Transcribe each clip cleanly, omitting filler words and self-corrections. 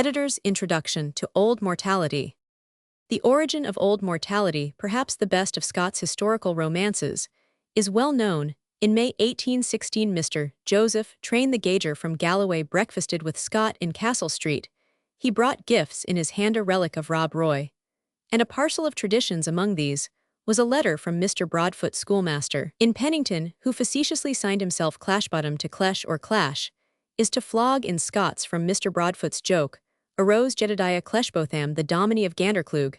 Editor's Introduction to Old Mortality. The origin of Old Mortality, perhaps the best of Scott's historical romances, is well known. In May 1816, Mr. Joseph Train the Gauger from Galloway breakfasted with Scott in Castle Street. He brought gifts in his hand, a relic of Rob Roy, and a parcel of traditions. Among these was a letter from Mr. Broadfoot, schoolmaster in Pennington, who facetiously signed himself Clashbottom. To clesh or clash is to flog in Scots. From Mr. Broadfoot's joke arose Jedediah Cleshbotham, the dominie of Gandercleugh.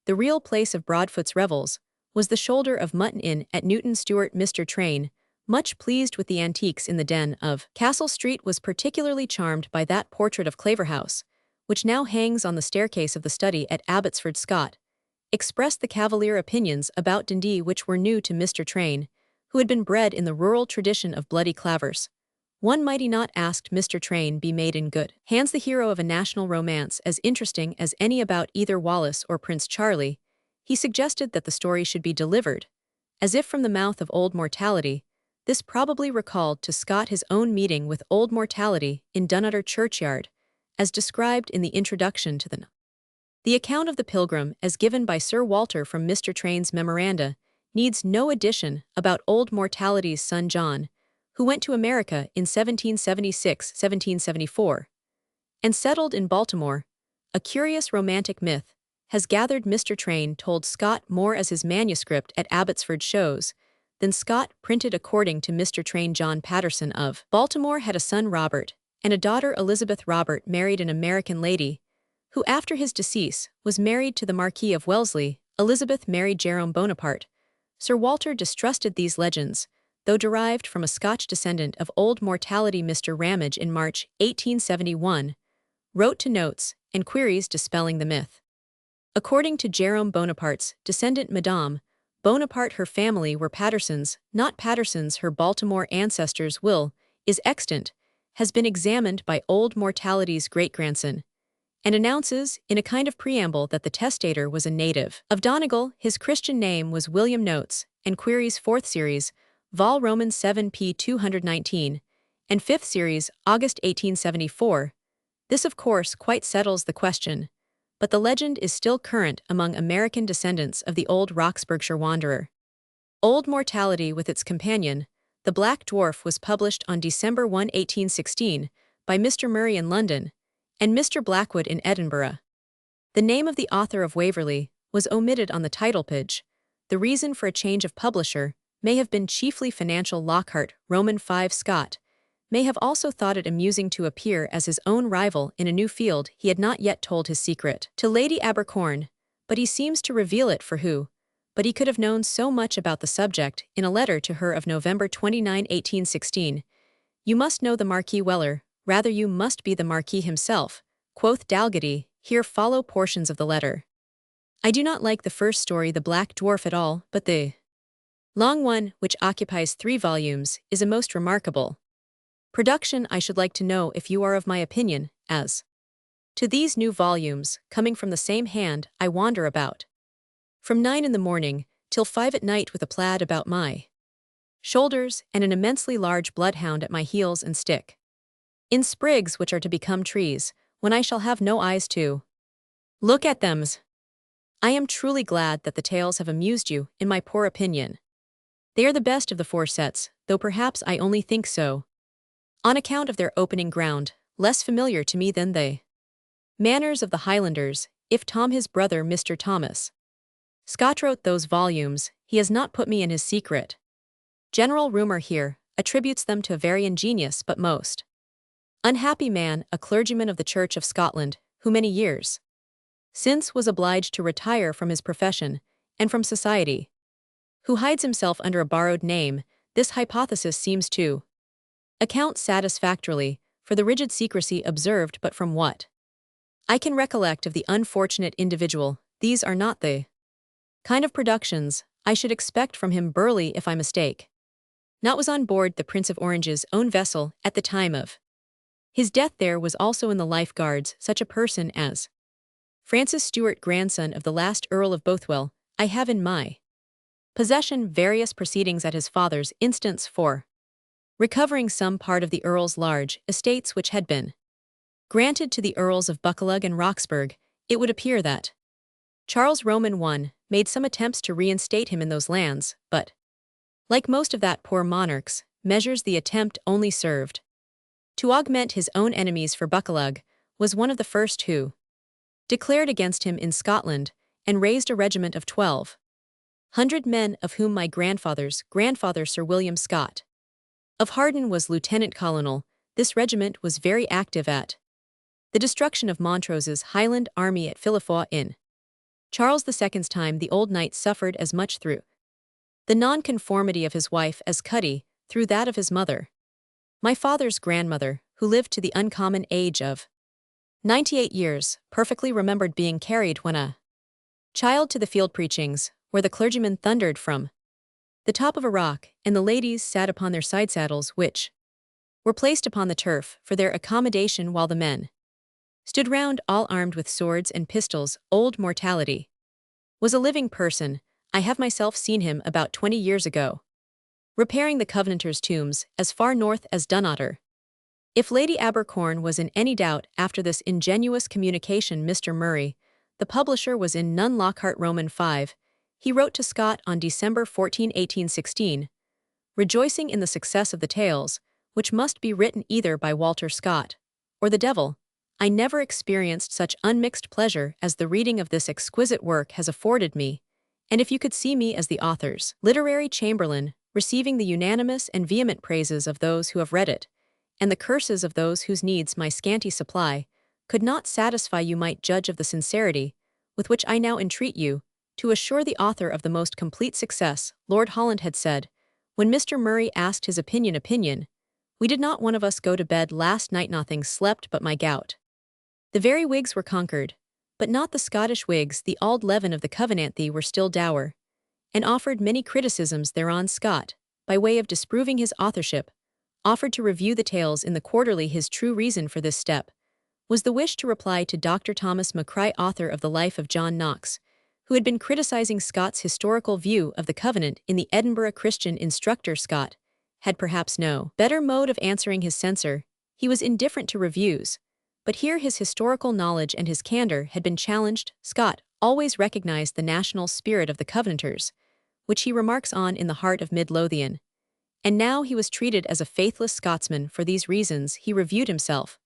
The real place of Broadfoot's revels was the Shoulder of Mutton Inn at Newton Stewart. Mr. Train, much pleased with the antiques in the den of Castle Street, was particularly charmed by that portrait of Claverhouse, which now hangs on the staircase of the study at Abbotsford. Scott expressed the cavalier opinions about Dundee which were new to Mr. Train, who had been bred in the rural tradition of bloody clavers. One might he not, asked Mr. Train, be made in good hands the hero of a national romance as interesting as any about either Wallace or Prince Charlie? He suggested that the story should be delivered as if from the mouth of Old Mortality. This probably recalled to Scott his own meeting with Old Mortality in Dunutter churchyard, as described in the introduction to the account of the pilgrim as given by Sir Walter from Mr. Train's memoranda needs no addition about Old Mortality's son John, who went to America in 1776-1774 and settled in Baltimore. A curious romantic myth has gathered. Mr. Train told Scott more as his manuscript at Abbotsford shows than Scott printed. According to Mr. Train, John Patterson of Baltimore had a son Robert and a daughter Elizabeth. Robert married an American lady who after his decease was married to the Marquis of Wellesley. Elizabeth married Jerome Bonaparte. Sir Walter distrusted these legends, though derived from a Scotch descendant of Old Mortality. Mr. Ramage in March 1871 wrote to notes and queries dispelling the myth. According to Jerome Bonaparte's descendant Madame Bonaparte, her family were Pattersons, not Pattersons. Her Baltimore ancestors' will is extant, has been examined by Old Mortality's great-grandson, and announces in a kind of preamble that the testator was a native of Donegal. His Christian name was William. Notes and Queries, 4th series, Vol. Romans 7 p. 219, and 5th series, August 1874. This of course quite settles the question, but the legend is still current among American descendants of the old Roxburghshire wanderer. Old Mortality with its companion, the Black Dwarf, was published on December 1, 1816, by Mr. Murray in London and Mr. Blackwood in Edinburgh. The name of the author of Waverley was omitted on the title page. The reason for a change of publisher may have been chiefly financial. Lockhart, Roman 5. Scott may have also thought it amusing to appear as his own rival in a new field. He had not yet told his secret to Lady Abercorn, but he seems to reveal it for who. But he could have known so much about the subject in a letter to her of November 29, 1816. You must know the Marquis Weller, rather you must be the Marquis himself, quoth Dalgety. Here follow portions of the letter. I do not like the first story, The Black Dwarf, at all, but the long one, which occupies 3 volumes, is a most remarkable production. I should like to know if you are of my opinion, as to these new volumes, coming from the same hand, I wander about from 9 in the morning till 5 at night with a plaid about my shoulders and an immensely large bloodhound at my heels and stick in sprigs which are to become trees, when I shall have no eyes to look at them. I am truly glad that the tales have amused you, in my poor opinion. They are the best of the 4 sets, though perhaps I only think so on account of their opening ground, less familiar to me than the manners of the Highlanders. If Tom, his brother Mr. Thomas Scott, wrote those volumes, he has not put me in his secret. General rumor here attributes them to a very ingenious but most unhappy man, a clergyman of the Church of Scotland, who many years since was obliged to retire from his profession and from society, who hides himself under a borrowed name. This hypothesis seems to account satisfactorily for the rigid secrecy observed, but from what I can recollect of the unfortunate individual, these are not the kind of productions I should expect from him. Burleigh, if I mistake not, was on board the Prince of Orange's own vessel at the time of his death. There was also in the Life Guards such a person as Francis Stewart, grandson of the last Earl of Bothwell. I have in my possession various proceedings at his father's instance for recovering some part of the Earl's large estates which had been granted to the Earls of Buccleuch and Roxburgh, it would appear that Charles Roman I made some attempts to reinstate him in those lands, but, like most of that poor monarch's, measures the attempt only served to augment his own enemies. For Buccleuch was one of the first who declared against him in Scotland, and raised a regiment of 1,200 men, of whom my grandfather's grandfather Sir William Scott of Harden was lieutenant colonel. This regiment was very active at the destruction of Montrose's Highland army at Philiphaugh in Charles II's time. The old knight suffered as much through the nonconformity of his wife as Cuddy through that of his mother. My father's grandmother, who lived to the uncommon age of 98 years, perfectly remembered being carried when a child to the field preachings, where the clergyman thundered from the top of a rock, and the ladies sat upon their side saddles, which were placed upon the turf for their accommodation, while the men stood round all armed with swords and pistols. Old Mortality was a living person. I have myself seen him about 20 years ago, repairing the Covenanters' tombs as far north as Dunnottar. If Lady Abercorn was in any doubt after this ingenuous communication, Mr. Murray, the publisher, was in none. Lockhart Roman 5, he wrote to Scott on December 14, 1816, rejoicing in the success of the tales, which must be written either by Walter Scott or the devil. I never experienced such unmixed pleasure as the reading of this exquisite work has afforded me, and if you could see me as the author's literary chamberlain, receiving the unanimous and vehement praises of those who have read it, and the curses of those whose needs my scanty supply could not satisfy, you might judge of the sincerity with which I now entreat you to assure the author of the most complete success. Lord Holland had said, when Mr. Murray asked his opinion, we did not one of us go to bed last night, nothing slept but my gout. The very Whigs were conquered, but not the Scottish Whigs. The auld leaven of the Covenanty were still dour, and offered many criticisms thereon. Scott, by way of disproving his authorship, offered to review the tales in the Quarterly. His true reason for this step was the wish to reply to Dr. Thomas Macrae, author of the Life of John Knox, who had been criticizing Scott's historical view of the Covenant in the Edinburgh Christian Instructor. Scott had perhaps no better mode of answering his censor. He was indifferent to reviews, but here his historical knowledge and his candor had been challenged. Scott always recognized the national spirit of the Covenanters, which he remarks on in The Heart of Midlothian, and now he was treated as a faithless Scotsman. For these reasons he reviewed himself.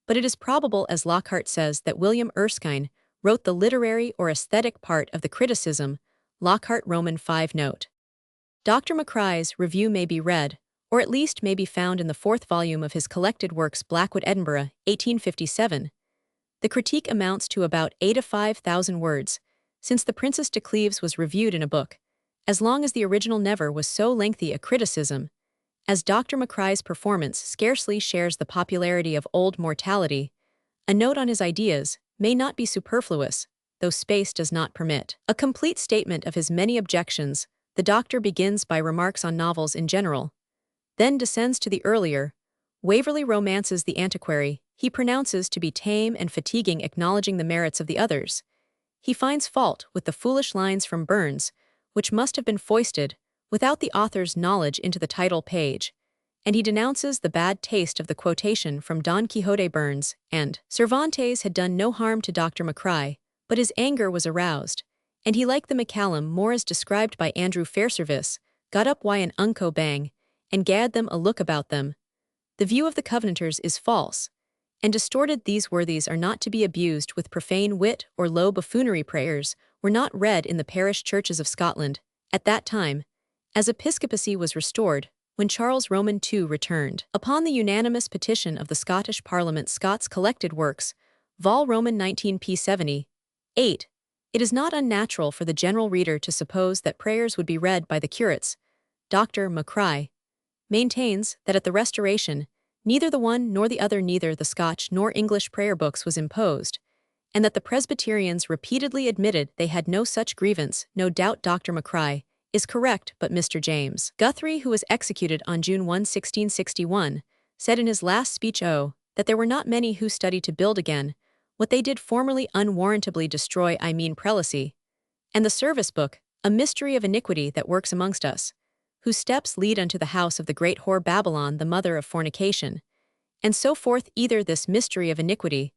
But it is probable, as Lockhart says, that William Erskine wrote the literary or aesthetic part of the criticism. Lockhart Roman 5 note. Dr. Macrae's review may be read, or at least may be found in the 4th volume of his collected works, Blackwood, Edinburgh, 1857. The critique amounts to about 8 to 5,000 words, since the Princess de Cleves was reviewed in a book as long as the original. Never was so lengthy a criticism, as Dr. Macrae's performance scarcely shares the popularity of Old Mortality. A note on his ideas may not be superfluous, though space does not permit a complete statement of his many objections. The doctor begins by remarks on novels in general, then descends to the earlier Waverley romances. The Antiquary he pronounces to be tame and fatiguing, acknowledging the merits of the others. He finds fault with the foolish lines from Burns, which must have been foisted without the author's knowledge into the title page, and he denounces the bad taste of the quotation from Don Quixote. Burns and Cervantes had done no harm to Dr. Macrae, but his anger was aroused, and he, like the MacCallum more as described by Andrew Fairservice, got up why an unco bang, and gaed them a look about them. The view of the Covenanters is false and distorted. These worthies are not to be abused with profane wit or low buffoonery. Prayers were not read in the parish churches of Scotland at that time, as episcopacy was restored when Charles Roman II returned. Upon the unanimous petition of the Scottish Parliament, Scott's collected works, Vol. Roman 19 p. 70, 8, it is not unnatural for the general reader to suppose that prayers would be read by the curates. Dr. Macrae maintains that at the Restoration, neither the one nor the other, neither the Scotch nor English prayer books, was imposed, and that the Presbyterians repeatedly admitted they had no such grievance. No doubt Dr. Macrae is correct, but Mr. James Guthrie, who was executed on June 1, 1661, said in his last speech, that there were not many who studied to build again what they did formerly unwarrantably destroy, I mean prelacy, and the service book, a mystery of iniquity that works amongst us, whose steps lead unto the house of the great whore Babylon, the mother of fornication, And so forth either this mystery of iniquity,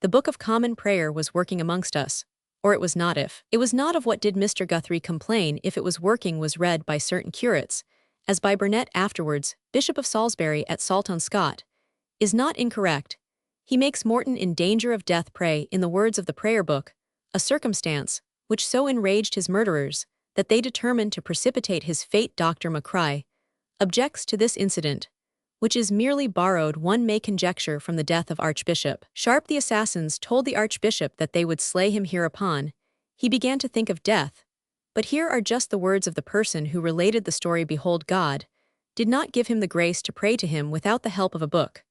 the Book of Common Prayer was working amongst us, or it was not if. It was not of what did Mr. Guthrie complain if it was working was read by certain curates, as by Burnet afterwards, Bishop of Salisbury at Salt-on-Scot, is not incorrect. He makes Morton in danger of death pray in the words of the prayer book, a circumstance which so enraged his murderers that they determined to precipitate his fate. Dr. Macrae objects to this incident, which is merely borrowed one may conjecture from the death of Archbishop Sharp. The assassins told the Archbishop that they would slay him. Hereupon he began to think of death. But here are just the words of the person who related the story. Behold, God did not give him the grace to pray to him without the help of a book,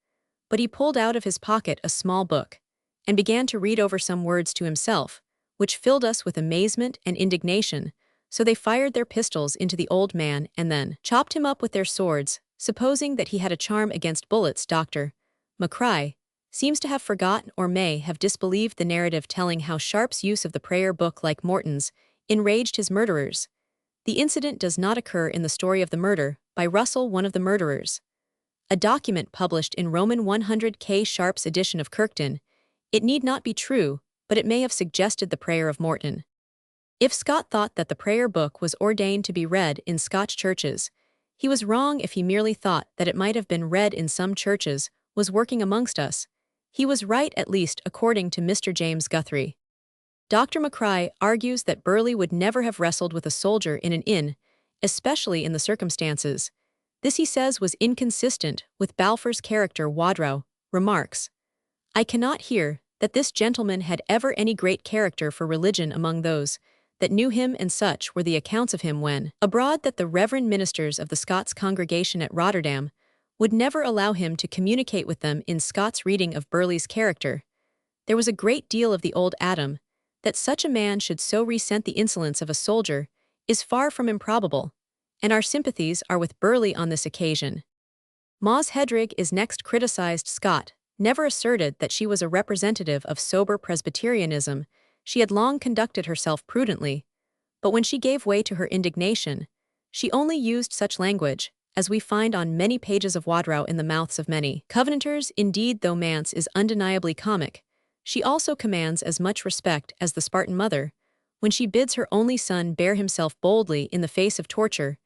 but he pulled out of his pocket a small book, and began to read over some words to himself, which filled us with amazement and indignation. So they fired their pistols into the old man and then chopped him up with their swords, supposing that he had a charm against bullets. Dr. Macrae seems to have forgotten or may have disbelieved the narrative telling how Sharp's use of the prayer book, like Morton's, enraged his murderers. The incident does not occur in the story of the murder by Russell, one of the murderers. A document published in Roman 100 K. Sharp's edition of Kirkton. It need not be true, but it may have suggested the prayer of Morton. If Scott thought that the prayer book was ordained to be read in Scotch churches, he was wrong. If he merely thought that it might have been read in some churches, was working amongst us, he was right, at least according to Mr. James Guthrie. Dr. Macrae argues that Burleigh would never have wrestled with a soldier in an inn, especially in the circumstances. This, he says, was inconsistent with Balfour's character. Wadrow remarks, I cannot hear that this gentleman had ever any great character for religion among those that knew him, and such were the accounts of him when abroad that the reverend ministers of the Scots congregation at Rotterdam would never allow him to communicate with them. In Scott's reading of Burleigh's character, there was a great deal of the old Adam. That such a man should so resent the insolence of a soldier is far from improbable, and our sympathies are with Burleigh on this occasion. Mause Hedrig is next criticized. Scott never asserted that she was a representative of sober Presbyterianism. She had long conducted herself prudently, but when she gave way to her indignation, she only used such language as we find on many pages of Wadrow in the mouths of many Covenanters. Indeed, though Mance is undeniably comic, she also commands as much respect as the Spartan mother, when she bids her only son bear himself boldly in the face of torture.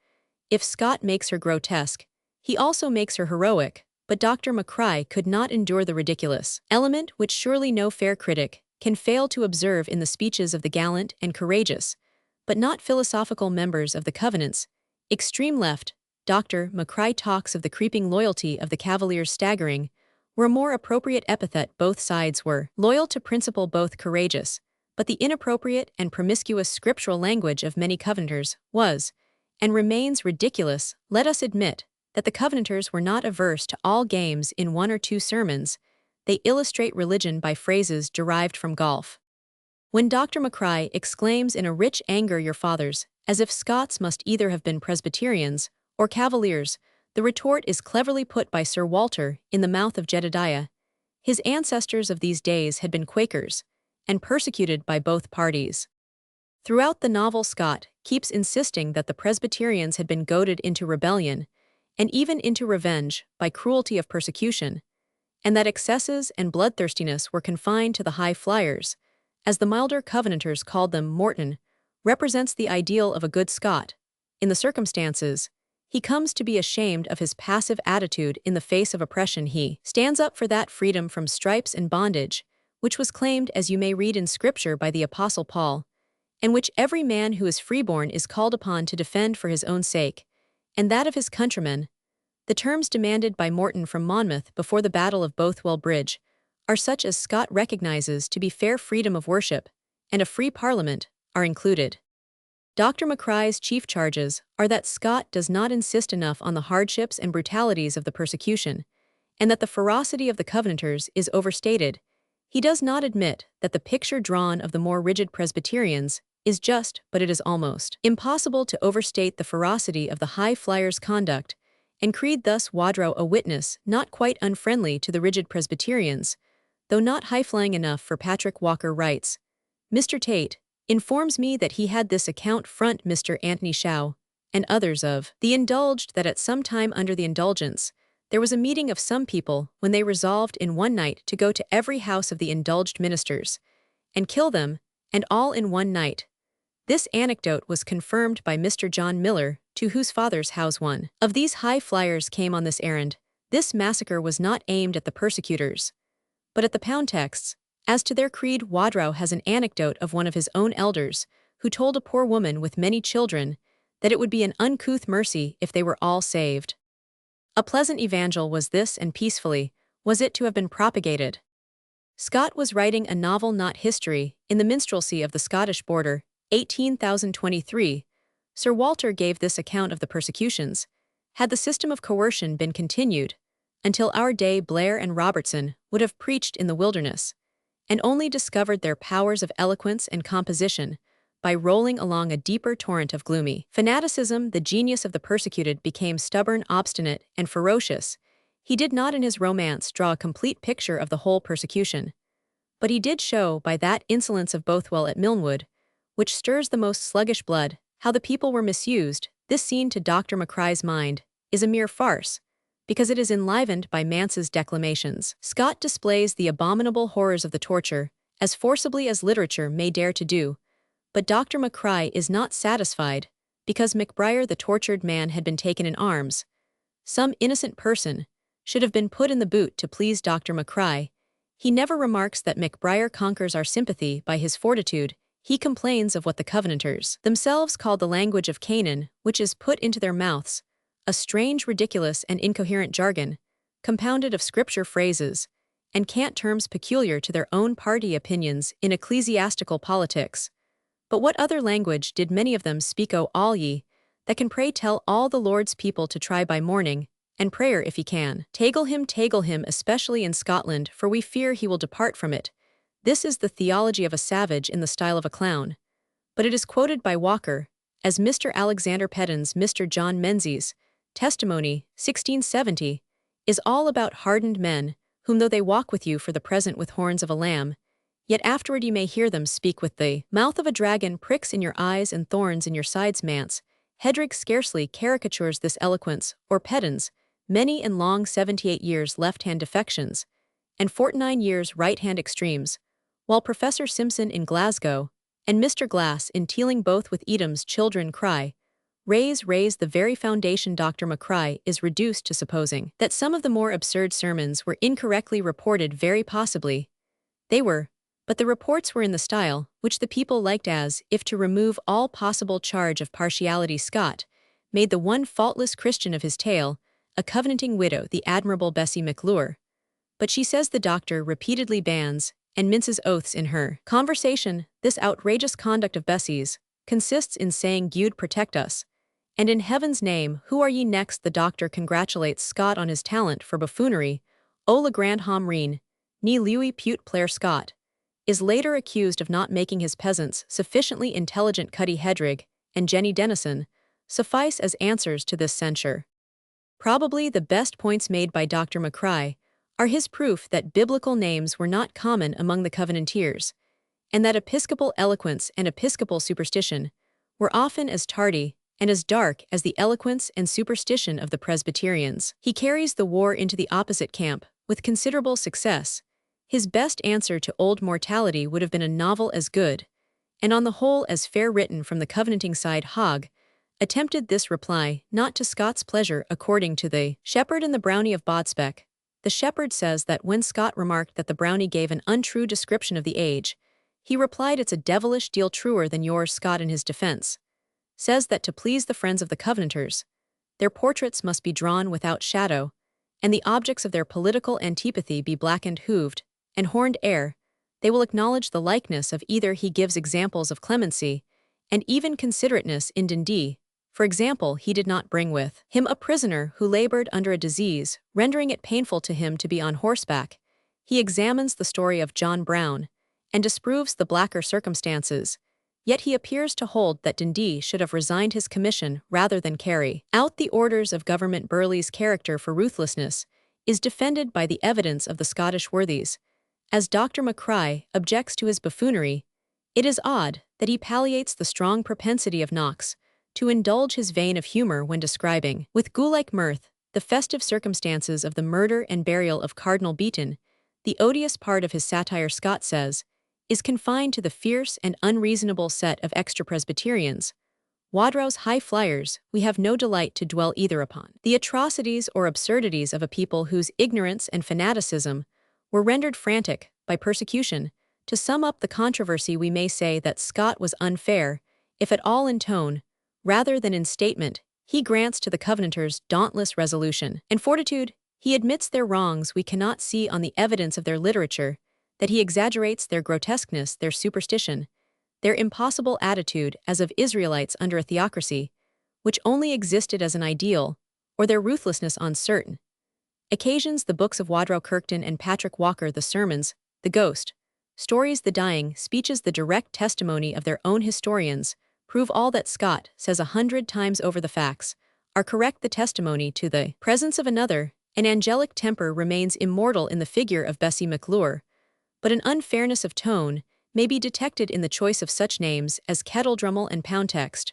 If Scott makes her grotesque, he also makes her heroic, but Dr. Macrae could not endure the ridiculous element which surely no fair critic can fail to observe in the speeches of the gallant and courageous, but not philosophical members of the Covenants. Extreme left, Dr. Macrae talks of the creeping loyalty of the Cavaliers. Staggering were a more appropriate epithet. Both sides were loyal to principle, both courageous, but the inappropriate and promiscuous scriptural language of many Covenanters was, and remains, ridiculous. Let us admit that the Covenanters were not averse to all games. In one or two sermons, they illustrate religion by phrases derived from golf. When Dr. Macrae exclaims in a rich anger, "Your fathers," as if Scots must either have been Presbyterians or Cavaliers, the retort is cleverly put by Sir Walter in the mouth of Jedediah. His ancestors of these days had been Quakers, and persecuted by both parties. Throughout the novel, Scott keeps insisting that the Presbyterians had been goaded into rebellion, and even into revenge, by cruelty of persecution, and that excesses and bloodthirstiness were confined to the high flyers, as the milder Covenanters called them. Morton represents the ideal of a good Scot. In the circumstances, he comes to be ashamed of his passive attitude in the face of oppression. He stands up for that freedom from stripes and bondage, which was claimed, as you may read in Scripture, by the Apostle Paul, and which every man who is freeborn is called upon to defend for his own sake, and that of his countrymen. The terms demanded by Morton from Monmouth before the Battle of Bothwell Bridge are such as Scott recognizes to be fair freedom of worship, and a free parliament are included. Dr. Macrae's chief charges are that Scott does not insist enough on the hardships and brutalities of the persecution, and that the ferocity of the Covenanters is overstated. He does not admit that the picture drawn of the more rigid Presbyterians is just, but it is almost impossible to overstate the ferocity of the high flyers' conduct, and Creed thus Wadrow a witness not quite unfriendly to the rigid Presbyterians, though not high-flying enough for Patrick Walker writes, Mr. Tate informs me that he had this account front Mr. Anthony Shaw, and others of the indulged, that at some time under the indulgence, There was a meeting of some people when they resolved in one night to go to every house of the indulged ministers, and kill them, and all in one night. This anecdote was confirmed by Mr. John Miller, to whose father's house one of these high flyers came on this errand. This massacre was not aimed at the persecutors, but at the pound texts. As to their creed, Wadrow has an anecdote of one of his own elders, who told a poor woman with many children that it would be an uncouth mercy if they were all saved. A pleasant evangel was this, and peacefully was it to have been propagated. Scott was writing a novel, not history, in the minstrelsy of the Scottish border, 18,023. Sir Walter gave this account of the persecutions. Had the system of coercion been continued, until our day Blair and Robertson would have preached in the wilderness, and only discovered their powers of eloquence and composition by rolling along a deeper torrent of gloomy fanaticism. The genius of the persecuted became stubborn, obstinate, and ferocious. He did not in his romance draw a complete picture of the whole persecution, but he did show by that insolence of Bothwell at Milnwood, which stirs the most sluggish blood, how the people were misused. This scene, to Dr. Macrae's mind, is a mere farce, because it is enlivened by Mance's declamations. Scott displays the abominable horrors of the torture as forcibly as literature may dare to do, but Dr. Macrae is not satisfied, because MacBriar, the tortured man, had been taken in arms. Some innocent person should have been put in the boot to please Dr. Macrae. He never remarks that MacBriar conquers our sympathy by his fortitude. He complains of what the Covenanters themselves called the language of Canaan, which is put into their mouths, a strange, ridiculous, and incoherent jargon, compounded of scripture phrases and cant terms peculiar to their own party opinions in ecclesiastical politics. But what other language did many of them speak, O all ye, that can pray tell all the Lord's people to try by morning, and prayer if he can. Tagle him, especially in Scotland, for we fear he will depart from it. This is the theology of a savage in the style of a clown. But it is quoted by Walker, as Mr. Alexander Peddon's Mr. John Menzies' testimony, 1670, is all about hardened men, whom though they walk with you for the present with horns of a lamb, yet afterward you may hear them speak with the mouth of a dragon, pricks in your eyes and thorns in your sides. Mance Hedrig scarcely caricatures this eloquence, or Peddon's many and long 78 years left-hand defections, and 49 years right-hand extremes, while Professor Simpson in Glasgow, and Mr. Glass in Teeling, both with Edom's children, cry, raise the very foundation. Dr. Macrae is reduced to supposing that some of the more absurd sermons were incorrectly reported. Very possibly they were, but the reports were in the style which the people liked, as if to remove all possible charge of partiality. Scott made the one faultless Christian of his tale a covenanting widow, the admirable Bessie McClure, but she says the doctor repeatedly bans and minces oaths in her conversation. This outrageous conduct of Bessie's consists in saying, "Gude protect us, and in heaven's name, who are ye?" Next, the doctor congratulates Scott on his talent for buffoonery. O le grand homreen, ni lui pute plaire. Scott is later accused of not making his peasants sufficiently intelligent. Cuddy Hedrig and Jenny Dennison suffice as answers to this censure. Probably the best points made by Dr. Macrae are his proof that biblical names were not common among the Covenanters, and that episcopal eloquence and episcopal superstition were often as tardy and as dark as the eloquence and superstition of the Presbyterians. He carries the war into the opposite camp with considerable success. His best answer to old Mortality would have been a novel as good, and on the whole as fair, written from the Covenanting side. Hogg attempted this reply, not to Scott's pleasure. According to the Shepherd and the Brownie of Bodspec, the Shepherd says that when Scott remarked that the Brownie gave an untrue description of the age, he replied, "It's a devilish deal truer than yours." Scott, in his defense, says that to please the friends of the Covenanters, their portraits must be drawn without shadow, and the objects of their political antipathy be blackened, hooved, and horned ere they will acknowledge the likeness of either. He gives examples of clemency and even considerateness in Dundee. For example, he did not bring with him a prisoner who labored under a disease, rendering it painful to him to be on horseback. He examines the story of John Brown and disproves the blacker circumstances, yet he appears to hold that Dundee should have resigned his commission rather than carry out the orders of government. Burleigh's character for ruthlessness is defended by the evidence of the Scottish worthies. As Dr. Macrae objects to his buffoonery, it is odd that he palliates the strong propensity of Knox to indulge his vein of humor when describing, with ghoul-like mirth, the festive circumstances of the murder and burial of Cardinal Beaton, the odious part of his satire, Scott says, is confined to the fierce and unreasonable set of extra-Presbyterians. Wadrow's high flyers we have no delight to dwell either upon. The atrocities or absurdities of a people whose ignorance and fanaticism were rendered frantic by persecution. To sum up the controversy, we may say that Scott was unfair, if at all in tone, rather than in statement. He grants to the Covenanters dauntless resolution and fortitude. He admits their wrongs we cannot see on the evidence of their literature, that he exaggerates their grotesqueness, their superstition, their impossible attitude as of Israelites under a theocracy, which only existed as an ideal, or their ruthlessness on certain occasions. The books of Wadrow Kirkton and Patrick Walker, the sermons, the ghost stories, the dying speeches, the direct testimony of their own historians, prove all that Scott says 100 times over. The facts are correct. The testimony to the presence of another, an angelic temper, remains immortal in the figure of Bessie McClure, but an unfairness of tone may be detected in the choice of such names as Kettledrummel and Poundtext.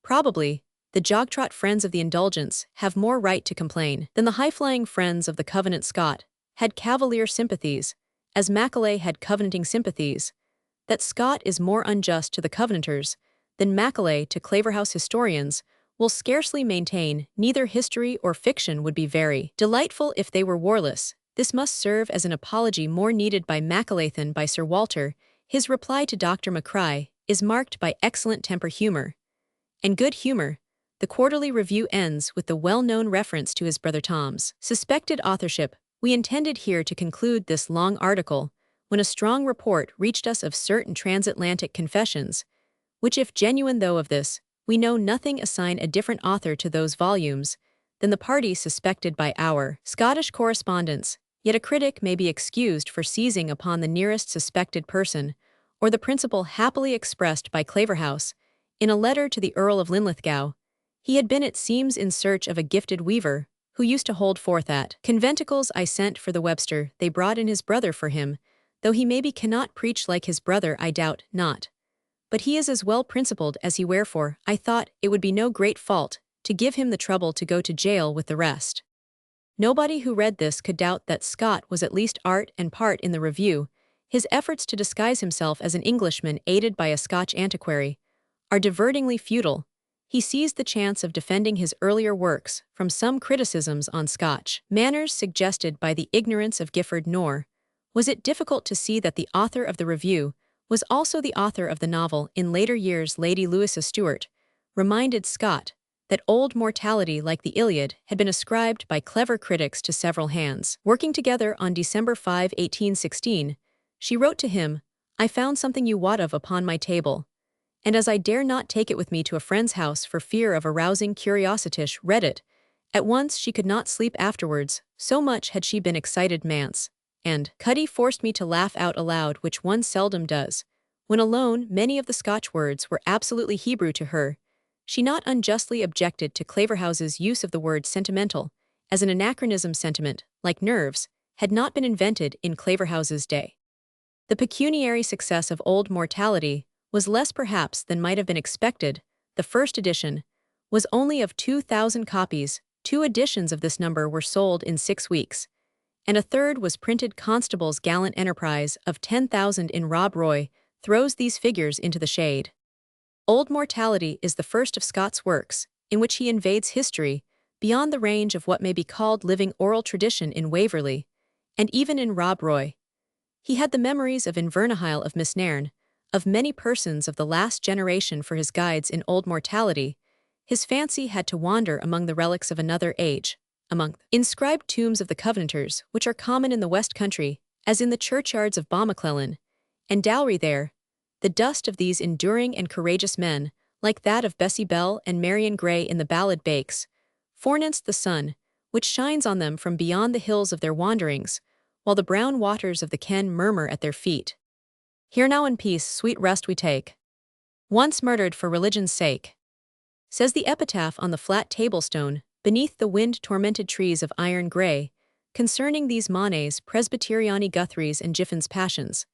Probably, the jogtrot friends of the indulgence have more right to complain than the high-flying friends of the Covenant. Scott had cavalier sympathies, as Macaulay had covenanting sympathies. That Scott is more unjust to the Covenanters than Macaulay to Claverhouse historians will scarcely maintain. Neither history or fiction would be very delightful if they were warless. This must serve as an apology more needed by Macaulay than by Sir Walter. His reply to Dr. Macrae is marked by excellent temper, humor, and good humor. The Quarterly Review ends with the well-known reference to his brother Tom's suspected authorship. We intended here to conclude this long article when a strong report reached us of certain transatlantic confessions, which, if genuine, though of this we know nothing, assign a different author to those volumes than the party suspected by our Scottish correspondents. Yet a critic may be excused for seizing upon the nearest suspected person, or the principle happily expressed by Claverhouse in a letter to the Earl of Linlithgow. He had been, it seems, in search of a gifted weaver, who used to hold forth at conventicles. I sent for the Webster, they brought in his brother for him, though he maybe cannot preach like his brother, I doubt not. But he is as well principled as he, wherefore I thought it would be no great fault to give him the trouble to go to jail with the rest. Nobody who read this could doubt that Scott was at least art and part in the Review. His efforts to disguise himself as an Englishman aided by a Scotch antiquary are divertingly futile. He seized the chance of defending his earlier works from some criticisms on Scotch manners suggested by the ignorance of Gifford, nor was it difficult to see that the author of the Review was also the author of the novel. In later years, Lady Louisa Stuart reminded Scott that old Mortality, like the Iliad, had been ascribed by clever critics to several hands. Working together on December 5, 1816, she wrote to him, I found something you wot of upon my table, and as I dare not take it with me to a friend's house for fear of arousing curiosity, read it. At once she could not sleep afterwards, so much had she been excited. Mance and Cuddy forced me to laugh out aloud, which one seldom does. When alone, many of the Scotch words were absolutely Hebrew to her. She not unjustly objected to Claverhouse's use of the word sentimental as an anachronism. Sentiment, like nerves, had not been invented in Claverhouse's day. The pecuniary success of Old Mortality was less perhaps than might have been expected. The first edition was only of 2,000 copies. 2 editions of this number were sold in 6 weeks, and a third was printed. Constable's gallant enterprise of 10,000 in Rob Roy throws these figures into the shade. Old Mortality is the first of Scott's works in which he invades history beyond the range of what may be called living oral tradition in Waverley, and even in Rob Roy. He had the memories of Invernahyle, of Miss Nairn, of many persons of the last generation for his guides. In Old Mortality, his fancy had to wander among the relics of another age, among the inscribed tombs of the Covenanters, which are common in the West Country, as in the churchyards of Balmaclellan and Dowry. There, the dust of these enduring and courageous men, like that of Bessie Bell and Marion Gray in the ballad Bakes, forenounced the sun, which shines on them from beyond the hills of their wanderings, while the brown waters of the Ken murmur at their feet. Here now in peace sweet rest we take, once murdered for religion's sake, says the epitaph on the flat tablestone beneath the wind-tormented trees of iron grey, concerning these Monets, Presbyteriani, Guthrie's and Giffin's passions.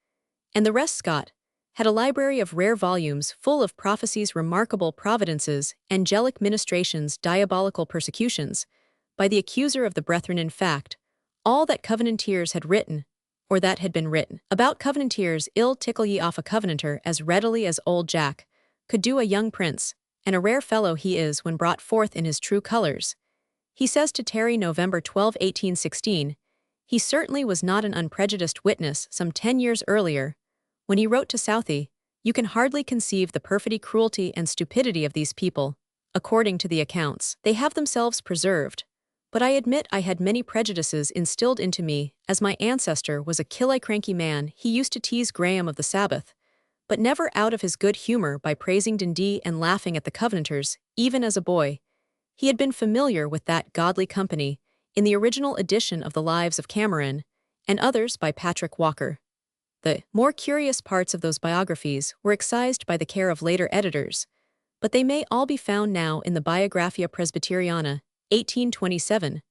And the rest. Scott had a library of rare volumes full of prophecies, remarkable providences, angelic ministrations, diabolical persecutions, by the accuser of the brethren. In fact, all that Covenanters had written, or that had been written about Covenanters, ill tickle ye off a Covenanter as readily as old Jack could do a young prince, and a rare fellow he is when brought forth in his true colors. He says to Terry November 12, 1816, he certainly was not an unprejudiced witness some 10 years earlier, when he wrote to Southey, you can hardly conceive the perfidy, cruelty, and stupidity of these people, according to the accounts they have themselves preserved. But I admit I had many prejudices instilled into me, as my ancestor was a killy-cranky man. He used to tease Graham of the Sabbath, but never out of his good humor by praising Dundee and laughing at the Covenanters, even as a boy. He had been familiar with that godly company in the original edition of the Lives of Cameron, and others by Patrick Walker. The more curious parts of those biographies were excised by the care of later editors, but they may all be found now in the Biographia Presbyteriana, 1827,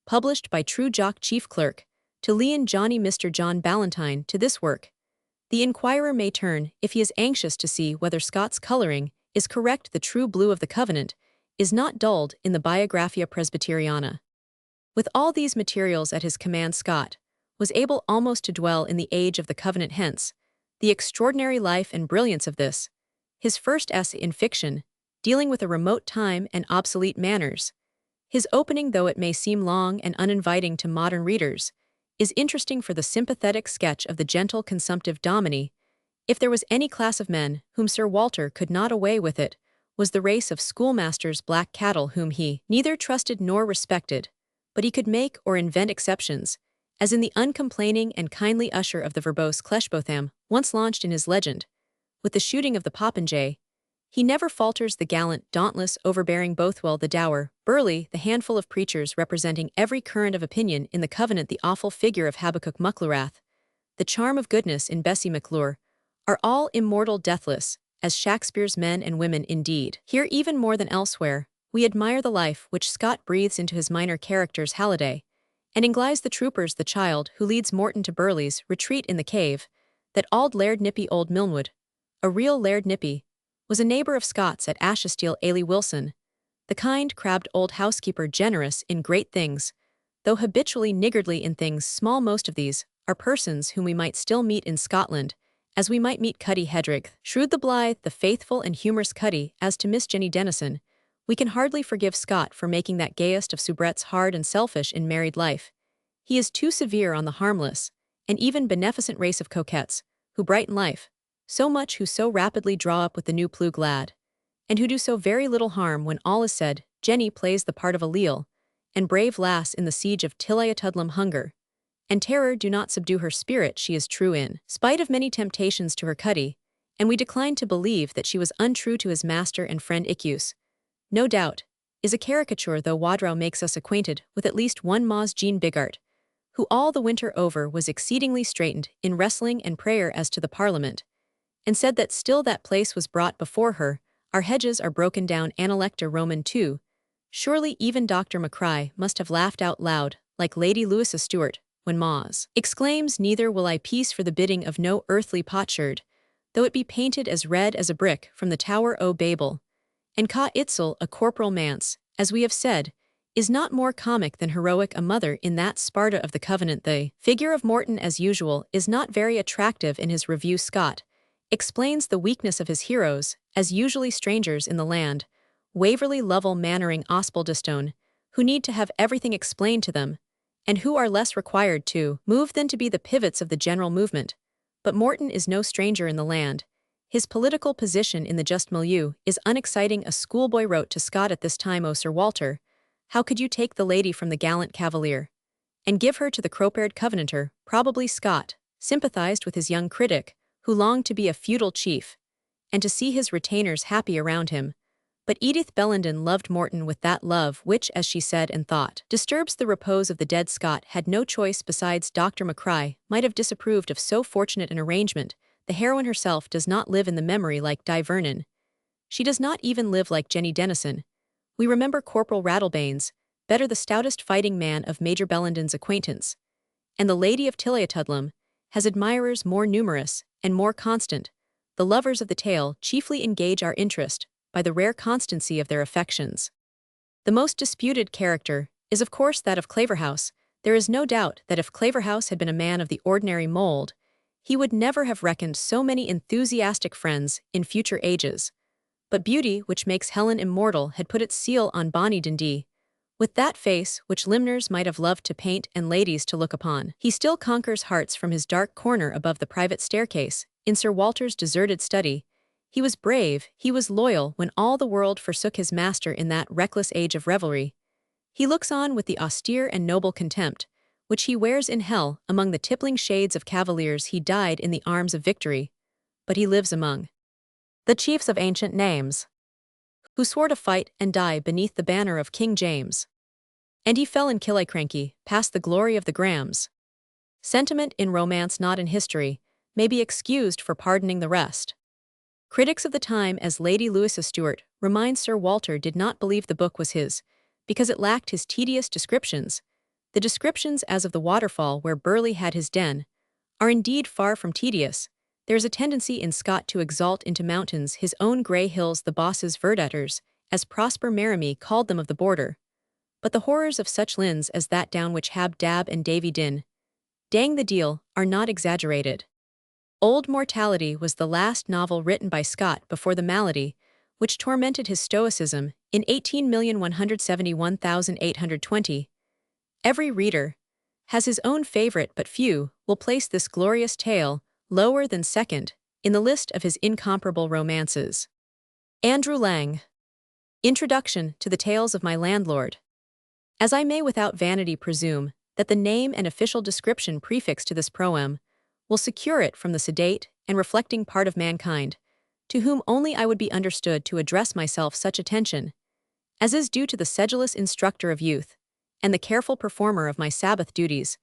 published by True Jock Chief Clerk, to Leon Johnny Mr. John Ballantyne. To this work the inquirer may turn if he is anxious to see whether Scott's coloring is correct. The true blue of the covenant is not dulled in the Biographia Presbyteriana. With all these materials at his command, Scott was able almost to dwell in the age of the covenant. Hence, the extraordinary life and brilliance of this, his first essay in fiction, dealing with a remote time and obsolete manners. His opening, though it may seem long and uninviting to modern readers, is interesting for the sympathetic sketch of the gentle consumptive dominie. If there was any class of men whom Sir Walter could not away with, it was the race of schoolmasters' black cattle, whom he neither trusted nor respected, but he could make or invent exceptions, as in the uncomplaining and kindly usher of the verbose Cleshbotham, once launched in his legend, with the shooting of the popinjay. He never falters. The gallant, dauntless, overbearing Bothwell the dour, Burleigh, the handful of preachers representing every current of opinion in the Covenant, the awful figure of Habakkuk Mucklerath, the charm of goodness in Bessie McClure, are all immortal, deathless, as Shakespeare's men and women. Indeed, here even more than elsewhere, we admire the life which Scott breathes into his minor characters. Halliday, and Inglis the troopers, the child who leads Morton to Burleigh's retreat in the cave, that auld Laird Nippy, old Milnwood, a real Laird Nippy, was a neighbor of Scott's at Ashestiel. Ailey Wilson, the kind, crabbed old housekeeper, generous in great things, though habitually niggardly in things small. Most of these are persons whom we might still meet in Scotland, as we might meet Cuddy Hedrick, shrewd the blithe, the faithful and humorous Cuddy. As to Miss Jenny Dennison, we can hardly forgive Scott for making that gayest of soubrettes hard and selfish in married life. He is too severe on the harmless and even beneficent race of coquettes, who brighten life so much, who so rapidly draw up with the new plug lad, and who do so very little harm when all is said. Jenny plays the part of a leal and brave lass in the siege of Tilliatudlem. Hunger and terror do not subdue her spirit. She is true in spite of many temptations to her Cuddy, and we decline to believe that she was untrue to his master and friend Icus. No doubt, is a caricature, though Wadrow makes us acquainted with at least one Maz Jean Bigart, who all the winter over was exceedingly straitened in wrestling and prayer as to the Parliament, and said that still that place was brought before her. Our hedges are broken down. Analecta Roman 2. Surely even Dr. Macrae must have laughed out loud, like Lady Louisa Stuart, when Maz exclaims, neither will I peace for the bidding of no earthly potsherd, though it be painted as red as a brick from the Tower o' Babel. And Ca Itzel, a corporal manse, as we have said, is not more comic than heroic a mother in that Sparta of the Covenant. The figure of Morton, as usual, is not very attractive in his review. Scott explains the weakness of his heroes, as usually strangers in the land, Waverley, Lovell, Mannering, Osbaldistone, who need to have everything explained to them, and who are less required to move than to be the pivots of the general movement. But Morton is no stranger in the land. His political position in the just milieu is unexciting. A schoolboy wrote to Scott at this time, O Sir Walter, how could you take the lady from the gallant cavalier and give her to the cropped Covenanter? Probably Scott sympathized with his young critic, who longed to be a feudal chief, and to see his retainers happy around him. But Edith Bellenden loved Morton with that love which, as she said and thought, disturbs the repose of the dead. Scott had no choice. Besides, Dr. Macrae might have disapproved of so fortunate an arrangement. The heroine herself does not live in the memory like Di Vernon. She does not even live like Jenny Dennison. We remember Corporal Rattlebanes, better the stoutest fighting man of Major Bellenden's acquaintance, and the Lady of Tilliatudlem has admirers more numerous and more constant. The lovers of the tale chiefly engage our interest by the rare constancy of their affections. The most disputed character is of course that of Claverhouse. There is no doubt that if Claverhouse had been a man of the ordinary mold, he would never have reckoned so many enthusiastic friends in future ages. But beauty which makes Helen immortal had put its seal on Bonnie Dundee, with that face which limners might have loved to paint and ladies to look upon. He still conquers hearts from his dark corner above the private staircase, in Sir Walter's deserted study. He was brave, he was loyal when all the world forsook his master in that reckless age of revelry. He looks on with the austere and noble contempt, which he wears in hell among the tippling shades of cavaliers. He died in the arms of victory, but he lives among the chiefs of ancient names, who swore to fight and die beneath the banner of King James. And he fell in Killiecrankie, past the glory of the Grahams. Sentiment in romance, not in history, may be excused for pardoning the rest. Critics of the time, as Lady Louisa Stuart, remind Sir Walter did not believe the book was his, because it lacked his tedious descriptions. The descriptions as of the waterfall where Burleigh had his den are indeed far from tedious. There is a tendency in Scott to exalt into mountains his own grey hills, the bosses verdetters, as Prosper Merimee called them of the border. But the horrors of such linns as that down which Hab Dab and Davy Din dang the deal are not exaggerated. Old Mortality was the last novel written by Scott before the malady, which tormented his stoicism, in 18,171,820. Every reader has his own favorite, but few will place this glorious tale lower than second in the list of his incomparable romances. Andrew Lang. Introduction to the Tales of My Landlord. As I may without vanity presume that the name and official description prefixed to this proem will secure it from the sedate and reflecting part of mankind, to whom only I would be understood to address myself such attention as is due to the sedulous instructor of youth, and the careful performer of my Sabbath duties,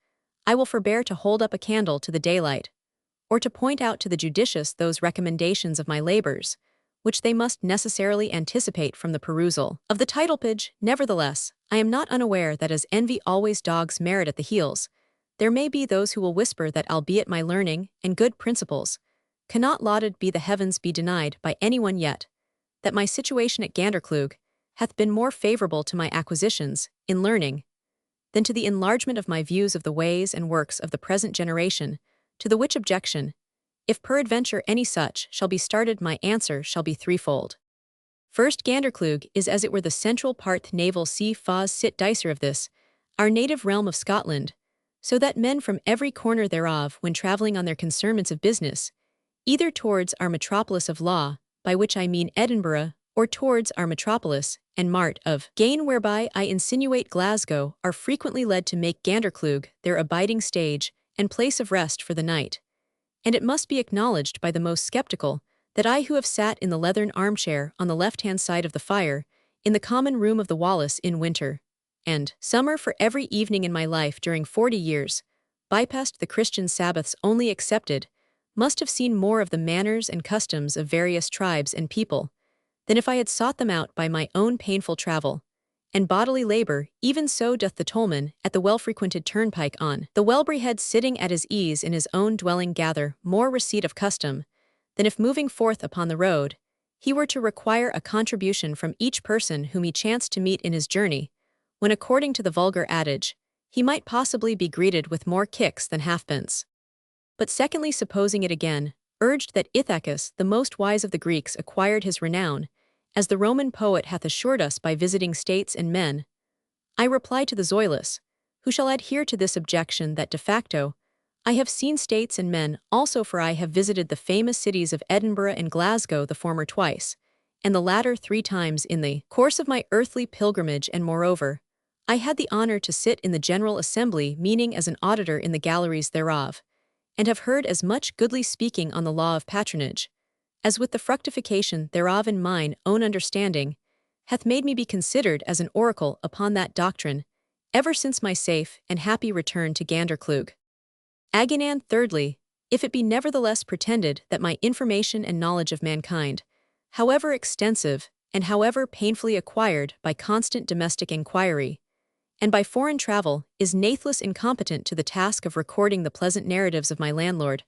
I will forbear to hold up a candle to the daylight, or to point out to the judicious those recommendations of my labors, which they must necessarily anticipate from the perusal of the title page. Nevertheless, I am not unaware that as envy always dogs merit at the heels, there may be those who will whisper that albeit my learning and good principles cannot lauded be the heavens be denied by anyone yet, that my situation at Gandercleugh hath been more favorable to my acquisitions in learning than to the enlargement of my views of the ways and works of the present generation, to the which objection, if peradventure any such shall be started, my answer shall be threefold. First, Gandercleugh is as it were the central part naval sea fas sit dicer of this, our native realm of Scotland, so that men from every corner thereof, when travelling on their concernments of business, either towards our metropolis of law, by which I mean Edinburgh, or towards our metropolis and mart of gain, whereby I insinuate Glasgow, are frequently led to make Gandercleugh their abiding stage and place of rest for the night. And it must be acknowledged by the most skeptical that I, who have sat in the leathern armchair on the left-hand side of the fire, in the common room of the Wallace in winter and summer for every evening in my life during 40 years, bypassed the Christian Sabbaths only excepted, must have seen more of the manners and customs of various tribes and people than if I had sought them out by my own painful travel and bodily labor. Even so doth the tollman at the well-frequented turnpike on the Welbury Head, sitting at his ease in his own dwelling, gather more receipt of custom than if moving forth upon the road he were to require a contribution from each person whom he chanced to meet in his journey, when according to the vulgar adage he might possibly be greeted with more kicks than halfpence. But secondly, supposing it again urged that Ithacus, the most wise of the Greeks, acquired his renown, as the Roman poet hath assured us, by visiting states and men, I reply to the Zoilus, who shall adhere to this objection, that de facto I have seen states and men also, for I have visited the famous cities of Edinburgh and Glasgow, the former twice, and the latter 3 times in the course of my earthly pilgrimage, and moreover, I had the honor to sit in the General Assembly, meaning as an auditor in the galleries thereof, and have heard as much goodly speaking on the law of patronage, as with the fructification thereof in mine own understanding, hath made me be considered as an oracle upon that doctrine, ever since my safe and happy return to Gandercleugh. Aganan, thirdly, if it be nevertheless pretended that my information and knowledge of mankind, however extensive and however painfully acquired by constant domestic inquiry, and by foreign travel, is nathless incompetent to the task of recording the pleasant narratives of my landlord,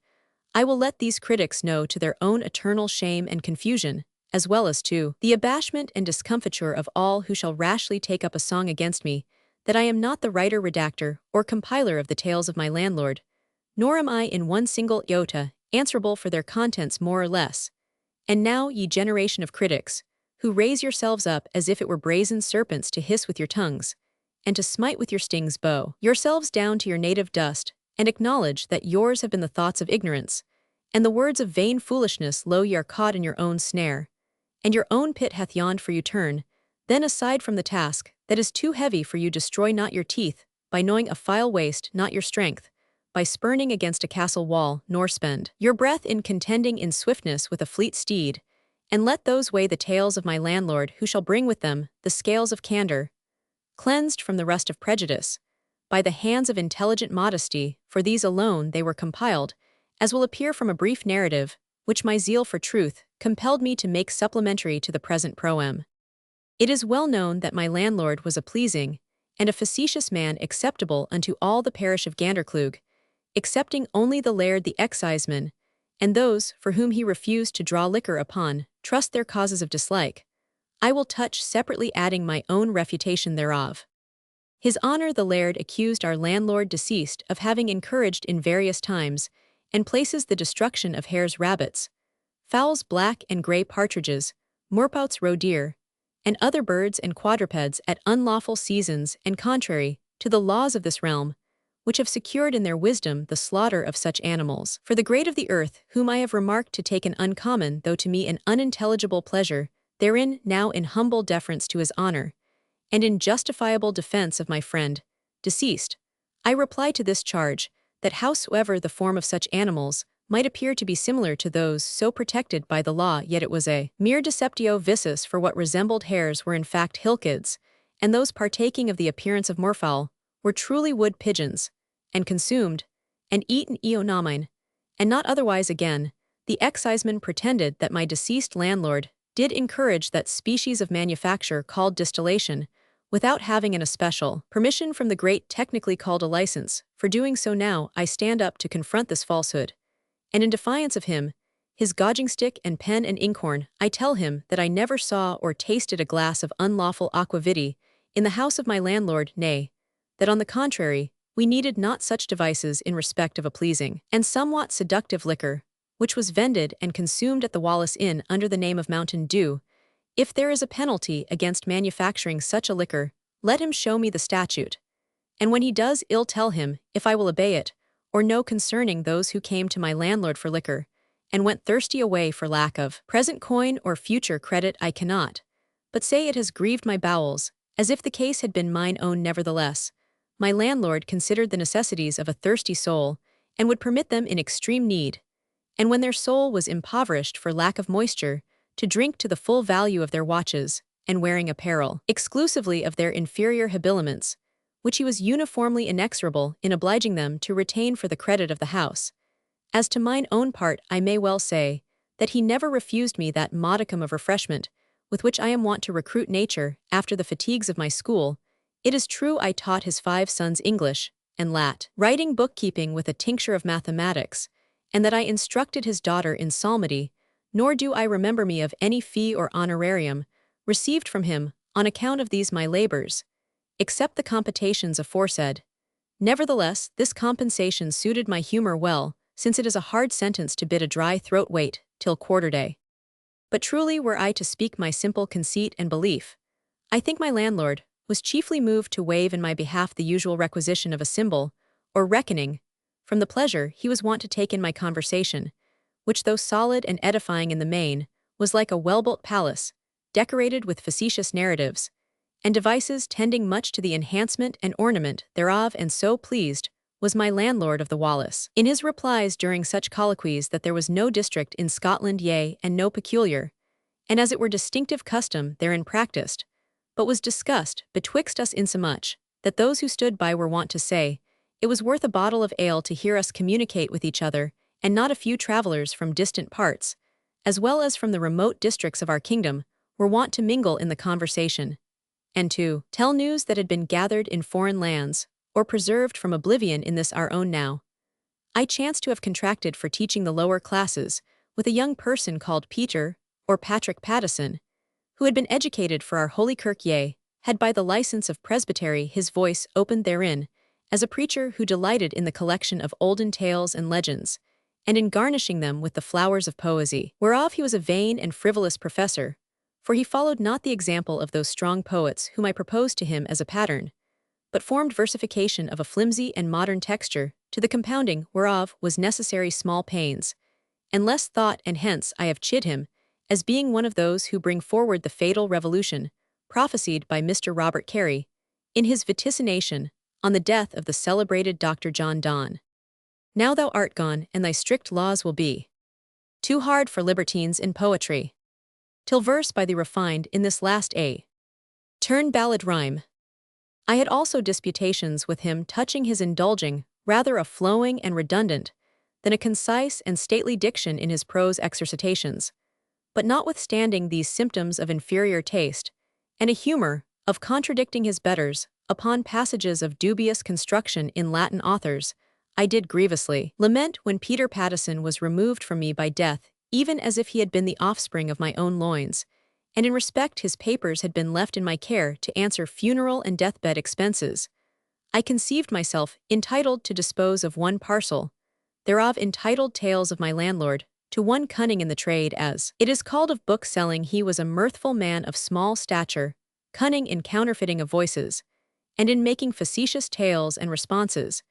I will let these critics know, to their own eternal shame and confusion, as well as to the abashment and discomfiture of all who shall rashly take up a song against me, that I am not the writer-redactor or compiler of the tales of my landlord, nor am I in one single iota answerable for their contents more or less. And now, ye generation of critics, who raise yourselves up as if it were brazen serpents to hiss with your tongues, and to smite with your stings bow yourselves down to your native dust, and acknowledge that yours have been the thoughts of ignorance, and the words of vain foolishness. Lo, ye are caught in your own snare, and your own pit hath yawned for you. Turn, then, aside from the task that is too heavy for you. Destroy not your teeth, by knowing a file waste not your strength, by spurning against a castle wall, nor spend your breath in contending in swiftness with a fleet steed, and let those weigh the tales of my landlord who shall bring with them the scales of candor, cleansed from the rust of prejudice, by the hands of intelligent modesty. For these alone they were compiled, as will appear from a brief narrative, which my zeal for truth compelled me to make supplementary to the present proem. It is well known that my landlord was a pleasing and a facetious man, acceptable unto all the parish of Gandercleugh, excepting only the laird the exciseman, and those for whom he refused to draw liquor upon trust their causes of dislike. I will touch separately, adding my own refutation thereof. His Honour the Laird accused our landlord deceased of having encouraged in various times and places the destruction of hares, rabbits, fowls, black and grey partridges, moorpouts, roe deer, and other birds and quadrupeds at unlawful seasons and contrary to the laws of this realm, which have secured in their wisdom the slaughter of such animals. For the great of the earth, whom I have remarked to take an uncommon, though to me an unintelligible pleasure, therein, now in humble deference to his honour, and in justifiable defence of my friend, deceased, I reply to this charge, that howsoever the form of such animals might appear to be similar to those so protected by the law, yet it was a mere deceptio visus, for what resembled hares were in fact hilkids, and those partaking of the appearance of moorfowl were truly wood pigeons, and consumed, and eaten eonomine, and not otherwise. Again, the exciseman pretended that my deceased landlord did encourage that species of manufacture called distillation, without having an especial permission from the great, technically called a license. For doing so now, I stand up to confront this falsehood, and in defiance of him, his gauging stick and pen and inkhorn, I tell him that I never saw or tasted a glass of unlawful aquavitae in the house of my landlord, nay, that on the contrary, we needed not such devices in respect of a pleasing and somewhat seductive liquor, which was vended and consumed at the Wallace Inn under the name of Mountain Dew. If there is a penalty against manufacturing such a liquor, let him show me the statute. And when he does, I'll tell him, if I will obey it, or know concerning those who came to my landlord for liquor, and went thirsty away for lack of present coin or future credit, I cannot but say it has grieved my bowels, as if the case had been mine own. Nevertheless, my landlord considered the necessities of a thirsty soul, and would permit them in extreme need, and when their soul was impoverished for lack of moisture, to drink to the full value of their watches, and wearing apparel, exclusively of their inferior habiliments, which he was uniformly inexorable in obliging them to retain for the credit of the house. As to mine own part, I may well say, that he never refused me that modicum of refreshment, with which I am wont to recruit nature after the fatigues of my school. It is true I taught his 5 sons English, and writing, bookkeeping with a tincture of mathematics, and that I instructed his daughter in psalmody, nor do I remember me of any fee or honorarium received from him on account of these my labors, except the computations aforesaid. Nevertheless, this compensation suited my humor well, since it is a hard sentence to bid a dry throat wait till quarter-day. But truly, were I to speak my simple conceit and belief, I think my landlord was chiefly moved to waive in my behalf the usual requisition of a symbol, or reckoning, from the pleasure he was wont to take in my conversation, which, though solid and edifying in the main, was like a well-built palace, decorated with facetious narratives, and devices tending much to the enhancement and ornament thereof. And so pleased was my landlord of the Wallace in his replies during such colloquies, that there was no district in Scotland, yea, and no peculiar, and as it were distinctive custom therein practiced, but was discussed betwixt us, insomuch that those who stood by were wont to say, it was worth a bottle of ale to hear us communicate with each other, and not a few travellers from distant parts, as well as from the remote districts of our kingdom, were wont to mingle in the conversation, and to tell news that had been gathered in foreign lands, or preserved from oblivion in this our own now. I chanced to have contracted for teaching the lower classes with a young person called Peter, or Patrick Pattison, who had been educated for our holy kirk, yea, had by the license of Presbytery his voice opened therein, as a preacher who delighted in the collection of olden tales and legends, and in garnishing them with the flowers of poesy, whereof he was a vain and frivolous professor, for he followed not the example of those strong poets whom I proposed to him as a pattern, but formed versification of a flimsy and modern texture, to the compounding whereof was necessary small pains, and less thought, and hence I have chid him, as being one of those who bring forward the fatal revolution, prophesied by Mr. Robert Carey, in his vaticination, on the death of the celebrated Dr. John Donne. Now thou art gone, and thy strict laws will be too hard for libertines in poetry, till verse by thee refined in this last turn ballad rhyme. I had also disputations with him touching his indulging rather a flowing and redundant than a concise and stately diction in his prose exercitations, but notwithstanding these symptoms of inferior taste, and a humor of contradicting his betters upon passages of dubious construction in Latin authors, I did grievously lament when Peter Pattison was removed from me by death, even as if he had been the offspring of my own loins, and in respect his papers had been left in my care to answer funeral and deathbed expenses. I conceived myself entitled to dispose of one parcel, thereof entitled Tales of my landlord, to one cunning in the trade, as it is called of book-selling. He was a mirthful man of small stature, cunning in counterfeiting of voices, and in making facetious tales and responses,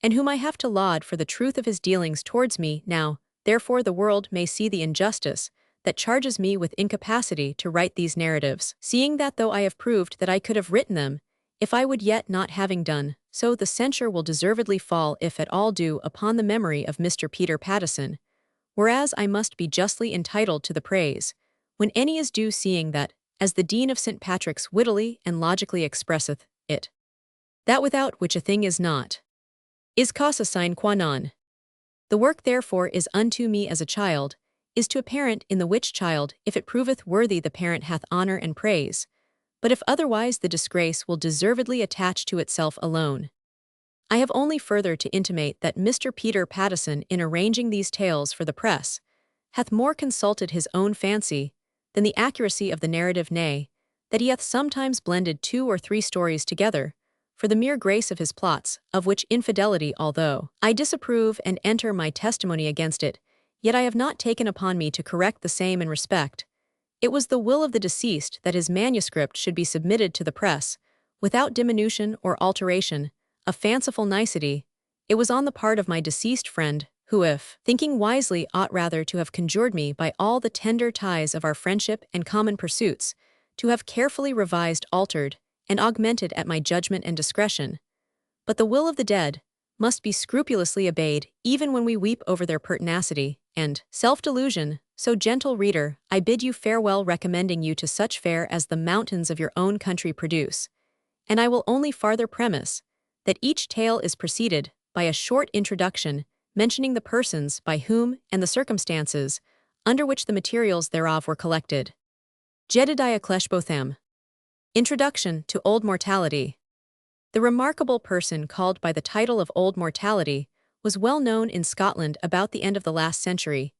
and whom I have to laud for the truth of his dealings towards me. Now, therefore the world may see the injustice that charges me with incapacity to write these narratives, seeing that though I have proved that I could have written them, if I would yet not having done so, the censure will deservedly fall, if at all due, upon the memory of Mr. Peter Pattison, whereas I must be justly entitled to the praise, when any is due, seeing that, as the Dean of St. Patrick's wittily and logically expresseth it, that without which a thing is not, is causa sine qua non. The work therefore is unto me as a child, is to a parent, in the which child, if it proveth worthy, the parent hath honor and praise, but if otherwise, the disgrace will deservedly attach to itself alone. I have only further to intimate that Mr. Peter Pattison, in arranging these tales for the press, hath more consulted his own fancy than the accuracy of the narrative, nay, that he hath sometimes blended 2 or 3 stories together, for the mere grace of his plots, of which infidelity, although I disapprove and enter my testimony against it, yet I have not taken upon me to correct the same in respect. It was the will of the deceased that his manuscript should be submitted to the press, without diminution or alteration, a fanciful nicety. It was on the part of my deceased friend, who, if thinking wisely, ought rather to have conjured me by all the tender ties of our friendship and common pursuits, to have carefully revised, altered, and augmented at my judgment and discretion. But the will of the dead must be scrupulously obeyed, even when we weep over their pertinacity and self-delusion. So, gentle reader, I bid you farewell, recommending you to such fare as the mountains of your own country produce, and I will only farther premise that each tale is preceded by a short introduction mentioning the persons by whom and the circumstances under which the materials thereof were collected. Jedediah Cleshbotham. Introduction to Old Mortality. The remarkable person called by the title of Old Mortality was well known in Scotland about the end of the last century.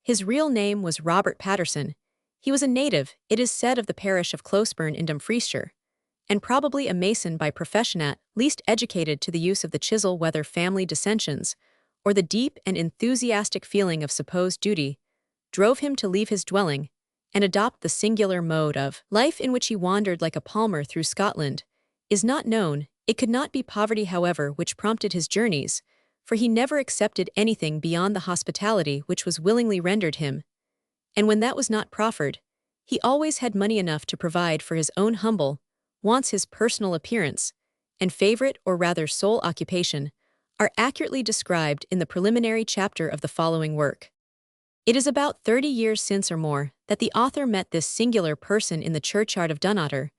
His real name was Robert Pattison. He was a native, it is said, of the parish of Closeburn in Dumfriesshire, and probably a mason by profession, at least educated to the use of the chisel, whether family dissensions, or the deep and enthusiastic feeling of supposed duty, drove him to leave his dwelling, and adopt the singular mode of life in which he wandered like a palmer through Scotland, is not known. It could not be poverty, however, which prompted his journeys, for he never accepted anything beyond the hospitality which was willingly rendered him, and when that was not proffered, he always had money enough to provide for his own humble wants. His personal appearance and favorite, or rather sole occupation, are accurately described in the preliminary chapter of the following work. It is about 30 years since or more that the author met this singular person in the churchyard of Dunotter,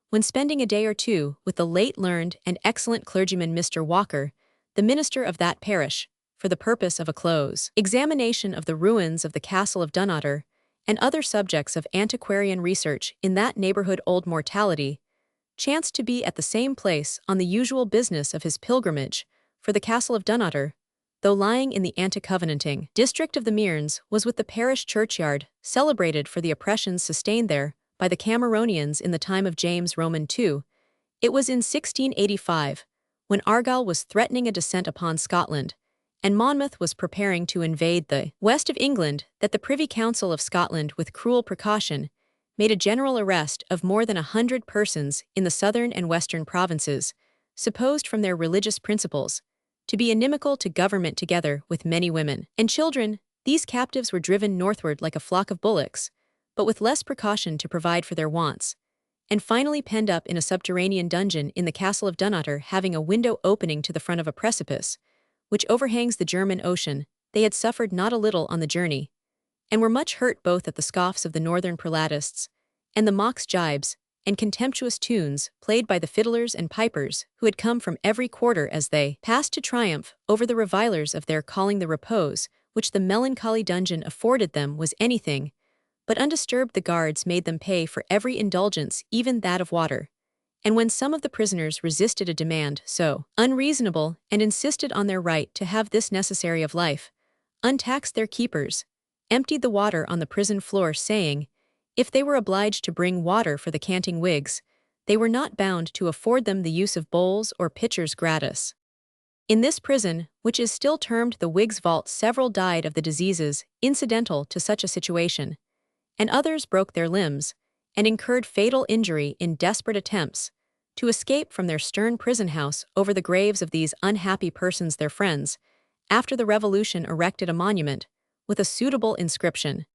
when spending a day or 2 with the late learned and excellent clergyman Mr. Walker, the minister of that parish, for the purpose of a close examination of the ruins of the castle of Dunotter and other subjects of antiquarian research in that neighborhood. Old Mortality chanced to be at the same place on the usual business of his pilgrimage, for the castle of Dunotter, though lying in the anti-covenanting district of the Mearns, was with the parish churchyard, celebrated for the oppressions sustained there by the Cameronians in the time of James Roman II, it was in 1685, when Argyll was threatening a descent upon Scotland, and Monmouth was preparing to invade the west of England, that the Privy Council of Scotland, with cruel precaution, made a general arrest of more than 100 persons in the southern and western provinces, supposed from their religious principles to be inimical to government, together with many women and children. These captives were driven northward like a flock of bullocks, but with less precaution to provide for their wants, and finally penned up in a subterranean dungeon in the castle of Dunnottar, having a window opening to the front of a precipice, which overhangs the German Ocean. They had suffered not a little on the journey, and were much hurt both at the scoffs of the northern prelatists, and the mocks, jibes, and contemptuous tunes played by the fiddlers and pipers who had come from every quarter as they passed to triumph over the revilers of their calling. The repose which the melancholy dungeon afforded them was anything but undisturbed. The guards made them pay for every indulgence, even that of water, and when some of the prisoners resisted a demand so unreasonable and insisted on their right to have this necessary of life, untaxed their keepers, emptied the water on the prison floor, saying, if they were obliged to bring water for the canting Whigs, they were not bound to afford them the use of bowls or pitchers gratis. In this prison, which is still termed the Whigs' Vault, several died of the diseases incidental to such a situation, and others broke their limbs, and incurred fatal injury in desperate attempts to escape from their stern prison house. Over the graves of these unhappy persons their friends, after the Revolution, erected a monument with a suitable inscription.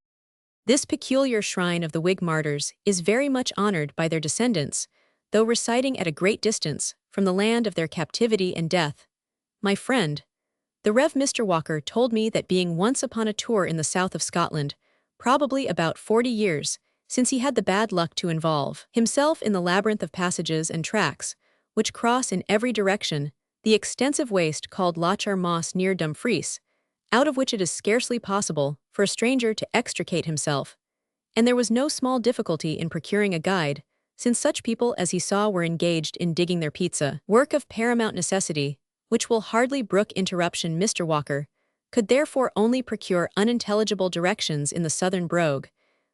This peculiar shrine of the Whig martyrs is very much honored by their descendants, though residing at a great distance from the land of their captivity and death. My friend, the Rev. Mr. Walker, told me that being once upon a tour in the south of Scotland, probably about 40 years, since he had the bad luck to involve himself in the labyrinth of passages and tracks, which cross in every direction the extensive waste called Lochar Moss near Dumfries, out of which it is scarcely possible for a stranger to extricate himself, and there was no small difficulty in procuring a guide, since such people as he saw were engaged in digging their pizza, work of paramount necessity, which will hardly brook interruption. Mr. Walker could therefore only procure unintelligible directions in the southern brogue,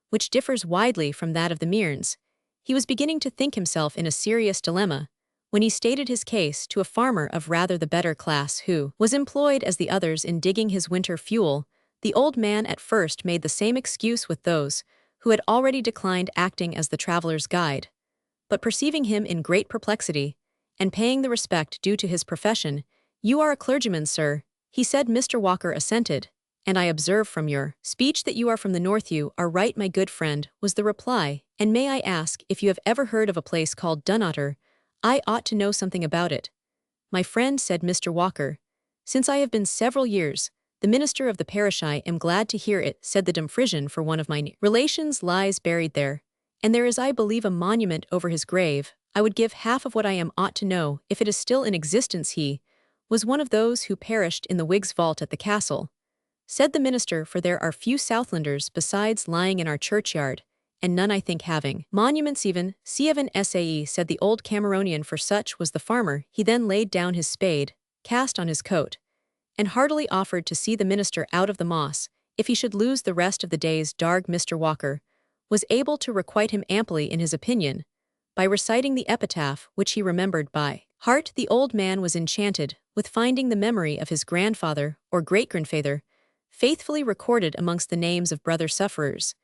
which differs widely from that of the Mearns. He was beginning to think himself in a serious dilemma, when he stated his case to a farmer of rather the better class who was employed as the others in digging his winter fuel. The old man at first made the same excuse with those who had already declined acting as the traveler's guide, but perceiving him in great perplexity, and paying the respect due to his profession, "You are a clergyman, sir," he said. Mr. Walker assented, "And I observe from your speech that you are from the north." "You are right, my good friend," was the reply. "And may I ask if you have ever heard of a place called Dunnottar? I ought to know something about it." "My friend," said Mr. Walker, "since I have been several years the minister of the parish, I am glad to hear it," said the Dumfriesian, "for one of my relations lies buried there, and there is, I believe, a monument over his grave. I would give half of what I ought to know if it is still in existence." "He was one of those who perished in the Whigs' vault at the castle," said the minister, "for there are few Southlanders besides lying in our churchyard, and none, I think, having monuments even." "Seven Sae," said the old Cameronian, for such was the farmer. He then laid down his spade, cast on his coat, and heartily offered to see the minister out of the moss, if he should lose the rest of the day's darg. Mr. Walker was able to requite him amply in his opinion, by reciting the epitaph which he remembered by heart. The old man was enchanted with finding the memory of his grandfather or great-grandfather faithfully recorded amongst the names of brother sufferers,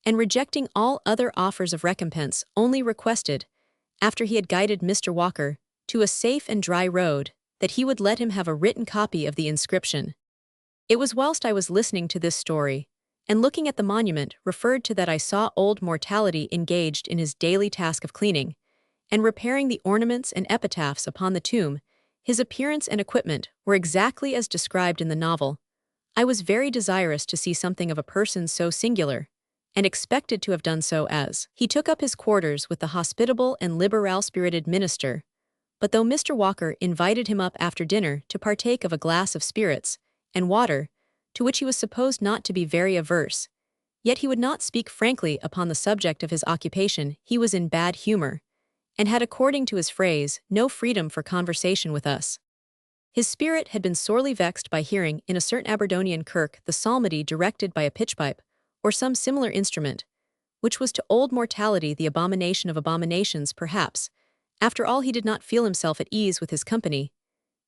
and rejecting all other offers of recompense, only requested, after he had guided Mr. Walker to a safe and dry road, that he would let him have a written copy of the inscription. It was whilst I was listening to this story, and looking at the monument referred to, that I saw old Mortality engaged in his daily task of cleaning and repairing the ornaments and epitaphs upon the tomb. His appearance and equipment were exactly as described in the novel. I was very desirous to see something of a person so singular, and expected to have done so, as he took up his quarters with the hospitable and liberal-spirited minister. But though Mr. Walker invited him up after dinner to partake of a glass of spirits and water, to which he was supposed not to be very averse, yet he would not speak frankly upon the subject of his occupation. He was in bad humor, and had, according to his phrase, no freedom for conversation with us. His spirit had been sorely vexed by hearing, in a certain Aberdonian kirk, the psalmody directed by a pitchpipe, or some similar instrument, which was to old Mortality the abomination of abominations perhaps. After all, he did not feel himself at ease with his company.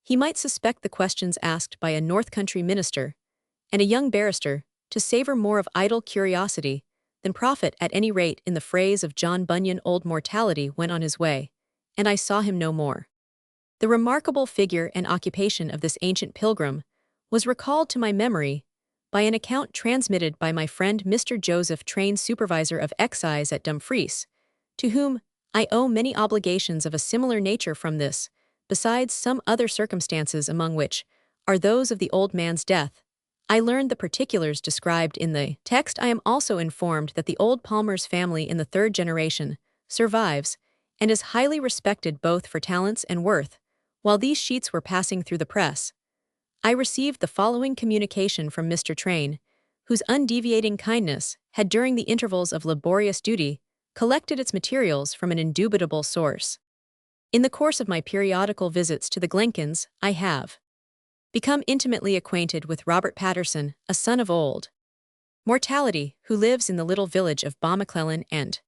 He might suspect the questions asked by a North Country minister and a young barrister to savor more of idle curiosity than profit. At any rate, in the phrase of John Bunyan, old Mortality went on his way, and I saw him no more. The remarkable figure and occupation of this ancient pilgrim was recalled to my memory by an account transmitted by my friend Mr. Joseph Train, supervisor of excise at Dumfries, to whom I owe many obligations of a similar nature. From this, besides some other circumstances among which are those of the old man's death, I learned the particulars described in the text. I am also informed that the old Palmer's family in the third generation survives and is highly respected both for talents and worth. While these sheets were passing through the press, I received the following communication from Mr. Train, whose undeviating kindness had, during the intervals of laborious duty, collected its materials from an indubitable source. In the course of my periodical visits to the Glenkins, I have become intimately acquainted with Robert Patterson, a son of old Mortality, who lives in the little village of Balmaclellan and,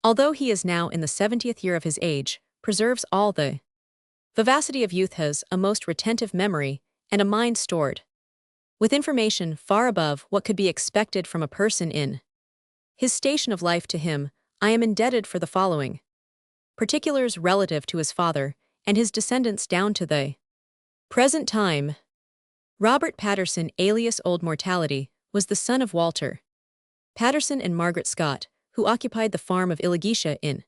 although he is now in the 70th year of his age, preserves all the vivacity of youth, has a most retentive memory and a mind stored with information far above what could be expected from a person in his station of life. To him I am indebted for the following particulars relative to his father and his descendants down to the present time. Robert Patterson, alias Old Mortality, was the son of Walter Patterson and Margaret Scott, who occupied the farm of Illigetia in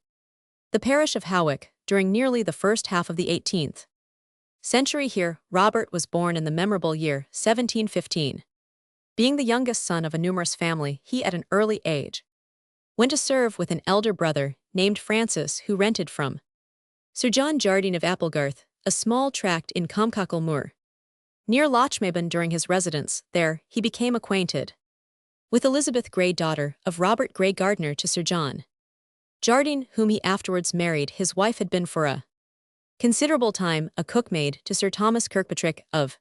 the parish of Hawick during nearly the first half of the 18th century. Here, Robert was born in the memorable year 1715. Being the youngest son of a numerous family, he at an early age went to serve with an elder brother named Francis, who rented from Sir John Jardine of Applegarth a small tract in Comcockle Moor, near Lochmaben. During his residence there, he became acquainted with Elizabeth Grey, daughter of Robert Grey, gardener to Sir John Jardine, whom he afterwards married. His wife had been for a considerable time a cookmaid to Sir Thomas Kirkpatrick of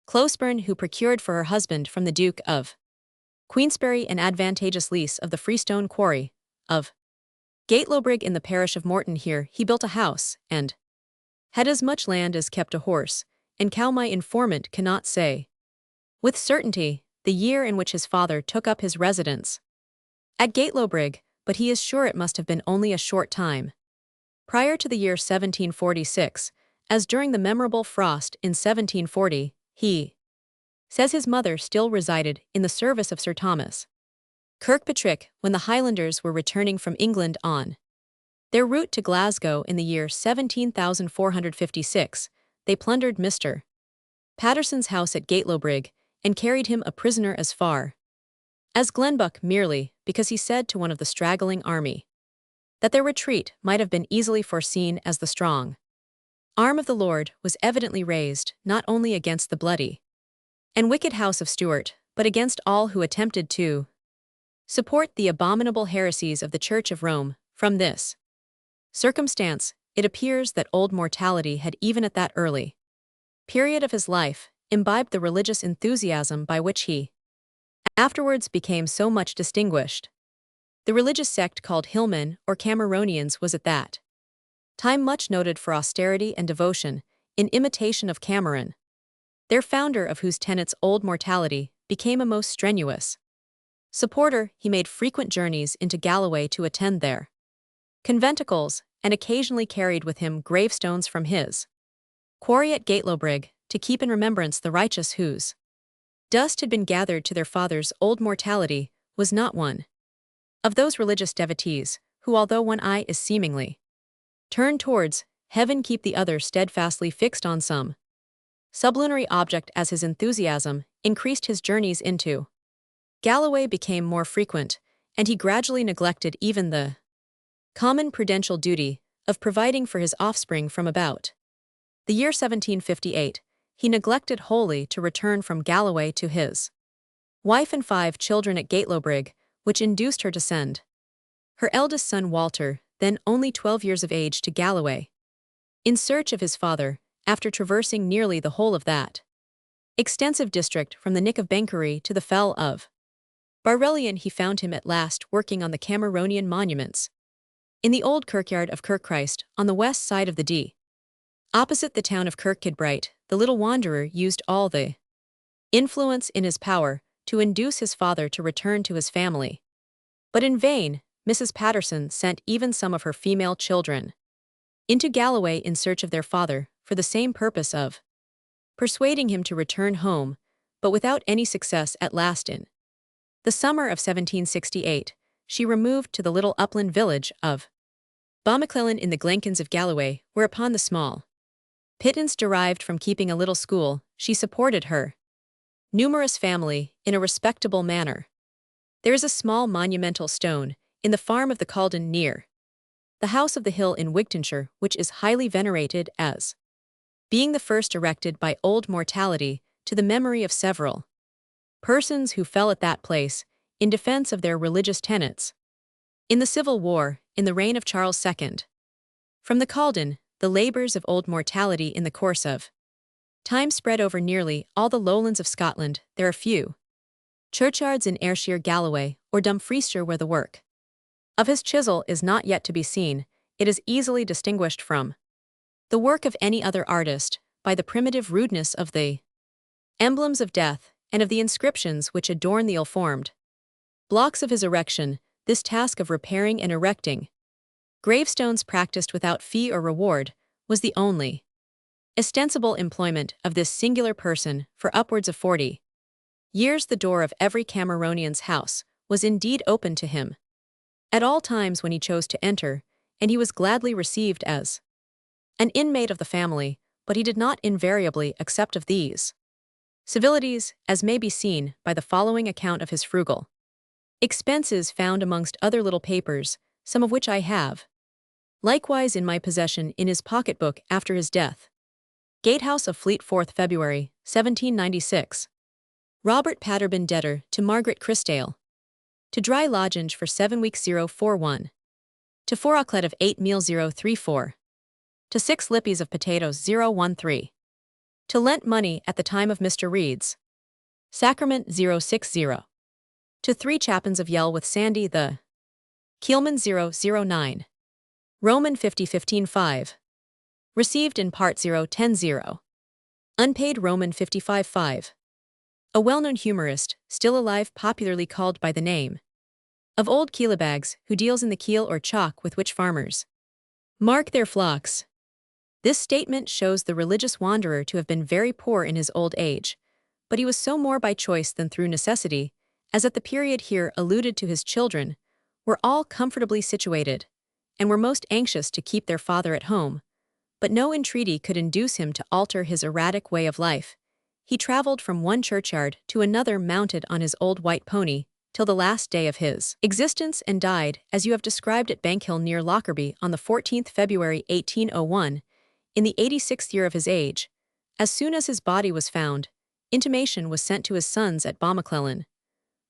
Closeburn, who procured for her husband from the Duke of Queensberry an advantageous lease of the freestone quarry of Gatelobrig in the parish of Morton. Here he built a house, and had as much land as kept a horse and cow. My informant cannot say with certainty the year in which his father took up his residence at Gatelobrig, but he is sure it must have been only a short time prior to the year 1746, as during the memorable frost in 1740, he says his mother still resided in the service of Sir Thomas Kirkpatrick when the Highlanders were returning from England on their route to Glasgow in the year 17,456. They plundered Mr. Patterson's house at Gatelobrig and carried him a prisoner as far as Glenbuck, merely because he said to one of the straggling army that their retreat might have been easily foreseen, as the strong arm of the Lord was evidently raised not only against the bloody and wicked house of Stuart, but against all who attempted to support the abominable heresies of the Church of Rome. From this circumstance, it appears that Old Mortality had, even at that early period of his life, imbibed the religious enthusiasm by which he afterwards became so much distinguished. The religious sect called Hillmen or Cameronians was at that time much noted for austerity and devotion, in imitation of Cameron, their founder, of whose tenets Old Mortality became a most strenuous supporter. He made frequent journeys into Galloway to attend their conventicles, and occasionally carried with him gravestones from his quarry at Gatelobrig, to keep in remembrance the righteous whose dust had been gathered to their fathers. Old Mortality was not one of those religious devotees who, although one eye is seemingly turned towards heaven, keep the other steadfastly fixed on some sublunary object. As his enthusiasm increased, his journeys into Galloway became more frequent, and he gradually neglected even the common prudential duty of providing for his offspring. From about the year 1758, he neglected wholly to return from Galloway to his wife and 5 children at Gatelobrig, which induced her to send her eldest son Walter, then only 12 years of age, to Galloway in search of his father. After traversing nearly the whole of that extensive district from the Nick of Bankery to the fell of Barrelian he found him at last working on the Cameronian monuments. In the old kirkyard of Kirkchrist, on the west side of the Dee. Opposite the town of Kirkcudbright, the little wanderer used all the influence in his power to induce his father to return to his family. But in vain, Mrs. Patterson sent even some of her female children into Galloway in search of their father, for the same purpose of persuading him to return home, but without any success at last. In the summer of 1768, she removed to the little upland village of Balmaclellan in the Glenkins of Galloway, whereupon the small pittance derived from keeping a little school, she supported her numerous family in a respectable manner. There is a small monumental stone in the farm of the Calden near the house of the hill in Wigtonshire, which is highly venerated as being the first erected by old Mortality to the memory of several persons who fell at that place in defense of their religious tenets in the Civil War in the reign of Charles II. From the Calden, the labors of old Mortality in the course of time spread over nearly all the lowlands of Scotland. There are few churchyards in Ayrshire, Galloway, or Dumfriesshire where the work of his chisel is not yet to be seen. It is easily distinguished from the work of any other artist by the primitive rudeness of the emblems of death and of the inscriptions which adorn the ill-formed blocks of his erection. This task of repairing and erecting gravestones practiced without fee or reward was the only ostensible employment of this singular person for upwards of 40 years. The door of every Cameronian's house was indeed open to him at all times when he chose to enter, and he was gladly received as an inmate of the family, but he did not invariably accept of these civilities, as may be seen by the following account of his frugal expenses, found amongst other little papers, some of which I have likewise in my possession in his pocket-book after his death. Gatehouse of Fleet, 4th February, 1796. Robert Patterson, debtor to Margaret Christale. To dry lodging for 7 weeks 041. To 4 oclet of 8 meal 034. To 6 lippies of potatoes 013. To lent money at the time of Mr. Reed's sacrament 060. To 3 chapins of Yell with Sandy the Keelman 009. Roman 50 15.5. Received in part 010. Unpaid Roman 55.5. A well-known humorist, still alive, popularly called by the name of Old Keelabags, who deals in the keel or chalk with which farmers mark their flocks. This statement shows the religious wanderer to have been very poor in his old age, but he was so more by choice than through necessity, as at the period here alluded to his children were all comfortably situated, and were most anxious to keep their father at home, but no entreaty could induce him to alter his erratic way of life. He travelled from one churchyard to another mounted on his old white pony, till the last day of his existence, and died, as you have described, at Bankhill near Lockerbie on the 14th February 1801, in the 86th year of his age. As soon as his body was found, intimation was sent to his sons at Balmaclellan.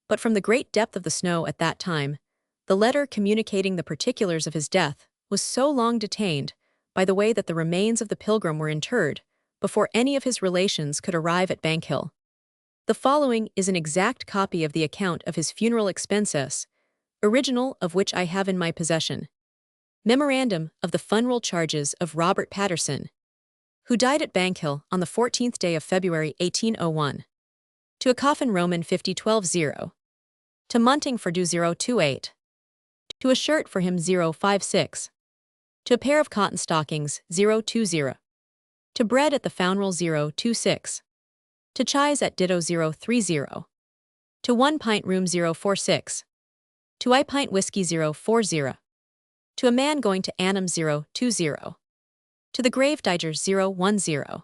But from the great depth of the snow at that time, the letter communicating the particulars of his death was so long detained by the way that the remains of the pilgrim were interred before any of his relations could arrive at Bankhill. The following is an exact copy of the account of his funeral expenses, original of which I have in my possession. Memorandum of the funeral charges of Robert Patterson, who died at Bankhill on the 14th day of February 1801. To a coffin Roman 5012 To munting for do 028. To a shirt for him 056. To a pair of cotton stockings 020. To bread at the funeral 026. To chais at ditto 030. To 1 pint room 046. To I pint whiskey 040. To a man going to Annam 020. To the grave digger 010.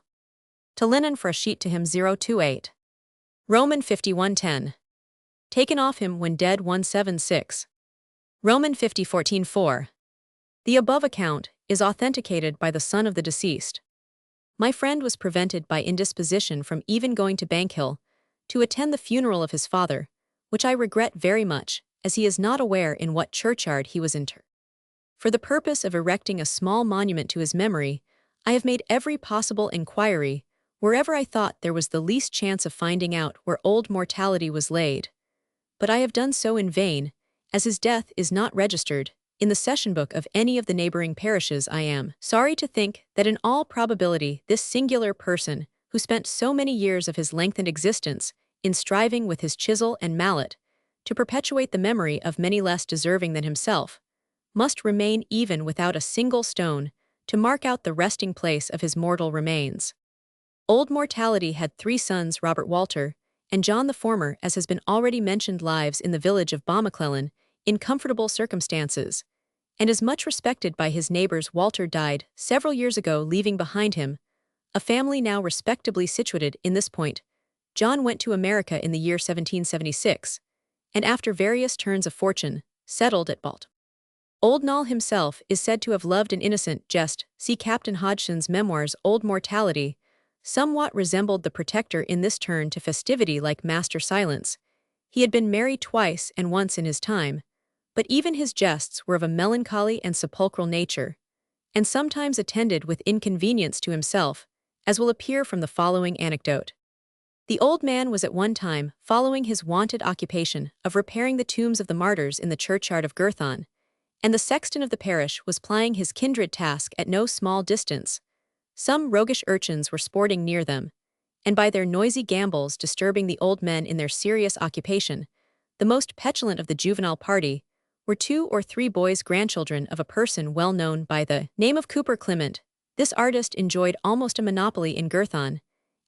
To linen for a sheet to him 028. Roman 5110. Taken off him when dead 176. Roman 5014-4. The above account is authenticated by the son of the deceased. My friend was prevented by indisposition from even going to Bankhill to attend the funeral of his father, which I regret very much, as he is not aware in what churchyard he was interred. For the purpose of erecting a small monument to his memory, I have made every possible inquiry wherever I thought there was the least chance of finding out where old Mortality was laid. but I have done so in vain, as his death is not registered in the session book of any of the neighboring parishes. I am sorry to think that in all probability this singular person, who spent so many years of his lengthened existence in striving with his chisel and mallet to perpetuate the memory of many less deserving than himself, must remain even without a single stone to mark out the resting place of his mortal remains. Old Mortality had 3 sons, Robert Walter and John. The former, as has been already mentioned, lives in the village of Balmaclellan in comfortable circumstances, and is much respected by his neighbors. Walter died several years ago, leaving behind him a family now respectably situated in this point. John went to America in the year 1776, and after various turns of fortune, settled at Baltimore. Old Noll himself is said to have loved an innocent jest. See Captain Hodgson's memoirs. Old Mortality somewhat resembled the Protector in this turn to festivity, like Master Silence. He had been merry twice and once in his time, but even his jests were of a melancholy and sepulchral nature, and sometimes attended with inconvenience to himself, as will appear from the following anecdote. The old man was at one time following his wonted occupation of repairing the tombs of the martyrs in the churchyard of Girthon, and the sexton of the parish was plying his kindred task at no small distance. Some roguish urchins were sporting near them, and by their noisy gambols disturbing the old men in their serious occupation. The most petulant of the juvenile party were 2 or 3 boys, grandchildren of a person well known by the name of Cooper Clement. This artist enjoyed almost a monopoly in Girthon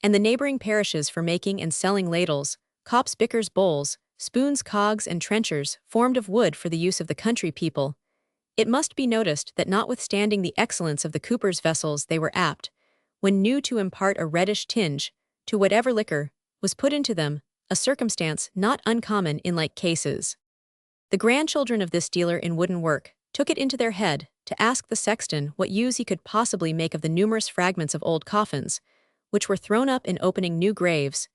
and the neighboring parishes for making and selling ladles, cops, bickers, bowls, spoons, cogs, and trenchers formed of wood for the use of the country people. It must be noticed that notwithstanding the excellence of the Cooper's vessels, they were apt, when new, to impart a reddish tinge to whatever liquor was put into them, a circumstance not uncommon in like cases. The grandchildren of this dealer in wooden work took it into their head to ask the sexton what use he could possibly make of the numerous fragments of old coffins, which were thrown up in opening new graves.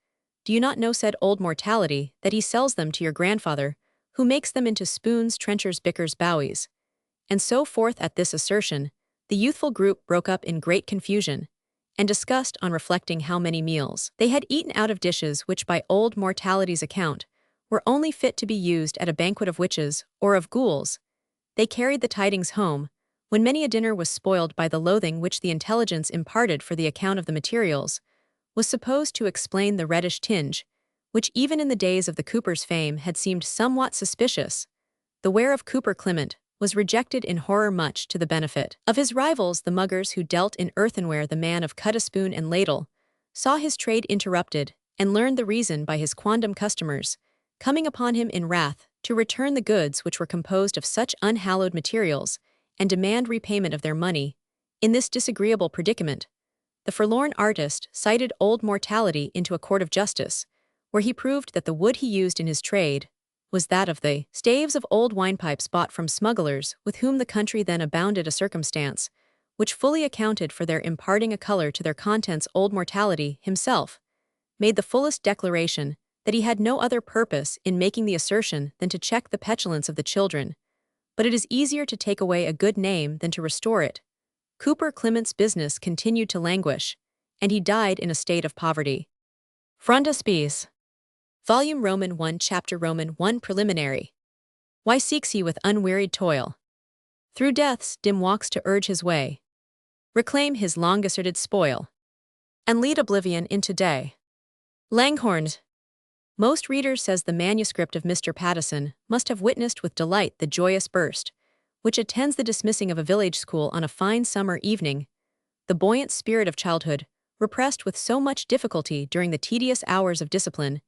Do you not know, said Old Mortality, that he sells them to your grandfather, who makes them into spoons, trenchers, bickers, bowies? And so forth. At this assertion, the youthful group broke up in great confusion, and discussed on reflecting how many meals they had eaten out of dishes which, by Old Mortality's account, were only fit to be used at a banquet of witches or of ghouls. They carried the tidings home, when many a dinner was spoiled by the loathing which the intelligence imparted, for the account of the materials was supposed to explain the reddish tinge, which even in the days of the Cooper's fame had seemed somewhat suspicious. The ware of Cooper Clement was rejected in horror, much to the benefit of his rivals, the muggers who dealt in earthenware. The man of cut a spoon and ladle saw his trade interrupted, and learned the reason by his quondam customers coming upon him in wrath to return the goods which were composed of such unhallowed materials, and demand repayment of their money. In this disagreeable predicament, the forlorn artist cited Old Mortality into a court of justice, where he proved that the wood he used in his trade was that of the staves of old winepipes bought from smugglers with whom the country then abounded, a circumstance which fully accounted for their imparting a color to their contents. Old Mortality himself made the fullest declaration that he had no other purpose in making the assertion than to check the petulance of the children. But it is easier to take away a good name than to restore it. Cooper Clement's business continued to languish, and he died in a state of poverty. Frontispiece. Volume Roman 1, Chapter Roman 1, Preliminary. Why seeks he with unwearied toil through death's dim walks to urge his way, reclaim his long-asserted spoil, and lead oblivion into day? Langhorned. Most readers says the manuscript of Mr. Pattison must have witnessed with delight the joyous burst which attends the dismissing of a village school on a fine summer evening. The buoyant spirit of childhood, repressed with so much difficulty during the tedious hours of discipline,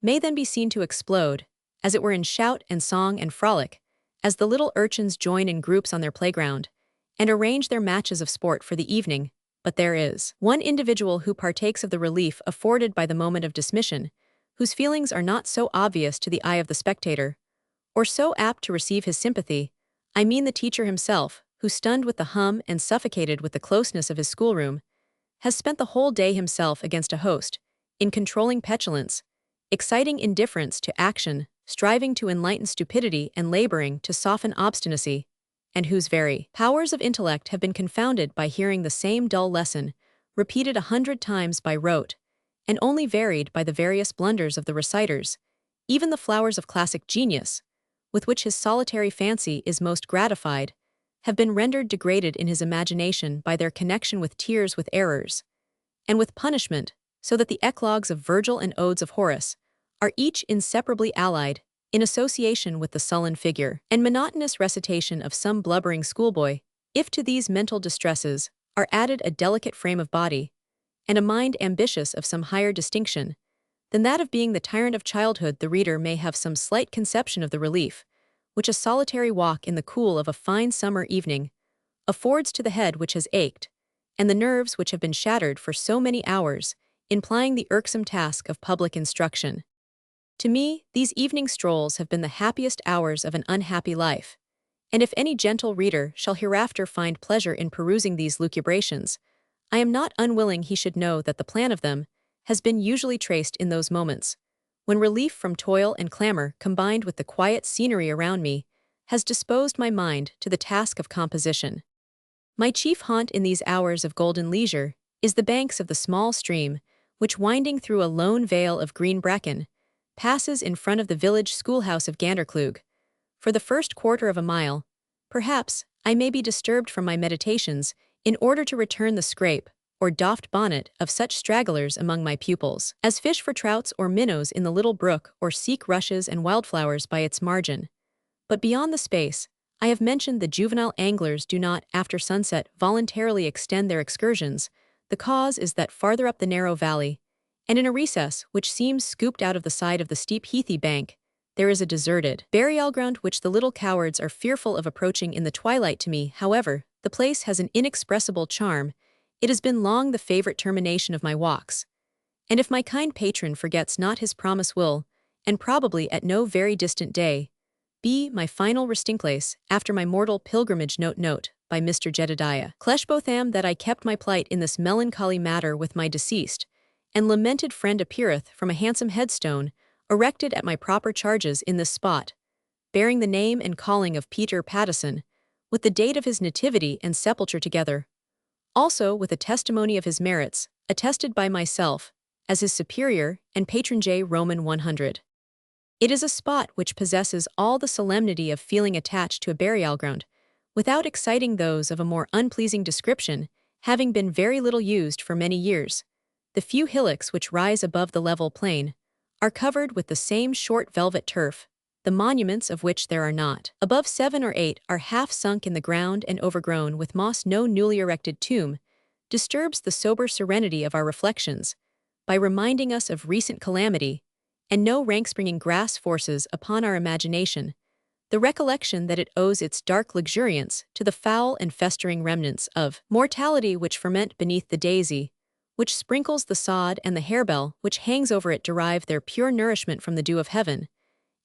may then be seen to explode, as it were in shout and song and frolic, as the little urchins join in groups on their playground, and arrange their matches of sport for the evening. But there is one individual who partakes of the relief afforded by the moment of dismission, whose feelings are not so obvious to the eye of the spectator, or so apt to receive his sympathy. I mean the teacher himself, who, stunned with the hum and suffocated with the closeness of his schoolroom, has spent the whole day himself against a host, in controlling petulance, exciting indifference to action, striving to enlighten stupidity, and laboring to soften obstinacy, and whose very powers of intellect have been confounded by hearing the same dull lesson, repeated 100 times by rote, and only varied by the various blunders of the reciters. Even the flowers of classic genius, with which his solitary fancy is most gratified, have been rendered degraded in his imagination by their connection with tears with errors, and with punishment, so that the eclogues of Virgil and odes of Horace are each inseparably allied, in association with the sullen figure and monotonous recitation of some blubbering schoolboy. If to these mental distresses are added a delicate frame of body, and a mind ambitious of some higher distinction than that of being the tyrant of childhood, the reader may have some slight conception of the relief which a solitary walk in the cool of a fine summer evening affords to the head which has ached, and the nerves which have been shattered for so many hours, in plying the irksome task of public instruction. To me, these evening strolls have been the happiest hours of an unhappy life, and if any gentle reader shall hereafter find pleasure in perusing these lucubrations, I am not unwilling he should know that the plan of them has been usually traced in those moments when relief from toil and clamor combined with the quiet scenery around me has disposed my mind to the task of composition. My chief haunt in these hours of golden leisure is the banks of the small stream which, winding through a lone vale of green bracken, passes in front of the village schoolhouse of Ganderklug. For the first quarter of a mile, perhaps, I may be disturbed from my meditations in order to return the scrape or doffed bonnet of such stragglers among my pupils as fish for trouts or minnows in the little brook or seek rushes and wildflowers by its margin. But beyond the space I have mentioned, the juvenile anglers do not, after sunset, voluntarily extend their excursions. The cause is that farther up the narrow valley, and in a recess which seems scooped out of the side of the steep heathy bank, there is a deserted burial ground which the little cowards are fearful of approaching in the twilight. To me, however, the place has an inexpressible charm. It has been long the favorite termination of my walks, and if my kind patron forgets not his promise will, and probably at no very distant day, be my final resting place after my mortal pilgrimage. Note by Mr. Jedediah Cleshbotham that I kept my plight in this melancholy matter with my deceased and lamented friend appeareth from a handsome headstone erected at my proper charges in this spot, bearing the name and calling of Peter Pattison, with the date of his nativity and sepulture together, also with a testimony of his merits, attested by myself, as his superior and patron. J. Roman 100. It is a spot which possesses all the solemnity of feeling attached to a burial ground, without exciting those of a more unpleasing description, having been very little used for many years. The few hillocks which rise above the level plain are covered with the same short velvet turf, the monuments of which there are not above 7 or 8 are half sunk in the ground and overgrown with moss. No newly erected tomb disturbs the sober serenity of our reflections by reminding us of recent calamity, and no rank-springing grass forces upon our imagination the recollection that it owes its dark luxuriance to the foul and festering remnants of mortality which ferment beneath the daisy, which sprinkles the sod, and the harebell which hangs over it derive their pure nourishment from the dew of heaven,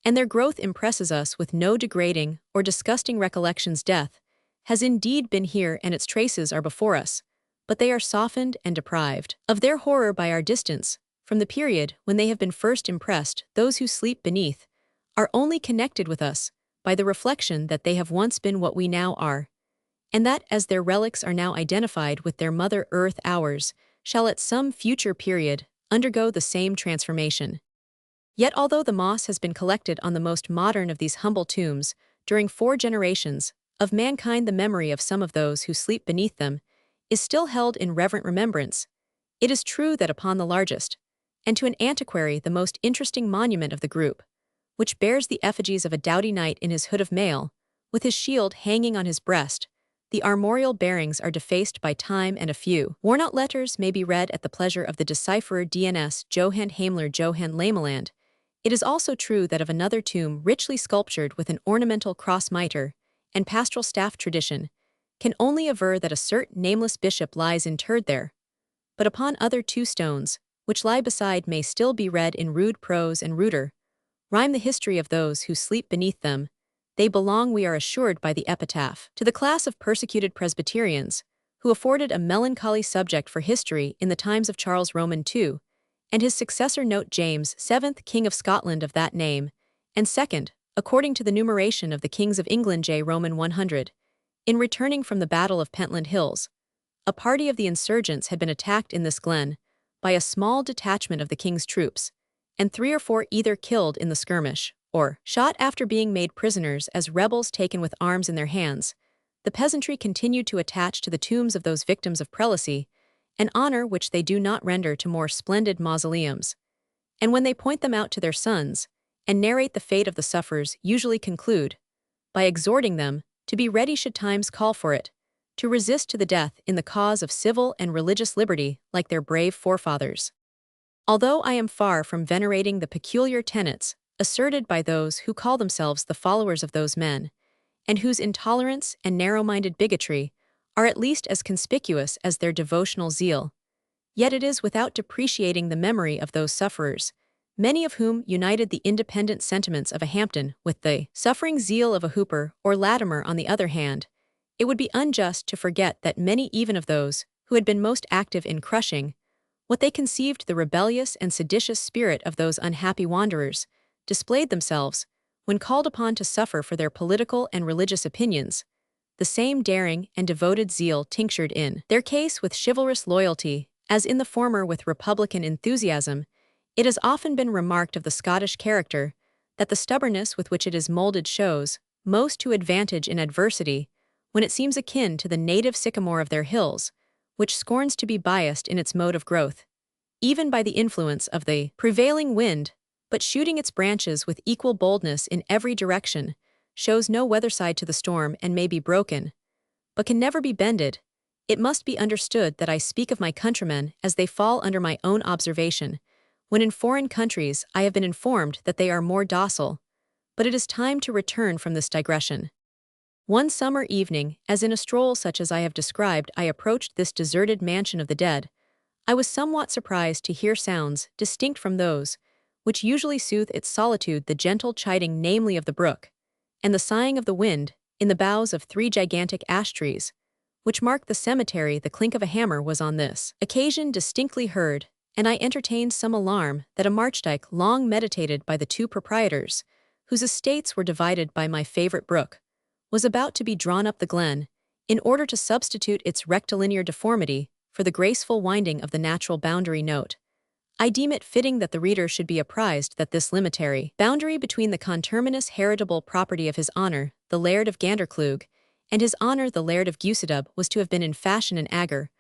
and their growth impresses us with no degrading or disgusting recollections. Death has indeed been here, and its traces are before us, but they are softened and deprived of their horror by our distance from the period when they have been first impressed. Those who sleep beneath are only connected with us by the reflection that they have once been what we now are, and that as their relics are now identified with their mother earth, ours shall at some future period undergo the same transformation. Yet although the moss has been collected on the most modern of these humble tombs, during 4 generations of mankind the memory of some of those who sleep beneath them is still held in reverent remembrance. It is true that upon the largest, and to an antiquary the most interesting monument of the group, which bears the effigies of a doughty knight in his hood of mail, with his shield hanging on his breast, the armorial bearings are defaced by time, and a few worn-out letters may be read at the pleasure of the decipherer DNS Johann Heimler Johann Lameland. It is also true that of another tomb richly sculptured with an ornamental cross mitre and pastoral staff tradition can only aver that a certain nameless bishop lies interred there. But upon other 2 stones, which lie beside, may still be read in rude prose and ruder rhyme the history of those who sleep beneath them. They belong, we are assured by the epitaph, to the class of persecuted Presbyterians, who afforded a melancholy subject for history in the times of Charles Roman II, and his successor. Note James, 7th King of Scotland of that name, and 2nd, according to the numeration of the kings of England. J. Roman 100. In returning from the Battle of Pentland Hills, a party of the insurgents had been attacked in this glen by a small detachment of the king's troops, and 3 or 4 either killed in the skirmish, or shot after being made prisoners as rebels taken with arms in their hands, the peasantry continued to attach to the tombs of those victims of prelacy an honor which they do not render to more splendid mausoleums. And when they point them out to their sons, and narrate the fate of the sufferers, usually conclude by exhorting them to be ready should times call for it, to resist to the death in the cause of civil and religious liberty like their brave forefathers. Although I am far from venerating the peculiar tenets asserted by those who call themselves the followers of those men, and whose intolerance and narrow-minded bigotry are at least as conspicuous as their devotional zeal, yet it is without depreciating the memory of those sufferers, many of whom united the independent sentiments of a Hampden with the suffering zeal of a Hooper or Latimer on the other hand, it would be unjust to forget that many even of those who had been most active in crushing what they conceived the rebellious and seditious spirit of those unhappy wanderers, displayed themselves, when called upon to suffer for their political and religious opinions, the same daring and devoted zeal tinctured in their case with chivalrous loyalty, as in the former with republican enthusiasm. It has often been remarked of the Scottish character that the stubbornness with which it is molded shows most to advantage in adversity, when it seems akin to the native sycamore of their hills, which scorns to be biased in its mode of growth, even by the influence of the prevailing wind, but shooting its branches with equal boldness in every direction, shows no weather side to the storm and may be broken, but can never be bended. It must be understood that I speak of my countrymen as they fall under my own observation, when in foreign countries I have been informed that they are more docile. But it is time to return from this digression. One summer evening, as in a stroll such as I have described, I approached this deserted mansion of the dead, I was somewhat surprised to hear sounds distinct from those which usually soothe its solitude, the gentle chiding namely of the brook, and the sighing of the wind, in the boughs of 3 gigantic ash trees, which marked the cemetery. The clink of a hammer was on this occasion distinctly heard, and I entertained some alarm that a marchdyke long meditated by the 2 proprietors, whose estates were divided by my favorite brook, was about to be drawn up the glen, in order to substitute its rectilinear deformity for the graceful winding of the natural boundary note. I deem it fitting that the reader should be apprised that this limitary boundary between the conterminous heritable property of his honor, the Laird of Gandercleugh, and his honor, the Laird of Guisedub, was to have been in fashion an agger,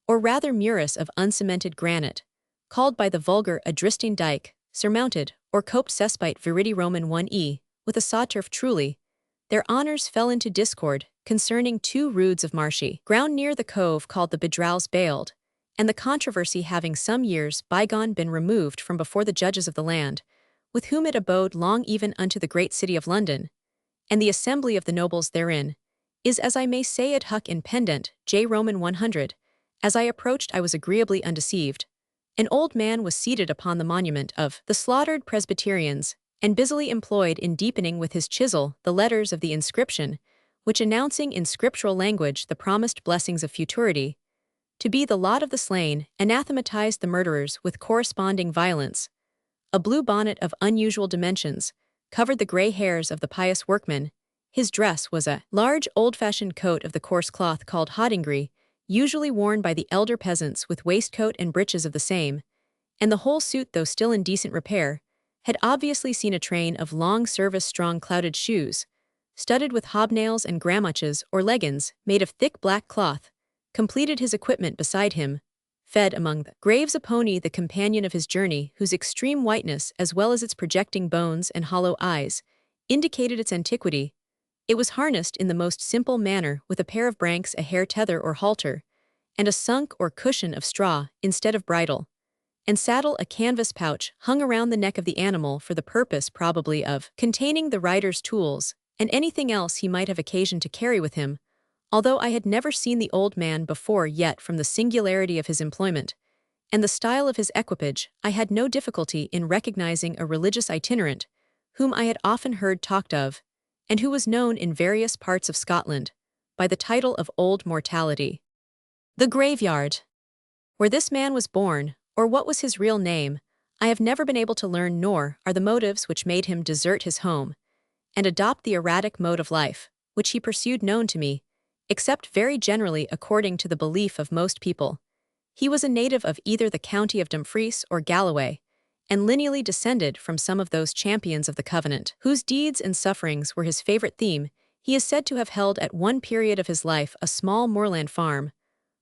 or rather muris of uncemented granite, called by the vulgar a dristine dyke, surmounted, or coped cespite viridi Roman 1e, with a sawturf. Truly, their honors fell into discord concerning 2 roods of marshy ground near the cove called the Bedrow's Bailed, and the controversy having some years bygone been removed from before the judges of the land, with whom it abode long even unto the great city of London, and the assembly of the nobles therein, is as I may say it huc in pendent, J. Roman 100. As I approached I was agreeably undeceived. An old man was seated upon the monument of the slaughtered Presbyterians, and busily employed in deepening with his chisel the letters of the inscription, which announcing in scriptural language the promised blessings of futurity, to be the lot of the slain, anathematized the murderers with corresponding violence. A blue bonnet of unusual dimensions covered the gray hairs of the pious workman. His dress was a large old-fashioned coat of the coarse cloth called hoddingry, usually worn by the elder peasants, with waistcoat and breeches of the same, and the whole suit, though still in decent repair, had obviously seen a train of long-service strong clouted shoes, studded with hobnails and grammaches or leggins made of thick black cloth, completed his equipment. Beside him fed among the graves a pony, the companion of his journey, whose extreme whiteness as well as its projecting bones and hollow eyes indicated its antiquity. It was harnessed in the most simple manner with a pair of branks, a hair tether or halter, and a sunk or cushion of straw instead of bridle, and saddle. A canvas pouch hung around the neck of the animal for the purpose probably of containing the rider's tools and anything else he might have occasion to carry with him. Although I had never seen the old man before, yet from the singularity of his employment and the style of his equipage, I had no difficulty in recognizing a religious itinerant, whom I had often heard talked of, and who was known in various parts of Scotland by the title of Old Mortality. The graveyard. Where this man was born, or what was his real name, I have never been able to learn, nor are the motives which made him desert his home and adopt the erratic mode of life which he pursued known to me, except very generally according to the belief of most people. He was a native of either the county of Dumfries or Galloway, and lineally descended from some of those champions of the covenant, whose deeds and sufferings were his favorite theme. He is said to have held at one period of his life a small moorland farm,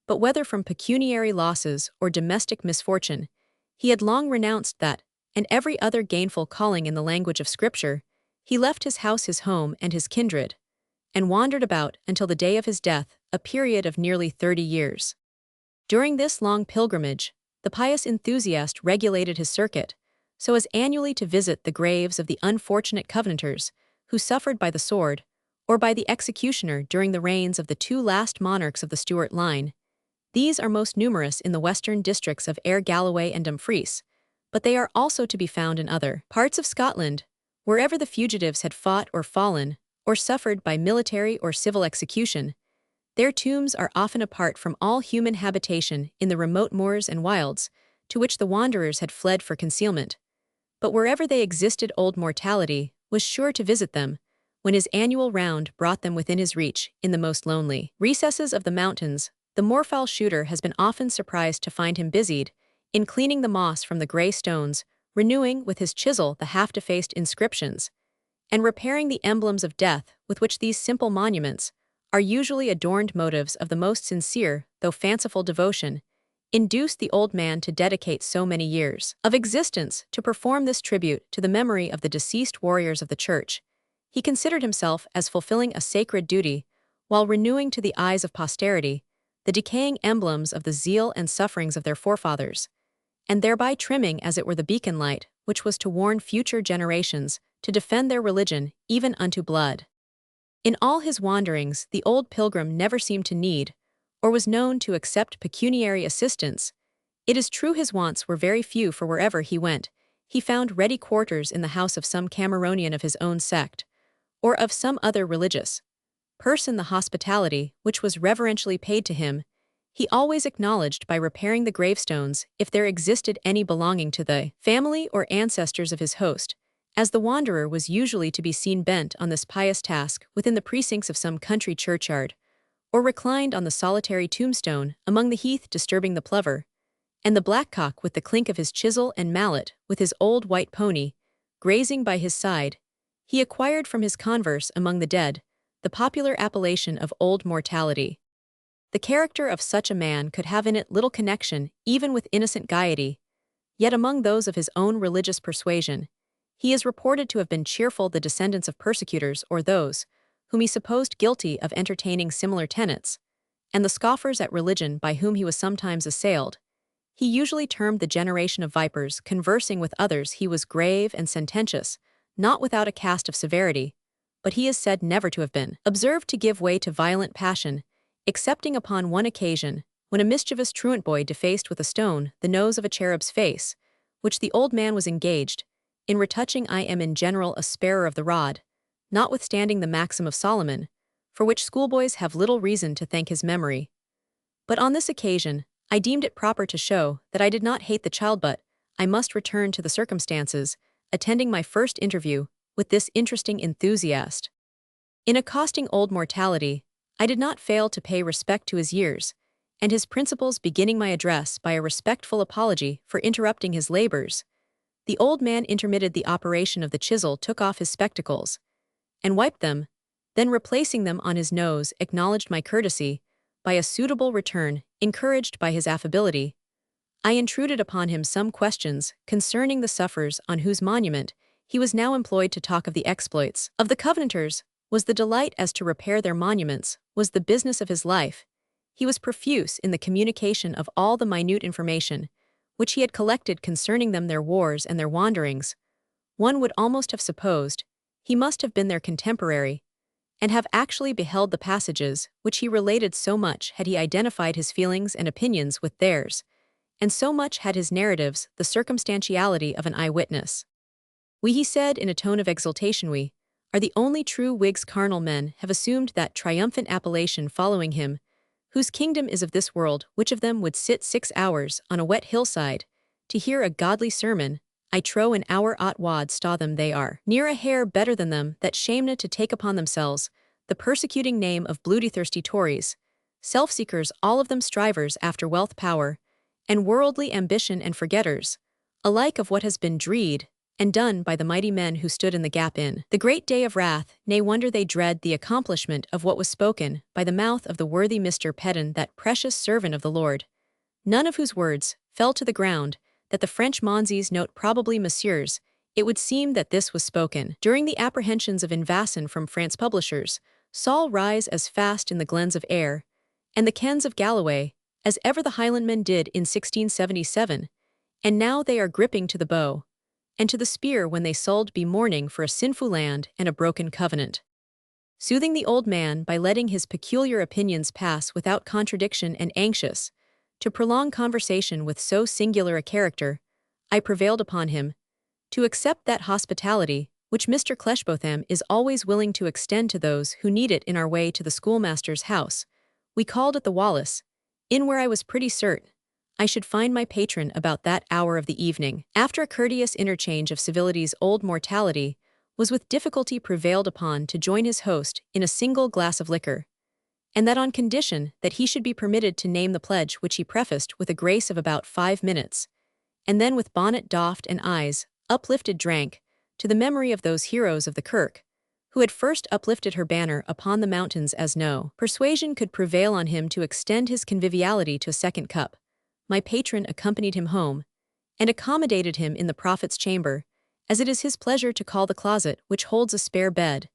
but whether from pecuniary losses or domestic misfortune, he had long renounced that, and every other gainful calling in the language of Scripture. He left his house, his home, and his kindred, and wandered about until the day of his death, a period of nearly 30 years. During this long pilgrimage, the pious enthusiast regulated his circuit, so as annually to visit the graves of the unfortunate Covenanters who suffered by the sword, or by the executioner during the reigns of the two last monarchs of the Stuart line. These are most numerous in the western districts of Ayr, Galloway and Dumfries, but they are also to be found in other parts of Scotland, wherever the fugitives had fought or fallen, or suffered by military or civil execution. Their tombs are often apart from all human habitation in the remote moors and wilds, to which the wanderers had fled for concealment. But wherever they existed, old Mortality was sure to visit them, when his annual round brought them within his reach in the most lonely recesses of the mountains. The moorfowl shooter has been often surprised to find him busied in cleaning the moss from the grey stones, renewing with his chisel the half-defaced inscriptions, and repairing the emblems of death with which these simple monuments are usually adorned. Motives of the most sincere, though fanciful devotion, induced the old man to dedicate so many years of existence to perform this tribute to the memory of the deceased warriors of the Church. He considered himself as fulfilling a sacred duty, while renewing to the eyes of posterity the decaying emblems of the zeal and sufferings of their forefathers, and thereby trimming as it were the beacon light which was to warn future generations to defend their religion even unto blood. In all his wanderings, the old pilgrim never seemed to need, or was known to accept pecuniary assistance. It is true his wants were very few, for wherever he went, he found ready quarters in the house of some Cameronian of his own sect, or of some other religious person. The hospitality which was reverentially paid to him, he always acknowledged by repairing the gravestones if there existed any belonging to the family or ancestors of his host, as the wanderer was usually to be seen bent on this pious task within the precincts of some country churchyard, or reclined on the solitary tombstone among the heath, disturbing the plover and the blackcock with the clink of his chisel and mallet, with his old white pony grazing by his side. He acquired from his converse among the dead the popular appellation of Old Mortality. The character of such a man could have in it little connection even with innocent gaiety, yet among those of his own religious persuasion, he is reported to have been cheerful. The descendants of persecutors, or those whom he supposed guilty of entertaining similar tenets, and the scoffers at religion by whom he was sometimes assailed, he usually termed the generation of vipers. Conversing with others, he was grave and sententious, not without a cast of severity, but he is said never to have been observed to give way to violent passion, excepting upon one occasion, when a mischievous truant boy defaced with a stone the nose of a cherub's face, which the old man was engaged in retouching. I am in general a sparer of the rod, notwithstanding the maxim of Solomon, for which schoolboys have little reason to thank his memory. But on this occasion, I deemed it proper to show that I did not hate the child, but I must return to the circumstances attending my first interview with this interesting enthusiast. In accosting Old Mortality, I did not fail to pay respect to his years and his principles, beginning my address by a respectful apology for interrupting his labors. The old man intermitted the operation of the chisel, took off his spectacles, and wiped them, then replacing them on his nose, acknowledged my courtesy by a suitable return. Encouraged by his affability, I intruded upon him some questions concerning the sufferers on whose monument he was now employed. To talk of the exploits of the Covenanters was the delight, as to repair their monuments was the business of his life. He was profuse in the communication of all the minute information which he had collected concerning them, their wars and their wanderings. One would almost have supposed he must have been their contemporary, and have actually beheld the passages which he related. So much had he identified his feelings and opinions with theirs, and so much had his narratives the circumstantiality of an eyewitness. We, he said in a tone of exultation, we are the only true Whigs. Carnal men have assumed that triumphant appellation following him, whose kingdom is of this world. Which of them would sit 6 hours on a wet hillside to hear a godly sermon? I trow an hour ought wad sta them. They are near a hair better than them that shamena to take upon themselves the persecuting name of bloody-thirsty Tories, self-seekers, all of them strivers after wealth, power, and worldly ambition, and forgetters alike of what has been dreed and done by the mighty men who stood in the gap in the great day of wrath. Nay wonder they dread the accomplishment of what was spoken by the mouth of the worthy Mr. Pedden, that precious servant of the Lord, none of whose words fell to the ground, that the French Monsees note. Probably, messieurs, it would seem that this was spoken during the apprehensions of Invassin from France. Publishers, Saul rise as fast in the glens of Ayr, and the Kens of Galloway, as ever the Highlandmen did in 1677, and now they are gripping to the bow and to the spear when they sold be mourning for a sinful land and a broken covenant. Soothing the old man by letting his peculiar opinions pass without contradiction, and anxious to prolong conversation with so singular a character, I prevailed upon him to accept that hospitality which Mr. Cleshbotham is always willing to extend to those who need it. In our way to the schoolmaster's house, we called at the Wallace Inn, where I was pretty certain I should find my patron about that hour of the evening. After a courteous interchange of civilities, old Mortality was with difficulty prevailed upon to join his host in a single glass of liquor, and that on condition that he should be permitted to name the pledge, which he prefaced with a grace of about 5 minutes, and then with bonnet doffed and eyes uplifted drank to the memory of those heroes of the kirk who had first uplifted her banner upon the mountains, as no persuasion could prevail on him to extend his conviviality to a second cup. My patron accompanied him home, and accommodated him in the prophet's chamber, as it is his pleasure to call the closet which holds a spare bed,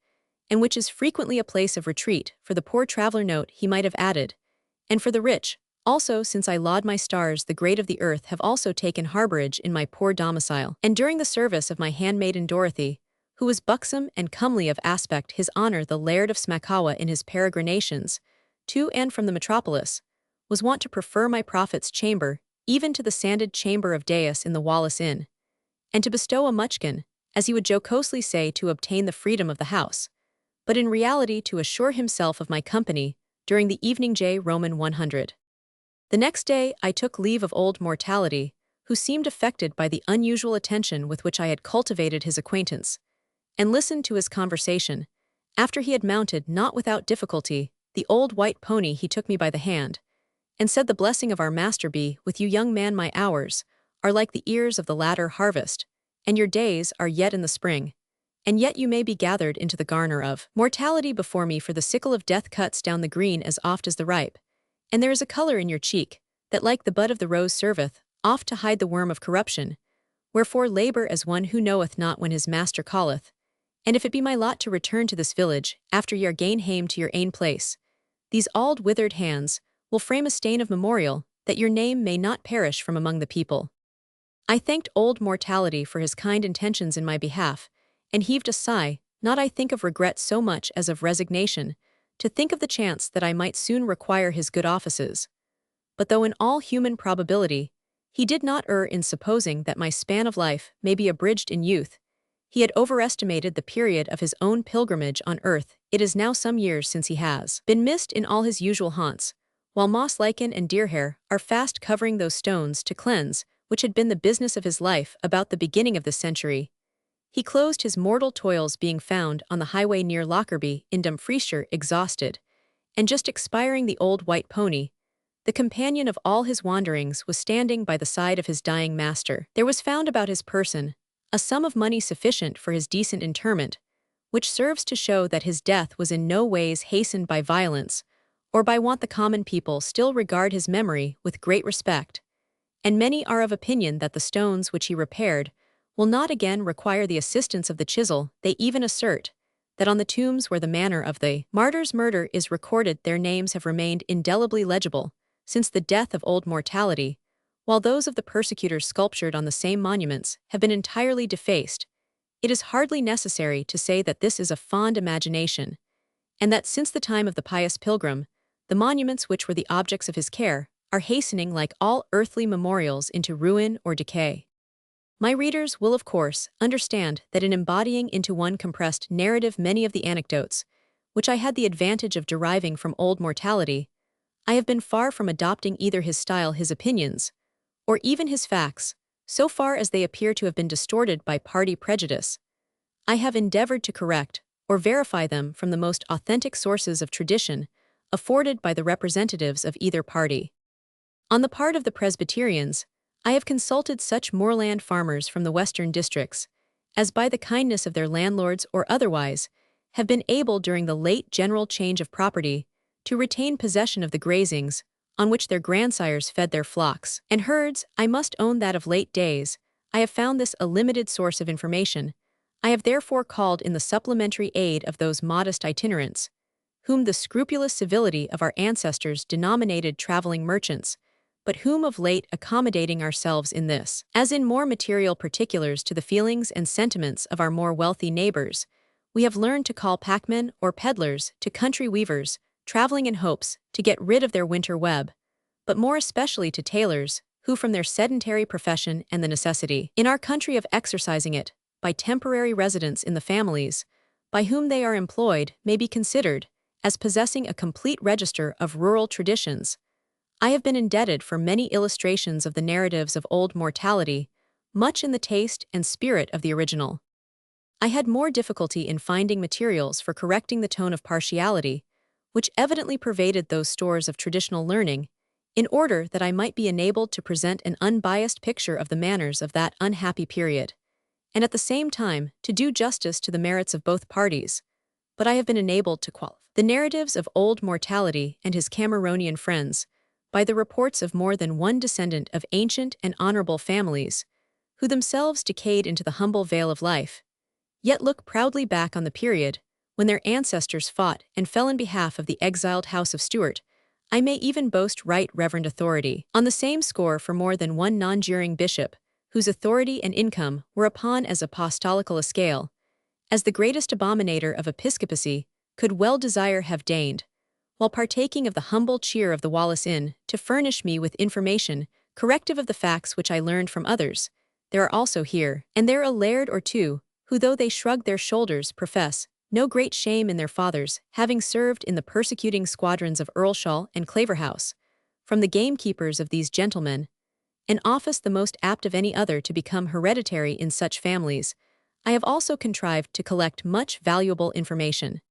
and which is frequently a place of retreat for the poor traveller. Note he might have added, and for the rich, also, since I laud my stars, the great of the earth have also taken harborage in my poor domicile. And during the service of my handmaiden Dorothy, who was buxom and comely of aspect, his honour the Laird of Smackawa, in his peregrinations to and from the metropolis, was wont to prefer my prophet's chamber even to the sanded chamber of Deus in the Wallace Inn, and to bestow a muchkin, as he would jocosely say, to obtain the freedom of the house, but in reality to assure himself of my company during the evening. J. Roman 100. The next day I took leave of old Mortality, who seemed affected by the unusual attention with which I had cultivated his acquaintance, and listened to his conversation. After he had mounted, not without difficulty, the old white pony, he took me by the hand, and said, "The blessing of our master be with you, young man. My hours are like the ears of the latter harvest, and your days are yet in the spring, and yet you may be gathered into the garner of mortality before me, for the sickle of death cuts down the green as oft as the ripe, and there is a colour in your cheek, that like the bud of the rose serveth oft to hide the worm of corruption. Wherefore labour as one who knoweth not when his master calleth, and if it be my lot to return to this village, after ye are gane hame to your ain place, these auld withered hands will frame a stain of memorial, that your name may not perish from among the people." I thanked old Mortality for his kind intentions in my behalf, and heaved a sigh, not I think of regret so much as of resignation, to think of the chance that I might soon require his good offices. But though in all human probability he did not err in supposing that my span of life may be abridged in youth, he had overestimated the period of his own pilgrimage on earth. It is now some years since he has been missed in all his usual haunts, while moss lichen and deer hair are fast covering those stones to cleanse, which had been the business of his life about the beginning of this century. He closed his mortal toils, being found on the highway near Lockerbie in Dumfriesshire, exhausted, and just expiring. The old white pony, the companion of all his wanderings, was standing by the side of his dying master. There was found about his person a sum of money sufficient for his decent interment, which serves to show that his death was in no ways hastened by violence or by want. The common people still regard his memory with great respect, and many are of opinion that the stones which he repaired will not again require the assistance of the chisel. They even assert that on the tombs where the manner of the martyrs' murder is recorded, their names have remained indelibly legible since the death of old Mortality, while those of the persecutors sculptured on the same monuments have been entirely defaced. It is hardly necessary to say that this is a fond imagination, and that since the time of the pious pilgrim, the monuments which were the objects of his care are hastening, like all earthly memorials, into ruin or decay. My readers will, of course, understand that in embodying into one compressed narrative many of the anecdotes, which I had the advantage of deriving from old Mortality, I have been far from adopting either his style, his opinions, or even his facts, so far as they appear to have been distorted by party prejudice. I have endeavored to correct or verify them from the most authentic sources of tradition afforded by the representatives of either party. On the part of the Presbyterians, I have consulted such moorland farmers from the western districts, as by the kindness of their landlords or otherwise, have been able during the late general change of property to retain possession of the grazings on which their grandsires fed their flocks and herds. I must own that of late days, I have found this a limited source of information. I have therefore called in the supplementary aid of those modest itinerants, whom the scrupulous civility of our ancestors denominated traveling merchants, but whom of late accommodating ourselves in this, as in more material particulars to the feelings and sentiments of our more wealthy neighbors, we have learned to call packmen or peddlers to country weavers, traveling in hopes to get rid of their winter web, but more especially to tailors, who from their sedentary profession and the necessity, in our country of exercising it, by temporary residence in the families, by whom they are employed, may be considered as possessing a complete register of rural traditions. I have been indebted for many illustrations of the narratives of old Mortality, much in the taste and spirit of the original. I had more difficulty in finding materials for correcting the tone of partiality, which evidently pervaded those stores of traditional learning, in order that I might be enabled to present an unbiased picture of the manners of that unhappy period, and at the same time to do justice to the merits of both parties. But I have been enabled to qualify the narratives of old Mortality and his Cameronian friends by the reports of more than one descendant of ancient and honorable families, who themselves decayed into the humble vale of life, yet look proudly back on the period when their ancestors fought and fell in behalf of the exiled House of Stuart. I may even boast right reverend authority on the same score for more than one non-juring bishop, whose authority and income were upon as apostolical a scale, as the greatest abominator of episcopacy could well desire have deigned, while partaking of the humble cheer of the Wallace Inn, to furnish me with information corrective of the facts which I learned from others. There are also here and there a laird or two, who though they shrug their shoulders profess no great shame in their fathers having served in the persecuting squadrons of Earlshall and Claverhouse. From the gamekeepers of these gentlemen, an office the most apt of any other to become hereditary in such families, I have also contrived to collect much valuable information.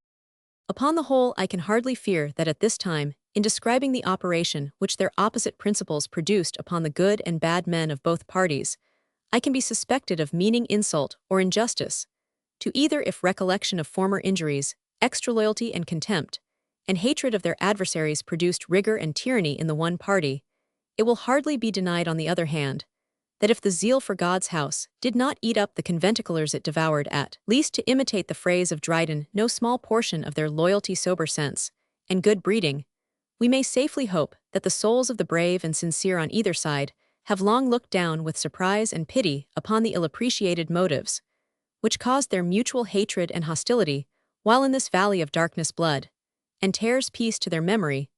Upon the whole, I can hardly fear that at this time, in describing the operation which their opposite principles produced upon the good and bad men of both parties, I can be suspected of meaning insult or injustice to either, if recollection of former injuries, extra loyalty and contempt, and hatred of their adversaries produced rigor and tyranny in the one party. It will hardly be denied on the other hand, that if the zeal for God's house did not eat up the conventiclers it devoured, at least to imitate the phrase of Dryden, no small portion of their loyalty, sober sense, and good breeding, we may safely hope that the souls of the brave and sincere on either side have long looked down with surprise and pity upon the ill-appreciated motives, which caused their mutual hatred and hostility, while in this valley of darkness blood, and tears peace to their memory.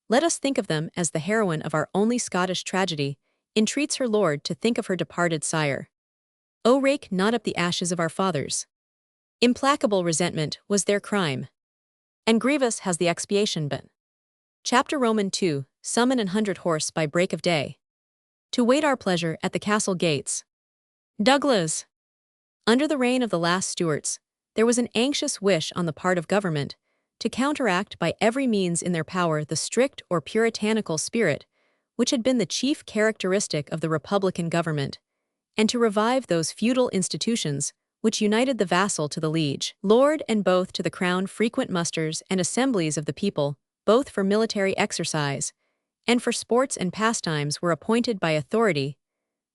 Let us think of them as the heroine of our only Scottish tragedy entreats her lord to think of her departed sire. O rake not up the ashes of our fathers. Implacable resentment was their crime, and grievous has the expiation been. Chapter Roman 2, Summon 100 horse by break of day, to wait our pleasure at the castle gates. Douglas. Under the reign of the last Stuarts, there was an anxious wish on the part of government to counteract by every means in their power the strict or puritanical spirit which had been the chief characteristic of the republican government, and to revive those feudal institutions which united the vassal to the liege lord and both to the crown frequent musters and assemblies of the people, both for military exercise and for sports and pastimes, were appointed by authority.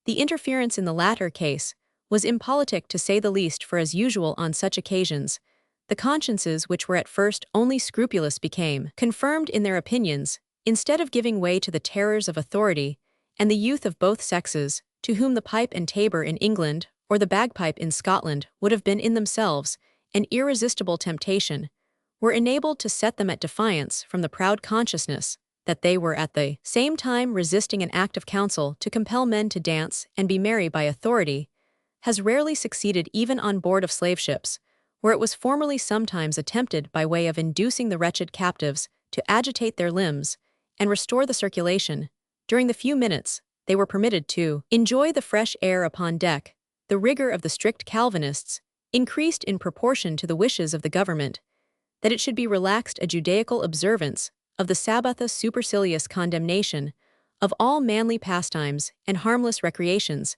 The interference in the latter case was impolitic to say the least, for as usual on such occasions, the consciences which were at first only scrupulous became confirmed in their opinions, instead of giving way to the terrors of authority, and the youth of both sexes, to whom the pipe and tabor in England, or the bagpipe in Scotland, would have been in themselves an irresistible temptation, were enabled to set them at defiance from the proud consciousness that they were at the same time resisting an act of council to compel men to dance and be merry by authority, has rarely succeeded even on board of slave ships, where it was formerly sometimes attempted by way of inducing the wretched captives to agitate their limbs and restore the circulation. During the few minutes they were permitted to enjoy the fresh air upon deck, the rigor of the strict Calvinists increased in proportion to the wishes of the government that it should be relaxed a Judaical observance of the Sabbath, a supercilious condemnation of all manly pastimes and harmless recreations,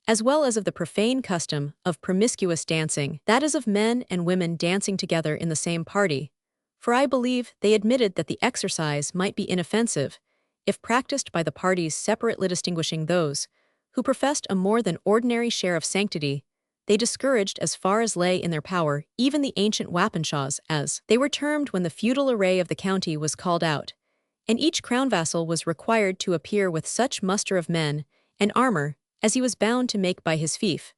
as well as of the profane custom of promiscuous dancing, that is of men and women dancing together in the same party, for I believe they admitted that the exercise might be inoffensive, if practiced by the parties separately distinguishing those who professed a more than ordinary share of sanctity. They discouraged as far as lay in their power even the ancient Wapenshaws, as they were termed, when the feudal array of the county was called out, and each crown vassal was required to appear with such muster of men and armor as he was bound to make by his fief,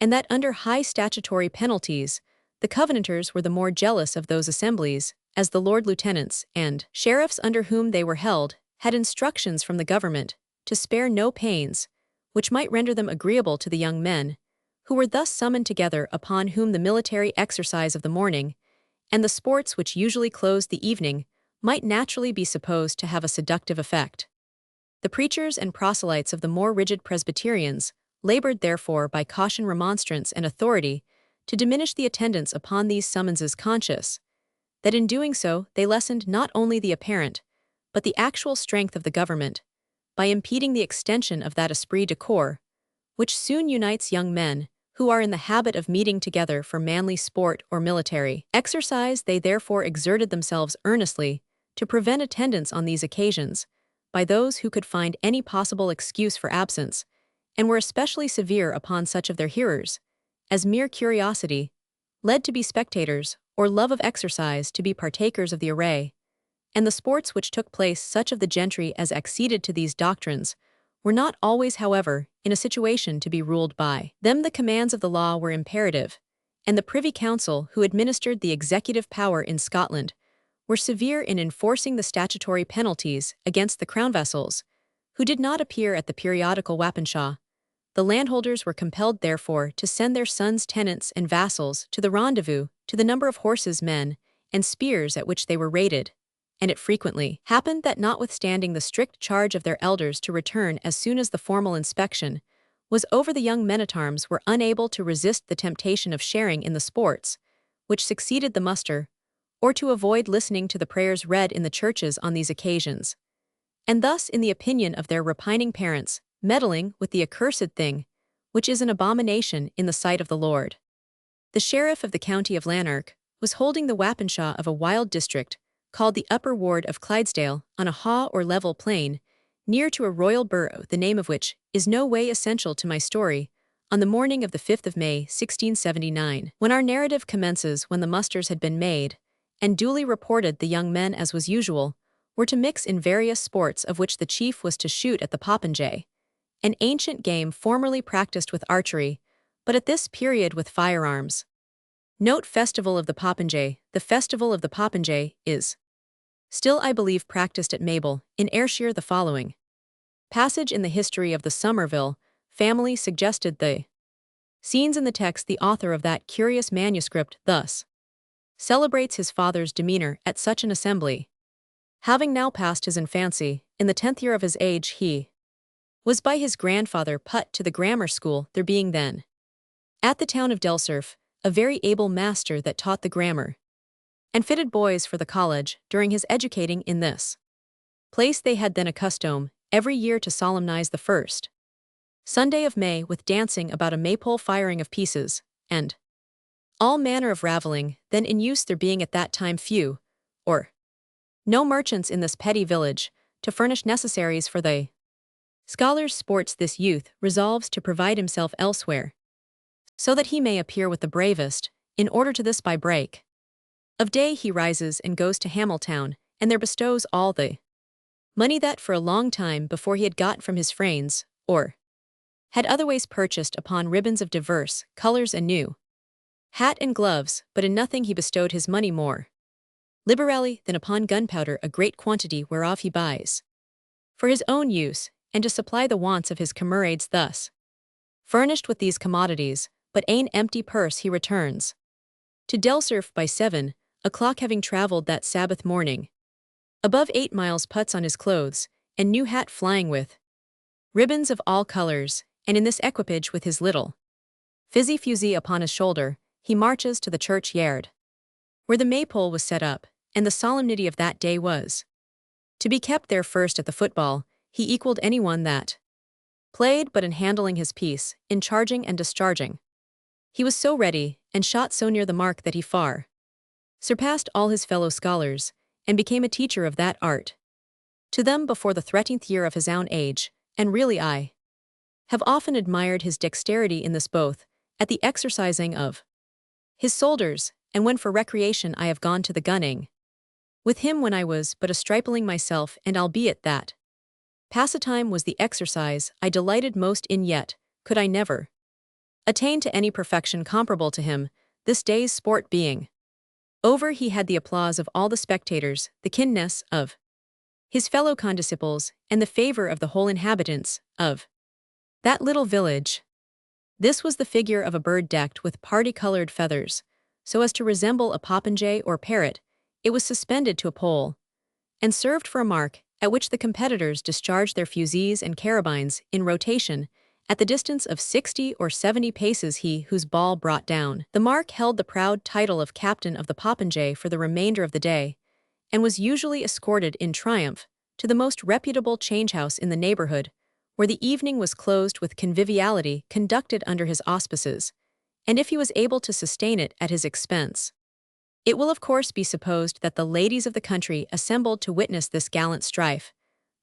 and that under high statutory penalties the Covenanters were the more jealous of those assemblies, as the Lord Lieutenants and sheriffs under whom they were held had instructions from the government to spare no pains, which might render them agreeable to the young men, who were thus summoned together, upon whom the military exercise of the morning, and the sports which usually closed the evening, might naturally be supposed to have a seductive effect. The preachers and proselytes of the more rigid Presbyterians labored therefore by caution, remonstrance, and authority to diminish the attendance upon these summonses, conscious that in doing so they lessened not only the apparent, but the actual strength of the government, by impeding the extension of that esprit de corps, which soon unites young men who are in the habit of meeting together for manly sport or military exercise. They therefore exerted themselves earnestly to prevent attendance on these occasions by those who could find any possible excuse for absence, and were especially severe upon such of their hearers as mere curiosity led to be spectators, or love of exercise to be partakers of the array, and the sports which took place. Such of the gentry as acceded to these doctrines were not always, however, in a situation to be ruled by them. The commands of the law were imperative, and the Privy Council, who administered the executive power in Scotland, were severe in enforcing the statutory penalties against the crown vassals, who did not appear at the periodical Wapenshaw. The landholders were compelled therefore to send their sons, tenants, and vassals to the rendezvous, to the number of horses, men, and spears at which they were rated, and it frequently happened that, notwithstanding the strict charge of their elders to return as soon as the formal inspection was over, the young men-at-arms were unable to resist the temptation of sharing in the sports which succeeded the muster, or to avoid listening to the prayers read in the churches on these occasions, and thus, in the opinion of their repining parents, meddling with the accursed thing, which is an abomination in the sight of the Lord. The sheriff of the county of Lanark was holding the Wapenshaw of a wild district called the Upper Ward of Clydesdale, on a haugh or level plain, near to a royal borough, the name of which is no way essential to my story, on the morning of the 5th of May, 1679, when our narrative commences. When the musters had been made, and duly reported, the young men, as was usual, were to mix in various sports, of which the chief was to shoot at the popinjay, an ancient game formerly practiced with archery, but at this period with firearms. Note: Festival of the Popinjay. The Festival of the Popinjay is still, I believe, practiced at Mabel, in Ayrshire. The following passage in the history of the Somerville family suggested the scenes in the text. The author of that curious manuscript thus celebrates his father's demeanor at such an assembly. Having now passed his infancy, in the 10th year of his age he was by his grandfather put to the grammar school, there being then at the town of Delcerf a very able master that taught the grammar, and fitted boys for the college. During his educating in this place they had then a custom every year to solemnize the first Sunday of May with dancing about a maypole, firing of pieces, and all manner of ravelling, then in use, there being at that time few, or no merchants in this petty village, to furnish necessaries for the scholars' sports. This youth resolves to provide himself elsewhere, so that he may appear with the bravest. In order to this, by break of day he rises and goes to Hamiltown, and there bestows all the money that for a long time before he had got from his friends, or had otherways purchased, upon ribbons of diverse colours and new hat and gloves, but in nothing he bestowed his money more liberally than upon gunpowder, a great quantity whereof he buys for his own use, and to supply the wants of his comrades. Thus furnished with these commodities, but an empty purse, he returns to Delcerf by 7 o'clock, having travelled that Sabbath morning above 8 miles, puts on his clothes, and new hat flying with ribbons of all colours, and in this equipage, with his little fusee upon his shoulder, he marches to the churchyard, where the maypole was set up, and the solemnity of that day was to be kept there. First at the football he equaled anyone that played but in handling his piece, in charging and discharging. He was so ready, and shot so near the mark that he far surpassed all his fellow scholars, and became a teacher of that art to them before the 13th year of his own age, and really I have often admired his dexterity in this both, at the exercising of his soldiers, and when for recreation I have gone to the gunning with him when I was but a stripling myself, and albeit that pastime was the exercise I delighted most in, yet could I never attain to any perfection comparable to him, this day's sport being over. He had the applause of all the spectators, the kindness of his fellow condisciples, and the favor of the whole inhabitants of that little village. This was the figure of a bird decked with party-colored feathers, so as to resemble a popinjay or parrot. It was suspended to a pole, and served for a mark, at which the competitors discharged their fusées and carabines, in rotation, at the distance of 60 or 70 paces. He whose ball brought down the mark held the proud title of captain of the popinjay for the remainder of the day, and was usually escorted in triumph to the most reputable change-house in the neighborhood, where the evening was closed with conviviality conducted under his auspices, and if he was able to sustain it at his expense. It will of course be supposed that the ladies of the country assembled to witness this gallant strife,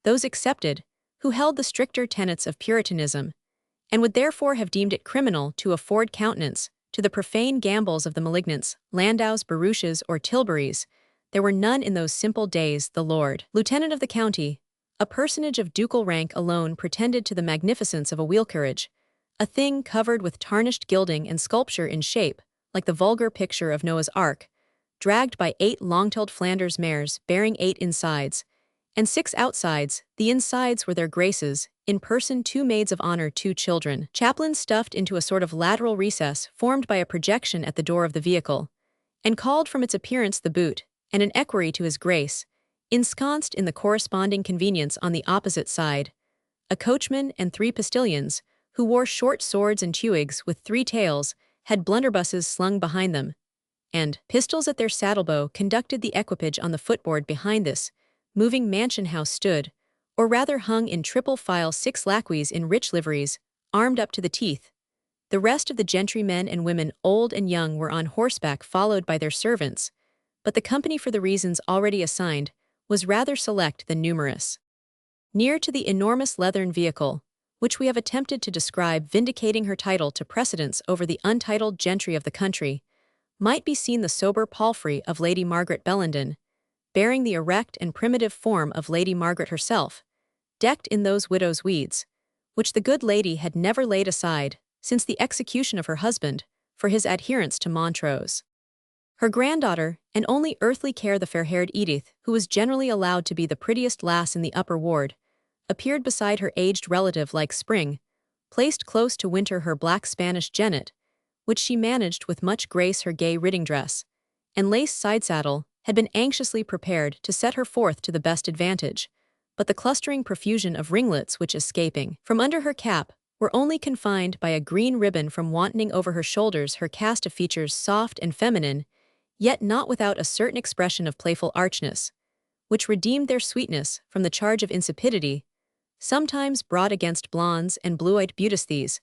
those excepted who held the stricter tenets of Puritanism, and would therefore have deemed it criminal to afford countenance to the profane gambols of the malignants, Landaus, Baruches, or Tilburys. There were none in those simple days. The Lord Lieutenant of the county, a personage of ducal rank, alone pretended to the magnificence of a wheel carriage, a thing covered with tarnished gilding and sculpture in shape, like the vulgar picture of Noah's Ark, dragged by 8 long-tailed Flanders mares bearing 8 insides, and 6 outsides. The insides were their graces, in person 2 maids of honor, 2 children, chaplains stuffed into a sort of lateral recess formed by a projection at the door of the vehicle, and called from its appearance the boot, and an equerry to his grace, ensconced in the corresponding convenience on the opposite side, a coachman and 3 postilions, who wore short swords and twigs with 3 tails, had blunderbusses slung behind them, and pistols at their saddlebow, conducted the equipage on the footboard. Behind this moving mansion house stood, or rather hung in triple file, 6 lacqueys in rich liveries, armed up to the teeth. The rest of the gentry, men and women, old and young, were on horseback, followed by their servants, but the company, for the reasons already assigned, was rather select than numerous. Near to the enormous leathern vehicle, which we have attempted to describe, vindicating her title to precedence over the untitled gentry of the country, might be seen the sober palfrey of Lady Margaret Bellenden, bearing the erect and primitive form of Lady Margaret herself, decked in those widow's weeds, which the good lady had never laid aside since the execution of her husband for his adherence to Montrose. Her granddaughter, and only earthly care, the fair-haired Edith, who was generally allowed to be the prettiest lass in the upper ward, appeared beside her aged relative like spring, placed close to winter her black Spanish genet, which she managed with much grace. Her gay riding dress and lace side-saddle had been anxiously prepared to set her forth to the best advantage, but the clustering profusion of ringlets which, escaping from under her cap, were only confined by a green ribbon from wantoning over her shoulders. Her cast of features, soft and feminine, yet not without a certain expression of playful archness, which redeemed their sweetness from the charge of insipidity, sometimes brought against blondes and blue-eyed beauties,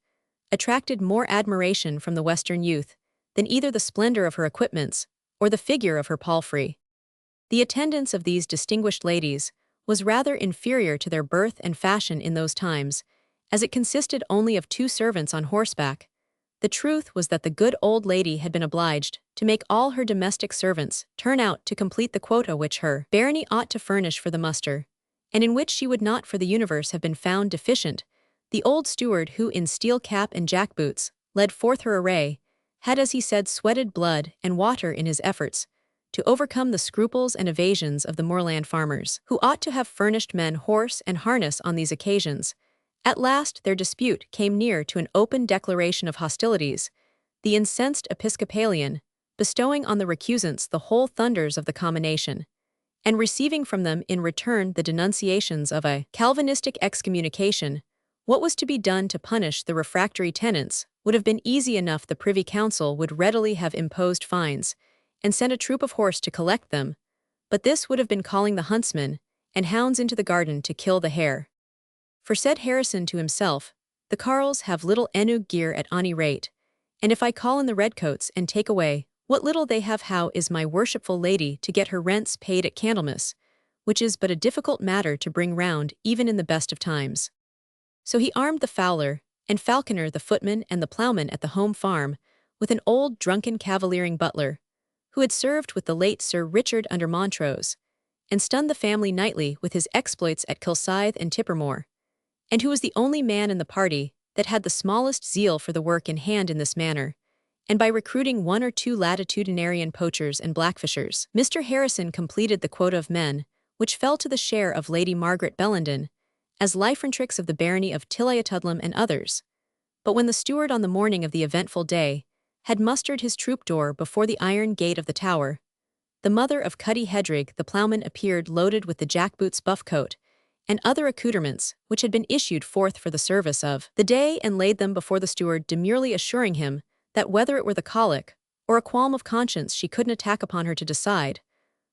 attracted more admiration from the Western youth than either the splendor of her equipments or the figure of her palfrey. The attendance of these distinguished ladies was rather inferior to their birth and fashion in those times, as it consisted only of 2 servants on horseback. The truth was that the good old lady had been obliged to make all her domestic servants turn out to complete the quota which her barony ought to furnish for the muster, and in which she would not for the universe have been found deficient. The old steward, who in steel cap and jack-boots led forth her array, had, as he said, sweated blood and water in his efforts to overcome the scruples and evasions of the moorland farmers, who ought to have furnished men horse and harness on these occasions. At last their dispute came near to an open declaration of hostilities, the incensed Episcopalian bestowing on the recusants the whole thunders of the commination, and receiving from them in return the denunciations of a Calvinistic excommunication. What was to be done to punish the refractory tenants would have been easy enough. The Privy Council would readily have imposed fines and sent a troop of horse to collect them, but this would have been calling the huntsmen and hounds into the garden to kill the hare. For said Harrison to himself, the carles have little enough gear at any rate, and if I call in the redcoats and take away what little they have, how is my worshipful lady to get her rents paid at Candlemas, which is but a difficult matter to bring round even in the best of times. So he armed the fowler, and Falconer the footman and the ploughman at the home farm, with an old drunken cavaliering butler, who had served with the late Sir Richard under Montrose, and stunned the family nightly with his exploits at Kilsyth and Tippermore, and who was the only man in the party that had the smallest zeal for the work in hand in this manner, and by recruiting 1 or 2 latitudinarian poachers and blackfishers, Mr. Harrison completed the quota of men, which fell to the share of Lady Margaret Bellenden, as liefrentrix of the barony of Tilliatudlem and others. But when the steward on the morning of the eventful day had mustered his troubadour before the iron gate of the tower, the mother of Cuddy Hedrig the ploughman appeared loaded with the jackboots buff coat, and other accoutrements which had been issued forth for the service of the day, and laid them before the steward, demurely assuring him that whether it were the colic or a qualm of conscience she couldn't attack upon her to decide,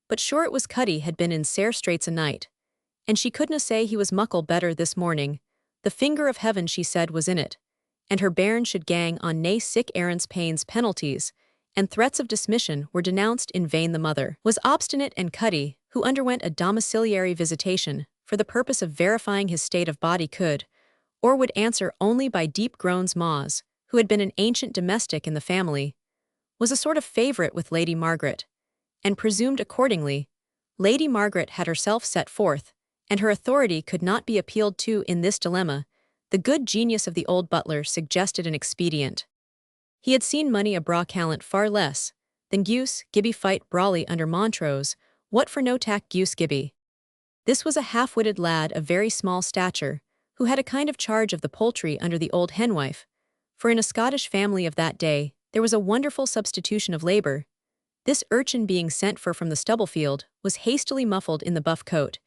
but sure it was Cuddy had been in sair straits a night, and she couldna say he was muckle better this morning. The finger of heaven, she said, was in it, and her bairn should gang on nae sick errands pains penalties, and threats of dismission were denounced in vain. The mother was obstinate, and Cuddy, who underwent a domiciliary visitation for the purpose of verifying his state of body, could, or would answer only by deep groans. Moz, who had been an ancient domestic in the family, was a sort of favourite with Lady Margaret, and presumed accordingly. Lady Margaret had herself set forth, and her authority could not be appealed to in this dilemma. The good genius of the old butler suggested an expedient. He had seen money a braw callant far less than Guce Gibby fight brawly under Montrose. What for no tack Guce Gibby? This was a half-witted lad of very small stature, who had a kind of charge of the poultry under the old henwife, for in a Scottish family of that day there was a wonderful substitution of labour. This urchin, being sent for from the stubble-field, was hastily muffled in the buff coat,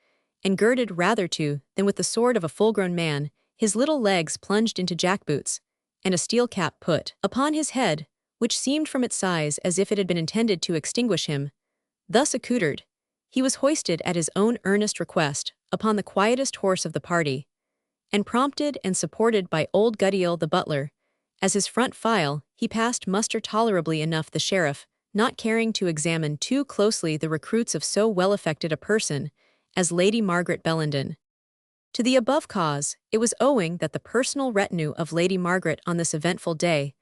and girded rather to than with the sword of a full-grown man, his little legs plunged into jackboots, and a steel cap put upon his head, which seemed from its size as if it had been intended to extinguish him. Thus accoutred, he was hoisted at his own earnest request upon the quietest horse of the party, and prompted and supported by old Guddiel the butler. As his front file, he passed muster tolerably enough, the sheriff not caring to examine too closely the recruits of so well-affected a person as Lady Margaret Bellenden. To the above cause, it was owing that the personal retinue of Lady Margaret on this eventful day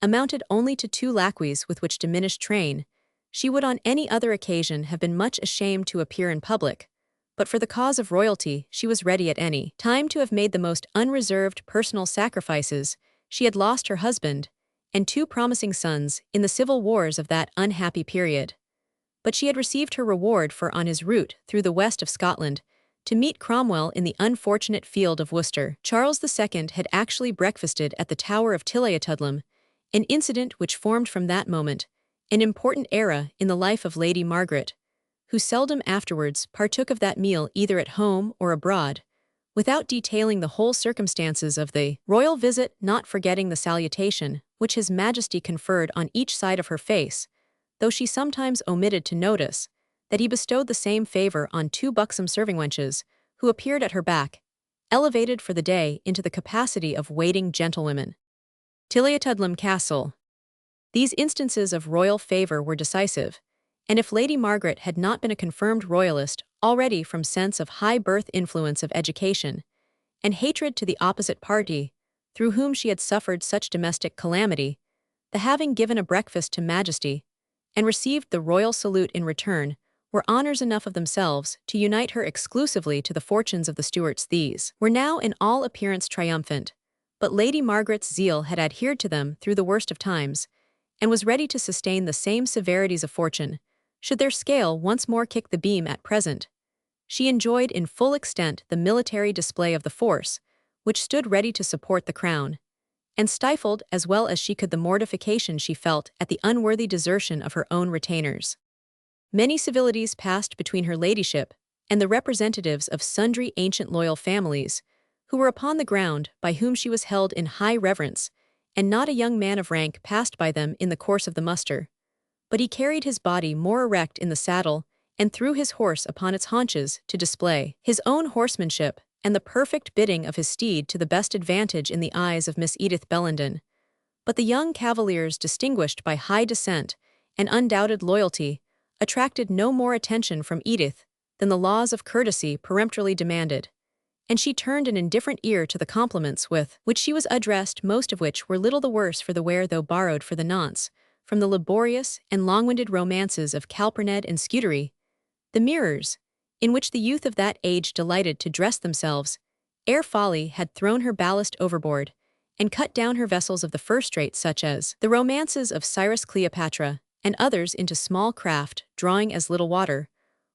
amounted only to 2 lacqueys with which diminished train. She would on any other occasion have been much ashamed to appear in public, but for the cause of royalty she was ready at any time to have made the most unreserved personal sacrifices. She had lost her husband and 2 promising sons in the civil wars of that unhappy period, but she had received her reward for on his route through the west of Scotland to meet Cromwell in the unfortunate field of Worcester. Charles II had actually breakfasted at the Tower of Tilliatudlem, an incident which formed from that moment an important era in the life of Lady Margaret, who seldom afterwards partook of that meal either at home or abroad, without detailing the whole circumstances of the royal visit, not forgetting the salutation which His Majesty conferred on each side of her face, though she sometimes omitted to notice that he bestowed the same favour on 2 buxom serving wenches, who appeared at her back, elevated for the day into the capacity of waiting gentlewomen. Tilliatudlem Castle. These instances of royal favour were decisive, and if Lady Margaret had not been a confirmed royalist already from sense of high birth, influence of education, and hatred to the opposite party, through whom she had suffered such domestic calamity, the having given a breakfast to Majesty, and received the royal salute in return, were honours enough of themselves to unite her exclusively to the fortunes of the Stuarts. These were now in all appearance triumphant, but Lady Margaret's zeal had adhered to them through the worst of times, and was ready to sustain the same severities of fortune, should their scale once more kick the beam. At present, she enjoyed in full extent the military display of the force, which stood ready to support the crown, and stifled as well as she could the mortification she felt at the unworthy desertion of her own retainers. Many civilities passed between her ladyship and the representatives of sundry ancient loyal families, who were upon the ground by whom she was held in high reverence, and not a young man of rank passed by them in the course of the muster, but he carried his body more erect in the saddle, and threw his horse upon its haunches to display his own horsemanship and the perfect bitting of his steed to the best advantage in the eyes of Miss Edith Bellenden. But the young cavaliers, distinguished by high descent and undoubted loyalty, attracted no more attention from Edith than the laws of courtesy peremptorily demanded, and she turned an indifferent ear to the compliments with which she was addressed, most of which were little the worse for the wear though borrowed for the nonce, from the laborious and long-winded romances of Calpurned and Scudery, the mirrors, in which the youth of that age delighted to dress themselves, ere folly had thrown her ballast overboard, and cut down her vessels of the first rate, such as the romances of Cyrus Cleopatra, and others into small craft, drawing as little water,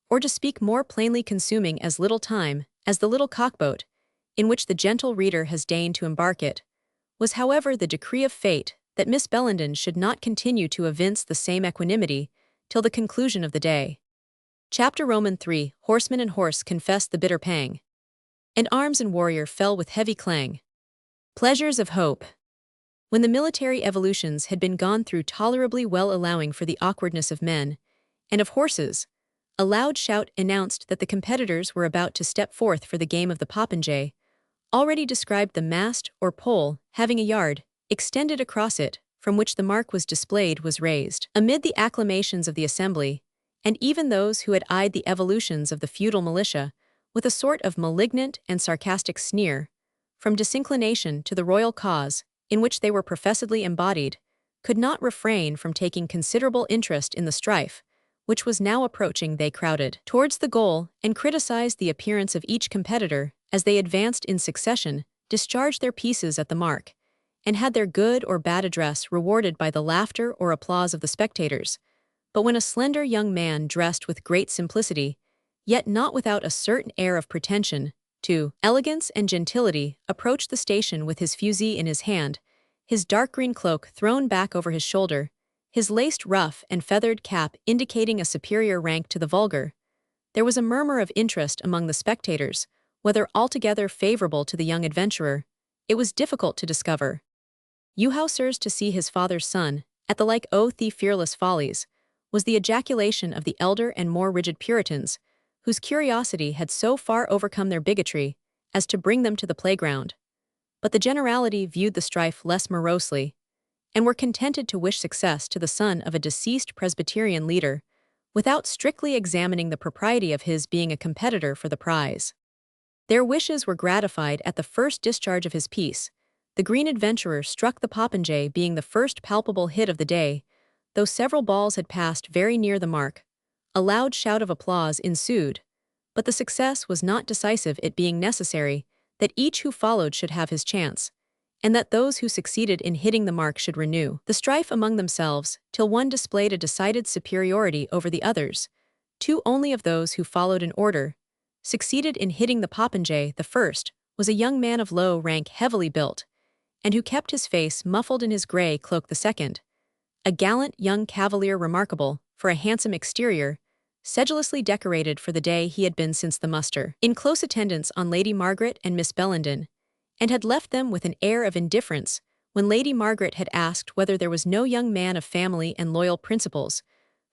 or to speak more plainly consuming as little time, as the little cockboat, in which the gentle reader has deigned to embark it, was however the decree of fate that Miss Bellenden should not continue to evince the same equanimity till the conclusion of the day. Chapter Roman 3. Horseman and horse confessed the bitter pang, and arms and warrior fell with heavy clang. Pleasures of hope. When the military evolutions had been gone through tolerably well, allowing for the awkwardness of men and of horses, a loud shout announced that the competitors were about to step forth for the game of the popinjay. Already described, the mast or pole, having a yard extended across it, from which the mark was displayed, was raised. Amid the acclamations of the assembly, and even those who had eyed the evolutions of the feudal militia with a sort of malignant and sarcastic sneer, from disinclination to the royal cause in which they were professedly embodied, could not refrain from taking considerable interest in the strife, which was now approaching. They crowded towards the goal and criticized the appearance of each competitor as they advanced in succession, discharged their pieces at the mark, and had their good or bad address rewarded by the laughter or applause of the spectators. But when a slender young man, dressed with great simplicity, yet not without a certain air of pretension to elegance and gentility, approached the station with his fusee in his hand, his dark green cloak thrown back over his shoulder, his laced ruff and feathered cap indicating a superior rank to the vulgar, there was a murmur of interest among the spectators, whether altogether favorable to the young adventurer, it was difficult to discover. "You how, sirs, to see his father's son, at the like o' the fearless follies," was the ejaculation of the elder and more rigid Puritans, whose curiosity had so far overcome their bigotry as to bring them to the playground. But the generality viewed the strife less morosely, and were contented to wish success to the son of a deceased Presbyterian leader, without strictly examining the propriety of his being a competitor for the prize. Their wishes were gratified at the first discharge of his piece. The green adventurer struck the popinjay, being the first palpable hit of the day, though several balls had passed very near the mark. A loud shout of applause ensued, but the success was not decisive, it being necessary that each who followed should have his chance, and that those who succeeded in hitting the mark should renew the strife among themselves till one displayed a decided superiority over the others. Two only of those who followed in order succeeded in hitting the popinjay. The first was a young man of low rank, heavily built, and who kept his face muffled in his grey cloak. The second, a gallant young cavalier, remarkable for a handsome exterior, sedulously decorated for the day he had been since the muster, in close attendance on Lady Margaret and Miss Bellenden, and had left them with an air of indifference when Lady Margaret had asked whether there was no young man of family and loyal principles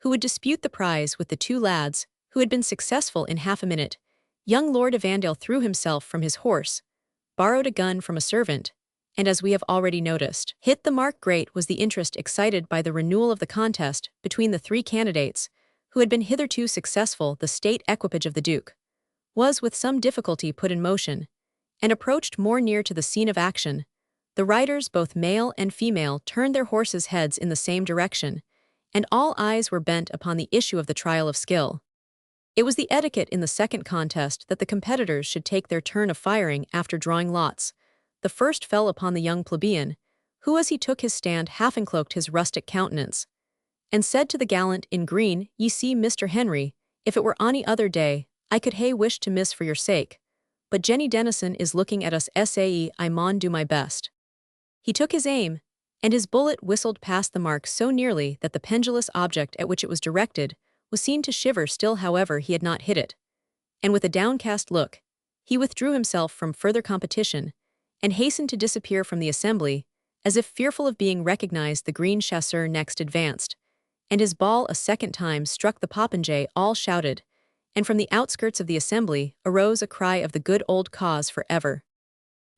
who would dispute the prize with the two lads who had been successful in half a minute. Young Lord Evandale threw himself from his horse, borrowed a gun from a servant, and, as we have already noticed, hit the mark. Great was the interest excited by the renewal of the contest between the three candidates, who had been hitherto successful. The state equipage of the Duke was with some difficulty put in motion, and approached more near to the scene of action. The riders, both male and female, turned their horses' heads in the same direction, and all eyes were bent upon the issue of the trial of skill. It was the etiquette in the second contest that the competitors should take their turn of firing after drawing lots. The first fell upon the young plebeian, who, as he took his stand, half encloaked his rustic countenance, and said to the gallant in green, "Ye see, Mr. Henry, if it were ony other day, I could hae wished to miss for your sake, but Jenny Dennison is looking at us, sae I maun do my best." He took his aim, and his bullet whistled past the mark so nearly that the pendulous object at which it was directed was seen to shiver. Still, however, he had not hit it, and with a downcast look, he withdrew himself from further competition, and hastened to disappear from the assembly, as if fearful of being recognized. The green chasseur next advanced, and his ball a second time struck the popinjay. All shouted, and from the outskirts of the assembly arose a cry of the good old cause forever.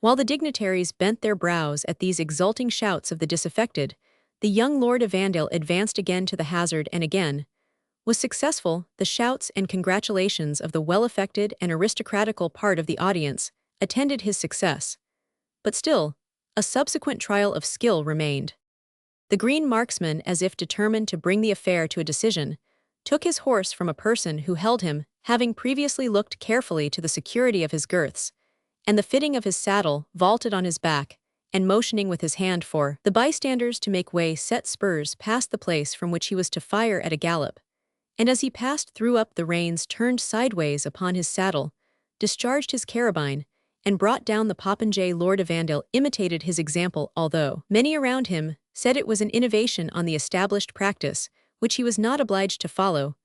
While the dignitaries bent their brows at these exulting shouts of the disaffected, the young Lord of Evandale advanced again to the hazard and again was successful. The shouts and congratulations of the well-affected and aristocratical part of the audience attended his success. But still, a subsequent trial of skill remained. The Green Marksman, as if determined to bring the affair to a decision, took his horse from a person who held him, having previously looked carefully to the security of his girths, and the fitting of his saddle, vaulted on his back, and motioning with his hand for the bystanders to make way, set spurs past the place from which he was to fire at a gallop, and as he passed threw up the reins, turned sideways upon his saddle, discharged his carabine, and brought down the popinjay. Lord Evandale imitated his example, although many around him said it was an innovation on the established practice, which he was not obliged to follow.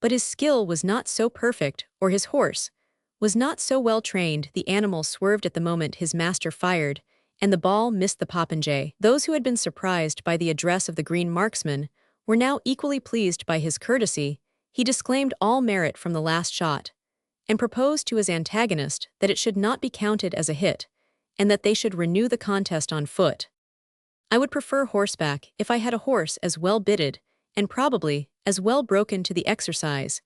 But his skill was not so perfect, or his horse was not so well trained. The animal swerved at the moment his master fired, and the ball missed the popinjay. Those who had been surprised by the address of the Green Marksman were now equally pleased by his courtesy. He disclaimed all merit from the last shot, and proposed to his antagonist that it should not be counted as a hit, and that they should renew the contest on foot. "I would prefer horseback if I had a horse as well bitted, and probably as well broken to the exercise,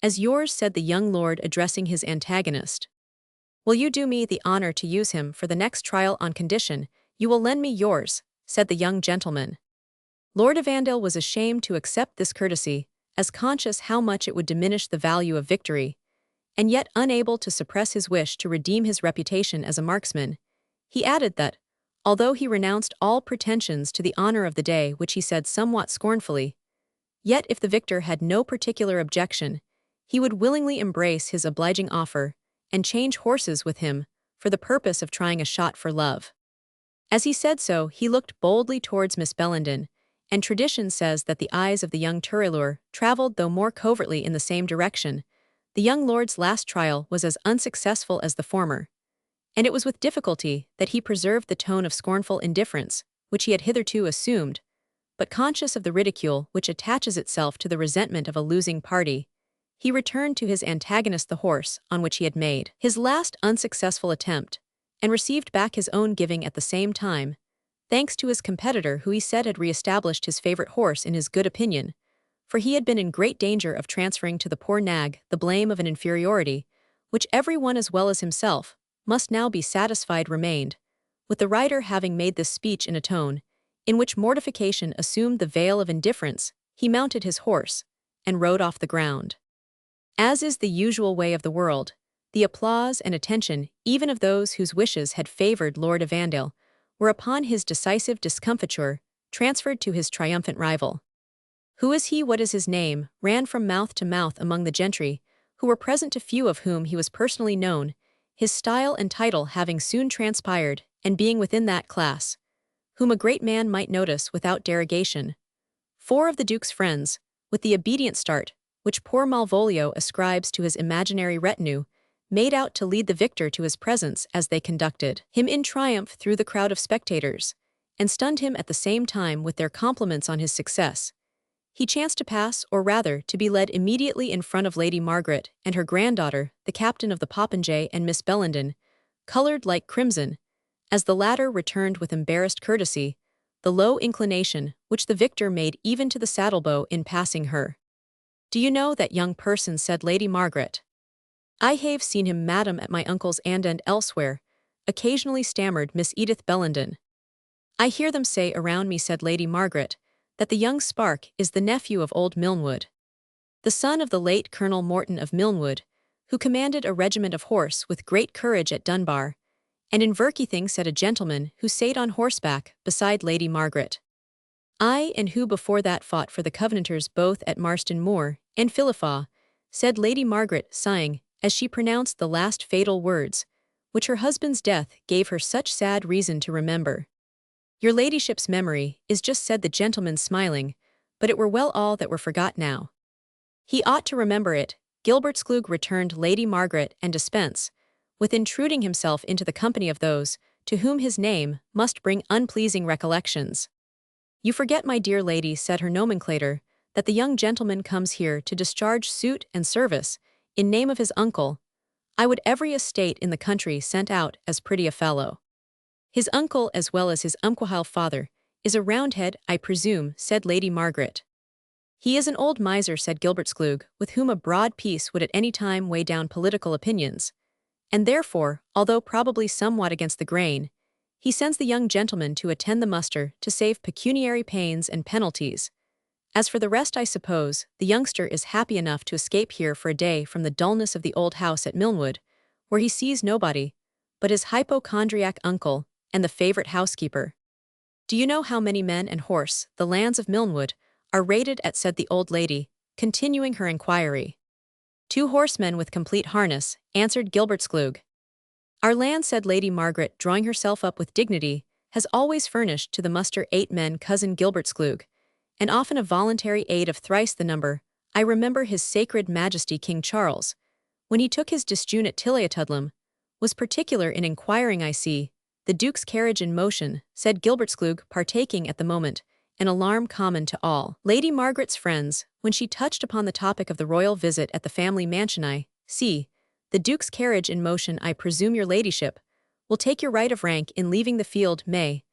as yours," said the young lord, addressing his antagonist. "Will you do me the honor to use him for the next trial on condition you will lend me yours?" said the young gentleman. Lord Evandale was ashamed to accept this courtesy, as conscious how much it would diminish the value of victory, and yet unable to suppress his wish to redeem his reputation as a marksman. He added that, although he renounced all pretensions to the honor of the day, which he said somewhat scornfully, yet if the victor had no particular objection, he would willingly embrace his obliging offer, and change horses with him, for the purpose of trying a shot for love. As he said so, he looked boldly towards Miss Bellenden, and tradition says that the eyes of the young Toreador traveled, though more covertly, in the same direction. The young lord's last trial was as unsuccessful as the former, and it was with difficulty that he preserved the tone of scornful indifference which he had hitherto assumed, but conscious of the ridicule which attaches itself to the resentment of a losing party, he returned to his antagonist the horse on which he had made his last unsuccessful attempt, and received back his own, giving at the same time thanks to his competitor, who he said had re-established his favorite horse in his good opinion, for he had been in great danger of transferring to the poor nag the blame of an inferiority, which every one as well as himself must now be satisfied remained. With the rider having made this speech in a tone in which mortification assumed the veil of indifference, he mounted his horse and rode off the ground. As is the usual way of the world, the applause and attention even of those whose wishes had favored Lord Evandale were, upon his decisive discomfiture, transferred to his triumphant rival. "Who is he? What is his name?" ran from mouth to mouth among the gentry, who were present, to few of whom he was personally known, his style and title having soon transpired, and being within that class whom a great man might notice without derogation. Four of the Duke's friends, with the obedient start which poor Malvolio ascribes to his imaginary retinue, made out to lead the victor to his presence as they conducted him in triumph through the crowd of spectators, and stunned him at the same time with their compliments on his success. He chanced to pass, or rather to be led immediately in front of Lady Margaret and her granddaughter, the captain of the popinjay, and Miss Bellenden, colored like crimson, as the latter returned with embarrassed courtesy the low inclination which the victor made even to the saddlebow in passing her. "Do you know that young person?" said Lady Margaret. "I have seen him, madam, at my uncle's and elsewhere," occasionally stammered Miss Edith Bellenden. "I hear them say around me," said Lady Margaret, "that the young spark is the nephew of old Milnwood, the son of the late Colonel Morton of Milnwood, who commanded a regiment of horse with great courage at Dunbar, and in Verkeithing," said a gentleman who sate on horseback beside Lady Margaret. "Aye, and who before that fought for the Covenanters both at Marston Moor and Philiphaugh," said Lady Margaret, sighing, as she pronounced the last fatal words, which her husband's death gave her such sad reason to remember. "Your ladyship's memory is just," said the gentleman, smiling, "but it were well all that were forgot now." "He ought to remember it," Gilbert Sklug returned Lady Margaret, "and dispense with intruding himself into the company of those to whom his name must bring unpleasing recollections." "You forget, my dear lady," said her nomenclator, "that the young gentleman comes here to discharge suit and service in name of his uncle, I would every estate in the country sent out as pretty a fellow. His uncle as well as his umquhile father is a roundhead, I presume, said Lady Margaret. He is an old miser, said Gilbert Sklug, with whom a broad peace would at any time weigh down political opinions, and therefore, although probably somewhat against the grain, he sends the young gentleman to attend the muster to save pecuniary pains and penalties. As for the rest, I suppose, the youngster is happy enough to escape here for a day from the dullness of the old house at Milnwood, where he sees nobody but his hypochondriac uncle and the favorite housekeeper. Do you know how many men and horse the lands of Milnwood are rated at, said the old lady, continuing her inquiry. 2 horsemen with complete harness, answered Gilbert Sklug. Our land, said Lady Margaret, drawing herself up with dignity, has always furnished to the muster 8 men, cousin Gilbert Sklug, and often a voluntary aid of thrice the number. I remember his sacred majesty King Charles, when he took his disjune at Tilliatudlem, was particular in inquiring. I see the Duke's carriage in motion, said Gilbert Sklug, partaking at the moment an alarm common to all Lady Margaret's friends, when she touched upon the topic of the royal visit at the family mansion. I see the Duke's carriage in motion. I presume your ladyship will take your right of rank in leaving the field. May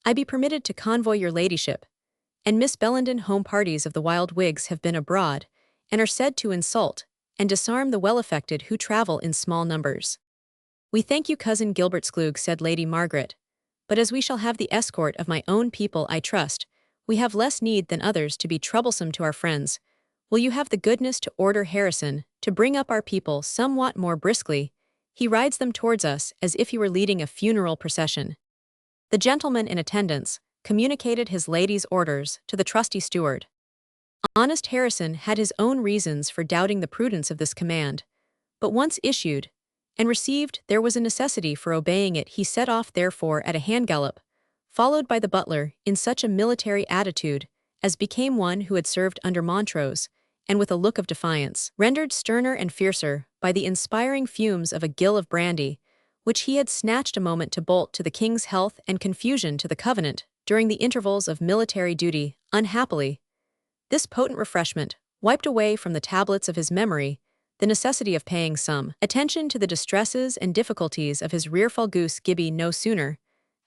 I be permitted to convoy your ladyship and Miss Bellenden? Home parties of the wild Whigs have been abroad, and are said to insult and disarm the well-affected who travel in small numbers. We thank you, cousin Gilbert Sklug, said Lady Margaret, but as we shall have the escort of my own people, I trust, we have less need than others to be troublesome to our friends. Will you have the goodness to order Harrison to bring up our people somewhat more briskly? He rides them towards us as if he were leading a funeral procession. The gentleman in attendance communicated his lady's orders to the trusty steward. Honest Harrison had his own reasons for doubting the prudence of this command, but once issued and received, there was a necessity for obeying it. He set off therefore at a hand gallop, followed by the butler in such a military attitude as became one who had served under Montrose, and with a look of defiance, rendered sterner and fiercer by the inspiring fumes of a gill of brandy, which he had snatched a moment to bolt to the king's health and confusion to the Covenant during the intervals of military duty. Unhappily, this potent refreshment wiped away from the tablets of his memory the necessity of paying some attention to the distresses and difficulties of his rear Goose Gibbie. No sooner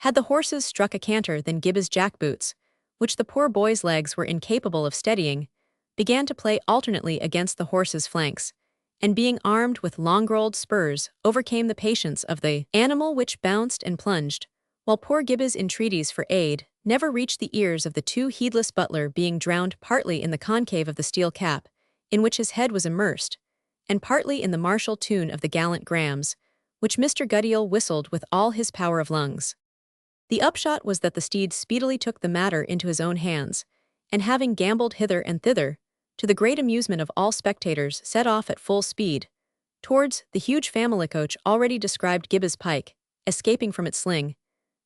had the horses struck a canter than Gibbie's jackboots, which the poor boy's legs were incapable of steadying, began to play alternately against the horse's flanks, and being armed with long-rolled spurs, overcame the patience of the animal, which bounced and plunged, while poor Gibbie's entreaties for aid never reached the ears of the too heedless butler, being drowned partly in the concave of the steel cap, in which his head was immersed, and partly in the martial tune of the gallant Grams, which Mr. Guddiel whistled with all his power of lungs. The upshot was that the steed speedily took the matter into his own hands, and having gambled hither and thither, to the great amusement of all spectators, set off at full speed towards the huge family coach already described. Gibbie's pike, escaping from its sling,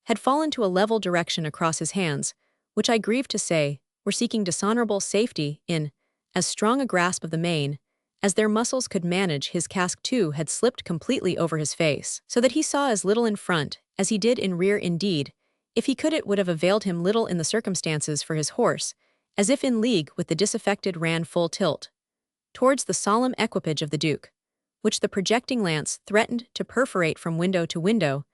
had fallen to a level direction across his hands, which, I grieve to say, were seeking dishonorable safety in as strong a grasp of the mane as their muscles could manage. His casque, too, had slipped completely over his face, so that he saw as little in front as he did in rear. Indeed, if he could, it would have availed him little in the circumstances, for his horse, as if in league with the disaffected, ran full tilt towards the solemn equipage of the Duke, which the projecting lance threatened to perforate from window to window,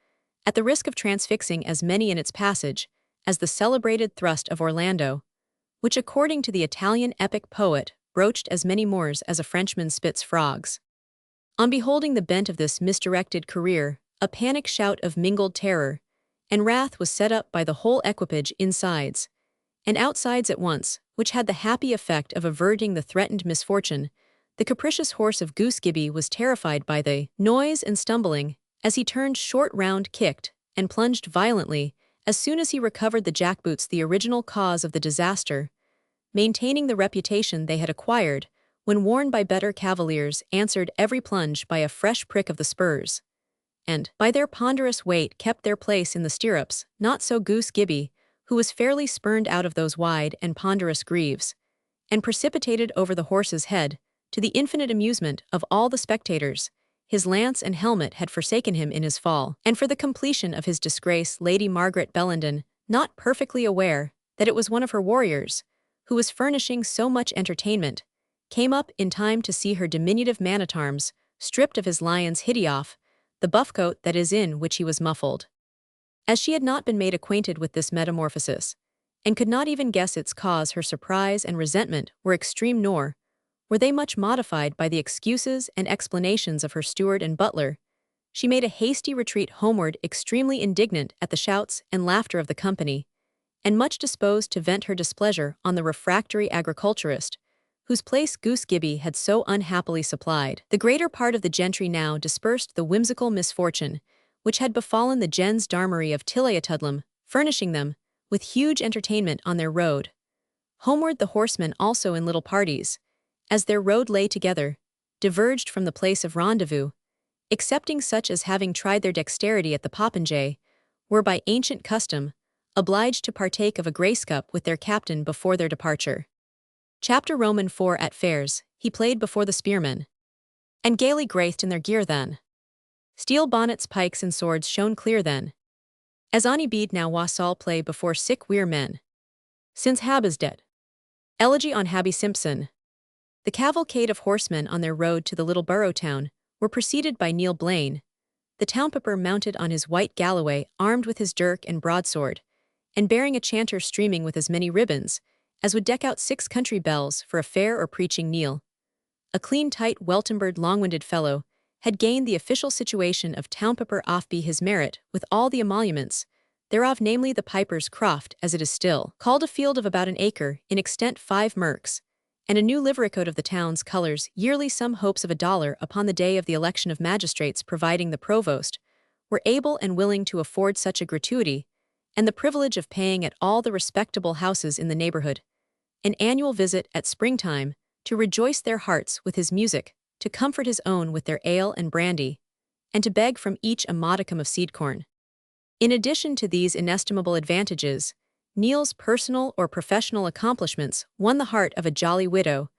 at the risk of transfixing as many in its passage as the celebrated thrust of Orlando, which, according to the Italian epic poet, broached as many Moors as a Frenchman spits frogs. On beholding the bent of this misdirected career, a panic shout of mingled terror and wrath was set up by the whole equipage, insides and outsides at once, which had the happy effect of averting the threatened misfortune. The capricious horse of Goose Gibbie was terrified by the noise and stumbling, as he turned short round, kicked, and plunged violently, as soon as he recovered the jackboots, the original cause of the disaster, maintaining the reputation they had acquired, when worn by better cavaliers, answered every plunge by a fresh prick of the spurs, and, by their ponderous weight, kept their place in the stirrups. Not so Goose Gibbie, who was fairly spurned out of those wide and ponderous greaves, and precipitated over the horse's head, to the infinite amusement of all the spectators. His lance and helmet had forsaken him in his fall, and for the completion of his disgrace, Lady Margaret Bellenden, not perfectly aware that it was one of her warriors, who was furnishing so much entertainment, came up in time to see her diminutive man-at-arms, stripped of his lion's hidioff, the buff coat that is in which he was muffled. As she had not been made acquainted with this metamorphosis, and could not even guess its cause, her surprise and resentment were extreme, nor were they much modified by the excuses and explanations of her steward and butler. She made a hasty retreat homeward, extremely indignant at the shouts and laughter of the company, and much disposed to vent her displeasure on the refractory agriculturist, whose place Goose Gibby had so unhappily supplied. The greater part of the gentry now dispersed the whimsical misfortune which had befallen the gens d'armory of Tilliatudlem, furnishing them with huge entertainment on their road. Homeward the horsemen also in little parties, as their road lay together, diverged from the place of rendezvous, excepting such as, having tried their dexterity at the popinjay, were by ancient custom obliged to partake of a grace cup with their captain before their departure. Chapter Roman 4. At fairs, he played before the spearmen, and gaily graced in their gear then. Steel bonnets, pikes, and swords shone clear then, as ony bead now wassail play before sick weir men. Since Hab is dead. Elegy on Habby Simpson. The cavalcade of horsemen on their road to the little borough town were preceded by Neil Blaine, the townpipper, mounted on his white galloway, armed with his dirk and broadsword, and bearing a chanter streaming with as many ribbons as would deck out 6 country bells for a fair or preaching. Neil, a clean, tight, well-timbered, long-winded fellow, had gained the official situation of townpipper offby his merit, with all the emoluments thereof, namely the piper's croft, as it is still called, a field of about an acre, in extent 5 merks, and a new livery coat of the town's colours, yearly some hopes of $1 upon the day of the election of magistrates, providing the provost were able and willing to afford such a gratuity, and the privilege of paying at all the respectable houses in the neighbourhood an annual visit at springtime, to rejoice their hearts with his music, to comfort his own with their ale and brandy, and to beg from each a modicum of seed corn. In addition to these inestimable advantages, Neil's personal or professional accomplishments won the heart of a jolly widow,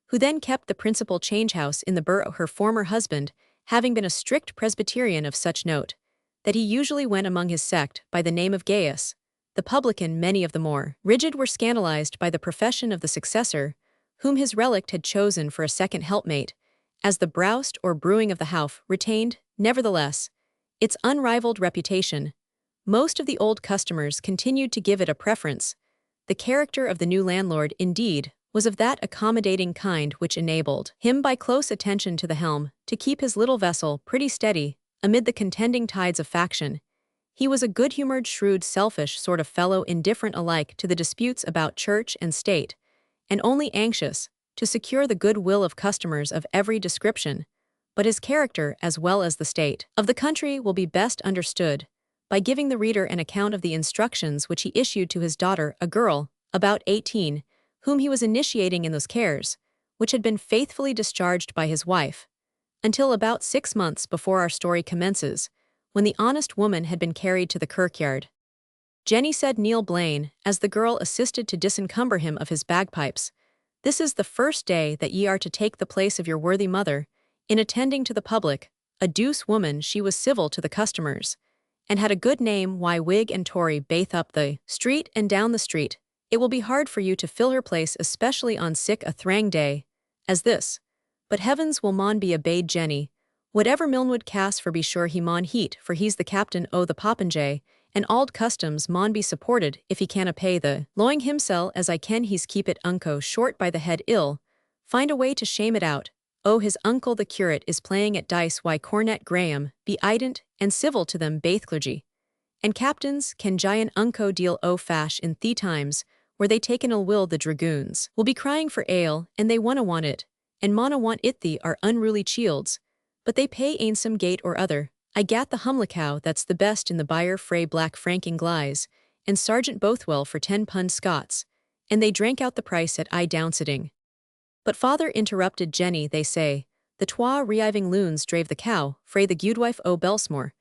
who then kept the principal change-house in the borough, her former husband having been a strict Presbyterian of such note that he usually went among his sect by the name of Gaius, the publican. Many of the more rigid were scandalized by the profession of the successor, whom his relict had chosen for a second helpmate, as the browst or brewing of the Hauff retained, nevertheless, its unrivaled reputation. Most of the old customers continued to give it a preference. The character of the new landlord, indeed, was of that accommodating kind which enabled him, by close attention to the helm, to keep his little vessel pretty steady amid the contending tides of faction. He was a good-humoured, shrewd, selfish sort of fellow, indifferent alike to the disputes about church and state, and only anxious to secure the good-will of customers of every description. But his character, as well as the state of the country, will be best understood by giving the reader an account of the instructions which he issued to his daughter, a girl, about 18, whom he was initiating in those cares, which had been faithfully discharged by his wife, until about 6 months before our story commences, when the honest woman had been carried to the kirkyard. "Jenny," said Neil Blaine, as the girl assisted to disencumber him of his bagpipes, "this is the first day that ye are to take the place of your worthy mother, in attending to the public. A douce woman she was, civil to the customers, and had a good name, why Whig and Tory baith up the street and down the street. It will be hard for you to fill her place, especially on sic a thrang day as this. But heavens will maun be obeyed, Jenny. Whatever Milnwood casts for, be sure he maun heat, for he's the captain o' the popinjay, and auld customs maun be supported if he canna pay the lawing himsel, as I ken he's keep it unco short by the head ill. Find a way to shame it out. Oh, his uncle the curate is playing at dice, why Cornet Graham be ident and civil to them baith clergy. And captains can giant unco deal o' fash in the times where they take an ill will. The dragoons will be crying for ale, and they wanna want it, and mauna want it. The are unruly chields, but they pay ane some gate or other. I gat the humlicow that's the best in the byre frae Black Frank Inglis, and Sergeant Bothwell for £10 Scots, and they drank out the price at I downsitting." "But father," interrupted Jenny, "they say the twa reiving loons drave the cow frae the gudewife o' Belsmore,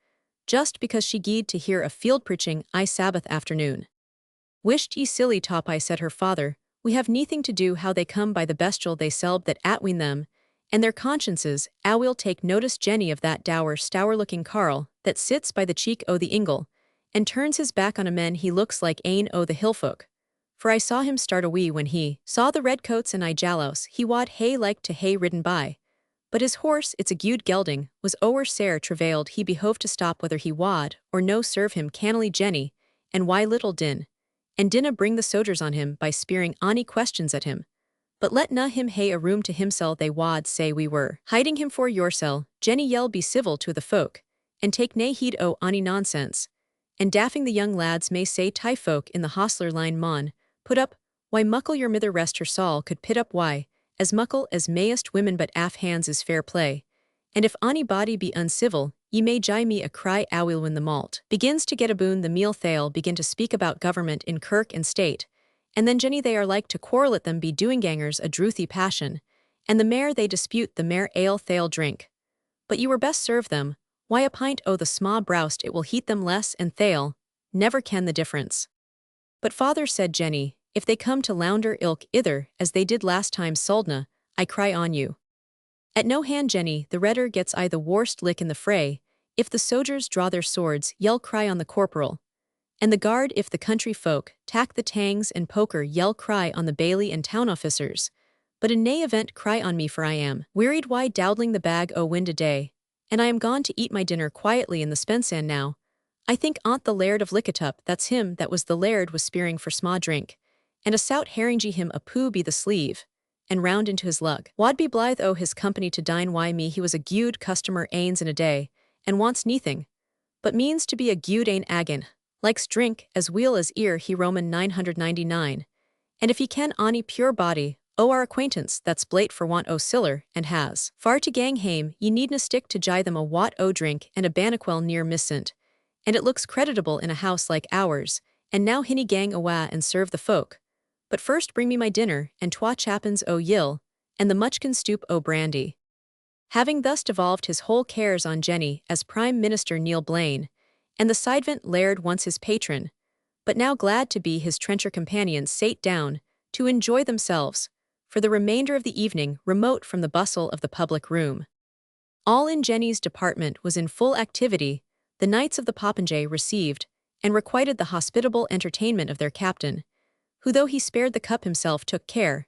just because she gied to hear a field preaching I Sabbath afternoon." "Wisht ye silly top," I said her father, "we have neething to do how they come by the bestial they selb that atween them, and their consciences. We'll take notice, Jenny, of that dour, stour-looking carl that sits by the cheek o' the ingle, and turns his back on a men. He looks like ane o' the hillfolk, for I saw him start a wee when he saw the redcoats and I jallows, he wad hae like to hae ridden by. But his horse, its a gude gelding, was ower sair travailed he behoved to stop whether he wad, or no serve him cannily Jenny, and why little din. And dinna bring the sojers on him by spearing ony questions at him. But let na him hae a room to himsel they wad say we were hiding him for yoursel, Jenny yell be civil to the folk, and take nae heed o' ony nonsense. And daffing the young lads may say tie folk in the hostler line mon, put up, why muckle your mither rest her saul could pit up why, as muckle as mayest women but aff hands is fair play. And if ony body be uncivil, ye may gie me a cry awil when the malt begins to get aboon the meal they'll begin to speak about government in kirk and state, and then Jenny they are like to quarrel at them be doing gangers a drouthy passion, and the mair they dispute the mair ale they'll drink. But you were best serve them, why a pint o' the sma broust it will heat them less and they'll never ken the difference. But father, said Jenny, if they come to lounder ilk ither, as they did last time Suldna, I cry on you. At no hand Jenny, the redder gets I the worst lick in the fray, if the sojers draw their swords, yell cry on the corporal. And the guard if the country folk, tack the tangs and poker yell cry on the bailey and town officers. But in nae event cry on me for I am wearied why dowdling the bag o' wind a day, and I am gone to eat my dinner quietly in the spensan now. I think aunt the laird of Lickatup, that's him that was the laird was spearing for sma drink, and a sout herringy him a poo be the sleeve, and round into his lug. Wad be blithe o' his company to dine why me he was a gude customer ains in a day, and wants neathing, but means to be a gude ain agin, likes drink as weel as ear he Roman 999, and if he ken ony pure body, o our acquaintance that's blate for want o' siller, and has far to gang hame, ye needna stick to gie them a wat o' drink and a bannoquel near missent, and it looks creditable in a house like ours, and now hinny gang awa and serve the folk. But first bring me my dinner, and twa chappins o' yill, and the muchkin stoup o' brandy. Having thus devolved his whole cares on Jenny as Prime Minister Neil Blaine, and the sidevant laird once his patron, but now glad to be his trencher companions sate down, to enjoy themselves, for the remainder of the evening remote from the bustle of the public room. All in Jenny's department was in full activity, the knights of the popinjay received, and requited the hospitable entertainment of their captain, who though he spared the cup himself took care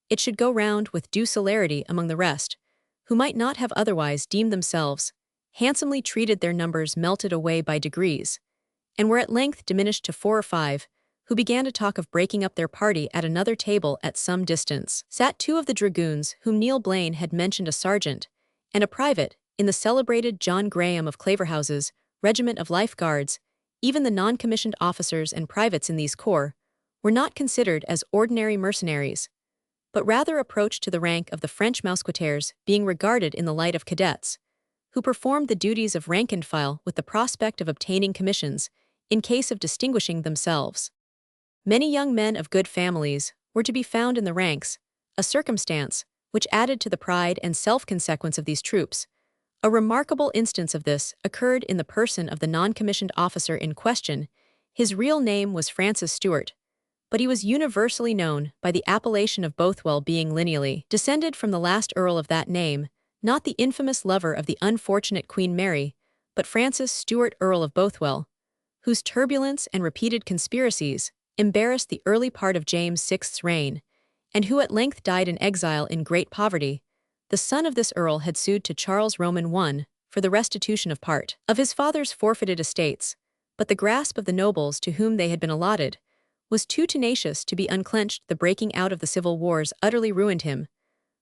it should go round with due celerity among the rest, who might not have otherwise deemed themselves handsomely treated. Their numbers melted away by degrees, and were at length diminished to 4 or 5, who began to talk of breaking up their party at another table at some distance. Sat 2 of the dragoons whom Neil Blaine had mentioned, a sergeant, and a private, in the celebrated John Graham of Claverhouse's regiment of Life Guards. Even the non-commissioned officers and privates in these corps were not considered as ordinary mercenaries, but rather approached to the rank of the French mousquetaires, being regarded in the light of cadets, who performed the duties of rank and file with the prospect of obtaining commissions, in case of distinguishing themselves. Many young men of good families were to be found in the ranks, a circumstance which added to the pride and self-consequence of these troops. A remarkable instance of this occurred in the person of the non-commissioned officer in question. His real name was Francis Stuart, but he was universally known by the appellation of Bothwell, being lineally descended from the last earl of that name, not the infamous lover of the unfortunate Queen Mary, but Francis Stuart, Earl of Bothwell, whose turbulence and repeated conspiracies embarrassed the early part of James VI's reign, and who at length died in exile in great poverty. The son of this earl had sued to Charles Roman I for the restitution of part of his father's forfeited estates, but the grasp of the nobles to whom they had been allotted was too tenacious to be unclenched. The breaking out of the civil wars utterly ruined him,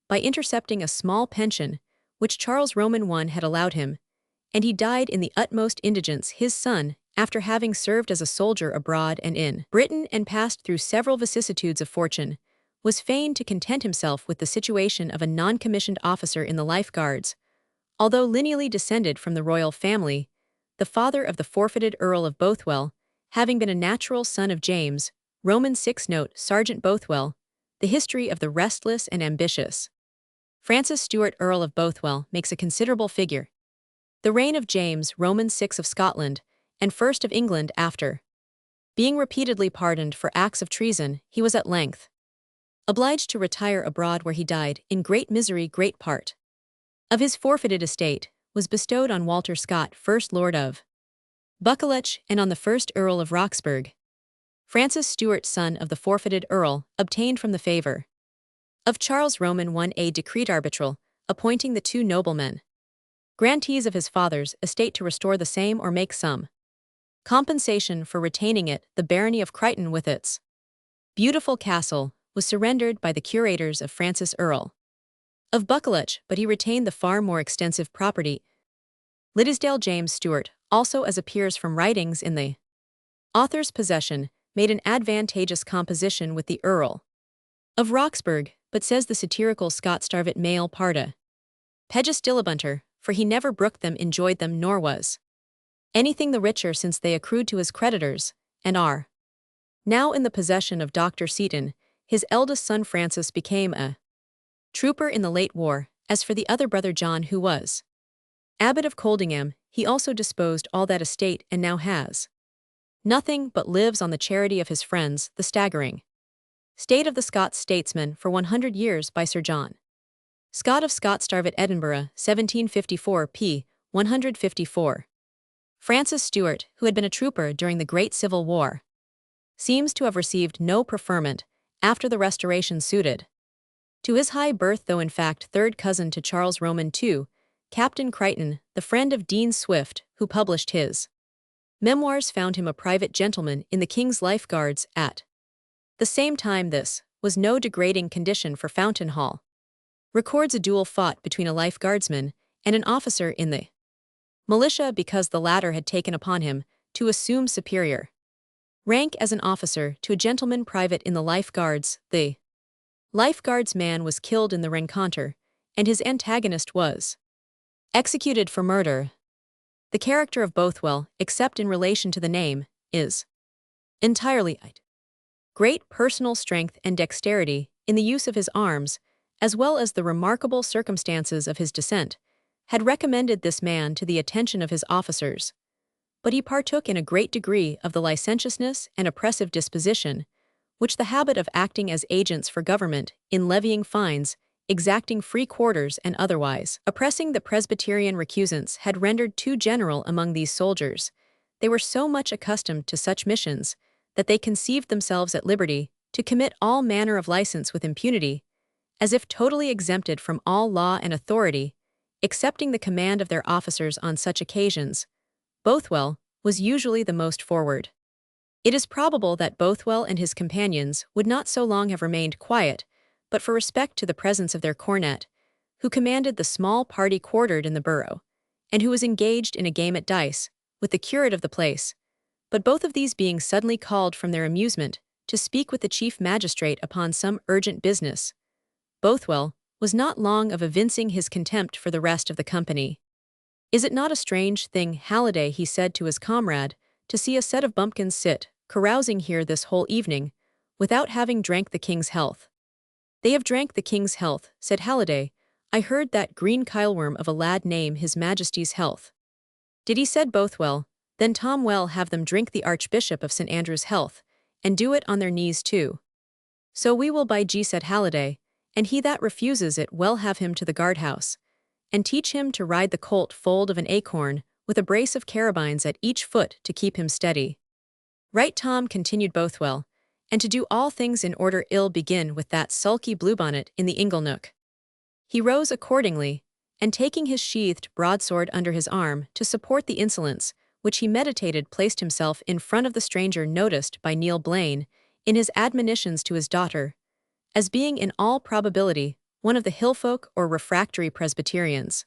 by intercepting a small pension which Charles Roman I had allowed him, and he died in the utmost indigence. His son, after having served as a soldier abroad and in Britain and passed through several vicissitudes of fortune, was fain to content himself with the situation of a non-commissioned officer in the Life Guards. Although lineally descended from the royal family, the father of the forfeited Earl of Bothwell, having been a natural son of James, Roman 6 note Sergeant Bothwell, The History of the Restless and Ambitious. Francis Stuart, Earl of Bothwell, makes a considerable figure. The reign of James, Roman 6 of Scotland, and first of England after being repeatedly pardoned for acts of treason, he was at length obliged to retire abroad, where he died in great misery. Great part of his forfeited estate was bestowed on Walter Scott, first Lord of Buccleuch, and on the first Earl of Roxburgh. Francis Stuart, son of the forfeited earl, obtained from the favor of Charles Roman I a decreet arbitral, appointing the two noblemen grantees of his father's estate to restore the same or make some compensation for retaining it. The barony of Crichton with its beautiful castle was surrendered by the curators of Francis Earl of Buccleuch, but he retained the far more extensive property Liddesdale. James Stuart, also as appears from writings in the author's possession, made an advantageous composition with the Earl of Roxburgh, but says the satirical Scott Starvett male parta Pegus Dillabunter, for he never brooked them, enjoyed them, nor was anything the richer since they accrued to his creditors, and are now in the possession of Dr. Seaton. His eldest son Francis became a trooper in the late war. As for the other brother John, who was Abbot of Coldingham, he also disposed all that estate and now has nothing, but lives on the charity of his friends. The staggering state of the Scots statesman for 100 years by Sir John Scott of Scott Starvett, Edinburgh, 1754 p. 154. Francis Stuart, who had been a trooper during the Great Civil War, seems to have received no preferment after the Restoration suited to his high birth, though in fact third cousin to Charles Roman II. Captain Crichton, the friend of Dean Swift, who published his memoirs, found him a private gentleman in the King's Life Guards. At the same time, this was no degrading condition, for Fountainhall records a duel fought between a Life Guardsman and an officer in the militia, because the latter had taken upon him to assume superior rank as an officer to a gentleman private in the Life Guards. The Life Guards man was killed in the rencontre, and his antagonist was executed for murder. The character of Bothwell, except in relation to the name, is entirely great personal strength and dexterity in the use of his arms, as well as the remarkable circumstances of his descent, had recommended this man to the attention of his officers. But he partook in a great degree of the licentiousness and oppressive disposition, which the habit of acting as agents for government, in levying fines, exacting free quarters, and otherwise oppressing the Presbyterian recusants, had rendered too general among these soldiers. They were so much accustomed to such missions, that they conceived themselves at liberty to commit all manner of license with impunity, as if totally exempted from all law and authority, excepting the command of their officers on such occasions. Bothwell was usually the most forward. It is probable that Bothwell and his companions would not so long have remained quiet, but for respect to the presence of their cornet, who commanded the small party quartered in the borough, and who was engaged in a game at dice with the curate of the place. But both of these being suddenly called from their amusement to speak with the chief magistrate upon some urgent business, Bothwell was not long of evincing his contempt for the rest of the company. "Is it not a strange thing, Halliday," he said to his comrade, "to see a set of bumpkins sit carousing here this whole evening, without having drank the king's health?" "They have drank the king's health," said Halliday. "I heard that green kyleworm of a lad name his majesty's health." "Did he?" said Bothwell. "Then Tom well have them drink the Archbishop of St. Andrew's health, and do it on their knees too." "So we will, by G," said Halliday, "and he that refuses it, well have him to the guardhouse, and teach him to ride the colt foaled of an acorn, with a brace of carabines at each foot to keep him steady." "Right, Tom," continued Bothwell, "and to do all things in order. Ill begin with that sulky bluebonnet in the ingle-nook." He rose accordingly, and taking his sheathed broadsword under his arm to support the insolence which he meditated, placed himself in front of the stranger noticed by Neil Blaine in his admonitions to his daughter, as being in all probability one of the hillfolk or refractory Presbyterians.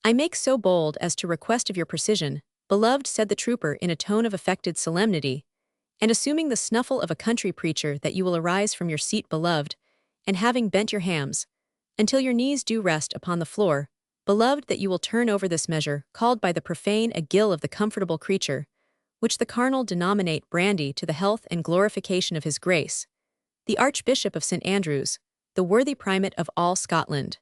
"I make so bold as to request of your precision, beloved," said the trooper in a tone of affected solemnity, and assuming the snuffle of a country preacher, "that you will arise from your seat, beloved, and having bent your hams, until your knees do rest upon the floor, beloved, that you will turn over this measure, called by the profane a gill of the comfortable creature, which the carnal denominate brandy, to the health and glorification of his grace, the Archbishop of St. Andrews, the worthy primate of all Scotland."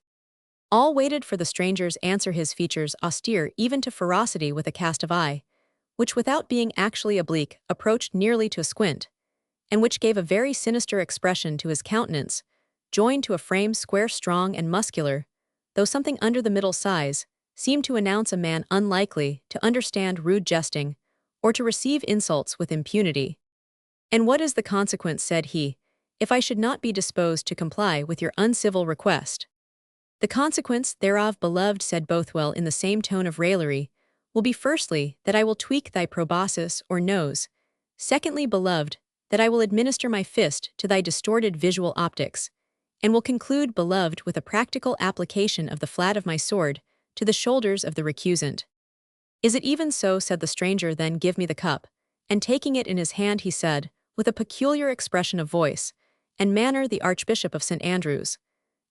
All waited for the stranger's answer, his features austere even to ferocity, with a cast of eye, which without being actually oblique, approached nearly to a squint, and which gave a very sinister expression to his countenance, joined to a frame square, strong, and muscular, though something under the middle size, seemed to announce a man unlikely to understand rude jesting, or to receive insults with impunity. And what is the consequence, said he, if I should not be disposed to comply with your uncivil request? The consequence thereof, beloved, said Bothwell in the same tone of raillery, will be firstly, that I will tweak thy proboscis or nose, secondly, beloved, that I will administer my fist to thy distorted visual optics, and will conclude, beloved, with a practical application of the flat of my sword to the shoulders of the recusant. Is it even so, said the stranger, then give me the cup. And taking it in his hand he said, with a peculiar expression of voice and manner, the Archbishop of St. Andrews,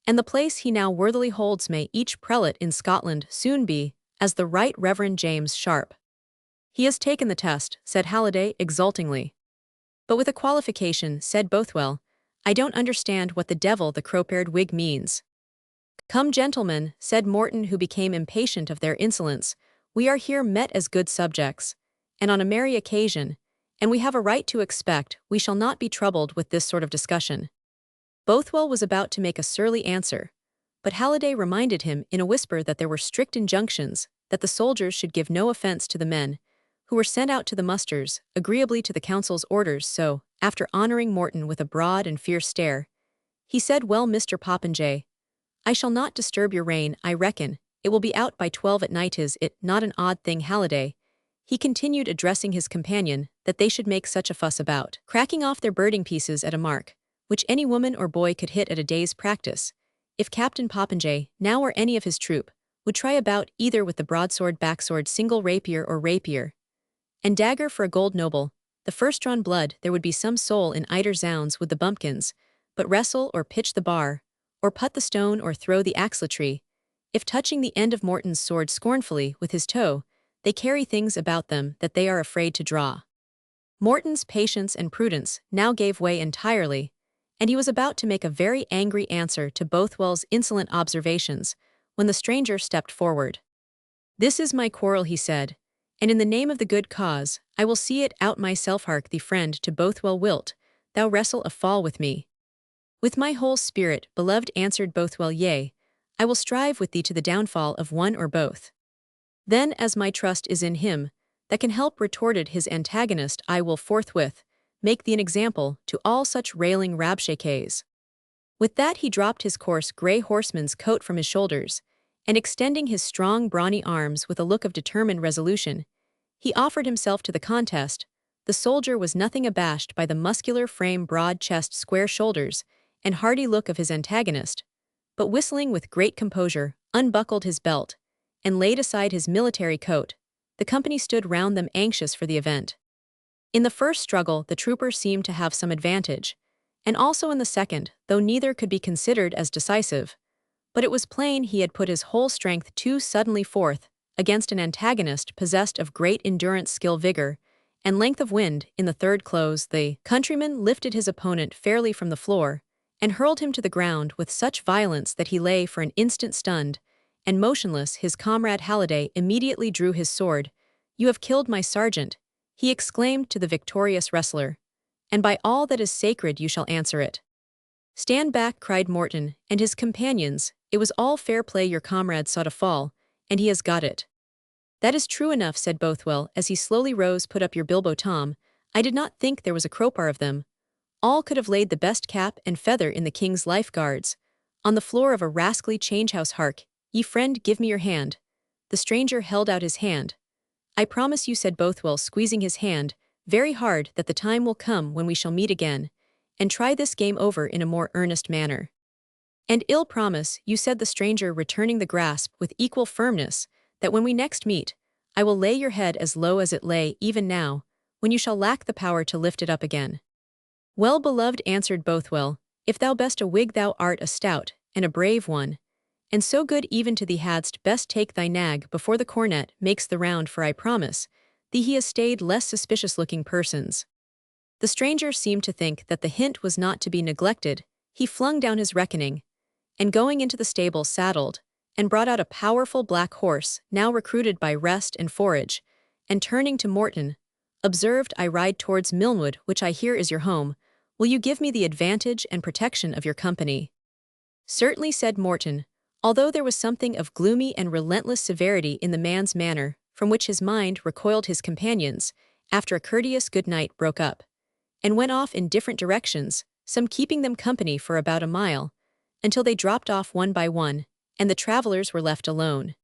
and the place he now worthily holds may each prelate in Scotland soon be, as the Right Reverend James Sharp. He has taken the test, said Halliday exultingly. But with a qualification, said Bothwell, I don't understand what the devil the cropped wig means. Come, gentlemen, said Morton, who became impatient of their insolence, we are here met as good subjects, and on a merry occasion, and we have a right to expect we shall not be troubled with this sort of discussion. Bothwell was about to make a surly answer, but Halliday reminded him in a whisper that there were strict injunctions that the soldiers should give no offense to the men who were sent out to the musters, agreeably to the council's orders, so, after honoring Morton with a broad and fierce stare, he said, well, Mr. Popinjay, I shall not disturb your reign, I reckon. It will be out by 12 at night, is it not an odd thing, Halliday? He continued, addressing his companion, that they should make such a fuss about cracking off their birding pieces at a mark, which any woman or boy could hit at a day's practice. If Captain Popinjay, now or any of his troop, would try about either with the broadsword, backsword, single rapier or rapier, and dagger for a gold noble, the first drawn blood, there would be some soul in iter zounds with the bumpkins, but wrestle or pitch the bar, or put the stone or throw the axletree, if touching the end of Morton's sword scornfully with his toe, they carry things about them that they are afraid to draw. Morton's patience and prudence now gave way entirely, and he was about to make a very angry answer to Bothwell's insolent observations, when the stranger stepped forward. This is my quarrel, he said, and in the name of the good cause, I will see it out myself. Hark thee, friend, to Bothwell, wilt thou wrestle a fall with me? With my whole spirit, beloved, answered Bothwell, yea, I will strive with thee to the downfall of one or both. Then, as my trust is in him that can help, retorted his antagonist, I will forthwith make thee an example to all such railing rabshakes. With that he dropped his coarse grey horseman's coat from his shoulders, and extending his strong brawny arms with a look of determined resolution, he offered himself to the contest. The soldier was nothing abashed by the muscular frame, broad chest, square shoulders, and hardy look of his antagonist, but whistling with great composure, unbuckled his belt, and laid aside his military coat. The company stood round them anxious for the event. In the first struggle the trooper seemed to have some advantage, and also in the second, though neither could be considered as decisive, but it was plain he had put his whole strength too suddenly forth against an antagonist possessed of great endurance, skill, vigor, and length of wind. In the third close the countryman lifted his opponent fairly from the floor, and hurled him to the ground with such violence that he lay for an instant stunned and motionless. His comrade Halliday immediately drew his sword. You have killed my sergeant, he exclaimed to the victorious wrestler, and by all that is sacred you shall answer it. Stand back, cried Morton and his companions, it was all fair play. Your comrade sought a fall, and he has got it. That is true enough, said Bothwell, as he slowly rose. Put up your bilbo, Tom. I did not think there was a crowbar of them. All could have laid the best cap and feather in the king's lifeguards on the floor of a rascally changehouse. Hark, ye friend, give me your hand. The stranger held out his hand. I promise you, said Bothwell, squeezing his hand very hard, that the time will come when we shall meet again, and try this game over in a more earnest manner. And ill promise you, said the stranger, returning the grasp with equal firmness, that when we next meet, I will lay your head as low as it lay even now, when you shall lack the power to lift it up again. Well, beloved, answered Bothwell, if thou best a Whig, thou art a stout and a brave one, and so good even to thee, hadst best take thy nag before the cornet makes the round, for I promise thee he has stayed less suspicious-looking persons. The stranger seemed to think that the hint was not to be neglected. He flung down his reckoning, and going into the stable saddled, and brought out a powerful black horse, now recruited by rest and forage, and turning to Morton, observed, I ride towards Milnwood, which I hear is your home. Will you give me the advantage and protection of your company? Certainly, said Morton, although there was something of gloomy and relentless severity in the man's manner, from which his mind recoiled. His companions, after a courteous good night, broke up, and went off in different directions, some keeping them company for about a mile, until they dropped off one by one, and the travelers were left alone.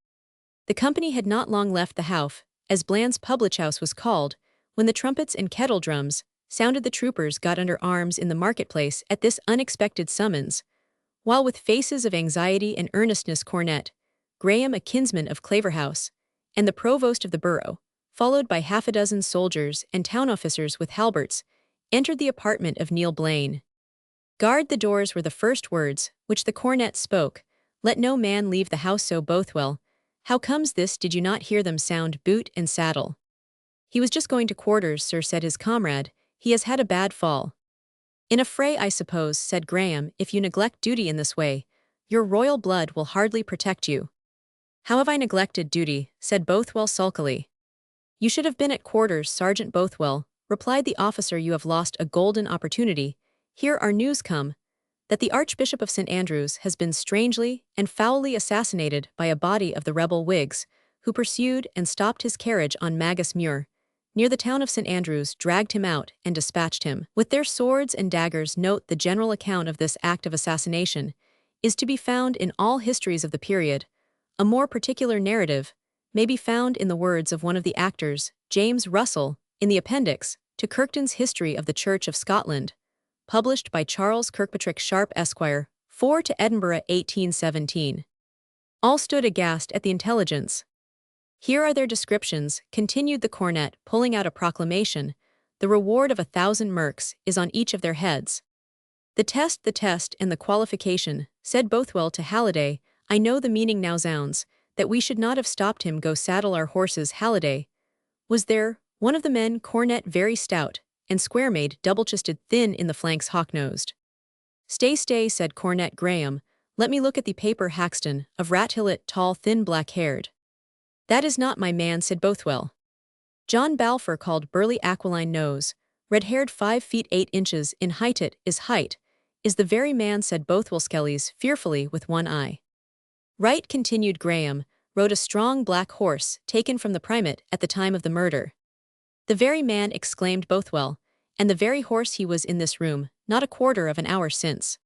The company had not long left the Hauff, as Bland's public house was called, when the trumpets and kettle drums sounded. The troopers got under arms in the marketplace at this unexpected summons, while with faces of anxiety and earnestness Cornet, Graham, a kinsman of Claverhouse, and the provost of the borough, followed by half a dozen soldiers and town officers with halberts, entered the apartment of Neil Blaine. "Guard the doors," were the first words which the cornet spoke. "Let no man leave the house." So Bothwell, "How comes this? Did you not hear them sound boot and saddle?" "He was just going to quarters, sir," said his comrade. "He has had a bad fall." "In a fray, I suppose," said Graham. "If you neglect duty in this way, your royal blood will hardly protect you." "How have I neglected duty?" said Bothwell sulkily. "You should have been at quarters, Sergeant Bothwell," replied the officer. "You have lost a golden opportunity. Here are news come, that the Archbishop of St. Andrews has been strangely and foully assassinated by a body of the rebel Whigs, who pursued and stopped his carriage on Magus Muir, near the town of St. Andrews, dragged him out, and dispatched him with their swords and daggers." Note: the general account of this act of assassination is to be found in all histories of the period. A more particular narrative may be found in the words of one of the actors, James Russell, in the appendix to Kirkton's History of the Church of Scotland, published by Charles Kirkpatrick Sharp Esquire, 4 to Edinburgh 1817. All stood aghast at the intelligence. "Here are their descriptions," continued the cornet, pulling out a proclamation. "The reward of 1,000 merks is on each of their heads." The test and the qualification," said Bothwell to Halliday. "I know the meaning now. Zounds, that we should not have stopped him. Go saddle our horses." Halliday was there, one of the men, cornet, very stout and square-made, double-chested, thin in the flanks, hawk-nosed. Stay, said Cornet Graham. "Let me look at the paper." Haxton, of Rathillet, tall, thin, black-haired. "That is not my man," said Bothwell. John Balfour, called Burly Aquiline Nose, red-haired, 5 feet 8 inches in height, is the very man," said Bothwell Skellies, fearfully, with one eye. "Right," continued Graham, "rode a strong black horse, taken from the primate at the time of the murder." "The very man," exclaimed Bothwell, "and the very horse. He was in this room not a quarter of an hour since."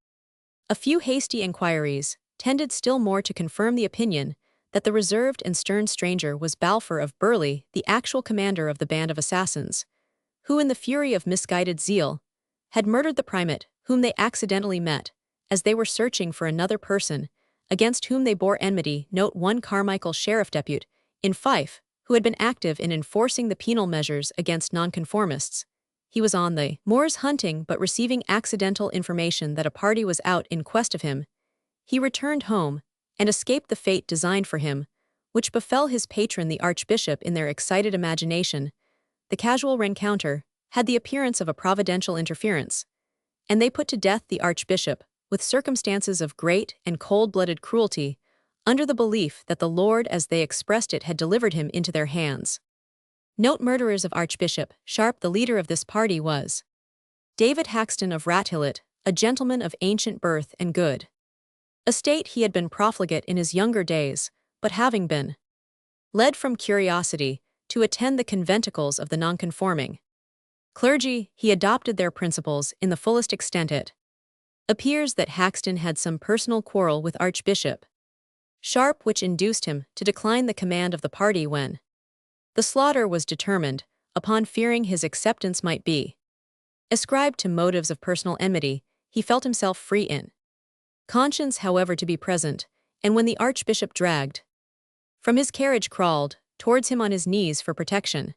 A few hasty enquiries tended still more to confirm the opinion that the reserved and stern stranger was Balfour of Burley, the actual commander of the band of assassins, who, in the fury of misguided zeal, had murdered the primate, whom they accidentally met, as they were searching for another person, against whom they bore enmity. Note: one Carmichael, sheriff depute in Fife, who had been active in enforcing the penal measures against nonconformists. He was on the moors hunting, but receiving accidental information that a party was out in quest of him, he returned home, and escaped the fate designed for him, which befell his patron the Archbishop. In their excited imagination, the casual rencounter had the appearance of a providential interference, and they put to death the Archbishop, with circumstances of great and cold-blooded cruelty, under the belief that the Lord, as they expressed it, had delivered him into their hands. Note: murderers of Archbishop Sharp. The leader of this party was David Haxton of Rathillet, a gentleman of ancient birth and good estate. He had been profligate in his younger days, but having been led from curiosity to attend the conventicles of the nonconforming clergy, he adopted their principles in the fullest extent. It appears that Haxton had some personal quarrel with Archbishop Sharp, which induced him to decline the command of the party when the slaughter was determined upon. Fearing his acceptance might be ascribed to motives of personal enmity, he felt himself free in conscience, however, to be present, and when the Archbishop dragged from his carriage, crawled towards him on his knees for protection,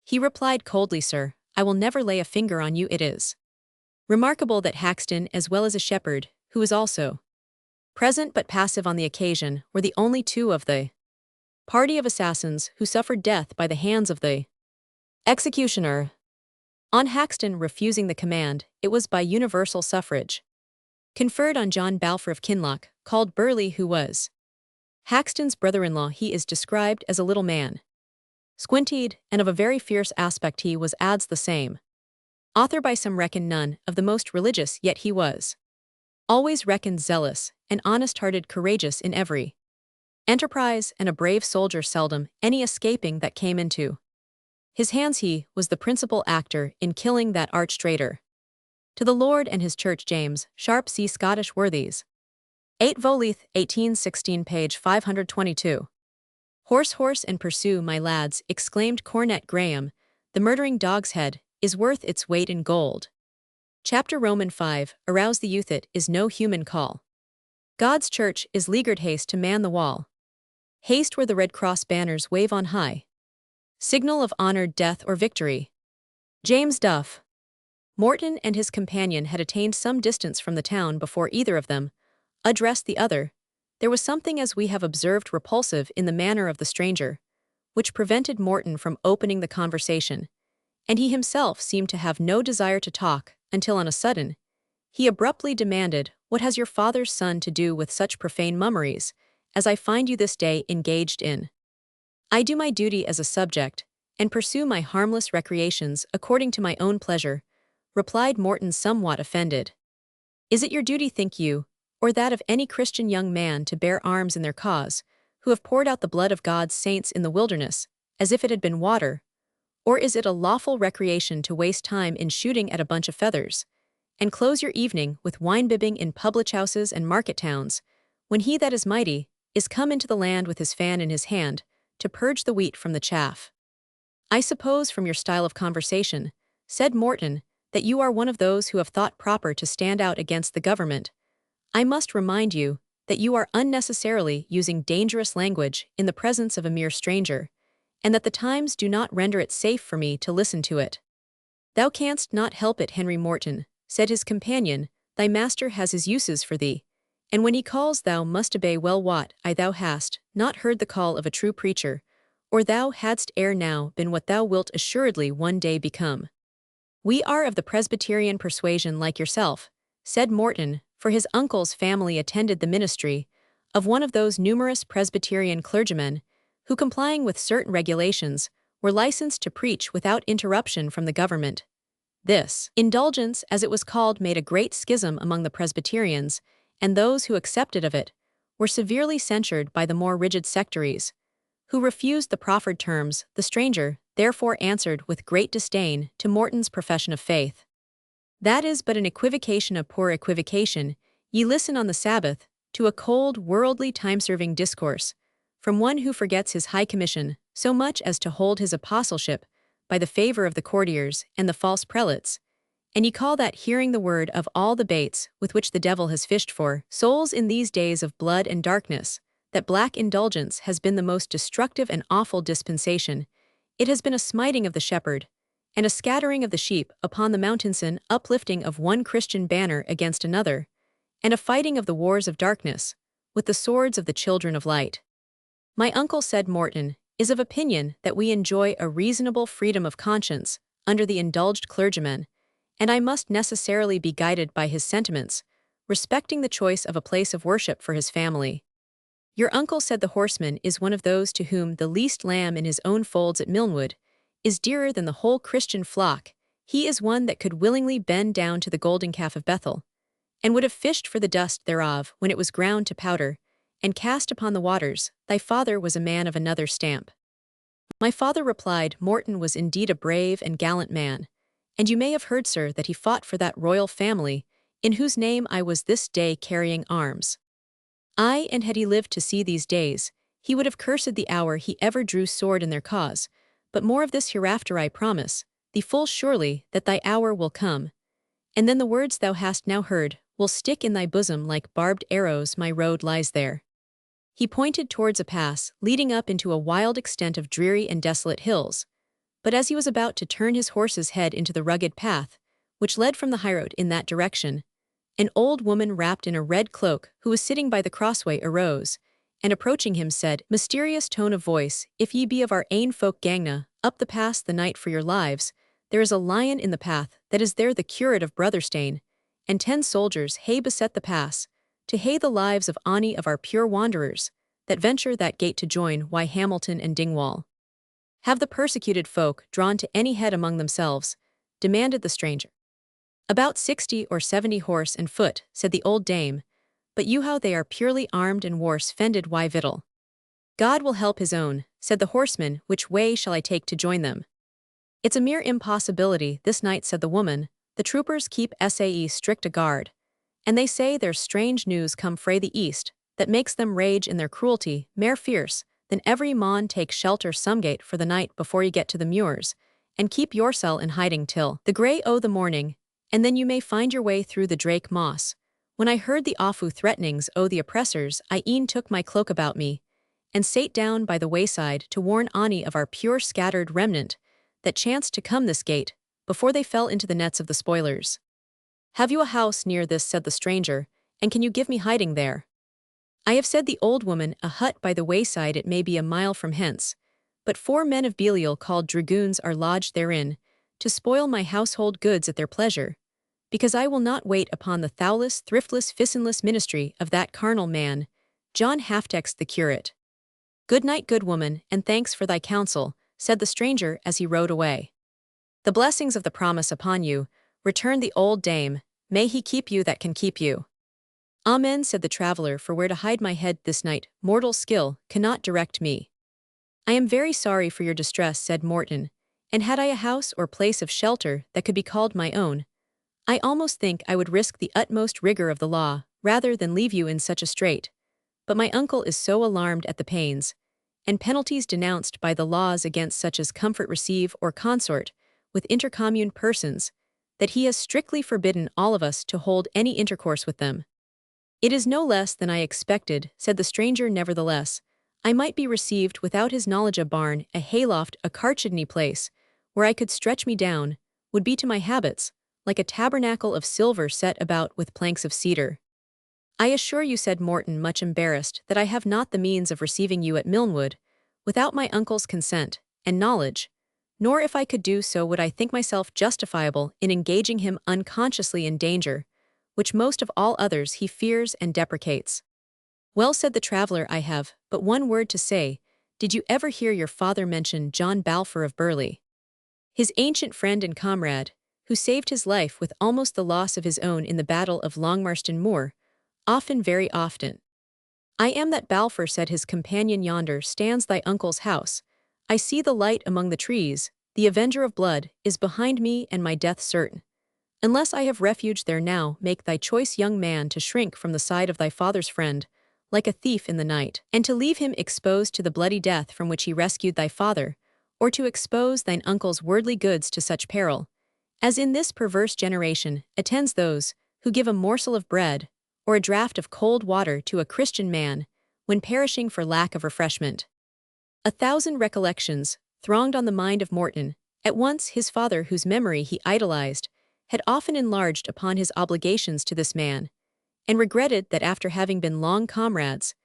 he replied coldly, "Sir, I will never lay a finger on you." It is remarkable that Haxton, as well as a shepherd, who was also present but passive on the occasion, were the only two of the party of assassins who suffered death by the hands of the executioner. On Haxton refusing the command, it was by universal suffrage conferred on John Balfour of Kinloch, called Burley, who was Haxton's brother-in-law. He is described as a little man, squint-eyed, and of a very fierce aspect. He was, adds the same author, by some reckoned none of the most religious, yet he was always reckoned zealous and honest-hearted, courageous in every enterprise, and a brave soldier, seldom any escaping that came into His hands he was the principal actor in killing that arch-traitor. To the Lord and his church James, Sharp C. Scottish Worthies. 8 Voleth, 1816 page 522. Horse, horse and pursue, my lads, exclaimed Cornet Graham, the murdering dog's head is worth its weight in gold. Chapter Roman 5, arouse the youth, it is no human call. God's church is leaguered haste to man the wall. Haste where the Red Cross banners wave on high. Signal of honored death or victory. James Duff. Morton and his companion had attained some distance from the town before either of them addressed the other. There was something, as we have observed, repulsive in the manner of the stranger, which prevented Morton from opening the conversation, and he himself seemed to have no desire to talk until on a sudden, he abruptly demanded, "What has your father's son to do with such profane mummeries, as I find you this day engaged in?" "I do my duty as a subject, and pursue my harmless recreations according to my own pleasure," replied Morton, somewhat offended. "Is it your duty, think you, or that of any Christian young man, to bear arms in their cause, who have poured out the blood of God's saints in the wilderness, as if it had been water? Or is it a lawful recreation to waste time in shooting at a bunch of feathers, and close your evening with wine-bibbing in public-houses and market-towns, when he that is mighty is come into the land with his fan in his hand, to purge the wheat from the chaff?" "I suppose from your style of conversation," said Morton, "that you are one of those who have thought proper to stand out against the government. I must remind you that you are unnecessarily using dangerous language in the presence of a mere stranger, and that the times do not render it safe for me to listen to it." "Thou canst not help it, Henry Morton," said his companion, "thy master has his uses for thee, and when he calls thou must obey. Well wot I thou hast not heard the call of a true preacher, or thou hadst ere now been what thou wilt assuredly one day become." "We are of the Presbyterian persuasion like yourself," said Morton, for his uncle's family attended the ministry of one of those numerous Presbyterian clergymen who, complying with certain regulations, were licensed to preach without interruption from the government. This indulgence, as it was called, made a great schism among the Presbyterians, and those who accepted of it were severely censured by the more rigid sectaries, who refused the proffered terms. The stranger, therefore, answered with great disdain to Morton's profession of faith. "That is but an equivocation, a poor equivocation. Ye listen on the Sabbath to a cold, worldly, time-serving discourse, from one who forgets his high commission so much as to hold his apostleship by the favor of the courtiers and the false prelates, and ye call that hearing the word of all the baits with which the devil has fished for souls in these days of blood and darkness. That black indulgence has been the most destructive and awful dispensation. It has been a smiting of the shepherd, and a scattering of the sheep upon the mountainson, uplifting of one Christian banner against another, and a fighting of the wars of darkness, with the swords of the children of light." "My uncle," said Morton, "is of opinion that we enjoy a reasonable freedom of conscience under the indulged clergyman, and I must necessarily be guided by his sentiments respecting the choice of a place of worship for his family." "Your uncle," said the horseman, "is one of those to whom the least lamb in his own folds at Milnwood is dearer than the whole Christian flock. He is one that could willingly bend down to the golden calf of Bethel, and would have fished for the dust thereof when it was ground to powder, and cast upon the waters. Thy father was a man of another stamp." "My father," replied Morton, "was indeed a brave and gallant man, and you may have heard, sir, that he fought for that royal family, in whose name I was this day carrying arms. Aye, and had he lived to see these days, he would have cursed the hour he ever drew sword in their cause. But more of this hereafter. I promise thee full surely that thy hour will come, and then the words thou hast now heard will stick in thy bosom like barbed arrows. My road lies there." He pointed towards a pass leading up into a wild extent of dreary and desolate hills, but as he was about to turn his horse's head into the rugged path, which led from the highroad in that direction, an old woman wrapped in a red cloak, who was sitting by the crossway, arose, and approaching him said, mysterious tone of voice, "If ye be of our ain folk gangna, up the pass the night for your lives, there is a lion in the path, that is there the curate of Brotherstane, and 10 soldiers hae beset the pass, to hae the lives of ony of our pure wanderers, that venture that gate to join Hamilton and Dingwall." "Have the persecuted folk drawn to any head among themselves?" demanded the stranger. "About 60 or 70 horse and foot," said the old dame, "but you how they are purely armed and warse fended. Why victual." "God will help his own," said the horseman. "Which way shall I take to join them?" It's a mere impossibility this night, said the woman. The troopers keep SAE strict a guard. And they say there's strange news come frae the east, that makes them rage in their cruelty, mair fierce, than every mon take shelter somegate for the night before ye get to the muirs, and keep yoursel in hiding till the grey o' the morning, and then you may find your way through the Drake moss. When I heard the awfu' threatenings o' the oppressors, I e'en took my cloak about me, and sate down by the wayside to warn Ani of our pure scattered remnant, that chanced to come this gate, before they fell into the nets of the spoilers. Have you a house near this, said the stranger, and can you give me hiding there? I have said the old woman, a hut by the wayside, it may be a mile from hence, but 4 men of Belial called dragoons are lodged therein, to spoil my household goods at their pleasure, because I will not wait upon the thowless, thriftless, fissenless ministry of that carnal man, John Halftext the curate. Good night, good woman, and thanks for thy counsel, said the stranger as he rode away. The blessings of the promise upon you, returned the old dame, may he keep you that can keep you. Amen, said the traveller, for where to hide my head this night, mortal skill cannot direct me. I am very sorry for your distress, said Morton, and had I a house or place of shelter that could be called my own, I almost think I would risk the utmost rigor of the law, rather than leave you in such a strait. But my uncle is so alarmed at the pains and penalties denounced by the laws against such as comfort receive or consort with intercommune persons, that he has strictly forbidden all of us to hold any intercourse with them. It is no less than I expected, said the stranger. Nevertheless, I might be received without his knowledge. A barn, a hayloft, a carchidney place, where I could stretch me down, would be to my habits, like a tabernacle of silver set about with planks of cedar. I assure you, said Morton, much embarrassed, that I have not the means of receiving you at Milnwood, without my uncle's consent and knowledge, nor if I could do so would I think myself justifiable in engaging him unconsciously in danger, which most of all others he fears and deprecates. Well, said the traveller, I have but one word to say. Did you ever hear your father mention John Balfour of Burley? His ancient friend and comrade, who saved his life with almost the loss of his own in the Battle of Longmarston Moor, often, very often. I am that Balfour, said his companion. Yonder stands thy uncle's house. I see the light among the trees, the avenger of blood is behind me and my death certain. Unless I have refuge there now, make thy choice young man to shrink from the side of thy father's friend, like a thief in the night, and to leave him exposed to the bloody death from which he rescued thy father, or to expose thine uncle's worldly goods to such peril, as in this perverse generation attends those who give a morsel of bread or a draught of cold water to a Christian man when perishing for lack of refreshment. 1,000 recollections thronged on the mind of Morton. At once his father, whose memory he idolized, had often enlarged upon his obligations to this man, and regretted that after having been long comrades,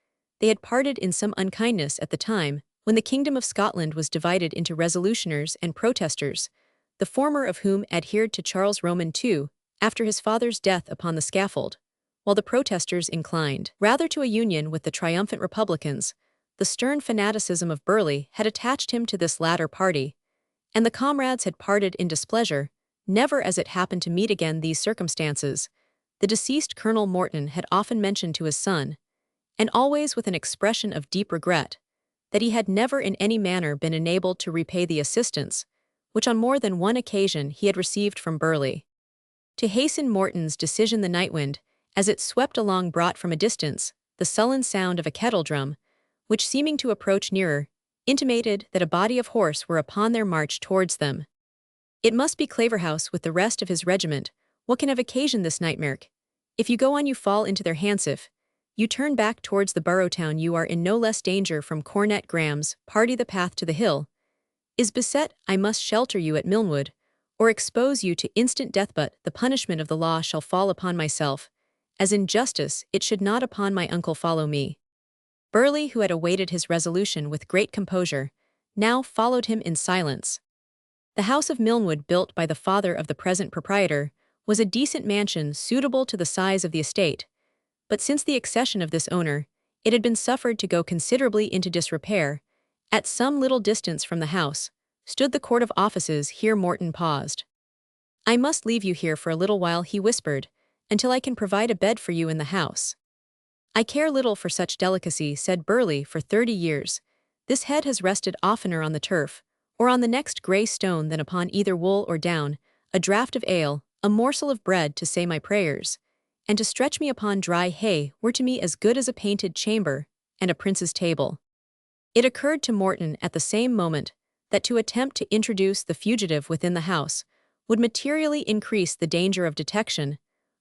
they had parted in some unkindness at the time when the kingdom of Scotland was divided into resolutioners and protesters, the former of whom adhered to Charles Roman II after his father's death upon the scaffold, while the protesters inclined rather to a union with the triumphant republicans. The stern fanaticism of Burleigh had attached him to this latter party, and the comrades had parted in displeasure. Never as it happened to meet again these circumstances, the deceased Colonel Morton had often mentioned to his son, and always with an expression of deep regret, that he had never in any manner been enabled to repay the assistance, which on more than one occasion he had received from Burleigh. To hasten Morton's decision, the night wind, as it swept along, brought from a distance the sullen sound of a kettle-drum, which, seeming to approach nearer, intimated that a body of horse were upon their march towards them. It must be Claverhouse with the rest of his regiment. What can have occasioned this nightmare? If you go on, you fall into their hands. If you turn back towards the borough town, you are in no less danger from Cornet Graham's party. The path to the hill is beset. I must shelter you at Milnwood, or expose you to instant death, but the punishment of the law shall fall upon myself, as in justice it should not upon my uncle follow me. Burleigh, who had awaited his resolution with great composure, now followed him in silence. The house of Milnwood, built by the father of the present proprietor, was a decent mansion suitable to the size of the estate, but since the accession of this owner, it had been suffered to go considerably into disrepair. At some little distance from the house stood the court of offices. Here Morton paused. I must leave you here for a little while, he whispered, until I can provide a bed for you in the house. I care little for such delicacy, said Burleigh. For 30 years, this head has rested oftener on the turf, or on the next grey stone than upon either wool or down, a draught of ale, a morsel of bread to say my prayers, and to stretch me upon dry hay were to me as good as a painted chamber and a prince's table. It occurred to Morton at the same moment that to attempt to introduce the fugitive within the house would materially increase the danger of detection.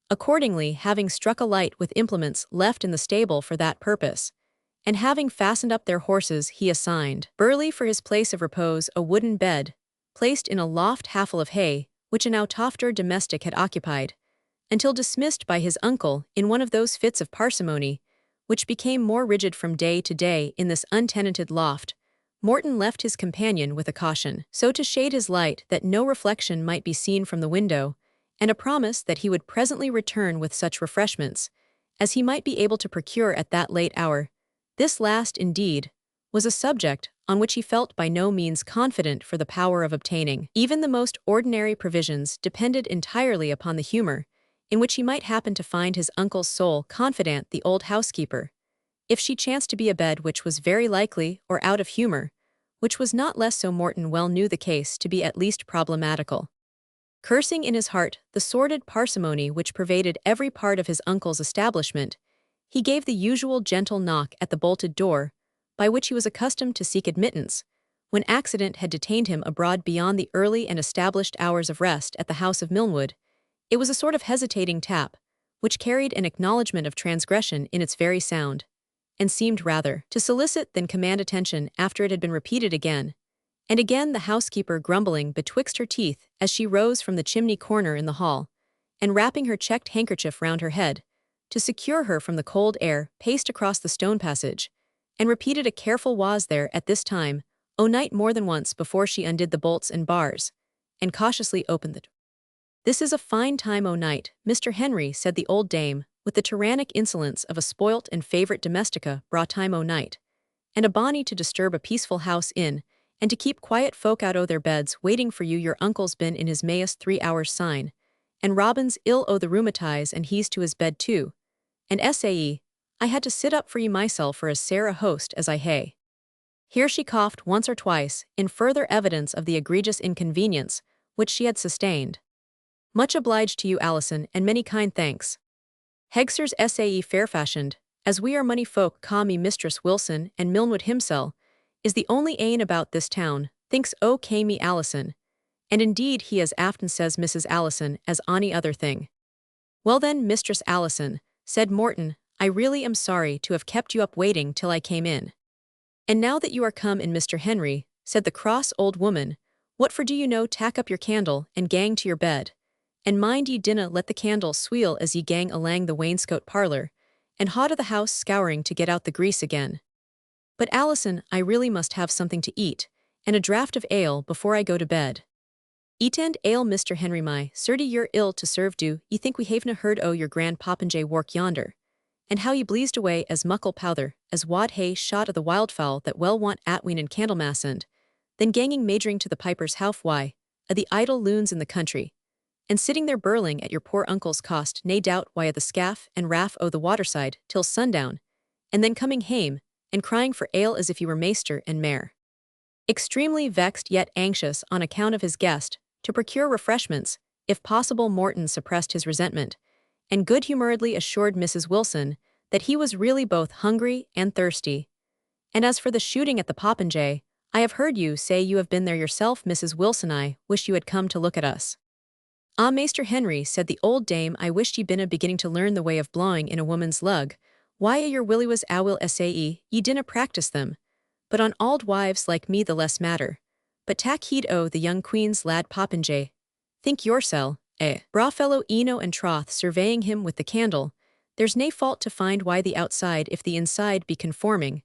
Accordingly, having struck a light with implements left in the stable for that purpose, and having fastened up their horses, he assigned Burley for his place of repose a wooden bed, placed in a loft half-full of hay, which an outofter domestic had occupied, until dismissed by his uncle in one of those fits of parsimony, which became more rigid from day to day in this untenanted loft. Morton left his companion with a caution, so to shade his light that no reflection might be seen from the window, and a promise that he would presently return with such refreshments as he might be able to procure at that late hour. This last, indeed, was a subject on which he felt by no means confident for the power of obtaining. Even the most ordinary provisions depended entirely upon the humor in which he might happen to find his uncle's sole confidant, the old housekeeper. If she chanced to be abed, which was very likely, or out of humor, which was not less so, Morton well knew the case to be at least problematical. Cursing in his heart the sordid parsimony which pervaded every part of his uncle's establishment, he gave the usual gentle knock at the bolted door, by which he was accustomed to seek admittance, when accident had detained him abroad beyond the early and established hours of rest at the house of Milnwood. It was a sort of hesitating tap, which carried an acknowledgment of transgression in its very sound, and seemed rather to solicit than command attention after it had been repeated again. And again the housekeeper grumbling betwixt her teeth as she rose from the chimney corner in the hall, and wrapping her checked handkerchief round her head, to secure her from the cold air, paced across the stone passage, and repeated a careful was there at this time, o' night more than once before she undid the bolts and bars, and cautiously opened the door. "This is a fine time o' night, Mr. Henry," said the old dame, with the tyrannic insolence of a spoilt and favourite domestica, "braw time o' night, and a bonny to disturb a peaceful house in, and to keep quiet folk out o' their beds waiting for you. Your uncle's been in his mayest 3 hours syne, and Robin's ill o' the rheumatize and he's to his bed too, and sae, I had to sit up for ye myself for as sair a host as I hae." Here she coughed once or twice, in further evidence of the egregious inconvenience which she had sustained. "Much obliged to you, Alison, and many kind thanks. Hegsers sae fair-fashioned, as we are money folk ca me Mistress Wilson, and Milnwood himsel is the only ane about this town, thinks o' me Alison, and indeed he as aften says Mrs. Alison as ony other thing." "Well then, Mistress Alison," said Morton, "I really am sorry to have kept you up waiting till I came in." "And now that you are come in, Mr. Henry," said the cross old woman, "what for do you no tack up your candle and gang to your bed? And mind ye dinna let the candle sweel as ye gang alang the wainscot parlour, and haud o' the house scouring to get out the grease again. But Alison, I really must have something to eat, and a draught of ale before I go to bed." "Eat and ale, Mr. Henry, my cerdy you're ill to serve. Do ye think we havena heard o' your grand popinjay work yonder, and how ye bleezed away as muckle powther as wad hae shot o' the wildfowl that well want Atween and Candlemas, and then ganging majoring to the piper's house why, o' the idle loons in the country, and sitting there burling at your poor uncle's cost, nae doubt why o' the scaff and raff o' the waterside till sundown, and then coming hame and crying for ale as if ye were maester and mare." Extremely vexed yet anxious on account of his guest, to procure refreshments, if possible, Morton suppressed his resentment, and good-humouredly assured Mrs. Wilson that he was really both hungry and thirsty. "And as for the shooting at the popinjay, I have heard you say you have been there yourself, Mrs. Wilson. I wish you had come to look at us." "Ah, Maester Henry," said the old dame, "I wished ye been a beginning to learn the way of blawing in a woman's lug. Why a your willywas awil sae, ye dinna practice them. But on auld wives like me the less matter. But tak heed o' the young queen's lad popinjay. Think yoursel, braw fellow eno and troth," surveying him with the candle, "there's nae fault to find why the outside if the inside be conforming.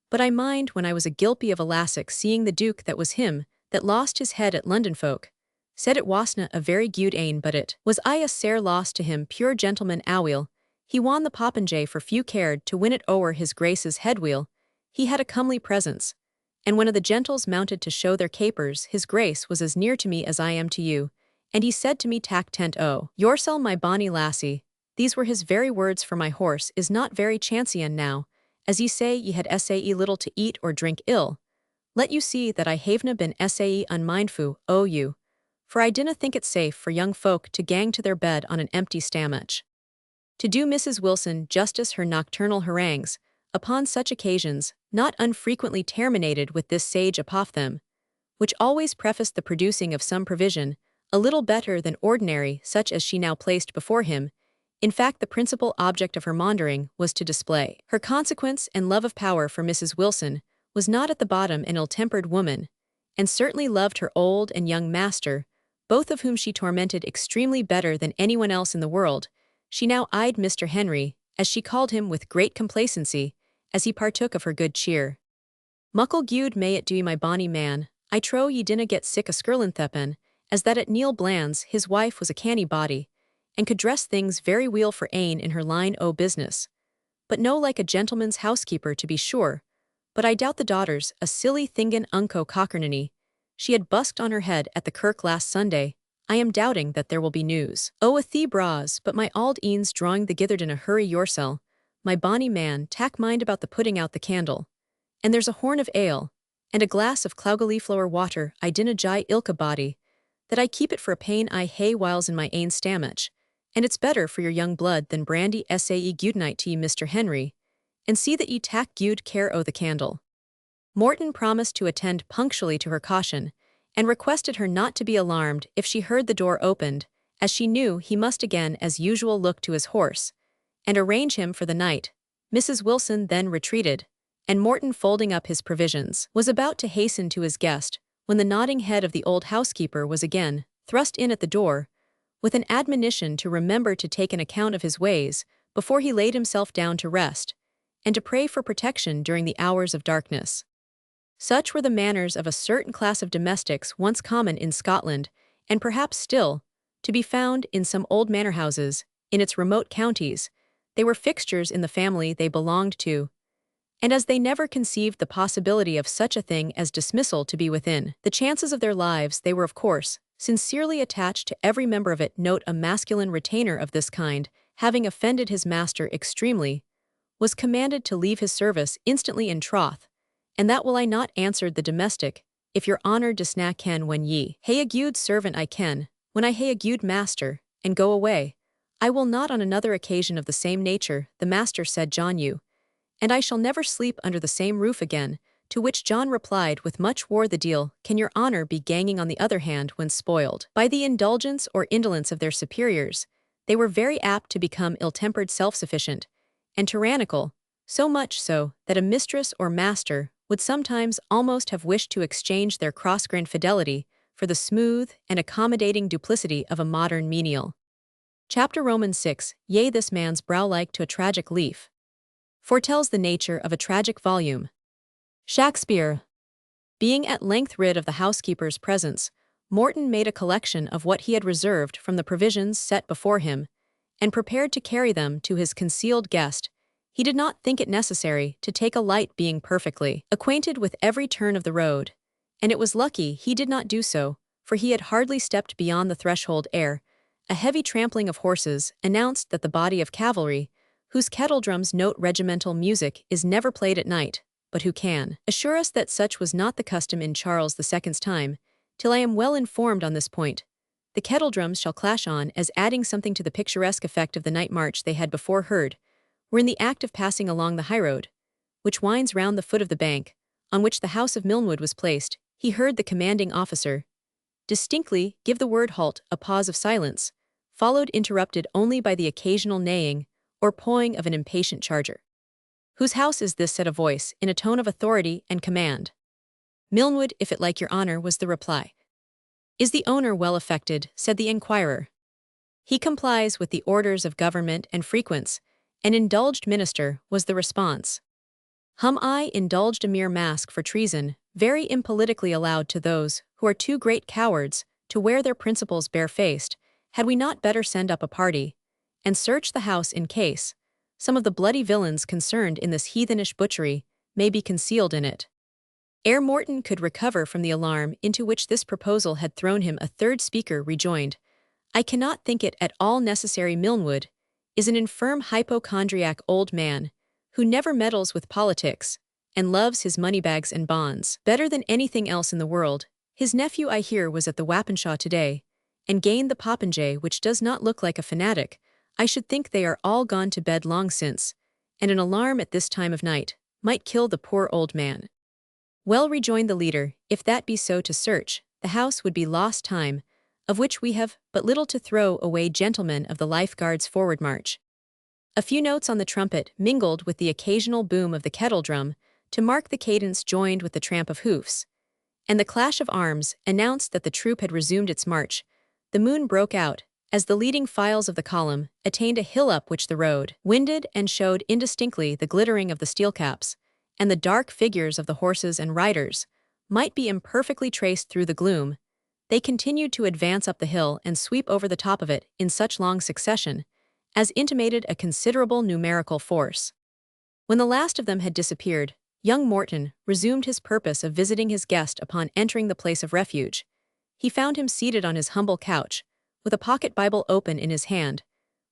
But I mind when I was a gilpie of a lassock seeing the duke that was him that lost his head at London folk. Said it wasna a very gude ane, but it was I a sair loss to him, pure gentleman aweel. He won the popinjay for few cared to win it o'er his grace's headwheel. He had a comely presence, and when o' the gentles mounted to show their capers, his grace was as near to me as I am to you, and he said to me, tak tent o' yoursel, my bonny lassie. These were his very words, for my horse is not very chancy, and now, as ye say ye had sae little to eat or drink ill, Let you see that I havena been sae unmindfu o you, for I dinna think it safe for young folk to gang to their bed on an empty stomach. To do Mrs. Wilson justice, her nocturnal harangues, upon such occasions, not unfrequently terminated with this sage apophthegm, which always prefaced the producing of some provision, a little better than ordinary, such as she now placed before him. In fact, the principal object of her maundering was to display her consequence and love of power, for Mrs. Wilson was not at the bottom an ill-tempered woman, and certainly loved her old and young master, both of whom she tormented extremely better than anyone else in the world. She now eyed Mr. Henry, as she called him, with great complacency, as he partook of her good cheer. Muckle gude may it do my bonny man, I trow ye dinna get sick o' skirlinthepen, as that at Neil Bland's his wife was a canny body, and could dress things very weel for ane in her line o' business. But no like a gentleman's housekeeper, to be sure. But I doubt the daughter's a silly thingen unco cockernony. She had busked on her head at the kirk last Sunday. I am doubting that there will be news. Oh, a thee bras, but my auld eens drawing the githerd in a hurry yoursel. My bonny man, tak mind about the putting out the candle. And there's a horn of ale, and a glass of clougaleaflower water. I dinna jye ilka body, that I keep it for a pain I hae whiles in my ain stamach, and it's better for your young blood than brandy. Sae good night to ye, Mr. Henry, and see that ye tak good care o' the candle. Morton promised to attend punctually to her caution, and requested her not to be alarmed if she heard the door opened, as she knew he must again as usual look to his horse, and arrange him for the night. Mrs. Wilson then retreated, and Morton, folding up his provisions, was about to hasten to his guest, when the nodding head of the old housekeeper was again thrust in at the door, with an admonition to remember to take an account of his ways before he laid himself down to rest, and to pray for protection during the hours of darkness. Such were the manners of a certain class of domestics once common in Scotland, and perhaps still to be found in some old manor houses in its remote counties. They were fixtures in the family they belonged to, and as they never conceived the possibility of such a thing as dismissal to be within the chances of their lives, they were, of course, sincerely attached to every member of it. Note: a masculine retainer of this kind, having offended his master extremely, was commanded to leave his service instantly in troth, and that will I not, answered the domestic, if your honour disna ken when ye hae a gude servant. I ken, when I hae a gude master, and go away. I will not on another occasion of the same nature. The master said, John, you and I shall never sleep under the same roof again, to which John replied with much war the deal can your honour be ganging. On the other hand, when spoiled by the indulgence or indolence of their superiors, they were very apt to become ill-tempered, self-sufficient, and tyrannical, so much so that a mistress or master would sometimes almost have wished to exchange their cross-grained fidelity for the smooth and accommodating duplicity of a modern menial. Chapter Romans 6. Yea, this man's brow like to a tragic leaf foretells the nature of a tragic volume. Shakespeare. Being at length rid of the housekeeper's presence, Morton made a collection of what he had reserved from the provisions set before him, and prepared to carry them to his concealed guest. He did not think it necessary to take a light, being perfectly acquainted with every turn of the road, and it was lucky he did not do so, for he had hardly stepped beyond the threshold ere a heavy trampling of horses announced that the body of cavalry, whose kettledrums note regimental music, is never played at night, but who can assure us that such was not the custom in Charles II's time, till I am well informed on this point. The kettledrums shall clash on, as adding something to the picturesque effect of the night march they had before heard, were in the act of passing along the highroad, which winds round the foot of the bank, on which the house of Milnwood was placed. He heard the commanding officer distinctly give the word halt. A pause of silence followed, interrupted only by the occasional neighing or pawing of an impatient charger. Whose house is this? Said a voice, in a tone of authority and command. Milnwood, if it like your honour, was the reply. Is the owner well affected? Said the inquirer. He complies with the orders of government and frequents an indulged minister, was the response. I indulged a mere mask for treason, very impolitically allowed to those who are too great cowards to wear their principles barefaced. Had we not better send up a party and search the house, in case some of the bloody villains concerned in this heathenish butchery may be concealed in it? Ere Morton could recover from the alarm into which this proposal had thrown him, a third speaker rejoined, I cannot think it at all necessary. Milnwood is an infirm hypochondriac old man, who never meddles with politics, and loves his moneybags and bonds better than anything else in the world. His nephew, I hear, was at the Wappenshaw today, and gained the popinjay, which does not look like a fanatic. I should think they are all gone to bed long since, and an alarm at this time of night might kill the poor old man. Well, rejoined the leader, if that be so, to search the house would be lost time, of which we have but little to throw away. Gentlemen of the Life Guards, forward march. A few notes on the trumpet, mingled with the occasional boom of the kettle drum, to mark the cadence, joined with the tramp of hoofs, and the clash of arms, announced that the troop had resumed its march. The moon broke out, as the leading files of the column attained a hill up which the road winded and showed indistinctly the glittering of the steel caps, and the dark figures of the horses and riders might be imperfectly traced through the gloom. They continued to advance up the hill and sweep over the top of it in such long succession as intimated a considerable numerical force. When the last of them had disappeared, young Morton resumed his purpose of visiting his guest. Upon entering the place of refuge, he found him seated on his humble couch, with a pocket Bible open in his hand,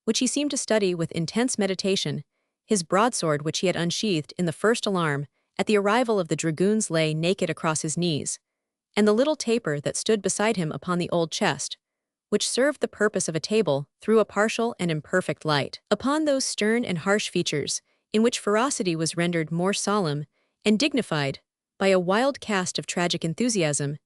which he seemed to study with intense meditation. His broadsword, which he had unsheathed in the first alarm at the arrival of the dragoons, lay naked across his knees, and the little taper that stood beside him upon the old chest, which served the purpose of a table, threw a partial and imperfect light upon those stern and harsh features, in which ferocity was rendered more solemn and dignified by a wild cast of tragic enthusiasm.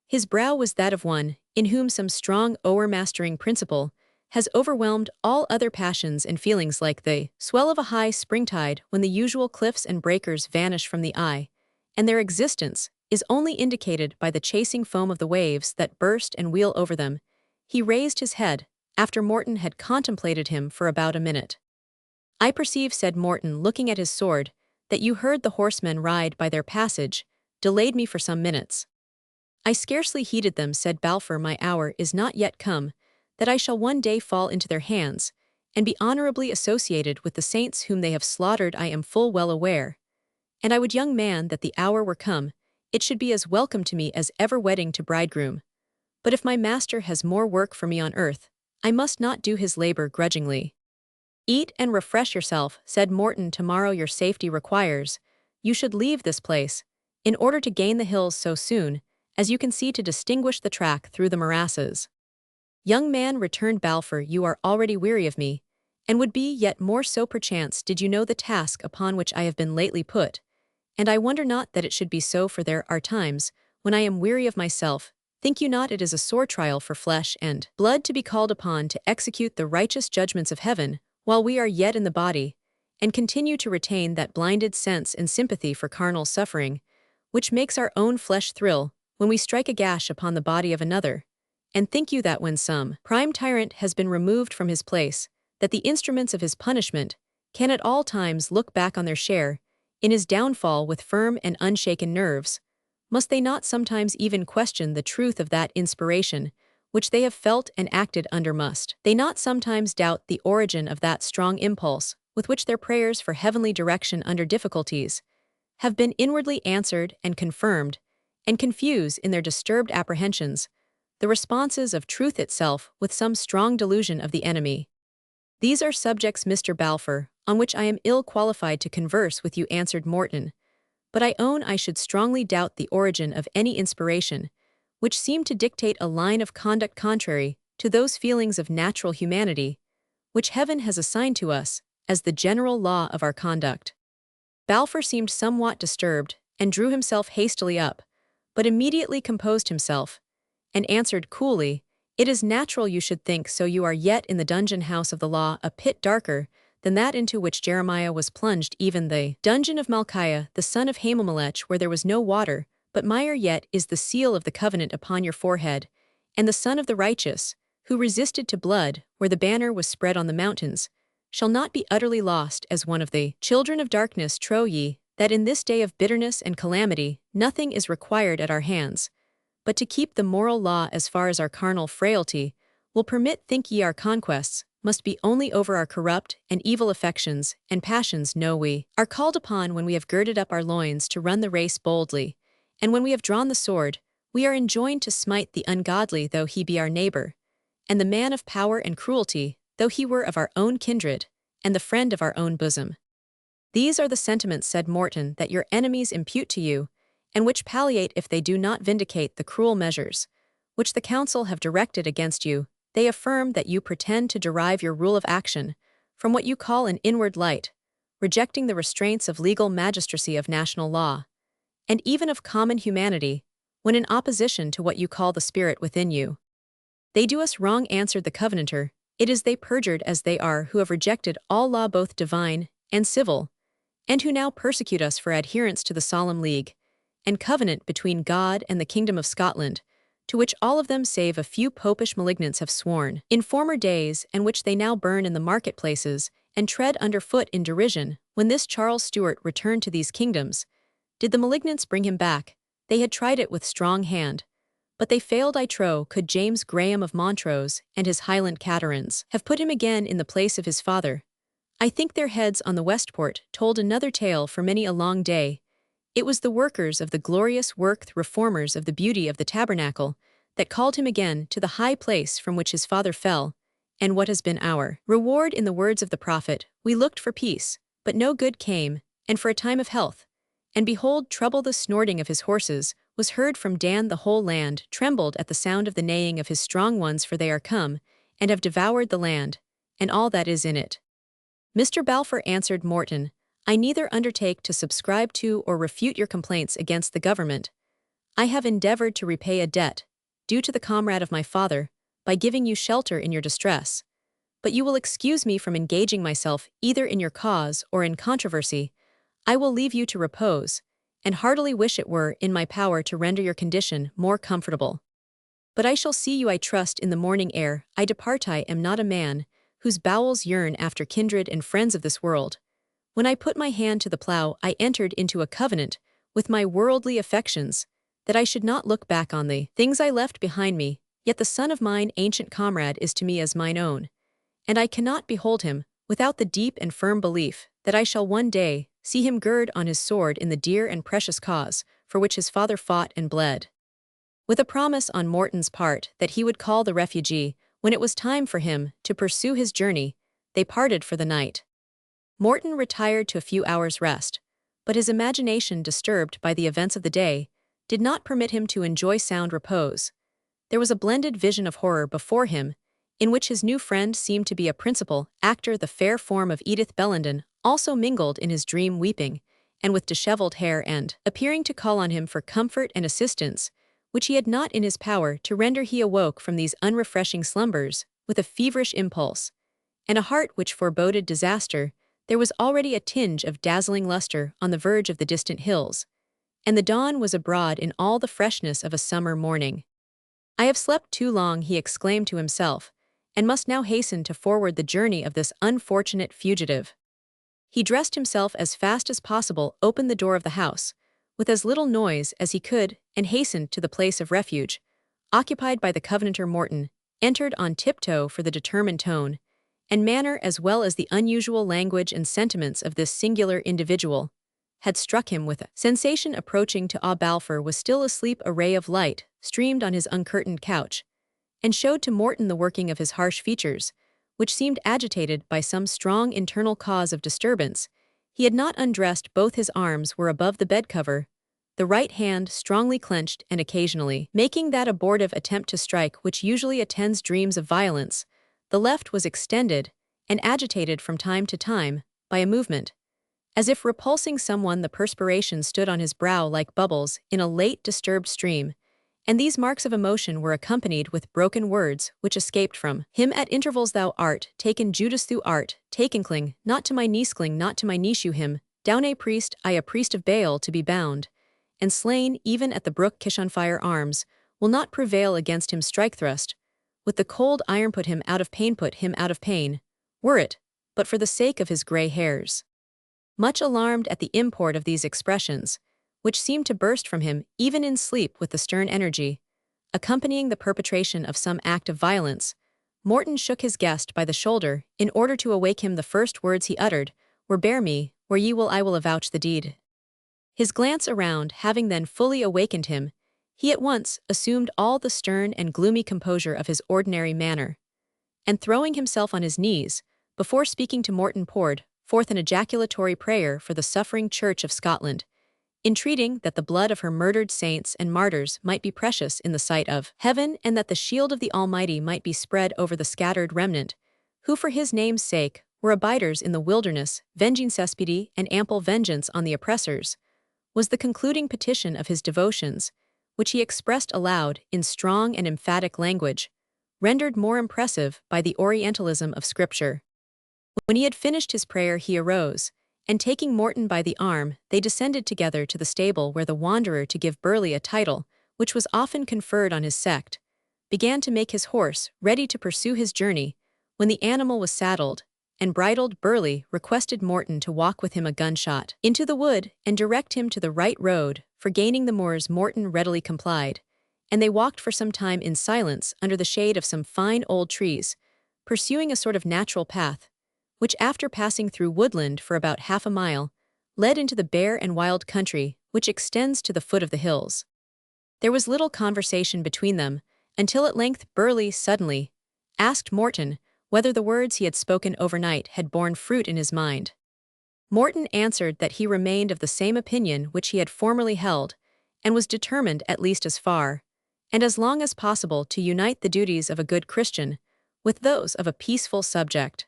His brow was that of one in whom some strong o'ermastering principle has overwhelmed all other passions and feelings, like the swell of a high springtide when the usual cliffs and breakers vanish from the eye, and their existence is only indicated by the chasing foam of the waves that burst and wheel over them. He raised his head, after Morton had contemplated him for about a minute. "I perceive," said Morton, looking at his sword, "that you heard the horsemen ride by. Their passage delayed me for some minutes." "I scarcely heeded them," said Balfour. "My hour is not yet come, that I shall one day fall into their hands, and be honorably associated with the saints whom they have slaughtered. I am full well aware, and I would, young man, that the hour were come, it should be as welcome to me as ever wedding to bridegroom. But if my master has more work for me on earth, I must not do his labor grudgingly." "Eat and refresh yourself," said Morton. "Tomorrow your safety requires you should leave this place, in order to gain the hills so soon as you can see to distinguish the track through the morasses." "Young man," returned Balfour, "you are already weary of me, and would be yet more so perchance did you know the task upon which I have been lately put, and I wonder not that it should be so, for there are times when I am weary of myself. Think you not it is a sore trial for flesh and blood to be called upon to execute the righteous judgments of heaven while we are yet in the body, and continue to retain that blinded sense and sympathy for carnal suffering, which makes our own flesh thrill when we strike a gash upon the body of another? And think you that when some prime tyrant has been removed from his place, that the instruments of his punishment can at all times look back on their share in his downfall with firm and unshaken nerves? Must they not sometimes even question the truth of that inspiration which they have felt and acted under? Must they not sometimes doubt the origin of that strong impulse with which their prayers for heavenly direction under difficulties have been inwardly answered and confirmed, and confuse in their disturbed apprehensions the responses of truth itself with some strong delusion of the enemy? "These are subjects, Mr. Balfour, on which I am ill qualified to converse with you," answered Morton, "but I own I should strongly doubt the origin of any inspiration which seemed to dictate a line of conduct contrary to those feelings of natural humanity which Heaven has assigned to us as the general law of our conduct." Balfour seemed somewhat disturbed, and drew himself hastily up, but immediately composed himself, and answered coolly, "It is natural you should think so. You are yet in the dungeon house of the law, a pit darker than that into which Jeremiah was plunged, even the dungeon of Malchiah, the son of Hamelech, where there was no water, but mire. Yet is the seal of the covenant upon your forehead, and the Son of the righteous, who resisted to blood, where the banner was spread on the mountains, shall not be utterly lost as one of the children of darkness. Trow ye, that in this day of bitterness and calamity nothing is required at our hands, but to keep the moral law as far as our carnal frailty will permit. Think ye our conquests must be only over our corrupt and evil affections and passions? No, we are called upon, when we have girded up our loins, to run the race boldly, and when we have drawn the sword, we are enjoined to smite the ungodly, though he be our neighbor, and the man of power and cruelty, though he were of our own kindred, and the friend of our own bosom. "These are the sentiments," said Morton, "that your enemies impute to you, and which palliate if they do not vindicate the cruel measures which the council have directed against you. They affirm that you pretend to derive your rule of action from what you call an inward light, rejecting the restraints of legal magistracy of national law, and even of common humanity, when in opposition to what you call the spirit within you. They do us wrong," answered the Covenanter. "It is they, perjured as they are, who have rejected all law both divine and civil, and who now persecute us for adherence to the solemn league and covenant between God and the kingdom of Scotland, to which all of them save a few popish malignants have sworn in former days, and which they now burn in the marketplaces and tread under foot in derision. When this Charles Stuart returned to these kingdoms, did the malignants bring him back? They had tried it with strong hand, but they failed. I trow, could James Graham of Montrose and his Highland caterans have put him again in the place of his father, I think their heads on the Westport told another tale for many a long day. It was the workers of the glorious work, the reformers of the beauty of the tabernacle, that called him again to the high place from which his father fell, and what has been our reward. In the words of the prophet, we looked for peace, but no good came, and for a time of health. And behold, trouble, the snorting of his horses was heard from Dan. The whole land trembled at the sound of the neighing of his strong ones, for they are come, and have devoured the land, and all that is in it. "Mr. Balfour," answered Morton, "I neither undertake to subscribe to or refute your complaints against the government. I have endeavored to repay a debt, due to the comrade of my father, by giving you shelter in your distress. But you will excuse me from engaging myself either in your cause or in controversy. I will leave you to repose, and heartily wish it were in my power to render your condition more comfortable. But I shall see you, I trust, in the morning air. I depart. I am not a man whose bowels yearn after kindred and friends of this world. When I put my hand to the plough, I entered into a covenant with my worldly affections, that I should not look back on the things I left behind me. Yet the son of mine ancient comrade is to me as mine own, and I cannot behold him without the deep and firm belief that I shall one day see him gird on his sword in the dear and precious cause for which his father fought and bled." With a promise on Morton's part that he would call the refugee when it was time for him to pursue his journey, they parted for the night. Morton retired to a few hours' rest, but his imagination, disturbed by the events of the day, did not permit him to enjoy sound repose. There was a blended vision of horror before him, in which his new friend seemed to be a principal actor. The fair form of Edith Bellenden also mingled in his dream, weeping, and with dishevelled hair, and appearing to call on him for comfort and assistance, which he had not in his power to render. He awoke from these unrefreshing slumbers with a feverish impulse, and a heart which foreboded disaster. There was already a tinge of dazzling luster on the verge of the distant hills, and the dawn was abroad in all the freshness of a summer morning. "I have slept too long," he exclaimed to himself, "and must now hasten to forward the journey of this unfortunate fugitive." He dressed himself as fast as possible, opened the door of the house with as little noise as he could, and hastened to the place of refuge, occupied by the Covenanter. Morton entered on tiptoe, for the determined tone and manner, as well as the unusual language and sentiments of this singular individual, had struck him with a sensation. Approaching to Balfour was still asleep. A ray of light streamed on his uncurtained couch, and showed to Morton the working of his harsh features, which seemed agitated by some strong internal cause of disturbance. He had not undressed. Both his arms were above the bedcover, the right hand strongly clenched and occasionally making that abortive attempt to strike which usually attends dreams of violence. The left was extended and agitated from time to time by a movement, as if repulsing someone. The perspiration stood on his brow like bubbles in a late disturbed stream, and these marks of emotion were accompanied with broken words which escaped from him at intervals. "Thou art taken, Judas, thou art taken, cling not to my knees, cling not to my knees, you him down, a priest, I a priest of Baal, to be bound and slain even at the brook Kishon. Fire arms will not prevail against him, strike thrust with the cold iron, put him out of pain, put him out of pain, were it but for the sake of his grey hairs." Much alarmed at the import of these expressions, which seemed to burst from him even in sleep with the stern energy accompanying the perpetration of some act of violence, Morton shook his guest by the shoulder in order to awake him. The first words he uttered were, "Bear me where ye will, I will avouch the deed." His glance around having then fully awakened him, he at once assumed all the stern and gloomy composure of his ordinary manner, and throwing himself on his knees, before speaking to Morton, poured forth an ejaculatory prayer for the suffering Church of Scotland, entreating that the blood of her murdered saints and martyrs might be precious in the sight of heaven, and that the shield of the Almighty might be spread over the scattered remnant, who for his name's sake were abiders in the wilderness, venging cespidi and ample vengeance on the oppressors, was the concluding petition of his devotions, which he expressed aloud in strong and emphatic language, rendered more impressive by the Orientalism of Scripture. When he had finished his prayer, he arose, and taking Morton by the arm, they descended together to the stable where the wanderer, to give Burleigh a title, which was often conferred on his sect, began to make his horse ready to pursue his journey. When the animal was saddled and bridled, Burleigh requested Morton to walk with him a gunshot into the wood and direct him to the right road. For gaining the moors, Morton readily complied, and they walked for some time in silence under the shade of some fine old trees, pursuing a sort of natural path, which, after passing through woodland for about half a mile, led into the bare and wild country which extends to the foot of the hills. There was little conversation between them, until at length Burleigh suddenly asked Morton whether the words he had spoken overnight had borne fruit in his mind. Morton answered that he remained of the same opinion which he had formerly held, and was determined, at least as far, and as long as possible, to unite the duties of a good Christian with those of a peaceful subject.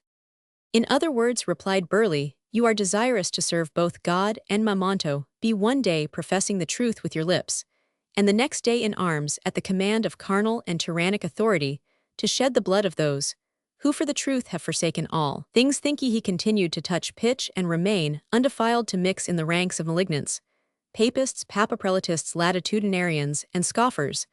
In other words, replied Burleigh, you are desirous to serve both God and Mamonto, be one day professing the truth with your lips, and the next day in arms at the command of carnal and tyrannic authority, to shed the blood of those who for the truth have forsaken all things. Think ye he continued to touch pitch and remain undefiled, to mix in the ranks of malignants, papists, papaprelatists, latitudinarians, and scoffers,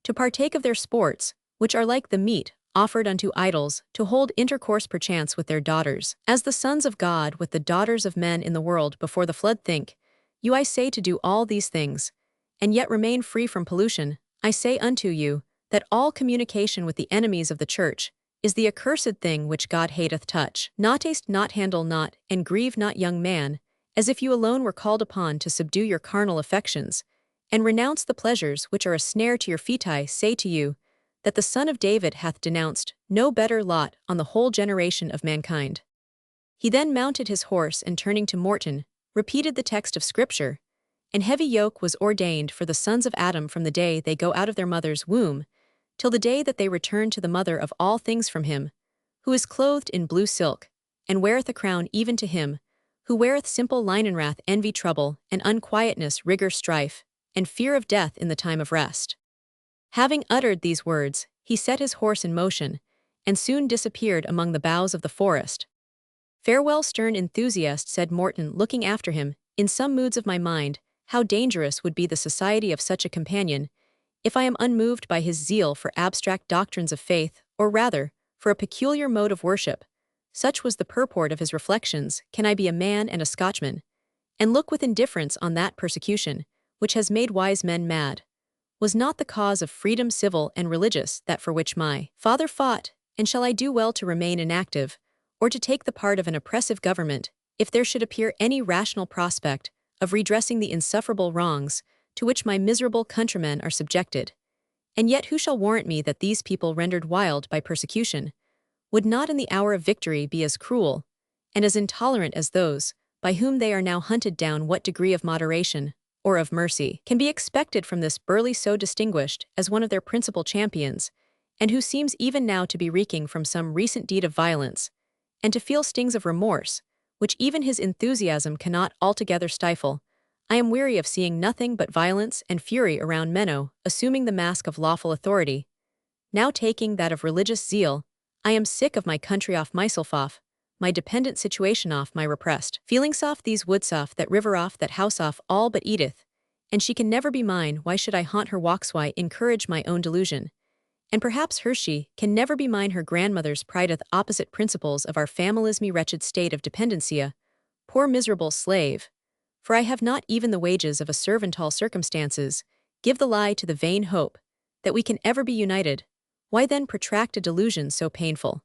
to partake of their sports, which are like the meat offered unto idols, to hold intercourse perchance with their daughters, as the sons of God with the daughters of men in the world before the flood. Think you, I say, to do all these things, and yet remain free from pollution. I say unto you, that all communication with the enemies of the church is the accursed thing which God hateth. Touch not, taste not, handle not, and grieve not, young man, as if you alone were called upon to subdue your carnal affections, and renounce the pleasures which are a snare to your feet. I say to you, that the Son of David hath denounced no better lot on the whole generation of mankind. He then mounted his horse, and turning to Morton, repeated the text of Scripture, and heavy yoke was ordained for the sons of Adam from the day they go out of their mother's womb, till the day that they return to the mother of all things from him, who is clothed in blue silk, and weareth a crown, even to him, who weareth simple linen, wrath, envy, trouble, and unquietness, rigor, strife, and fear of death in the time of rest. Having uttered these words, he set his horse in motion, and soon disappeared among the boughs of the forest. Farewell, stern enthusiast, said Morton, looking after him. In some moods of my mind, how dangerous would be the society of such a companion, if I am unmoved by his zeal for abstract doctrines of faith, or rather, for a peculiar mode of worship. Such was the purport of his reflections. Can I be a man and a Scotchman, and look with indifference on that persecution, which has made wise men mad? Was not the cause of freedom civil and religious that for which my father fought, and shall I do well to remain inactive, or to take the part of an oppressive government, if there should appear any rational prospect of redressing the insufferable wrongs to which my miserable countrymen are subjected? And yet who shall warrant me that these people, rendered wild by persecution, would not in the hour of victory be as cruel and as intolerant as those by whom they are now hunted down? What degree of moderation or of mercy can be expected from this Burleigh, so distinguished as one of their principal champions, and who seems even now to be reeking from some recent deed of violence, and to feel stings of remorse, which even his enthusiasm cannot altogether stifle? I am weary of seeing nothing but violence and fury around men, assuming the mask of lawful authority, now taking that of religious zeal. I am sick of my country off myself off, my dependent situation off, my repressed feelings off, these woods off, that river off, that house off, all but Edith. And she can never be mine. Why should I haunt her walks? Why encourage my own delusion? And perhaps Hershey can never be mine. Her grandmother's prideth opposite principles of our families, me wretched state of dependencia, poor miserable slave, for I have not even the wages of a servant. All circumstances give the lie to the vain hope that we can ever be united. Why then protract a delusion so painful?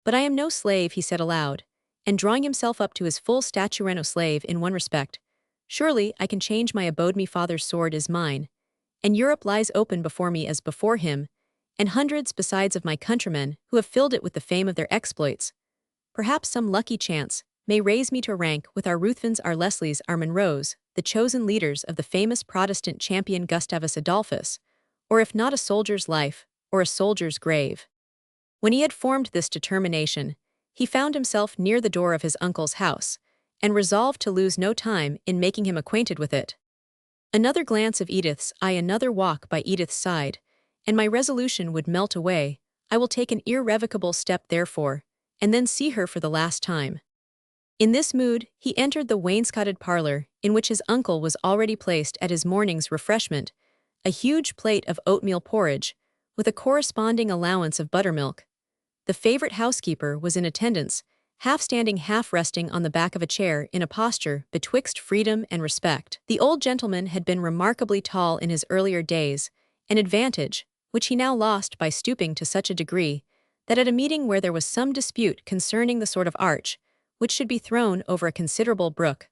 But I am no slave, he said aloud, and drawing himself up to his full stature. No slave in one respect. Surely I can change my abode. Me father's sword is mine, and Europe lies open before me as before him, and hundreds besides of my countrymen who have filled it with the fame of their exploits. Perhaps some lucky chance may raise me to rank with our Ruthvens, our Leslies, our Monroes, the chosen leaders of the famous Protestant champion Gustavus Adolphus, or if not a soldier's life, or a soldier's grave. When he had formed this determination, he found himself near the door of his uncle's house, and resolved to lose no time in making him acquainted with it. Another glance of Edith's eye, another walk by Edith's side, and my resolution would melt away. I will take an irrevocable step therefore, and then see her for the last time. In this mood, he entered the wainscoted parlor, in which his uncle was already placed at his morning's refreshment, a huge plate of oatmeal porridge, with a corresponding allowance of buttermilk. The favorite housekeeper was in attendance, half standing, half resting on the back of a chair in a posture betwixt freedom and respect. The old gentleman had been remarkably tall in his earlier days, an advantage which he now lost by stooping to such a degree that at a meeting where there was some dispute concerning the sort of arch which should be thrown over a considerable brook,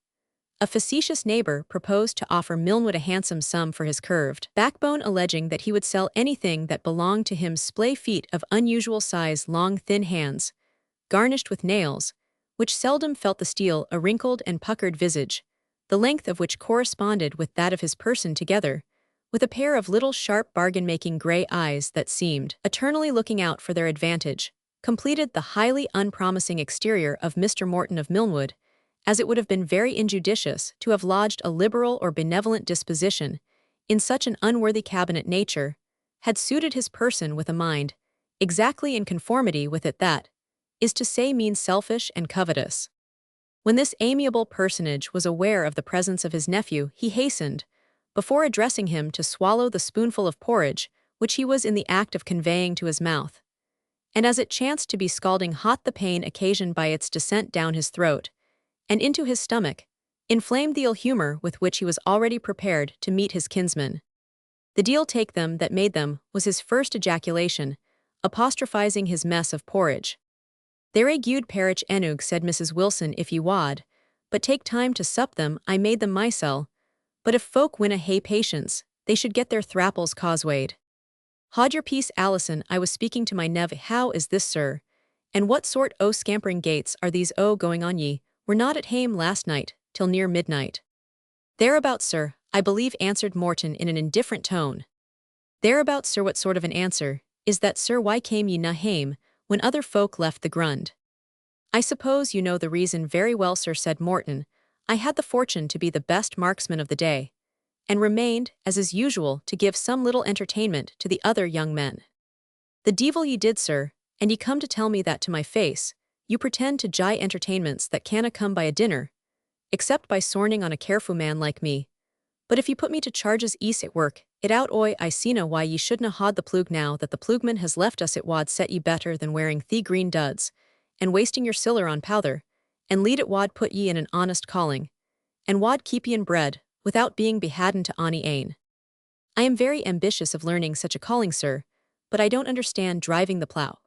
a facetious neighbor proposed to offer Milnwood a handsome sum for his curved backbone, alleging that he would sell anything that belonged to him: splay feet of unusual size, long thin hands, garnished with nails, which seldom felt the steel, a wrinkled and puckered visage, the length of which corresponded with that of his person, together with a pair of little sharp bargain-making grey eyes that seemed eternally looking out for their advantage, completed the highly unpromising exterior of Mr. Morton of Milnwood, as it would have been very injudicious to have lodged a liberal or benevolent disposition in such an unworthy cabinet. Nature had suited his person with a mind exactly in conformity with it, that is to say, mean, selfish, and covetous. When this amiable personage was aware of the presence of his nephew, he hastened, before addressing him, to swallow the spoonful of porridge which he was in the act of conveying to his mouth, and as it chanced to be scalding hot, the pain occasioned by its descent down his throat and into his stomach inflamed the ill humor with which he was already prepared to meet his kinsman. "The de'il take them that made them," was his first ejaculation, apostrophizing his mess of porridge. "They're a gude parich enug," said Mrs. Wilson, "if ye wad, but take time to sup them. I made them mysel, but if folk winna hae patience, they should get their thraples causewayed." "Haud your peace, Alison, I was speaking to my nev." "How is this, sir? And what sort o' scampering gaits are these going on? Ye were not at hame last night, till near midnight." "Thereabouts, sir, I believe," answered Morton in an indifferent tone. "Thereabouts, sir? What sort of an answer is that, sir? Why came ye na hame when other folk left the grund?" "I suppose you know the reason very well, sir," said Morton. "I had the fortune to be the best marksman of the day, and remained, as is usual, to give some little entertainment to the other young men." "The devil ye did, sir, and ye come to tell me that to my face. You pretend to jye entertainments that canna come by a dinner, except by sorning on a careful man like me. But if ye put me to charges ease at work, it out I seena why ye shouldna haud the plug now that the plugman has left us. It wad set ye better than wearing the green duds, and wasting your siller on powther, and lead it wad put ye in an honest calling, and wad keep ye in bread, without being behaden to ony ane. I am very ambitious of learning such a calling, sir, but I don't understand driving the plough.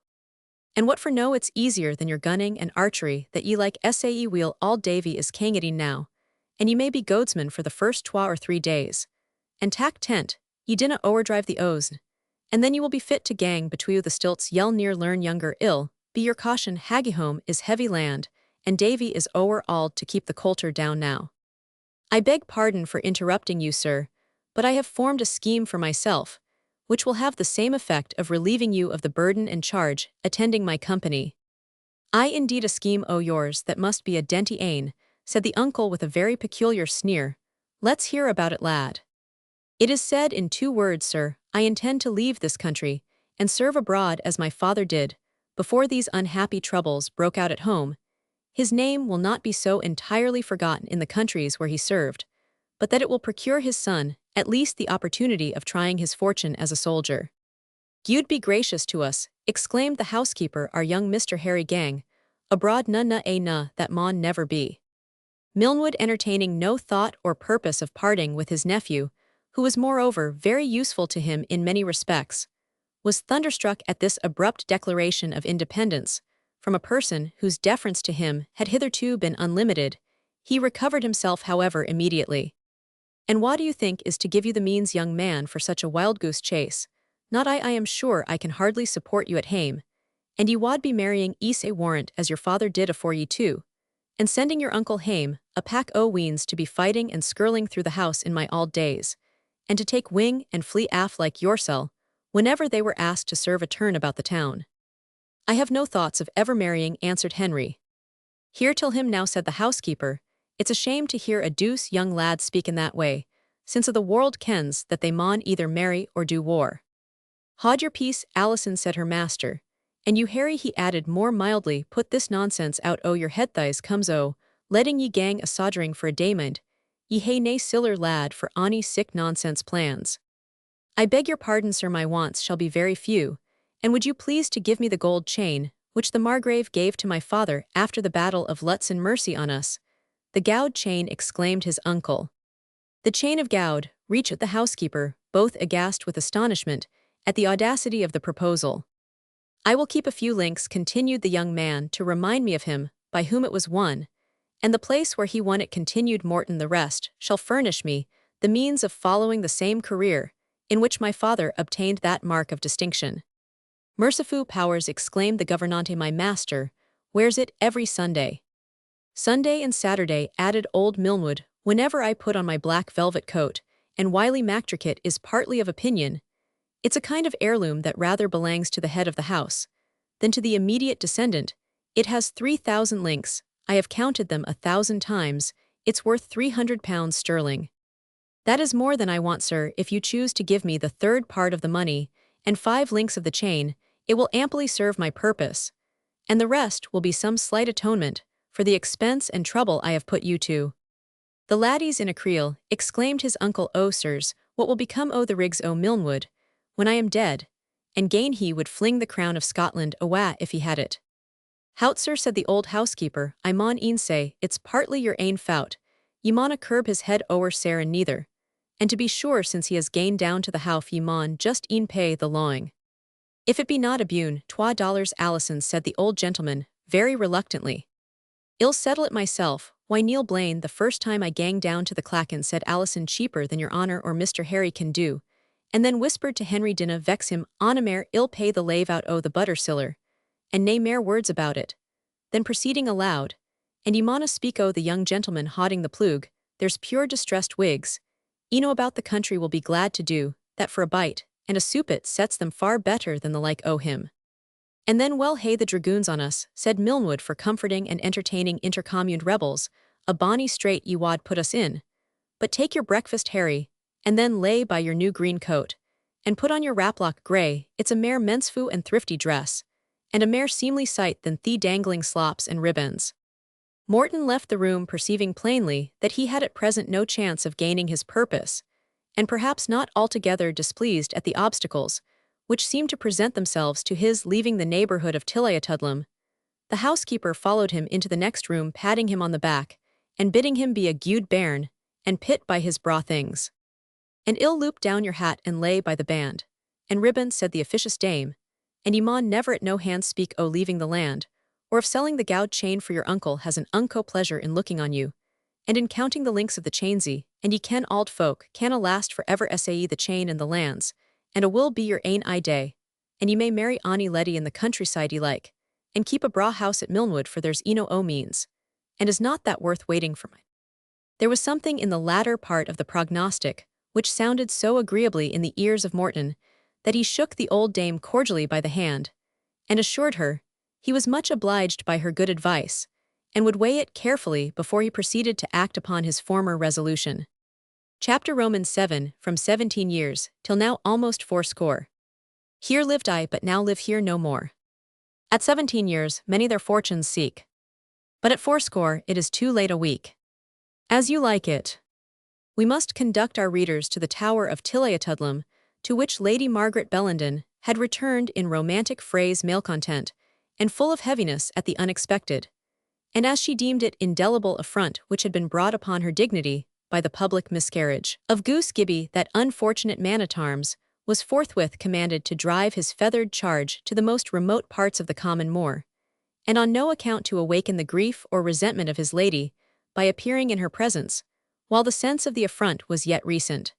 And what for no, it's easier than your gunning and archery that ye like sae weel. All Davy is cangetting now, and ye may be goadsman for the first 2 or 3 days, and tack tent, ye dinna overdrive the ows, and then ye will be fit to gang between the stilts. Ye'll near learn younger ill, be your caution. Haggihome is heavy land, and Davy is ower auld to keep the coulter down now. I beg pardon for interrupting you, sir, but I have formed a scheme for myself, which will have the same effect of relieving you of the burden and charge attending my company." "Aye, indeed, a scheme o' yours that must be a denty ane," said the uncle with a very peculiar sneer. "Let's hear about it, lad." "It is said in 2 words, sir. I intend to leave this country, and serve abroad as my father did, before these unhappy troubles broke out at home. His name will not be so entirely forgotten in the countries where he served, but that it will procure his son, at least, the opportunity of trying his fortune as a soldier." "Gude be gracious to us," exclaimed the housekeeper, "our young Mr. Harry gang abroad na that maun never be." Milnwood, entertaining no thought or purpose of parting with his nephew, who was moreover very useful to him in many respects, was thunderstruck at this abrupt declaration of independence from a person whose deference to him had hitherto been unlimited. He recovered himself, however, immediately. "And what do you think is to give you the means, young man, for such a wild goose chase? Not I am sure I can hardly support you at hame, and ye wad be marrying ease a warrant as your father did afore ye too, and sending your uncle hame, a pack o' weans to be fighting and skirling through the house in my auld days, and to take wing and flee aft like yoursel, whenever they were asked to serve a turn about the town. I have no thoughts of ever marrying, answered Henry. Hear till him now, said the housekeeper. It's a shame to hear a douce young lad speak in that way, since o' the world kens that they maun either marry or do war. Haud your peace, Alison, said her master. And you, Harry, he added more mildly, put this nonsense out o' your head. Thys comes o' letting ye gang a sodgering for a daymond. Ye hae nae siller lad for ony sic nonsense plans. I beg your pardon, sir, my wants shall be very few, and would you please to give me the gold chain, which the Margrave gave to my father after the battle of Lutzen? Mercy on us. The gowd chain, exclaimed his uncle. The chain of gowd, reached the housekeeper, both aghast with astonishment at the audacity of the proposal. I will keep a few links, continued the young man, to remind me of him, by whom it was won, and the place where he won it, continued Morton. The rest shall furnish me the means of following the same career in which my father obtained that mark of distinction. Merciful powers, exclaimed the gouvernante, my master wears it every Sunday. Sunday and Saturday, added old Milnwood, whenever I put on my black velvet coat, and Wiley Mactrickett is partly of opinion. It's a kind of heirloom that rather belongs to the head of the house than to the immediate descendant. It has 3,000 links, I have counted them 1,000 times, it's worth £300 sterling. That is more than I want, sir. If you choose to give me the third part of the money, and 5 links of the chain, it will amply serve my purpose, and the rest will be some slight atonement for the expense and trouble I have put you to. The laddies in a creel, exclaimed his uncle. Oh, sirs, what will become o' the rigs o' Milnwood when I am dead? And gain he would fling the crown of Scotland awa if he had it. Hout, sir, said the old housekeeper, I maun e'en say, it's partly your ain faut. Ye mauna curb his head ower sair and neither. And to be sure, since he has gained down to the house, ye maun just e'en pay the lawing. If it be not abune, $2, Alison, said the old gentleman, very reluctantly. I'll settle it myself. Why, Neil Blaine, the first time I gang down to the clachan, said Alison, cheaper than your honour or Mr. Harry can do, and then whispered to Henry, dinna vex him, on mare, I'll pay the lave out o' the butter siller, and nae mere words about it. Then proceeding aloud, and ye mauna speak o' the young gentleman hodding the plug, there's pure distressed wigs, eno about the country will be glad to do that for a bite, and a soup it sets them far better than the like o' him. And then well hae the dragoons on us, said Milnwood, for comforting and entertaining intercommuned rebels, a bonny strait ye wad put us in. But take your breakfast, Harry, and then lay by your new green coat, and put on your wraplock grey, it's a mair mensfu and thrifty dress, and a mair seemly sight than the dangling slops and ribbons. Morton left the room, perceiving plainly that he had at present no chance of gaining his purpose, and perhaps not altogether displeased at the obstacles which seemed to present themselves to his leaving the neighbourhood of Tilliatudlem. The housekeeper followed him into the next room, patting him on the back, and bidding him be a gude bairn, and pit by his braw things. And ill loop down your hat and lay by the band. And ribbon, said the officious dame, and ye maun never at no hand speak o' leaving the land, or of selling the gowd chain, for your uncle has an unco pleasure in looking on you, and in counting the links of the chainsy, and ye ken auld folk canna last for ever sae the chain and the lands, and a will be your ain day, and ye may marry ony leddy in the countryside ye like, and keep a braw house at Milnwood, for there's eno o means, and is not that worth waiting for mine. There was something in the latter part of the prognostic which sounded so agreeably in the ears of Morton that he shook the old dame cordially by the hand, and assured her he was much obliged by her good advice, and would weigh it carefully before he proceeded to act upon his former resolution. Chapter Romans 7, from 17 years, till now almost 80. Here lived I, but now live here no more. At 17 years, many their fortunes seek. But at 80, it is too late a week. As you like it. We must conduct our readers to the Tower of Tilliatudlem, to which Lady Margaret Bellenden had returned in romantic phrase malcontent, and full of heaviness at the unexpected, and as she deemed it indelible affront which had been brought upon her dignity by the public miscarriage of Goose Gibbie, that unfortunate man-at-arms was forthwith commanded to drive his feathered charge to the most remote parts of the common moor, and on no account to awaken the grief or resentment of his lady by appearing in her presence, while the sense of the affront was yet recent.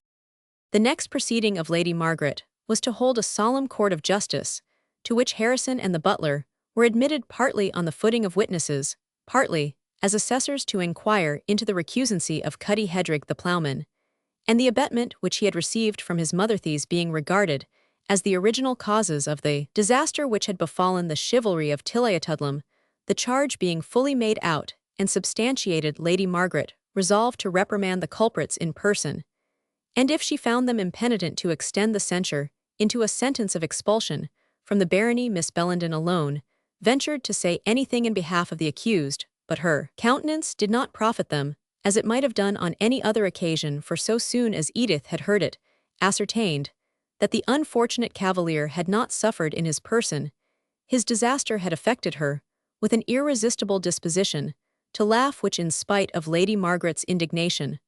The next proceeding of Lady Margaret was to hold a solemn court of justice, to which Harrison and the butler were admitted partly on the footing of witnesses, partly as assessors to inquire into the recusancy of Cuddy Hedrig the ploughman, and the abetment which he had received from his motherthies being regarded as the original causes of the disaster which had befallen the chivalry of Tilliatudlem, the charge being fully made out and substantiated, Lady Margaret resolved to reprimand the culprits in person, and if she found them impenitent to extend the censure into a sentence of expulsion from the barony. Miss Bellenden alone ventured to say anything in behalf of the accused, but her countenance did not profit them, as it might have done on any other occasion, for so soon as Edith had heard it ascertained that the unfortunate cavalier had not suffered in his person, his disaster had affected her with an irresistible disposition to laugh, which, in spite of Lady Margaret's indignation,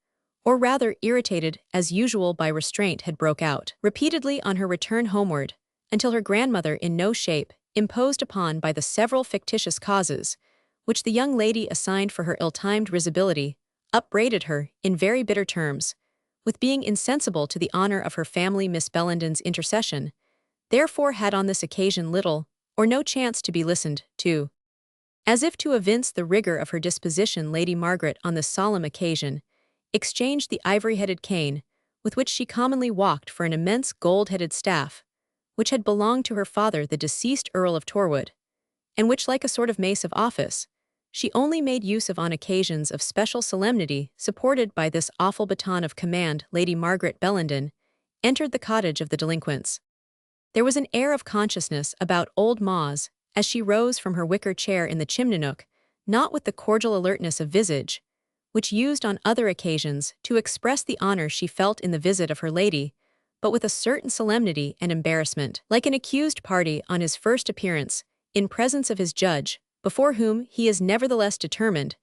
or rather irritated as usual by restraint, had broke out repeatedly on her return homeward, until her grandmother, in no shape imposed upon by the several fictitious causes which the young lady assigned for her ill-timed risibility, upbraided her, in very bitter terms, with being insensible to the honor of her family. Miss Bellenden's intercession therefore had on this occasion little or no chance to be listened to. As if to evince the rigor of her disposition, Lady Margaret on this solemn occasion exchanged the ivory-headed cane with which she commonly walked for an immense gold-headed staff, which had belonged to her father, the deceased Earl of Torwood, and which, like a sort of mace of office, she only made use of on occasions of special solemnity. Supported by this awful baton of command, Lady Margaret Bellenden entered the cottage of the delinquents. There was an air of consciousness about old Moz as she rose from her wicker chair in the chimney nook, not with the cordial alertness of visage which used on other occasions to express the honor she felt in the visit of her lady, but with a certain solemnity and embarrassment, like an accused party on his first appearance in presence of his judge, before whom he is nevertheless determined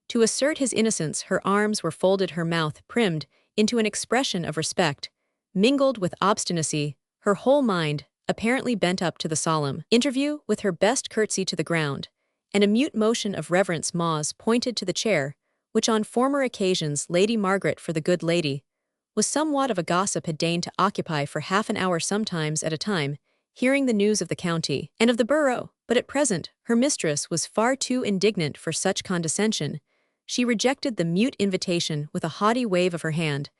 to assert his innocence. Her arms were folded, her mouth primmed into an expression of respect, mingled with obstinacy, her whole mind apparently bent up to the solemn interview. With her best curtsy to the ground, and a mute motion of reverence, Moz pointed to the chair, which on former occasions Lady Margaret, for the good lady was somewhat of a gossip, had deigned to occupy for half an hour sometimes at a time, hearing the news of the county and of the borough. But at present her mistress was far too indignant for such condescension. She rejected the mute invitation with a haughty wave of her hand,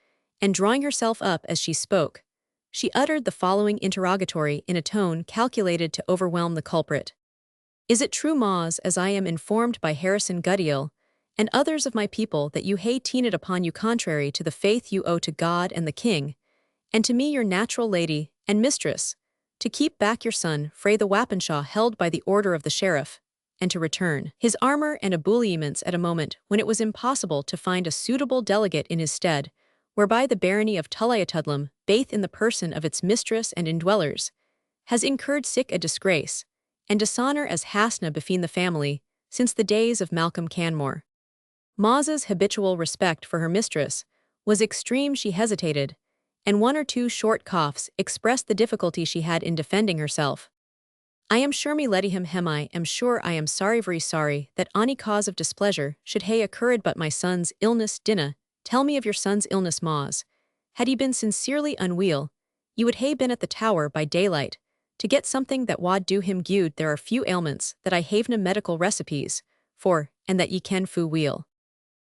and drawing herself up as she spoke, she uttered the following interrogatory in a tone calculated to overwhelm the culprit. Is it true, Moz, as I am informed by Harrison Guddiel and others of my people, that you hae ta'en it upon you, contrary to the faith you owe to God and the King, and to me your natural lady and mistress, to keep back your son frae the Wappenshaw held by the order of the sheriff, and to return his armor and ebulliements at a moment when it was impossible to find a suitable delegate in his stead, whereby the barony of Tulliatudlem, baith in the person of its mistress and indwellers, has incurred sic a disgrace and dishonor as hasna befeen the family since the days of Malcolm Canmore. Moz's habitual respect for her mistress was extreme. She hesitated, and one or two short coughs expressed the difficulty she had in defending herself. I am sure me leddy him I am sure I am sorry, very sorry, that ony cause of displeasure should hae occurred, but my son's illness. Dinna tell me of your son's illness, Moz. Had he been sincerely unweel, you would hae been at the Tower by daylight, to get something that wad do him good. There are few ailments that I havena medical recipes for, and that ye ken fu weel.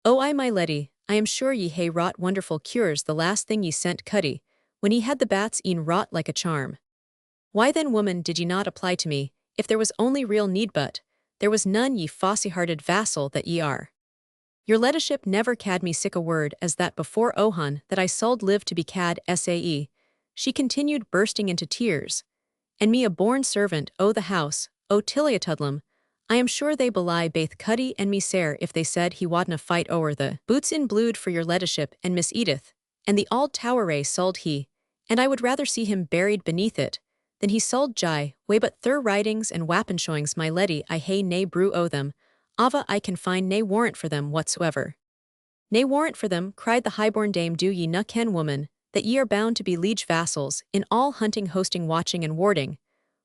Oh, I, my leddy, I am sure ye hae wrought wonderful cures. The last thing ye sent Cuddy, when he had the bats, e'en wrought like a charm. Why then, woman, did ye not apply to me, if there was only real need? But there was none, ye fossy-hearted vassal that ye are. Your ladyship never cad me sic a word as that before Ohan, that I suld live to be cad sae, she continued, bursting into tears. And me a born servant o' the house, o' Tilliatudlem, I am sure they belie baith Cuddy and me sair if they said he wadna fight o'er the boots in bluid for your ladyship and Miss Edith, and the auld Tower suld he, and I would rather see him buried beneath it, than he suld jye, way but thir ridings and wappenshowings, my leddy. I hae nae brew o' them, ava I can find nae warrant for them whatsoever. Nae warrant for them, cried the highborn dame. Do ye na ken, woman, that ye are bound to be liege vassals in all hunting, hosting, watching, and warding,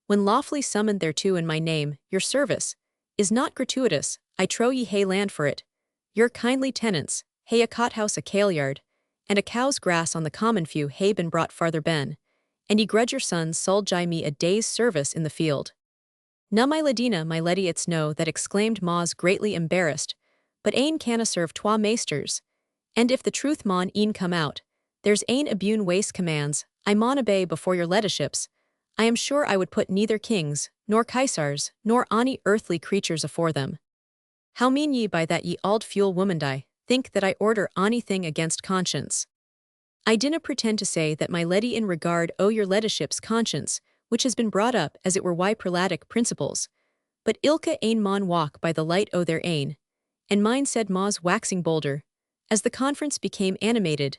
when lawfully summoned thereto in my name? Your service is not gratuitous, I trow ye hae land for it. Your kindly tenants hae a cothouse, a kailyard, and a cow's grass on the common. Few hae been brought farther ben, and ye grudge your sons suld jye me a day's service in the field. Na, my ladina, my leddy, it's no that, exclaimed Moz, greatly embarrassed, but ane canna serve twa maesters, and if the truth maun e'en come out, there's ane abune waste commands I maun obey before your leddyship's. I am sure I would put neither kings, nor kaisars, nor ony earthly creatures afore them. How mean ye by that, ye auld fool woman? Think that I order onything against conscience? I dinna pretend to say that my leddy in regard o' your leddyship's conscience, which has been brought up as it were wy prelatic principles, but ilka ane maun walk by the light o' their ain, and mine said ma's waxing bolder, as the conference became animated,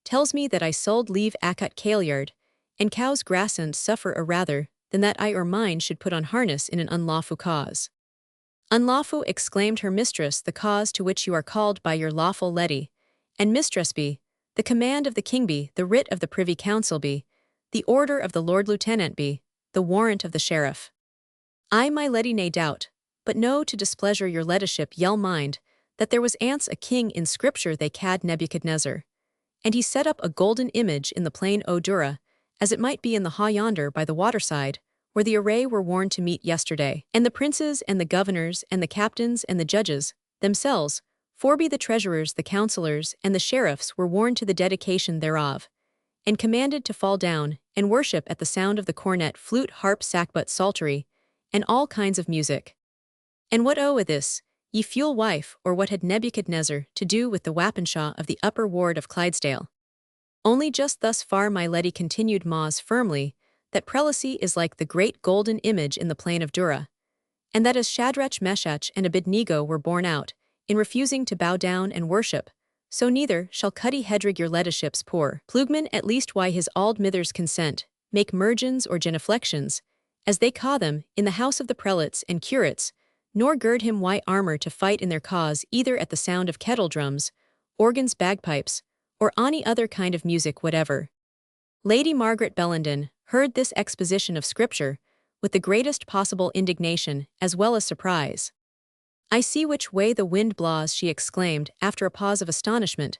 tells me that I sold leave acat Kailyard, and cows grass and suffer a rather than that I or mine should put on harness in an unlawful cause. Unlawful, exclaimed her mistress, the cause to which you are called by your lawful leddy, and mistress be, the command of the king be, the writ of the privy council be, the order of the lord lieutenant be, the warrant of the sheriff. I my leddy nae doubt, but no to displeasure your leddyship yell mind, that there was ance a king in scripture they cad Nebuchadnezzar, and he set up a golden image in the plain o' Dura, as it might be in the ha yonder by the waterside, where the array were warned to meet yesterday, and the princes and the governors and the captains and the judges, themselves, forby the treasurers, the councillors, and the sheriffs were warned to the dedication thereof, and commanded to fall down and worship at the sound of the cornet, flute, harp, sackbut, psaltery, and all kinds of music. And what o' this, ye fool wife, or what had Nebuchadnezzar to do with the Wappenshaw of the upper ward of Clydesdale? Only just thus far, my leddy, continued Moz firmly, that prelacy is like the great golden image in the plain of Dura, and that as Shadrach, Meshach, and Abednego were borne out, in refusing to bow down and worship, so neither shall Cuddy Hedrig your leddyship's poor plugman, at least why his auld mither's consent, make mergens or genuflections, as they ca' them, in the house of the prelates and curates, nor gird him why armour to fight in their cause either at the sound of kettle drums, organs, bagpipes, or any other kind of music whatever. Lady Margaret Bellenden heard this exposition of Scripture with the greatest possible indignation as well as surprise. I see which way the wind blaws, she exclaimed, after a pause of astonishment.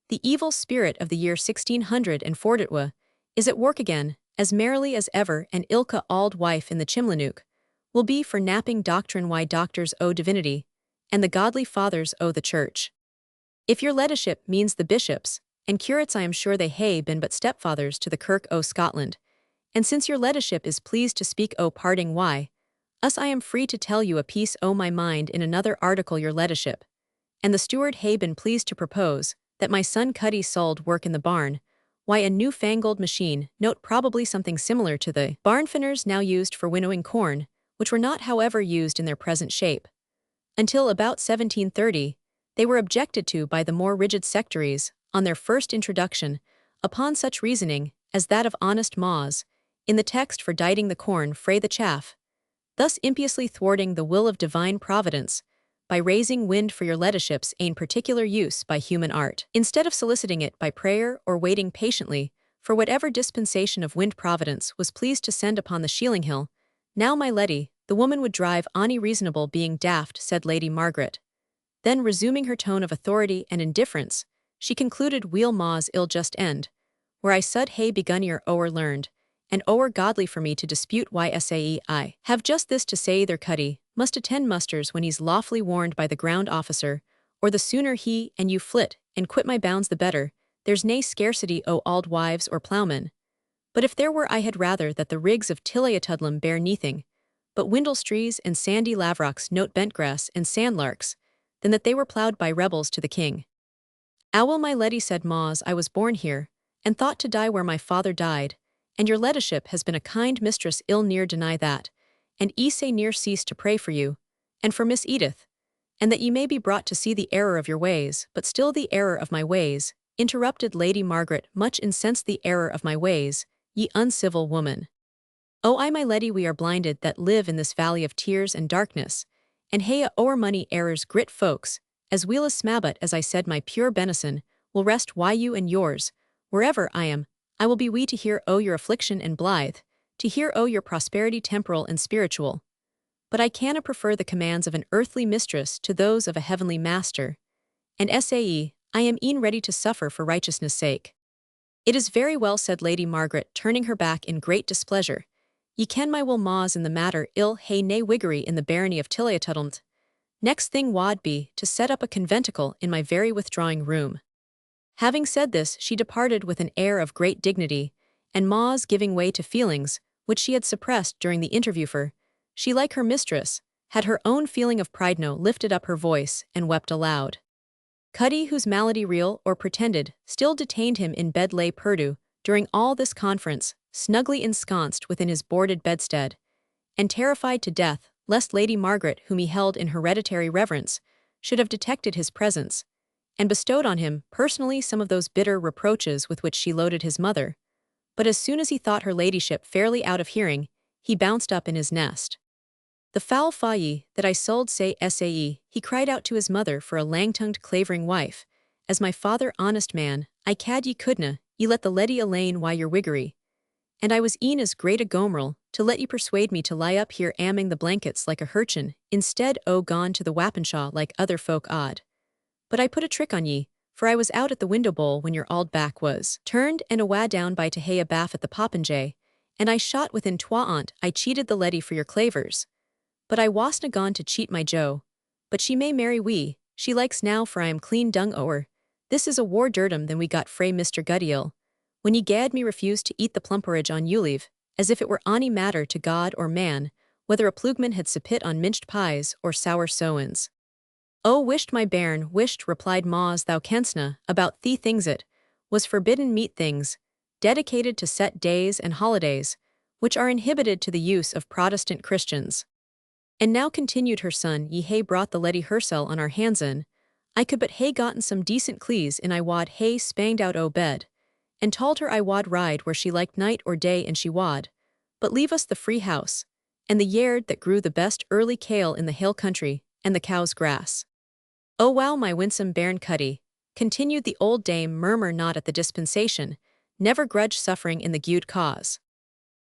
The evil spirit of the year 1640 is at work again, as merrily as ever, and ilka auld wife in the Chimlenook will be for napping doctrine why doctors o' divinity, and the godly fathers o' the church. If your leddyship means the bishops and curates, I am sure they hae been but stepfathers to the Kirk o' Scotland, and since your leddyship is pleased to speak o' parting why, us I am free to tell you a piece o' my mind in another article, your leddyship, and the steward hae been pleased to propose that my son Cuddy sold work in the barn, why a new-fangled machine, note probably something similar to the barn finners now used for winnowing corn, which were not however used in their present shape. Until about 1730, they were objected to by the more rigid sectaries, on their first introduction, upon such reasoning as that of honest Moz, in the text for dieting the corn frae the chaff, thus impiously thwarting the will of divine providence, by raising wind for your leddyship's ain particular use by human art, instead of soliciting it by prayer or waiting patiently for whatever dispensation of wind providence was pleased to send upon the Shealing Hill. Now, my leddy, the woman would drive ony reasonable being daft, said Lady Margaret. Then, resuming her tone of authority and indifference, she concluded, weel Ma's ill just end, where I sud hae begun your ower learned, and ower godly for me to dispute why sae I have just this to say, either Cuddy must attend musters when he's lawfully warned by the ground officer, or the sooner he and you flit and quit my bounds the better. There's nae scarcity o' auld wives or ploughmen. But if there were, I had rather that the rigs of Tilliatudlem bear neathing, but windlestrees and sandy lavrocks, note bentgrass and sandlarks, than that they were ploughed by rebels to the king. Owl, my leddy, said Moz, I was born here, and thought to die where my father died, and your leddyship has been a kind mistress, ill near deny that, and ye say near cease to pray for you, and for Miss Edith, and that ye may be brought to see the error of your ways, but still the error of my ways, interrupted Lady Margaret, much incensed. The error of my ways, ye uncivil woman. Oh, I, my leddy, we are blinded that live in this valley of tears and darkness, and hae o'er money errors grit folks, as weel as smabbut, as I said, my pure benison, will rest why you and yours, wherever I am, I will be we to hear o' your affliction and blithe, to hear o' your prosperity temporal and spiritual. But I canna prefer the commands of an earthly mistress to those of a heavenly master, and sae, I am e'en ready to suffer for righteousness' sake. It is very well, said Lady Margaret, turning her back in great displeasure. Ye ken my will Moz in the matter, ill hae nae wiggery in the barony of Tilliatudlem. Next thing wad be to set up a conventicle in my very withdrawing room. Having said this, she departed with an air of great dignity, and Ma's giving way to feelings, which she had suppressed during the interview for, she like her mistress, had her own feeling of pride no lifted up her voice and wept aloud. Cuddy, whose malady real or pretended, still detained him in bed lay perdu, during all this conference, snugly ensconced within his boarded bedstead, and terrified to death, lest Lady Margaret, whom he held in hereditary reverence, should have detected his presence, and bestowed on him, personally, some of those bitter reproaches with which she loaded his mother. But as soon as he thought her ladyship fairly out of hearing, he bounced up in his nest. The foul fa ye, that I sold say sae, he cried out to his mother for a lang-tongued clavering wife, as my father honest man, I cad ye couldna, ye let the leddy alane why your wiggery. And I was e'en as great a gomeril, to let ye persuade me to lie up here amming the blankets like a hurchin, instead o gone to the Wappenshaw like other folk odd. But I put a trick on ye, for I was out at the window bowl when your auld back was turned and awa down by to hae a baff at the popinjay, and I shot within twa on't I cheated the leddy for your clavers. But I wasna gone to cheat my Jo. But she may marry we, she likes now for I am clean dung o'er. This is a war dirtum than we got frae Mr. Guddiel, when ye gad me refuse to eat the plumperage on Yuleave, as if it were ony matter to God or man, whether a plugman had sippit on minced pies or sour sowens. Oh, wisht my bairn, wisht, replied Ma's, thou kensna, about thee things it, was forbidden meat things, dedicated to set days and holidays, which are inhibited to the use of Protestant Christians. And now continued her son, ye hae brought the leddy hersel on our hands in, I could but hae gotten some decent clees in I wad hae spanged out o' bed, and told her I wad ride where she liked night or day and she wad, but leave us the free house, and the yard that grew the best early kale in the hill country, and the cow's grass. Oh wow, my winsome bairn Cuddy, continued the old dame, murmur not at the dispensation, never grudge suffering in the gude cause.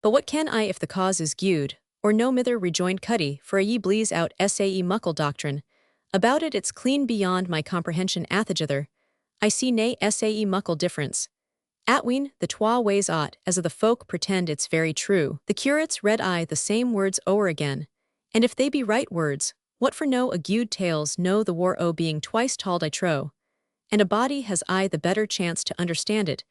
But what can I if the cause is gude, or no mither, rejoined Cuddy, for a ye bleeze out sae muckle doctrine, about it it's clean beyond my comprehension athagither, I see nae sae muckle difference. Atween, the twa ways ought, as o' the folk pretend it's very true. The curates read I the same words o'er again, and if they be right words, what for no a gude tales no the war o' being twice told I trow, and a body has I the better chance to understand it,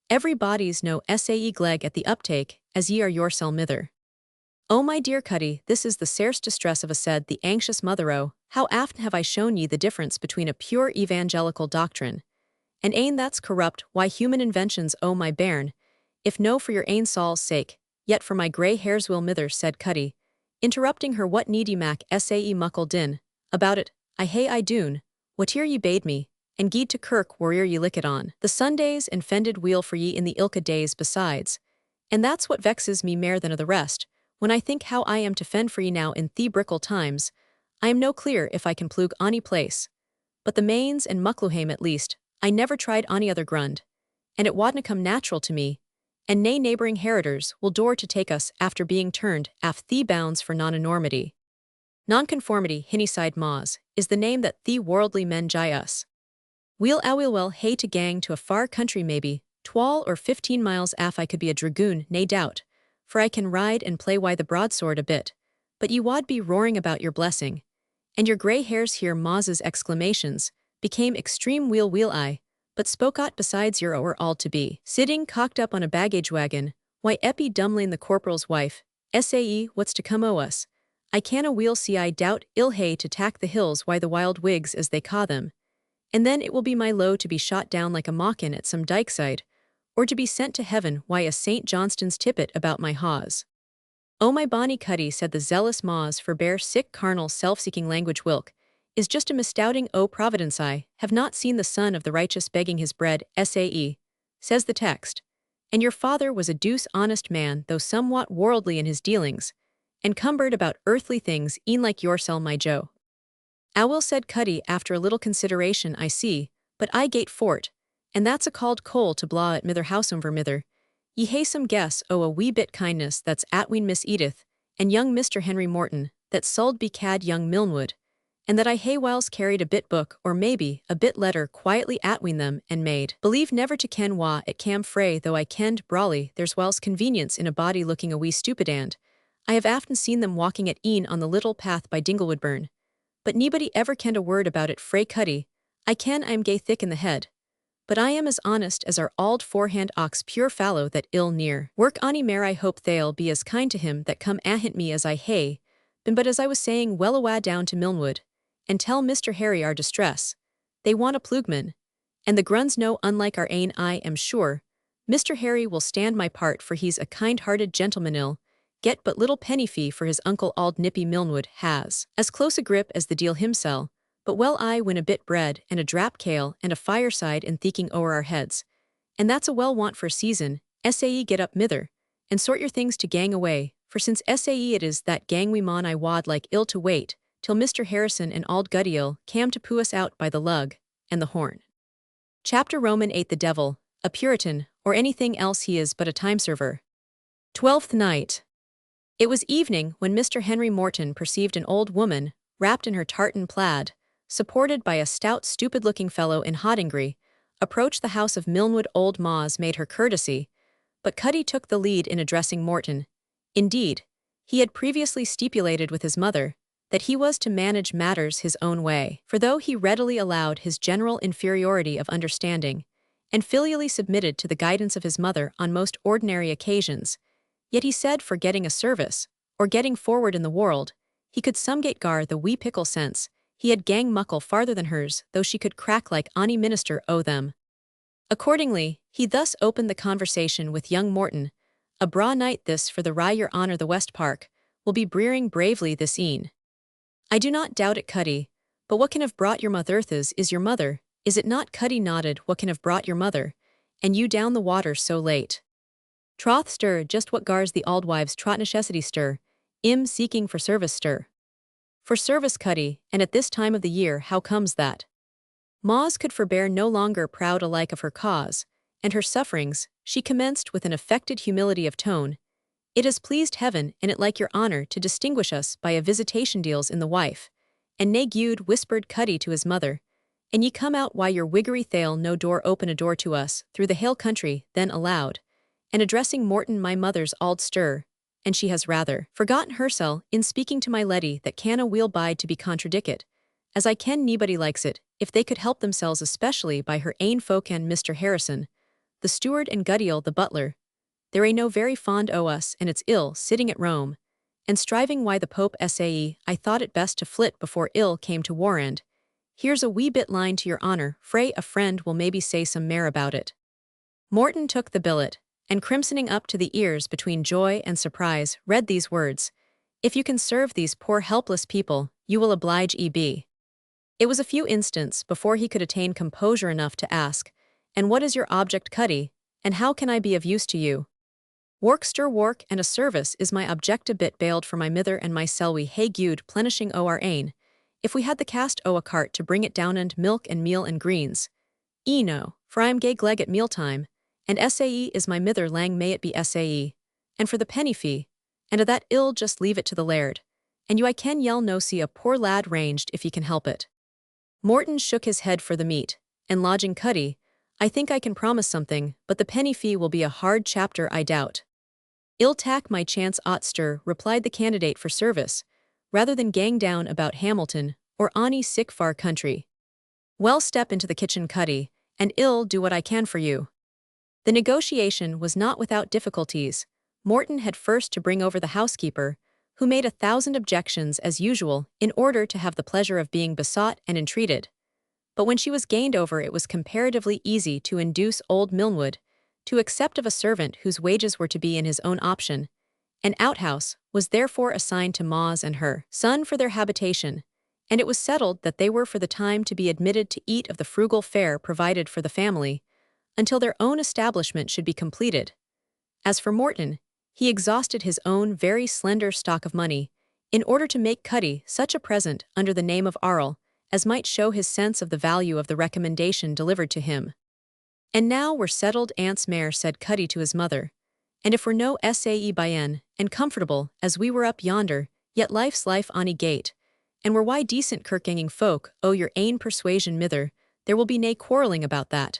every body's no sae gleg at the uptake, as ye are yoursel mither. Oh my dear Cuddy, this is the sairst distress of a said the anxious mother o, how aften have I shown ye the difference between a pure evangelical doctrine, and ane that's corrupt, why human inventions o my bairn, if no for your ain saul's sake, yet for my grey hairs will mither, said Cuddy, interrupting her, what need ye mak sae muckle din, about it, I hae I doon, whate'er ye bade me, and gied to kirk where'er ye lick it on. The Sundays and fended wheel for ye in the ilka days besides, and that's what vexes me mair than o' the rest, when I think how I am to fend for ye now in thee brickle times, I am no clear if I can plug ony place. But the Mains and Mucklohame at least, I never tried ony other grund, and it wadna come natural to me, and nae neighbouring heritors will door to take us after being turned aft thee bounds for non-enormity. Nonconformity, hinny-side Ma's, is the name that thee worldly men gie us. We'll well hae to gang to a far country maybe, 12 or 15 miles af I could be a dragoon, nae doubt, for I can ride and play the broadsword a bit, but ye wad be roaring about your blessing, and your grey hairs hear Ma's's exclamations, became extreme wheel I, but spoke aught besides your o'er all to be. Sitting cocked up on a baggage wagon, why Eppie Dumlin the corporal's wife, sae what's to come o' us, I canna weel see I doubt ill hae to tack the hills why the wild Whigs as they ca' them, and then it will be my low to be shot down like a mawkin at some dykeside, or to be sent to heaven why a St. Johnston's tippet about my hawes. Oh my bonny Cuddy, said the zealous Ma's, for bare sick carnal self-seeking language wilk, is just a misdoubting o providence I have not seen the son of the righteous begging his bread, sae, says the text, and your father was a deuce honest man though somewhat worldly in his dealings, and cumbered about earthly things e'en like yoursel my Jo. Owl, said Cuddy, after a little consideration, I see, but I gate fort, and that's a called coal to blaw at mither houseumver mither. Ye hae some guess o' a wee bit kindness that's atween Miss Edith, and young Mr. Henry Morton, that sold be cad young Milnwood, and that I hae whiles carried a bit book or maybe a bit letter quietly atween them and made believe never to ken wha it cam frae, though I kenned brawly there's whiles convenience in a body looking a wee stupid, and I have aften seen them walking at e'en on the little path by Dinglewoodburn. But nobody ever kenned a word about it frae Cuddy. I'm gay thick in the head. But I am as honest as our auld forehand ox pure fallow that ill near. Work ony mair I hope they'll be as kind to him that come ahint me as I hae, been but as I was saying well awa down to Milnwood, and tell Mr. Harry our distress. They want a plugman, and the grun's no unlike our ain I am sure. Mr. Harry will stand my part for he's a kind-hearted gentleman get but little penny fee for his uncle auld Nippy Milnwood has. As close a grip as the deal himsel, but well I win a bit bread and a drap kale and a fireside and theeking o'er our heads. And that's a well want for a season, sae get up mither, and sort your things to gang away, for since sae it is that gang we maun I wad like ill to wait, till Mr. Harrison and auld Guddiel cam to poo us out by the lug, and the horn. Chapter Roman 8 The Devil, a Puritan, or anything else he is but a time-server. 12th night. It was evening when Mr. Henry Morton perceived an old woman, wrapped in her tartan plaid, supported by a stout stupid-looking fellow in hodingry, approach the house of Milnwood. Old Moz made her courtesy, but Cuddy took the lead in addressing Morton. Indeed, he had previously stipulated with his mother that he was to manage matters his own way, for though he readily allowed his general inferiority of understanding, and filially submitted to the guidance of his mother on most ordinary occasions, yet he said for getting a service, or getting forward in the world, he could somegate gar the wee pickle sense, he had gang muckle farther than hers, though she could crack like ony minister o' them. Accordingly, he thus opened the conversation with young Morton. A braw night this for the rye your honour the West Park, will be breering bravely this e'en. I do not doubt it, Cuddy, but what can have brought your motherthas is your mother, is it not? Cuddy nodded. What can have brought your mother, and you down the water so late? Troth stir, just what gars the auld wives trot necessity stir, seeking for service stir. For service, Cuddy, and at this time of the year how comes that? Moz could forbear no longer proud alike of her cause, and her sufferings, she commenced with an affected humility of tone. It has pleased heaven and it like your honour to distinguish us by a visitation deals in the wife, and nae gude whispered Cuddy to his mother, and ye come out why your wiggery thale no door open a door to us through the hale country, then aloud, and addressing Morton my mother's auld stir, and she has rather forgotten hersel in speaking to my leddy that canna weel bide to be contradicket, as I ken nobody likes it, if they could help themselves especially by her ain folk and Mr. Harrison, the steward and Guddiel the butler. There ain't no very fond o' us and it's ill sitting at Rome, and striving why the Pope sae I thought it best to flit before ill came to war end. Here's a wee bit line to your honour, frae a friend will maybe say some mair about it. Morton took the billet, and crimsoning up to the ears between joy and surprise, read these words, If you can serve these poor helpless people, you will oblige E.B. It was a few instants before he could attain composure enough to ask, And what is your object, Cuddy, and how can I be of use to you? Work stir work and a service is my object a bit bailed for my mither and my selwy hae gude plenishing o' our ain, if we had the cast o' a cart to bring it down and milk and meal and greens. No, for I am gay gleg at mealtime, and sae is my mither lang may it be sae, and for the penny fee, and o' that ill just leave it to the laird, and you I ken yell no see a poor lad ranged if ye can help it. Morton shook his head for the meat, and lodging Cuddy, I think I can promise something, but the penny fee will be a hard chapter I doubt. Ill tack my chance ought stir, replied the candidate for service, rather than gang down about Hamilton, or ony sick far country. Well step into the kitchen, Cuddy, and ill do what I can for you. The negotiation was not without difficulties. Morton had first to bring over the housekeeper, who made 1,000 objections as usual in order to have the pleasure of being besought and entreated. But when she was gained over it was comparatively easy to induce old Milnwood to accept of a servant whose wages were to be in his own option. An outhouse was therefore assigned to Moz and her son for their habitation, and it was settled that they were for the time to be admitted to eat of the frugal fare provided for the family, until their own establishment should be completed. As for Morton, he exhausted his own very slender stock of money, in order to make Cuddy such a present under the name of Arl, as might show his sense of the value of the recommendation delivered to him. And now we're settled, Aunt's mare, said Cuddy to his mother, and if we're no sae bien, and comfortable, as we were up yonder, yet life's life ony gate, and we're why decent kirkganging folk, o' your ain persuasion mither, there will be nae quarrelling about that.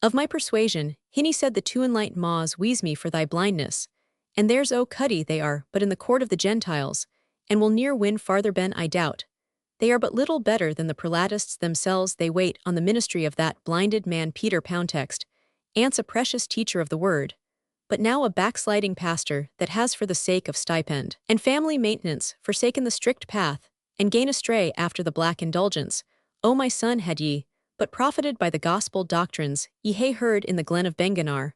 Of my persuasion, Hinny said the two enlightened Moz wheeze me for thy blindness, and there's o' Cuddy they are but in the court of the Gentiles, and will near win farther ben I doubt. They are but little better than the prelatists themselves. They wait on the ministry of that blinded man Peter Poundtext, ance a precious teacher of the word, but now a backsliding pastor that has for the sake of stipend and family maintenance forsaken the strict path, and gone astray after the black indulgence. O my son, had ye but profited by the gospel doctrines ye hae heard in the glen of Benganar,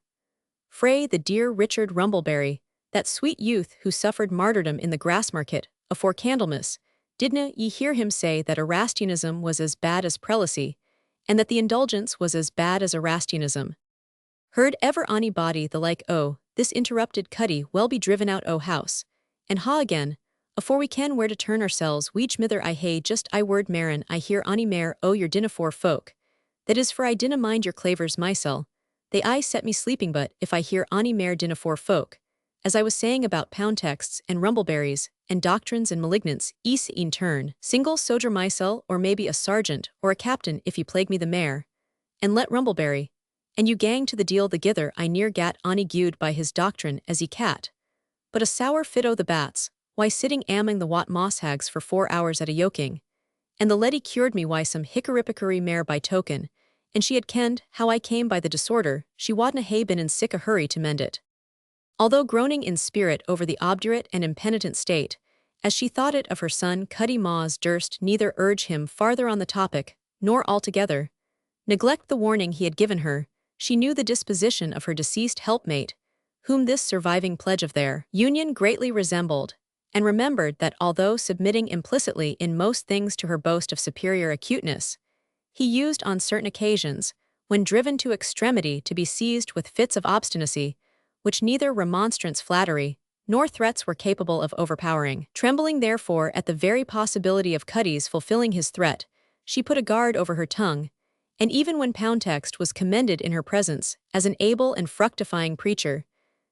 frae the dear Richard Rumbleberry, that sweet youth who suffered martyrdom in the Grassmarket, afore Candlemas, didna ye hear him say that Erastianism was as bad as prelacy, and that the indulgence was as bad as Erastianism? Heard ever ony body the like? Oh, this interrupted Cuddy well be driven out o' house, and ha again, afore we ken where to turn ourselves. Weech mither I hae just I word marin I hear ony mair o' your dinnafor folk, that is for I dinna mind your clavers mysel, they aye set me sleeping, but if I hear ony mair dinnafor folk, as I was saying about Poundtexts and Rumbleberries, and doctrines and malignants, ease een turn, single soger mysel, or maybe a sergeant, or a captain if ye plague me the mare, and let Rumbleberry, and you gang to the deal the gither I near gat ony gued by his doctrine as ye cat. But a sour fit o' the bats, why sitting amming the wat mosshags for 4 hours at a yoking, and the leddy cured me why some hickoripickery mare by token, and she had kenned how I came by the disorder, she wadna hae been in sic a hurry to mend it. Although groaning in spirit over the obdurate and impenitent state, as she thought it of her son, Cuddy Maws durst neither urge him farther on the topic, nor altogether neglect the warning he had given her. She knew the disposition of her deceased helpmate, whom this surviving pledge of their union greatly resembled, and remembered that although submitting implicitly in most things to her boast of superior acuteness, he used on certain occasions, when driven to extremity, to be seized with fits of obstinacy, which neither remonstrance, flattery, nor threats were capable of overpowering. Trembling therefore at the very possibility of Cuddy's fulfilling his threat, she put a guard over her tongue, and even when Poundtext was commended in her presence as an able and fructifying preacher,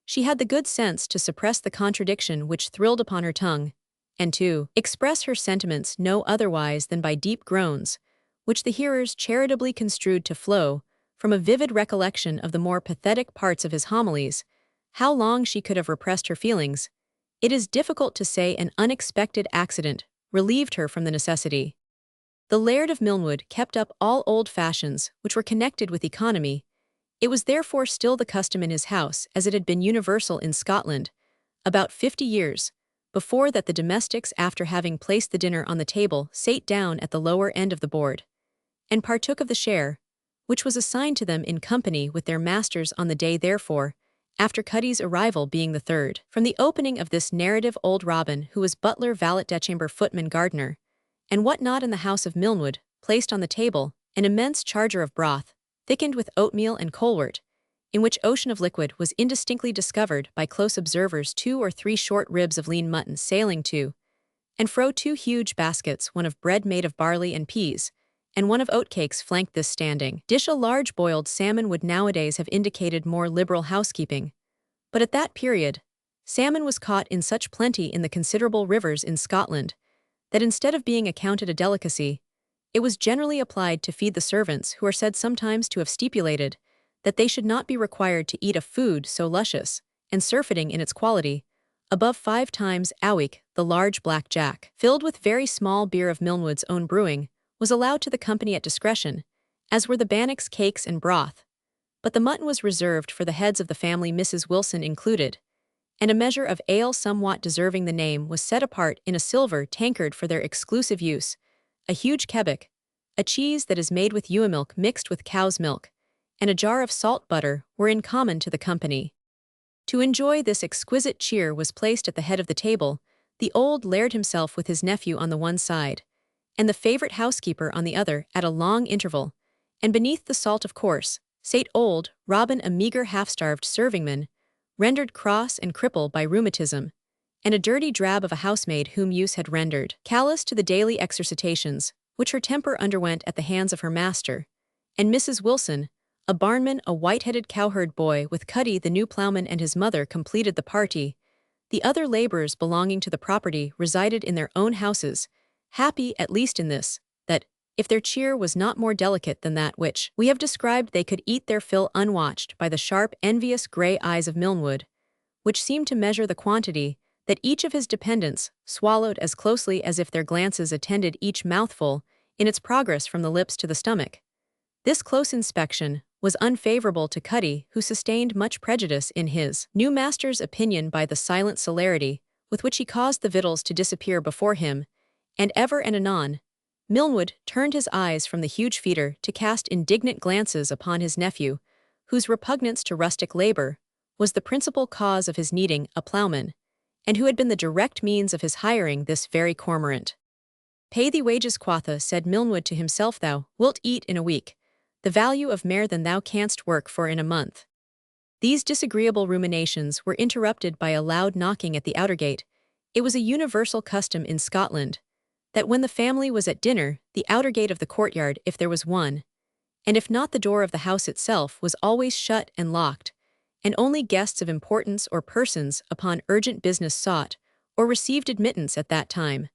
she had the good sense to suppress the contradiction which thrilled upon her tongue, and to express her sentiments no otherwise than by deep groans, which the hearers charitably construed to flow from a vivid recollection of the more pathetic parts of his homilies. How long she could have repressed her feelings, it is difficult to say. An unexpected accident relieved her from the necessity. The Laird of Milnwood kept up all old fashions which were connected with economy. It was therefore still the custom in his house, as it had been universal in Scotland, about 50 years before, that the domestics, after having placed the dinner on the table, sate down at the lower end of the board, and partook of the share, which was assigned to them in company with their masters on the day therefore, after Cuddy's arrival being the 3rd. From the opening of this narrative, old Robin, who was butler, valet de chamber, footman, gardener, and what not in the house of Milnwood, placed on the table an immense charger of broth, thickened with oatmeal and colewort, in which ocean of liquid was indistinctly discovered by close observers 2 or 3 short ribs of lean mutton sailing to and fro. 2 huge baskets, one of bread made of barley and peas, and one of oatcakes, flanked this standing dish. A large boiled salmon would nowadays have indicated more liberal housekeeping, but at that period, salmon was caught in such plenty in the considerable rivers in Scotland, that instead of being accounted a delicacy, it was generally applied to feed the servants, who are said sometimes to have stipulated that they should not be required to eat a food so luscious and surfeiting in its quality, above 5 times a week. The large black jack, filled with very small beer of Milnwood's own brewing, was allowed to the company at discretion, as were the bannocks, cakes, and broth, but the mutton was reserved for the heads of the family, Mrs. Wilson included, and a measure of ale somewhat deserving the name was set apart in a silver tankard for their exclusive use. A huge kebbuck, a cheese that is made with ewe milk mixed with cow's milk, and a jar of salt butter were in common to the company. To enjoy this exquisite cheer was placed at the head of the table the old laird himself with his nephew on the one side, and the favourite housekeeper on the other, at a long interval, and beneath the salt, of course, sate old Robin, a meagre half-starved servingman, rendered cross and crippled by rheumatism, and a dirty drab of a housemaid whom use had rendered callous to the daily exercitations which her temper underwent at the hands of her master, and Mrs. Wilson, a barnman, a white-headed cowherd boy, with Cuddy the new ploughman and his mother, completed the party. The other labourers belonging to the property resided in their own houses, happy at least in this, that, if their cheer was not more delicate than that which we have described, they could eat their fill unwatched by the sharp, envious grey eyes of Milnwood, which seemed to measure the quantity that each of his dependents swallowed as closely as if their glances attended each mouthful in its progress from the lips to the stomach. This close inspection was unfavorable to Cuddy, who sustained much prejudice in his new master's opinion by the silent celerity with which he caused the victuals to disappear before him, and ever and anon, Milnwood turned his eyes from the huge feeder to cast indignant glances upon his nephew, whose repugnance to rustic labor was the principal cause of his needing a ploughman, and who had been the direct means of his hiring this very cormorant. "Pay thee wages," quotha, said Milnwood to himself, "thou wilt eat in a week the value of mair than thou canst work for in a month." These disagreeable ruminations were interrupted by a loud knocking at the outer gate. It was a universal custom in Scotland that when the family was at dinner, the outer gate of the courtyard, if there was one, and if not the door of the house itself, was always shut and locked, and only guests of importance or persons upon urgent business sought or received admittance at that time.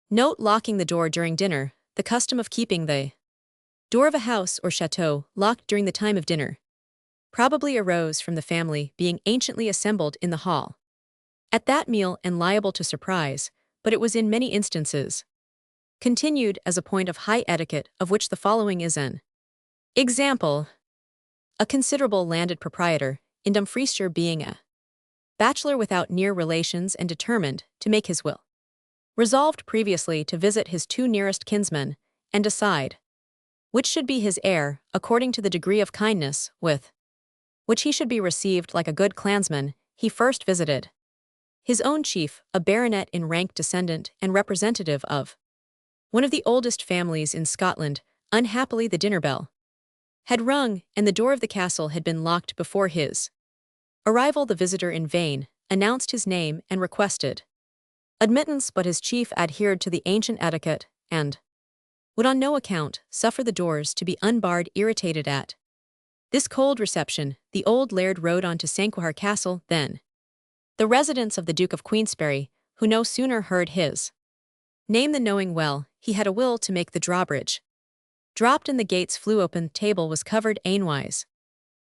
Note: locking the door during dinner, the custom of keeping the door of a house or chateau locked during the time of dinner probably arose from the family being anciently assembled in the hall at that meal and liable to surprise, but it was in many instances continued as a point of high etiquette, of which the following is an example. A considerable landed proprietor in Dumfriesshire, being a bachelor without near relations and determined to make his will, resolved previously to visit his two nearest kinsmen and decide which should be his heir, according to the degree of kindness with which he should be received like a good clansman. He first visited his own chief, a baronet in rank, descendant and representative of one of the oldest families in Scotland. Unhappily, the dinner bell had rung, and the door of the castle had been locked before his arrival. The visitor in vain announced his name and requested admittance, but his chief adhered to the ancient etiquette, and would on no account suffer the doors to be unbarred. Irritated at this cold reception, the old laird rode on to Sanquhar Castle, then the residence of the Duke of Queensberry, who no sooner heard his name than, knowing well he had a will to make the drawbridge dropped and the gates flew open. Table was covered anewise.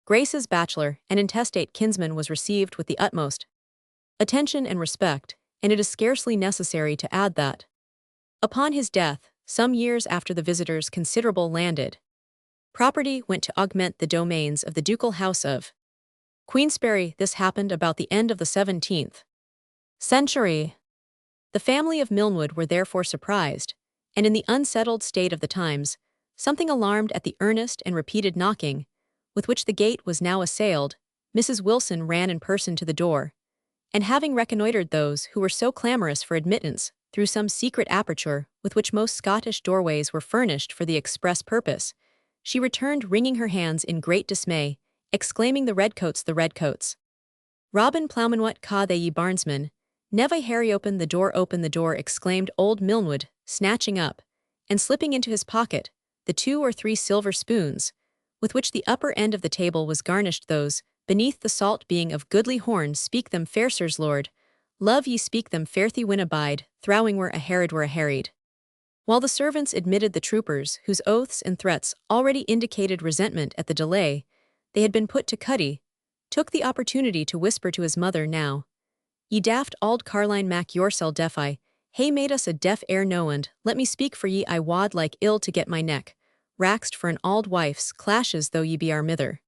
Grace's bachelor and intestate kinsman was received with the utmost attention and respect, and it is scarcely necessary to add that upon his death, some years after, the visitor's considerable landed property went to augment the domains of the ducal house of Queensberry. This happened about the end of the 17th century. The family of Milnwood were therefore surprised, and in the unsettled state of the times, something alarmed at the earnest and repeated knocking with which the gate was now assailed. Mrs. Wilson ran in person to the door, and having reconnoitered those who were so clamorous for admittance through some secret aperture with which most Scottish doorways were furnished for the express purpose, she returned, wringing her hands in great dismay, exclaiming, "The redcoats, the redcoats! Robin Ploughman, what ca they, ye barnsmen? Never Harry, open the door," exclaimed old Milnwood, snatching up and slipping into his pocket the 2 or 3 silver spoons with which the upper end of the table was garnished. "Those beneath the salt being of goodly horn, speak them fair, sirs lord. Love ye speak them fairthy win abide, throwing were a harried." While the servants admitted the troopers, whose oaths and threats already indicated resentment at the delay they had been put to, Cuddy took the opportunity to whisper to his mother, "Now, ye daft auld carline mac yoursel deafy, hae made us a deaf air no, and let me speak for ye, I wad like ill to get my neck raxed for an auld wife's clashes, though ye be our mither.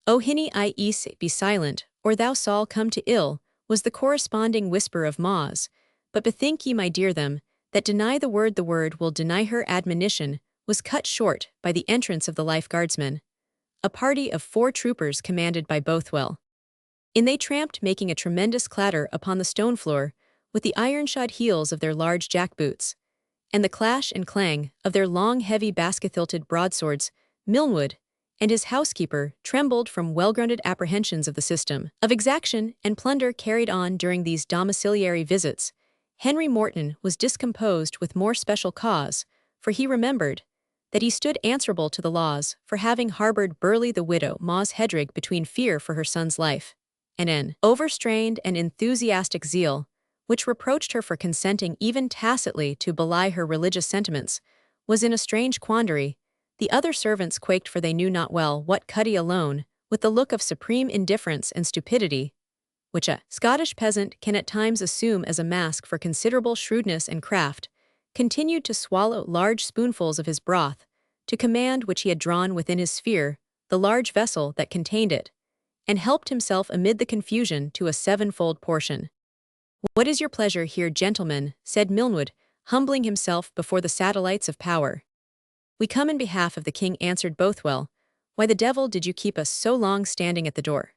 O hinny I ease be silent, or thou sall come to ill," was the corresponding whisper of Ma's. "But bethink ye, my dear, them that deny the word will deny her." Admonition was cut short by the entrance of the Life Guardsmen, a party of 4 troopers commanded by Bothwell. In they tramped, making a tremendous clatter upon the stone floor with the iron-shod heels of their large jack-boots, and the clash and clang of their long, heavy, basket-hilted broadswords. Milnwood and his housekeeper trembled from well-grounded apprehensions of the system of exaction and plunder carried on during these domiciliary visits. Henry Morton was discomposed with more special cause, for he remembered that he stood answerable to the laws for having harbored Burley the widow Ma's Hedrig between fear for her son's life and an overstrained and enthusiastic zeal, which reproached her for consenting even tacitly to belie her religious sentiments, was in a strange quandary. The other servants quaked, for they knew not well what Cuddy alone, with the look of supreme indifference and stupidity, which a Scottish peasant can at times assume as a mask for considerable shrewdness and craft, continued to swallow large spoonfuls of his broth, to command which he had drawn within his sphere the large vessel that contained it, and helped himself amid the confusion to a sevenfold portion. "What is your pleasure here, gentlemen?" said Milnwood, humbling himself before the satellites of power. "We come in behalf of the king," answered Bothwell. "Why the devil did you keep us so long standing at the door?"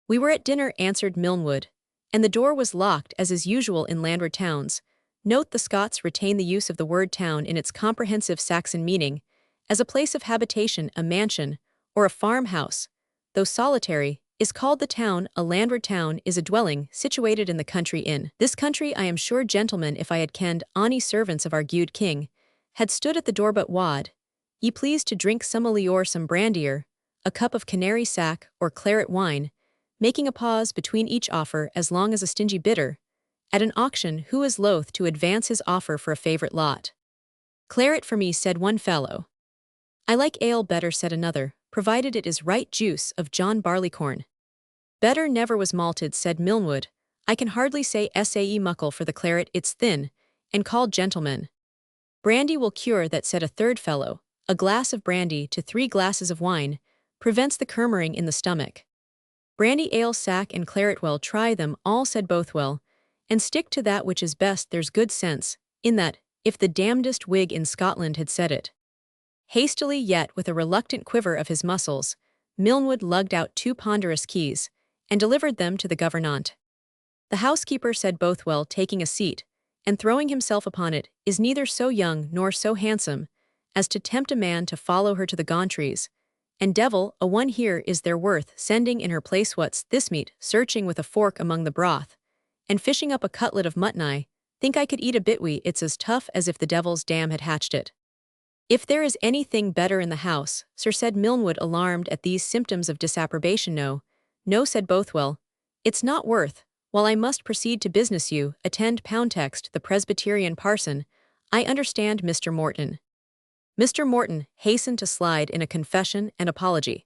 "We were at dinner," answered Milnwood, "and the door was locked as is usual in landward towns." Note the Scots retain the use of the word town in its comprehensive Saxon meaning, as a place of habitation, a mansion, or a farmhouse. Though solitary, is called the town. A landward town is a dwelling situated in the country. In this country I am sure, gentlemen, if I had kenned ony servants of our gude king, had stood at the door, but wad ye please to drink some ale or some brandier, a cup of canary sack or claret wine, making a pause between each offer as long as a stingy bidder, at an auction, who is loath to advance his offer for a favourite lot. "Claret for me," said one fellow. "I like ale better," said another, "provided it is right juice of John Barleycorn." "Better never was malted," said Milnwood. "I can hardly say sae muckle for the claret, it's thin, and called gentlemen." "Brandy will cure that," said a third fellow. "A glass of brandy to 3 glasses of wine prevents the curmering in the stomach." "Brandy, ale, sack, and claret, well, try them all," said Bothwell, "and stick to that which is best. There's good sense in that, if the damnedest Whig in Scotland had said it." Hastily, yet with a reluctant quiver of his muscles, Milnwood lugged out 2 ponderous keys, and delivered them to the gouvernante. "The housekeeper," said Bothwell, taking a seat, and throwing himself upon it, "is neither so young nor so handsome as to tempt a man to follow her to the gauntries, and devil a one here is there worth sending in her place. What's this meat?" searching with a fork among the broth, and fishing up a cutlet of mutton. "I think I could eat a bitwy. It's as tough as if the devil's dam had hatched it." "If there is anything better in the house, sir," said Milnwood, alarmed at these symptoms of disapprobation. "No, no," said Bothwell, "it's not worth, while I must proceed to business. You attend Poundtext, the Presbyterian parson. I understand Mr. Morton." Mr. Morton hastened to slide in a confession and apology.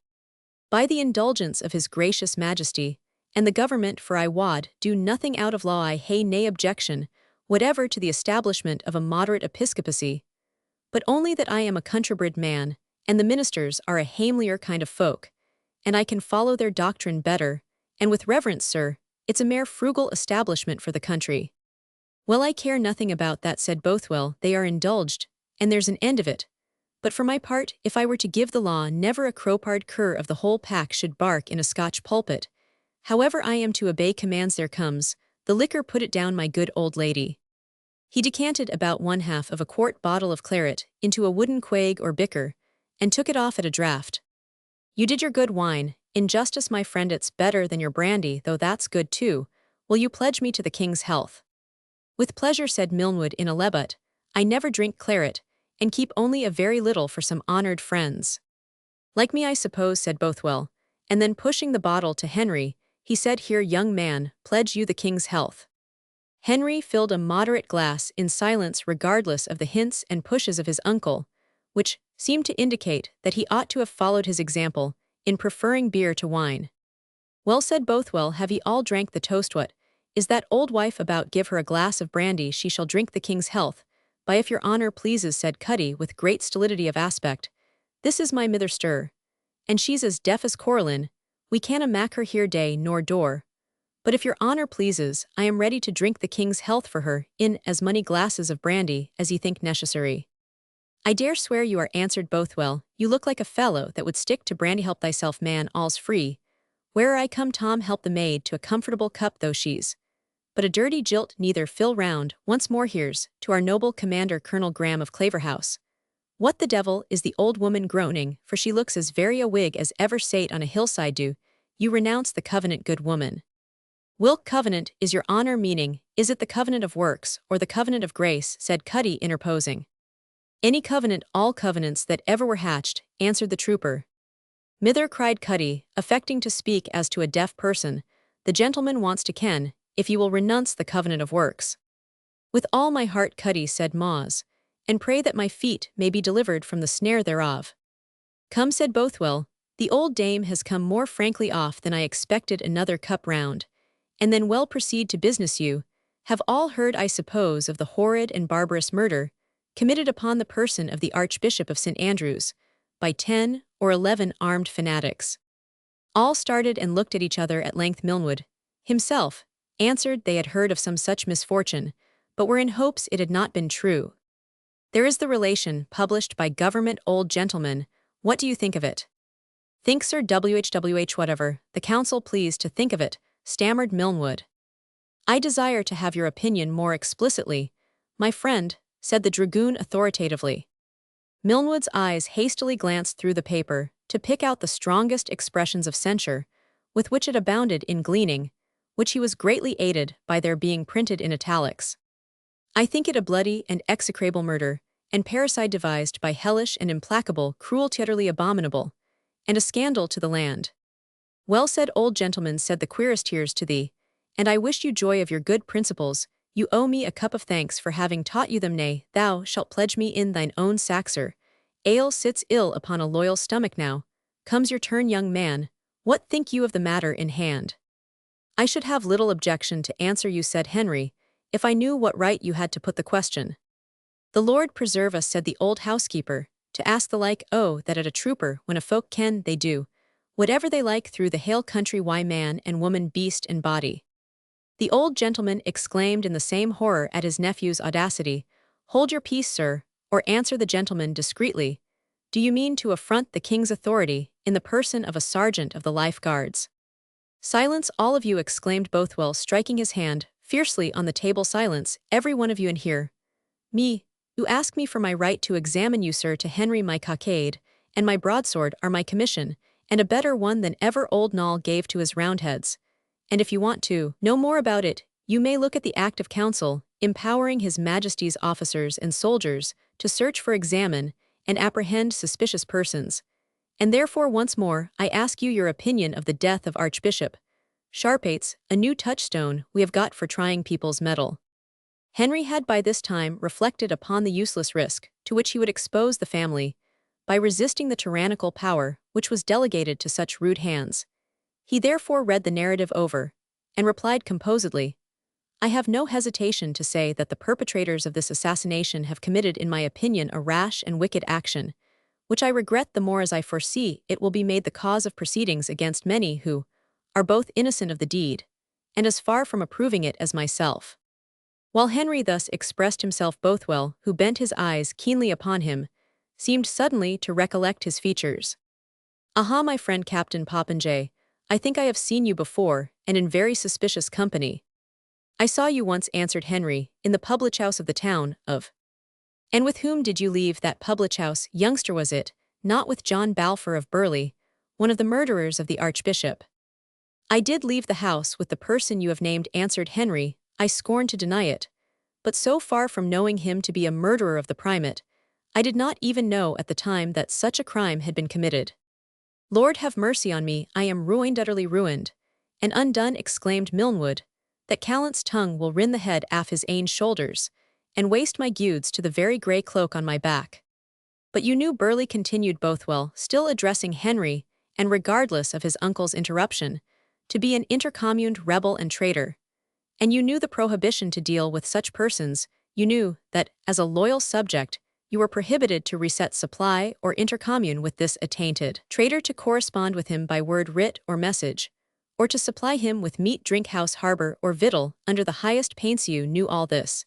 "By the indulgence of his gracious majesty, and the government, for I wad do nothing out of law, I hae nae objection whatever to the establishment of a moderate episcopacy, but only that I am a countrybred man, and the ministers are a hamelier kind of folk, and I can follow their doctrine better, and with reverence, sir, it's a mere frugal establishment for the country." "Well, I care nothing about that," said Bothwell. "They are indulged, and there's an end of it. But for my part, if I were to give the law, never a cropard cur of the whole pack should bark in a Scotch pulpit. However I am to obey commands. There comes the liquor. Put it down, my good old lady." He decanted about 1/2 of a quart bottle of claret into a wooden quaig or bicker, and took it off at a draught. "You did your good wine. In justice, my friend, it's better than your brandy, though that's good too. Will you pledge me to the king's health?" "With pleasure," said Milnwood in a lebut. "I never drink claret, and keep only a very little for some honoured friends." "Like me, I suppose," said Bothwell, and then pushing the bottle to Henry, he said, "Here, young man, pledge you the king's health." Henry filled a moderate glass in silence, regardless of the hints and pushes of his uncle, which seemed to indicate that he ought to have followed his example in preferring beer to wine. "Well," said Bothwell, "have ye all drank the toast? What is that old wife about? Give her a glass of brandy, she shall drink the king's health." "By if your honour pleases," said Cuddy with great stolidity of aspect, "this is my mither stir, and she's as deaf as Coralin. We canna mak her hear day nor door. But if your honour pleases, I am ready to drink the king's health for her, in as many glasses of brandy as ye think necessary." "I dare swear you are," answered Bothwell. "You look like a fellow that would stick to brandy. Help thyself, man, all's free. Where I come, Tom, help the maid to a comfortable cup, though she's but a dirty jilt. Neither fill round, once more here's to our noble commander, Colonel Graham of Claverhouse." "What the devil," is the old woman groaning, for she looks as very a Whig as ever sate on a hillside. "Do you renounce the covenant, good woman?" "Whilk covenant is your honour meaning? Is it the covenant of works, or the covenant of grace?" said Cuddy, interposing. "Any covenant, all covenants that ever were hatched," answered the trooper. "Mither," cried Cuddy, affecting to speak as to a deaf person, "the gentleman wants to ken if you will renounce the covenant of works." "With all my heart, Cuddy," said Moz, "and pray that my feet may be delivered from the snare thereof." "Come," said Bothwell, "the old dame has come more frankly off than I expected. Another cup round, and then well proceed to business. You have all heard, I suppose, of the horrid and barbarous murder committed upon the person of the Archbishop of St. Andrews by 10 or 11 armed fanatics. All started and looked at each other. At length Milnwood himself answered they had heard of some such misfortune, but were in hopes it had not been true. There is the relation published by government old gentleman. What do you think of it? Think, Sir WHWH, whatever the council please to think of it, stammered Milnwood. I desire to have your opinion more explicitly, my friend, said the dragoon authoritatively. Milnwood's eyes hastily glanced through the paper to pick out the strongest expressions of censure, with which it abounded in gleaning, which he was greatly aided by their being printed in italics. I think it a bloody and execrable murder, and parricide devised by hellish and implacable cruelty utterly abominable, and a scandal to the land. Well said, old gentleman, said the quaestorius to thee, and I wish you joy of your good principles. You owe me a cup of thanks for having taught you them. Nay, thou shalt pledge me in thine own sack, sir. Ale sits ill upon a loyal stomach now. Comes your turn, young man. What think you of the matter in hand? I should have little objection to answer you, said Henry, if I knew what right you had to put the question. The Lord preserve us, said the old housekeeper, to ask the like. Oh, that at a trooper, when a folk can, they do whatever they like through the hale country, why man and woman, beast and body. The old gentleman exclaimed in the same horror at his nephew's audacity. Hold your peace, sir, or answer the gentleman discreetly. Do you mean to affront the king's authority in the person of a sergeant of the Life Guards? Silence, all of you, exclaimed Bothwell, striking his hand fiercely on the table. Silence, every one of you in here. Me, you ask me for my right to examine you, sir. To Henry my cockade, and my broadsword are my commission, and a better one than ever old Noll gave to his Roundheads. And if you want to know more about it, you may look at the Act of Council, empowering His Majesty's officers and soldiers to search for, examine, and apprehend suspicious persons. And therefore once more I ask you your opinion of the death of Archbishop Sharpates, a new touchstone we have got for trying people's mettle. Henry had by this time reflected upon the useless risk to which he would expose the family by resisting the tyrannical power which was delegated to such rude hands. He therefore read the narrative over, and replied composedly, I have no hesitation to say that the perpetrators of this assassination have committed, in my opinion, a rash and wicked action, which I regret the more as I foresee it will be made the cause of proceedings against many who are both innocent of the deed, and as far from approving it as myself. While Henry thus expressed himself, Bothwell, who bent his eyes keenly upon him, seemed suddenly to recollect his features. Aha, my friend Captain Popinjay, I think I have seen you before, and in very suspicious company. I saw you once, answered Henry, in the public house of the town of. And with whom did you leave that public house, youngster, was it, not with John Balfour of Burley, one of the murderers of the Archbishop? I did leave the house with the person you have named, answered Henry. I scorn to deny it, but so far from knowing him to be a murderer of the primate, I did not even know at the time that such a crime had been committed. Lord have mercy on me, I am ruined, utterly ruined, and undone, exclaimed Milnwood, that Callant's tongue will rend the head aff his ain shoulders, and waste my gudes to the very grey cloak on my back. But you knew Burley, continued Bothwell, still addressing Henry, and regardless of his uncle's interruption, to be an intercommuned rebel and traitor. And you knew the prohibition to deal with such persons. You knew that, as a loyal subject, you were prohibited to reset, supply, or intercommune with this attainted traitor, to correspond with him by word, writ, or message, or to supply him with meat, drink, house, harbour, or victual, under the highest pains. You knew all this,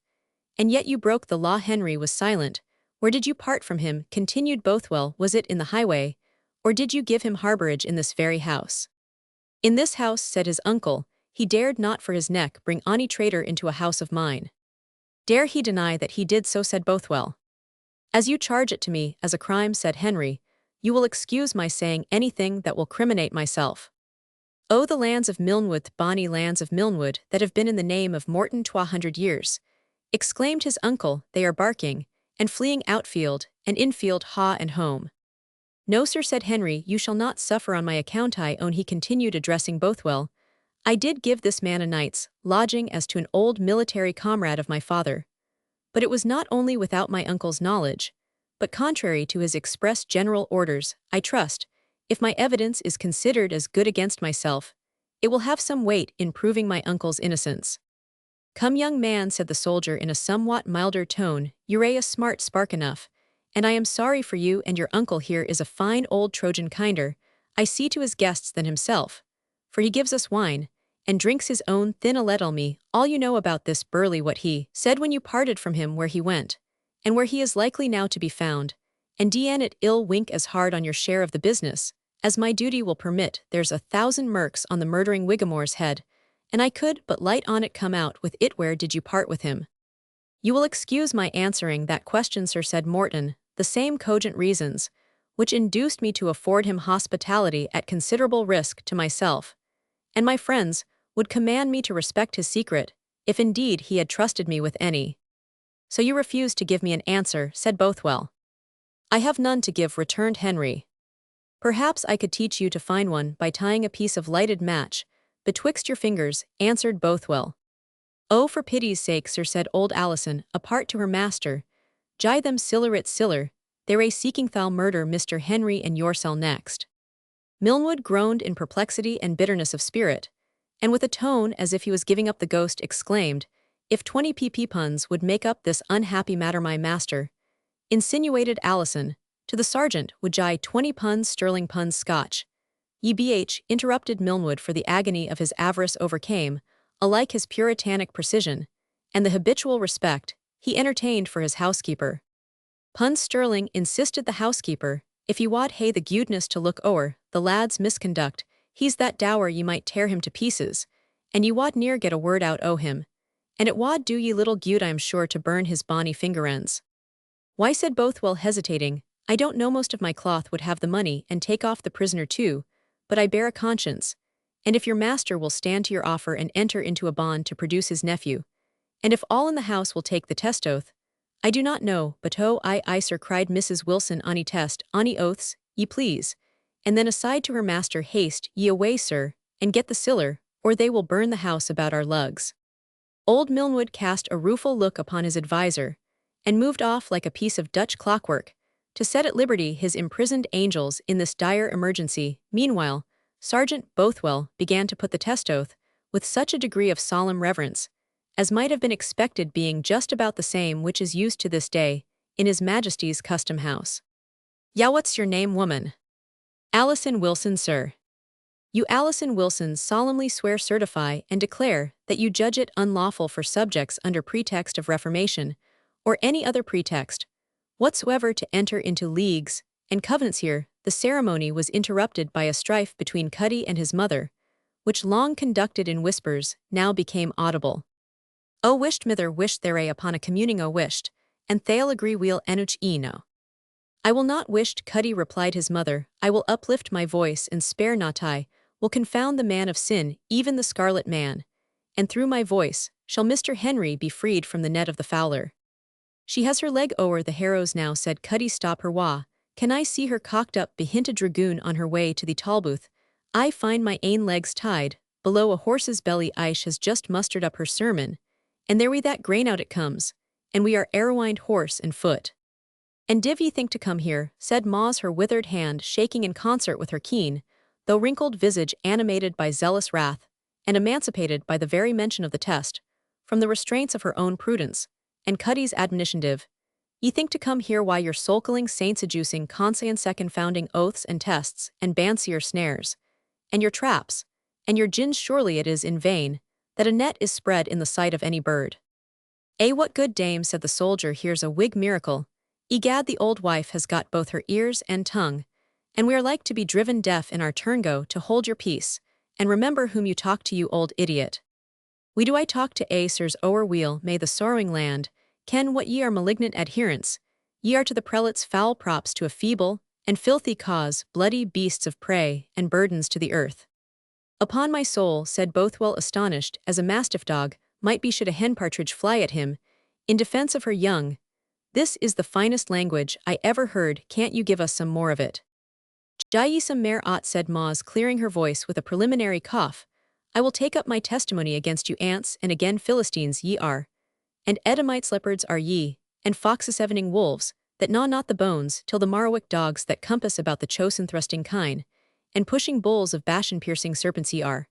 and yet you broke the law. Henry was silent. Where did you part from him, continued Bothwell? Was it in the highway, or did you give him harbourage in this very house? In this house, said his uncle. He dared not for his neck bring any traitor into a house of mine. Dare he deny that he did so, said Bothwell. As you charge it to me as a crime, said Henry, you will excuse my saying anything that will criminate myself. Oh, the lands of Milnwood, bonny lands of Milnwood, that have been in the name of Morton 200 years, exclaimed his uncle, they are barking, and fleeing outfield, and infield, ha and home. No, sir, said Henry, you shall not suffer on my account. I own, he continued, addressing Bothwell, I did give this man a night's lodging as to an old military comrade of my father. But it was not only without my uncle's knowledge, but contrary to his express general orders. I trust, if my evidence is considered as good against myself, It will have some weight in proving my uncle's innocence. Come, young man, said the soldier in a somewhat milder tone, you're a smart spark enough, and I am sorry for you, and your uncle here is a fine old Trojan kinder, I see to his guests than himself, for he gives us wine, and drinks his own thin ale. Tell me all you know about this Burley, what he said when you parted from him, where he went, and where he is likely now to be found, and dn it ill wink as hard on your share of the business, as my duty will permit. There's 1,000 merks on the murdering Whigamore's head, and I could but light on it come out with it. Where did you part with him? You will excuse my answering that question, sir, said Morton, the same cogent reasons, which induced me to afford him hospitality at considerable risk to myself, and my friends, would command me to respect his secret, if indeed he had trusted me with any. So you refuse to give me an answer, said Bothwell. I have none to give, returned Henry. Perhaps I could teach you to find one by tying a piece of lighted match betwixt your fingers, answered Bothwell. Oh, for pity's sake, sir, said old Alison, apart to her master, Jie them sillerit siller, they're a seeking foul murder Mr. Henry and yoursel next. Milnwood groaned in perplexity and bitterness of spirit, and with a tone as if he was giving up the ghost exclaimed, if 20 pp puns would make up this unhappy matter, my master, insinuated Alison, to the sergeant would jie 20 puns sterling puns Scotch. Ye bh interrupted Milnwood, for the agony of his avarice overcame, alike his puritanic precision, and the habitual respect he entertained for his housekeeper. Puns sterling, insisted the housekeeper, if ye wad hae the gudeness to look o'er the lad's misconduct, he's that dour ye might tear him to pieces, and ye wad near get a word out o' him, and it wad do ye little gude, I am sure, to burn his bonny finger ends. Why, said Bothwell, hesitating, I don't know, most of my cloth would have the money and take off the prisoner too, but I bear a conscience, and if your master will stand to your offer and enter into a bond to produce his nephew, and if all in the house will take the test oath, I do not know, but oh, I, sir, cried Mrs. Wilson, ony test, ony oaths, ye please, and then aside to her master, haste ye away, sir, and get the siller, or they will burn the house about our lugs. Old Milnwood cast a rueful look upon his adviser, and moved off like a piece of Dutch clockwork, to set at liberty his imprisoned angels in this dire emergency. Meanwhile, Sergeant Bothwell began to put the test oath, with such a degree of solemn reverence, as might have been expected, being just about the same which is used to this day, in His Majesty's Custom House. Ya, what's your name, woman? Alison Wilson, sir. You Alison Wilson solemnly swear, certify, and declare that you judge it unlawful for subjects under pretext of reformation, or any other pretext, whatsoever, to enter into leagues and covenants here. The ceremony was interrupted by a strife between Cuddy and his mother, which, long conducted in whispers, now became audible. O wished mither wished there upon a communing o wished, and they'll agree we'll enuch no. I will not wished, Cuddy, replied his mother, I will uplift my voice and spare not. I will confound the man of sin, even the scarlet man, and through my voice shall Mr. Henry be freed from the net of the fowler. She has her leg o'er the harrows now, said Cuddy, stop her wa, can I see her cocked up behint a dragoon on her way to the Tolbooth, I find my ain legs tied, below a horse's belly. Aish has just mustered up her sermon, and there we that grain out it comes, and we are arrowined horse and foot. And div ye think to come here, said Moz, her withered hand shaking in concert with her keen, though wrinkled visage animated by zealous wrath, and emancipated by the very mention of the test, from the restraints of her own prudence, and Cuddy's admonition, div ye think to come here, why you're sulking saints adducing consequent second founding oaths and tests, and bancier snares, and your traps, and your gins, surely it is in vain that a net is spread in the sight of any bird. What good dame, said the soldier, here's a Whig miracle. Egad, the old wife has got both her ears and tongue, and we are like to be driven deaf in our turn. Go to, hold your peace, and remember whom you talk to, you old idiot. We do I talk to sirs o'er wheel, may the sorrowing land ken what ye are, malignant adherents, ye are to the prelates, foul props to a feeble and filthy cause, bloody beasts of prey, and burdens to the earth. Upon my soul, said Bothwell, astonished as a mastiff dog might be should a hen partridge fly at him, in defense of her young, this is the finest language I ever heard. Can't you give us some more of it? Jie ye some mair aught, said Moz, clearing her voice with a preliminary cough. I will take up my testimony against you ants, and again Philistines ye are, and Edomites leopards are ye, and foxes evening wolves, that gnaw not the bones, till the Marwick dogs that compass about the chosen thrusting kine, and pushing bulls of Bashan piercing serpents ye are.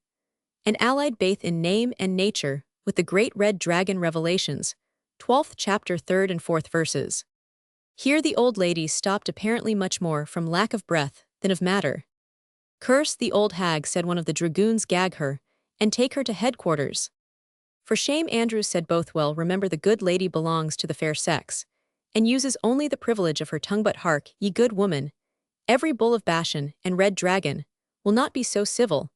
and allied both in name and nature with the great red dragon Revelations, 12th chapter 3rd and 4th verses. Here the old lady stopped apparently much more from lack of breath than of matter. "Curse the old hag," said one of the dragoons, "gag her, and take her to headquarters." "For shame," Andrews said. "Bothwell, remember the good lady belongs to the fair sex, and uses only the privilege of her tongue. But hark, ye good woman, every bull of Bashan and red dragon will not be so civil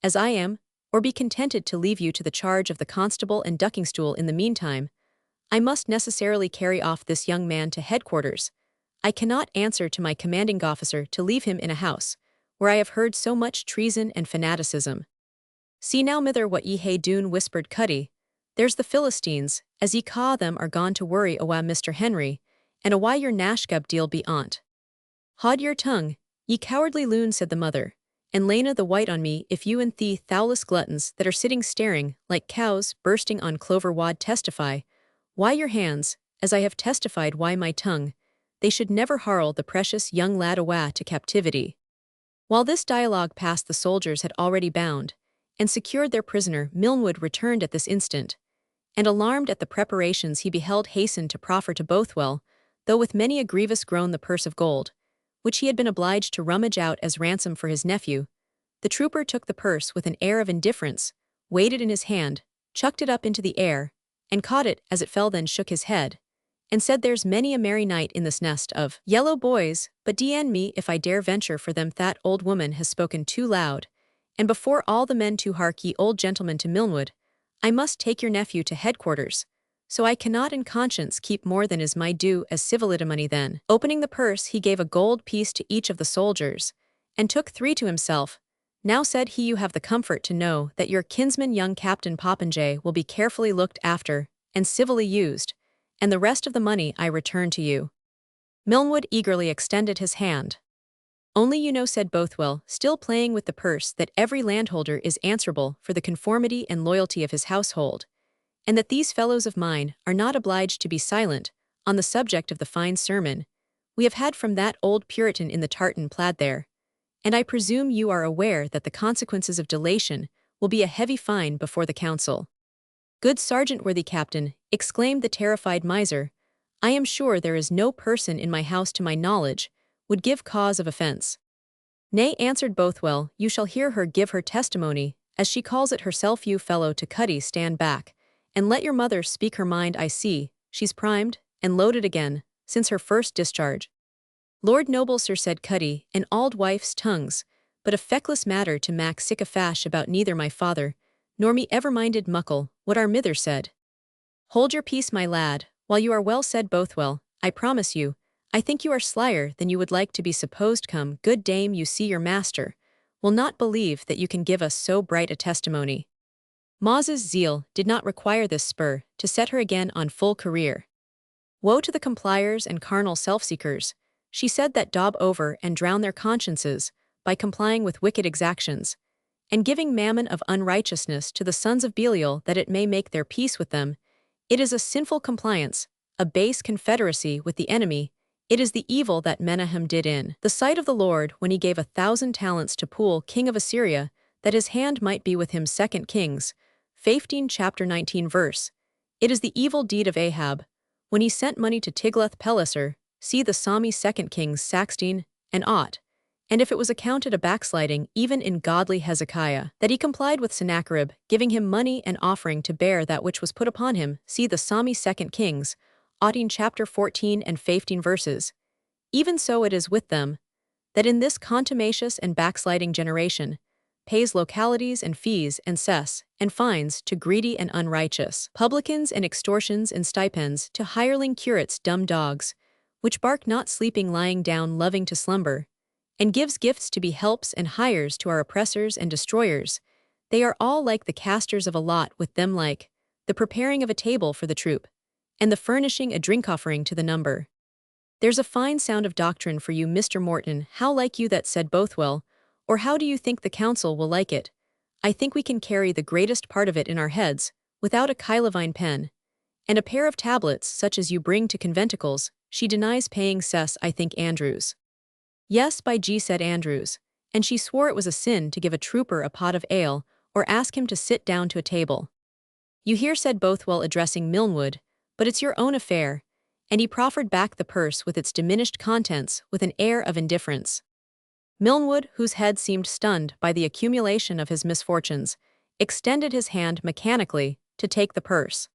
as I am, or be contented to leave you to the charge of the constable and ducking stool. In the meantime, I must necessarily carry off this young man to headquarters. I cannot answer to my commanding officer to leave him in a house where I have heard so much treason and fanaticism." "See now, mither, what ye hae doon," whispered Cuddy. "There's the Philistines, as ye ca' them, are gone to worry awa Mr. Henry, and awa your nashgab deal be on't." "Haud your tongue, ye cowardly loon," said the mother, "and layna the white on me if you and the thowless gluttons that are sitting staring like cows bursting on clover wad testify why your hands, as I have testified why my tongue, they should never harl the precious young lad awa to captivity." While this dialogue passed, the soldiers had already bound and secured their prisoner. Milnwood returned at this instant, and alarmed at the preparations he beheld, hastened to proffer to Bothwell, though with many a grievous groan, the purse of gold, which he had been obliged to rummage out as ransom for his nephew. The trooper took the purse with an air of indifference, weighed it in his hand, chucked it up into the air, and caught it as it fell, then shook his head, and said, "There's many a merry night in this nest of yellow boys, but d—n me if I dare venture for them. That old woman has spoken too loud, and before all the men too. Hark ye, old gentleman," to Milnwood, "I must take your nephew to headquarters, so I cannot in conscience keep more than is my due as civility." Then, opening the purse, he gave a gold piece to each of the soldiers, and took 3 to himself. "Now," said he, "you have the comfort to know that your kinsman, young Captain Popinjay, will be carefully looked after and civilly used, and the rest of the money I return to you." Milnwood eagerly extended his hand. "Only you know," said Bothwell, still playing with the purse, "that every landholder is answerable for the conformity and loyalty of his household, and that these fellows of mine are not obliged to be silent on the subject of the fine sermon we have had from that old Puritan in the tartan plaid there, and I presume you are aware that the consequences of delation will be a heavy fine before the council." "Good sergeant, worthy captain," exclaimed the terrified miser, "I am sure there is no person in my house to my knowledge would give cause of offence." "Nay," answered Bothwell, "you shall hear her give her testimony, as she calls it herself. You fellow," to Cuddy, "stand back, and let your mother speak her mind. I see, she's primed and loaded again, since her first discharge." "Lord noble sir," said Cuddy, "an auld wife's tongues, but a feckless matter to mak sic a fash about. Neither my father nor me ever minded muckle what our mither said." "Hold your peace, my lad, while you are well," said Bothwell. "I promise you, I think you are slyer than you would like to be supposed. Come, good dame, you see your master will not believe that you can give us so bright a testimony." Maws's zeal did not require this spur to set her again on full career. "Woe to the compliers and carnal self-seekers," she said, "that daub over and drown their consciences by complying with wicked exactions, and giving mammon of unrighteousness to the sons of Belial that it may make their peace with them. It is a sinful compliance, a base confederacy with the enemy. It is the evil that Menahem did in the sight of the Lord when he gave 1,000 talents to Pul, king of Assyria, that his hand might be with him." 2 Kings 15 chapter 19 verse. "It is the evil deed of Ahab, when he sent money to Tiglath-Pileser, see the Psalmy 2 Kings 16 and ought. And if it was accounted a backsliding even in godly Hezekiah, that he complied with Sennacherib, giving him money and offering to bear that which was put upon him, see the Psalmy 2 Kings 18 chapter 14 and 15 verses. Even so it is with them, that in this contumacious and backsliding generation, pays localities and fees and cess and fines to greedy and unrighteous publicans, and extortions and stipends to hireling curates, dumb dogs, which bark not, sleeping, lying down, loving to slumber, and gives gifts to be helps and hires to our oppressors and destroyers. They are all like the casters of a lot, with them like the preparing of a table for the troop, and the furnishing a drink offering to the number." "There's a fine sound of doctrine for you, Mr. Morton. How like you that?" said Bothwell, "or how do you think the council will like it?" "I think we can carry the greatest part of it in our heads, without a Kylevine pen, and a pair of tablets such as you bring to conventicles." "She denies paying cess, I think, Andrews." "Yes, by G," said Andrews, "and she swore it was a sin to give a trooper a pot of ale, or ask him to sit down to a table. You hear, said Bothwell, addressing Milnwood, but it's your own affair, and he proffered back the purse with its diminished contents with an air of indifference. Milnwood, whose head seemed stunned by the accumulation of his misfortunes, extended his hand mechanically to take the purse.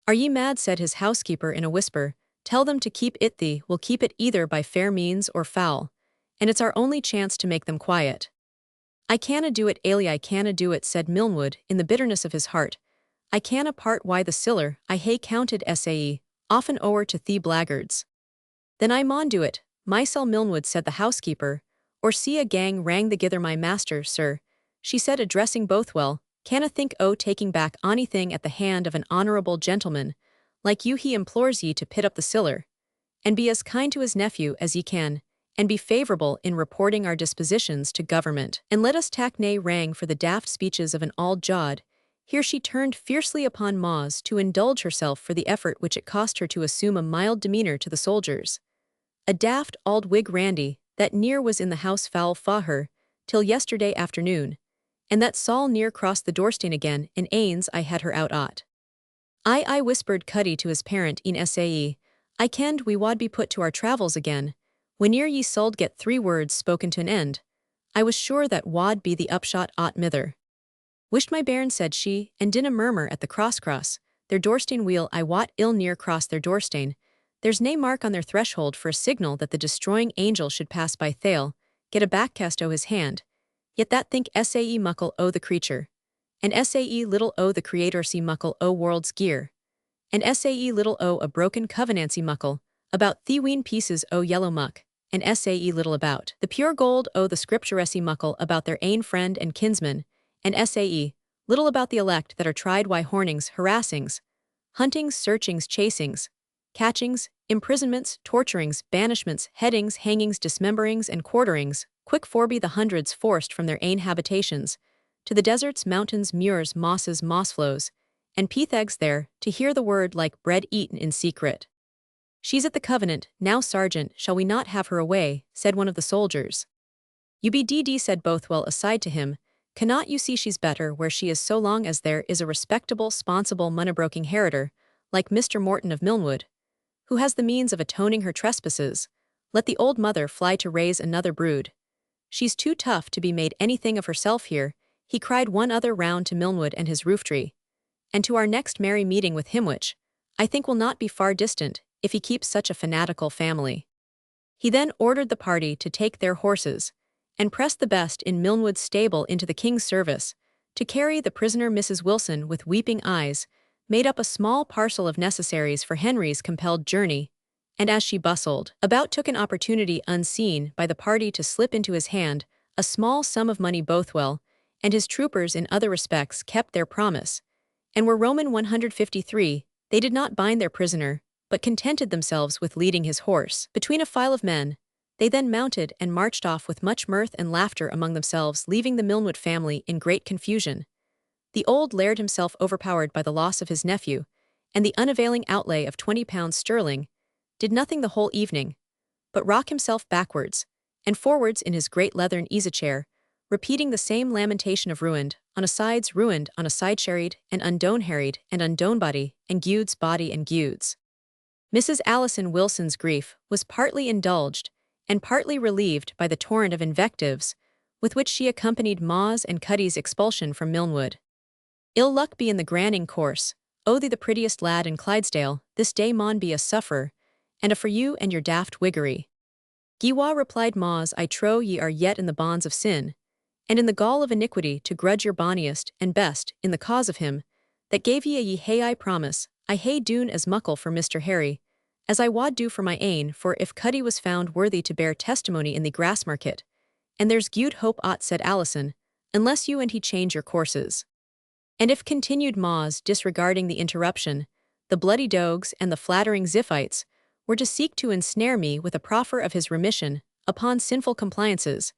Are ye mad, said his housekeeper in a whisper, tell them to keep it, thee will keep it either by fair means or foul, and it's our only chance to make them quiet. I canna do it, Ailey, I canna do it, said Milnwood in the bitterness of his heart. I canna part why the siller, I hae counted sae, often ower to thee blackguards. Then I maun do it, mysel, Milnwood, said the housekeeper, or see a gang rang thegither my master, sir, she said, addressing Bothwell, canna think o' taking back onything at the hand of an honourable gentleman, like you. He implores ye to pit up the siller, and be as kind to his nephew as ye can, and be favourable in reporting our dispositions to government, and let us tak nae rang for the daft speeches of an auld jod. Here she turned fiercely upon Moz to indulge herself for the effort which it cost her to assume a mild demeanour to the soldiers. A daft auld Whig Randy, that near was in the house foul fa her, till yesterday afternoon, and that Saul near crossed the doorstane again, and anes I had her out aught. I whispered Cuddy to his parent in sae, I kenned we wad be put to our travels again, whene'er ye suld get 3 words spoken to an end. I was sure that wad be the upshot aught mither. Wished my bairn, said she, and dinna murmur at the cross, their doorstane wheel I wot ill near cross their doorstane, there's nae mark on their threshold for a signal that the destroying angel should pass by thale, get a backcast o' his hand, yet that think sae muckle o' the creature, and sae little o' the creator see muckle o' world's gear, and sae little o' a broken covenancy muckle, about theween pieces o' yellow muck, and sae little about the pure gold o' the scripturesy muckle about their ain friend and kinsman, and sae little about the elect that are tried wy hornings, harassings, huntings, searchings, chasings, catchings, imprisonments, torturings, banishments, headings, hangings, dismemberings, and quarterings, quick forby the hundreds forced from their ain habitations, to the deserts, mountains, muirs, mosses, mossflows, and peathegs there, to hear the word like bread eaten in secret. She's at the Covenant, now, sergeant, shall we not have her away, said one of the soldiers. You be DD, said Bothwell aside to him, cannot you see she's better where she is so long as there is a respectable, sponsible, money-broking heritor, like Mr. Morton of Milnwood, who has the means of atoning her trespasses, let the old mother fly to raise another brood. She's too tough to be made anything of herself here, he cried one other round to Milnwood and his rooftree, and to our next merry meeting with him which, I think will not be far distant, if he keeps such a fanatical family. He then ordered the party to take their horses, and press the best in Milnwood's stable into the king's service, to carry the prisoner. Mrs. Wilson, with weeping eyes, made up a small parcel of necessaries for Henry's compelled journey, and as she bustled about took an opportunity unseen by the party to slip into his hand a small sum of money. Bothwell and his troopers in other respects kept their promise, and were Roman 153, they did not bind their prisoner, but contented themselves with leading his horse between a file of men. They then mounted and marched off with much mirth and laughter among themselves, leaving the Milnwood family in great confusion. The old laird himself, overpowered by the loss of his nephew, and the unavailing outlay of £20 sterling, did nothing the whole evening, but rock himself backwards and forwards in his great leathern easy-chair, repeating the same lamentation of ruined, on a side sherried, and undone harried, and undone body, and Gude's body and Gude's. Mrs. Alison Wilson's grief was partly indulged, and partly relieved by the torrent of invectives with which she accompanied Moz and Cuddy's expulsion from Milnwood. Ill luck be in the granning course, o thee the prettiest lad in Clydesdale, this day maun be a sufferer, and a for you and your daft Whiggery. Giwa, replied Moz, I trow ye are yet in the bonds of sin, and in the gall of iniquity to grudge your bonniest and best in the cause of him that gave ye a ye hae I promise. I hae dune as muckle for Mr. Harry, as I wad do for my ain, for if Cuddy was found worthy to bear testimony in the Grassmarket, and there's gude hope aught, said Alison, unless you and he change your courses. And if, continued Moz, disregarding the interruption, the bloody dogs and the flattering Ziphites were to seek to ensnare me with a proffer of his remission upon sinful compliances,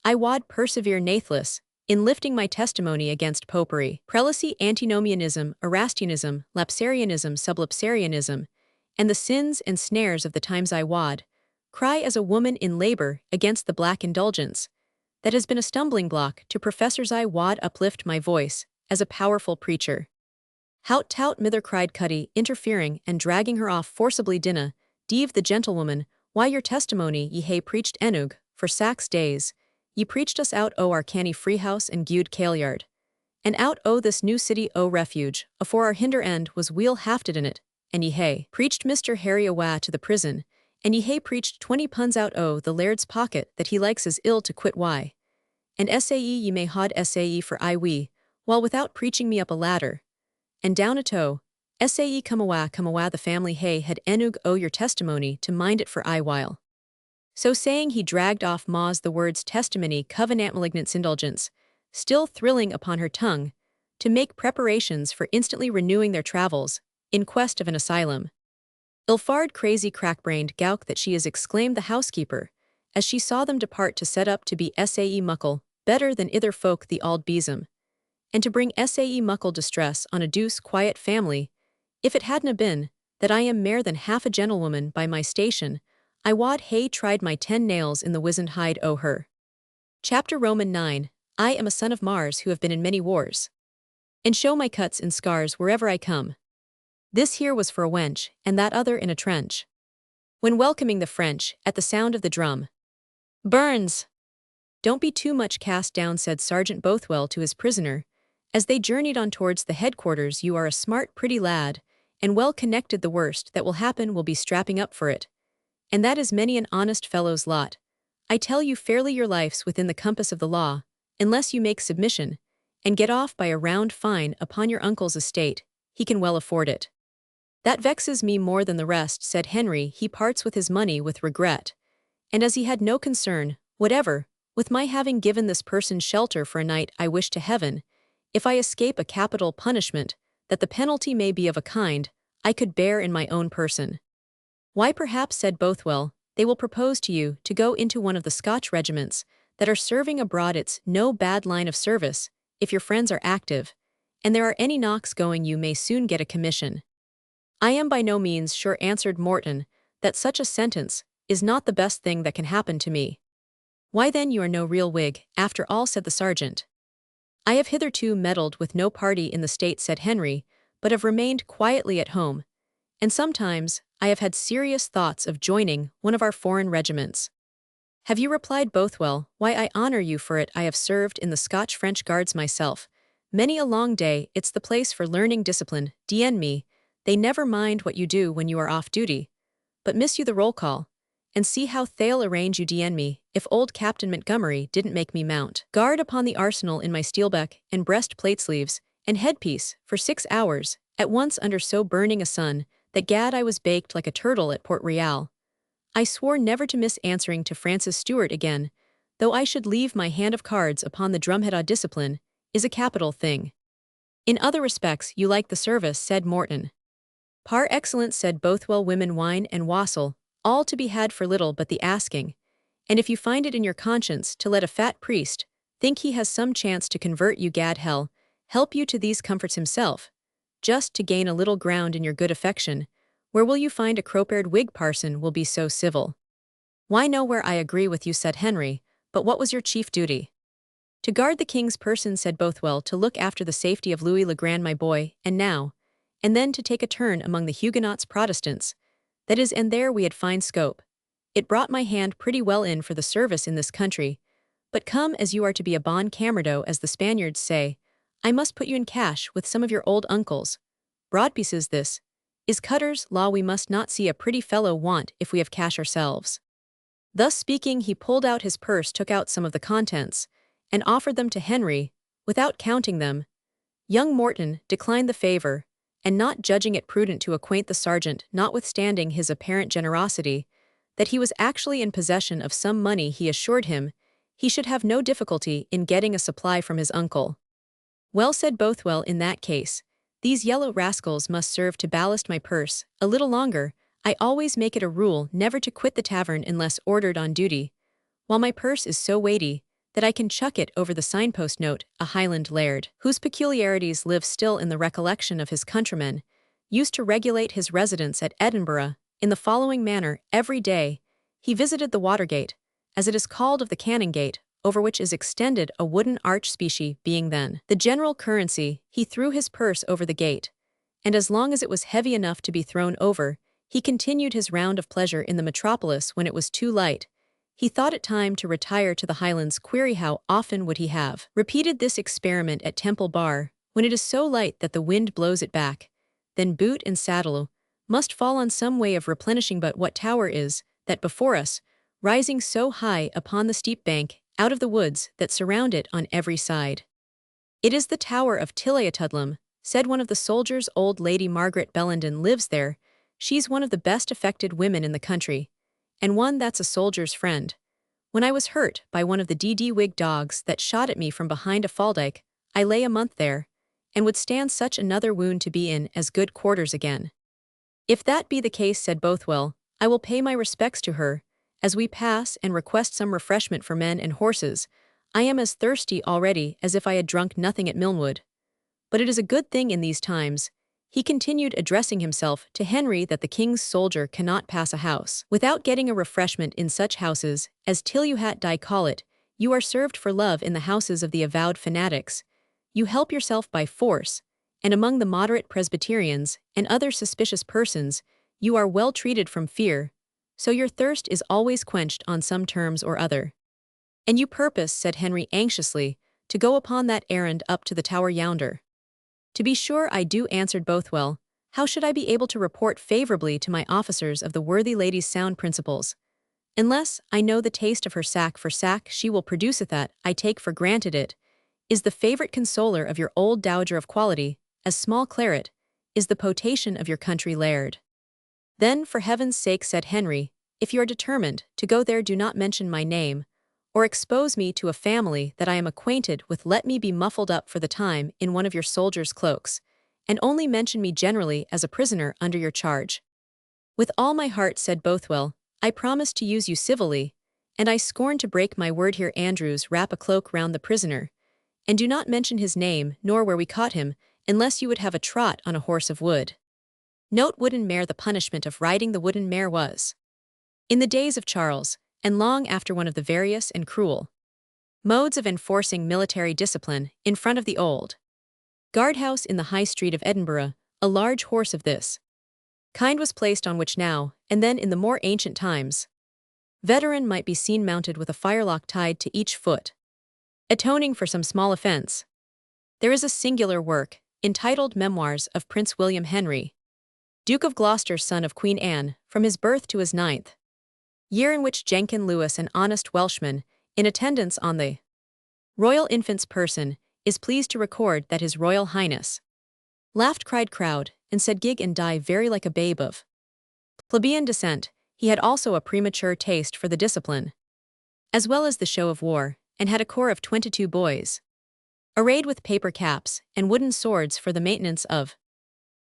I wad persevere nathless in lifting my testimony against popery, prelacy, antinomianism, Erastianism, lapsarianism, sublapsarianism, and the sins and snares of the times. I wad cry as a woman in labor against the black indulgence, that has been a stumbling block to Professors I wad uplift my voice, as a powerful preacher. Hout tout mither cried Cuddy, interfering and dragging her off forcibly dinna, Div the gentlewoman, why your testimony ye hae preached enug, for 6 days, ye preached us out o our canny freehouse and gude Kailyard. And out o this new city o refuge, afore our hinder end was weel hafted in it, and ye hae preached Mr. Harry awa to the prison, and ye hae preached 20 punds out o the laird's pocket that he likes as ill to quit why. And sae ye may hod sae for I we, while without preaching me up a ladder. And down a toe, sae come awa the family hae had enug o your testimony to mind it for I while. So saying he dragged off Ma's the words testimony covenant malignant's indulgence, still thrilling upon her tongue, to make preparations for instantly renewing their travels, in quest of an asylum. Ilfard crazy crack-brained gowk that she is, exclaimed the housekeeper, as she saw them depart to set up to be sae muckle, better than ither folk the auld besom, and to bring sae muckle distress on a douce quiet family, if it hadna been, that I am mair than half a gentlewoman by my station, I wad hae tried my 10 nails in the wizened hide o' her. Chapter Roman 9. I am a son of Mars who have been in many wars, and show my cuts and scars wherever I come. This here was for a wench, and that other in a trench. When welcoming the French, at the sound of the drum. Burns! Don't be too much cast down, said Sergeant Bothwell to his prisoner, as they journeyed on towards the headquarters. You are a smart pretty lad, and well connected. The worst that will happen will be strapping up for it. And that is many an honest fellow's lot. I tell you fairly, your life's within the compass of the law, unless you make submission, and get off by a round fine upon your uncle's estate. He can well afford it. That vexes me more than the rest, said Henry. He parts with his money with regret, and as he had no concern whatever with my having given this person shelter for a night, I wish to heaven, if I escape a capital punishment, that the penalty may be of a kind I could bear in my own person. Why, perhaps, said Bothwell, they will propose to you to go into one of the Scotch regiments that are serving abroad. It's no bad line of service, if your friends are active, and there are any knocks going, you may soon get a commission. I am by no means sure, answered Morton, that such a sentence is not the best thing that can happen to me. Why then, you are no real Whig, after all, said the sergeant. I have hitherto meddled with no party in the state, said Henry, but have remained quietly at home, and sometimes I have had serious thoughts of joining one of our foreign regiments. Have you, replied Bothwell, why I honor you for it. I have served in the Scotch-French Guards myself. Many a long day, it's the place for learning discipline, d.n. me, they never mind what you do when you are off duty, but miss you the roll call, and see how they'll arrange you, d.n. me, if old Captain Montgomery didn't make me mount guard upon the arsenal in my steelbeck and breastplate sleeves and headpiece for 6 hours, at once under so burning a sun, that gad I was baked like a turtle at Port Royal. I swore never to miss answering to Francis Stewart again, though I should leave my hand of cards upon the drumhead. Discipline is a capital thing. In other respects you like the service, said Morton. Par excellence, said Bothwell. Women, wine, and wassail, all to be had for little but the asking, and if you find it in your conscience to let a fat priest think he has some chance to convert you, gad hell, help you to these comforts himself, just to gain a little ground in your good affection, where will you find a crope-haired Whig parson will be so civil? Why, nowhere, I agree with you, said Henry, but what was your chief duty? To guard the king's person, said Bothwell, to look after the safety of Louis le Grand, my boy, and now, and then to take a turn among the Huguenots Protestants, that is, and there we had fine scope. It brought my hand pretty well in for the service in this country, but come as you are to be a bon camarado, as the Spaniards say, I must put you in cash with some of your old uncles. Broadpieces this is Cutter's law. We must not see a pretty fellow want if we have cash ourselves. Thus speaking, he pulled out his purse, took out some of the contents, and offered them to Henry, without counting them. Young Morton declined the favor, and not judging it prudent to acquaint the sergeant, notwithstanding his apparent generosity, that he was actually in possession of some money, he assured him he should have no difficulty in getting a supply from his uncle. Well, said Bothwell, in that case, these yellow rascals must serve to ballast my purse a little longer. I always make it a rule never to quit the tavern unless ordered on duty, while my purse is so weighty that I can chuck it over the signpost. Note, a Highland laird, whose peculiarities live still in the recollection of his countrymen, used to regulate his residence at Edinburgh in the following manner. Every day he visited the Watergate, as it is called, of the Canongate, over which is extended a wooden arch specie being then the general currency, he threw his purse over the gate, and as long as it was heavy enough to be thrown over, he continued his round of pleasure in the metropolis. When it was too light, he thought it time to retire to the highlands. Query how often would he have repeated this experiment at Temple Bar, when it is so light that the wind blows it back, then boot and saddle must fall on some way of replenishing. But what tower is that before us, rising so high upon the steep bank, out of the woods that surround it on every side? It is the Tower of Tilliatudlem, said one of the soldiers. Old Lady Margaret Bellenden lives there. She's one of the best affected women in the country, and one that's a soldier's friend. When I was hurt by one of the Whig dogs that shot at me from behind a faldike, I lay a month there, and would stand such another wound to be in as good quarters again. If that be the case, said Bothwell, I will pay my respects to her, as we pass, and request some refreshment for men and horses. I am as thirsty already as if I had drunk nothing at Milnwood. But it is a good thing in these times, he continued, addressing himself to Henry, that the king's soldier cannot pass a house without getting a refreshment. In such houses, as Tilliouhat call it, you are served for love. In the houses of the avowed fanatics, you help yourself by force, and among the moderate Presbyterians and other suspicious persons, you are well treated from fear, so your thirst is always quenched on some terms or other. And you purpose, said Henry anxiously, to go upon that errand up to the tower yonder? To be sure I do, answered Bothwell. How should I be able to report favorably to my officers of the worthy lady's sound principles, unless I know the taste of her sack? For sack she will produce it, that, I take for granted, it is the favorite consoler of your old dowager of quality, as small claret is the potation of your country laird. Then, for heaven's sake, said Henry, if you are determined to go there, do not mention my name, or expose me to a family that I am acquainted with. Let me be muffled up for the time in one of your soldiers' cloaks, and only mention me generally as a prisoner under your charge. With all my heart, said Bothwell, I promise to use you civilly, and I scorn to break my word. Here, Andrews, wrap a cloak round the prisoner, and do not mention his name, nor where we caught him, unless you would have a trot on a horse of wood. Note wooden mare. The punishment of riding the wooden mare was, in the days of Charles, and long after, one of the various and cruel modes of enforcing military discipline. In front of the old guardhouse in the High Street of Edinburgh, a large horse of this kind was placed, on which now, and then in the more ancient times, veteran might be seen mounted with a firelock tied to each foot, atoning for some small offence. There is a singular work, entitled Memoirs of Prince William Henry, Duke of Gloucester, son of Queen Anne, from his birth to his 9th year, in which Jenkin Lewis, an honest Welshman, in attendance on the royal infant's person, is pleased to record that his Royal Highness laughed, cried, crowd, and said gig and die very like a babe of plebeian descent. He had also a premature taste for the discipline, as well as the show of war, and had a corps of 22 boys, arrayed with paper caps and wooden swords for the maintenance of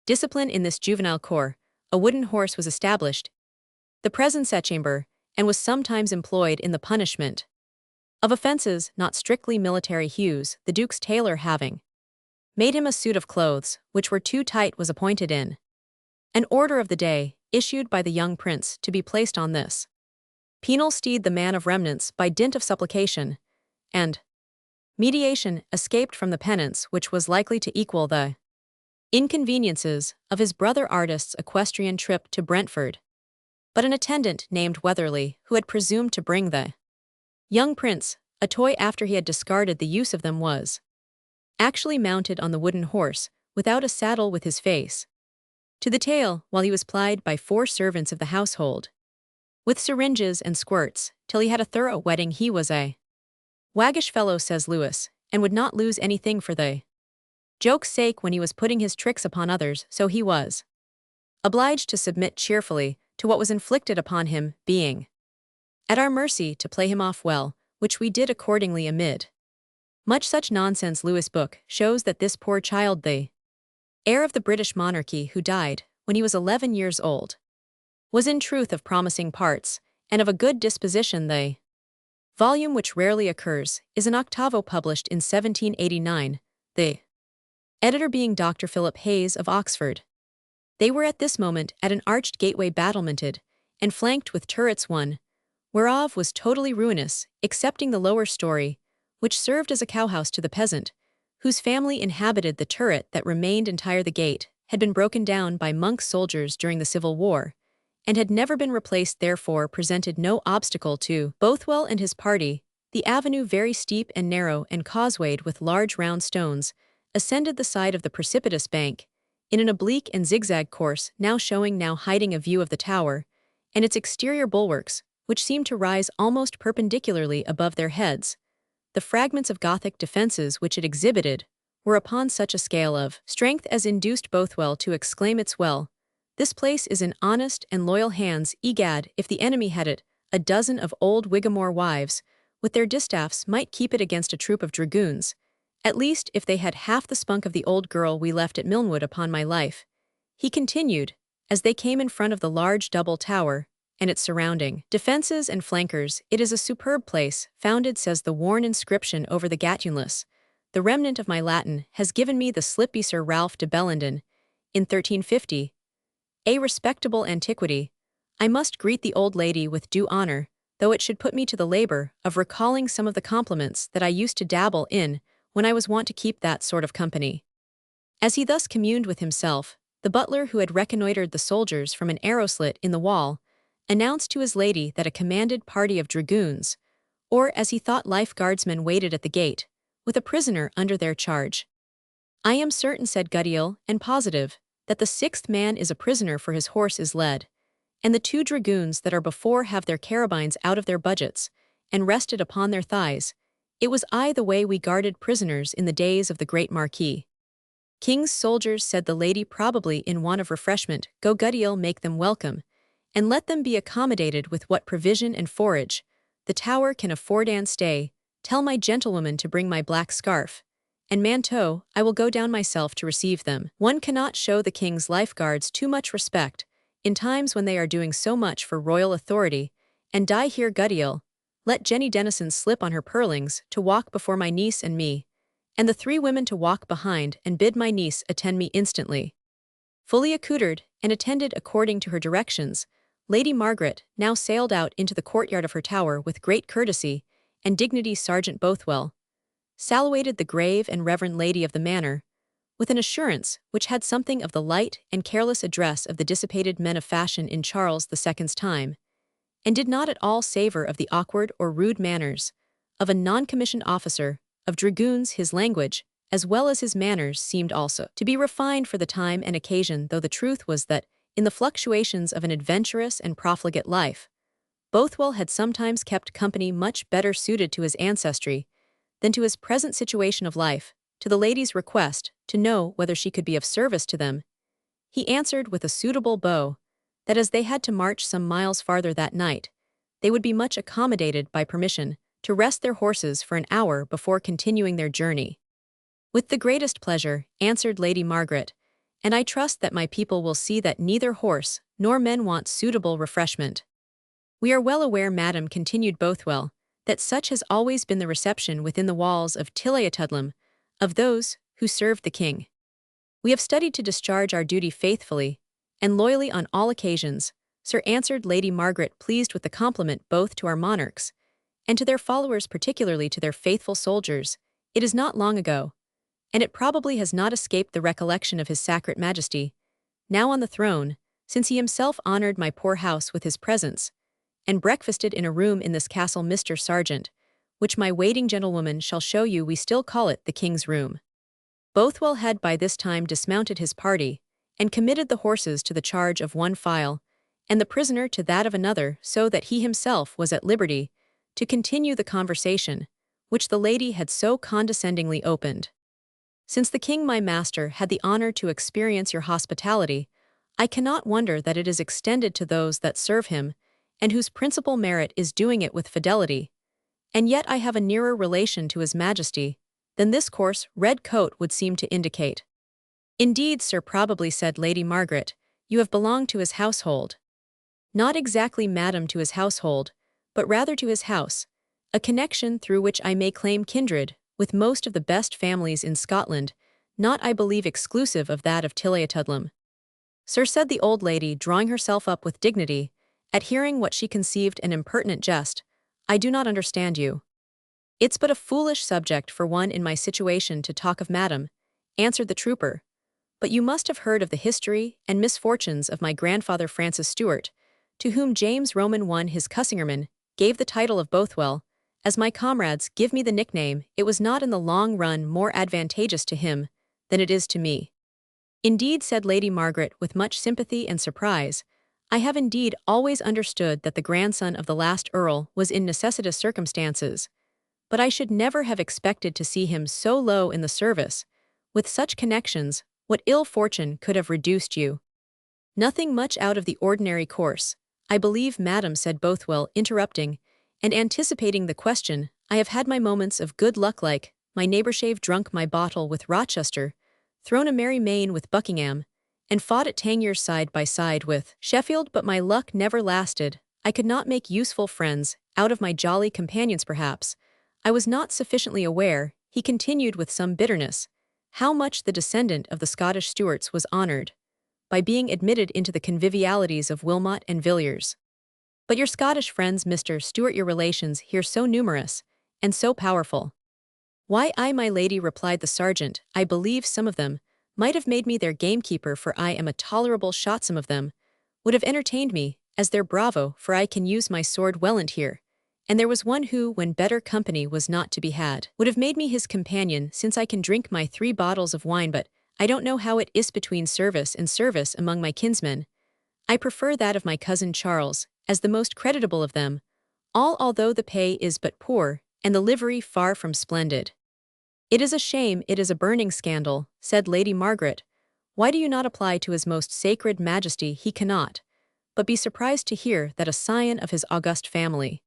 discipline. In this juvenile corps, a wooden horse was established, the presence chamber, and was sometimes employed in the punishment of offences not strictly military hues. The Duke's tailor, having made him a suit of clothes which were too tight, was appointed in an order of the day, issued by the young prince, to be placed on this penal steed. The man of remnants, by dint of supplication and mediation, escaped from the penance which was likely to equal the inconveniences of his brother artist's equestrian trip to Brentford. But an attendant named Weatherly, who had presumed to bring the young prince a toy after he had discarded the use of them, was actually mounted on the wooden horse, without a saddle, with his face to the tail, while he was plied by 4 servants of the household with syringes and squirts, till he had a thorough wetting. He was a waggish fellow, says Lewis, and would not lose anything for the joke's sake when he was putting his tricks upon others, so he was obliged to submit cheerfully to what was inflicted upon him, being at our mercy to play him off well, which we did accordingly amid much such nonsense. Lewis' book shows that this poor child, the heir of the British monarchy, who died when he was 11 years old, was in truth of promising parts, and of a good disposition. The volume, which rarely occurs, is an octavo published in 1789, the editor being Dr. Philip Hayes of Oxford. They were at this moment at an arched gateway battlemented and flanked with turrets, one whereof was totally ruinous, excepting the lower story, which served as a cowhouse to the peasant, whose family inhabited the turret that remained entire. The gate had been broken down by monk soldiers during the Civil War, and had never been replaced, therefore presented no obstacle to Bothwell and his party. The avenue, very steep and narrow and causewayed with large round stones, ascended the side of the precipitous bank, in an oblique and zigzag course, now showing, now hiding a view of the tower, and its exterior bulwarks, which seemed to rise almost perpendicularly above their heads. The fragments of Gothic defences which it exhibited were upon such a scale of strength as induced Bothwell to exclaim, "It's well, this place is in honest and loyal hands. Egad, if the enemy had it, a dozen of old Whigamore wives, with their distaffs, might keep it against a troop of dragoons. At least, if they had half the spunk of the old girl we left at Milnwood, upon my life," he continued, as they came in front of the large double tower and its surrounding defences and flankers. "It is a superb place, founded," says the worn inscription over the Gutenberg. "The remnant of my Latin has given me the slip by Sir Ralph de Bellenden, in 1350. A respectable antiquity. I must greet the old lady with due honour, though it should put me to the labour of recalling some of the compliments that I used to dabble in when I was wont to keep that sort of company." As he thus communed with himself, the butler, who had reconnoitred the soldiers from an arrow slit in the wall, announced to his lady that a commanded party of dragoons, or as he thought life guardsmen, waited at the gate, with a prisoner under their charge. "I am certain," said Guddiel, "and positive, that the sixth man is a prisoner, for his horse is led, and the two dragoons that are before have their carabines out of their budgets, and rested upon their thighs. It was the way we guarded prisoners in the days of the great Marquis." "King's soldiers," said the lady, "probably in want of refreshment. Go, Guddiel, make them welcome, and let them be accommodated with what provision and forage the tower can afford. And stay, tell my gentlewoman to bring my black scarf and manteau. I will go down myself to receive them. One cannot show the king's lifeguards too much respect in times when they are doing so much for royal authority. And die here, Guddiel. Let Jenny Dennison slip on her pearlings to walk before my niece and me, and the three women to walk behind, and bid my niece attend me instantly." Fully accoutred, and attended according to her directions, Lady Margaret now sailed out into the courtyard of her tower with great courtesy and dignity. Sergeant Bothwell saluated the grave and reverend lady of the manor, with an assurance which had something of the light and careless address of the dissipated men of fashion in Charles II's time, and did not at all savour of the awkward or rude manners of a non-commissioned officer of dragoons. His language, as well as his manners, seemed also to be refined for the time and occasion, though the truth was that, in the fluctuations of an adventurous and profligate life, Bothwell had sometimes kept company much better suited to his ancestry than to his present situation of life. To the lady's request to know whether she could be of service to them, he answered with a suitable bow that as they had to march some miles farther that night, they would be much accommodated by permission to rest their horses for an hour before continuing their journey. "With the greatest pleasure," answered Lady Margaret, "and I trust that my people will see that neither horse nor men want suitable refreshment." "We are well aware, madam," continued Bothwell, "that such has always been the reception within the walls of Tilliatudlem of those who served the king. We have studied to discharge our duty faithfully and loyally on all occasions, sir," answered Lady Margaret, pleased with the compliment both to our monarchs and to their followers, particularly to their faithful soldiers. "It is not long ago, and it probably has not escaped the recollection of his sacred majesty, now on the throne, since he himself honoured my poor house with his presence, and breakfasted in a room in this castle, Mr. Sergeant, which my waiting gentlewoman shall show you. We still call it the King's Room." Bothwell had by this time dismounted his party, and committed the horses to the charge of one file, and the prisoner to that of another, so that he himself was at liberty to continue the conversation which the lady had so condescendingly opened. "Since the king my master had the honour to experience your hospitality, I cannot wonder that it is extended to those that serve him, and whose principal merit is doing it with fidelity. And yet I have a nearer relation to his majesty than this coarse red coat would seem to indicate." "Indeed, sir," probably said Lady Margaret, "you have belonged to his household." "Not exactly, madam, to his household, but rather to his house, a connection through which I may claim kindred with most of the best families in Scotland, not, I believe, exclusive of that of Tilliatudlem." "Sir," said the old lady, drawing herself up with dignity, At hearing what she conceived an impertinent jest, I do not understand you. It's but a foolish subject for one in my situation to talk of, madam, answered the trooper. But you must have heard of the history and misfortunes of my grandfather Francis Stuart, to whom James Roman I his Cussingerman gave the title of Bothwell. As my comrades give me the nickname, it was not in the long run more advantageous to him than it is to me. Indeed, said Lady Margaret with much sympathy and surprise, I have indeed always understood that the grandson of the last Earl was in necessitous circumstances, but I should never have expected to see him so low in the service. With such connections, what ill fortune could have reduced you? Nothing much out of the ordinary course, I believe, madam, said Bothwell, interrupting, and anticipating the question. I have had my moments of good luck, like my neighbourshave drunk my bottle with Rochester, thrown a merry main with Buckingham, and fought at Tangiers side by side with Sheffield, but my luck never lasted. I could not make useful friends out of my jolly companions. Perhaps I was not sufficiently aware, he continued with some bitterness, how much the descendant of the Scottish Stuarts was honoured by being admitted into the convivialities of Wilmot and Villiers. But your Scottish friends, Mr. Stuart, your relations here so numerous and so powerful. Why, I, my lady, replied the sergeant, I believe some of them might have made me their gamekeeper, for I am a tolerable shot. Some of them would have entertained me as their bravo, for I can use my sword well and here. And there was one who, when better company was not to be had, would have made me his companion, since I can drink my 3 bottles of wine, but I don't know how it is between service and service among my kinsmen. I prefer that of my cousin Charles, as the most creditable of them, although the pay is but poor, and the livery far from splendid. It is a shame, it is a burning scandal, said Lady Margaret. Why do you not apply to his most sacred majesty? He cannot but be surprised to hear that a scion of his august family.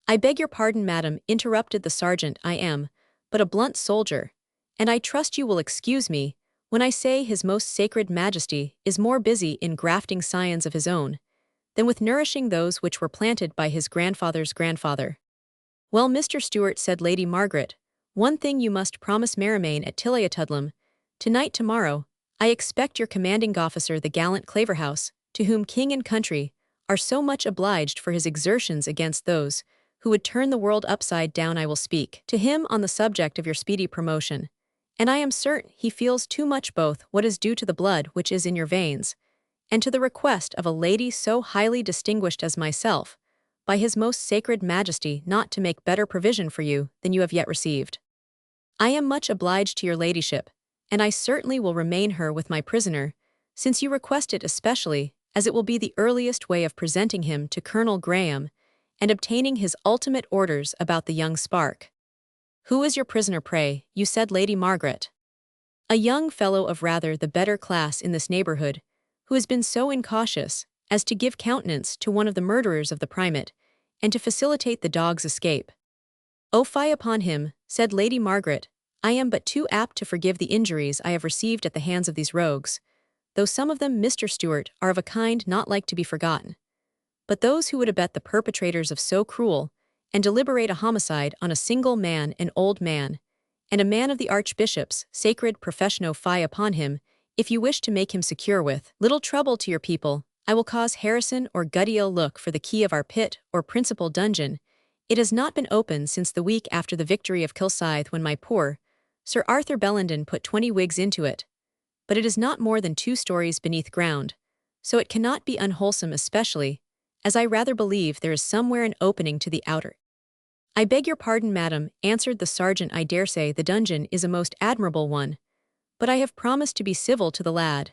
I beg your pardon, madam, interrupted the sergeant, I am but a blunt soldier, and I trust you will excuse me when I say his most sacred majesty is more busy in grafting scions of his own than with nourishing those which were planted by his grandfather's grandfather. Well, Mr. Stuart, said Lady Margaret, one thing you must promise Maremain at Tilliatudlem, tonight, tomorrow. I expect your commanding officer, the gallant Claverhouse, to whom king and country are so much obliged for his exertions against those who would turn the world upside down. I will speak to him on the subject of your speedy promotion, and I am certain he feels too much both what is due to the blood which is in your veins, and to the request of a lady so highly distinguished as myself, by his most sacred majesty, not to make better provision for you than you have yet received. I am much obliged to your ladyship, and I certainly will remain her with my prisoner, since you request it especially, as it will be the earliest way of presenting him to Colonel Graham, and obtaining his ultimate orders about the young spark. Who is your prisoner, pray? You said, Lady Margaret. A young fellow of rather the better class in this neighbourhood, who has been so incautious as to give countenance to one of the murderers of the primate, and to facilitate the dog's escape. Oh, fie upon him, said Lady Margaret. I am but too apt to forgive the injuries I have received at the hands of these rogues, though some of them, Mr. Stuart, are of a kind not like to be forgotten. But those who would abet the perpetrators of so cruel and deliberate a homicide on a single man, an old man, and a man of the Archbishop's sacred profession, fie upon him. If you wish to make him secure with little trouble to your people, I will cause Harrison or Guddiel look for the key of our pit or principal dungeon. It has not been opened since the week after the victory of Kilsyth, when my poor Sir Arthur Bellenden put 20 wigs into it. But it is not more than 2 stories beneath ground, so it cannot be unwholesome, especially as I rather believe there is somewhere an opening to the outer. I beg your pardon, madam, answered the sergeant. I dare say the dungeon is a most admirable one, but I have promised to be civil to the lad,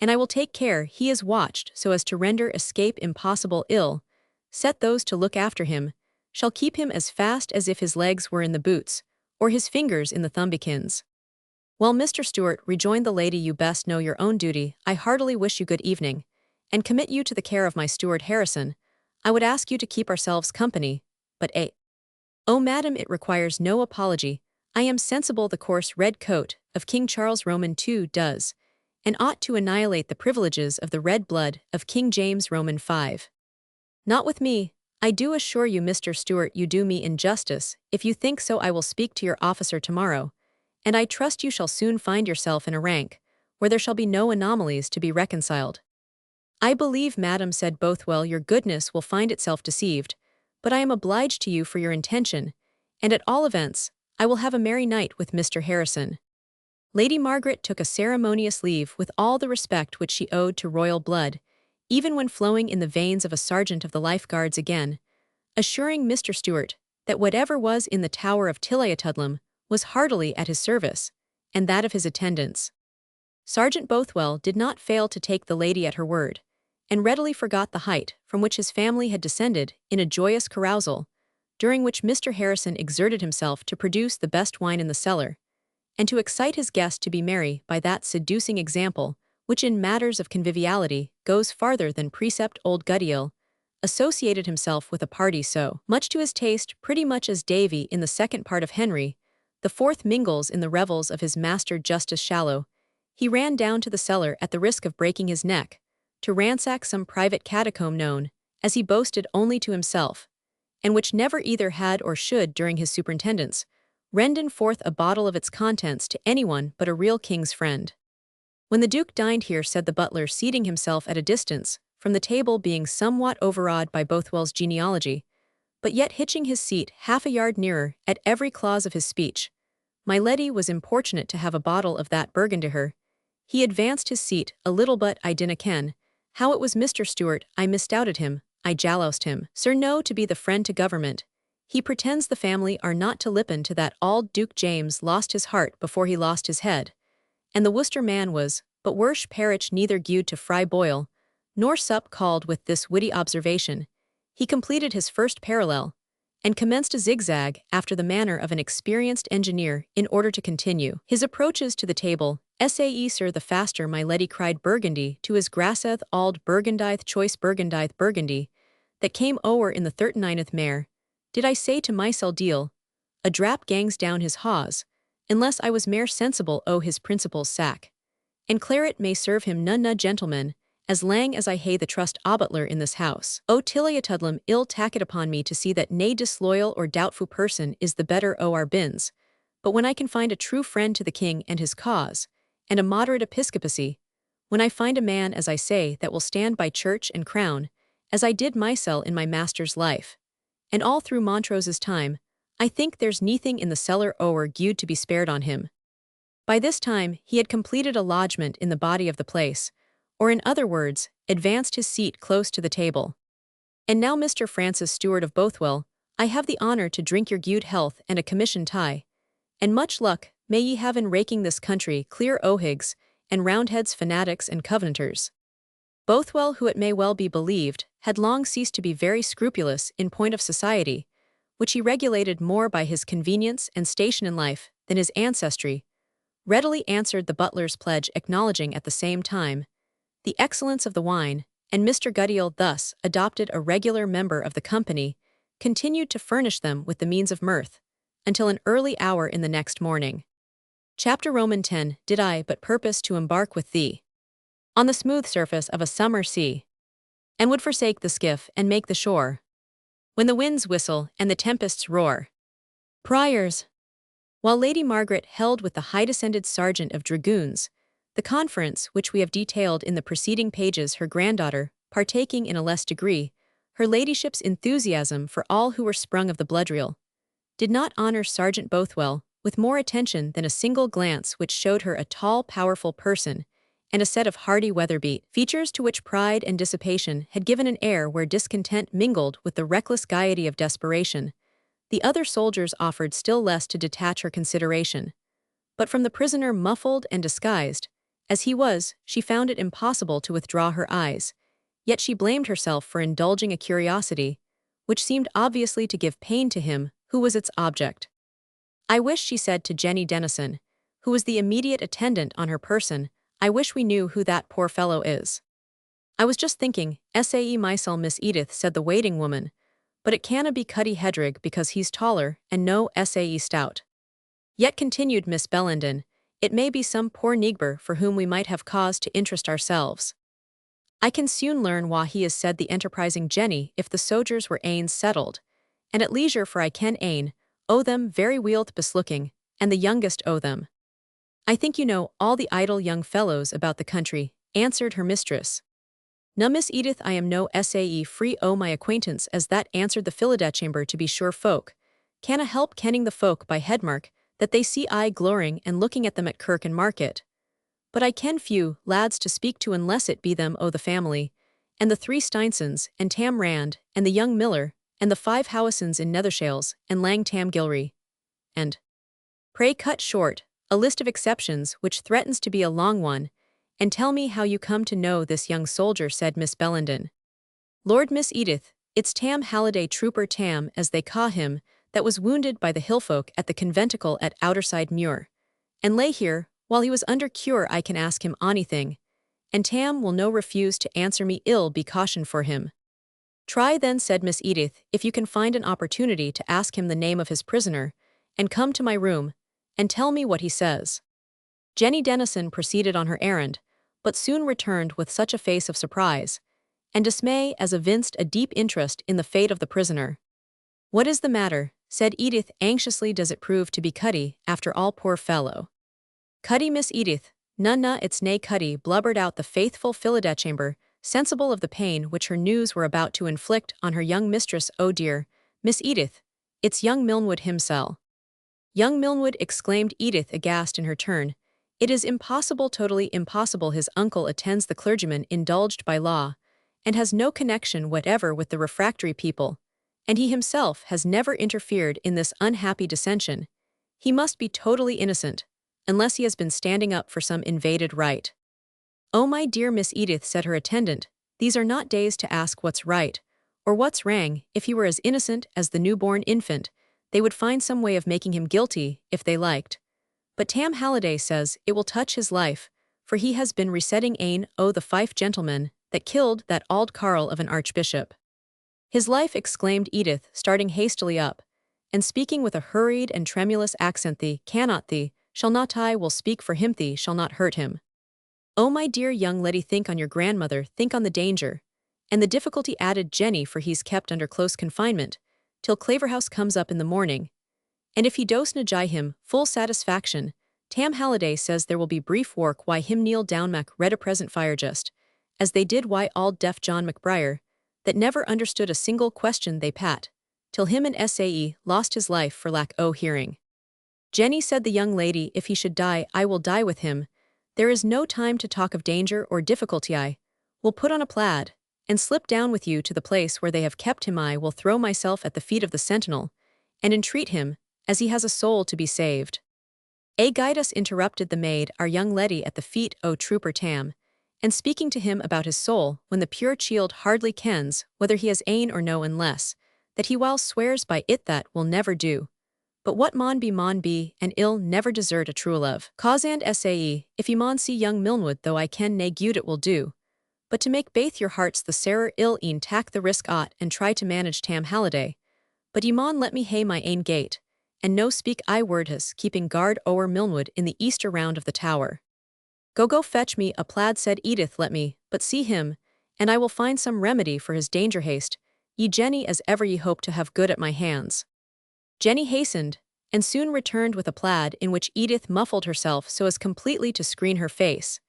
and I will take care he is watched so as to render escape impossible. Ill set those to look after him shall keep him as fast as if his legs were in the boots, or his fingers in the thumbikins. Well, Mr. Stuart, rejoined the lady, you best know your own duty. I heartily wish you good evening, and commit you to the care of my steward Harrison. I would ask you to keep ourselves company, but oh, madam, it requires no apology. I am sensible the coarse red coat of King Charles Roman II does, and ought to annihilate the privileges of the red blood of King James Roman V. Not with me. I do assure you, Mr. Stuart, you do me injustice. If you think so, I will speak to your officer tomorrow, and I trust you shall soon find yourself in a rank where there shall be no anomalies to be reconciled. I believe, madam, said Bothwell, your goodness will find itself deceived, but I am obliged to you for your intention, and at all events, I will have a merry night with Mr. Harrison. Lady Margaret took a ceremonious leave with all the respect which she owed to royal blood, even when flowing in the veins of a sergeant of the Life Guards again, assuring Mr. Stewart that whatever was in the Tower of Tilliatudlem was heartily at his service, and that of his attendants. Sergeant Bothwell did not fail to take the lady at her word, and readily forgot the height from which his family had descended in a joyous carousal, during which Mr. Harrison exerted himself to produce the best wine in the cellar, and to excite his guest to be merry by that seducing example which in matters of conviviality goes farther than precept. Old Guttiel associated himself with a party so much to his taste, pretty much as Davy in the second part of Henry the Fourth mingles in the revels of his master Justice Shallow. He ran down to the cellar at the risk of breaking his neck, to ransack some private catacomb known, as he boasted, only to himself, and which never either had or should during his superintendence, renden forth a bottle of its contents to anyone but a real king's friend. When the Duke dined here, said the butler, seating himself at a distance from the table, being somewhat overawed by Bothwell's genealogy, but yet hitching his seat half a yard nearer at every clause of his speech, my lady was importunate to have a bottle of that Burgundy her. He advanced his seat a little, but I dinna ken how it was Mr. Stewart, I misdoubted him, I jaloused him, sir, no, to be the friend to government. He pretends the family are not to lippen to that auld Duke James lost his heart before he lost his head, and the Worcester man was, but wersh parich neither gued to Fry Boyle, nor sup called. With this witty observation, he completed his first parallel, and commenced a zigzag after the manner of an experienced engineer in order to continue his approaches to the table. Sae, sir, the faster, my lady cried Burgundy to his grasseth auld Burgundyth choice Burgundy, that came o'er in the 39th mare, did I say to mysel deal, a drap gangs down his hawse, unless I was mair sensible o' his principal's sack. And claret may serve him none gentlemen, as lang as I hae the trust o' butler in this house. O Tilliatudlem, ill tack it upon me to see that nae disloyal or doubtful person is the better o' our bins, but when I can find a true friend to the king and his cause, and a moderate episcopacy, when I find a man, as I say, that will stand by church and crown, as I did mysel in my master's life, and all through Montrose's time, I think there's neathing in the cellar ower gude to be spared on him. By this time he had completed a lodgment in the body of the place, or in other words, advanced his seat close to the table. And now, Mr. Francis Stewart of Bothwell, I have the honour to drink your gude health and a commission tie, and much luck may ye have in raking this country clear ohigs and roundheads, fanatics and covenanters. Bothwell, who it may well be believed, had long ceased to be very scrupulous in point of society, which he regulated more by his convenience and station in life than his ancestry, readily answered the butler's pledge, acknowledging at the same time the excellence of the wine, and Mr. Guttiel, thus adopted a regular member of the company, continued to furnish them with the means of mirth, until an early hour in the next morning. Chapter Roman 10. Did I but purpose to embark with thee on the smooth surface of a summer sea, and would forsake the skiff and make the shore, when the winds whistle and the tempests roar. Priors. While Lady Margaret held with the high-descended sergeant of dragoons the conference which we have detailed in the preceding pages, her granddaughter, partaking in a less degree, her ladyship's enthusiasm for all who were sprung of the bloodreel, did not honour Sergeant Bothwell with more attention than a single glance which showed her a tall, powerful person, and a set of hardy weatherbeat features to which pride and dissipation had given an air where discontent mingled with the reckless gaiety of desperation. The other soldiers offered still less to detach her consideration. But from the prisoner, muffled and disguised as he was, she found it impossible to withdraw her eyes, yet she blamed herself for indulging a curiosity which seemed obviously to give pain to him who was its object. I wish, she said to Jenny Dennison, who was the immediate attendant on her person, I wish we knew who that poor fellow is. I was just thinking, sae mysel, Miss Edith, said the waiting woman, but it canna be Cuddy Hedrig because he's taller and no sae stout. Yet, continued Miss Bellenden, it may be some poor nigger for whom we might have cause to interest ourselves. I can soon learn wha he is, said the enterprising Jenny, if the sojers were anes settled, and at leisure, for I ken ane o' them very weelt beslooking, and the youngest o' them. I think you know all the idle young fellows about the country, answered her mistress. "No, Miss Edith, I am no sae free o' my acquaintance as that," answered the Chamber. "To be sure folk canna help kenning the folk by headmark, that they see I glorying and looking at them at kirk and market. But I ken few lads to speak to unless it be them o' the family, and the 3 Steinsons, and Tam Rand, and the young miller, and the 5 Howisons in Nethershales, and Lang Tam Gilry. And pray cut short a list of exceptions which threatens to be a long one, and tell me how you come to know this young soldier," said Miss Bellenden. "Lord, Miss Edith, it's Tam Halliday, Trooper Tam, as they ca' him, that was wounded by the hillfolk at the conventicle at Outerside Muir, and lay here, while he was under cure. I can ask him onything, and Tam will no refuse to answer me. Ill be caution for him." "Try then," said Miss Edith, "if you can find an opportunity to ask him the name of his prisoner, and come to my room, and tell me what he says." Jenny Dennison proceeded on her errand, but soon returned with such a face of surprise and dismay as evinced a deep interest in the fate of the prisoner. "What is the matter?" said Edith anxiously. "Does it prove to be Cuddy, after all, poor fellow?" "Cuddy, Miss Edith? Na, it's nae Cuddy," blubbered out the faithful Chamber, sensible of the pain which her news were about to inflict on her young mistress. "Oh dear, Miss Edith, it's young Milnwood himsel." "Young Milnwood!" exclaimed Edith aghast in her turn. "It is impossible, totally impossible. His uncle attends the clergyman indulged by law, and has no connection whatever with the refractory people, and he himself has never interfered in this unhappy dissension. He must be totally innocent, unless he has been standing up for some invaded right." "Oh, my dear Miss Edith," said her attendant, "these are not days to ask what's right, or what's wrang. If he were as innocent as the newborn infant, they would find some way of making him guilty, if they liked. But Tam Halliday says it will touch his life, for he has been resetting ane o' the Fife gentlemen that killed that auld carle of an archbishop." "His life!" exclaimed Edith, starting hastily up, and speaking with a hurried and tremulous accent. "Thee cannot, thee shall not. I will speak for him. Thee shall not hurt him." "Oh, my dear young lady, think on your grandmother, think on the danger and the difficulty," added Jenny, "for he's kept under close confinement till Claverhouse comes up in the morning, and if he dosna gie him full satisfaction, Tam Halliday says there will be brief work why him kneel down mac read a present fire, just as they did why auld deaf John McBriar, that never understood a single question they pat, till him and Sae lost his life for lack o' hearing." "Jenny," said the young lady, "if he should die, I will die with him. There is no time to talk of danger or difficulty. I will put on a plaid, and slip down with you to the place where they have kept him. I will throw myself at the feet of the sentinel, and entreat him, as he has a soul to be saved." "A guide us," interrupted the maid, "our young leddy at the feet o' Trooper Tam, and speaking to him about his soul, when the pure chield hardly kens whether he has ane or no, unless that he while swears by it that will never do. But what maun be, and ill never desert a true love. Cause and Sae, if ye maun see young Milnwood, though I ken nae gude it will do. But to make baith your hearts the sarer, ill e'en tak the risk aught and try to manage Tam Halliday. But ye maun let me hae my ain gate, and no speak I word his, keeping guard o'er Milnwood in the easter round of the tower." Go fetch me a plaid," said Edith. "Let me but see him, and I will find some remedy for his danger. Haste, ye Jenny, as ever ye hope to have good at my hands." Jenny hastened, and soon returned with a plaid in which Edith muffled herself so as completely to screen her face,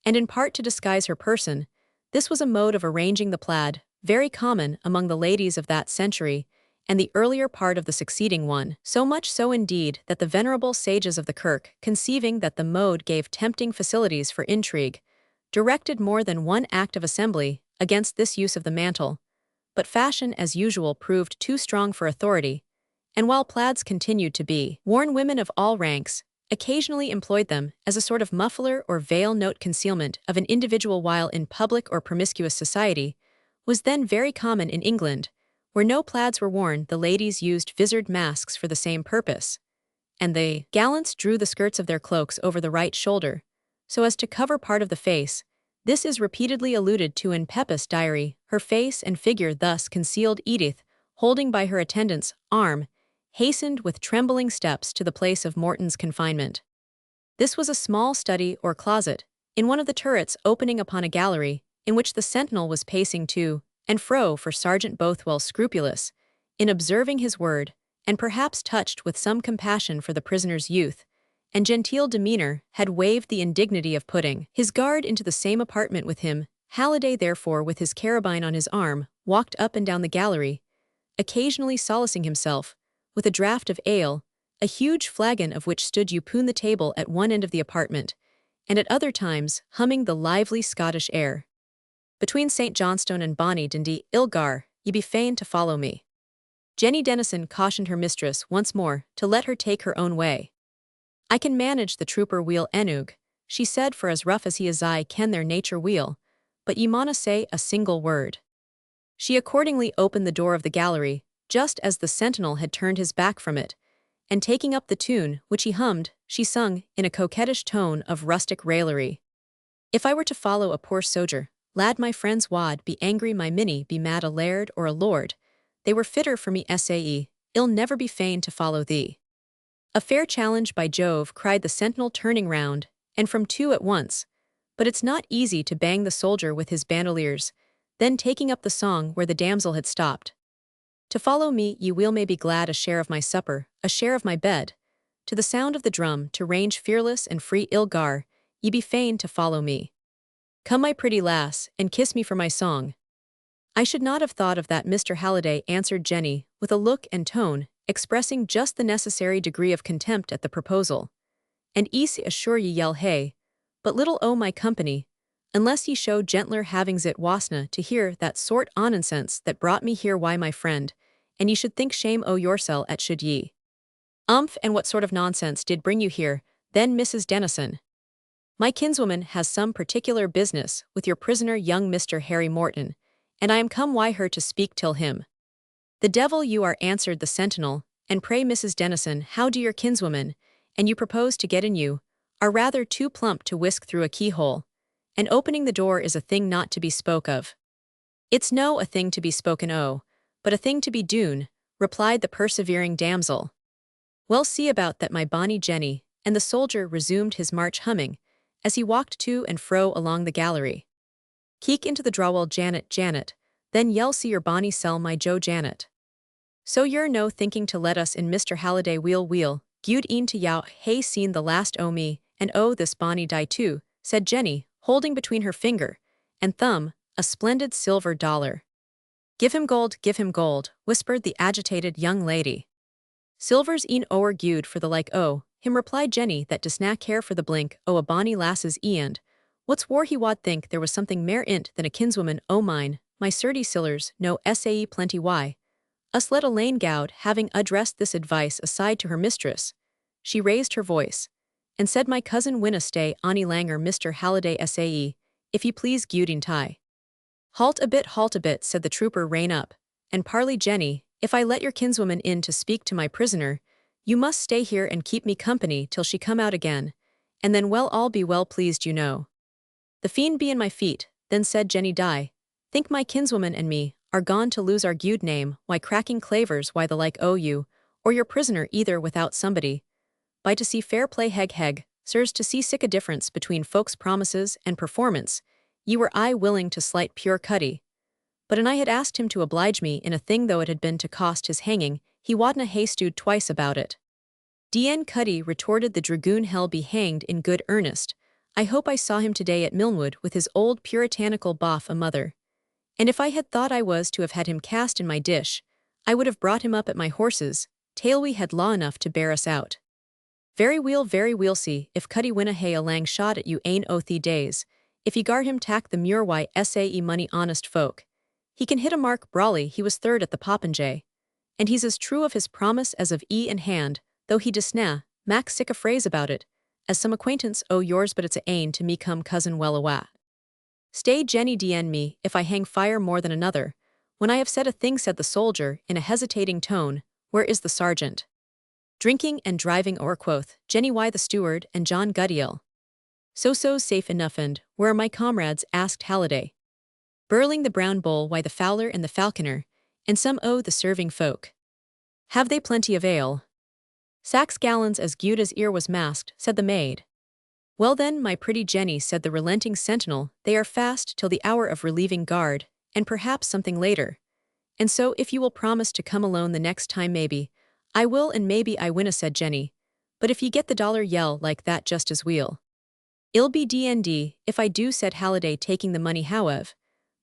and in part to disguise her person. This was a mode of arranging the plaid, very common among the ladies of that century, and the earlier part of the succeeding one, so much so indeed that the venerable sages of the Kirk, conceiving that the mode gave tempting facilities for intrigue, directed more than one act of assembly against this use of the mantle. But fashion, as usual, proved too strong for authority, and while plaids continued to be worn, women of all ranks occasionally employed them as a sort of muffler or veil. Note concealment of an individual while in public or promiscuous society was then very common in England. Where no plaids were worn, the ladies used visored masks for the same purpose, and the gallants drew the skirts of their cloaks over the right shoulder, so as to cover part of the face. This is repeatedly alluded to in Pepys' diary. Her face and figure thus concealed, Edith, holding by her attendant's arm, hastened with trembling steps to the place of Morton's confinement. This was a small study or closet, in one of the turrets opening upon a gallery, in which the sentinel was pacing to and fro, for Sergeant Bothwell, scrupulous in observing his word, and perhaps touched with some compassion for the prisoner's youth and genteel demeanor, had waived the indignity of putting his guard into the same apartment with him, Halliday therefore with his carabine on his arm, walked up and down the gallery, occasionally solacing himself with a draught of ale, a huge flagon of which stood upon the table at one end of the apartment, and at other times humming the lively Scottish air. Between St. Johnstone and Bonnie Dundee, Ilgar, ye be fain to follow me. Jenny Dennison cautioned her mistress once more to let her take her own way. I can manage the trooper wheel enug, she said, for as rough as he is I can their nature wheel, but ye mauna say a single word. She accordingly opened the door of the gallery, just as the sentinel had turned his back from it, and taking up the tune, which he hummed, she sung, in a coquettish tone of rustic raillery. If I were to follow a poor soger, lad my friends wad be angry my minnie be mad a laird or a lord, they were fitter for me sae, I'll never be fain to follow thee. A fair challenge by Jove, cried the sentinel turning round, and from two at once, but it's not easy to bang the soldier with his bandoliers, then taking up the song where the damsel had stopped. To follow me ye will may be glad a share of my supper, a share of my bed, to the sound of the drum to range fearless and free Ilgar, ye be fain to follow me. Come my pretty lass, and kiss me for my song. I should not have thought of that, Mr. Halliday, answered Jenny, with a look and tone, expressing just the necessary degree of contempt at the proposal. And ease assure ye yell hey, but little o my company, unless ye show gentler havings it wasna to hear that sort o' nonsense that brought me here why my friend, and ye should think shame o' yoursel at should ye. And what sort of nonsense did bring you here, then, Mrs. Dennison? My kinswoman has some particular business with your prisoner young Mr. Henry Morton, and I am come why her to speak till him. The devil you are, answered the sentinel, and pray Mrs. Dennison, how do your kinswoman, and you propose to get in you, are rather too plump to whisk through a keyhole, and opening the door is a thing not to be spoke of. It's no a thing to be spoken o', but a thing to be doon, replied the persevering damsel. Well, see about that, my bonny Jenny, and the soldier resumed his march humming, as he walked to and fro along the gallery. Keek into the drawell Janet, Janet, then yell see your bonny sell my Jo Janet. So you're no thinking to let us in, Mr. Halliday, wheel, gude een to yow hae seen the last o' me, and oh this bonny die too, said Jenny, holding between her finger and thumb a splendid silver dollar. Give him gold, whispered the agitated young lady. Silver's een ower gude for the like o' him, replied Jenny, that disna care for the blink o' a bonny lass's eend. What's war he wad think there was something mair in't than a kinswoman o' mine, my surdy sillers, no sae plenty why. Us let Elaine Gowd, having addressed this advice aside to her mistress, she raised her voice, and said, my cousin winna stay ony langer, Mr. Halliday sae, if ye please Gudin tie. Halt a bit, said the trooper, rein up, and parley Jenny, if I let your kinswoman in to speak to my prisoner, you must stay here and keep me company till she come out again, and then all be well pleased you know. The fiend be in my feet, then said Jenny, die, think my kinswoman and me are gone to lose our gude name, why cracking clavers, why the like o' you, or your prisoner either without somebody. By to see fair play heg, sirs, to see sic a difference between folks' promises and performance, ye were I willing to slight pure Cuddy. But an I had asked him to oblige me in a thing though it had been to cost his hanging, he wadna hae stewed twice about it. D.N. Cuddy, retorted the dragoon, hell be hanged in good earnest. I hope I saw him today at Milnwood with his old puritanical boff a mother. And if I had thought I was to have had him cast in my dish, I would have brought him up at my horses, till we had law enough to bear us out. Very weel see, if Cuddy winna hae a lang shot at you ane o' the days, if ye gar him tack the muir why sae money honest folk. He can hit a mark brawly, he was third at the popinjay. And he's as true of his promise as of in hand, though he disna, mak sic a phrase about it, as some acquaintance o' yours, but it's a ain to me come cousin well awa. Stay Jenny dn me, if I hang fire more than another. When I have said a thing, said the soldier, in a hesitating tone, where is the sergeant? Drinking and driving o'er, quoth Jenny, why the steward and John Guddiel. So-so's safe enough, and where are my comrades, asked Halliday. Burling the brown bull, why the fowler and the falconer, and some o' the serving folk. Have they plenty of ale? 6 gallons as gude as ear was masked, said the maid. Well then, my pretty Jenny, said the relenting sentinel, they are fast till the hour of relieving guard, and perhaps something later. And so if you will promise to come alone the next time, maybe, I will, and maybe I winna, said Jenny, but if ye get the dollar yell like that just as weel. "I'll be D&D if I do," said Halliday, taking the money however.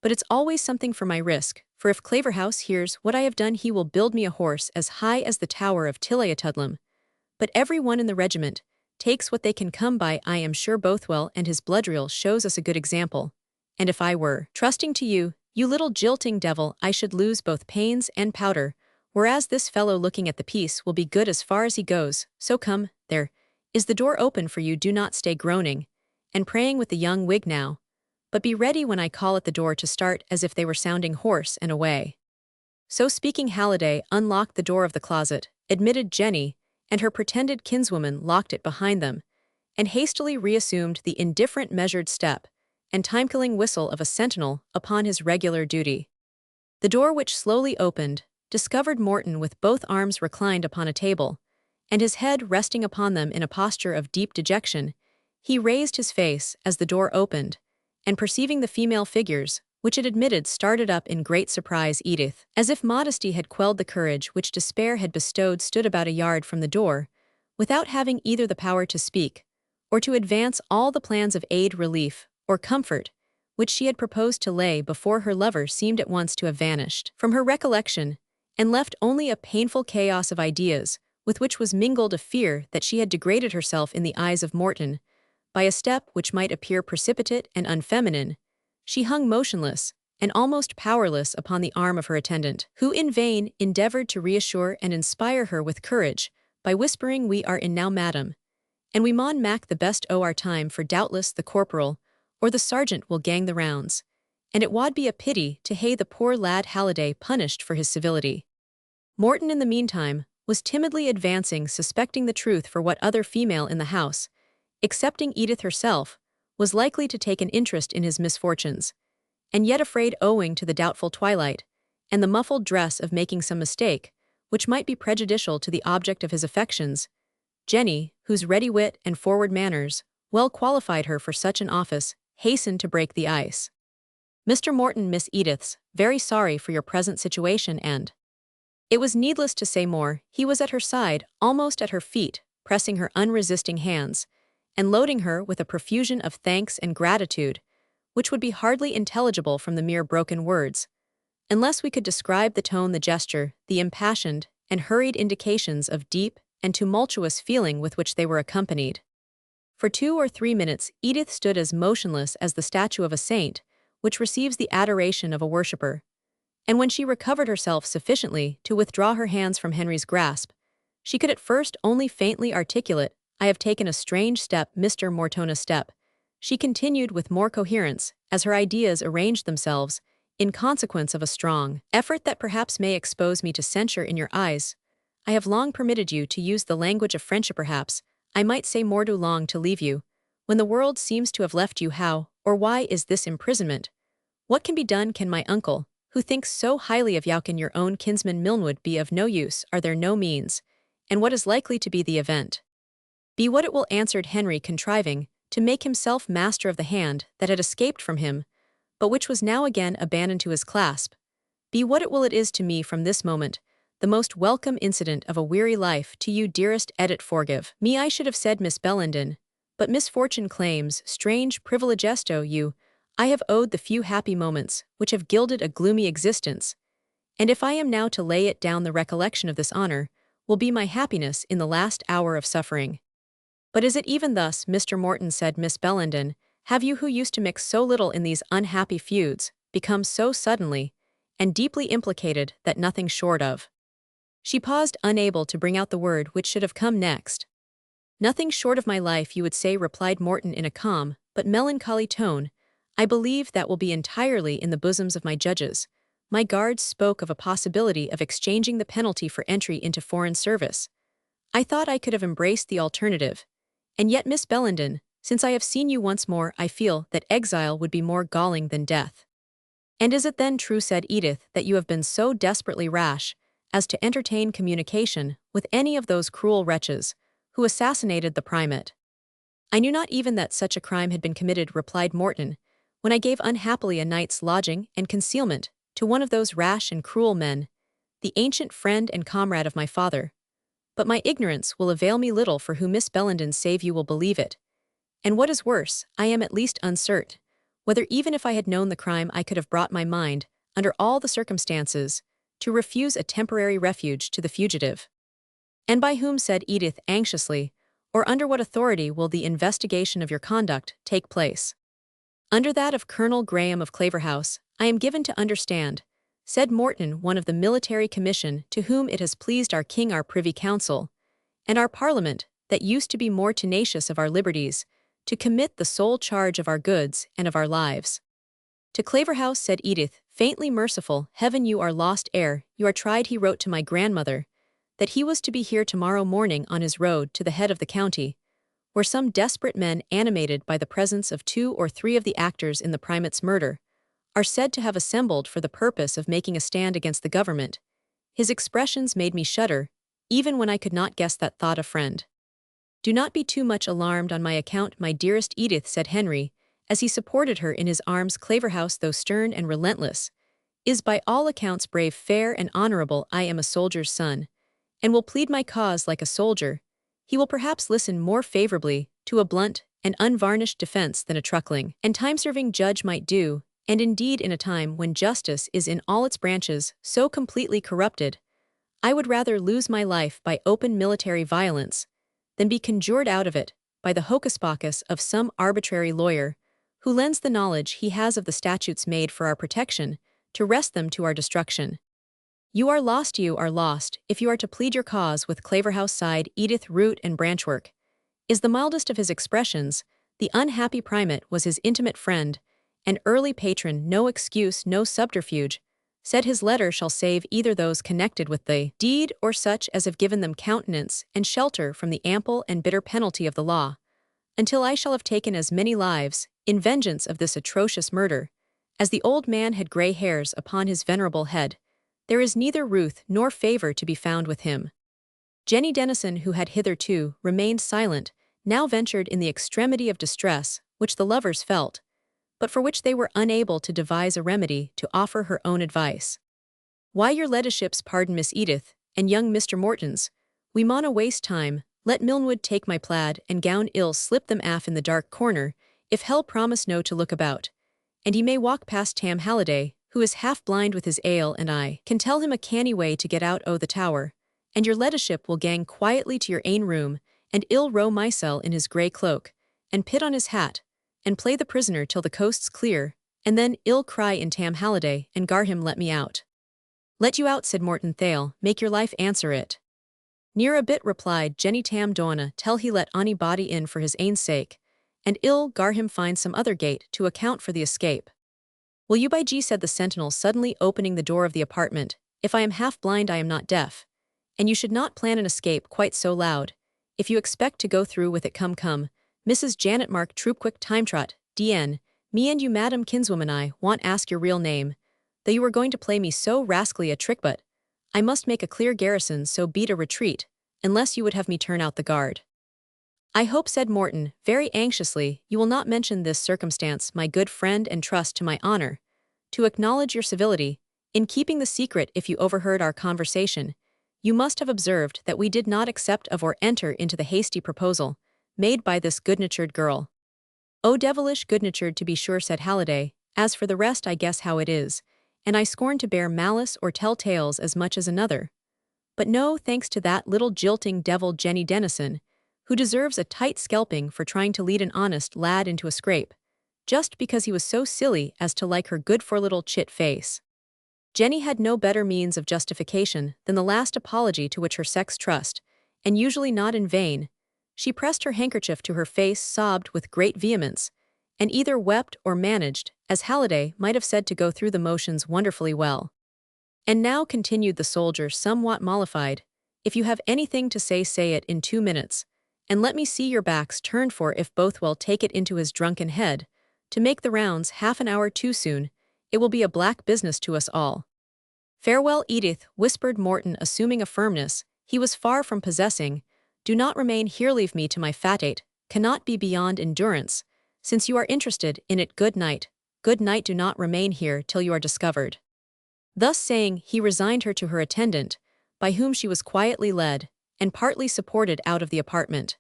"But it's always something for my risk, for if Claverhouse hears what I have done he will build me a horse as high as the tower of Tilliatudlem. But every one in the regiment takes what they can come by. I am sure Bothwell and his bloodreel shows us a good example. And if I were trusting to you, you little jilting devil, I should lose both pains and powder, whereas this fellow looking at the piece will be good as far as he goes. So come, there is the door open for you. Do not stay groaning and praying with the young Whig now, but be ready when I call at the door to start as if they were sounding hoarse and away." So speaking, Halliday unlocked the door of the closet, admitted Jenny, and her pretended kinswoman locked it behind them, and hastily reassumed the indifferent measured step and time-killing whistle of a sentinel upon his regular duty. The door, which slowly opened, discovered Morton with both arms reclined upon a table, and his head resting upon them in a posture of deep dejection. He raised his face as the door opened, and perceiving the female figures, which it admitted, started up in great surprise. Edith, as if modesty had quelled the courage which despair had bestowed, stood about a yard from the door, without having either the power to speak, or to advance all the plans of aid, relief, or comfort, which she had proposed to lay before her lover seemed at once to have vanished from her recollection, and left only a painful chaos of ideas, with which was mingled a fear that she had degraded herself in the eyes of Morton, by a step which might appear precipitate and unfeminine. She hung motionless and almost powerless upon the arm of her attendant, who in vain endeavored to reassure and inspire her with courage by whispering, "We are in now, madam, and we maun mak the best o' our time, for doubtless the corporal or the sergeant will gang the rounds, and it wad be a pity to hae the poor lad Halliday punished for his civility." Morton, in the meantime, was timidly advancing, suspecting the truth, for what other female in the house, excepting Edith herself, was likely to take an interest in his misfortunes, and yet afraid, owing to the doubtful twilight and the muffled dress, of making some mistake which might be prejudicial to the object of his affections. Jenny, whose ready wit and forward manners well qualified her for such an office, hastened to break the ice. "Mr. Morton, Miss Edith's very sorry for your present situation," and it was needless to say more. He was at her side, almost at her feet, pressing her unresisting hands, and loading her with a profusion of thanks and gratitude, which would be hardly intelligible from the mere broken words, unless we could describe the tone, the gesture, the impassioned and hurried indications of deep and tumultuous feeling with which they were accompanied. For 2 or 3 minutes Edith stood as motionless as the statue of a saint, which receives the adoration of a worshipper, and when she recovered herself sufficiently to withdraw her hands from Henry's grasp, she could at first only faintly articulate, "I have taken a strange step, Mr. Morton, a step," she continued with more coherence, as her ideas arranged themselves, "in consequence of a strong effort that perhaps may expose me to censure in your eyes. I have long permitted you to use the language of friendship, perhaps I might say more too long to leave you, when the world seems to have left you. How, or why is this imprisonment? What can be done? Can my uncle, who thinks so highly of you, can your own kinsman Milnwood be of no use? Are there no means? And what is likely to be the event?" "Be what it will," answered Henry, contriving to make himself master of the hand that had escaped from him, but which was now again abandoned to his clasp. "Be what it will, it is to me from this moment the most welcome incident of a weary life. To you, dearest Edith, forgive me, I should have said Miss Bellenden, but misfortune claims strange privileges to you. I have owed the few happy moments which have gilded a gloomy existence, and if I am now to lay it down, the recollection of this honor will be my happiness in the last hour of suffering." "But is it even thus, Mr. Morton?" said Miss Bellenden. "Have you, who used to mix so little in these unhappy feuds, become so suddenly and deeply implicated that nothing short of—" She paused, unable to bring out the word which should have come next. "Nothing short of my life, you would say," replied Morton in a calm but melancholy tone. "I believe that will be entirely in the bosoms of my judges. My guards spoke of a possibility of exchanging the penalty for entry into foreign service. I thought I could have embraced the alternative. And yet, Miss Bellenden, since I have seen you once more, I feel that exile would be more galling than death." "And is it then true," said Edith, "that you have been so desperately rash as to entertain communication with any of those cruel wretches who assassinated the primate?" "I knew not even that such a crime had been committed," replied Morton, "when I gave unhappily a night's lodging and concealment to one of those rash and cruel men, the ancient friend and comrade of my father. But my ignorance will avail me little, for who, Miss Bellenden, save you will believe it, And what is worse, I am at least uncertain whether even if I had known the crime I could have brought my mind, under all the circumstances, to refuse a temporary refuge to the fugitive. And by whom, said Edith anxiously, or under what authority will the investigation of your conduct take place? Under that of Colonel Graham of Claverhouse, I am given to understand, said Morton, one of the military commission to whom it has pleased our king, our privy council, and our parliament, that used to be more tenacious of our liberties, to commit the sole charge of our goods and of our lives. To Claverhouse, said Edith, faintly merciful, heaven, you are lost ere you are tried. He wrote to my grandmother that he was to be here tomorrow morning on his road to the head of the county, where some desperate men, animated by the presence of 2 or 3 of the actors in the primate's murder, are said to have assembled for the purpose of making a stand against the government. His expressions made me shudder, even when I could not guess that thought a friend. Do not be too much alarmed on my account, my dearest Edith, said Henry, as he supported her in his arms. Claverhouse, though stern and relentless, is by all accounts brave, fair, and honorable. I am a soldier's son, and will plead my cause like a soldier. He will perhaps listen more favorably to a blunt and unvarnished defense than a truckling and time-serving judge might do, and indeed in a time when justice is in all its branches so completely corrupted, I would rather lose my life by open military violence than be conjured out of it by the hocus-pocus of some arbitrary lawyer who lends the knowledge he has of the statutes made for our protection to wrest them to our destruction. You are lost, if you are to plead your cause with Claverhouse, sighed Edith. Root and branchwork is the mildest of his expressions. The unhappy primate was his intimate friend and early patron. No excuse, no subterfuge, said his letter, shall save either those connected with the deed or such as have given them countenance and shelter from the ample and bitter penalty of the law, until I shall have taken as many lives, in vengeance of this atrocious murder, as the old man had gray hairs upon his venerable head. There is neither ruth nor favor to be found with him. Jenny Dennison, who had hitherto remained silent, now ventured in the extremity of distress which the lovers felt, but for which they were unable to devise a remedy, to offer her own advice. Why, your leddyship's pardon, Miss Edith, and young Mr. Morton's, we mauna waste time. Let Milnwood take my plaid and gown, ill slip them aff in the dark corner, if hell promise no to look about, and he may walk past Tam Halliday, who is half blind with his ale, and I can tell him a canny way to get out o' the tower, and your leddyship will gang quietly to your ain room, and ill row mysel in his grey cloak, and pit on his hat, and play the prisoner till the coast's clear, and then ill cry in Tam Halliday, and gar him let me out. Let you out, said Morton Thale, make your life answer it. Near a bit, replied Jenny Tam Doana, tell he let ony body in for his ain sake, and ill gar him find some other gate to account for the escape. Will you, by G, said the sentinel, suddenly opening the door of the apartment, if I am half blind I am not deaf, and you should not plan an escape quite so loud, if you expect to go through with it. Come, Mrs. Janet Mark Troopquick Timetrot, D.N., me and you, Madam Kinswoman, I want ask your real name, though you were going to play me so rascally a trick, but I must make a clear garrison, so beat a retreat, unless you would have me turn out the guard. I hope, said Morton, very anxiously, you will not mention this circumstance, my good friend, and trust to my honor, to acknowledge your civility, in keeping the secret. If you overheard our conversation, you must have observed that we did not accept of or enter into the hasty proposal made by this good-natured girl. Oh, devilish good-natured to be sure, said Halliday, as for the rest I guess how it is, and I scorn to bear malice or tell tales as much as another. But no thanks to that little jilting devil Jenny Dennison, who deserves a tight scalping for trying to lead an honest lad into a scrape, just because he was so silly as to like her good for little chit face. Jenny had no better means of justification than the last apology to which her sex trust, and usually not in vain. She pressed her handkerchief to her face, sobbed with great vehemence, and either wept or managed, as Halliday might have said, to go through the motions wonderfully well. And now, continued the soldier, somewhat mollified, if you have anything to say it in 2 minutes, and let me see your backs turned, for if Bothwell take it into his drunken head to make the rounds half an hour too soon, it will be a black business to us all. Farewell, Edith, whispered Morton, assuming a firmness he was far from possessing. Do not remain here, leave me to my fatate, cannot be beyond endurance, since you are interested in it. Good night, do not remain here till you are discovered. Thus saying, he resigned her to her attendant, by whom she was quietly led, and partly supported out of the apartment.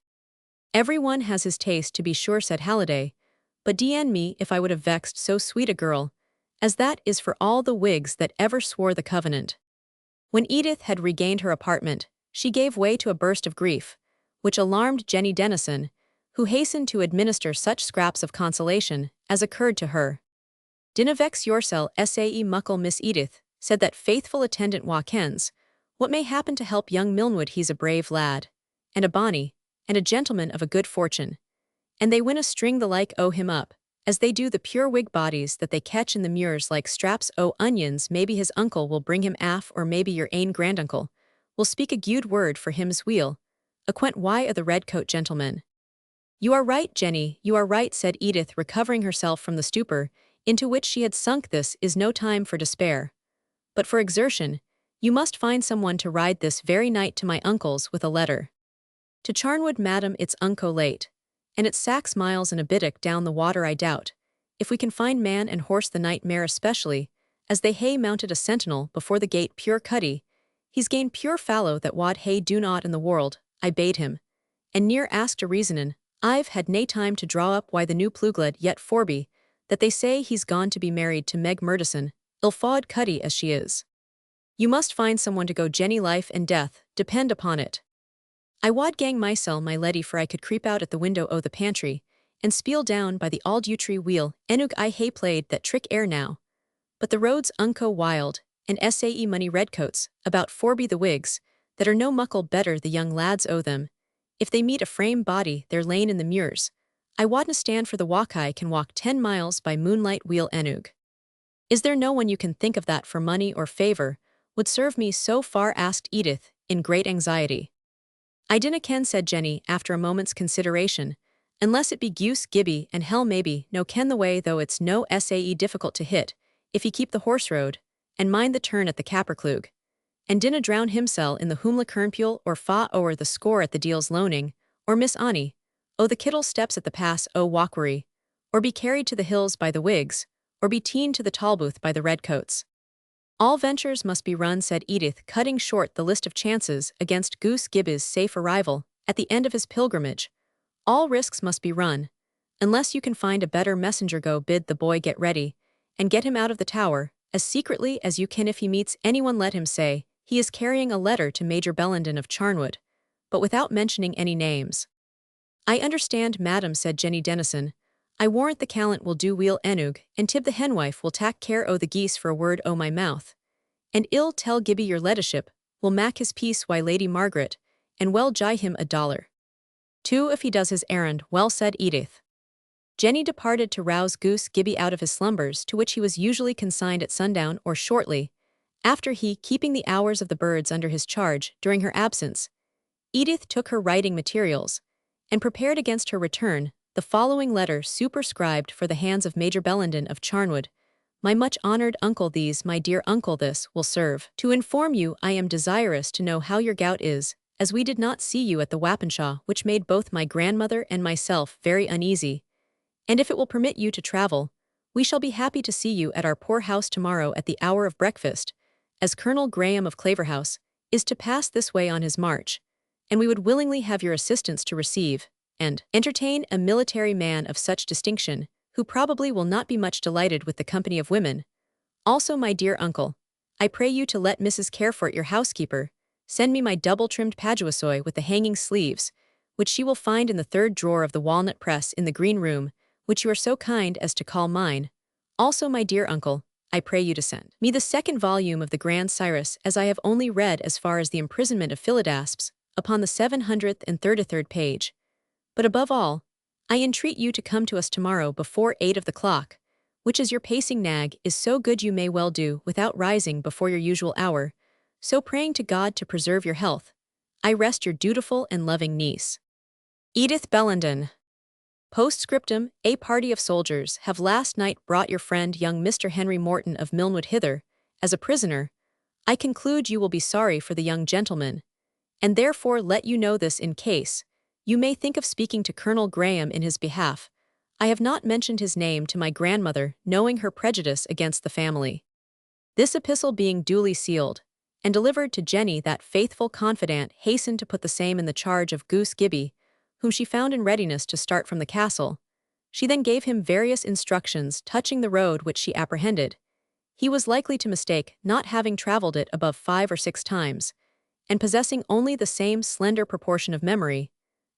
Every one has his taste, to be sure, said Halliday, but d—n me if I would have vexed so sweet a girl, as that is for all the Whigs that ever swore the covenant. When Edith had regained her apartment, she gave way to a burst of grief, which alarmed Jenny Dennison, who hastened to administer such scraps of consolation as occurred to her. Dinna vex yoursel, sae muckle, Miss Edith, said that faithful attendant wha kens what may happen to help young Milnwood. He's a brave lad, and a bonny, and a gentleman of a good fortune, and they winna string the like o' him up, as they do the pure Whig bodies that they catch in the muirs like straps o' onions. Maybe his uncle will bring him aff, or maybe your ain granduncle will speak a gude word for him's weel, aquent why o' the red-coat gentleman. You are right, Jenny, you are right, said Edith, recovering herself from the stupor into which she had sunk. This is no time for despair, but for exertion. You must find someone to ride this very night to my uncle's with a letter. To Charnwood, madam, it's unco late, and it's 6 miles and a biddock down the water. I doubt if we can find man and horse the night mare, especially as they hae mounted a sentinel before the gate. Pure Cuddy, he's gained pure fallow that wad hae do naught in the world. I bade him, and near asked a reasonin'. I've had nae time to draw up why the new plugled yet forby that they say he's gone to be married to Meg Murdison, ill-fawed Cuddy as she is. You must find someone to go, Jenny, life and death depend upon it. I wad gang mysel, my leddy, for I could creep out at the window o' the pantry, and spiel down by the auld yew tree wheel. Enug I hae played that trick ere now. But the road's unco wild, and sae mony redcoats, about forby the Whigs, that are no muckle better the young lads o' them. If they meet a frame body, they're lane in the muirs. I wadna stand for the walk. I can walk 10 miles by moonlight. Wheel Enug. Is there no one you can think of that for money or favor would serve me so far? Asked Edith, in great anxiety. I dinna ken, said Jenny, after a moment's consideration, unless it be Goose Gibbie, and hell maybe no ken the way, though it's no sae difficult to hit, if he keep the horse road, and mind the turn at the Capperclug, and dinna drown himsel in the Humla Kernpule, or fa o'er the score at the Deal's Loaning, or Miss Annie, o' the Kittle steps at the pass o' Walkery, or be carried to the hills by the Whigs, or be teened to the Tolbooth by the redcoats. All ventures must be run, said Edith, cutting short the list of chances against Goose Gibbie's safe arrival at the end of his pilgrimage. All risks must be run, unless you can find a better messenger. Go bid the boy get ready, and get him out of the tower, as secretly as you can. If he meets anyone, let him say he is carrying a letter to Major Bellenden of Charnwood, but without mentioning any names. I understand, madam, said Jenny Dennison. I warrant the callant will do. Wheel Enug, and Tib the henwife will tak care o' the geese for a word o' my mouth. And ill tell Gibbie your leddyship will mak his peace wi' Lady Margaret, and well gie him $1. 2 if he does his errand. Well said, Edith. Jenny departed to rouse Goose Gibbie out of his slumbers, to which he was usually consigned at sundown or shortly after, he keeping the hours of the birds under his charge during her absence. Edith took her writing materials, and prepared against her return the following letter, superscribed for the hands of Major Bellenden of Charnwood. My much honored uncle, these, my dear uncle, this will serve to inform you I am desirous to know how your gout is, as we did not see you at the Wappenshaw, which made both my grandmother and myself very uneasy. And if it will permit you to travel, we shall be happy to see you at our poor house tomorrow at the hour of breakfast, as Colonel Graham of Claverhouse is to pass this way on his march, and we would willingly have your assistance to receive and entertain a military man of such distinction, who probably will not be much delighted with the company of women. Also, my dear uncle, I pray you to let Mrs. Carefort, your housekeeper, send me my double-trimmed paduasoy with the hanging sleeves, which she will find in the 3rd drawer of the walnut press in the green room, which you are so kind as to call mine. Also, my dear uncle, I pray you to send me the 2nd volume of the Grand Cyrus, as I have only read as far as the imprisonment of Philidaspes, upon the 733rd page. But above all, I entreat you to come to us tomorrow before 8 of the clock, which, as your pacing nag is so good, you may well do without rising before your usual hour, so praying to God to preserve your health, I rest your dutiful and loving niece, Edith Bellenden. Postscriptum, a party of soldiers have last night brought your friend young Mr. Henry Morton of Milnwood hither, as a prisoner. I conclude you will be sorry for the young gentleman, and therefore let you know this in case you may think of speaking to Colonel Graham in his behalf. I have not mentioned his name to my grandmother, knowing her prejudice against the family. This epistle being duly sealed, and delivered to Jenny, that faithful confidant hastened to put the same in the charge of Goose Gibbie, whom she found in readiness to start from the castle. She then gave him various instructions touching the road which she apprehended. He was likely to mistake, not having traveled it above 5 or 6 times, and possessing only the same slender proportion of memory,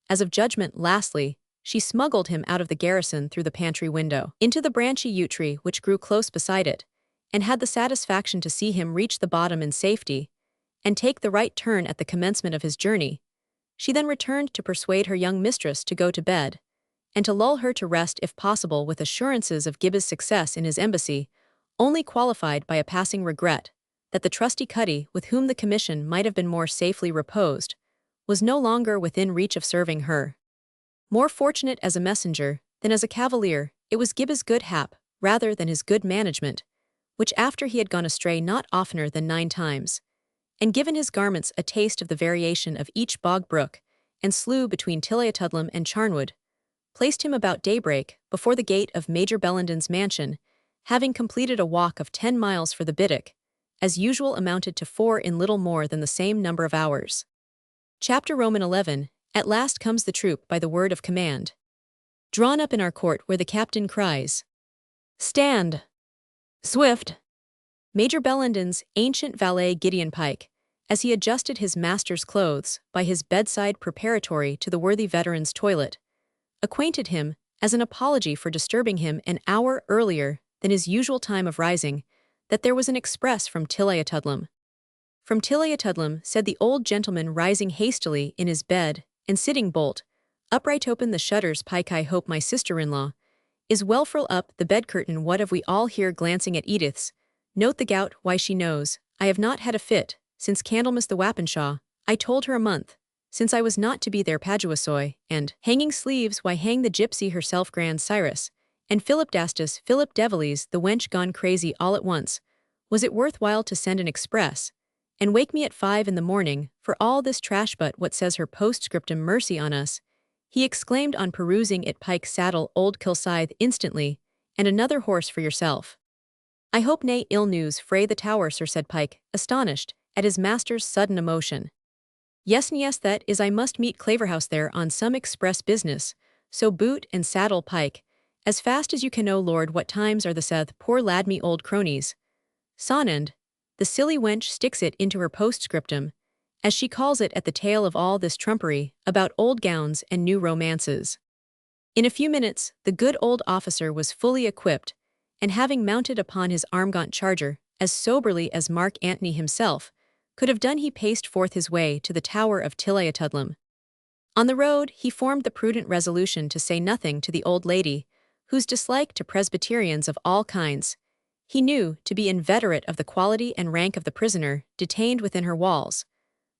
as of judgment. Lastly, she smuggled him out of the garrison through the pantry window, into the branchy yew tree which grew close beside it, and had the satisfaction to see him reach the bottom in safety, and take the right turn at the commencement of his journey. She then returned to persuade her young mistress to go to bed, and to lull her to rest if possible, with assurances of Gibbes's success in his embassy, only qualified by a passing regret that the trusty Cuddy, with whom the commission might have been more safely reposed, was no longer within reach of serving her. More fortunate as a messenger than as a cavalier, it was Gibbes's good hap, rather than his good management, which after he had gone astray not oftener than 9 times, and given his garments a taste of the variation of each bog brook and slough between Tilliatudlem and Charnwood, placed him about daybreak before the gate of Major Bellenden's mansion, having completed a walk of 10 miles for the Biddick, as usual amounted to 4 in little more than the same number of hours. Chapter Roman 11. At last comes the troop by the word of command. Drawn up in our court where the captain cries, "Stand! Swift!" Major Bellenden's ancient valet Gideon Pike, as he adjusted his master's clothes by his bedside preparatory to the worthy veteran's toilet, acquainted him, as an apology for disturbing him an hour earlier than his usual time of rising, that there was an express from Tilliatudlem. "From Tilliatudlem," said the old gentleman, rising hastily in his bed and sitting bolt upright. "Open the shutters, Pike. I hope my sister-in-law is well. Furl up the bed curtain. What have we all here?" Glancing at Edith's. "Note the gout. Why, she knows I have not had a fit since Candlemas the Wappenshaw. I told her a month since I was not to be there. Paduasoy and hanging sleeves. Why, hang the gypsy herself, Grand Cyrus, and Philip Dastus, Philip Deviles, the wench gone crazy all at once. Was it worth while to send an express and wake me at 5 in the morning for all this trash? But what says her postscriptum? Mercy on us!" he exclaimed on perusing it. "Pike, saddle old Kilsyth instantly, and another horse for yourself." "I hope nay ill news frae the Tower, sir," said Pike, astonished at his master's sudden emotion. Yes, that is, I must meet Claverhouse there on some express business, so boot and saddle, Pike, as fast as you can. "Oh Lord, what times are the Seth, poor lad, me old cronies." Sonend, the silly wench sticks it into her postscriptum, as she calls it, at the tail of all this trumpery about old gowns and new romances. In a few minutes, the good old officer was fully equipped, and having mounted upon his armgaunt charger, as soberly as Mark Antony himself could have done, he paced forth his way to the Tower of Tilliatudlem. On the road, he formed the prudent resolution to say nothing to the old lady, whose dislike to Presbyterians of all kinds he knew to be inveterate of the quality and rank of the prisoner detained within her walls,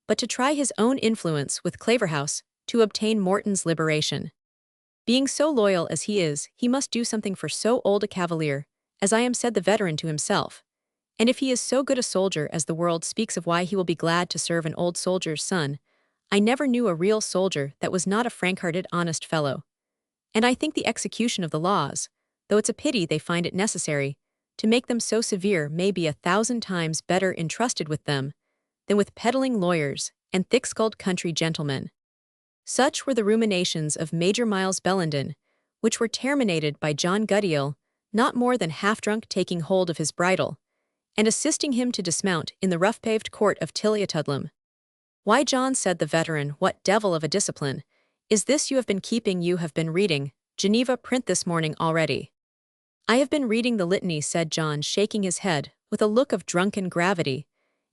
but to try his own influence with Claverhouse to obtain Morton's liberation. "Being so loyal as he is, he must do something for so old a cavalier, as I am," said the veteran to himself. "And if he is so good a soldier as the world speaks of, why, he will be glad to serve an old soldier's son. I never knew a real soldier that was not a frank-hearted, honest fellow. And I think the execution of the laws, though it's a pity they find it necessary to make them so severe, may be 1,000 times better entrusted with them than with peddling lawyers and thick-skulled country gentlemen." Such were the ruminations of Major Miles Bellenden, which were terminated by John Guddiel, not more than half-drunk, taking hold of his bridle and assisting him to dismount in the rough-paved court of Tilliatudlem. "Why, John," said the veteran, "what devil of a discipline is this you have been keeping? You have been reading Geneva print this morning already." "I have been reading the litany," said John, shaking his head with a look of drunken gravity,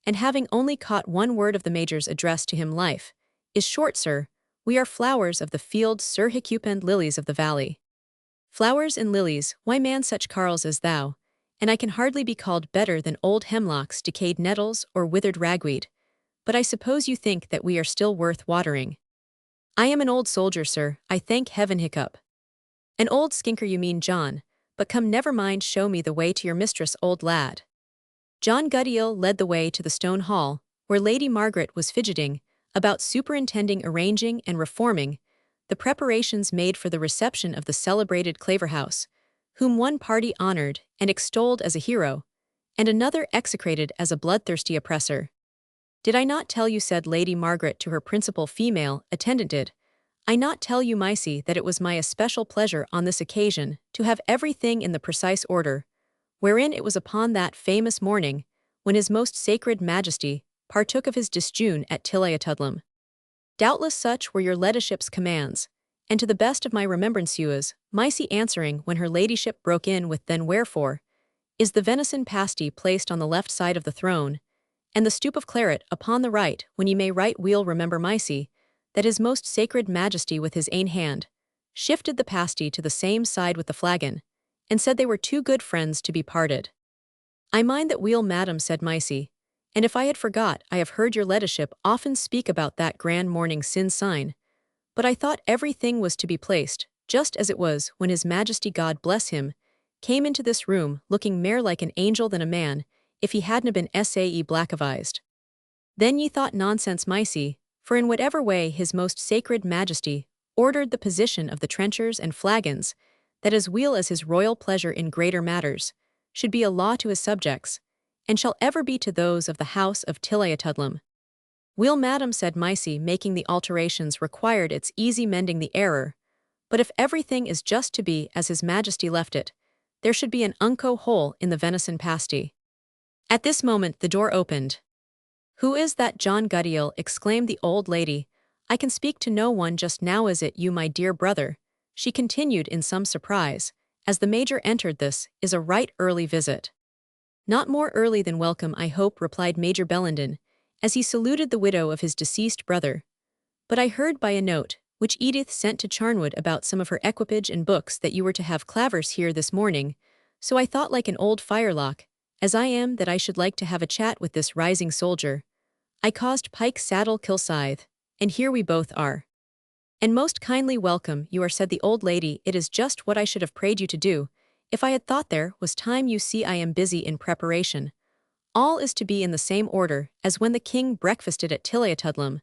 "and having only caught one word of the Major's address to him. Life is short, sir. We are flowers of the field, sir, hiccupend lilies of the valley." "Flowers and lilies, why, man, such carles as thou, and I can hardly be called better than old hemlocks, decayed nettles, or withered ragweed. But I suppose you think that we are still worth watering." "I am an old soldier, sir, I thank heaven." Hiccup. "An old skinker you mean, John, but come, never mind, show me the way to your mistress, old lad." John Guddiel led the way to the stone hall, where Lady Margaret was fidgeting about superintending, arranging, and reforming the preparations made for the reception of the celebrated Claverhouse, whom one party honored and extolled as a hero, and another execrated as a bloodthirsty oppressor. "Did I not tell you," said Lady Margaret to her principal female attendant, I not tell you, Mysie, that it was my especial pleasure on this occasion to have everything in the precise order, wherein it was upon that famous morning, when his most sacred majesty partook of his disjune at Tilliatudlem. Doubtless such were your ladyship's commands, and to the best of my remembrance was, Mysie answering when her ladyship broke in with then wherefore, is the venison pasty placed on the left side of the throne, and the stoup of claret upon the right, when ye may right weel remember, Mysie, that his most sacred majesty with his ain hand shifted the pasty to the same side with the flagon, and said they were two good friends to be parted. I mind that weel, madam, said Mysie, and if I had forgot, I have heard your ladyship often speak about that grand morning sin sign, but I thought everything was to be placed, just as it was when his majesty, God bless him, came into this room looking mair like an angel than a man, if he hadna been sae black-avised. Then ye thought nonsense, Mysie, for in whatever way his most sacred majesty ordered the position of the trenchers and flagons, that as weel as his royal pleasure in greater matters, should be a law to his subjects, and shall ever be to those of the house of Tilliatudlem. Weel, madam, said Mysie, making the alterations required, it's easy mending the error, but if everything is just to be as his majesty left it, there should be an unco hole in the venison pasty. At this moment the door opened. Who is that, John Guddiel? Exclaimed the old lady. I can speak to no one just now. Is it you, my dear brother? She continued in some surprise, as the major entered. This is a right early visit. Not more early than welcome, I hope, replied Major Bellenden, as he saluted the widow of his deceased brother. But I heard by a note, which Edith sent to Charnwood about some of her equipage and books, that you were to have Claverhouse here this morning, so I thought, like an old firelock, as I am, that I should like to have a chat with this rising soldier. I caused Pike Saddle Kilsyth, and here we both are. And most kindly welcome you are, said the old lady. It is just what I should have prayed you to do, if I had thought there was time. You see, I am busy in preparation. All is to be in the same order as when the king breakfasted at Tilliatudlem,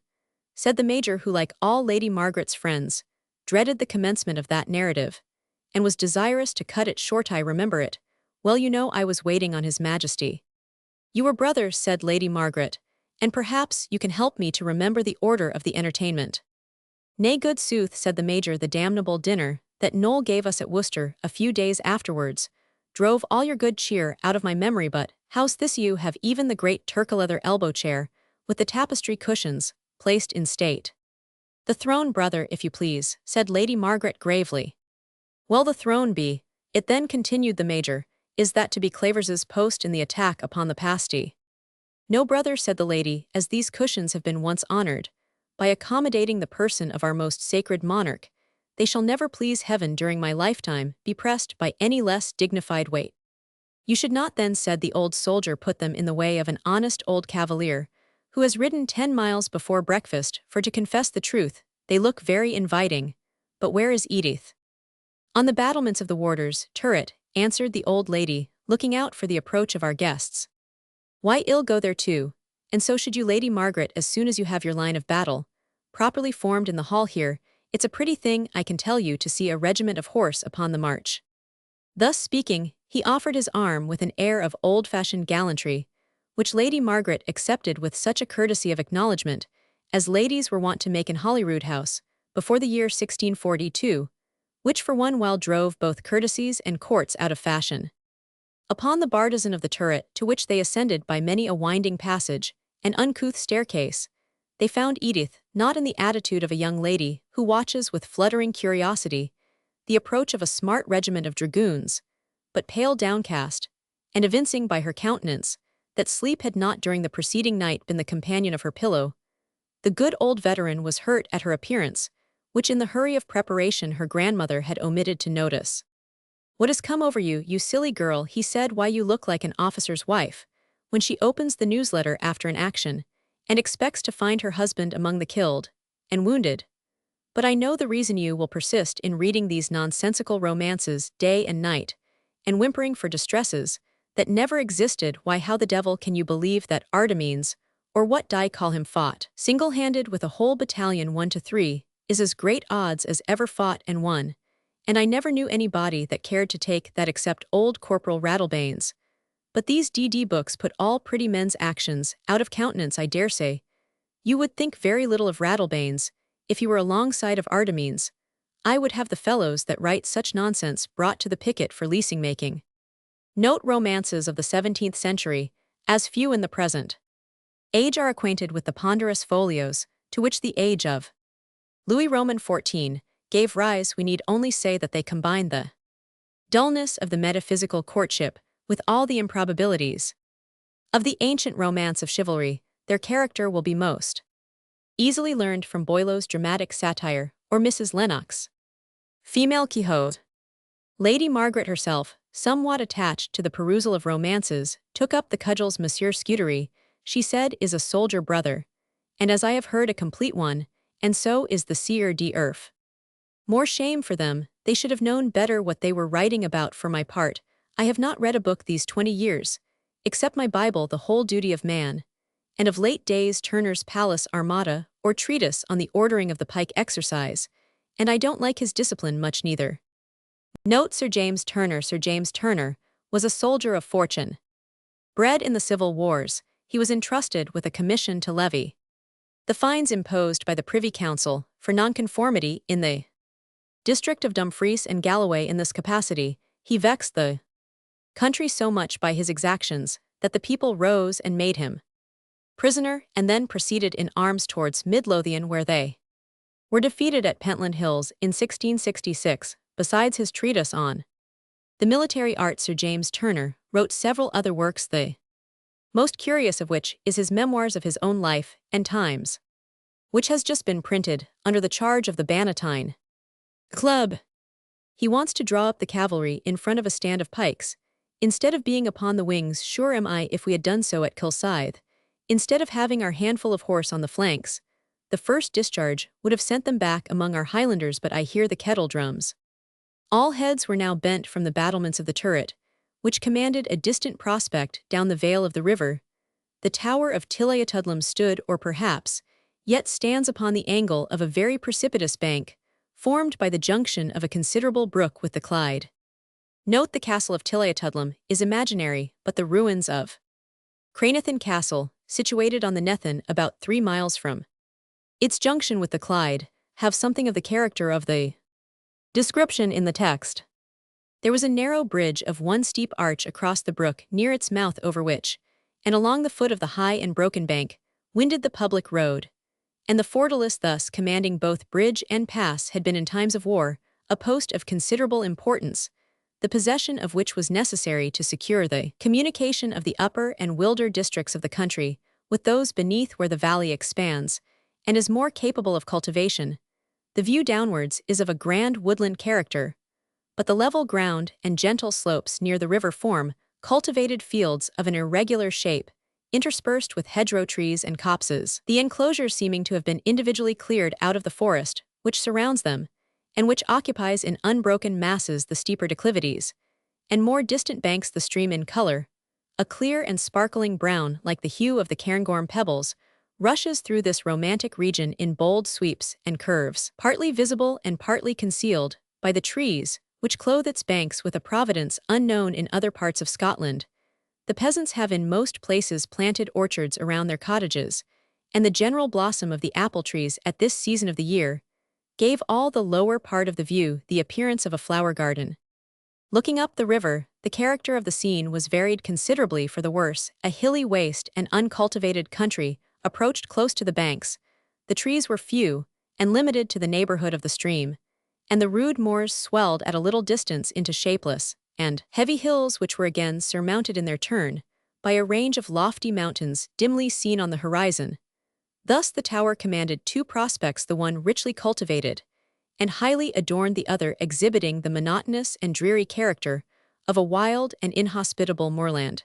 said the major, who, like all Lady Margaret's friends, dreaded the commencement of that narrative, and was desirous to cut it short. I remember it. Well, you know, I was waiting on his majesty. You were brothers, said Lady Margaret, and perhaps you can help me to remember the order of the entertainment. Nay, good sooth, said the major, the damnable dinner that Noel gave us at Worcester a few days afterwards drove all your good cheer out of my memory. But how's this? You have even the great turkey-leather elbow chair, with the tapestry cushions, placed in state. The throne, brother, if you please, said Lady Margaret gravely. Well, the throne be it then, continued the major. Is that to be Claverhouse's post in the attack upon the pasty? No, brother, said the lady, as these cushions have been once honored, by accommodating the person of our most sacred monarch, they shall never, please heaven, during my lifetime, be pressed by any less dignified weight. You should not then, said the old soldier, put them in the way of an honest old cavalier, who has ridden 10 miles before breakfast, for to confess the truth, they look very inviting. But where is Edith? On the battlements of the warder's turret, answered the old lady, looking out for the approach of our guests. Why, ill go there too, and so should you, Lady Margaret, as soon as you have your line of battle properly formed in the hall here. It's a pretty thing, I can tell you, to see a regiment of horse upon the march. Thus speaking, he offered his arm with an air of old-fashioned gallantry, which Lady Margaret accepted with such a courtesy of acknowledgment as ladies were wont to make in Holyrood House before the year 1642, which for one while drove both courtesies and courts out of fashion. Upon the bartizan of the turret, to which they ascended by many a winding passage and uncouth staircase, they found Edith, not in the attitude of a young lady who watches with fluttering curiosity the approach of a smart regiment of dragoons, but pale, downcast, and evincing by her countenance that sleep had not during the preceding night been the companion of her pillow. The good old veteran was hurt at her appearance, which in the hurry of preparation her grandmother had omitted to notice. What has come over you, you silly girl? He said. Why, you look like an officer's wife when she opens the newsletter after an action, and expects to find her husband among the killed and wounded. But I know the reason you will persist in reading these nonsensical romances day and night, and whimpering for distresses that never existed. Why, how the devil can you believe that Artemenes, or what d'ye call him, fought single-handed with a whole battalion 1 to 3, is as great odds as ever fought and won, and I never knew anybody that cared to take that except old Corporal Rattlebanes. But these D.D. books put all pretty men's actions out of countenance. I dare say you would think very little of Rattlebanes if he were alongside of Artemis, I would have the fellows that write such nonsense brought to the picket for leasing making. Note romances of the 17th century, as few in the present age are acquainted with the ponderous folios, to which the age of Louis Roman XIV gave rise. We need only say that they combined the dullness of the metaphysical courtship with all the improbabilities of the ancient romance of chivalry. Their character will be most easily learned from Boileau's dramatic satire or Mrs. Lennox. Female Quixote. Lady Margaret herself, somewhat attached to the perusal of romances, took up the cudgels. Monsieur Scudery, she said, is a soldier brother, and as I have heard, a complete one, and so is the Sieur d'Urf. More shame for them, they should have known better what they were writing about. For my part, I have not read a book these 20 years, except my Bible, The Whole Duty of Man, and of late days Turner's Palace Armada, or treatise on the ordering of the pike exercise, and I don't like his discipline much neither. Note Sir James Turner. Sir James Turner was a soldier of fortune. Bred in the Civil Wars, he was entrusted with a commission to levy the fines imposed by the Privy Council for nonconformity in the district of Dumfries and Galloway. In this capacity, he vexed the country so much by his exactions that the people rose and made him prisoner, and then proceeded in arms towards Midlothian, where they were defeated at Pentland Hills in 1666. Besides his treatise on the military art, Sir James Turner wrote several other works, the most curious of which is his Memoirs of his own life and times, which has just been printed under the charge of the Bannatyne Club. He wants to draw up the cavalry in front of a stand of pikes, instead of being upon the wings. Sure am I, if we had done so at Kilsyth, instead of having our handful of horse on the flanks, the first discharge would have sent them back among our Highlanders. But I hear the kettle drums. All heads were now bent from the battlements of the turret, which commanded a distant prospect down the vale of the river. The tower of Tilliatudlem stood, or perhaps yet stands, upon the angle of a very precipitous bank, formed by the junction of a considerable brook with the Clyde. Note the castle of Tilliatudlem is imaginary, but the ruins of Cranethan Castle, situated on the Nethan about 3 miles from its junction with the Clyde, have something of the character of the description in the text. There was a narrow bridge of one steep arch across the brook near its mouth, over which, and along the foot of the high and broken bank, winded the public road, and the fortalice, thus commanding both bridge and pass, had been in times of war a post of considerable importance, the possession of which was necessary to secure the communication of the upper and wilder districts of the country with those beneath, where the valley expands, and is more capable of cultivation. The view downwards is of a grand woodland character, but the level ground and gentle slopes near the river form cultivated fields of an irregular shape, interspersed with hedgerow trees and copses, the enclosures seeming to have been individually cleared out of the forest which surrounds them, and which occupies in unbroken masses the steeper declivities, and more distant banks. The stream in color, a clear and sparkling brown like the hue of the Cairngorm pebbles, rushes through this romantic region in bold sweeps and curves, partly visible and partly concealed by the trees which clothe its banks with a providence unknown in other parts of Scotland. The peasants have in most places planted orchards around their cottages, and the general blossom of the apple trees at this season of the year gave all the lower part of the view the appearance of a flower garden. Looking up the river, the character of the scene was varied considerably for the worse. A hilly waste and uncultivated country approached close to the banks. The trees were few and limited to the neighborhood of the stream, and the rude moors swelled at a little distance into shapeless and heavy hills, which were again surmounted in their turn by a range of lofty mountains dimly seen on the horizon. Thus the tower commanded two prospects, the one richly cultivated and highly adorned, the other exhibiting the monotonous and dreary character of a wild and inhospitable moorland.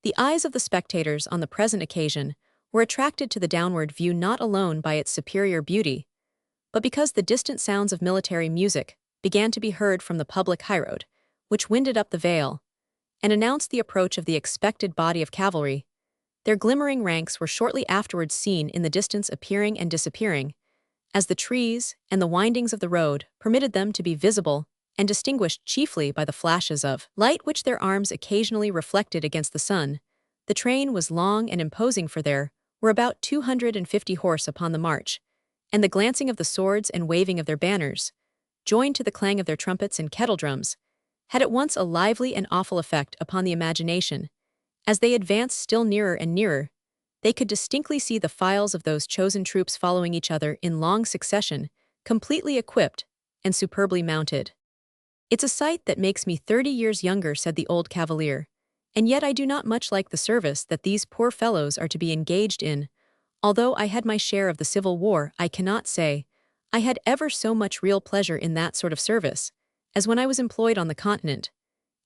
The eyes of the spectators on the present occasion were attracted to the downward view not alone by its superior beauty, but because the distant sounds of military music began to be heard from the public highroad, which winded up the vale, and announced the approach of the expected body of cavalry. Their glimmering ranks were shortly afterwards seen in the distance, appearing and disappearing, as the trees and the windings of the road permitted them to be visible, and distinguished chiefly by the flashes of light which their arms occasionally reflected against the sun. The train was long and imposing, for there were about 250 horse upon the march, and the glancing of the swords and waving of their banners, joined to the clang of their trumpets and kettle-drums, had at once a lively and awful effect upon the imagination. As they advanced still nearer and nearer, they could distinctly see the files of those chosen troops following each other in long succession, completely equipped and superbly mounted. "It's a sight that makes me 30 years younger," said the old cavalier, "and yet I do not much like the service that these poor fellows are to be engaged in. Although I had my share of the Civil War, I cannot say I had ever so much real pleasure in that sort of service, as when I was employed on the continent,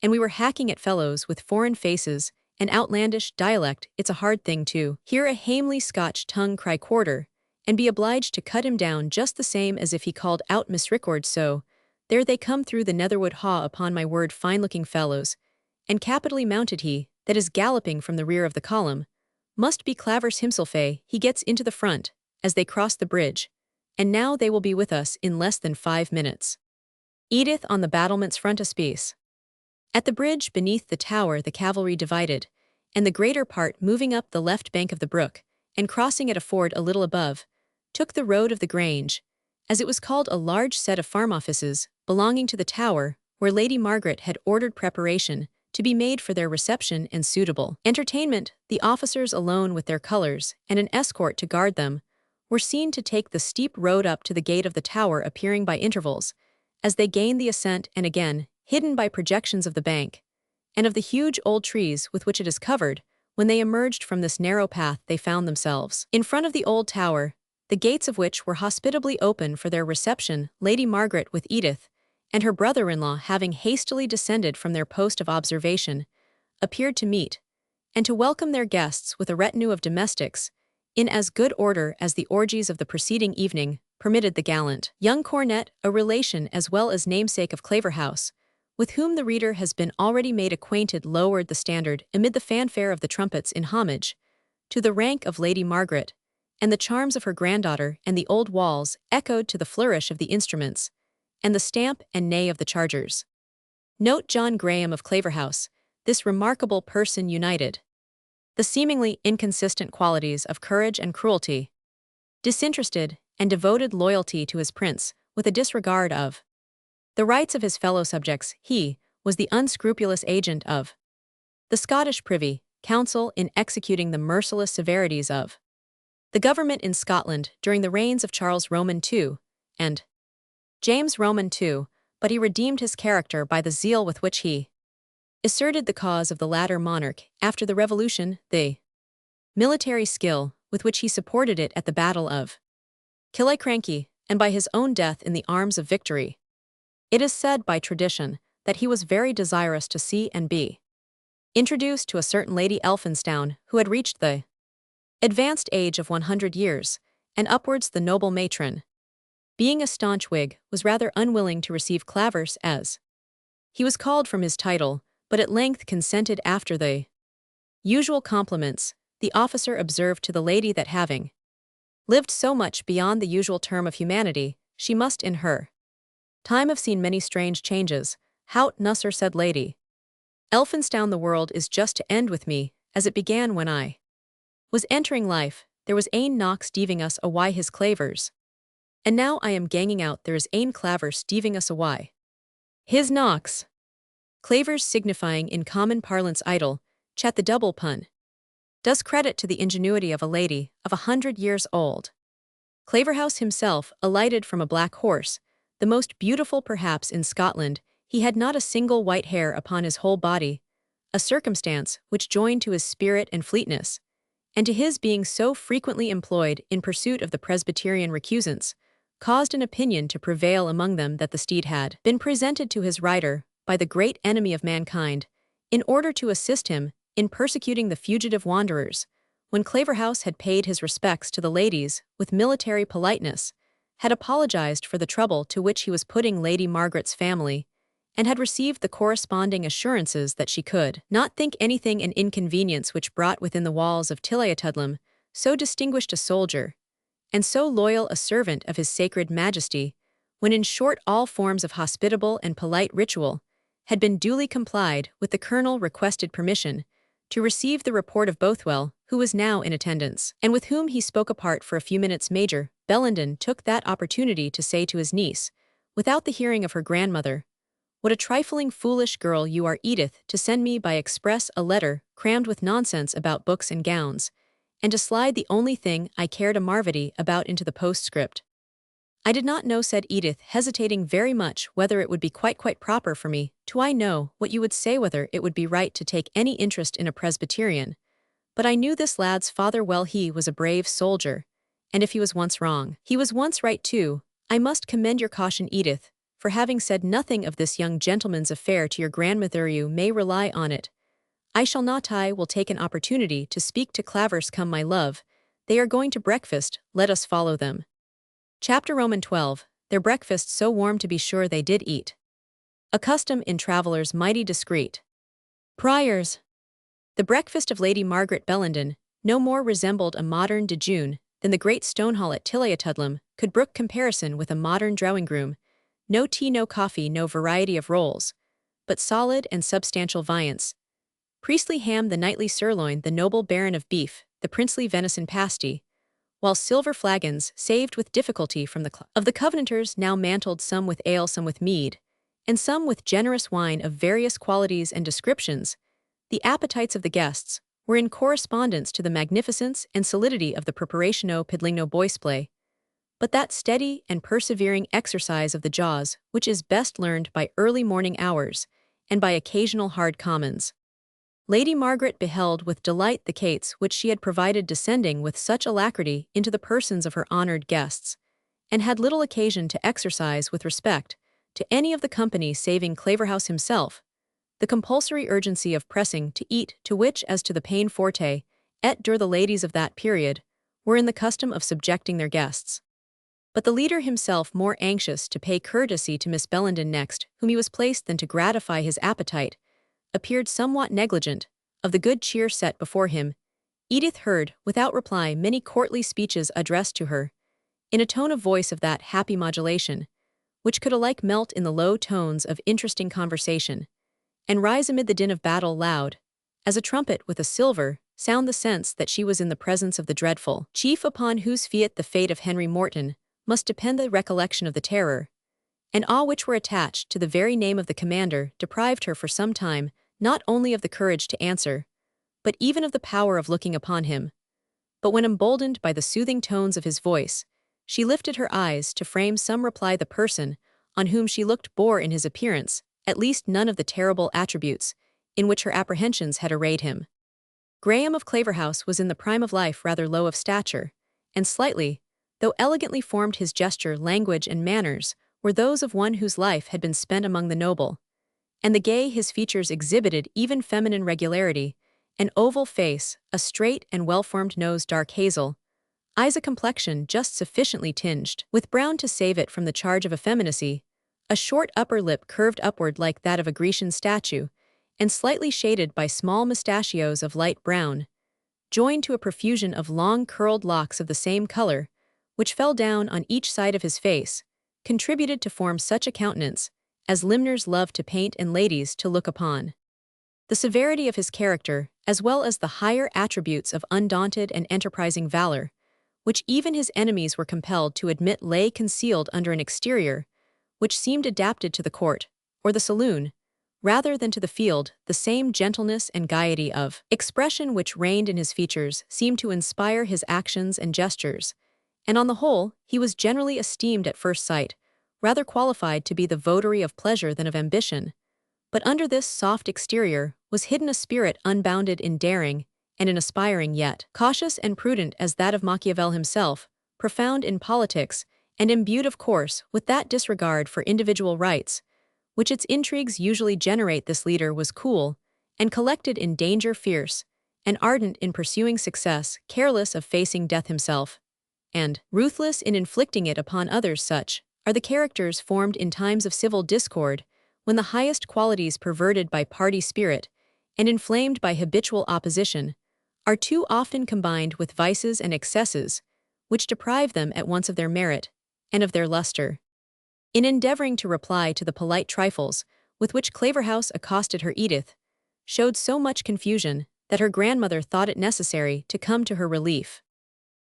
and we were hacking at fellows with foreign faces and outlandish dialect. It's a hard thing to hear a hamely Scotch tongue cry quarter, and be obliged to cut him down just the same as if he called out misricord. So, there they come through the Netherwood Haw, upon my word, fine-looking fellows, and capitally mounted. He that is galloping from the rear of the column must be Claverhouse himself. He gets into the front as they cross the bridge, and now they will be with us in less than 5 minutes. Edith on the battlement's frontispiece. At the bridge beneath the tower the cavalry divided, and the greater part, moving up the left bank of the brook, and crossing at a ford a little above, took the road of the Grange, as it was called, a large set of farm offices belonging to the tower, where Lady Margaret had ordered preparation to be made for their reception and suitable entertainment. The officers alone, with their colours and an escort to guard them, were seen to take the steep road up to the gate of the tower, appearing by intervals, as they gained the ascent, and again hidden by projections of the bank, and of the huge old trees with which it is covered. When they emerged from this narrow path, they found themselves in front of the old tower, the gates of which were hospitably open for their reception. Lady Margaret, with Edith and her brother-in-law, having hastily descended from their post of observation, appeared to meet and to welcome their guests with a retinue of domestics, in as good order as the orgies of the preceding evening permitted. The gallant young cornet, a relation as well as namesake of Claverhouse, with whom the reader has been already made acquainted, lowered the standard amid the fanfare of the trumpets in homage to the rank of Lady Margaret and the charms of her granddaughter, and the old walls echoed to the flourish of the instruments and the stamp and neigh of the chargers. Note John Graham of Claverhouse. This remarkable person united the seemingly inconsistent qualities of courage and cruelty, disinterested and devoted loyalty to his prince, with a disregard of the rights of his fellow subjects. He was the unscrupulous agent of the Scottish Privy Council in executing the merciless severities of the government in Scotland during the reigns of Charles Roman II and James Roman II, but he redeemed his character by the zeal with which he asserted the cause of the latter monarch after the Revolution, the military skill with which he supported it at the Battle of Killiecrankie, and by his own death in the arms of victory. It is said by tradition that he was very desirous to see and be introduced to a certain Lady Elphinstone, who had reached the advanced age of 100 years, and upwards. The noble matron, being a staunch Whig, was rather unwilling to receive Claverhouse, as he was called from his title, but at length consented. After the usual compliments, the officer observed to the lady that, having lived so much beyond the usual term of humanity, she must in her time have seen many strange changes. "Hout nusser," said Lady Elphinstone, "the world is just to end with me, as it began when I was entering life. There was ane knock steeving us awy his clavers, and now I am ganging out, there is ane claver steeving us awy his knocks." Clavers signifying in common parlance idle, chat. The double pun does credit to the ingenuity of a lady of 100 years old. Claverhouse himself alighted from a black horse, the most beautiful perhaps in Scotland. He had not a single white hair upon his whole body, a circumstance which, joined to his spirit and fleetness, and to his being so frequently employed in pursuit of the Presbyterian recusants, caused an opinion to prevail among them that the steed had been presented to his rider by the great enemy of mankind, in order to assist him in persecuting the fugitive wanderers. When Claverhouse had paid his respects to the ladies with military politeness, had apologized for the trouble to which he was putting Lady Margaret's family, and had received the corresponding assurances that she could not think anything an inconvenience which brought within the walls of Tilliatudlem so distinguished a soldier, and so loyal a servant of his sacred majesty, when in short all forms of hospitable and polite ritual had been duly complied with, the colonel requested permission to receive the report of Bothwell, who was now in attendance, and with whom he spoke apart for a few minutes. Major Bellenden took that opportunity to say to his niece, without the hearing of her grandmother, "What a trifling foolish girl you are, Edith, to send me by express a letter crammed with nonsense about books and gowns, and to slide the only thing I cared a marvity about into the postscript." "I did not know," said Edith, hesitating very much, "whether it would be quite proper for me. Do I know what you would say, whether it would be right to take any interest in a Presbyterian? But I knew this lad's father well. He was a brave soldier, and if he was once wrong, he was once right too. I must commend your caution, Edith, for having said nothing of this young gentleman's affair to your grandmother. You may rely on it. I shall not. I will take an opportunity to speak to Claverhouse. Come, my love, they are going to breakfast, let us follow them." Chapter Roman 12. Their breakfast so warm, to be sure they did eat. A custom in travellers mighty discreet. Priors. The breakfast of Lady Margaret Bellenden no more resembled a modern dejeuner than the great stone hall at Tilliatudlem could brook comparison with a modern drawing-room. No tea, no coffee, no variety of rolls, but solid and substantial viands. Priestly ham, the knightly sirloin, the noble baron of beef, the princely venison pasty, while silver flagons, saved with difficulty from the of the Covenanters, now mantled, some with ale, some with mead, and some with generous wine of various qualities and descriptions. The appetites of the guests were in correspondence to the magnificence and solidity of the preparatio pidligno boisplay, but that steady and persevering exercise of the jaws which is best learned by early morning hours and by occasional hard commons. Lady Margaret beheld with delight the cates which she had provided descending with such alacrity into the persons of her honoured guests, and had little occasion to exercise with respect to any of the company saving Claverhouse himself the compulsory urgency of pressing to eat, to which, as to the pain forte et dure, the ladies of that period were in the custom of subjecting their guests. But the leader himself, more anxious to pay courtesy to Miss Bellenden next whom he was placed than to gratify his appetite, appeared somewhat negligent of the good cheer set before him. Edith heard, without reply, many courtly speeches addressed to her, in a tone of voice of that happy modulation, which could alike melt in the low tones of interesting conversation, and rise amid the din of battle loud, as a trumpet with a silver, sound the sense that she was in the presence of the dreadful chief upon whose fiat the fate of Henry Morton must depend. The recollection of the terror and awe which were attached to the very name of the commander deprived her for some time not only of the courage to answer, but even of the power of looking upon him. But when emboldened by the soothing tones of his voice, she lifted her eyes to frame some reply. The person on whom she looked bore in his appearance at least none of the terrible attributes in which her apprehensions had arrayed him. Graham of Claverhouse was in the prime of life, rather low of stature, and slightly, though elegantly formed. His gesture, language, and manners were those of one whose life had been spent among the noble, and the gay. His features exhibited even feminine regularity, an oval face, a straight and well-formed nose, dark hazel eyes, a complexion just sufficiently tinged with brown to save it from the charge of effeminacy, a short upper lip curved upward like that of a Grecian statue, and slightly shaded by small mustachios of light brown, joined to a profusion of long curled locks of the same color, which fell down on each side of his face, contributed to form such a countenance as limners love to paint and ladies to look upon. The severity of his character, as well as the higher attributes of undaunted and enterprising valor, which even his enemies were compelled to admit, lay concealed under an exterior which seemed adapted to the court, or the saloon, rather than to the field. The same gentleness and gaiety of expression which reigned in his features seemed to inspire his actions and gestures, and on the whole he was generally esteemed at first sight rather qualified to be the votary of pleasure than of ambition. But under this soft exterior was hidden a spirit unbounded in daring and in aspiring, yet cautious and prudent as that of Machiavel himself, profound in politics, and imbued, of course, with that disregard for individual rights, which its intrigues usually generate. This leader was cool and collected in danger, fierce and ardent in pursuing success, careless of facing death himself, and ruthless in inflicting it upon others. Such are the characters formed in times of civil discord, when the highest qualities, perverted by party spirit and inflamed by habitual opposition, are too often combined with vices and excesses, which deprive them at once of their merit and of their luster. In endeavoring to reply to the polite trifles with which Claverhouse accosted her, Edith showed so much confusion that her grandmother thought it necessary to come to her relief.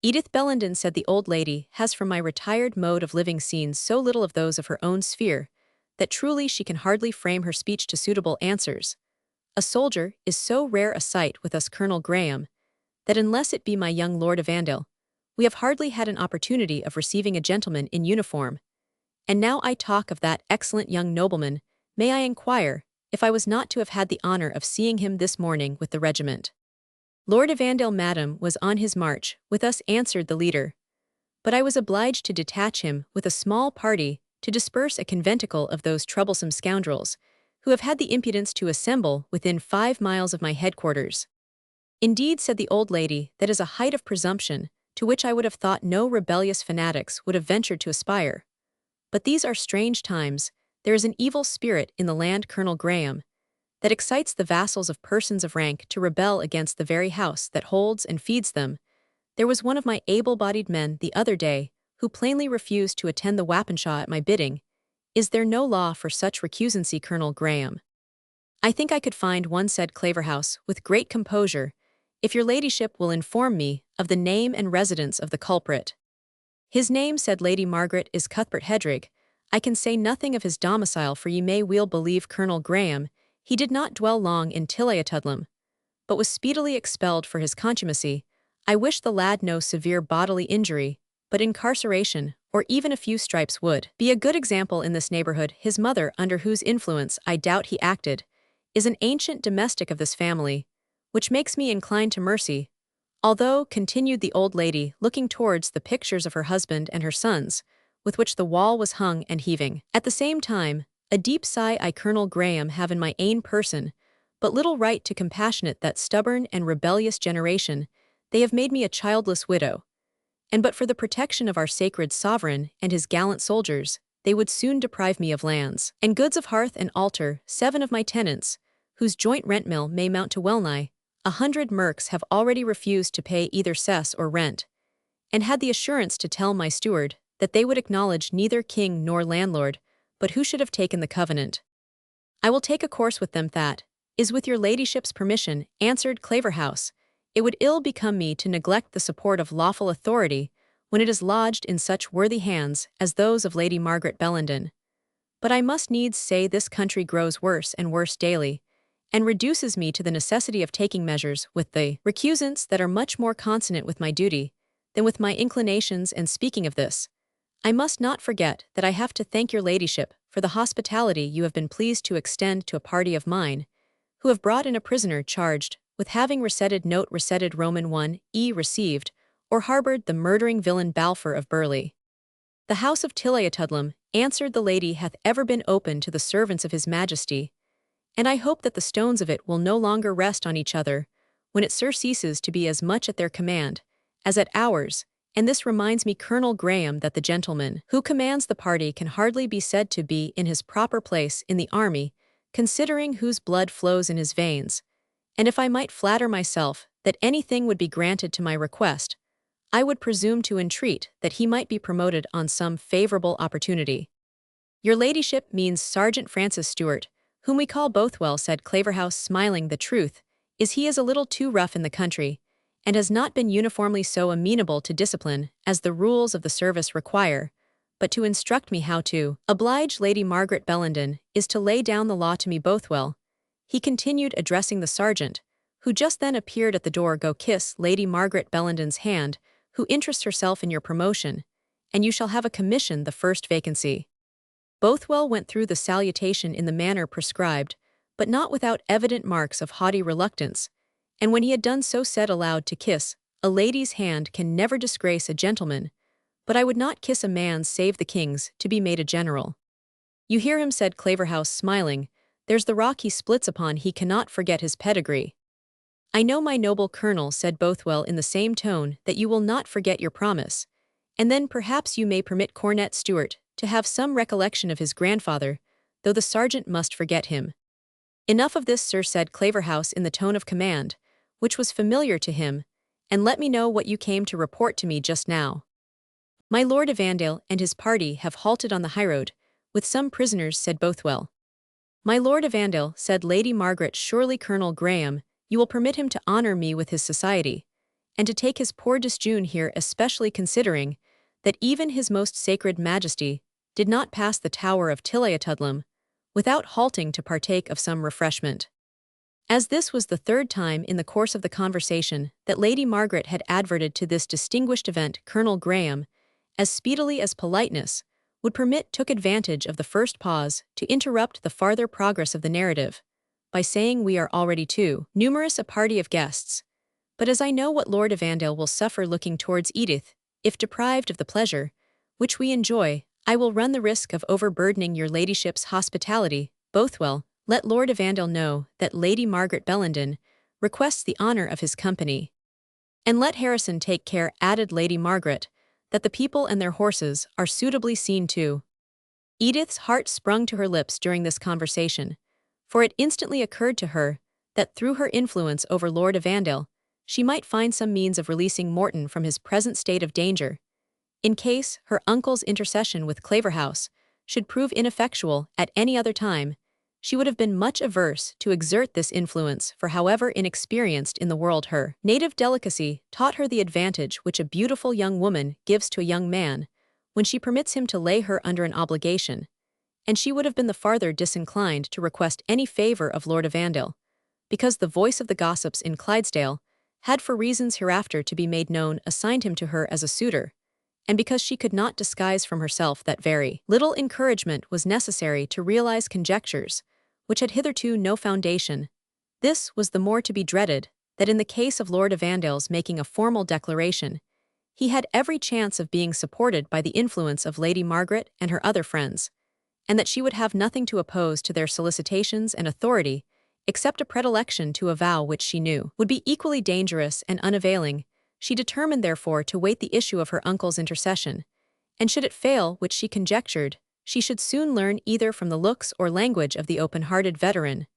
Edith Bellenden, said the old lady, has from my retired mode of living seen so little of those of her own sphere, that truly she can hardly frame her speech to suitable answers. A soldier is so rare a sight with us, Colonel Graham, that unless it be my young Lord of Andale, we have hardly had an opportunity of receiving a gentleman in uniform. And now I talk of that excellent young nobleman, may I inquire if I was not to have had the honor of seeing him this morning with the regiment? Lord of Andale, madam, was on his march with us, answered the leader. But I was obliged to detach him with a small party to disperse a conventicle of those troublesome scoundrels, who have had the impudence to assemble within 5 miles of my headquarters. Indeed, said the old lady, that is a height of presumption, to which I would have thought no rebellious fanatics would have ventured to aspire. But these are strange times. There is an evil spirit in the land, Colonel Graham, that excites the vassals of persons of rank to rebel against the very house that holds and feeds them. There was one of my able-bodied men the other day, who plainly refused to attend the Wappenshaw at my bidding. Is there no law for such recusancy, Colonel Graham? I think I could find one, said Claverhouse, with great composure, if your ladyship will inform me of the name and residence of the culprit. His name, said Lady Margaret, is Cuthbert Hedrig. I can say nothing of his domicile, for ye may weel believe, Colonel Graham, he did not dwell long in Tilliatudlem, but was speedily expelled for his contumacy. I wish the lad no severe bodily injury, but incarceration, or even a few stripes, would be a good example in this neighborhood. His mother, under whose influence I doubt he acted, is an ancient domestic of this family, which makes me inclined to mercy, although, continued the old lady, looking towards the pictures of her husband and her sons, with which the wall was hung and heaving, at the same time, a deep sigh, I, Colonel Graham, have in my ain person, but little right to compassionate that stubborn and rebellious generation. They have made me a childless widow, and but for the protection of our sacred sovereign and his gallant soldiers, they would soon deprive me of lands and goods of hearth and altar. 7 of my tenants, whose joint rent mill may mount to wellnigh 100 merks, have already refused to pay either cess or rent, and had the assurance to tell my steward that they would acknowledge neither king nor landlord, but who should have taken the covenant. I will take a course with them that is with your ladyship's permission, answered Claverhouse. It would ill become me to neglect the support of lawful authority when it is lodged in such worthy hands as those of Lady Margaret Bellenden. But I must needs say this country grows worse and worse daily, and reduces me to the necessity of taking measures with the recusants that are much more consonant with my duty than with my inclinations. And speaking of this, I must not forget that I have to thank your ladyship for the hospitality you have been pleased to extend to a party of mine, who have brought in a prisoner charged with having received Roman 1 received, or harbored the murdering villain Balfour of Burleigh. The house of Tilliatudlem, answered the lady, hath ever been open to the servants of his majesty, and I hope that the stones of it will no longer rest on each other, when it surceases to be as much at their command as at ours. And this reminds me, Colonel Graham, that the gentleman who commands the party can hardly be said to be in his proper place in the army, considering whose blood flows in his veins. And if I might flatter myself that anything would be granted to my request, I would presume to entreat that he might be promoted on some favorable opportunity. Your ladyship means Sergeant Francis Stewart, whom we call Bothwell, said Claverhouse, smiling. The truth is he is a little too rough in the country, and has not been uniformly so amenable to discipline as the rules of the service require, but to instruct me how to oblige Lady Margaret Bellenden is to lay down the law to me. Bothwell, he continued, addressing the sergeant, who just then appeared at the door, go kiss Lady Margaret Bellenden's hand, who interests herself in your promotion, and you shall have a commission the first vacancy. Bothwell went through the salutation in the manner prescribed, but not without evident marks of haughty reluctance, and when he had done so said aloud, to kiss a lady's hand can never disgrace a gentleman, but I would not kiss a man's save the king's to be made a general. You hear him, said Claverhouse, smiling. There's the rock he splits upon, he cannot forget his pedigree. I know, my noble colonel, said Bothwell in the same tone, that you will not forget your promise, and then perhaps you may permit Cornet Stewart to have some recollection of his grandfather, though the sergeant must forget him. Enough of this, sir, said Claverhouse in the tone of command, which was familiar to him, and let me know what you came to report to me just now. My Lord of Andale and his party have halted on the highroad, with some prisoners, said Bothwell. My Lord of Andale, said Lady Margaret, surely, Colonel Graham, you will permit him to honor me with his society, and to take his poor disjune here, especially considering that even his most sacred majesty did not pass the tower of Tiliatudlem without halting to partake of some refreshment. As this was the third time in the course of the conversation that Lady Margaret had adverted to this distinguished event, Colonel Graham, as speedily as politeness would permit, took advantage of the first pause to interrupt the farther progress of the narrative by saying, "We are already too numerous a party of guests, but as I know what Lord Evandale will suffer looking towards Edith, if deprived of the pleasure which we enjoy, I will run the risk of overburdening your ladyship's hospitality. Bothwell, let Lord Evandale know that Lady Margaret Bellenden requests the honour of his company. And let Harrison take care," added Lady Margaret, "that the people and their horses are suitably seen to." Edith's heart sprung to her lips during this conversation, for it instantly occurred to her that through her influence over Lord Evandale, she might find some means of releasing Morton from his present state of danger, in case her uncle's intercession with Claverhouse should prove ineffectual at any other time. She would have been much averse to exert this influence, for however inexperienced in the world, her native delicacy taught her the advantage which a beautiful young woman gives to a young man when she permits him to lay her under an obligation, and she would have been the farther disinclined to request any favour of Lord Evandale, because the voice of the gossips in Clydesdale had, for reasons hereafter to be made known, assigned him to her as a suitor, and because she could not disguise from herself that very little encouragement was necessary to realize conjectures which had hitherto no foundation. This was the more to be dreaded, that in the case of Lord Evandale's making a formal declaration, he had every chance of being supported by the influence of Lady Margaret and her other friends, and that she would have nothing to oppose to their solicitations and authority, except a predilection to a vow which she knew would be equally dangerous and unavailing. She determined therefore to wait the issue of her uncle's intercession, and should it fail, which she conjectured, she should soon learn either from the looks or language of the open-hearted veteran,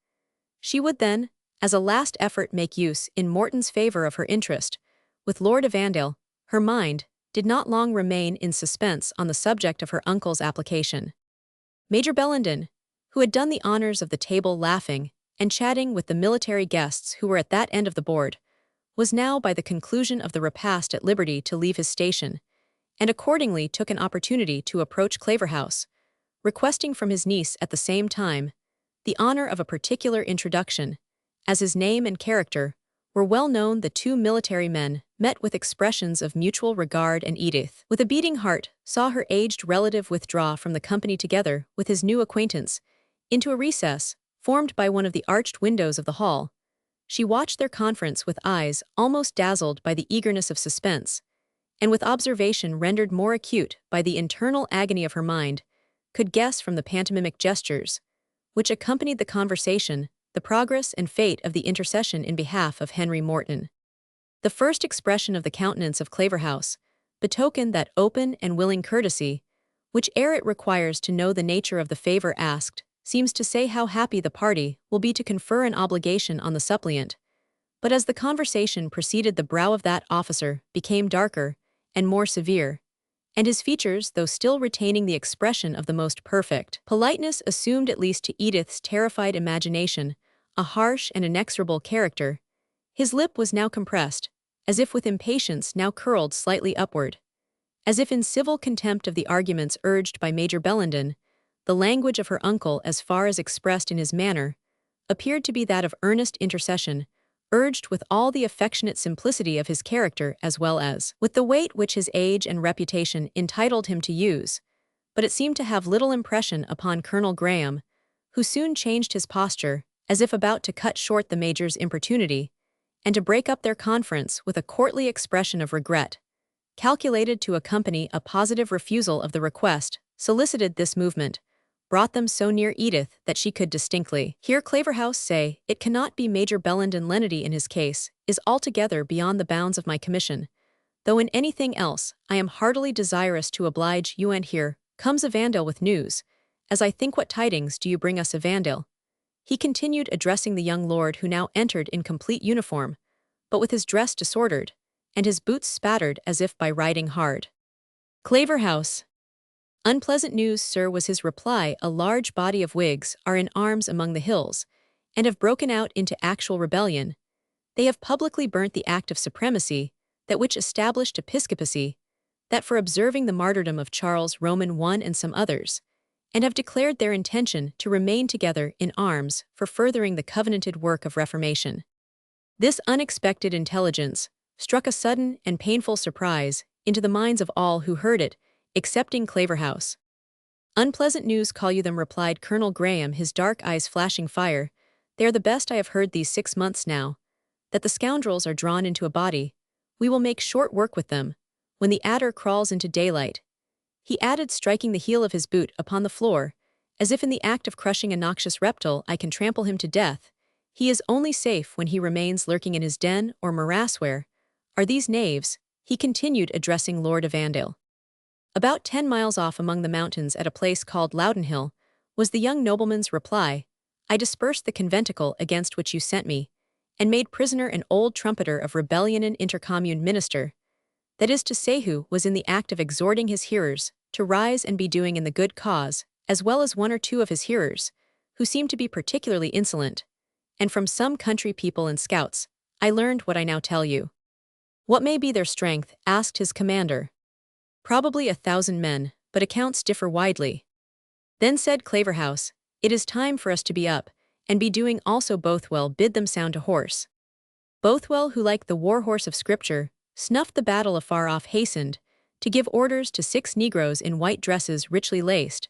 she would then, as a last effort, make use, in Morton's favour, of her interest with Lord Evandale. Her mind did not long remain in suspense on the subject of her uncle's application. Major Bellenden, who had done the honours of the table laughing and chatting with the military guests who were at that end of the board, was now by the conclusion of the repast at liberty to leave his station, and accordingly took an opportunity to approach Claverhouse, requesting from his niece at the same time the honour of a particular introduction. As his name and character were well known, the two military men met with expressions of mutual regard, and Edith, with a beating heart, saw her aged relative withdraw from the company together with his new acquaintance into a recess formed by one of the arched windows of the hall. She watched their conference with eyes almost dazzled by the eagerness of suspense, and with observation rendered more acute by the internal agony of her mind, could guess from the pantomimic gestures which accompanied the conversation the progress and fate of the intercession in behalf of Henry Morton. The first expression of the countenance of Claverhouse betokened that open and willing courtesy which, ere it requires to know the nature of the favour asked, seems to say how happy the party will be to confer an obligation on the suppliant. But as the conversation proceeded, the brow of that officer became darker and more severe, and his features, though still retaining the expression of the most perfect politeness, assumed, at least to Edith's terrified imagination, a harsh and inexorable character. His lip was now compressed, as if with impatience, now curled slightly upward, as if in civil contempt of the arguments urged by Major Bellenden. The language of her uncle, as far as expressed in his manner, appeared to be that of earnest intercession, urged with all the affectionate simplicity of his character as well as with the weight which his age and reputation entitled him to use, but it seemed to have little impression upon Colonel Graham, who soon changed his posture, as if about to cut short the Major's importunity, and to break up their conference with a courtly expression of regret, calculated to accompany a positive refusal of the request solicited. This movement brought them so near Edith that she could distinctly hear Claverhouse say, "It cannot be Major Bellenden. Lenity in his case is altogether beyond the bounds of my commission, though in anything else I am heartily desirous to oblige you. And here comes Evandale with news, as I think. What tidings do you bring us, Evandale?" he continued, addressing the young lord, who now entered in complete uniform, but with his dress disordered, and his boots spattered as if by riding hard. Claverhouse. "Unpleasant news, sir," was his reply. "A large body of Whigs are in arms among the hills, and have broken out into actual rebellion. They have publicly burnt the Act of Supremacy, that which established episcopacy, that for observing the martyrdom of Charles Roman I and some others, and have declared their intention to remain together in arms for furthering the covenanted work of Reformation. This unexpected intelligence struck a sudden and painful surprise into the minds of all who heard it, excepting Claverhouse. "Unpleasant news call you them," replied Colonel Graham, his dark eyes flashing fire. "They are the best I have heard these 6 months now. That the scoundrels are drawn into a body. We will make short work with them, when the adder crawls into daylight," he added, striking the heel of his boot upon the floor, as if in the act of crushing a noxious reptile. "I can trample him to death. He is only safe when he remains lurking in his den or morass. Where are these knaves?" he continued, addressing Lord Evandale. "About 10 miles off among the mountains at a place called Loudonhill," was the young nobleman's reply. "I dispersed the conventicle against which you sent me, and made prisoner an old trumpeter of rebellion and intercommune minister, that is to say, who was in the act of exhorting his hearers to rise and be doing in the good cause, as well as 1 or 2 of his hearers, who seemed to be particularly insolent, and from some country people and scouts, I learned what I now tell you." "What may be their strength?" asked his commander. "Probably 1,000 men, but accounts differ widely." Then said Claverhouse, "It is time for us to be up, and be doing also. Bothwell bid them sound to horse." Bothwell, who like the war horse of Scripture, snuffed the battle afar off, hastened to give orders to 6 negroes in white dresses richly laced,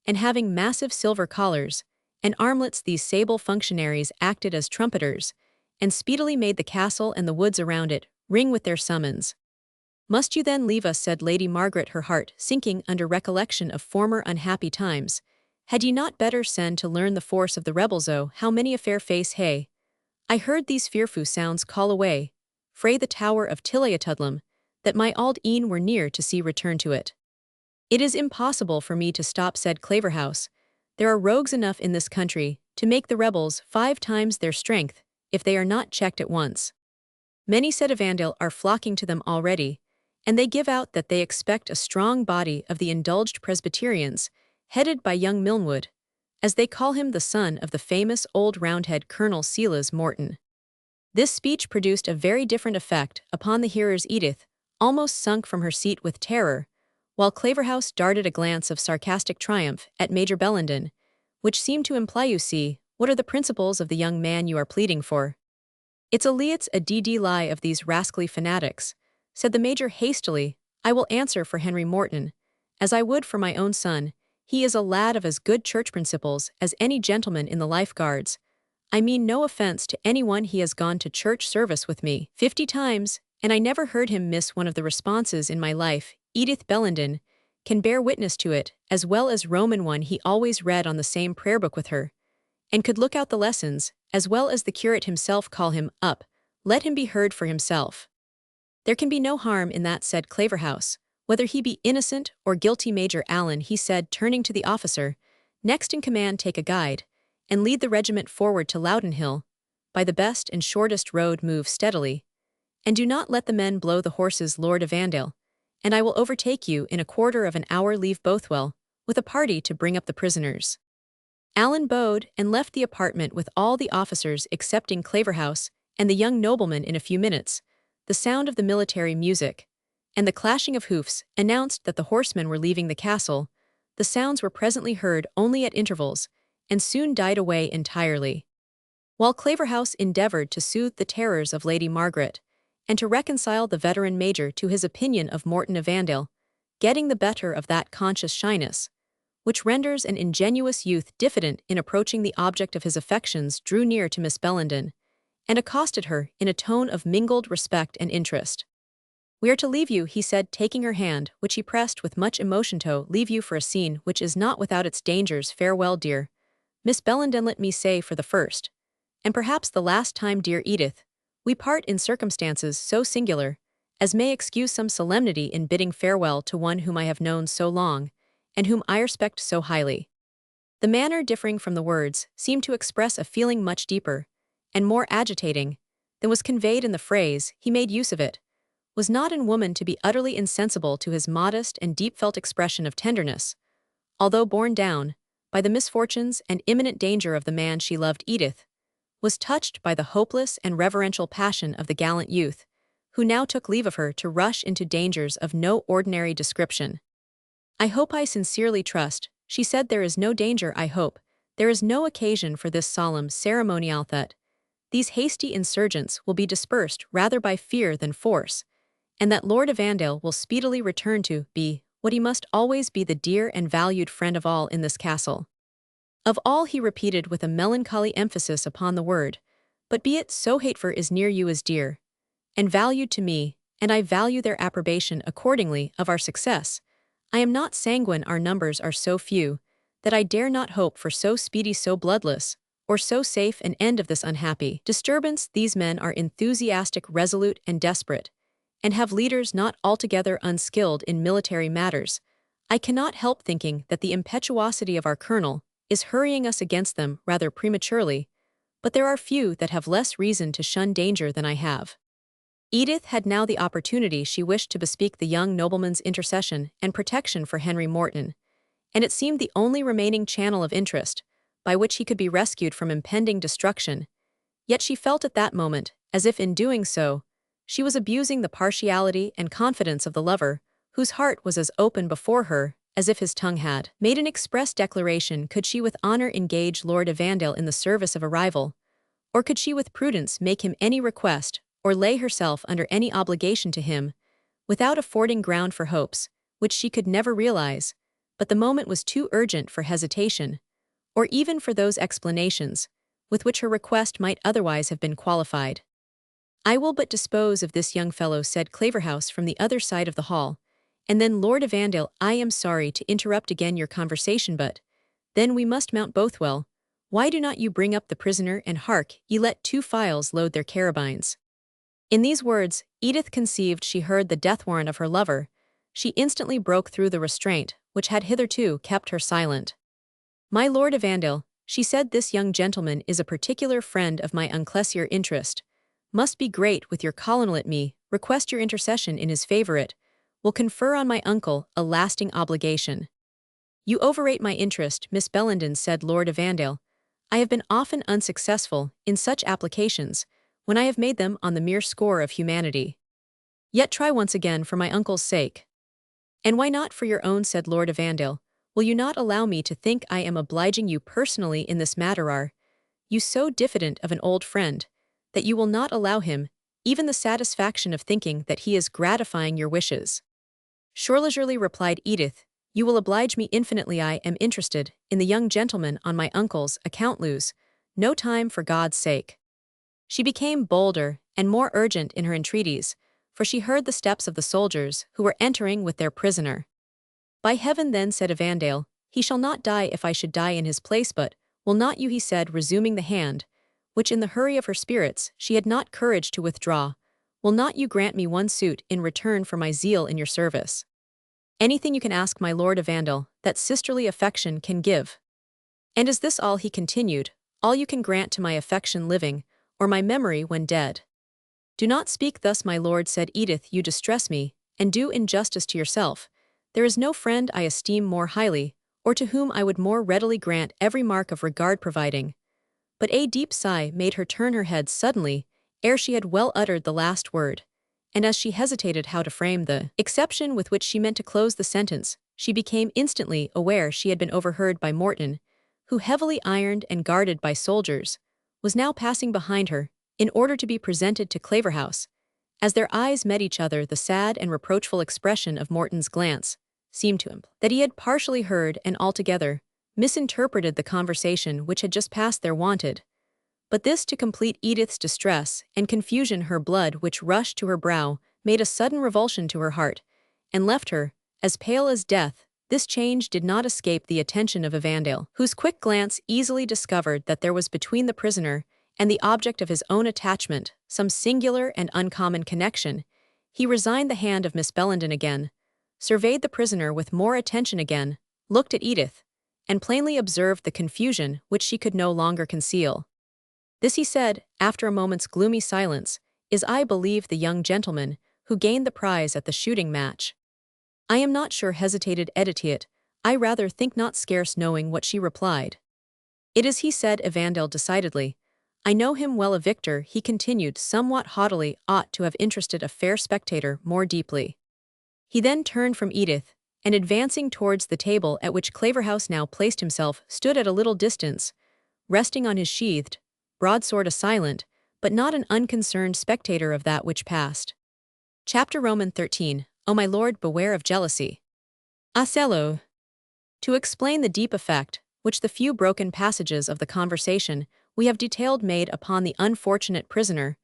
and having massive silver collars and armlets. These sable functionaries acted as trumpeters, and speedily made the castle and the woods around it ring with their summons. "Must you then leave us?" said Lady Margaret, her heart sinking under recollection of former unhappy times. "Had ye not better send to learn the force of the rebels? Oh, how many a fair face hae I heard these fearful sounds call away frae the tower of Tilliatudlem, that my auld een were near to see return to it." "It is impossible for me to stop," said Claverhouse. "There are rogues enough in this country to make the rebels 5 times their strength, if they are not checked at once." "Many," said Evandale, "are flocking to them already, and they give out that they expect a strong body of the indulged Presbyterians, headed by young Milnwood, as they call him, the son of the famous old Roundhead Colonel Silas Morton." This speech produced a very different effect upon the hearers. Edith almost sunk from her seat with terror, while Claverhouse darted a glance of sarcastic triumph at Major Bellenden, which seemed to imply, "You see, what are the principles of the young man you are pleading for?" "It's a d.d. lie of these rascally fanatics," said the Major hastily. "I will answer for Henry Morton, as I would for my own son. He is a lad of as good church principles as any gentleman in the Life Guards. I mean no offense to anyone. He has gone to church service with me 50 times, and I never heard him miss one of the responses in my life. Edith Bellenden can bear witness to it, as well as Roman one. He always read on the same prayer book with her, and could look out the lessons, as well as the curate himself. Call him up, let him be heard for himself." "There can be no harm in that," said Claverhouse, "whether he be innocent or guilty. Major Allen," he said, turning to the officer next in command, "take a guide, and lead the regiment forward to Loudonhill. By the best and shortest road move steadily, and do not let the men blow the horses. Lord Evandale and I will overtake you in a quarter of an hour. Leave Bothwell with a party to bring up the prisoners." Allen bowed and left the apartment with all the officers excepting Claverhouse and the young nobleman. In a few minutes, the sound of the military music and the clashing of hoofs announced that the horsemen were leaving the castle. The sounds were presently heard only at intervals, and soon died away entirely. While Claverhouse endeavored to soothe the terrors of Lady Margaret, and to reconcile the veteran major to his opinion of Morton, Evandale, getting the better of that conscious shyness which renders an ingenuous youth diffident in approaching the object of his affections, drew near to Miss Bellenden, and accosted her in a tone of mingled respect and interest. "We are to leave you," he said, taking her hand, which he pressed with much emotion. "To leave you for a scene which is not without its dangers. Farewell, dear Miss Bellenden, let me say for the first, and perhaps the last time. Dear Edith, we part in circumstances so singular as may excuse some solemnity in bidding farewell to one whom I have known so long, and whom I respect so highly." The manner, differing from the words, seemed to express a feeling much deeper and more agitating than was conveyed in the phrase. He made use of it. Was not in woman to be utterly insensible to his modest and deep-felt expression of tenderness, although borne down by the misfortunes and imminent danger of the man she loved. Edith was touched by the hopeless and reverential passion of the gallant youth, who now took leave of her to rush into dangers of no ordinary description. "I hope, I sincerely trust," she said. "There is no danger, I hope. There is no occasion for this solemn ceremonial, that these hasty insurgents will be dispersed rather by fear than force, and that Lord Evandale will speedily return to be what he must always be, the dear and valued friend of all in this castle. Of all," he repeated with a melancholy emphasis upon the word, "but be it so, hateful is near you as dear and valued to me, and I value their approbation accordingly of our success. I am not sanguine, our numbers are so few, that I dare not hope for so speedy, so bloodless, or so safe an end of this unhappy disturbance. These men are enthusiastic, resolute, and desperate, and have leaders not altogether unskilled in military matters. I cannot help thinking that the impetuosity of our colonel is hurrying us against them rather prematurely, but there are few that have less reason to shun danger than I have." Edith had now the opportunity she wished to bespeak the young nobleman's intercession and protection for Henry Morton, and it seemed the only remaining channel of interest by which he could be rescued from impending destruction. Yet she felt at that moment, as if in doing so, she was abusing the partiality and confidence of the lover, whose heart was as open before her as if his tongue had made an express declaration. Could she with honor engage Lord Evandale in the service of a rival, or could she with prudence make him any request, or lay herself under any obligation to him, without affording ground for hopes, which she could never realize? But the moment was too urgent for hesitation, or even for those explanations, with which her request might otherwise have been qualified. "I will but dispose of this young fellow," said Claverhouse from the other side of the hall, and then Lord Evandale, "I am sorry to interrupt again your conversation, but then we must mount Bothwell. Why do not you bring up the prisoner, and hark ye, let 2 files load their carabines." In these words, Edith conceived she heard the death warrant of her lover. She instantly broke through the restraint, which had hitherto kept her silent. "My Lord Evandale," she said, "this young gentleman is a particular friend of my unclessier interest, must be great with your colonel at me, request your intercession in his favor, it will confer on my uncle a lasting obligation." "You overrate my interest, Miss Bellenden," said Lord Evandale. "I have been often unsuccessful in such applications, when I have made them on the mere score of humanity. Yet try once again for my uncle's sake." "And why not for your own?" said Lord Evandale. "Will you not allow me to think I am obliging you personally in this matter? Are you so diffident of an old friend, that you will not allow him even the satisfaction of thinking that he is gratifying your wishes?" "Surely," replied Edith, "you will oblige me infinitely. I am interested in the young gentleman on my uncle's account. Lose no time, for God's sake." She became bolder and more urgent in her entreaties, for she heard the steps of the soldiers who were entering with their prisoner. "By heaven, then," said Evandale, "he shall not die if I should die in his place. But will not you," he said, resuming the hand, which in the hurry of her spirits she had not courage to withdraw, "will not you grant me one suit in return for my zeal in your service? Anything you can ask, my Lord Evandale, that sisterly affection can give." "And is this all," he continued, "all you can grant to my affection living, or my memory when dead?" "Do not speak thus, my lord," said Edith, "you distress me, and do injustice to yourself. There is no friend I esteem more highly, or to whom I would more readily grant every mark of regard, providing—" But a deep sigh made her turn her head suddenly, ere she had well uttered the last word, and as she hesitated how to frame the exception with which she meant to close the sentence, she became instantly aware she had been overheard by Morton, who, heavily ironed and guarded by soldiers, was now passing behind her, in order to be presented to Claverhouse. As their eyes met each other, the sad and reproachful expression of Morton's glance seemed to imply that he had partially heard and altogether misinterpreted the conversation which had just passed there. Wanted but this to complete Edith's distress and confusion. Her blood, which rushed to her brow, made a sudden revulsion to her heart, and left her as pale as death. This change did not escape the attention of Evandale, whose quick glance easily discovered that there was between the prisoner and the object of his own attachment some singular and uncommon connection. He resigned the hand of Miss Bellenden again, surveyed the prisoner with more attention again, looked at Edith, and plainly observed the confusion which she could no longer conceal. "This," he said, after a moment's gloomy silence, "is, I believe, the young gentleman who gained the prize at the shooting match." "I am not sure," hesitated Edith. "I rather think not," scarce knowing what she replied. "It is he," said Evandale decidedly. I know him well. A victor, he continued somewhat haughtily, ought to have interested a fair spectator more deeply. He then turned from Edith, and advancing towards the table at which Claverhouse now placed himself, stood at a little distance, resting on his sheathed broadsword, a silent, but not an unconcerned spectator of that which passed. Chapter Roman 13. O my lord, beware of jealousy. Acello. To explain the deep effect, which the few broken passages of the conversation we have detailed made upon the unfortunate prisoner,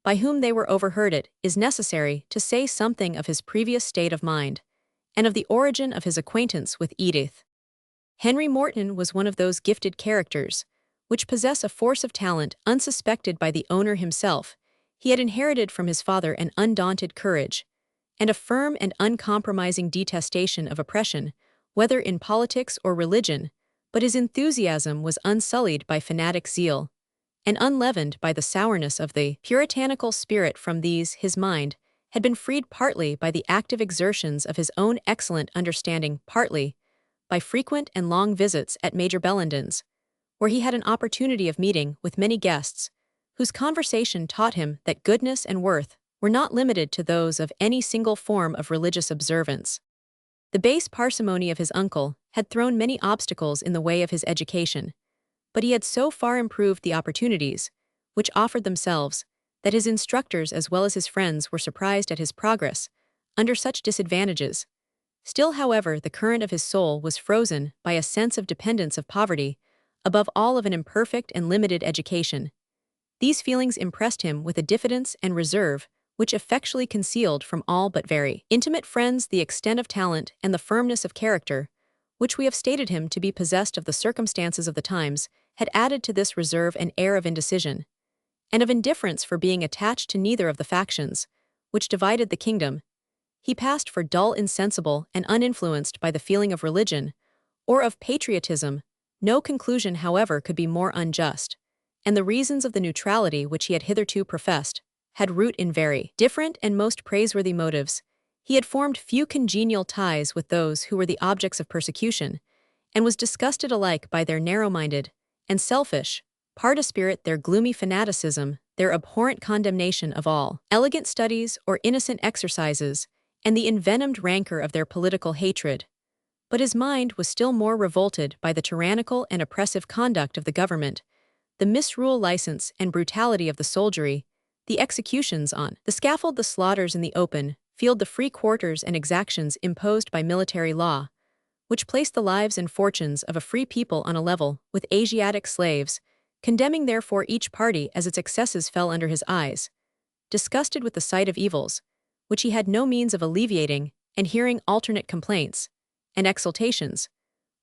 by whom they were overheard, it is necessary to say something of his previous state of mind, and of the origin of his acquaintance with Edith. Henry Morton was one of those gifted characters, which possess a force of talent unsuspected by the owner himself. He had inherited from his father an undaunted courage, and a firm and uncompromising detestation of oppression, whether in politics or religion, but his enthusiasm was unsullied by fanatic zeal, and unleavened by the sourness of the puritanical spirit. From these his mind had been freed partly by the active exertions of his own excellent understanding, partly by frequent and long visits at Major Bellenden's, where he had an opportunity of meeting with many guests, whose conversation taught him that goodness and worth were not limited to those of any single form of religious observance. The base parsimony of his uncle had thrown many obstacles in the way of his education, but he had so far improved the opportunities which offered themselves that his instructors as well as his friends were surprised at his progress under such disadvantages. Still, however, the current of his soul was frozen by a sense of dependence, of poverty, above all of an imperfect and limited education. These feelings impressed him with a diffidence and reserve which effectually concealed from all but very intimate friends the extent of talent and the firmness of character, which we have stated him to be possessed of. The circumstances of the times had added to this reserve an air of indecision, and of indifference, for being attached to neither of the factions which divided the kingdom, he passed for dull, insensible, and uninfluenced by the feeling of religion or of patriotism. No conclusion, however, could be more unjust, and the reasons of the neutrality which he had hitherto professed had root in very different and most praiseworthy motives. He had formed few congenial ties with those who were the objects of persecution, and was disgusted alike by their narrow-minded and selfish party-spirit, their gloomy fanaticism, their abhorrent condemnation of all elegant studies or innocent exercises, and the envenomed rancor of their political hatred. But his mind was still more revolted by the tyrannical and oppressive conduct of the government, the misrule, license, and brutality of the soldiery, the executions on the scaffold, the slaughters in the open field, the free quarters and exactions imposed by military law, which placed the lives and fortunes of a free people on a level with Asiatic slaves, condemning therefore each party as its excesses fell under his eyes. Disgusted with the sight of evils, which he had no means of alleviating, and hearing alternate complaints and exultations,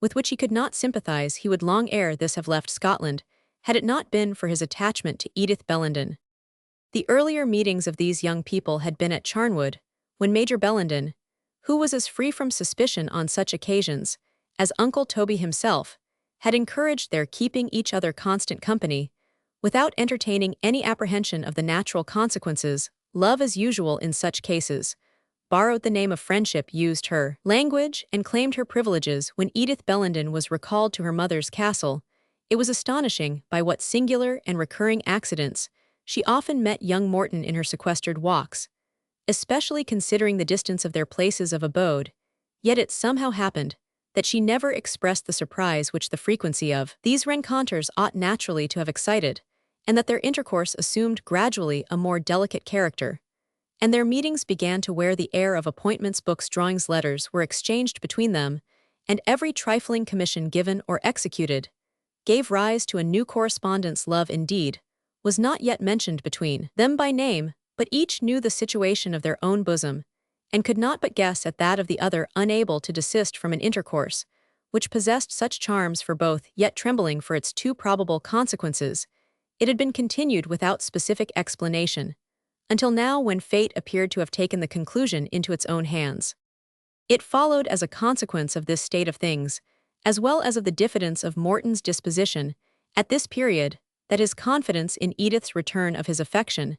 with which he could not sympathize, he would long ere this have left Scotland, had it not been for his attachment to Edith Bellenden. The earlier meetings of these young people had been at Charnwood, when Major Bellenden, who was as free from suspicion on such occasions as Uncle Toby himself, had encouraged their keeping each other constant company, without entertaining any apprehension of the natural consequences. Love, as usual in such cases, borrowed the name of friendship, used her language, and claimed her privileges. When Edith Bellenden was recalled to her mother's castle, it was astonishing by what singular and recurring accidents she often met young Morton in her sequestered walks, especially considering the distance of their places of abode. Yet it somehow happened that she never expressed the surprise which the frequency of these rencontres ought naturally to have excited, and that their intercourse assumed gradually a more delicate character, and their meetings began to wear the air of appointments. Books, drawings, letters were exchanged between them, and every trifling commission given or executed gave rise to a new correspondence. Love, indeed, was not yet mentioned between them by name, but each knew the situation of their own bosom, and could not but guess at that of the other, unable to desist from an intercourse which possessed such charms for both, yet trembling for its too probable consequences. It had been continued without specific explanation, until now, when fate appeared to have taken the conclusion into its own hands. It followed as a consequence of this state of things, as well as of the diffidence of Morton's disposition, at this period, that his confidence in Edith's return of his affection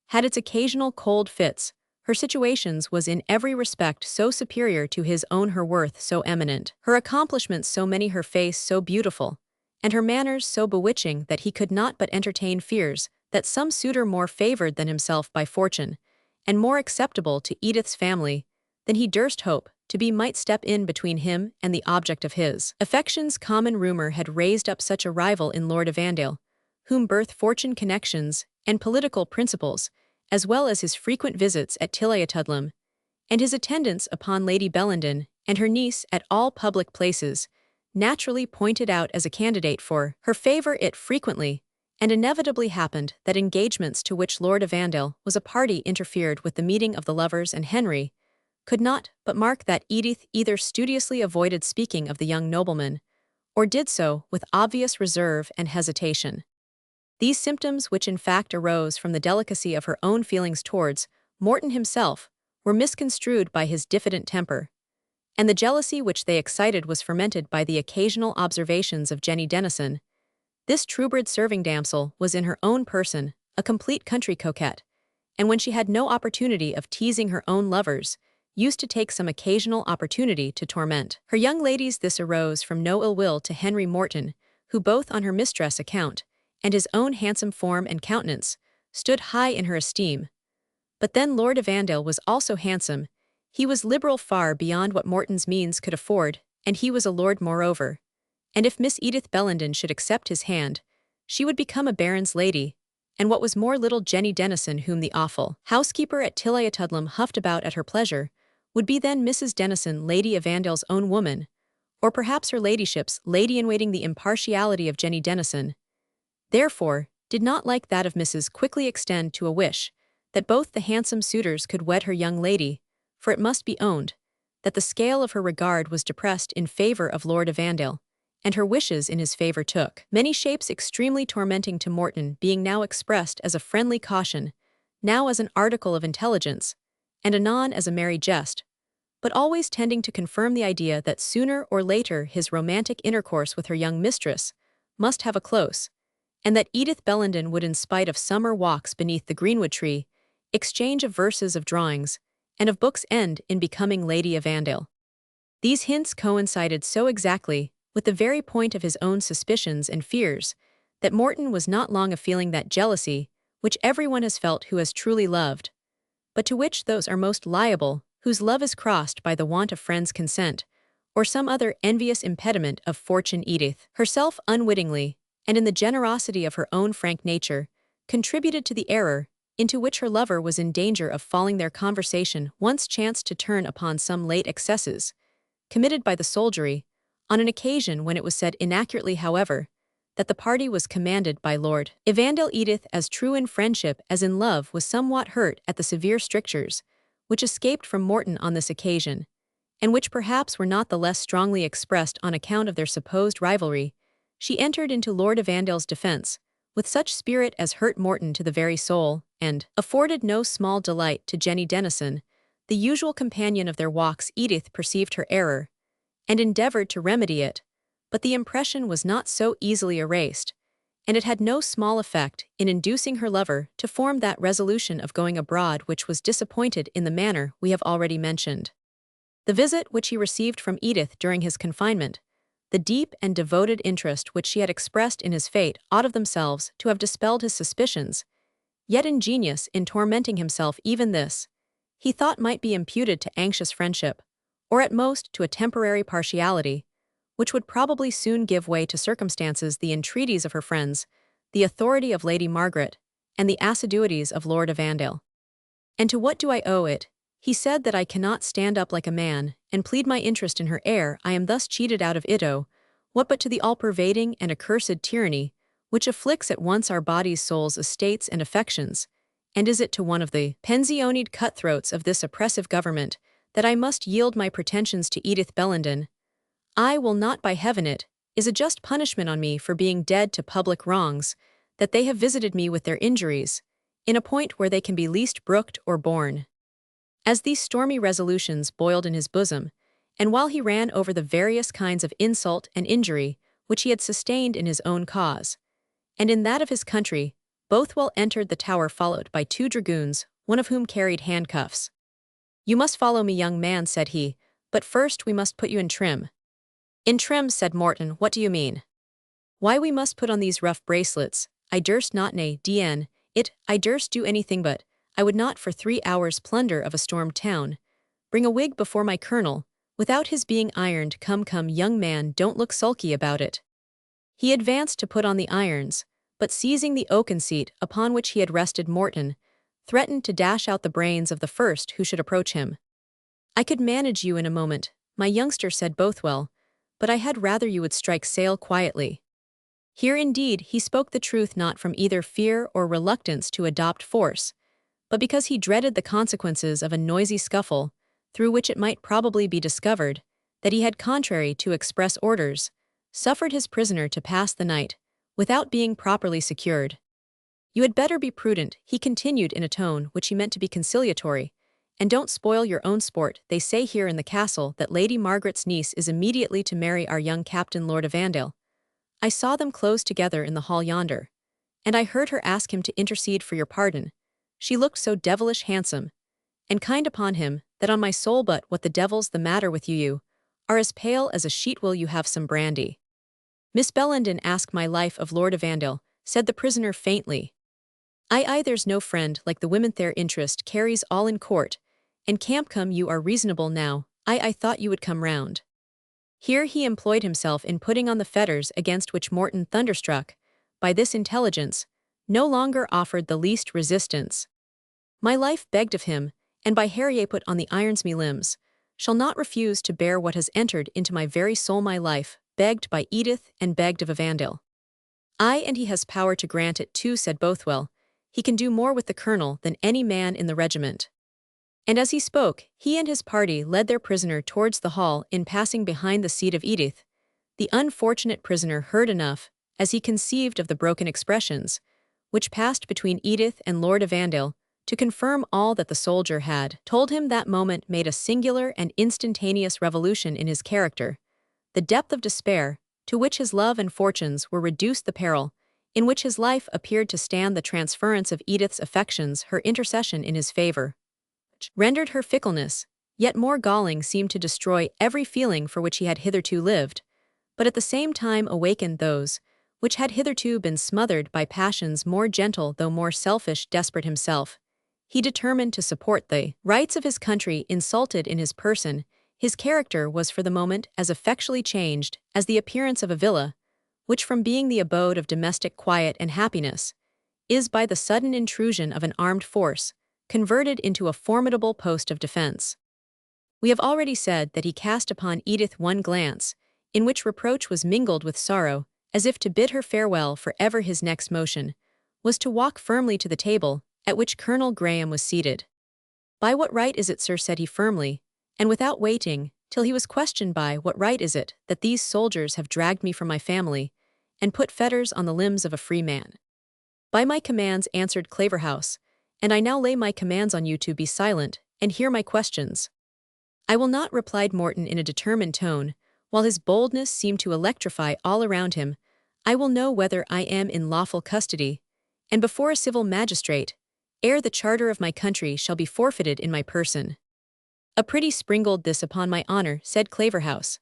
had its occasional cold fits. Her situations was in every respect so superior to his own, her worth so eminent, her accomplishments so many, her face so beautiful, and her manners so bewitching that he could not but entertain fears that some suitor more favored than himself by fortune, and more acceptable to Edith's family than he durst hope to be, might step in between him and the object of his affections. Common rumor had raised up such a rival in Lord Evandale, whom birth, fortune, connections, and political principles, as well as his frequent visits at Tilliatudlem, and his attendance upon Lady Bellenden and her niece at all public places, naturally pointed out as a candidate for her favor. It frequently and inevitably happened that engagements to which Lord Evandale was a party interfered with the meeting of the lovers, and Henry could not but mark that Edith either studiously avoided speaking of the young nobleman, or did so with obvious reserve and hesitation. These symptoms, which in fact arose from the delicacy of her own feelings towards Morton himself, were misconstrued by his diffident temper, and the jealousy which they excited was fermented by the occasional observations of Jenny Dennison. This true-bred serving damsel was in her own person a complete country coquette, and when she had no opportunity of teasing her own lovers, used to take some occasional opportunity to torment her young ladies. This arose from no ill will to Henry Morton, who both on her mistress' account and his own handsome form and countenance stood high in her esteem. But then Lord Evandale was also handsome. He was liberal far beyond what Morton's means could afford, and he was a lord moreover. And if Miss Edith Bellenden should accept his hand, she would become a baron's lady, and what was more, little Jenny Dennison, whom the awful housekeeper at Tilliatudlem huffed about at her pleasure, would be then Mrs. Dennison, Lady Evandale's own woman, or perhaps her ladyship's lady-in-waiting. The impartiality of Jenny Dennison, therefore, did not, like that of Mrs. Quickly, extend to a wish that both the handsome suitors could wed her young lady, for it must be owned that the scale of her regard was depressed in favor of Lord Evandale, and her wishes in his favor took many shapes, extremely tormenting to Morton, being now expressed as a friendly caution, now as an article of intelligence, and anon as a merry jest, but always tending to confirm the idea that sooner or later his romantic intercourse with her young mistress must have a close, and that Edith Bellenden would, in spite of summer walks beneath the greenwood tree, exchange of verses, of drawings, and of books, end in becoming Lady Evandale. These hints coincided so exactly with the very point of his own suspicions and fears that Morton was not long of feeling that jealousy which everyone has felt who has truly loved, but to which those are most liable whose love is crossed by the want of friends' consent, or some other envious impediment of fortune. Edith herself unwittingly, and in the generosity of her own frank nature, contributed to the error into which her lover was in danger of falling. Their conversation once chanced to turn upon some late excesses committed by the soldiery, on an occasion when it was said inaccurately, however, that the party was commanded by Lord Evandale. Edith, as true in friendship as in love, was somewhat hurt at the severe strictures which escaped from Morton on this occasion, and which perhaps were not the less strongly expressed on account of their supposed rivalry. She entered into Lord Evandale's defense with such spirit as hurt Morton to the very soul, and afforded no small delight to Jenny Dennison, the usual companion of their walks. Edith perceived her error, and endeavored to remedy it, but the impression was not so easily erased, and it had no small effect in inducing her lover to form that resolution of going abroad which was disappointed in the manner we have already mentioned. The visit which he received from Edith during his confinement, the deep and devoted interest which she had expressed in his fate, ought of themselves to have dispelled his suspicions, yet ingenious in tormenting himself. Even this, he thought, might be imputed to anxious friendship, or at most to a temporary partiality, which would probably soon give way to circumstances. The entreaties of her friends, the authority of Lady Margaret, and the assiduities of Lord Evandale. And to what do I owe it, he said, that I cannot stand up like a man and plead my interest in her heir? I am thus cheated out of it. Oh, what but to the all-pervading and accursed tyranny which afflicts at once our bodies, souls, estates, and affections, and is it to one of the pensioned cutthroats of this oppressive government that I must yield my pretensions to Edith Bellenden? I will not, by heaven. It is a just punishment on me for being dead to public wrongs, that they have visited me with their injuries, in a point where they can be least brooked or borne. As these stormy resolutions boiled in his bosom, and while he ran over the various kinds of insult and injury which he had sustained in his own cause, and in that of his country, Bothwell entered the tower followed by 2 dragoons, one of whom carried handcuffs. "You must follow me, young man," said he, "but first we must put you in trim." "In trim," said Morton, "what do you mean?" Why we must put on these rough bracelets, I durst not nay, dn, it, I durst do anything but, I would not for 3 hours plunder of a stormed town, bring a wig before my colonel, without his being ironed. Come, young man, don't look sulky about it. He advanced to put on the irons, but seizing the oaken seat upon which he had rested, Morton threatened to dash out the brains of the first who should approach him. I could manage you in a moment, my youngster, said Bothwell, but I had rather you would strike sail quietly. Here indeed he spoke the truth, not from either fear or reluctance to adopt force, but because he dreaded the consequences of a noisy scuffle, through which it might probably be discovered that he had, contrary to express orders, suffered his prisoner to pass the night, without being properly secured. You had better be prudent, he continued in a tone which he meant to be conciliatory, and don't spoil your own sport. They say here in the castle that Lady Margaret's niece is immediately to marry our young Captain Lord of Andale. I saw them close together in the hall yonder, and I heard her ask him to intercede for your pardon. She looked so devilish handsome and kind upon him that on my soul, but what the devil's the matter with you? You are as pale as a sheet. Will you have some brandy? Miss Bellenden asked my life of Lord of Andale, said the prisoner faintly. Aye, there's no friend like the women. Their interest carries all in court, and come, you are reasonable now. I thought you would come round. Here he employed himself in putting on the fetters, against which Morton, thunderstruck by this intelligence, no longer offered the least resistance. My life begged of him, and by Harriet put on the irons me limbs, shall not refuse to bear what has entered into my very soul. My life, begged by Edith and begged of Avandale. Aye, and he has power to grant it too, said Bothwell. He can do more with the colonel than any man in the regiment. And as he spoke, he and his party led their prisoner towards the hall. In passing behind the seat of Edith, the unfortunate prisoner heard enough, as he conceived of the broken expressions, which passed between Edith and Lord of Andale, to confirm all that the soldier had told him. That moment made a singular and instantaneous revolution in his character. The depth of despair, to which his love and fortunes were reduced, the peril in which his life appeared to stand, the transference of Edith's affections, her intercession in his favor, rendered her fickleness yet more galling, seemed to destroy every feeling for which he had hitherto lived, but at the same time awakened those which had hitherto been smothered by passions more gentle though more selfish. Desperate himself, he determined to support the rights of his country. Insulted in his person, his character was for the moment as effectually changed as the appearance of a villa, which from being the abode of domestic quiet and happiness, is by the sudden intrusion of an armed force, converted into a formidable post of defense. We have already said that he cast upon Edith one glance, in which reproach was mingled with sorrow, as if to bid her farewell for ever. His next motion was to walk firmly to the table, at which Colonel Graham was seated. By what right is it, sir, said he firmly, and without waiting till he was questioned, by what right is it that these soldiers have dragged me from my family, and put fetters on the limbs of a free man? By my commands, answered Claverhouse, and I now lay my commands on you to be silent, and hear my questions. I will not, replied Morton in a determined tone, while his boldness seemed to electrify all around him. I will know whether I am in lawful custody, and before a civil magistrate, ere the charter of my country shall be forfeited in my person. A pretty springold this, upon my honor, said Claverhouse.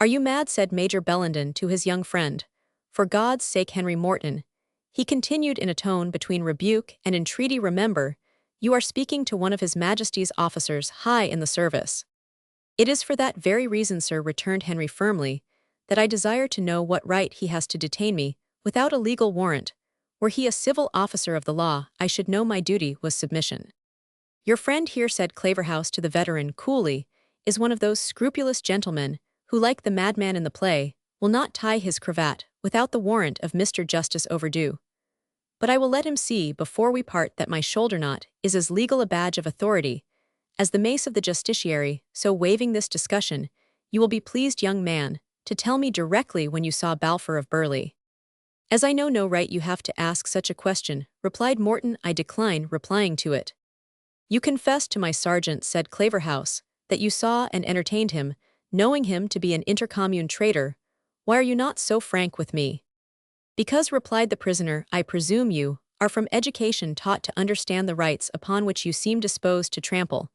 Are you mad, said Major Bellenden to his young friend. For God's sake, Henry Morton, he continued in a tone between rebuke and entreaty, remember, you are speaking to one of His Majesty's officers high in the service. It is for that very reason, sir, returned Henry firmly, that I desire to know what right he has to detain me without a legal warrant. Were he a civil officer of the law, I should know my duty was submission. Your friend here, said Claverhouse to the veteran coolly, is one of those scrupulous gentlemen who, like the madman in the play, will not tie his cravat without the warrant of Mr. Justice Overdue. But I will let him see before we part that my shoulder knot is as legal a badge of authority as the mace of the justiciary. So, waiving this discussion, you will be pleased, young man, to tell me directly when you saw Balfour of Burleigh. As I know no right you have to ask such a question, replied Morton, I decline replying to it. You confessed to my sergeant, said Claverhouse, that you saw and entertained him, knowing him to be an intercommune traitor. Why are you not so frank with me? Because, replied the prisoner, I presume you are from education taught to understand the rights upon which you seem disposed to trample,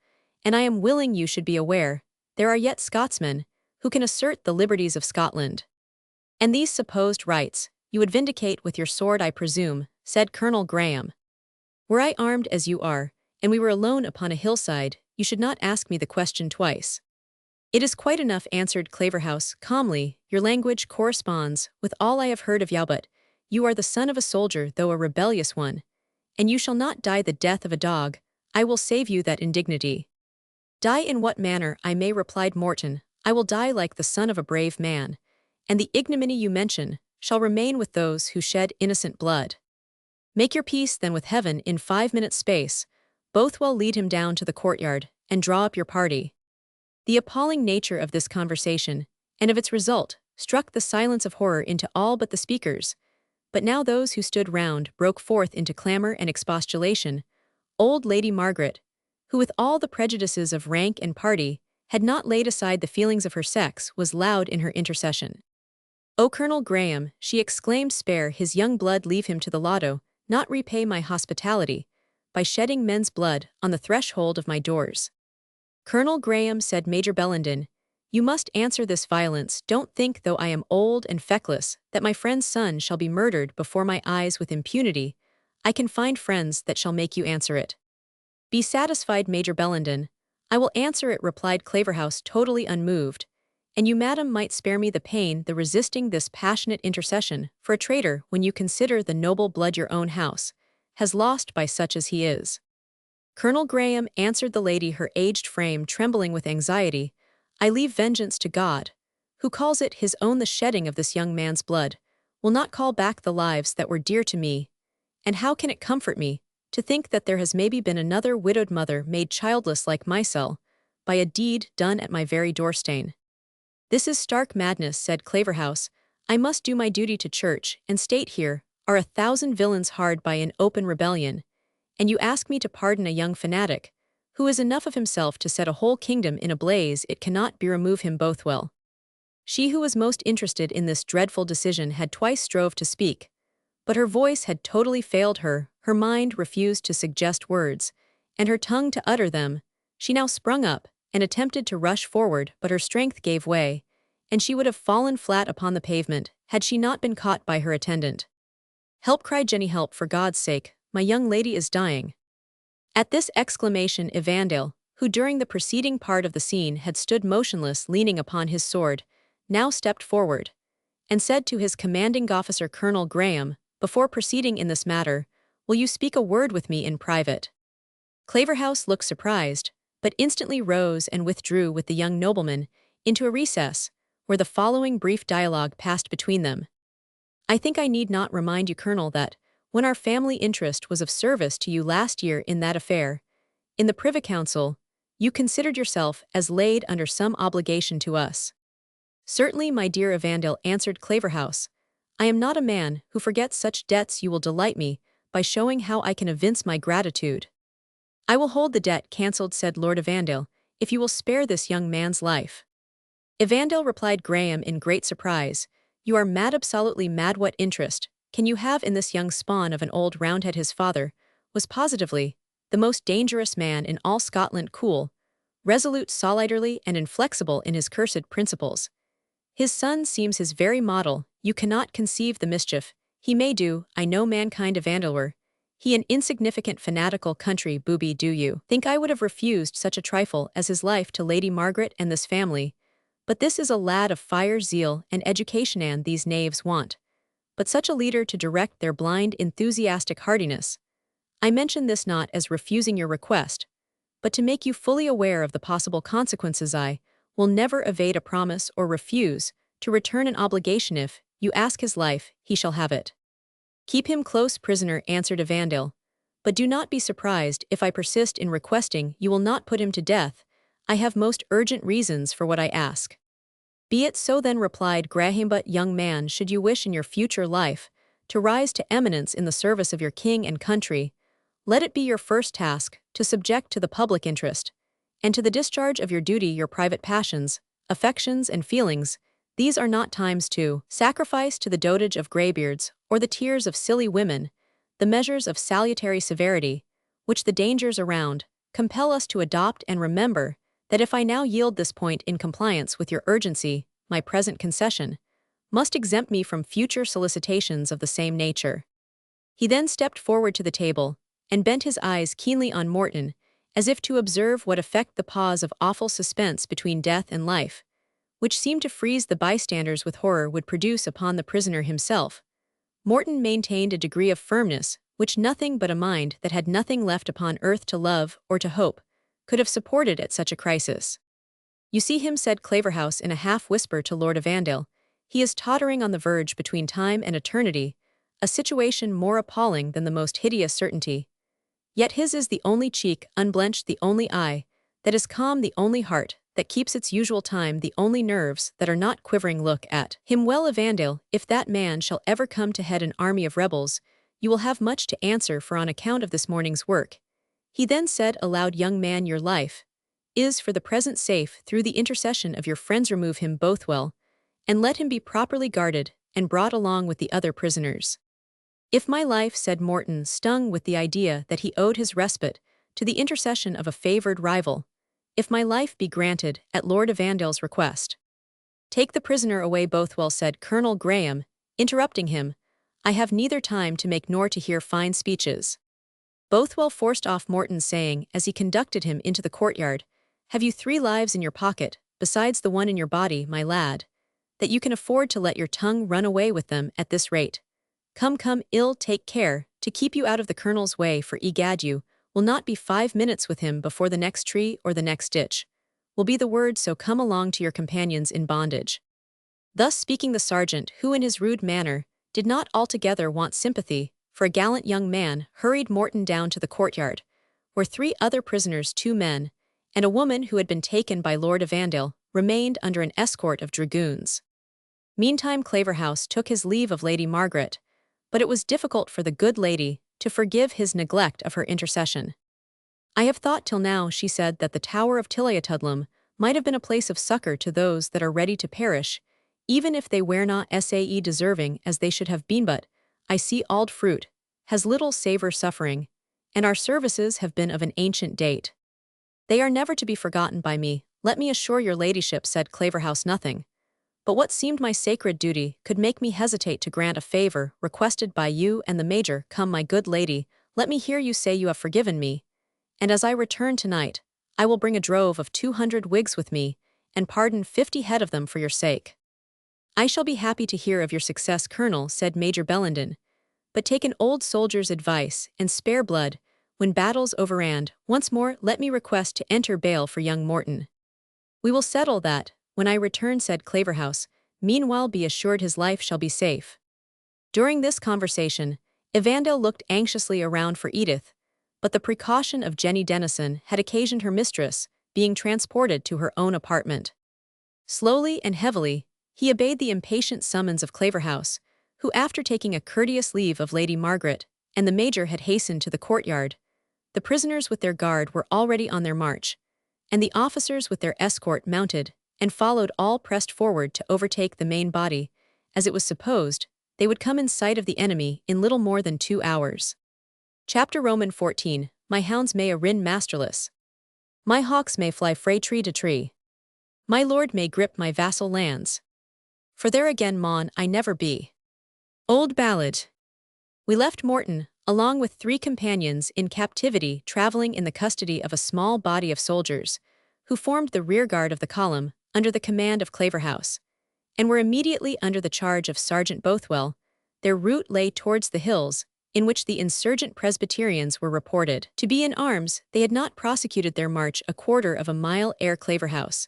and I am willing you should be aware there are yet Scotsmen who can assert the liberties of Scotland. And these supposed rights you would vindicate with your sword, I presume, said Colonel Graham. Were I armed as you are, and we were alone upon a hillside, you should not ask me the question twice. It is quite enough, answered Claverhouse calmly. Your language corresponds with all I have heard of you, but you are the son of a soldier, though a rebellious one, and you shall not die the death of a dog. I will save you that indignity. Die in what manner I may, replied Morton. I will die like the son of a brave man, and the ignominy you mention shall remain with those who shed innocent blood. Make your peace then with heaven in 5 minutes' space. Bothwell, lead him down to the courtyard, and draw up your party. The appalling nature of this conversation, and of its result, struck the silence of horror into all but the speakers. But now those who stood round broke forth into clamour and expostulation. Old Lady Margaret, who with all the prejudices of rank and party had not laid aside the feelings of her sex, was loud in her intercession. "O Colonel Graham," she exclaimed, "spare his young blood, leave him to the lotto, not repay my hospitality by shedding men's blood on the threshold of my doors." "Colonel Graham," said Major Bellenden, "you must answer this violence. Don't think, though I am old and feckless, that my friend's son shall be murdered before my eyes with impunity. I can find friends that shall make you answer it." "Be satisfied, Major Bellenden. I will answer it," replied Claverhouse, totally unmoved. "And you, madam, might spare me the pain, the resisting this passionate intercession for a traitor, when you consider the noble blood your own house has lost by such as he is." "Colonel Graham," answered the lady, her aged frame trembling with anxiety, "I leave vengeance to God, who calls it his own. The shedding of this young man's blood will not call back the lives that were dear to me. And how can it comfort me to think that there has maybe been another widowed mother made childless like myself by a deed done at my very doorstone?" "This is stark madness," said Claverhouse. "I must do my duty to church and state. Here are 1,000 villains hard by in open rebellion, and you ask me to pardon a young fanatic, who is enough of himself to set a whole kingdom in a blaze. It cannot be, remove him." Bothwell, she who was most interested in this dreadful decision, had twice strove to speak, but her voice had totally failed her, her mind refused to suggest words, and her tongue to utter them. She now sprung up and attempted to rush forward, but her strength gave way, and she would have fallen flat upon the pavement had she not been caught by her attendant. "Help!" cried Jenny. "Help, for God's sake, my young lady is dying." At this exclamation Evandale, who during the preceding part of the scene had stood motionless leaning upon his sword, now stepped forward, and said to his commanding officer, "Colonel Graham, before proceeding in this matter, will you speak a word with me in private?" Claverhouse looked surprised, but instantly rose and withdrew with the young nobleman into a recess, where the following brief dialogue passed between them. "I think I need not remind you, Colonel, that when our family interest was of service to you last year in that affair, in the Privy Council, you considered yourself as laid under some obligation to us." "Certainly, my dear Evandale," answered Claverhouse. "I am not a man who forgets such debts. You will delight me by showing how I can evince my gratitude." "I will hold the debt cancelled," said Lord Evandale, "if you will spare this young man's life." "Evandale," replied Graham in great surprise, "you are mad, absolutely mad. What interest can you have in this young spawn of an old Roundhead? His father was positively the most dangerous man in all Scotland, cool, resolute, solidarily, and inflexible in his cursed principles. His son seems his very model. You cannot conceive the mischief he may do. I know mankind. Evandale, were he an insignificant fanatical country booby, do you think I would have refused such a trifle as his life to Lady Margaret and this family? But this is a lad of fire, zeal, and education, and these knaves want but such a leader to direct their blind, enthusiastic hardiness. I mention this not as refusing your request, but to make you fully aware of the possible consequences. I will never evade a promise or refuse to return an obligation. If you ask his life, he shall have it." "Keep him close prisoner," answered Evandale, "but do not be surprised if I persist in requesting you will not put him to death. I have most urgent reasons for what I ask." "Be it so then," replied Graham, "but young man, should you wish in your future life to rise to eminence in the service of your king and country, let it be your first task to subject to the public interest, and to the discharge of your duty your private passions, affections, and feelings. These are not times to sacrifice to the dotage of greybeards or the tears of silly women the measures of salutary severity, which the dangers around compel us to adopt. And remember that if I now yield this point in compliance with your urgency, my present concession must exempt me from future solicitations of the same nature. He then stepped forward to the table, and bent his eyes keenly on Morton, as if to observe what effect the pause of awful suspense between death and life, which seemed to freeze the bystanders with horror, would produce upon the prisoner himself. Morton maintained a degree of firmness which nothing but a mind that had nothing left upon earth to love or to hope could have supported at such a crisis. "You see him," said Claverhouse in a half-whisper to Lord Evandale. "He is tottering on the verge between time and eternity, a situation more appalling than the most hideous certainty. Yet his is the only cheek unblenched, the only eye that is calm, the only heart that keeps its usual time, the only nerves that are not quivering. Look at him well, Evandale. If that man shall ever come to head an army of rebels, you will have much to answer for on account of this morning's work." He then said aloud, "Young man, your life is for the present safe through the intercession of your friends. Remove him Bothwell, and let him be properly guarded and brought along with the other prisoners." "If my life," said Morton, stung with the idea that he owed his respite to the intercession of a favoured rival, "if my life be granted at Lord Evandale's request." "Take the prisoner away, Bothwell," said Colonel Graham, interrupting him. "I have neither time to make nor to hear fine speeches." Bothwell forced off Morton, saying, as he conducted him into the courtyard, "Have you 3 lives in your pocket, besides the one in your body, my lad, that you can afford to let your tongue run away with them at this rate? Come, come, ill take care to keep you out of the colonel's way, for egad you will not be 5 minutes with him before the next tree or the next ditch will be the word, so come along to your companions in bondage." Thus speaking, the sergeant, who in his rude manner did not altogether want sympathy for a gallant young man, hurried Morton down to the courtyard, where 3 other prisoners, 2 men, and a woman who had been taken by Lord Evandale, remained under an escort of dragoons. Meantime Claverhouse took his leave of Lady Margaret, but it was difficult for the good lady to forgive his neglect of her intercession. "I have thought till now," she said, "that the Tower of Tilliatudlem might have been a place of succour to those that are ready to perish, even if they were not sae deserving as they should have been, but I see auld fruit has little savour suffering, and our services have been of an ancient date. They are never to be forgotten by me, let me assure your ladyship," said Claverhouse. "Nothing but what seemed my sacred duty could make me hesitate to grant a favour requested by you and the Major. Come, my good lady, let me hear you say you have forgiven me, and as I return tonight, I will bring a drove of 200 Whigs with me, and pardon 50 head of them for your sake." "I shall be happy to hear of your success, Colonel," said Major Bellenden, "but take an old soldier's advice, and spare blood, when battle's over, and, once more, let me request to enter bail for young Morton." "We will settle that when I return," said Claverhouse. "Meanwhile be assured his life shall be safe." During this conversation, Evandale looked anxiously around for Edith, but the precaution of Jenny Dennison had occasioned her mistress being transported to her own apartment. Slowly and heavily, he obeyed the impatient summons of Claverhouse, who, after taking a courteous leave of Lady Margaret and the Major, had hastened to the courtyard. The prisoners with their guard were already on their march, and the officers with their escort mounted and followed, all pressed forward to overtake the main body. As it was supposed, they would come in sight of the enemy in little more than 2 hours. Chapter Roman 14. My hounds may rin masterless. My hawks may fly frae tree to tree. My lord may grip my vassal lands. For there again maun I never be. Old Ballad. We left Morton, along with 3 companions, in captivity, travelling in the custody of a small body of soldiers, who formed the rearguard of the column, under the command of Claverhouse, and were immediately under the charge of Sergeant Bothwell. Their route lay towards the hills, in which the insurgent Presbyterians were reported to be in arms. They had not prosecuted their march a quarter of a mile ere Claverhouse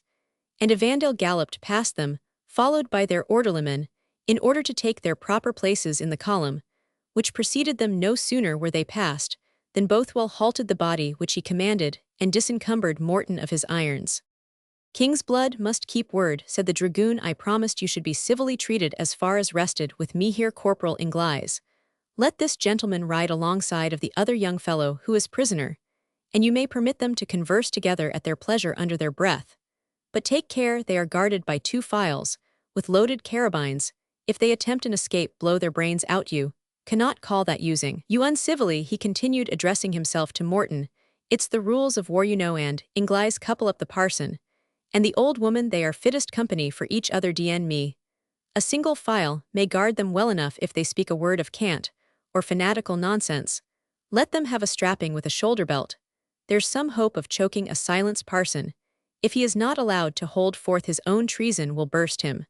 and Evandale galloped past them, followed by their orderlymen, in order to take their proper places in the column, which preceded them. No sooner were they past than Bothwell halted the body which he commanded and disencumbered Morton of his irons. "King's blood must keep word," said the dragoon. "I promised you should be civilly treated as far as rested with me here, Corporal Inglis. Let this gentleman ride alongside of the other young fellow who is prisoner, and you may permit them to converse together at their pleasure under their breath. But take care, they are guarded by 2 files, with loaded carabines. If they attempt an escape, blow their brains out. You cannot call that using you uncivilly," he continued, addressing himself to Morton. "It's the rules of war, you know, and Inglis, couple up the parson and the old woman, they are fittest company for each other. Dn me, A single file may guard them well enough if they speak a word of cant, or fanatical nonsense. Let them have a strapping with a shoulder belt. There's some hope of choking a silenced parson. If he is not allowed to hold forth, his own treason will burst him.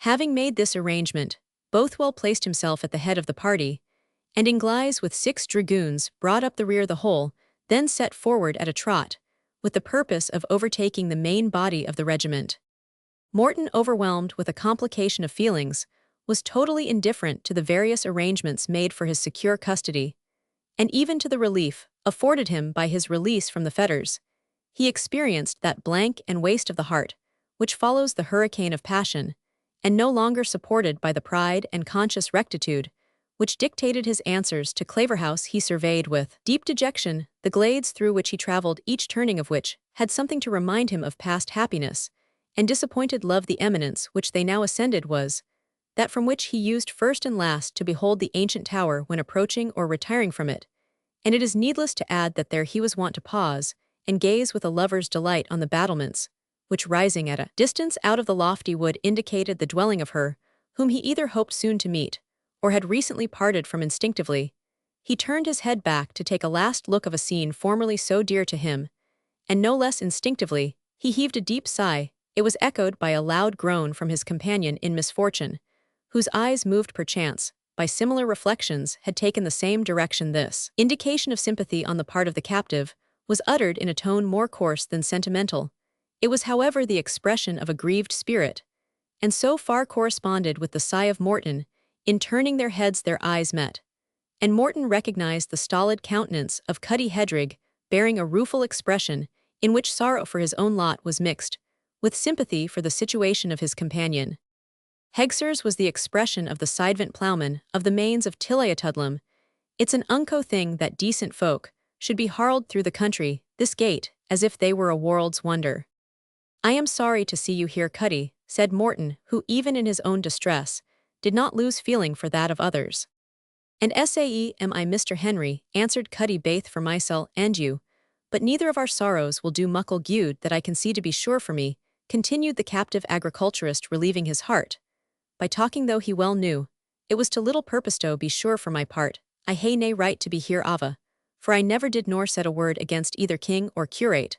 Having made this arrangement, Bothwell placed himself at the head of the party, and Inglis with 6 dragoons brought up the rear the whole, then set forward at a trot, with the purpose of overtaking the main body of the regiment. Morton, overwhelmed with a complication of feelings, was totally indifferent to the various arrangements made for his secure custody, and even to the relief afforded him by his release from the fetters. He experienced that blank and waste of the heart, which follows the hurricane of passion, and no longer supported by the pride and conscious rectitude, which dictated his answers to Claverhouse. He surveyed with deep dejection the glades through which he traveled, each turning of which had something to remind him of past happiness, and disappointed love. The eminence which they now ascended was that from which he used first and last to behold the ancient tower when approaching or retiring from it, and it is needless to add that there he was wont to pause and gaze with a lover's delight on the battlements, which, rising at a distance out of the lofty wood, indicated the dwelling of her whom he either hoped soon to meet, or had recently parted from. Instinctively, he turned his head back to take a last look of a scene formerly so dear to him, and no less instinctively, he heaved a deep sigh. It was echoed by a loud groan from his companion in misfortune, whose eyes, moved perchance by similar reflections, had taken the same direction. This indication of sympathy on the part of the captive was uttered in a tone more coarse than sentimental. It was, however, the expression of a grieved spirit, and so far corresponded with the sigh of Morton. In turning their heads, their eyes met, and Morton recognized the stolid countenance of Cuddy Headrigg, bearing a rueful expression, in which sorrow for his own lot was mixed with sympathy for the situation of his companion. Hegser's was the expression of the sidevant ploughman of the mains of Tilliatudlem. It's an unco thing that decent folk should be harled through the country, this gate, as if they were a world's wonder. I am sorry to see you here, Cuddy, said Morton, who, even in his own distress, did not lose feeling for that of others. And sae am I, Mr. Henry, answered Cuddy, baith for mysel and you, but neither of our sorrows will do muckle gude that I can see, to be sure for me, continued the captive agriculturist, relieving his heart by talking, though he well knew it was to little purpose. To be sure, for my part, I hae nae right to be here ava, for I never did nor said a word against either king or curate,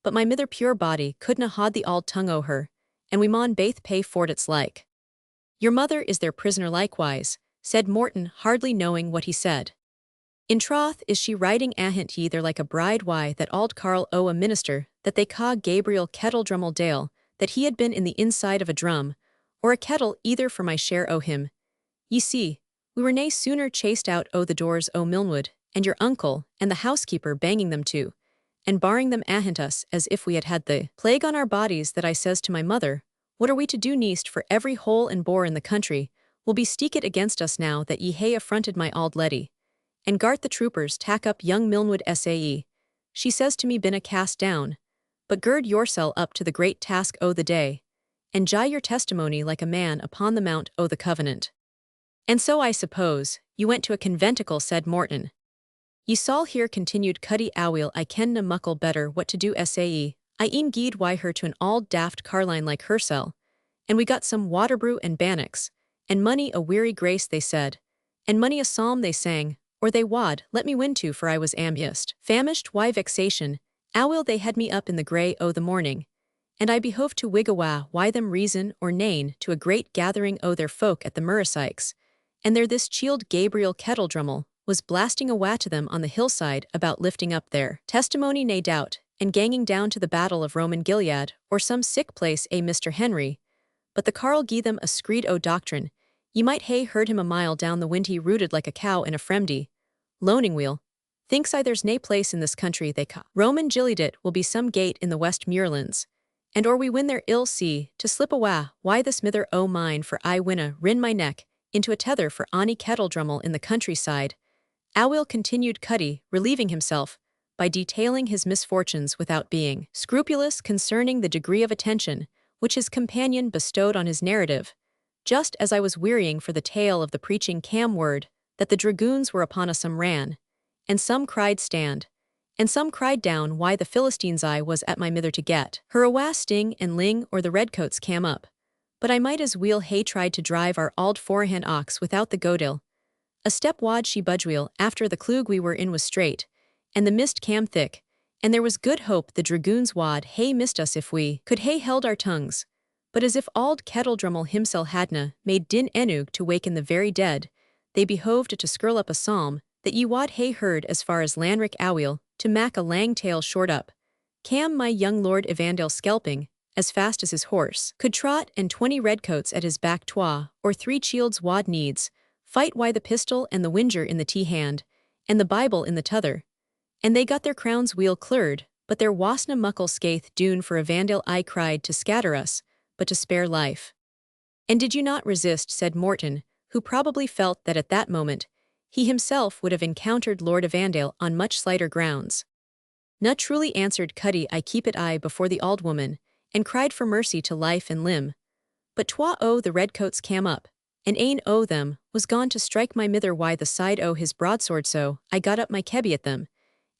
but my mither pure body couldna haud the auld tongue o' her, and we maun baith pay for its like. Your mother is their prisoner likewise, said Morton, hardly knowing what he said. In troth, is she riding ahint ye there like a bride? Why, that auld carl o' a minister that they ca Gabriel Kettledrummel Dale, that he had been in the inside of a drum, or a kettle either, for my share o' him. Ye see, we were nae sooner chased out o' the doors o' Milnwood, and your uncle and the housekeeper banging them to, and barring them ahint us as if we had had the plague on our bodies, that I says to my mother, what are we to do neist, for every hole and bore in the country will be steekit against us now that ye hae affronted my auld leddy. And gart the troopers tack up young Milnwood sae, she says to me, binna cast down, but gird yoursel up to the great task o' the day, and gie your testimony like a man upon the mount o' the covenant. And so I suppose you went to a conventicle, said Morton. Ye saul here, continued Cuddy Aweel, I kenna muckle better what to do sae, I e'en gied wy her to an auld daft carline like hersel, and we got some waterbrew and bannocks, and money a weary grace they said, and money a psalm they sang, or they wad let me win to, for I was ambiest famished, why vexation, Aweel they had me up in the grey o' the morning, and I behoved to wigawa why them reason or nane to a great gathering o' their folk at the Murrisykes, and there this chield Gabriel Kettledrummel was blasting awa to them on the hillside about lifting up their testimony, nae doubt, and ganging down to the battle of Roman Gilead, or some sick place, Mr. Henry, but the carl gie them a screed o' doctrine, ye might hae heard him a mile down the wind. He rooted like a cow in a fremdy loaning wheel. Thinks I there's nae place in this country they ca Roman Gilead will be some gate in the West Muirlands, and or we win their ill see to slip awa why this mither o' mine, for I winna rin my neck into a tether for Annie Kettledrummel in the countryside. Aweel, continued Cuddy, relieving himself by detailing his misfortunes without being scrupulous concerning the degree of attention which his companion bestowed on his narrative, just as I was wearying for the tale of the preaching cam word that the dragoons were upon us. Some ran, and some cried stand, and some cried down, why the Philistines I was at my mither to get her awa sting and ling, or the redcoats cam up, But I might as weel hae tried to drive our auld forehand ox without the godil. A step wad she budgewheel after the clug we were in was straight, and the mist cam thick, and there was good hope the dragoons wad hae missed us if we could hae held our tongues. But as if auld Kettledrummel himsel hadna made din enug to waken the very dead, they behoved to skirl up a psalm that ye wad hae heard as far as Lanrick Awiel, to mak a lang tale short up. Cam my young Lord Evandale skelping, as fast as his horse could trot, and 20 redcoats at his back twa, or 3 shields wad needs, fight wi the pistol and the whinger in the hand, and the Bible in the t'other. And they got their crowns weel cleared, but their wasna muckle skaith doon for Evandale I cried to scatter us, but to spare life. And did you not resist, said Morton, who probably felt that at that moment, he himself would have encountered Lord Evandale on much slighter grounds. Na truly answered Cuddy, I keep it I before the auld woman, and cried for mercy to life and limb. But twa o' the redcoats cam up, and ane o' them was gone to strike my mither wi the side o' his broadsword, so I got up my kebby at them,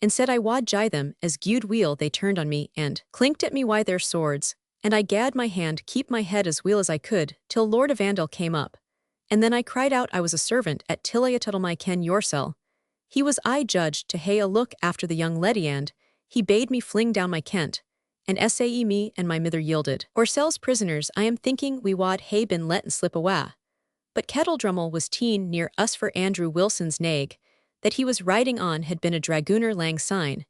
and said I wad gie them as gude weel they turned on me and clinked at me wi their swords, and I gad my hand keep my head as weel as I could till Lord Evandale came up, and then I cried out I was a servant at Tilliatuttle my ken yorsel. He was I judged to hae a look after the young leddy, and he bade me fling down my kent, and sae me and my mither yielded. Ourselves prisoners I am thinking we wad hae been letten slip awa. But Kettledrummel was teen near us for Andrew Wilson's nag, that he was riding on had been a dragooner lang syne,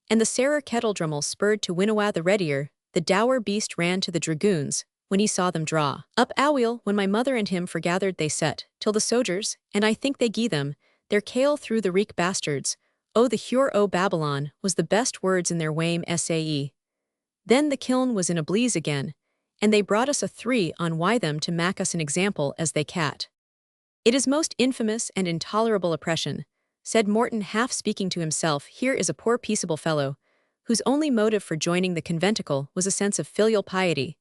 and the sarer Kettledrummel spurred to win awa the readier, the dour beast ran to the dragoons, when he saw them draw up Awiel, when my mother and him forgathered they set, till the soldiers, and I think they gie them, their kale through the reek bastards, oh the hure o' Babylon, was the best words in their wame sae. Then the kiln was in a bleeze again, and they brought us a 3 on why them to mak us an example as they cat. It is most infamous and intolerable oppression, said Morton half speaking to himself. Here is a poor peaceable fellow, whose only motive for joining the conventicle was a sense of filial piety,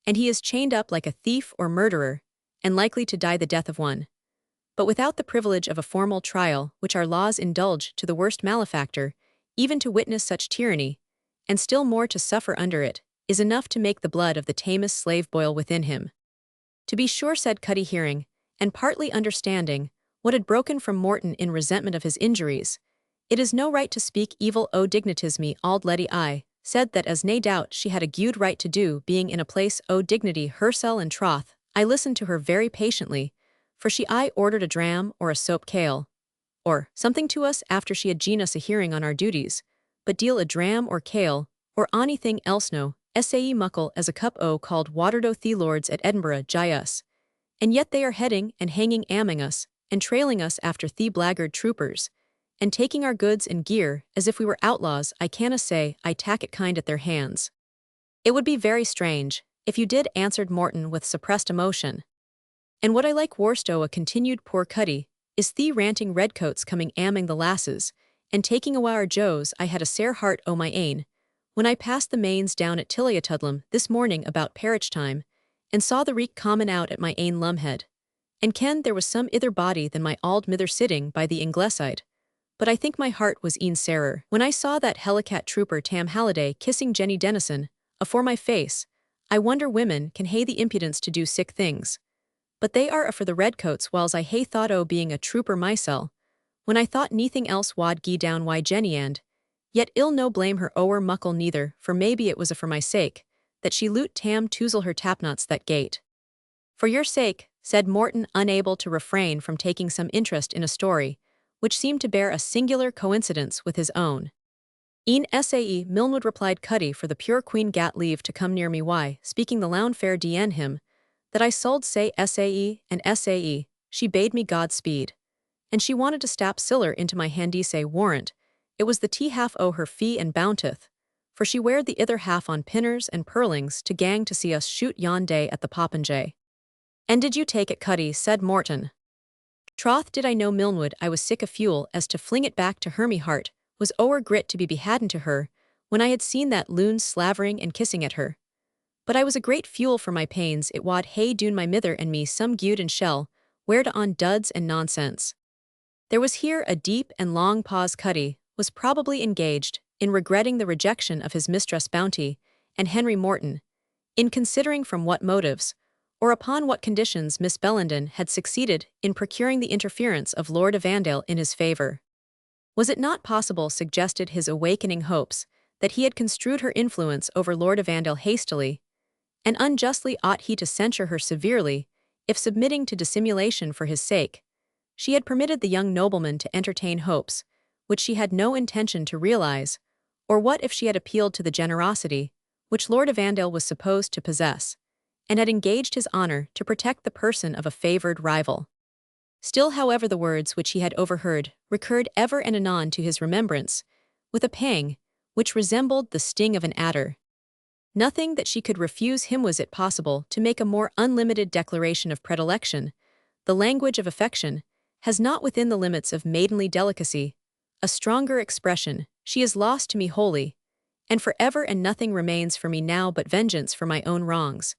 and he is chained up like a thief or murderer, and likely to die the death of one. But without the privilege of a formal trial, which our laws indulge to the worst malefactor, even to witness such tyranny, and still more to suffer under it, is enough to make the blood of the tamest slave boil within him. To be sure, said Cuddy, hearing, and partly understanding, what had broken from Morton in resentment of his injuries, it is no right to speak evil o' dignities. Me auld leddy I said that as nae doubt she had a gude right to do, being in a place o' dignity hersel and troth. I listened to her very patiently, for she I ordered a dram or a soap kale, or something to us after she had gien us a hearing on our duties, but deal a dram or kale, or onything else no, sae muckle as a cup o' called watered o' the lords at Edinburgh gie us. And yet they are heading and hanging among us, and trailing us after the blackguard troopers, and taking our goods and gear as if we were outlaws. I canna say I tak it kind at their hands. It would be very strange, if you did, answered Morton with suppressed emotion. And what I like worst o', continued poor Cuddy, is the ranting redcoats coming among the lasses, and taking awa our joes. I had a sair heart o' my ain, when I passed the mains down at Tilliatudlem this morning about parritch time, and saw the reek common out at my ain lumhead. And ken there was some ither body than my auld mither sitting by the ingleside. But I think my heart was e'en sairer when I saw that hellicat trooper Tam Halliday kissing Jenny Dennison, afore my face. I wonder women can hae the impudence to do sick things. But they are a for the redcoats, whiles I hae thought o' being a trooper mysel, when I thought neathing else wad gie down why Jenny, and yet ill no blame her ower muckle neither, for maybe it was a for my sake, that she loot Tam toozle her tapnots that gate. For your sake, said Morton, unable to refrain from taking some interest in a story, which seemed to bear a singular coincidence with his own. E'en sae Milnwood, replied Cuddy, for the pure queen gat leave to come near me why, speaking the loun fair dien him, that I sold say sae and sae, she bade me Godspeed. And she wanted to stap siller into my handy say warrant, it was the half o' her fee and bounteth, for she wared the ither half on pinners and pearlings to gang to see us shoot yon day at the popinjay. And did you take it, Cuddy, said Morton. Troth did I know, Milnwood. I was sick a fuel as to fling it back to her. Me heart was ower grit to be behadden to her, when I had seen that loon slavering and kissing at her. But I was a great fuel for my pains. It wad hae doon my mither and me some gude and shell, where to on duds and nonsense. There was here a deep and long pause. Cuddy was probably engaged in regretting the rejection of his mistress Bounty and Henry Morton, in considering from what motives, or upon what conditions Miss Bellenden had succeeded in procuring the interference of Lord Evandale in his favor. Was it not possible, suggested his awakening hopes, that he had construed her influence over Lord Evandale hastily, and unjustly ought he to censure her severely, if submitting to dissimulation for his sake, she had permitted the young nobleman to entertain hopes, which she had no intention to realize, or what if she had appealed to the generosity, which Lord Evandale was supposed to possess, and had engaged his honor to protect the person of a favored rival? Still, however, the words which he had overheard recurred ever and anon to his remembrance, with a pang, which resembled the sting of an adder. Nothing that she could refuse him. Was it possible to make a more unlimited declaration of predilection? The language of affection has not within the limits of maidenly delicacy a stronger expression. She is lost to me wholly, and forever, and nothing remains for me now but vengeance for my own wrongs,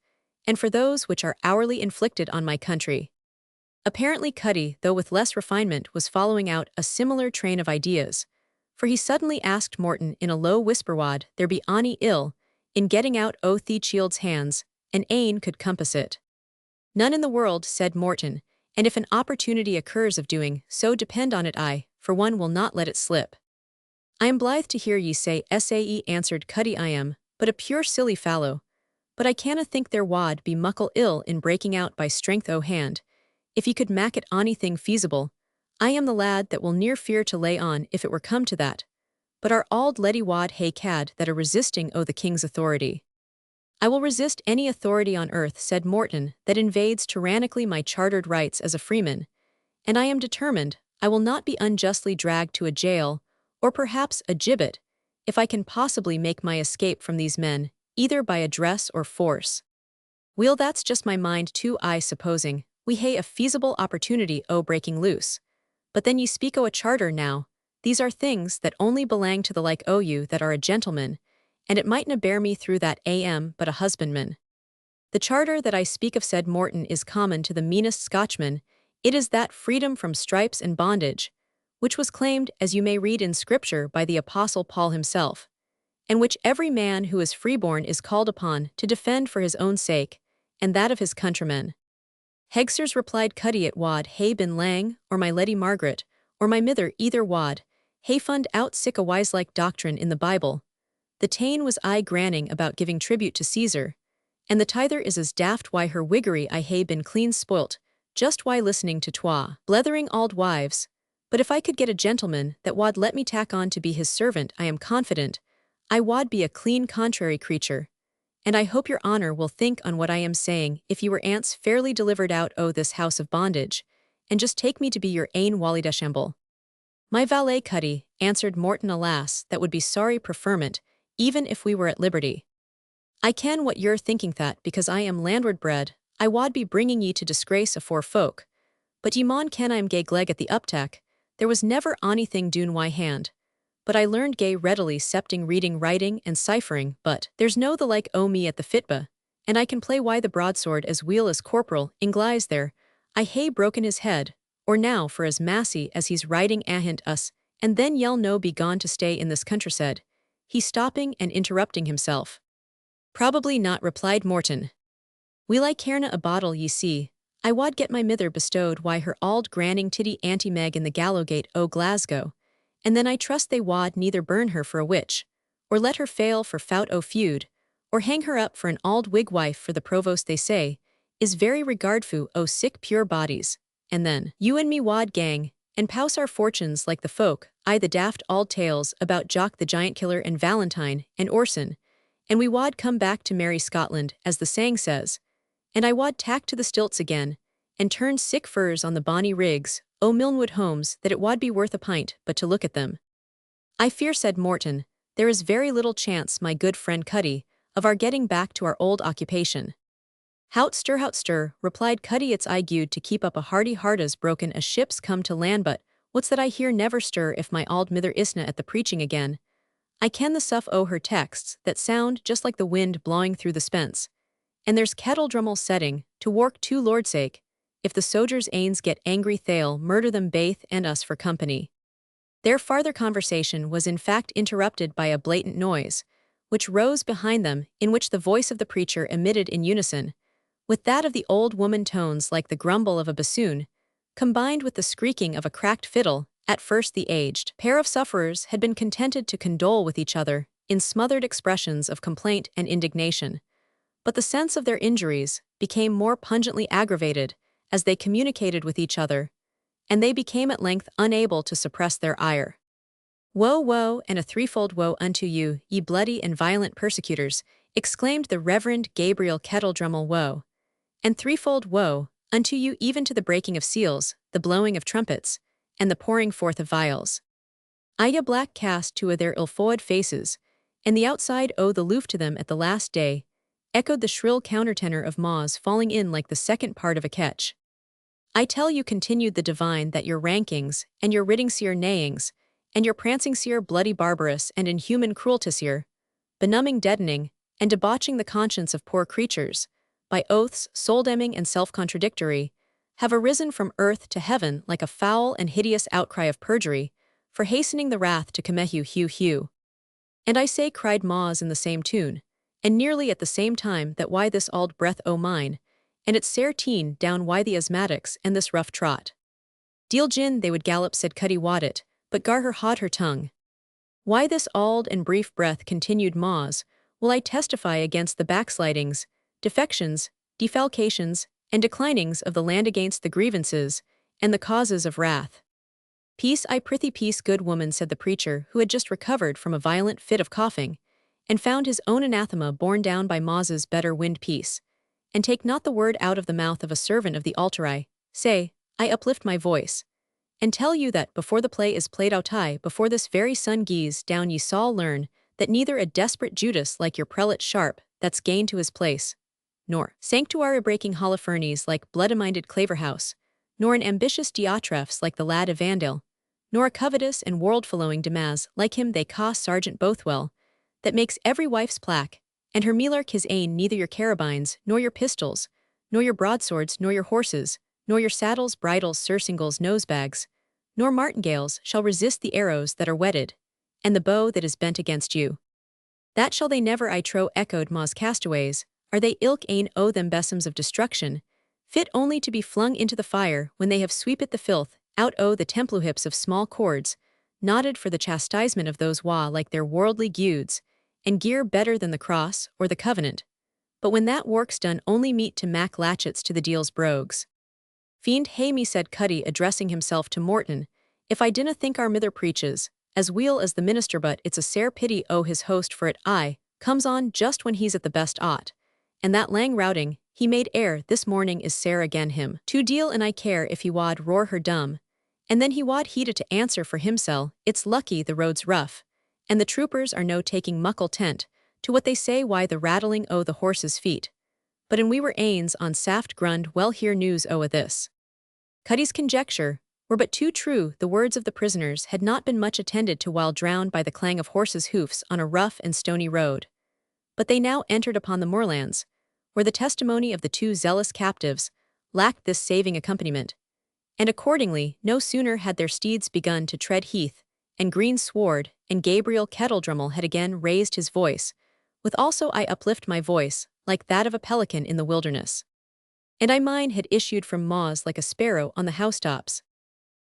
and for those which are hourly inflicted on my country. Apparently Cuddy, though with less refinement, was following out a similar train of ideas, for he suddenly asked Morton in a low whisper, "Wad there be ony ill in getting out o' the chield's hands, and ane could compass it?" "None in the world," said Morton, "and if an opportunity occurs of doing so, depend on it I, for one, will not let it slip." "I am blithe to hear ye say sae," answered Cuddy. "I am but a pure silly fallow, but I canna think there wad be muckle ill in breaking out by strength o' hand, if ye could mak it onything feasible. I am the lad that will near fear to lay on if it were come to that, but our auld leddy wad hae cad that a resisting o' the king's authority." "I will resist any authority on earth," said Morton, "that invades tyrannically my chartered rights as a freeman, and I am determined I will not be unjustly dragged to a jail, or perhaps a gibbet, if I can possibly make my escape from these men, either by address or force." "Weel, that's just my mind too, I supposing we hae a feasible opportunity o' breaking loose. But then ye speak o' a charter now, these are things that only belang to the like o' you that are a gentleman, and it mightna bear me through that am but a husbandman." "The charter that I speak of," said Morton, "is common to the meanest Scotchman. It is that freedom from stripes and bondage, which was claimed, as you may read in Scripture, by the Apostle Paul himself, and which every man who is freeborn is called upon to defend for his own sake, and that of his countrymen." "Hegsters," replied Cuddy, "it wad hae been lang, or my Lady Margaret, or my mither, either wad hae fund out sic a wise-like doctrine in the Bible. The tane was I granning about giving tribute to Caesar, and the tither is as daft why her wiggery I hae been clean spoilt, just why listening to twa blethering auld wives. But if I could get a gentleman that wad let me tack on to be his servant, I am confident I wad be a clean contrary creature, and I hope your honor will think on what I am saying if ye were ance fairly delivered out o' this house of bondage, and just take me to be your ain Wally Deschamble." "My valet, Cuddy," answered Morton, "alas, that would be sorry preferment, even if we were at liberty. I ken what you're thinking that, because I am landward bred, I wad be bringing ye to disgrace afore folk, but ye maun ken I am gey gleg at the uptak, there was never onything doon why hand, but I learned gey readily septing reading, writing, and ciphering, but there's no the like o' me at the fitba, and I can play why the broadsword as weel as Corporal Inglies there. I hae broken his head, or now for as massy as he's riding ahint us, and then ye'll no be gone to stay in this countryside." He stopping and interrupting himself. "Probably not," replied Morton. "Weel, I carena a bottle, ye see. I wad get my mither bestowed why her auld granning tiddy Auntie Meg in the Gallowgate o' Glasgow, and then I trust they wad neither burn her for a witch, or let her fail for faut o' feud, or hang her up for an auld wig wife, for the provost, they say, is very regardfu o' sick pure bodies, and then you and me wad gang, and pouse our fortunes like the folk, the daft auld tales about Jock the Giant Killer and Valentine and Orson, and we wad come back to merry Scotland, as the saying says, and I wad tack to the stilts again, and turn sick furs on the bonny rigs o' Milnwood homes, that it wad be worth a pint but to look at them." "I fear," said Morton, "there is very little chance, my good friend Cuddy, of our getting back to our old occupation." Hout stir," replied Cuddy, "it's I gude to keep up a hearty heart as broken as ships come to land, but what's that I hear never stir if my auld mither isna at the preaching again. I ken the suff o' her texts that sound just like the wind blowing through the spence, and there's kettle drummel setting, to work to Lord's sake, if the sojers anes get angry they'll murder them baith and us for company." Their farther conversation was in fact interrupted by a blatant noise, which rose behind them, in which the voice of the preacher emitted in unison, with that of the old woman tones like the grumble of a bassoon, combined with the squeaking of a cracked fiddle. At first the aged pair of sufferers had been contented to condole with each other in smothered expressions of complaint and indignation, but the sense of their injuries became more pungently aggravated as they communicated with each other, and they became at length unable to suppress their ire. "Woe, woe, and a threefold woe unto you, ye bloody and violent persecutors," exclaimed the Reverend Gabriel Kettledrummel. "Woe, and threefold woe, unto you even to the breaking of seals, the blowing of trumpets, and the pouring forth of vials. Iya black cast to their ill-fawed faces, and the outside o' the loof to them at the last day," echoed the shrill countertenor of Moz, falling in like the second part of a catch. "I tell you," continued the divine, "that your rankings, and your ridding-seer neighings, and your prancing-seer bloody barbarous and inhuman cruelty-seer, benumbing, deadening, and debauching the conscience of poor creatures, by oaths, soul-damning and self-contradictory, have arisen from earth to heaven like a foul and hideous outcry of perjury, for hastening the wrath to come Hugh. And I say," cried Moz in the same tune, and nearly at the same time, "that why this auld breath o' mine, and its sair teen down why the asthmatics and this rough trot. Deal gin they would gallop," said Cuddy Waddit, "but gar her haud her tongue. Why this auld and brief breath," continued Moz, "will I testify against the backslidings, defections, defalcations, and declinings of the land against the grievances, and the causes of wrath." "Peace, I prithee, peace, good woman," said the preacher, who had just recovered from a violent fit of coughing, and found his own anathema borne down by Moz's better wind. "Peace, and take not the word out of the mouth of a servant of the altar. I uplift my voice, and tell you that before the play is played out, before this very sun gees down, ye sall learn that neither a desperate Judas like your prelate Sharp, that's gained to his place, nor sanctuary-breaking Holofernes like bloody-minded Claverhouse, nor an ambitious Diotrephes like the lad Evandale, nor a covetous and world-following Damaz like him they ca Sergeant Bothwell, that makes every wife's plack, and her mealark his ain, neither your carabines, nor your pistols, nor your broadswords, nor your horses, nor your saddles, bridles, surcingles, nosebags, nor martingales shall resist the arrows that are whetted, and the bow that is bent against you. That shall they never, I trow," echoed Moz. "Castaways, are they ilk ane o' them besoms of destruction, fit only to be flung into the fire when they have sweepit the filth out o' the templuhips of small cords, knotted for the chastisement of those wha like their worldly gudes, and gear better than the cross or the covenant, but when that work's done only meet to mack latchets to the deal's brogues." "Fiend hae me," said Cuddy, addressing himself to Morton, "if I dinna think our mither preaches as weel as the minister, but it's a sair pity o' his host, for it comes on just when he's at the best ought, and that lang routing he made this morning is sair again him. To deal, and I care if he wad roar her dumb, and then he wad heed it to answer for himsel. It's lucky the road's rough, and the troopers are no taking muckle tent to what they say why the rattling o' the horses' feet, but an we were anes on saft grund well hear news o' this." Cuddy's conjecture were but too true. The words of the prisoners had not been much attended to while drowned by the clang of horses' hoofs on a rough and stony road, but they now entered upon the moorlands, where the testimony of the two zealous captives lacked this saving accompaniment, and accordingly no sooner had their steeds begun to tread heath and green sward, and Gabriel Kettledrummel had again raised his voice, with also I uplift my voice, like that of a pelican in the wilderness. And I mine had issued from Moz like a sparrow on the housetops.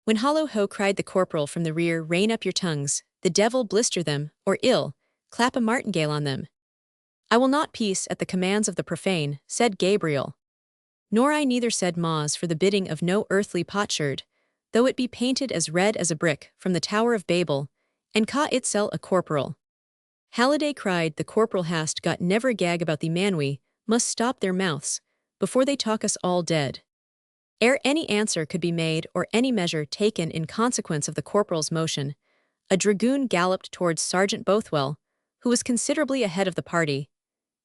When hollow ho, cried the corporal from the rear, rein up your tongues, the devil blister them, or ill, clap a martingale on them. I will not peace at the commands of the profane, said Gabriel. Nor I neither, said Moz, for the bidding of no earthly potsherd, though it be painted as red as a brick from the Tower of Babel, and ca itsel a corporal. Halliday cried, the corporal hast got never a gag about the man, we must stop their mouths, before they talk us all dead. Ere any answer could be made or any measure taken in consequence of the corporal's motion, a dragoon galloped towards Sergeant Bothwell, who was considerably ahead of the party.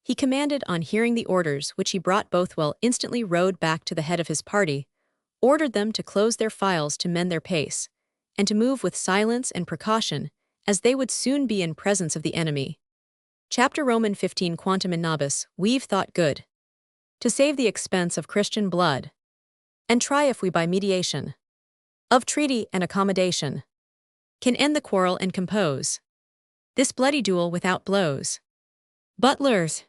He commanded, on hearing the orders which he brought, Bothwell instantly rode back to the head of his party, ordered them to close their files to mend their pace, and to move with silence and precaution, as they would soon be in presence of the enemy. Chapter Roman 15 Quantum in nobis, we've thought good to save the expense of Christian blood, and try if we by mediation of treaty and accommodation can end the quarrel and compose this bloody duel without blows. Butlers,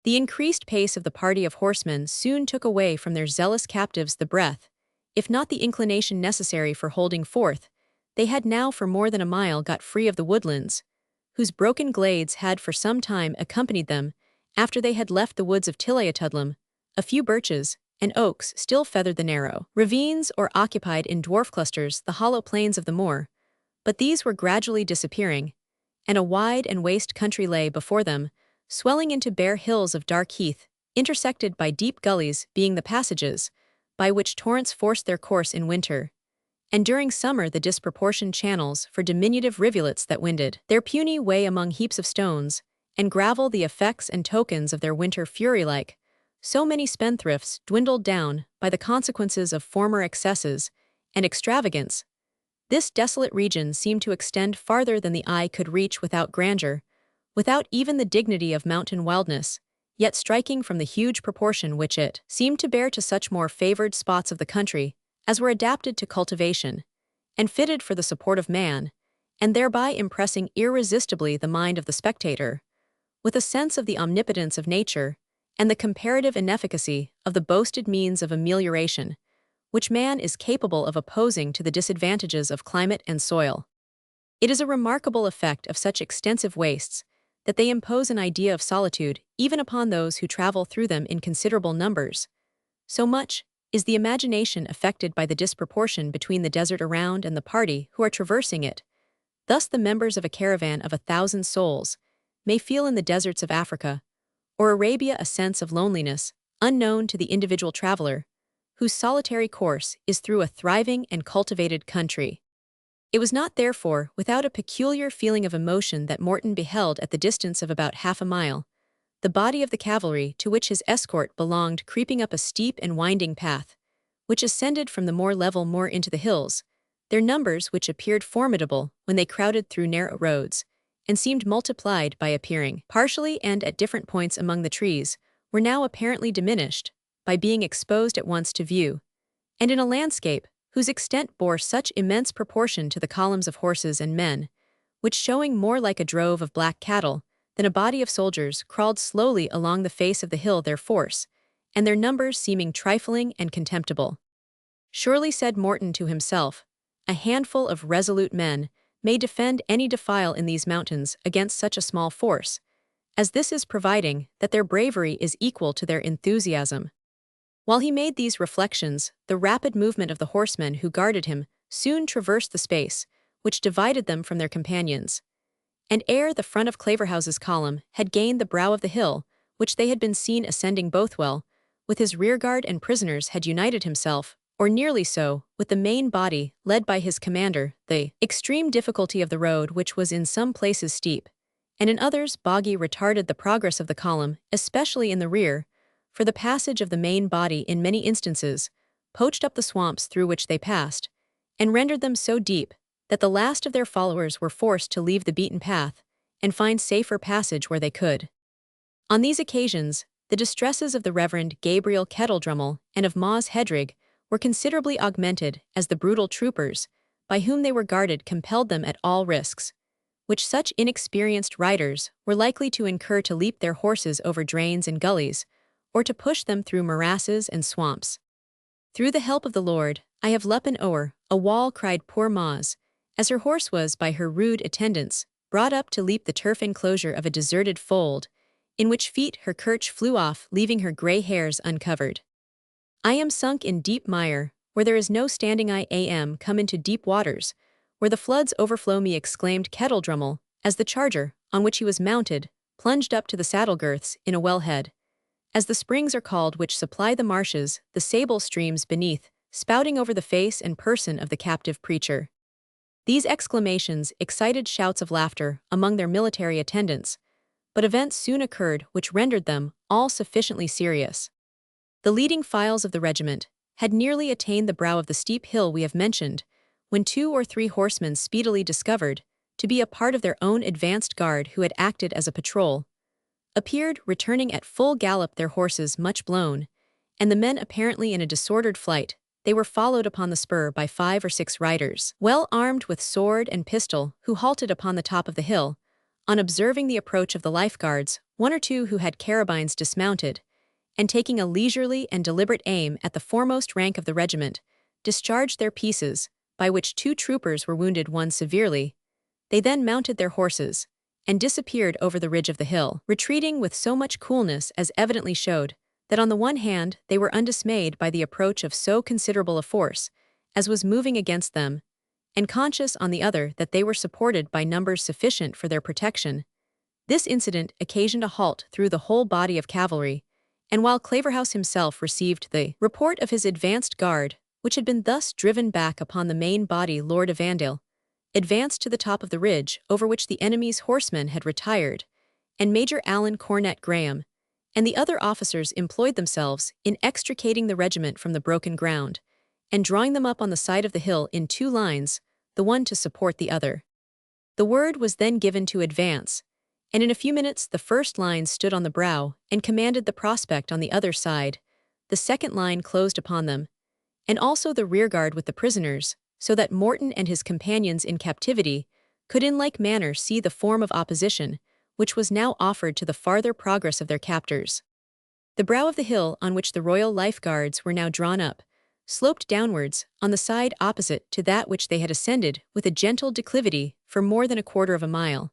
The increased pace of the party of horsemen soon took away from their zealous captives the breath, if not the inclination necessary for holding forth. They had now for more than a mile got free of the woodlands, whose broken glades had for some time accompanied them after they had left the woods of Tilliatudlem. A few birches and oaks still feathered the narrow ravines or occupied in dwarf clusters the hollow plains of the moor, but these were gradually disappearing, and a wide and waste country lay before them, swelling into bare hills of dark heath, intersected by deep gullies being the passages by which torrents forced their course in winter, and during summer the disproportioned channels for diminutive rivulets that winded their puny way among heaps of stones and gravel, the effects and tokens of their winter fury. Like so many spendthrifts dwindled down by the consequences of former excesses and extravagance, this desolate region seemed to extend farther than the eye could reach without grandeur, without even the dignity of mountain wildness, yet striking from the huge proportion which it seemed to bear to such more favored spots of the country as were adapted to cultivation, and fitted for the support of man, and thereby impressing irresistibly the mind of the spectator, with a sense of the omnipotence of nature, and the comparative inefficacy of the boasted means of amelioration, which man is capable of opposing to the disadvantages of climate and soil. It is a remarkable effect of such extensive wastes that they impose an idea of solitude even upon those who travel through them in considerable numbers. So much is the imagination affected by the disproportion between the desert around and the party who are traversing it. Thus the members of a caravan of 1,000 souls may feel in the deserts of Africa or Arabia a sense of loneliness unknown to the individual traveler, whose solitary course is through a thriving and cultivated country. It was not therefore without a peculiar feeling of emotion that Morton beheld at the distance of about half a mile the body of the cavalry to which his escort belonged creeping up a steep and winding path, which ascended from the more level moor into the hills, their numbers which appeared formidable when they crowded through narrow roads, and seemed multiplied by appearing partially and at different points among the trees, were now apparently diminished by being exposed at once to view, and in a landscape whose extent bore such immense proportion to the columns of horses and men, which showing more like a drove of black cattle than a body of soldiers crawled slowly along the face of the hill, their force, and their numbers seeming trifling and contemptible. Surely, said Morton to himself, a handful of resolute men may defend any defile in these mountains against such a small force, as this is, providing that their bravery is equal to their enthusiasm. While he made these reflections, the rapid movement of the horsemen who guarded him soon traversed the space which divided them from their companions, and ere the front of Claverhouse's column had gained the brow of the hill, which they had been seen ascending, Bothwell, with his rearguard and prisoners, had united himself, or nearly so, with the main body led by his commander. The extreme difficulty of the road, which was in some places steep, and in others boggy, retarded the progress of the column, especially in the rear, for the passage of the main body in many instances poached up the swamps through which they passed, and rendered them so deep that the last of their followers were forced to leave the beaten path and find safer passage where they could. On these occasions, the distresses of the Reverend Gabriel Kettledrummel and of Maz Hedrig were considerably augmented as the brutal troopers, by whom they were guarded, compelled them at all risks, which such inexperienced riders were likely to incur, to leap their horses over drains and gullies, or to push them through morasses and swamps. Through the help of the Lord, I have leapen o'er a wall, cried poor Maz, as her horse was by her rude attendants brought up to leap the turf enclosure of a deserted fold, in which feet her kerch flew off, leaving her grey hairs uncovered. I am sunk in deep mire, where there is no standing. I am come into deep waters, where the floods overflow me, exclaimed Kettledrummel, as the charger, on which he was mounted, plunged up to the saddle girths in a wellhead, as the springs are called which supply the marshes, the sable streams beneath, spouting over the face and person of the captive preacher. These exclamations excited shouts of laughter among their military attendants, but events soon occurred which rendered them all sufficiently serious. The leading files of the regiment had nearly attained the brow of the steep hill we have mentioned, when 2 or 3 horsemen speedily discovered to be a part of their own advanced guard who had acted as a patrol, appeared returning at full gallop, their horses much blown, and the men apparently in a disordered flight. They were followed upon the spur by 5 or 6 riders, well armed with sword and pistol, who halted upon the top of the hill, On observing the approach of the lifeguards, one or two who had carabines dismounted, and taking a leisurely and deliberate aim at the foremost rank of the regiment, discharged their pieces, by which 2 troopers were wounded, one severely. They then mounted their horses, and disappeared over the ridge of the hill, retreating with so much coolness as evidently showed that on the one hand they were undismayed by the approach of so considerable a force as was moving against them, and conscious on the other that they were supported by numbers sufficient for their protection. This incident occasioned a halt through the whole body of cavalry, and while Claverhouse himself received the report of his advanced guard, which had been thus driven back upon the main body, Lord Evandale advanced to the top of the ridge over which the enemy's horsemen had retired, and Major Allen Cornet Graham and the other officers employed themselves in extricating the regiment from the broken ground, and drawing them up on the side of the hill in 2 lines, the one to support the other. The word was then given to advance, and in a few minutes the first line stood on the brow and commanded the prospect on the other side. The second line closed upon them, and also the rearguard with the prisoners, so that Morton and his companions in captivity could in like manner see the form of opposition which was now offered to the farther progress of their captors. The brow of the hill on which the Royal Lifeguards were now drawn up sloped downwards on the side opposite to that which they had ascended with a gentle declivity for more than 1/4 of a mile,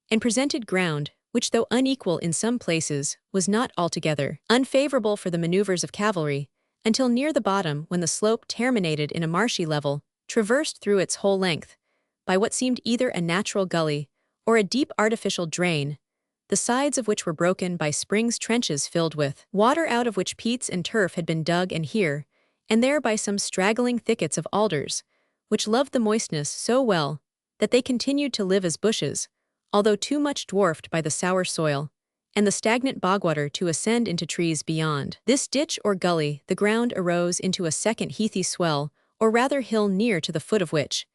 and presented ground which, though unequal in some places, was not altogether unfavorable for the maneuvers of cavalry, until near the bottom, when the slope terminated in a marshy level, traversed through its whole length, by what seemed either a natural gully or a deep artificial drain, the sides of which were broken by springs, trenches filled with water, out of which peats and turf had been dug, and here and there by some straggling thickets of alders, which loved the moistness so well that they continued to live as bushes, although too much dwarfed by the sour soil and the stagnant bogwater to ascend into trees beyond. This ditch or gully the ground arose into a second heathy swell, or rather hill, near to the foot of which,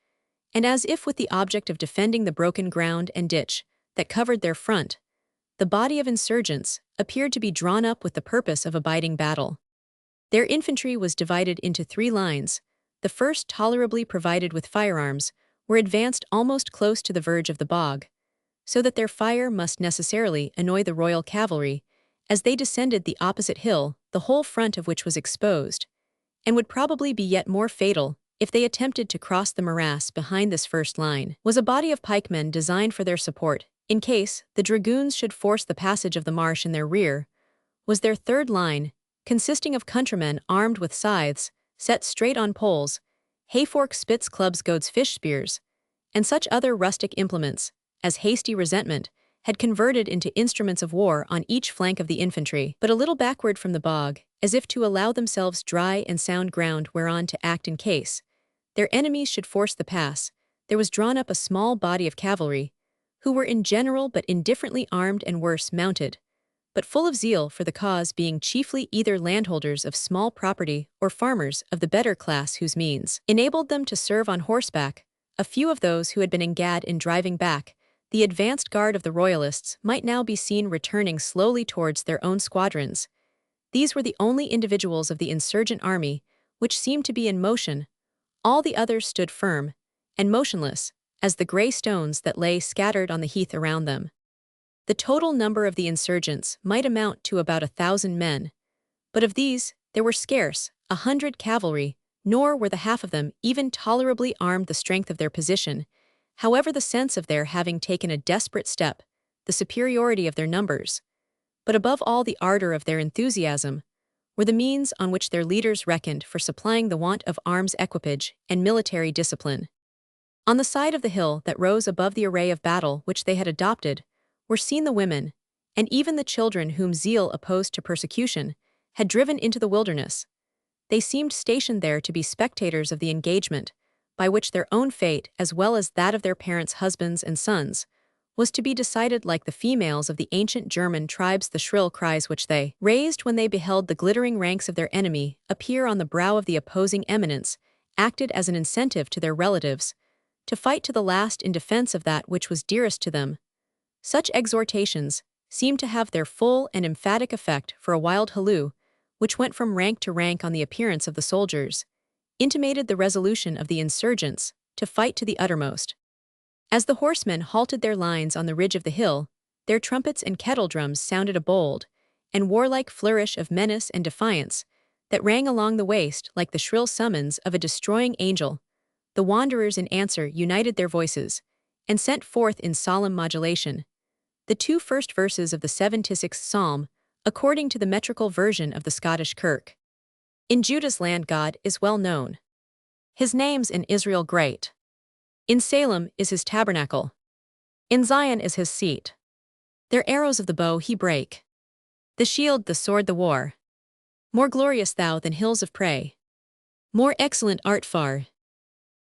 and as if with the object of defending the broken ground and ditch that covered their front, the body of insurgents appeared to be drawn up with the purpose of abiding battle. Their infantry was divided into 3 lines. The first, tolerably provided with firearms, were advanced almost close to the verge of the bog, so that their fire must necessarily annoy the royal cavalry as they descended the opposite hill, the whole front of which was exposed, and would probably be yet more fatal if they attempted to cross the morass. Behind this first line was a body of pikemen designed for their support, in case the dragoons should force the passage of the marsh. In their rear was their third line, consisting of countrymen armed with scythes, set straight on poles, hayforks, spits, clubs, goads, fish spears, and such other rustic implements as hasty resentment had converted into instruments of war on each flank of the infantry. But a little backward from the bog, as if to allow themselves dry and sound ground whereon to act in case their enemies should force the pass, there was drawn up a small body of cavalry, who were in general but indifferently armed and worse mounted, but full of zeal for the cause, being chiefly either landholders of small property or farmers of the better class, whose means enabled them to serve on horseback. A few of those who had been engaged in driving back the advanced guard of the Royalists might now be seen returning slowly towards their own squadrons. These were the only individuals of the insurgent army which seemed to be in motion. All the others stood firm and motionless as the grey stones that lay scattered on the heath around them. The total number of the insurgents might amount to about 1,000 men, but of these there were scarce 100 cavalry, nor were the half of them even tolerably armed. The strength of their position, however, the sense of their having taken a desperate step, the superiority of their numbers, but above all the ardor of their enthusiasm, were the means on which their leaders reckoned for supplying the want of arms, equipage, and military discipline. On the side of the hill that rose above the array of battle which they had adopted, were seen the women, and even the children whom zeal opposed to persecution had driven into the wilderness. They seemed stationed there to be spectators of the engagement, by which their own fate, as well as that of their parents' husbands and sons, was to be decided. Like the females of the ancient German tribes, the shrill cries which they raised when they beheld the glittering ranks of their enemy appear on the brow of the opposing eminence acted as an incentive to their relatives to fight to the last in defense of that which was dearest to them. Such exhortations seemed to have their full and emphatic effect, for a wild halloo, which went from rank to rank on the appearance of the soldiers, intimated the resolution of the insurgents to fight to the uttermost. As the horsemen halted their lines on the ridge of the hill, their trumpets and kettle-drums sounded a bold and warlike flourish of menace and defiance that rang along the waste like the shrill summons of a destroying angel. The wanderers in answer united their voices and sent forth in solemn modulation the two first verses of the 76th Psalm, according to the metrical version of the Scottish Kirk. In Judah's land God is well known. His name's in Israel great. In Salem is his tabernacle. In Zion is his seat. Their arrows of the bow he brake. The shield, the sword, the war. More glorious thou than hills of prey. More excellent art far.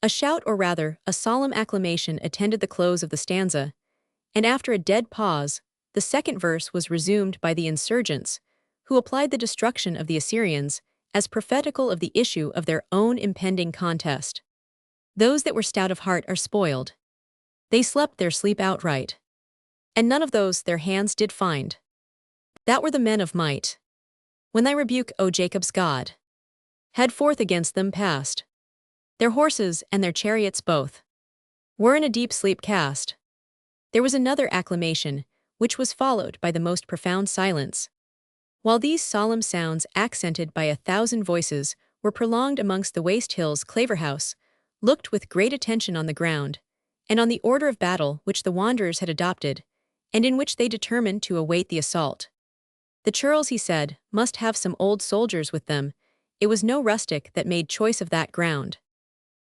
A shout, or rather, a solemn acclamation attended the close of the stanza, and after a dead pause, the second verse was resumed by the insurgents, who applied the destruction of the Assyrians as prophetical of the issue of their own impending contest. Those that were stout of heart are spoiled. They slept their sleep outright. And none of those their hands did find. That were the men of might. When thy rebuke, O Jacob's God, had forth against them passed. Their horses and their chariots both were in a deep sleep cast. There was another acclamation, which was followed by the most profound silence. While these solemn sounds, accented by 1,000 voices, were prolonged amongst the waste hills, Claverhouse looked with great attention on the ground, and on the order of battle which the wanderers had adopted, and in which they determined to await the assault. The churls, he said, must have some old soldiers with them. It was no rustic that made choice of that ground.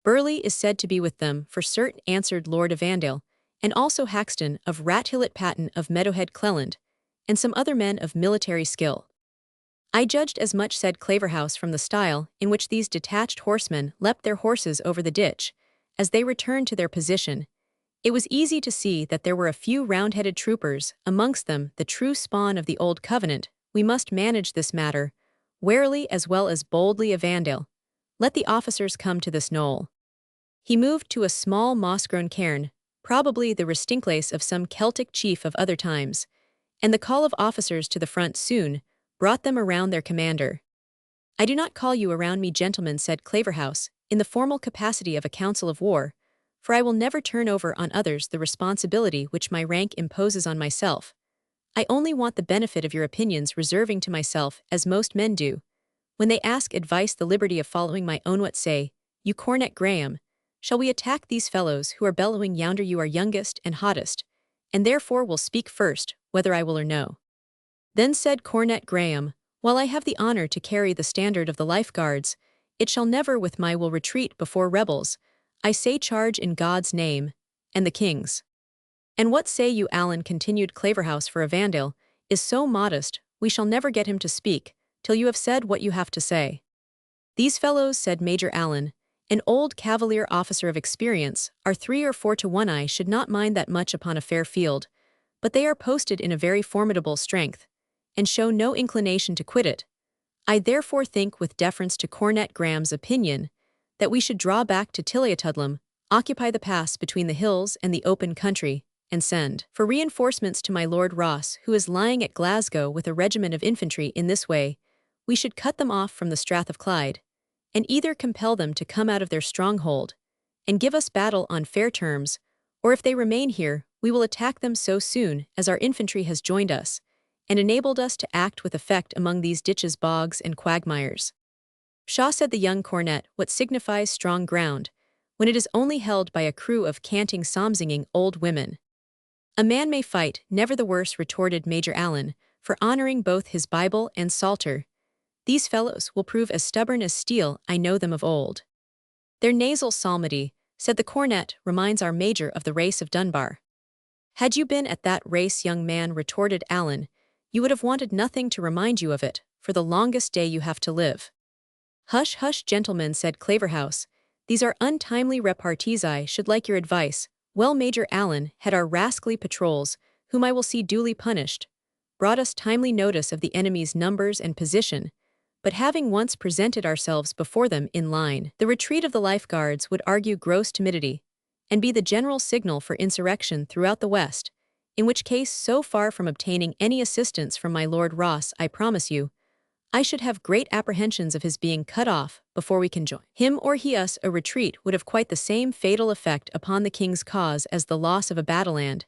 Burleigh is said to be with them, for certain, answered Lord Evandale, and also Haxton of Rathillet Patten of Meadowhead Cleland, and some other men of military skill. I judged as much, said Claverhouse, from the style in which these detached horsemen leapt their horses over the ditch, as they returned to their position. It was easy to see that there were a few round-headed troopers, amongst them the true spawn of the old covenant. We must manage this matter warily as well as boldly. Evandale, let the officers come to this knoll. He moved to a small moss-grown cairn, probably the resting place of some Celtic chief of other times, and the call of officers to the front soon brought them around their commander. I do not call you around me, gentlemen, said Claverhouse, in the formal capacity of a council of war, for I will never turn over on others the responsibility which my rank imposes on myself. I only want the benefit of your opinions, reserving to myself, as most men do, when they ask advice, the liberty of following my own. What say you, Cornet Graham? Shall we attack these fellows who are bellowing yonder? You are youngest and hottest, and therefore will speak first, whether I will or no. Then said Cornet Graham, while I have the honor to carry the standard of the Life Guards, it shall never with my will retreat before rebels. I say charge in God's name, and the King's. And what say you, Allen, continued Claverhouse, for Evandale is so modest, we shall never get him to speak, till you have said what you have to say. These fellows, said Major Allen, an old cavalier officer of experience, are 3 or 4 to 1. I should not mind that much upon a fair field, but they are posted in a very formidable strength, and show no inclination to quit it. I therefore think, with deference to Cornet Graham's opinion, that we should draw back to Tilliatudlem, occupy the pass between the hills and the open country, and send for reinforcements to my Lord Ross, who is lying at Glasgow with a regiment of infantry. In this way, we should cut them off from the Strath of Clyde, and either compel them to come out of their stronghold and give us battle on fair terms, or if they remain here, we will attack them so soon as our infantry has joined us and enabled us to act with effect among these ditches, bogs, and quagmires. Pshaw, said the young cornet, what signifies strong ground, when it is only held by a crew of canting, psalm-singing old women? A man may fight, never the worse, retorted Major Allen, for honoring both his Bible and Psalter. These fellows will prove as stubborn as steel, I know them of old. Their nasal psalmody, said the cornet, reminds our major of the race of Dunbar. Had you been at that race, young man, retorted Allen, you would have wanted nothing to remind you of it, for the longest day you have to live. Hush, hush, gentlemen, said Claverhouse, these are untimely repartees. I should like your advice. Well, Major Allen had our rascally patrols, whom I will see duly punished, brought us timely notice of the enemy's numbers and position, but having once presented ourselves before them in line, the retreat of the Life Guards would argue gross timidity, and be the general signal for insurrection throughout the West, in which case, so far from obtaining any assistance from my Lord Ross, I promise you, I should have great apprehensions of his being cut off before we can join him or he us. A retreat would have quite the same fatal effect upon the king's cause as the loss of a battle, and,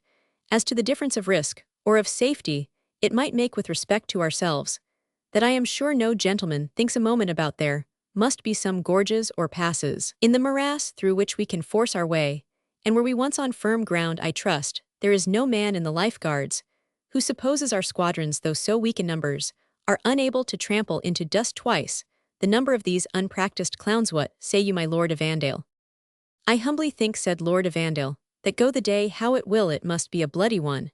as to the difference of risk, or of safety, it might make with respect to ourselves, that I am sure no gentleman thinks a moment about there must be some gorges or passes in the morass through which we can force our way, and were we once on firm ground, I trust, there is no man in the Life Guards who supposes our squadrons, though so weak in numbers, are unable to trample into dust twice the number of these unpracticed clowns. What say you, my Lord of Andale? I humbly think, said Lord of Andale, that go the day how it will, it must be a bloody one,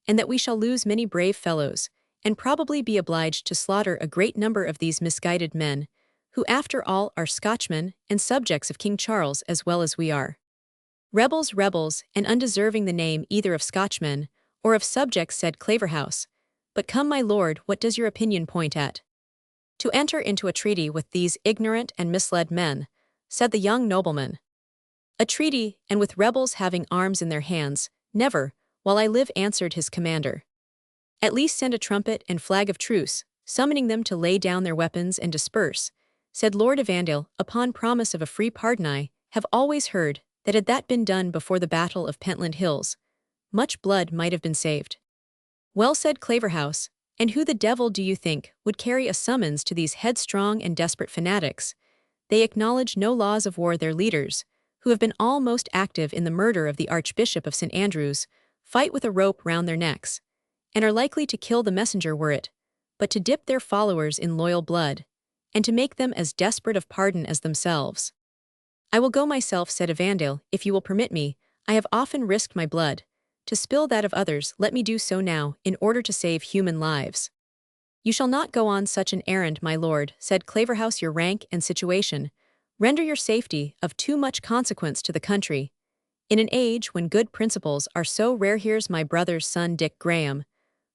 and that we shall lose many brave fellows, and probably be obliged to slaughter a great number of these misguided men, who after all are Scotchmen and subjects of King Charles as well as we are. Rebels, rebels, and undeserving the name either of Scotchmen or of subjects, said Claverhouse. But come, my lord, what does your opinion point at? To enter into a treaty with these ignorant and misled men, said the young nobleman. A treaty, and with rebels having arms in their hands, never, while I live, answered his commander. At least send a trumpet and flag of truce, summoning them to lay down their weapons and disperse, said Lord of Andale, upon promise of a free pardon. I have always heard that had that been done before the Battle of Pentland Hills, much blood might have been saved. Well, said Claverhouse, and who the devil do you think would carry a summons to these headstrong and desperate fanatics? They acknowledge no laws of war. Their leaders, who have been all most active in the murder of the Archbishop of St. Andrews, fight with a rope round their necks, and are likely to kill the messenger were it but to dip their followers in loyal blood, and to make them as desperate of pardon as themselves. I will go myself, said Evandale, if you will permit me. I have often risked my blood to spill that of others. Let me do so now, in order to save human lives. You shall not go on such an errand, my lord, said Claverhouse. Your rank and situation render your safety of too much consequence to the country. In an age when good principles are so rare, here's my brother's son Dick Graham,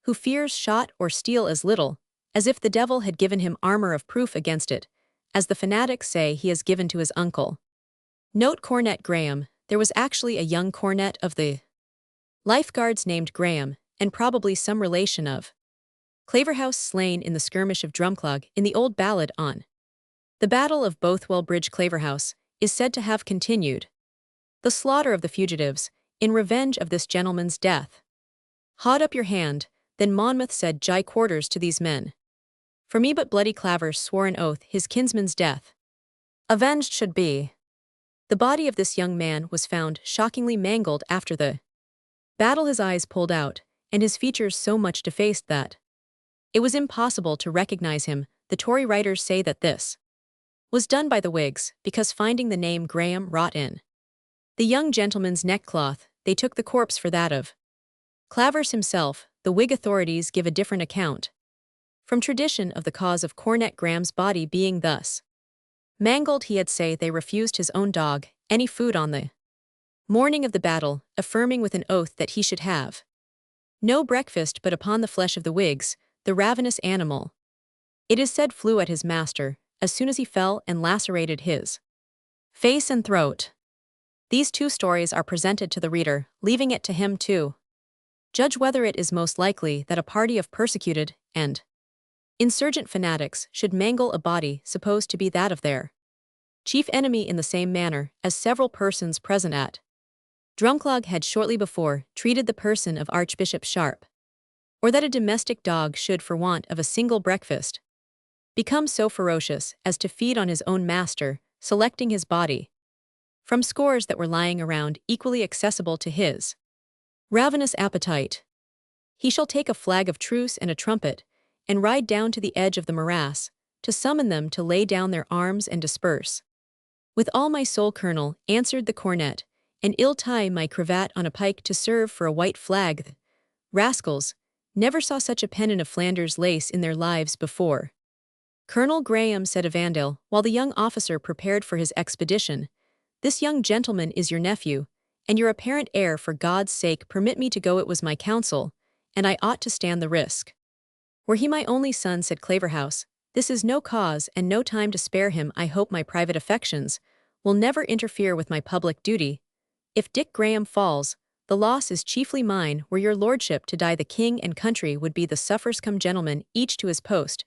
who fears shot or steel as little as if the devil had given him armor of proof against it, as the fanatics say he has given to his uncle. Note Cornet Graham. There was actually a young cornet of the Life Guards named Graham, and probably some relation of Claverhouse, slain in the skirmish of Drumclog. In the old ballad on the Battle of Bothwell Bridge, Claverhouse is said to have continued the slaughter of the fugitives, in revenge of this gentleman's death. Haud up your hand, then Monmouth said Jye quarters to these men. For me but bloody Clavers swore an oath his kinsman's death avenged should be. The body of this young man was found shockingly mangled after the battle, his eyes pulled out, and his features so much defaced that it was impossible to recognize him. The Tory writers say that this was done by the Whigs, because finding the name Graham wrought in the young gentleman's neckcloth, they took the corpse for that of Clavers himself. The Whig authorities give a different account from tradition of the cause of Cornet Graham's body being thus mangled. He had say they refused his own dog any food on the morning of the battle, affirming with an oath that he should have no breakfast but upon the flesh of the Whigs, the ravenous animal. It is said flew at his master as soon as he fell and lacerated his face and throat. These two stories are presented to the reader, leaving it to him to judge whether it is most likely that a party of persecuted and insurgent fanatics should mangle a body supposed to be that of their chief enemy in the same manner as several persons present at Drumclog had shortly before treated the person of Archbishop Sharp, or that a domestic dog should, for want of a single breakfast, become so ferocious as to feed on his own master, selecting his body from scores that were lying around equally accessible to his ravenous appetite. He shall take a flag of truce and a trumpet, and ride down to the edge of the morass, to summon them to lay down their arms and disperse. With all my soul, colonel, answered the cornet, and ill tie my cravat on a pike to serve for a white flag. Rascals, never saw such a pennon of Flanders lace in their lives before. Colonel Graham, said Evandale, while the young officer prepared for his expedition, this young gentleman is your nephew, and your apparent heir. For God's sake permit me to go. It was my counsel, and I ought to stand the risk. Were he my only son, said Claverhouse, this is no cause and no time to spare him. I hope my private affections will never interfere with my public duty. If Dick Graham falls, the loss is chiefly mine. Were your lordship to die, the king and country would be the suffers. Come, gentlemen, each to his post,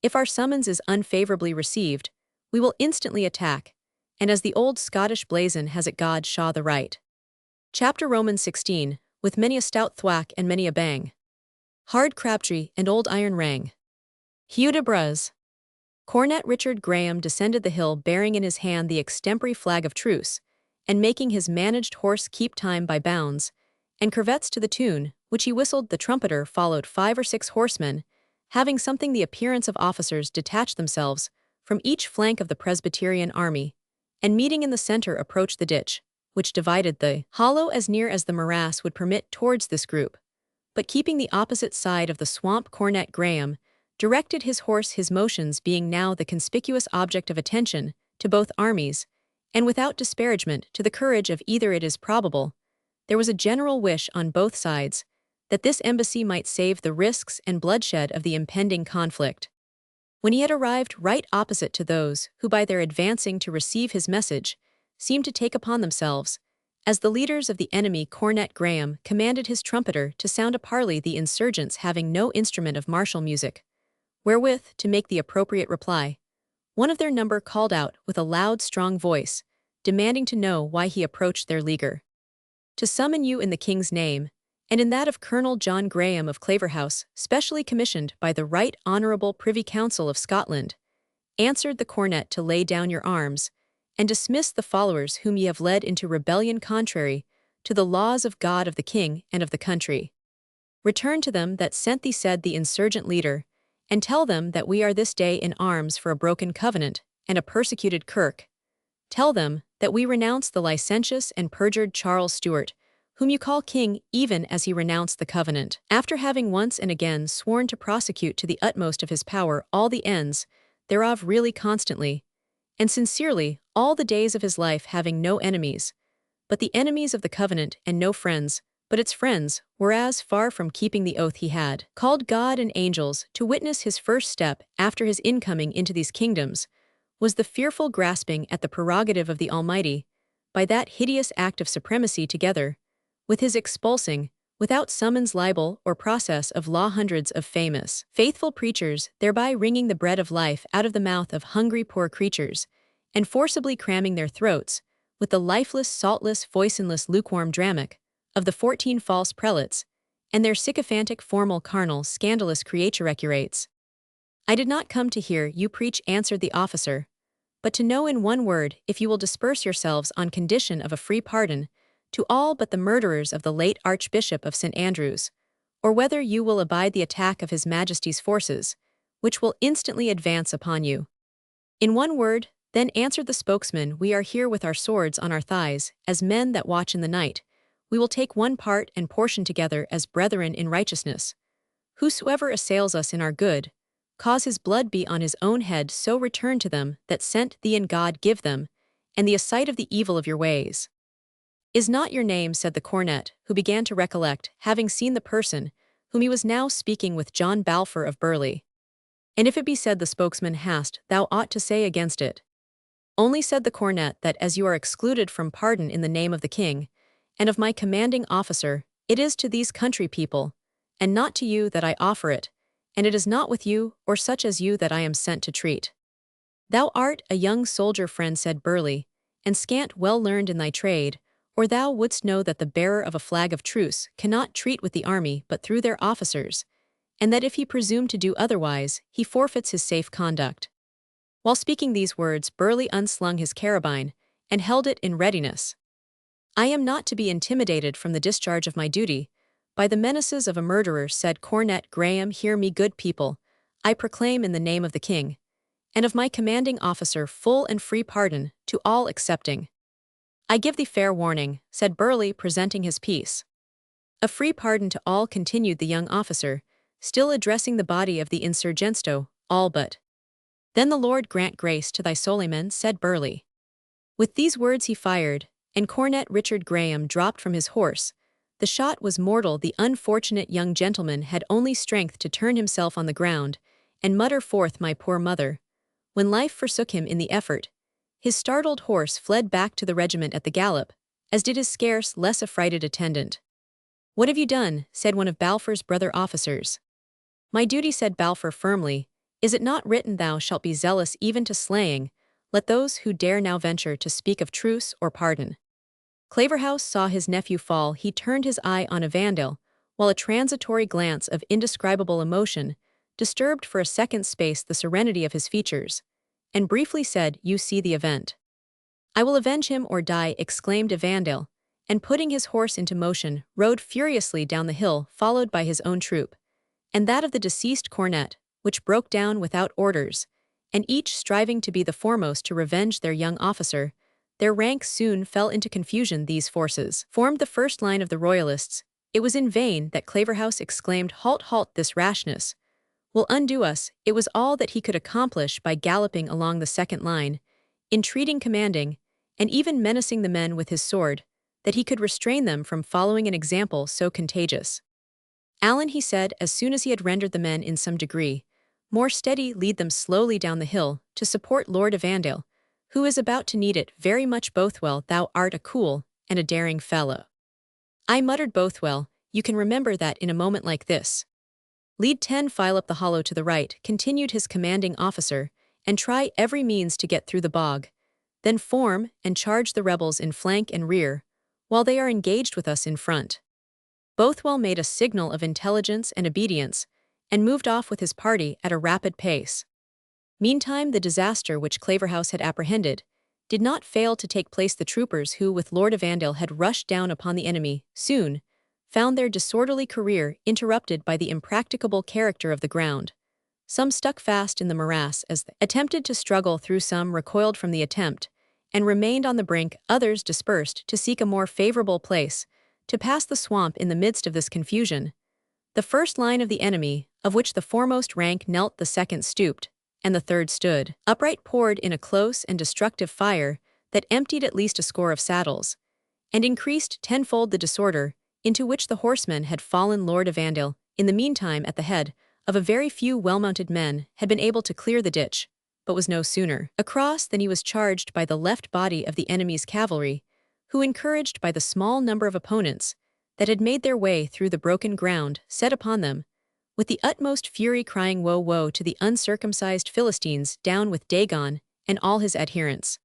If our summons is unfavorably received, we will instantly attack, and as the old Scottish blazon has it, God shaw the right. Chapter Romans 16, with many a stout thwack and many a bang. Hard crabtree and old iron rang. Hugh de Braz. Cornet Richard Graham descended the hill bearing in his hand the extempore flag of truce, and making his managed horse keep time by bounds, and curvets to the tune, which he whistled. The trumpeter followed 5 or 6 horsemen, having something the appearance of officers detach themselves from each flank of the Presbyterian army, and meeting in the center approached the ditch, which divided the hollow as near as the morass would permit towards this group, but keeping the opposite side of the swamp. Cornet Graham directed his horse, his motions being now the conspicuous object of attention to both armies, and without disparagement to the courage of either. It is probable there was a general wish on both sides that this embassy might save the risks and bloodshed of the impending conflict. When he had arrived right opposite to those who by their advancing to receive his message seemed to take upon themselves, as the leaders of the enemy, Cornet Graham commanded his trumpeter to sound a parley, the insurgents having no instrument of martial music, wherewith to make the appropriate reply. One of their number called out with a loud strong voice, demanding to know why he approached their leaguer. To summon you in the king's name, and in that of Colonel John Graham of Claverhouse, specially commissioned by the Right Honourable Privy Council of Scotland, answered the cornet, to lay down your arms, and dismiss the followers whom ye have led into rebellion contrary to the laws of God, of the king, and of the country. Return to them that sent thee, said the insurgent leader, and tell them that we are this day in arms for a broken covenant and a persecuted kirk. Tell them that we renounce the licentious and perjured Charles Stuart, whom you call king, even as he renounced the covenant, after having once and again sworn to prosecute to the utmost of his power all the ends thereof, really constantly and sincerely all the days of his life, having no enemies but the enemies of the covenant, and no friends but its friends, whereas far from keeping the oath he had called God and angels to witness, his first step after his incoming into these kingdoms was the fearful grasping at the prerogative of the Almighty by that hideous act of supremacy, together with his expulsing, without summons, libel, or process of law, hundreds of famous, faithful preachers, thereby wringing the bread of life out of the mouth of hungry poor creatures, and forcibly cramming their throats with the lifeless, saltless, voicenless, lukewarm dramic of the 14 false prelates, and their sycophantic, formal, carnal, scandalous creaturecurates. I did not come to hear you preach, answered the officer, but to know in one word if you will disperse yourselves on condition of a free pardon to all but the murderers of the late Archbishop of St. Andrews, or whether you will abide the attack of His Majesty's forces, which will instantly advance upon you. In one word, then, answered the spokesman, we are here with our swords on our thighs, as men that watch in the night. We will take one part and portion together as brethren in righteousness. Whosoever assails us in our good cause, his blood be on his own head, so return to them that sent thee, and God give them, and the sight of the evil of your ways. Is not your name, said the cornet, who began to recollect, having seen the person whom he was now speaking with, John Balfour of Burley? And if it be, said the spokesman, hast thou aught to say against it? Only, said the cornet, that as you are excluded from pardon in the name of the king, and of my commanding officer, it is to these country people, and not to you, that I offer it, and it is not with you, or such as you, that I am sent to treat. Thou art a young soldier, friend, said Burley, and scant well learned in thy trade, or thou wouldst know that the bearer of a flag of truce cannot treat with the army but through their officers, and that if he presume to do otherwise, he forfeits his safe conduct. While speaking these words, Burley unslung his carabine, and held it in readiness. I am not to be intimidated from the discharge of my duty by the menaces of a murderer, said Cornet Graham. Hear me, good people, I proclaim in the name of the king, and of my commanding officer, full and free pardon to all excepting. I give thee fair warning, said Burley, presenting his piece. A free pardon to all, continued the young officer, still addressing the body of the insurgento, all but. Then the Lord grant grace to thy soul, amen, said Burley. With these words he fired, and Cornet Richard Graham dropped from his horse. The shot was mortal. The unfortunate young gentleman had only strength to turn himself on the ground and mutter forth, my poor mother, when life forsook him in the effort. His startled horse fled back to the regiment at the gallop, as did his scarce less affrighted attendant. What have you done? Said one of Balfour's brother officers. My duty, said Balfour firmly, Is it not written, Thou shalt be zealous even to slaying? Let those who dare now venture to speak of truce or pardon. Claverhouse saw his nephew fall. He turned his eye on Evandale, while a transitory glance of indescribable emotion disturbed for a second's space the serenity of his features, and briefly said, You see the event. I will avenge him or die, exclaimed Evandale, and putting his horse into motion, rode furiously down the hill, followed by his own troop, and that of the deceased cornet, which broke down without orders, and each striving to be the foremost to revenge their young officer. Their ranks soon fell into confusion. These forces formed the first line of the Royalists. It was in vain that Claverhouse exclaimed, Halt, halt, this rashness will undo us. It was all that he could accomplish by galloping along the second line, entreating, commanding, and even menacing the men with his sword, that he could restrain them from following an example so contagious. Alan, he said, as soon as he had rendered the men in some degree more steady, lead them slowly down the hill to support Lord Evandale, who is about to need it very much. Bothwell, thou art a cool and a daring fellow. I muttered. Bothwell, you can remember that in a moment like this. Lead 10 file up the hollow to the right, continued his commanding officer, and try every means to get through the bog. Then form and charge the rebels in flank and rear, while they are engaged with us in front. Bothwell made a signal of intelligence and obedience, and moved off with his party at a rapid pace. Meantime, the disaster which Claverhouse had apprehended did not fail to take place. The troopers who, with Lord Evandale, had rushed down upon the enemy, soon found their disorderly career interrupted by the impracticable character of the ground. Some stuck fast in the morass as they attempted to struggle through, some recoiled from the attempt, and remained on the brink, others dispersed to seek a more favorable place to pass the swamp. In the midst of this confusion, the first line of the enemy, of which the foremost rank knelt, the second stooped, and the third stood upright, poured in a close and destructive fire that emptied at least a score of saddles, and increased tenfold the disorder into which the horsemen had fallen. Lord Evandale, in the meantime, at the head of a very few well-mounted men, had been able to clear the ditch, but was no sooner across than he was charged by the left body of the enemy's cavalry, who, encouraged by the small number of opponents that had made their way through the broken ground, set upon them with the utmost fury, crying, Woe, woe to the uncircumcised Philistines! Down with Dagon and all his adherents!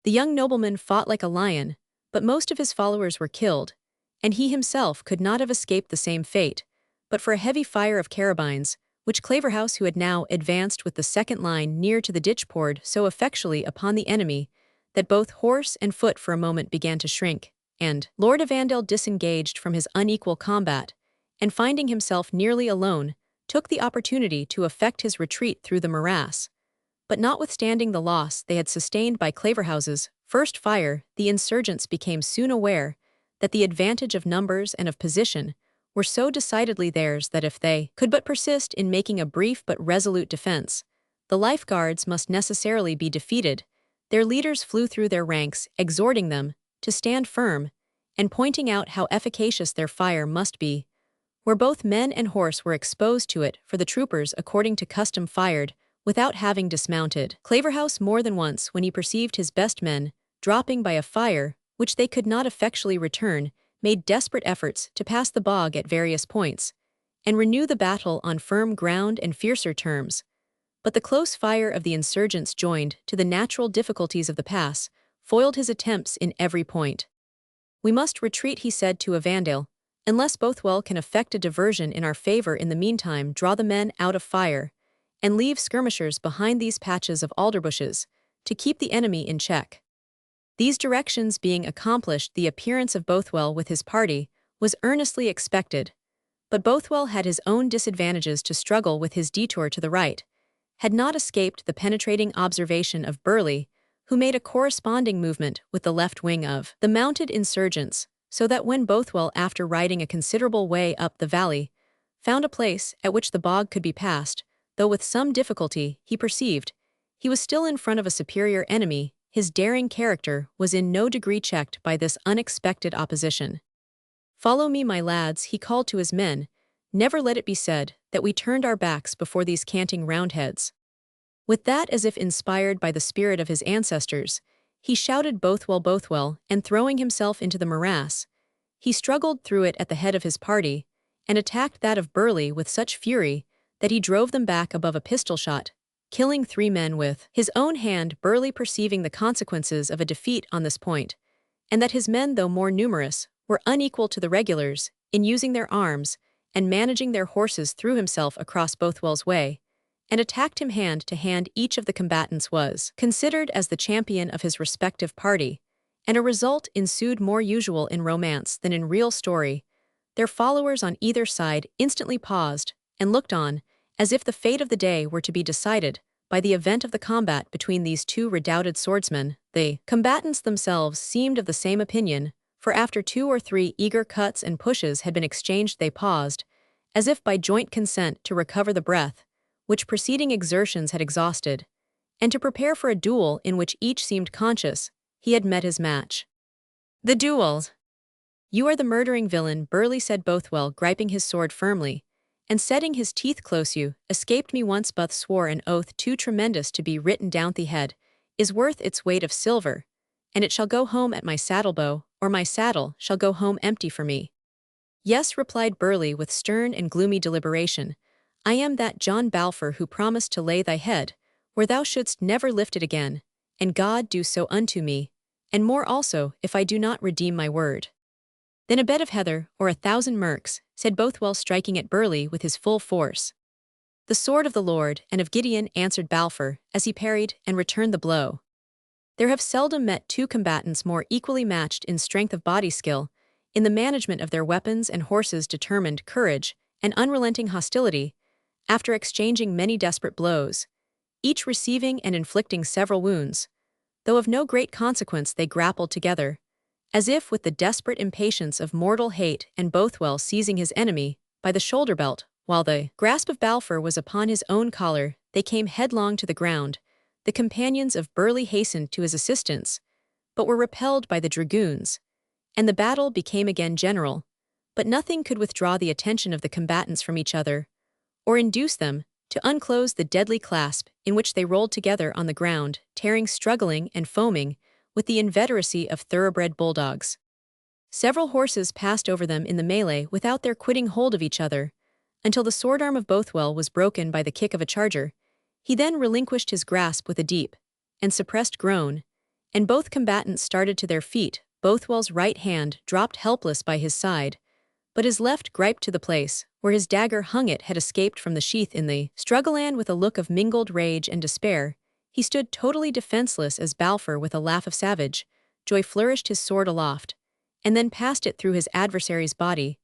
The young nobleman fought like a lion, but most of his followers were killed, and he himself could not have escaped the same fate, but for a heavy fire of carabines, which Claverhouse, who had now advanced with the second line near to the ditch, poured so effectually upon the enemy that both horse and foot for a moment began to shrink, and Lord Evandale, disengaged from his unequal combat, and finding himself nearly alone, took the opportunity to effect his retreat through the morass. But notwithstanding the loss they had sustained by Claverhouse's first fire, the insurgents became soon aware that the advantage of numbers and of position were so decidedly theirs that if they could but persist in making a brief but resolute defense, the Life Guards must necessarily be defeated. Their leaders flew through their ranks, exhorting them to stand firm, and pointing out how efficacious their fire must be, where both men and horse were exposed to it, for the troopers, according to custom, fired without having dismounted. Claverhouse, more than once, when he perceived his best men dropping by a fire which they could not effectually return, made desperate efforts to pass the bog at various points, and renew the battle on firm ground and fiercer terms. But the close fire of the insurgents, joined to the natural difficulties of the pass, foiled his attempts in every point. We must retreat, he said to Evandale, unless Bothwell can effect a diversion in our favor. In the meantime, draw the men out of fire, and leave skirmishers behind these patches of alder bushes to keep the enemy in check. These directions being accomplished, the appearance of Bothwell with his party was earnestly expected, but Bothwell had his own disadvantages to struggle with. His detour to the right had not escaped the penetrating observation of Burleigh, who made a corresponding movement with the left wing of the mounted insurgents, so that when Bothwell, after riding a considerable way up the valley, found a place at which the bog could be passed, though with some difficulty, he perceived he was still in front of a superior enemy, his daring character was in no degree checked by this unexpected opposition. Follow me, my lads, he called to his men. Never let it be said that we turned our backs before these canting Roundheads. With that, as if inspired by the spirit of his ancestors, he shouted, Bothwell, Bothwell, and throwing himself into the morass, he struggled through it at the head of his party, and attacked that of Burleigh with such fury that he drove them back above a pistol shot, killing 3 men with his own hand, Burleigh perceiving the consequences of a defeat on this point, and that his men, though more numerous, were unequal to the regulars in using their arms and managing their horses, threw himself across Bothwell's way, and attacked him hand to hand. Each of the combatants was considered as the champion of his respective party, and a result ensued more usual in romance than in real story. Their followers on either side instantly paused and looked on, as if the fate of the day were to be decided by the event of the combat between these 2 redoubted swordsmen. The combatants themselves seemed of the same opinion, for after 2 or 3 eager cuts and pushes had been exchanged, they paused, as if by joint consent, to recover the breath which preceding exertions had exhausted, and to prepare for a duel in which each seemed conscious he had met his match. The duels. "You are the murdering villain," Burleigh said. Bothwell, griping his sword firmly, and setting his teeth close, "you escaped me once, but swore an oath too tremendous to be written down. The head is worth its weight of silver, and it shall go home at my saddle-bow, or my saddle shall go home empty for me." "Yes," replied Burleigh with stern and gloomy deliberation, "I am that John Balfour who promised to lay thy head where thou shouldst never lift it again, and God do so unto me, and more also, if I do not redeem my word." "Then a bed of heather, or 1,000 merks," said Bothwell, striking at Burleigh with his full force. "The sword of the Lord and of Gideon," answered Balfour, as he parried and returned the blow. There have seldom met 2 combatants more equally matched in strength of body, skill in the management of their weapons and horses, determined courage, and unrelenting hostility. After exchanging many desperate blows, each receiving and inflicting several wounds, though of no great consequence, they grappled together, as if with the desperate impatience of mortal hate, and Bothwell seizing his enemy by the shoulder belt, while the grasp of Balfour was upon his own collar, they came headlong to the ground. The companions of Burleigh hastened to his assistance, but were repelled by the dragoons, and the battle became again general. But nothing could withdraw the attention of the combatants from each other, or induce them to unclose the deadly clasp in which they rolled together on the ground, tearing, struggling, and foaming with the inveteracy of thoroughbred bulldogs. Several horses passed over them in the melee without their quitting hold of each other, until the sword-arm of Bothwell was broken by the kick of a charger. He then relinquished his grasp with a deep and suppressed groan, and both combatants started to their feet. Bothwell's right hand dropped helpless by his side, but his left griped to the place where his dagger hung. It had escaped from the sheath in the struggle, and with a look of mingled rage and despair, he stood totally defenseless as Balfour, with a laugh of savage joy, flourished his sword aloft, and then passed it through his adversary's body.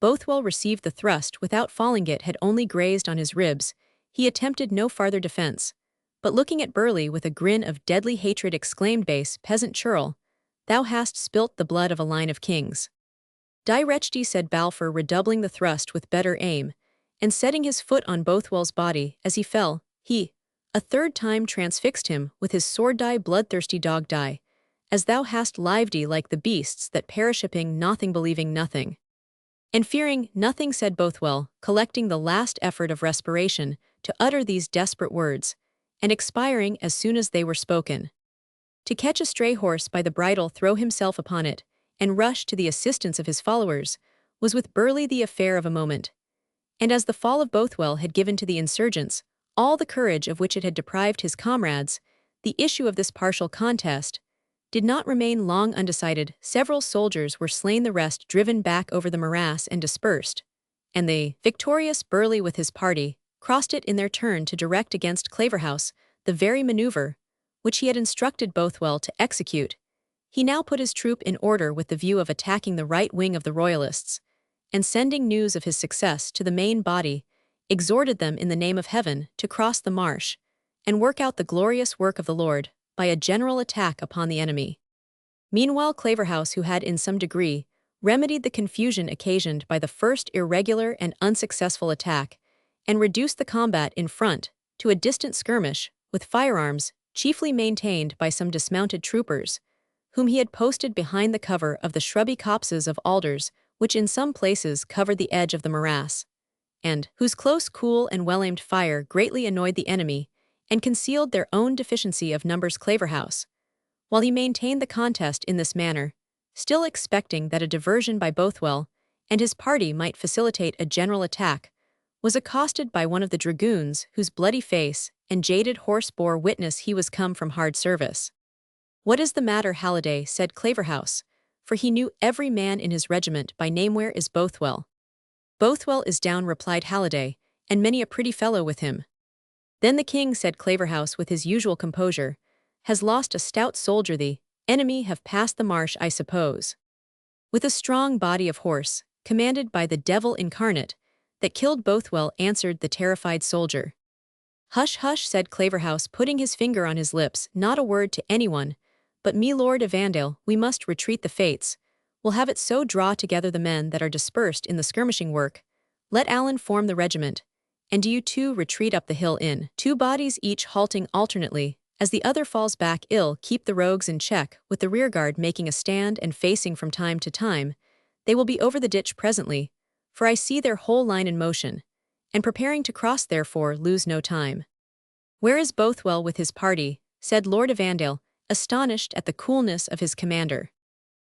Bothwell received the thrust without falling. It had only grazed on his ribs. He attempted no farther defense, but looking at Burleigh with a grin of deadly hatred, exclaimed, "Base peasant churl, thou hast spilt the blood of a line of kings." "Die wretchy," said Balfour, redoubling the thrust with better aim, and setting his foot on Bothwell's body as he fell. He a third time transfixed him with his sword. "Die, bloodthirsty dog, die, as thou hast lived like the beasts that perishing nothing, believing nothing, and fearing nothing," said Bothwell, collecting the last effort of respiration to utter these desperate words, and expiring as soon as they were spoken. To catch a stray horse by the bridle, throw himself upon it, and rush to the assistance of his followers, was with Burleigh the affair of a moment. And as the fall of Bothwell had given to the insurgents all the courage of which it had deprived his comrades, the issue of this partial contest did not remain long undecided. Several soldiers were slain, the rest driven back over the morass and dispersed, and the victorious Burleigh with his party crossed it in their turn to direct against Claverhouse the very maneuver which he had instructed Bothwell to execute. He now put his troop in order with the view of attacking the right wing of the Royalists, and sending news of his success to the main body, exhorted them in the name of heaven to cross the marsh and work out the glorious work of the Lord by a general attack upon the enemy. Meanwhile, Claverhouse, who had in some degree remedied the confusion occasioned by the first irregular and unsuccessful attack, and reduced the combat in front to a distant skirmish with firearms, chiefly maintained by some dismounted troopers, whom he had posted behind the cover of the shrubby copses of alders which in some places covered the edge of the morass, and whose close, cool, and well-aimed fire greatly annoyed the enemy and concealed their own deficiency of numbers. Claverhouse, while he maintained the contest in this manner, still expecting that a diversion by Bothwell and his party might facilitate a general attack, was accosted by one of the dragoons whose bloody face and jaded horse bore witness he was come from hard service. "What is the matter, Halliday?" said Claverhouse, for he knew every man in his regiment by name. "Where is Bothwell?" "Bothwell is down," replied Halliday, "and many a pretty fellow with him." "Then the king," said Claverhouse with his usual composure, "has lost a stout soldier. The enemy have passed the marsh, I suppose." "With a strong body of horse, commanded by the devil incarnate, that killed Bothwell," answered the terrified soldier. "Hush, hush," said Claverhouse, putting his finger on his lips, "not a word to anyone, but me Lord Evandale. We must retreat. The fates will have it so. Draw together the men that are dispersed in the skirmishing work. Let Allen form the regiment, and do you two retreat up the hill in 2 bodies, each halting alternately, as the other falls back. Ill keep the rogues in check, with the rearguard making a stand and facing from time to time. They will be over the ditch presently, for I see their whole line in motion, and preparing to cross. Therefore lose no time." "Where is Bothwell with his party?" said Lord Evandale, astonished at the coolness of his commander.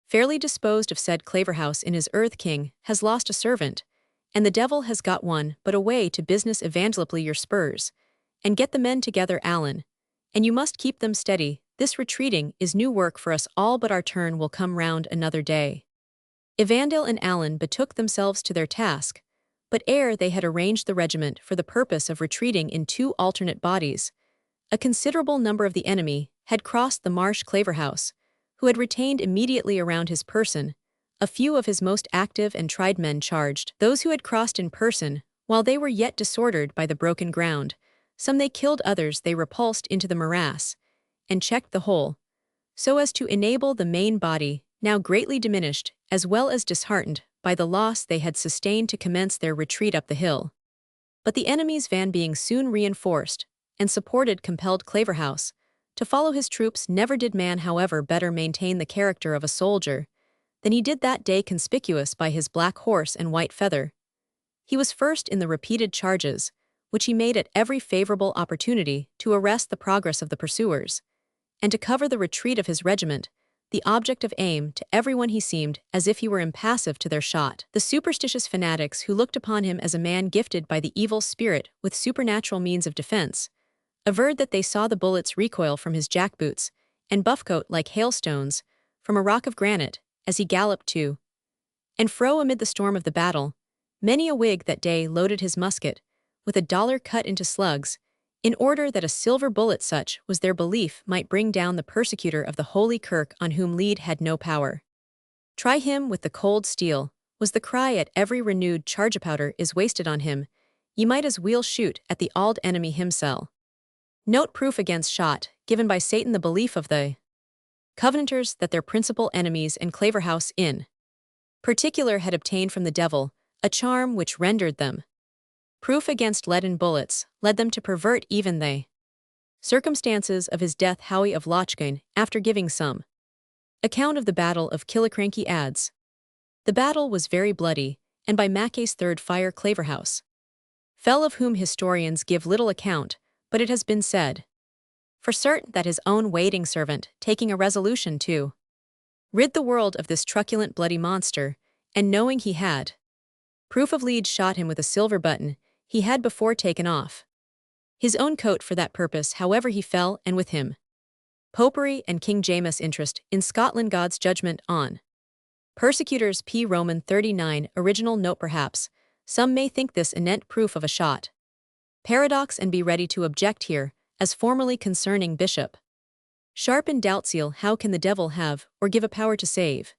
"Fairly disposed of," said Claverhouse. "In his earth king has lost a servant, and the devil has got one. But away to business, Evangeliply your spurs, and get the men together, Allen, and you must keep them steady. This retreating is new work for us all, but our turn will come round another day." Evandale and Allen betook themselves to their task, but ere they had arranged the regiment for the purpose of retreating in 2 alternate bodies, a considerable number of the enemy had crossed the marsh. Claverhouse, who had retained immediately around his person a few of his most active and tried men, charged those who had crossed in person while they were yet disordered by the broken ground. Some they killed, others they repulsed into the morass, and checked the whole, so as to enable the main body, now greatly diminished, as well as disheartened by the loss they had sustained, to commence their retreat up the hill. But the enemy's van being soon reinforced and supported compelled Claverhouse to follow his troops. Never did man, however, better maintain the character of a soldier than he did that day, conspicuous by his black horse and white feather. He was first in the repeated charges, which he made at every favorable opportunity to arrest the progress of the pursuers, and to cover the retreat of his regiment, the object of aim to everyone. He seemed as if he were impassive to their shot. The superstitious fanatics, who looked upon him as a man gifted by the evil spirit with supernatural means of defense, averred that they saw the bullets recoil from his jackboots and buffcoat like hailstones from a rock of granite as he galloped to and fro amid the storm of the battle. Many a Whig that day loaded his musket with $1 cut into slugs, in order that a silver bullet, such was their belief, might bring down the persecutor of the Holy Kirk, on whom lead had no power. "Try him with the cold steel," was the cry at every renewed charge. "Powder is wasted on him. Ye might as weel shoot at the auld enemy himsel." Note: proof against shot, given by Satan. The belief of the Covenanters that their principal enemies, and Claverhouse in particular, had obtained from the devil a charm which rendered them proof against leaden bullets, led them to pervert even the circumstances of his death. Howie of Lochgane, after giving some account of the battle of Killiecrankie, adds, "The battle was very bloody, and by Mackay's third fire Claverhouse fell, of whom historians give little account, but it has been said for certain that his own waiting servant, taking a resolution to rid the world of this truculent bloody monster, and knowing he had proof of lead, shot him with a silver button he had before taken off his own coat for that purpose. However he fell, and with him Popery and King James' interest in Scotland. God's judgment on persecutors. P. Roman 39. Original note: perhaps some may think this anent proof of a shot paradox, and be ready to object here, as formerly concerning Bishop Sharp and Doubtseal. How can the devil have, or give a power to save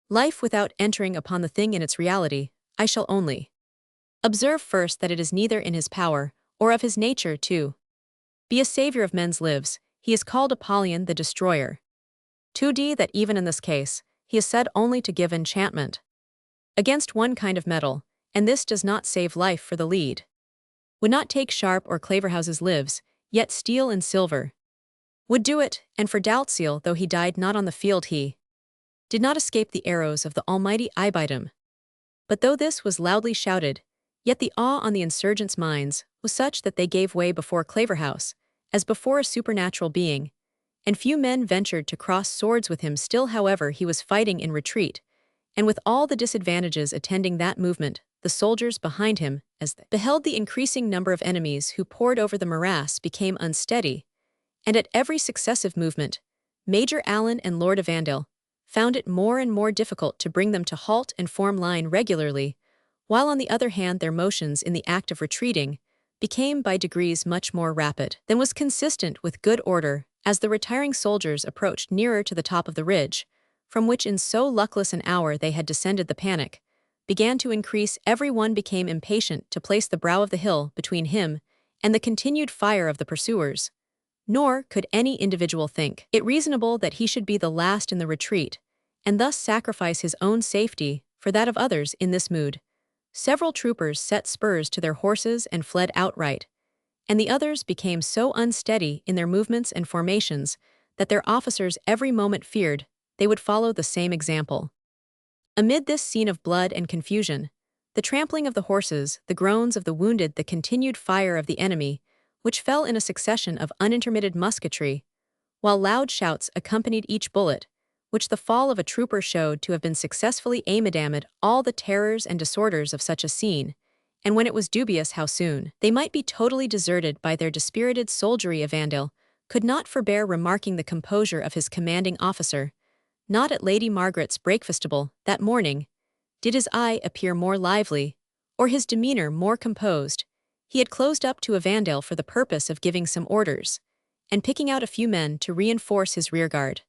life without entering upon the thing in its reality? I shall only observe first that it is neither in his power, or of his nature, to be a savior of men's lives. He is called Apollyon the Destroyer. 2d. That even in this case, he is said only to give enchantment against one kind of metal, and this does not save life, for the lead would not take Sharp or Claverhouse's lives, yet steel and silver would do it. And for Doubtseal, though he died not on the field, he did not escape the arrows of the almighty Ibidem. But though this was loudly shouted, yet the awe on the insurgents' minds was such that they gave way before Claverhouse, as before a supernatural being, and few men ventured to cross swords with him. Still, however, he was fighting in retreat, and with all the disadvantages attending that movement, the soldiers behind him, as they beheld the increasing number of enemies who poured over the morass, became unsteady, and at every successive movement, Major Allen and Lord Evandale found it more and more difficult to bring them to halt and form line regularly, while on the other hand their motions in the act of retreating became by degrees much more rapid than was consistent with good order as the retiring soldiers approached nearer to the top of the ridge, from which in so luckless an hour they had descended. The panic began to increase. Every one became impatient to place the brow of the hill between him and the continued fire of the pursuers, nor could any individual think it reasonable that he should be the last in the retreat, and thus sacrifice his own safety for that of others. In this mood, several troopers set spurs to their horses and fled outright, and the others became so unsteady in their movements and formations that their officers every moment feared they would follow the same example. Amid this scene of blood and confusion, the trampling of the horses, the groans of the wounded, the continued fire of the enemy, which fell in a succession of unintermitted musketry, while loud shouts accompanied each bullet, which the fall of a trooper showed to have been successfully aimed amid all the terrors and disorders of such a scene, and when it was dubious how soon they might be totally deserted by their dispirited soldiery, Evandale could not forbear remarking the composure of his commanding officer. Not at Lady Margaret's breakfastable that morning did his eye appear more lively, or his demeanour more composed. He had closed up to Evandale for the purpose of giving some orders, and picking out a few men to reinforce his rearguard.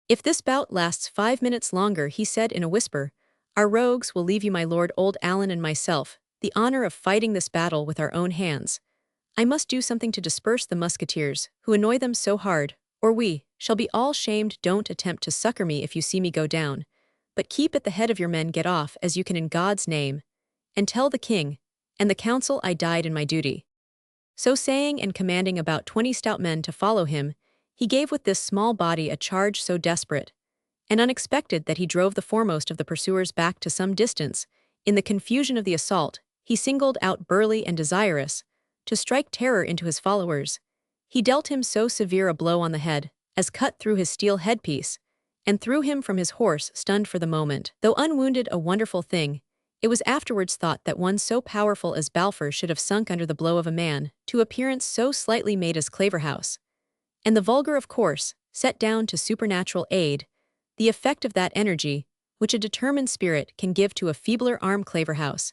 "If this bout lasts 5 minutes longer," he said in a whisper, "our rogues will leave you, my lord, old Allen and myself, the honour of fighting this battle with our own hands. I must do something to disperse the musketeers, who annoy them so hard, or we shall be all shamed. Don't attempt to succour me if you see me go down, but keep at the head of your men. Get off as you can in God's name, and tell the king and the council I died in my duty." So saying, and commanding about 20 stout men to follow him, he gave with this small body a charge so desperate and unexpected that he drove the foremost of the pursuers back to some distance. In the confusion of the assault, he singled out Burleigh, and desirous to strike terror into his followers, he dealt him so severe a blow on the head as cut through his steel headpiece, and threw him from his horse, stunned for the moment. Though unwounded, a wonderful thing, it was afterwards thought that one so powerful as Balfour should have sunk under the blow of a man to appearance so slightly made as Claverhouse, and the vulgar of course set down to supernatural aid the effect of that energy which a determined spirit can give to a feebler arm. Claverhouse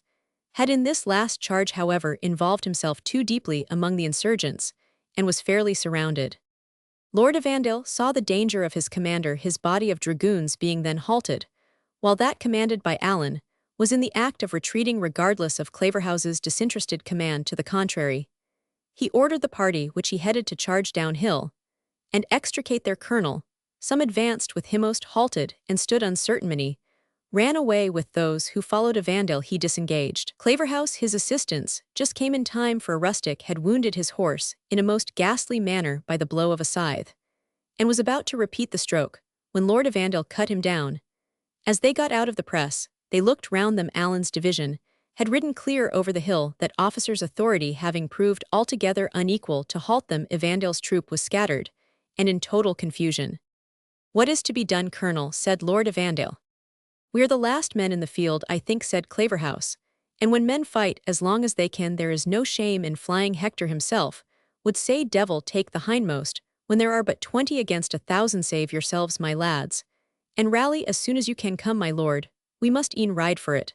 had in this last charge, however, involved himself too deeply among the insurgents, and was fairly surrounded. Lord Evandale saw the danger of his commander, his body of dragoons being then halted, while that commanded by Allen was in the act of retreating regardless of Claverhouse's disinterested command. To the contrary, he ordered the party which he headed to charge downhill and extricate their colonel. Some advanced with him, most halted and stood uncertain. Many ran away with those who followed Evandale. He disengaged Claverhouse. His assistants just came in time, for a rustic had wounded his horse in a most ghastly manner by the blow of a scythe, and was about to repeat the stroke when Lord Evandale cut him down. As they got out of the press, they looked round them. Allen's division had ridden clear over the hill, that officer's authority having proved altogether unequal to halt them. Evandale's troop was scattered and in total confusion. "What is to be done, Colonel?" said Lord Evandale. "We are the last men in the field, I think," said Claverhouse, "and when men fight as long as they can, there is no shame in flying. Hector himself would say, 'Devil take the hindmost,' when there are but 20 against 1,000. Save yourselves, my lads, and rally as soon as you can. Come, my lord, we must e'en ride for it."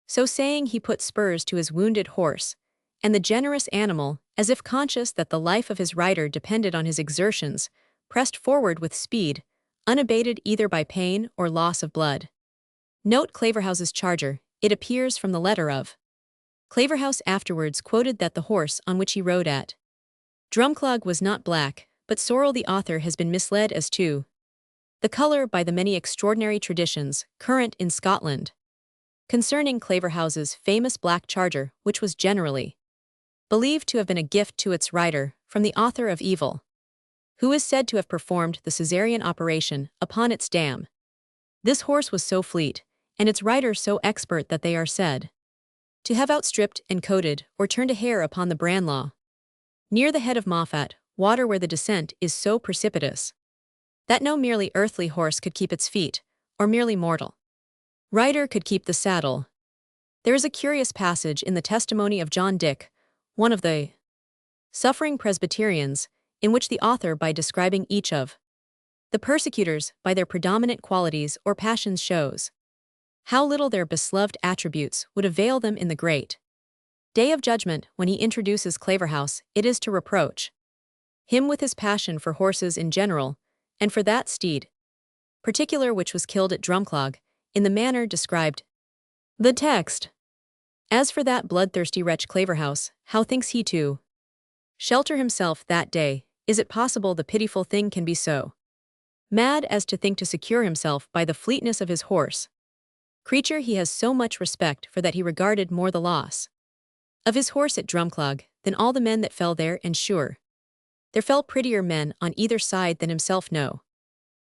So saying, he put spurs to his wounded horse, and the generous animal, as if conscious that the life of his rider depended on his exertions, pressed forward with speed, unabated either by pain or loss of blood. Note Claverhouse's charger. It appears from the letter of Claverhouse afterwards quoted that the horse on which he rode at Drumclog was not black, but sorrel. The author has been misled as to the colour by the many extraordinary traditions current in Scotland concerning Claverhouse's famous black charger, which was generally believed to have been a gift to its rider from the author of Evil, who is said to have performed the Caesarean operation upon its dam. This horse was so fleet, and its rider so expert, that they are said to have outstripped and coated or turned a hair upon the Branlaw, near the head of Moffat, water, where the descent is so precipitous that no merely earthly horse could keep its feet, or merely mortal rider could keep the saddle. There is a curious passage in the testimony of John Dick, one of the suffering Presbyterians, in which the author, by describing each of the persecutors by their predominant qualities or passions, shows how little their beloved attributes would avail them in the great day of judgment. When he introduces Claverhouse, it is to reproach him with his passion for horses in general, and for that steed particular which was killed at Drumclog, in the manner described. The text. As for that bloodthirsty wretch Claverhouse, how thinks he to shelter himself that day? Is it possible the pitiful thing can be so mad as to think to secure himself by the fleetness of his horse? Creature he has so much respect for that he regarded more the loss of his horse at Drumclog than all the men that fell there, and sure there fell prettier men on either side than himself. No,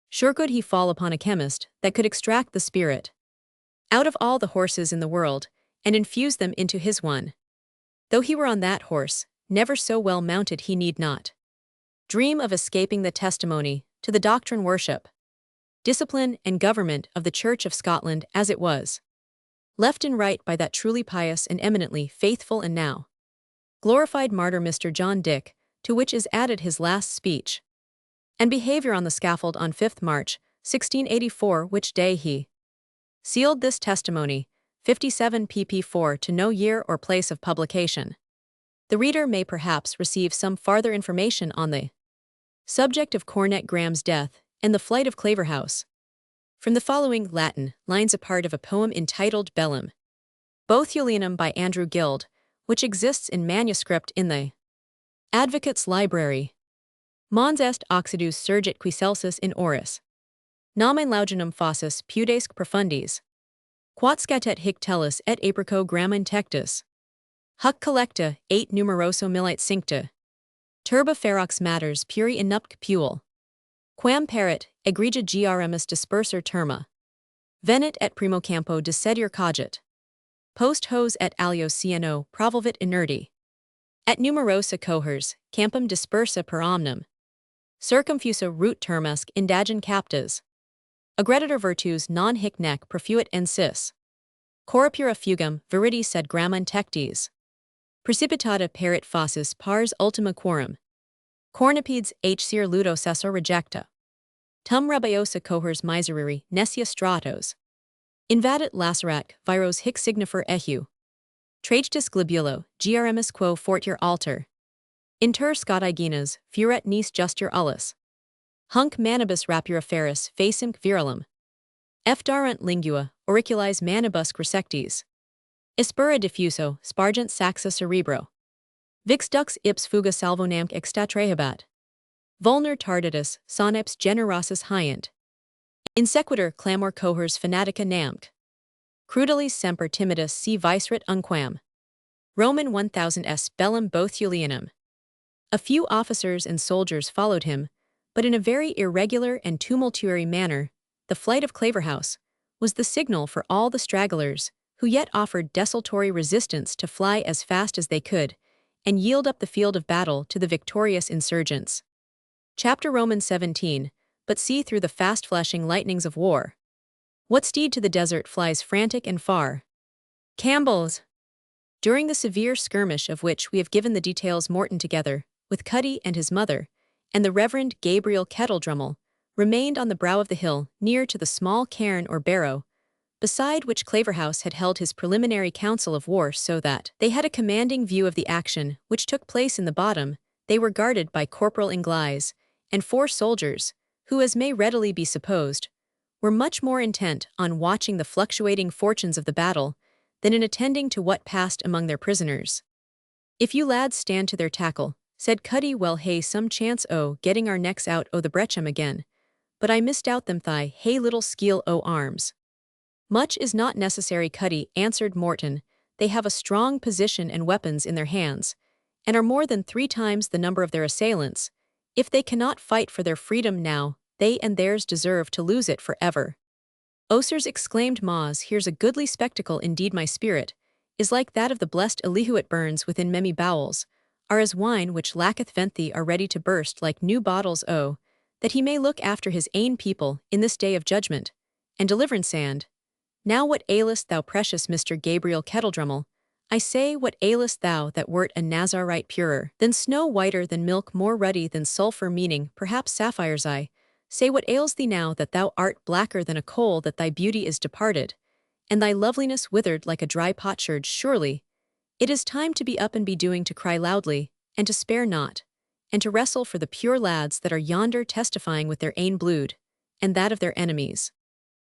sure could he fall upon a chemist that could extract the spirit out of all the horses in the world, and infuse them into his one. Though he were on that horse, never so well mounted, he need not dream of escaping the testimony to the doctrine, worship, discipline, and government of the Church of Scotland, as it was left and right by that truly pious and eminently faithful and now glorified martyr Mr. John Dick, to which is added his last speech and behavior on the scaffold on 5th March, 1684, which day he sealed this testimony, 57 pp. 4, to no year or place of publication. The reader may perhaps receive some farther information on the subject of Cornet Graham's death and the flight of Claverhouse from the following Latin lines, a part of a poem entitled Bellum Boethulianum by Andrew Guild, which exists in manuscript in the Advocate's Library. Mons est oxidus surgit qui celsus in oris. Nomen laudanum fossis pudesque profundis. Quat scatet hic tellus et aprico gramma intectus. Huc collecta, 8 numeroso milite cincta. Turba ferox matters puri inupc puel. Quam perit, egregia grms disperser terma. Venit et primo campo dissedir cogit. Post hos et alios cieno provolvit inerti. Et numerosa cohors, campum dispersa per omnem. Circumfusa rut termasque indagen captas. Aggreditor virtus non hic nec perfuit ensis. Corrupura fugam, viridi sed gramma intectis. Precipitata perit fossis pars ultima quorum. Cornipedes h sir ludo sessor rejecta. Tum rebiosa cohors miseriri nescia stratos. Invadit lacerat viros hic signifer ehu. Tragestis globulo, grms quo fortior alter. Inter scodigenas, furet nis justur ullus. Hunc manibus rapura feris facim virilum. Efdarunt lingua, auriculis manibus resectis. Aspera diffuso, spargent saxa cerebro. Vix dux ips fuga salvonamque extatrahebat. Vulner tarditus, soneps generosus hyant. Insequitur clamor cohors fanatica namque. Crudelis semper timidus si vicerit unquam. Roman 1000 s bellum Boethulianum. A few officers and soldiers followed him, but in a very irregular and tumultuary manner. The flight of Claverhouse was the signal for all the stragglers, who yet offered desultory resistance, to fly as fast as they could, and yield up the field of battle to the victorious insurgents. Chapter Romans 17, but see through the fast-flashing lightnings of war. What steed to the desert flies frantic and far? Campbell's. During the severe skirmish of which we have given the details, Morton, together with Cuddy and his mother, and the Reverend Gabriel Kettledrummel, remained on the brow of the hill near to the small cairn or barrow, beside which Claverhouse had held his preliminary council of war, so that they had a commanding view of the action which took place in the bottom. They were guarded by Corporal Inglis and 4 soldiers, who, as may readily be supposed, were much more intent on watching the fluctuating fortunes of the battle than in attending to what passed among their prisoners. "If you lads stand to their tackle," said Cuddy, "well hae some chance o' getting our necks out o' the brechem again, but I misdoubt them thigh hae little skill o' arms." "Much is not necessary, Cuddy," answered Morton. "They have a strong position and weapons in their hands, and are more than 3 times the number of their assailants. If they cannot fight for their freedom now, they and theirs deserve to lose it for ever." "Osers," exclaimed Moz, "here's a goodly spectacle indeed. My spirit is like that of the blessed Elihu. It burns within memy bowels, are as wine which lacketh vent, thee are ready to burst like new bottles. Oh, that he may look after his ain people in this day of judgment and deliverance, and Now what ailest thou, precious Mr. Gabriel Kettledrummel? I say, what ailest thou that wert a Nazarite purer than snow, whiter than milk, more ruddy than sulphur, meaning, perhaps, sapphires? I say, what ails thee now that thou art blacker than a coal, that thy beauty is departed, and thy loveliness withered like a dry potsherd? Surely it is time to be up and be doing, to cry loudly, and to spare not, and to wrestle for the pure lads that are yonder testifying with their ain blood, and that of their enemies.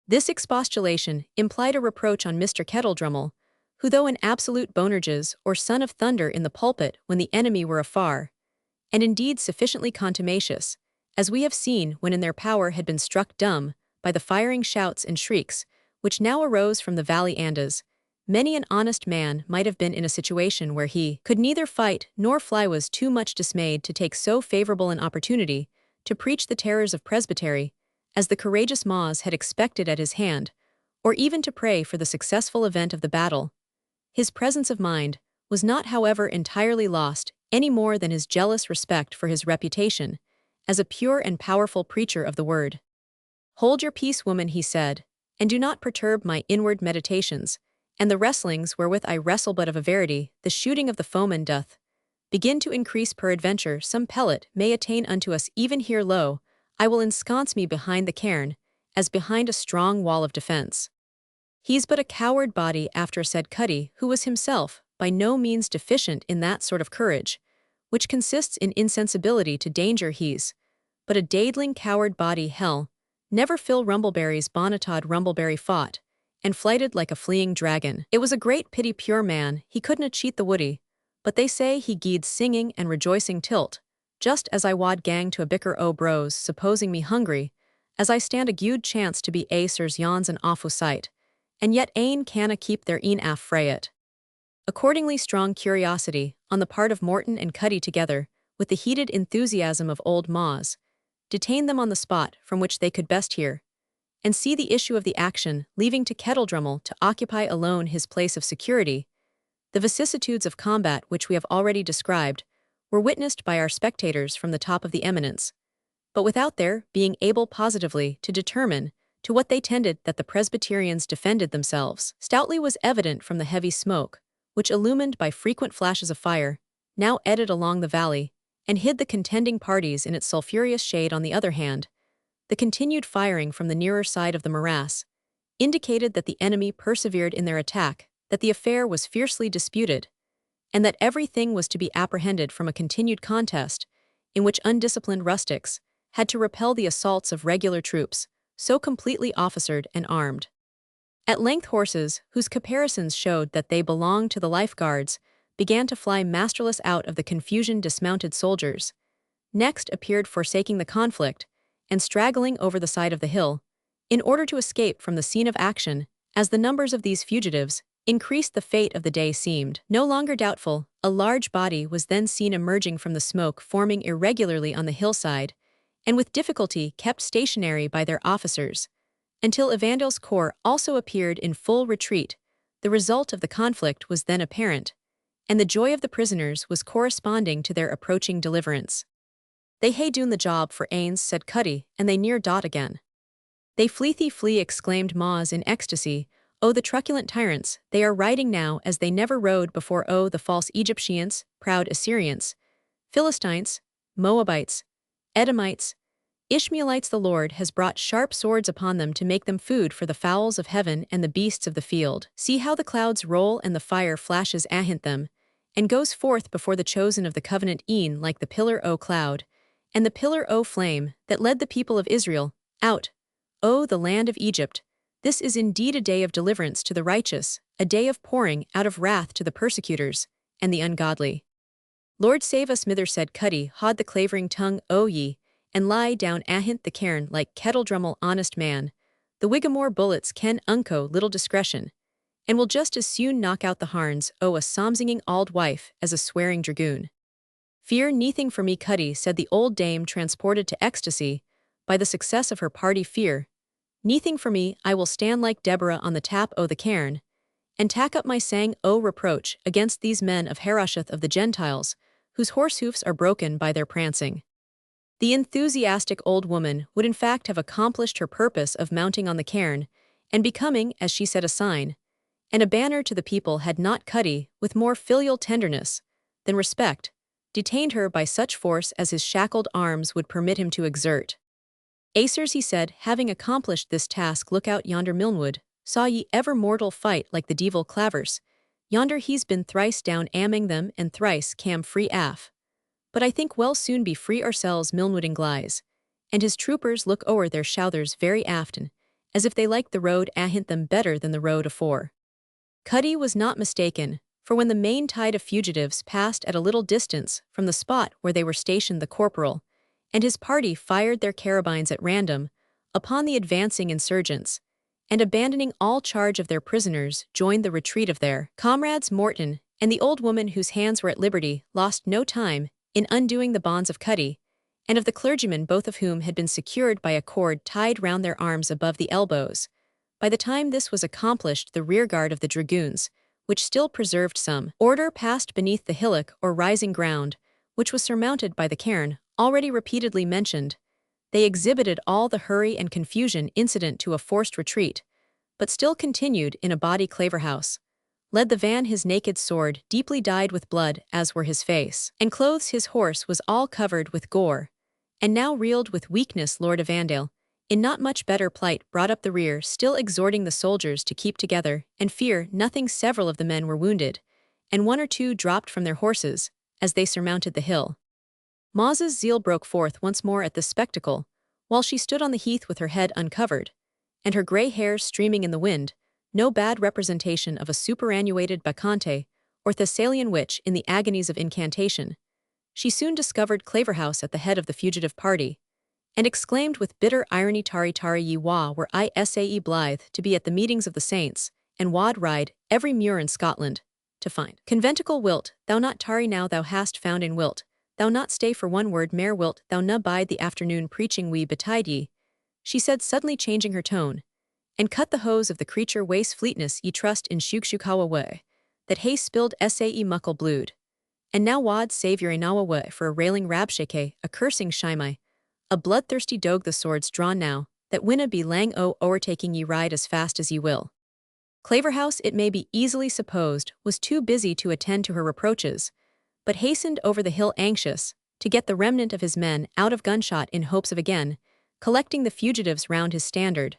This expostulation implied a reproach on Mr. Kettledrummel, who, though an absolute Bonerges or son of thunder in the pulpit when the enemy were afar, and indeed sufficiently contumacious, as we have seen when in their power, had been struck dumb by the firing shouts and shrieks which now arose from the valley Andes, many an honest man might have been in a situation where he could neither fight nor fly, was too much dismayed to take so favorable an opportunity to preach the terrors of Presbytery, as the courageous Moz had expected at his hand, or even to pray for the successful event of the battle. His presence of mind was not, however, entirely lost, any more than his jealous respect for his reputation as a pure and powerful preacher of the word. "Hold your peace, woman," he said, "and do not perturb my inward meditations, and the wrestlings wherewith I wrestle, but of a verity the shooting of the foeman doth begin to increase. Peradventure some pellet may attain unto us even here. Lo, I will ensconce me behind the cairn, as behind a strong wall of defence." "He's but a coward body after," said Cuddy, who was himself by no means deficient in that sort of courage which consists in insensibility to danger. "He's but a daidling coward body. Hell never Phil Rumbleberry's Bonatod Rumbleberry fought and flighted like a fleeing dragon. It was a great pity, pure man, he couldna cheat the woody, but they say he gied singing and rejoicing tilt, just as I wad gang to a bicker o' bros, supposing me hungry, as I stand a gude chance to be a sirs yon's an awfu' sight, and yet ane canna keep their een aff frae it." Accordingly, strong curiosity, on the part of Morton and Cuddy, together with the heated enthusiasm of old Moz, detained them on the spot from which they could best hear and see the issue of the action, leaving to Kettledrummel to occupy alone his place of security. The vicissitudes of combat which we have already described were witnessed by our spectators from the top of the eminence, but without their being able positively to determine to what they tended. That the Presbyterians defended themselves stoutly was evident from the heavy smoke, which, illumined by frequent flashes of fire, now eddied along the valley, and hid the contending parties in its sulphurous shade. On the other hand, the continued firing from the nearer side of the morass indicated that the enemy persevered in their attack, that the affair was fiercely disputed, and that everything was to be apprehended from a continued contest, in which undisciplined rustics had to repel the assaults of regular troops, so completely officered and armed. At length horses, whose caparisons showed that they belonged to the Life Guards, began to fly masterless out of the confusion. Dismounted soldiers next appeared, forsaking the conflict and straggling over the side of the hill, in order to escape from the scene of action. As the numbers of these fugitives increased, the fate of the day seemed no longer doubtful. A large body was then seen emerging from the smoke, forming irregularly on the hillside, and with difficulty kept stationary by their officers, until Evandel's corps also appeared in full retreat. The result of the conflict was then apparent, and the joy of the prisoners was corresponding to their approaching deliverance. "They hae done the job for anes," said Cuddy, "and they near dot again." "They flee," exclaimed Moz in ecstasy. "Oh, the truculent tyrants, they are riding now as they never rode before. Oh, the false Egyptians, proud Assyrians, Philistines, Moabites, Edomites, Ishmaelites, the Lord has brought sharp swords upon them to make them food for the fowls of heaven and the beasts of the field. See how the clouds roll and the fire flashes ahint them, and goes forth before the chosen of the covenant, e'en like the pillar o' cloud, and the pillar o' flame that led the people of Israel out, O the land of Egypt. This is indeed a day of deliverance to the righteous, a day of pouring out of wrath to the persecutors and the ungodly." "Lord save us, mither," said Cuddy, "haud the clavering tongue, O ye, and lie down ahint the cairn like Kettledrummel. Honest man, the Whigamore bullets ken unco little discretion, and will just as soon knock out the harns o' a psalm-singing auld wife as a swearing dragoon." "Fear neething for me, Cuddy," said the old dame, transported to ecstasy by the success of her party. "Fear neething for me. I will stand like Deborah on the tap o' the cairn, and tack up my sang o' reproach against these men of Harasheth of the Gentiles, whose horse-hoofs are broken by their prancing." The enthusiastic old woman would in fact have accomplished her purpose of mounting on the cairn, and becoming, as she said, a sign, and a banner to the people, had not Cuddy, with more filial tenderness than respect, detained her by such force as his shackled arms would permit him to exert. Acers, he said, having accomplished this task, look out yonder Milnwood, saw ye ever mortal fight like the devil Clavers, yonder he's been thrice down among them and thrice cam free af. But I think we'll soon be free ourselves Milnwood and Glies, and his troopers look o'er their shouthers very aften, as if they liked the road ahint them better than the road afore. Cuddy was not mistaken, for when the main tide of fugitives passed at a little distance from the spot where they were stationed, the corporal and his party fired their carabines at random upon the advancing insurgents, and abandoning all charge of their prisoners, joined the retreat of their comrades. Morton and the old woman, whose hands were at liberty, lost no time in undoing the bonds of Cuddy and of the clergyman, both of whom had been secured by a cord tied round their arms above the elbows. By the time this was accomplished, the rearguard of the dragoons, which still preserved some order, passed beneath the hillock or rising ground, which was surmounted by the cairn, already repeatedly mentioned. They exhibited all the hurry and confusion incident to a forced retreat, but still continued in a body. Claverhouse led the van, his naked sword deeply dyed with blood, as were his face, and clothes his horse was all covered with gore, and now reeled with weakness. Lord Evandale, in not much better plight, brought up the rear, still exhorting the soldiers to keep together and fear nothing. Several of the men were wounded, and one or two dropped from their horses as they surmounted the hill. Mawes's zeal broke forth once more at this spectacle, while she stood on the heath with her head uncovered, and her grey hairs streaming in the wind, no bad representation of a superannuated Bacchante or Thessalian witch in the agonies of incantation. She soon discovered Claverhouse at the head of the fugitive party, and exclaimed with bitter irony, "Tari tari ye wa were I sae blithe to be at the meetings of the saints, and wad ride every muir in Scotland to find conventicle. Wilt thou not tarry now thou hast found in wilt thou not stay for one word mair? Wilt thou na bide the afternoon preaching we betide ye?" she said, suddenly changing her tone, "and cut the hose of the creature waste fleetness ye trust in Shukshukawa way, that hae spilled sae muckle blood. And now wad save your enawa way for a railing rabshake, a cursing shimei, a bloodthirsty dog. The swords drawn now, that winna be lang o'ertaking ye, ride as fast as ye will." Claverhouse, it may be easily supposed, was too busy to attend to her reproaches, but hastened over the hill anxious to get the remnant of his men out of gunshot in hopes of again collecting the fugitives round his standard.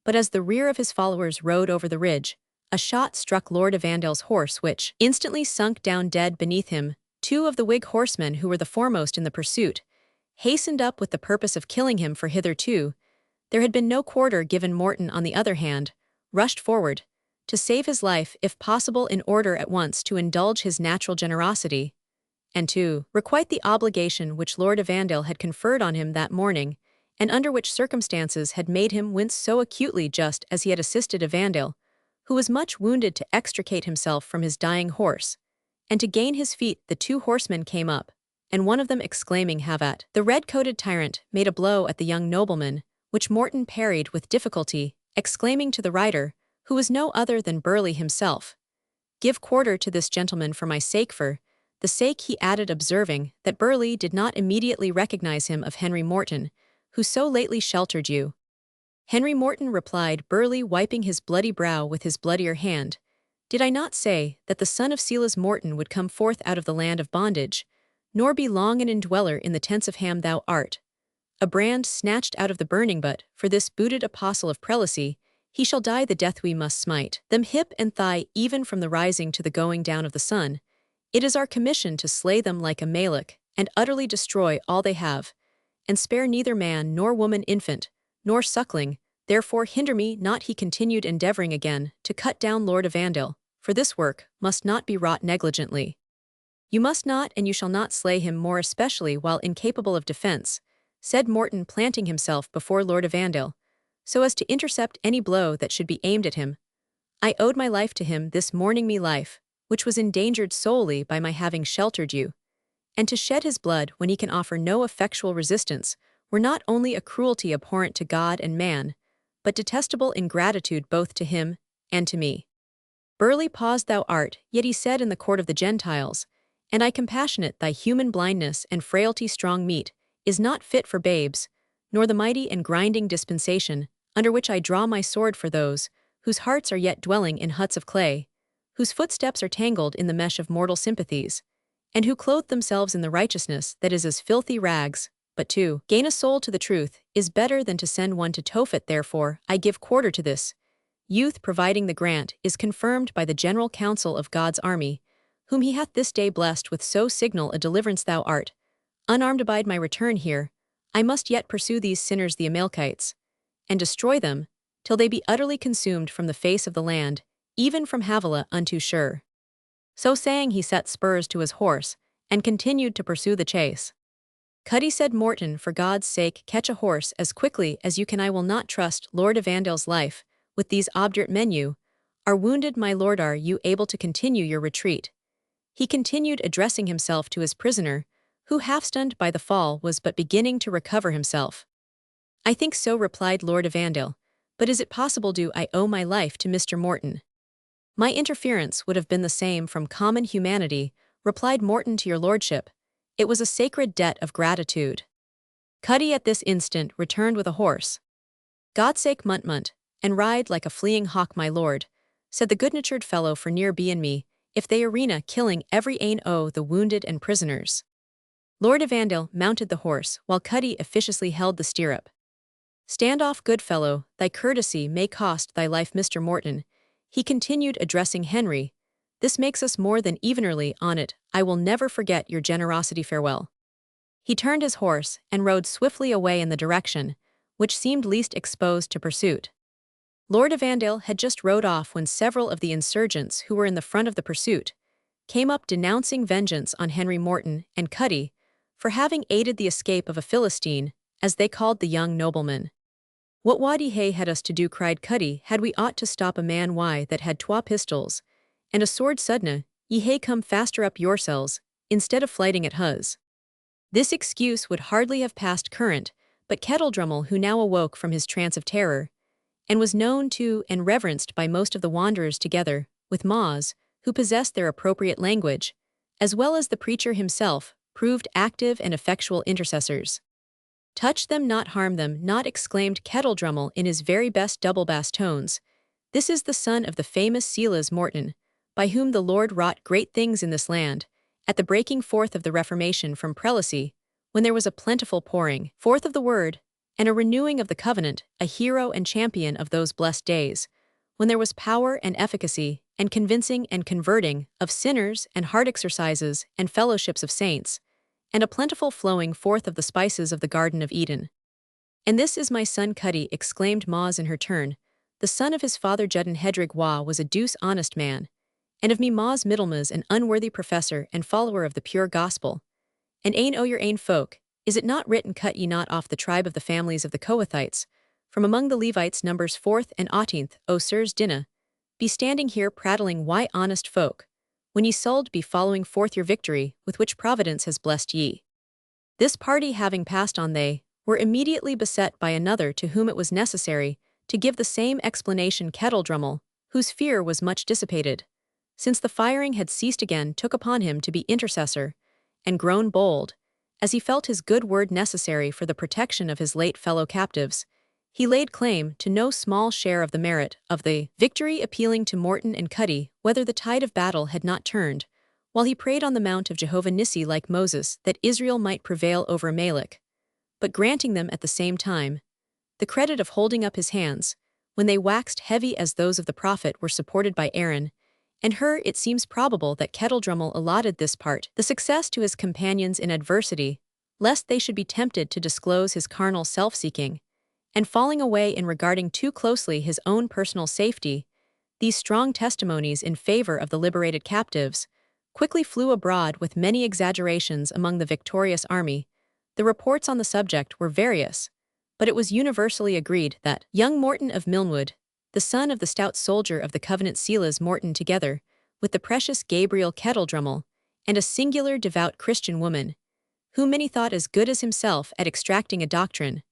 But as the rear of his followers rode over the ridge, a shot struck Lord Evandale's horse, which instantly sunk down dead beneath him. Two of the Whig horsemen, who were the foremost in the pursuit, hastened up with the purpose of killing him, for hitherto there had been no quarter given. Morton, on the other hand, rushed forward to save his life, if possible, in order at once to indulge his natural generosity, and to requite the obligation which Lord Evandale had conferred on him that morning, and under which circumstances had made him wince so acutely, just as he had assisted Evandale, who was much wounded, to extricate himself from his dying horse, and to gain his feet. The two horsemen came up, and one of them, exclaiming, "Have at!" The red-coated tyrant made a blow at the young nobleman, which Morton parried with difficulty, exclaiming to the rider, who was no other than Burleigh himself, "Give quarter to this gentleman for my sake, for the sake," he added, observing that Burleigh did not immediately recognize him, "of Henry Morton, who so lately sheltered you." "Henry Morton," replied Burleigh, wiping his bloody brow with his bloodier hand, "did I not say that the son of Silas Morton would come forth out of the land of bondage, nor be long an indweller in the tents of Ham? Thou art a brand snatched out of the burning, but for this booted apostle of prelacy, he shall die the death we must smite them hip and thigh, even from the rising to the going down of the sun. It is our commission to slay them like a Malek, and utterly destroy all they have, and spare neither man nor woman, infant nor suckling. Therefore hinder me not," he continued, endeavoring again to cut down Lord Evandale, "for this work must not be wrought negligently. You must not, and you shall not slay him, more especially while incapable of defense," said Morton, planting himself before Lord Evandale, so as to intercept any blow that should be aimed at him. "I owed my life to him this morning, me life, which was endangered solely by my having sheltered you, and to shed his blood when he can offer no effectual resistance were not only a cruelty abhorrent to God and man, but detestable ingratitude both to him and to me." Burleigh paused. "Thou art, yet," he said, "in the court of the Gentiles, and I compassionate thy human blindness and frailty. Strong meat is not fit for babes, nor the mighty and grinding dispensation under which I draw my sword for those whose hearts are yet dwelling in huts of clay, whose footsteps are tangled in the mesh of mortal sympathies, and who clothe themselves in the righteousness that is as filthy rags. But to gain a soul to the truth is better than to send one to Tophet. Therefore I give quarter to this youth, providing the grant is confirmed by the general council of God's army, whom he hath this day blessed with so signal a deliverance. Thou art unarmed. Abide my return here. I must yet pursue these sinners the Amalekites, and destroy them, till they be utterly consumed from the face of the land, even from Havilah unto Shur. So saying, he set spurs to his horse, and continued to pursue the chase. Cuddy said, Morton, for God's sake catch a horse as quickly as you can. I will not trust Lord Evandale's life with these obdurate men. You are wounded, my lord. Are you able to continue your retreat? He continued, addressing himself to his prisoner, who, half-stunned by the fall, was but beginning to recover himself. I think so, replied Lord Evandale, but is it possible? Do I owe my life to Mr. Morton? My interference would have been the same from common humanity, replied Morton. To your lordship it was a sacred debt of gratitude. Cuddy at this instant returned with a horse. God's sake, munt, and ride like a fleeing hawk, my lord, said the good-natured fellow, for near be and me, if they arena killing every ane o' the wounded and prisoners. Lord Evandale mounted the horse, while Cuddy officiously held the stirrup. Stand off, good fellow, thy courtesy may cost thy life. Mr. Morton, he continued, addressing Henry, this makes us more than evenly on it. I will never forget your generosity. Farewell. He turned his horse and rode swiftly away in the direction which seemed least exposed to pursuit. Lord Evandale had just rode off when several of the insurgents who were in the front of the pursuit came up, denouncing vengeance on Henry Morton and Cuddy for having aided the escape of a Philistine, as they called the young nobleman. What wad he had us to do, cried Cuddy, had we ought to stop a man why that had twa pistols and a sword sudna, ye hae come faster up yourselves, instead of flighting at huz. This excuse would hardly have passed current, but Kettledrummel, who now awoke from his trance of terror, and was known to and reverenced by most of the wanderers, together with Moz, who possessed their appropriate language, as well as the preacher himself, proved active and effectual intercessors. Touch them not, harm them not, exclaimed Kettledrummel in his very best double-bass tones. This is the son of the famous Silas Morton, by whom the Lord wrought great things in this land, at the breaking forth of the Reformation from prelacy, when there was a plentiful pouring forth of the word, and a renewing of the covenant, a hero and champion of those blessed days, when there was power and efficacy, and convincing and converting of sinners, and hard exercises, and fellowships of saints, and a plentiful flowing forth of the spices of the Garden of Eden. And this is my son Cuddy, exclaimed Moz in her turn. The son of his father Judden Hedrig Wa was a deuce honest man, and of me Moz Middlemas an unworthy professor and follower of the pure gospel. And ain o' your ain folk, is it not written, cut ye not off the tribe of the families of the Kohathites, from among the Levites, Numbers 4th and 18th, O sirs dinna, be standing here prattling why honest folk, when ye sould be following forth your victory, with which providence has blessed ye. This party having passed on, they were immediately beset by another, to whom it was necessary to give the same explanation. Kettledrummel, whose fear was much dissipated, since the firing had ceased, again took upon him to be intercessor, and grown bold, as he felt his good word necessary for the protection of his late fellow captives. He laid claim to no small share of the merit of the victory, appealing to Morton and Cuddy whether the tide of battle had not turned, while he prayed on the mount of Jehovah Nissi like Moses that Israel might prevail over Amalek, but granting them at the same time the credit of holding up his hands, when they waxed heavy as those of the prophet were supported by Aaron, and her. It seems probable that Kettledrummel allotted this part the success to his companions in adversity, lest they should be tempted to disclose his carnal self-seeking, and falling away in regarding too closely his own personal safety. These strong testimonies in favor of the liberated captives quickly flew abroad with many exaggerations among the victorious army. The reports on the subject were various, but it was universally agreed that young Morton of Milnwood, the son of the stout soldier of the Covenant Silas Morton, together with the precious Gabriel Kettledrummel, and a singular devout Christian woman, whom many thought as good as himself at extracting a doctrine,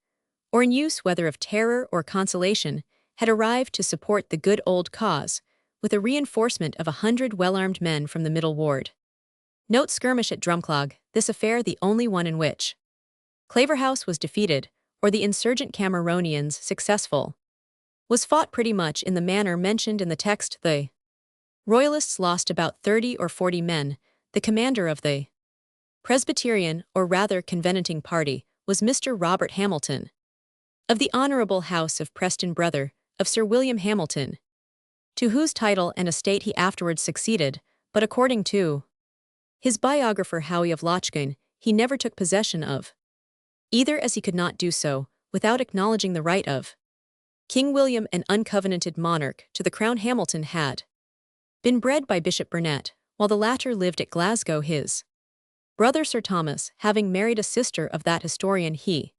or in use whether of terror or consolation, had arrived to support the good old cause, with a reinforcement of 100 well-armed men from the Middle Ward. Note: skirmish at Drumclog, this affair the only one in which Claverhouse was defeated, or the insurgent Cameronians successful. was fought pretty much in the manner mentioned in the text. The Royalists lost about 30 or 40 men. The commander of the Presbyterian, or rather Covenanting party, was Mr. Robert Hamilton, of the Honourable House of Preston, brother of Sir William Hamilton, to whose title and estate he afterwards succeeded, but according to his biographer Howie of Lochgane, he never took possession of either, as he could not do so without acknowledging the right of King William, an uncovenanted monarch, to the crown. Hamilton had been bred by Bishop Burnet, while the latter lived at Glasgow, his brother Sir Thomas having married a sister of that historian. He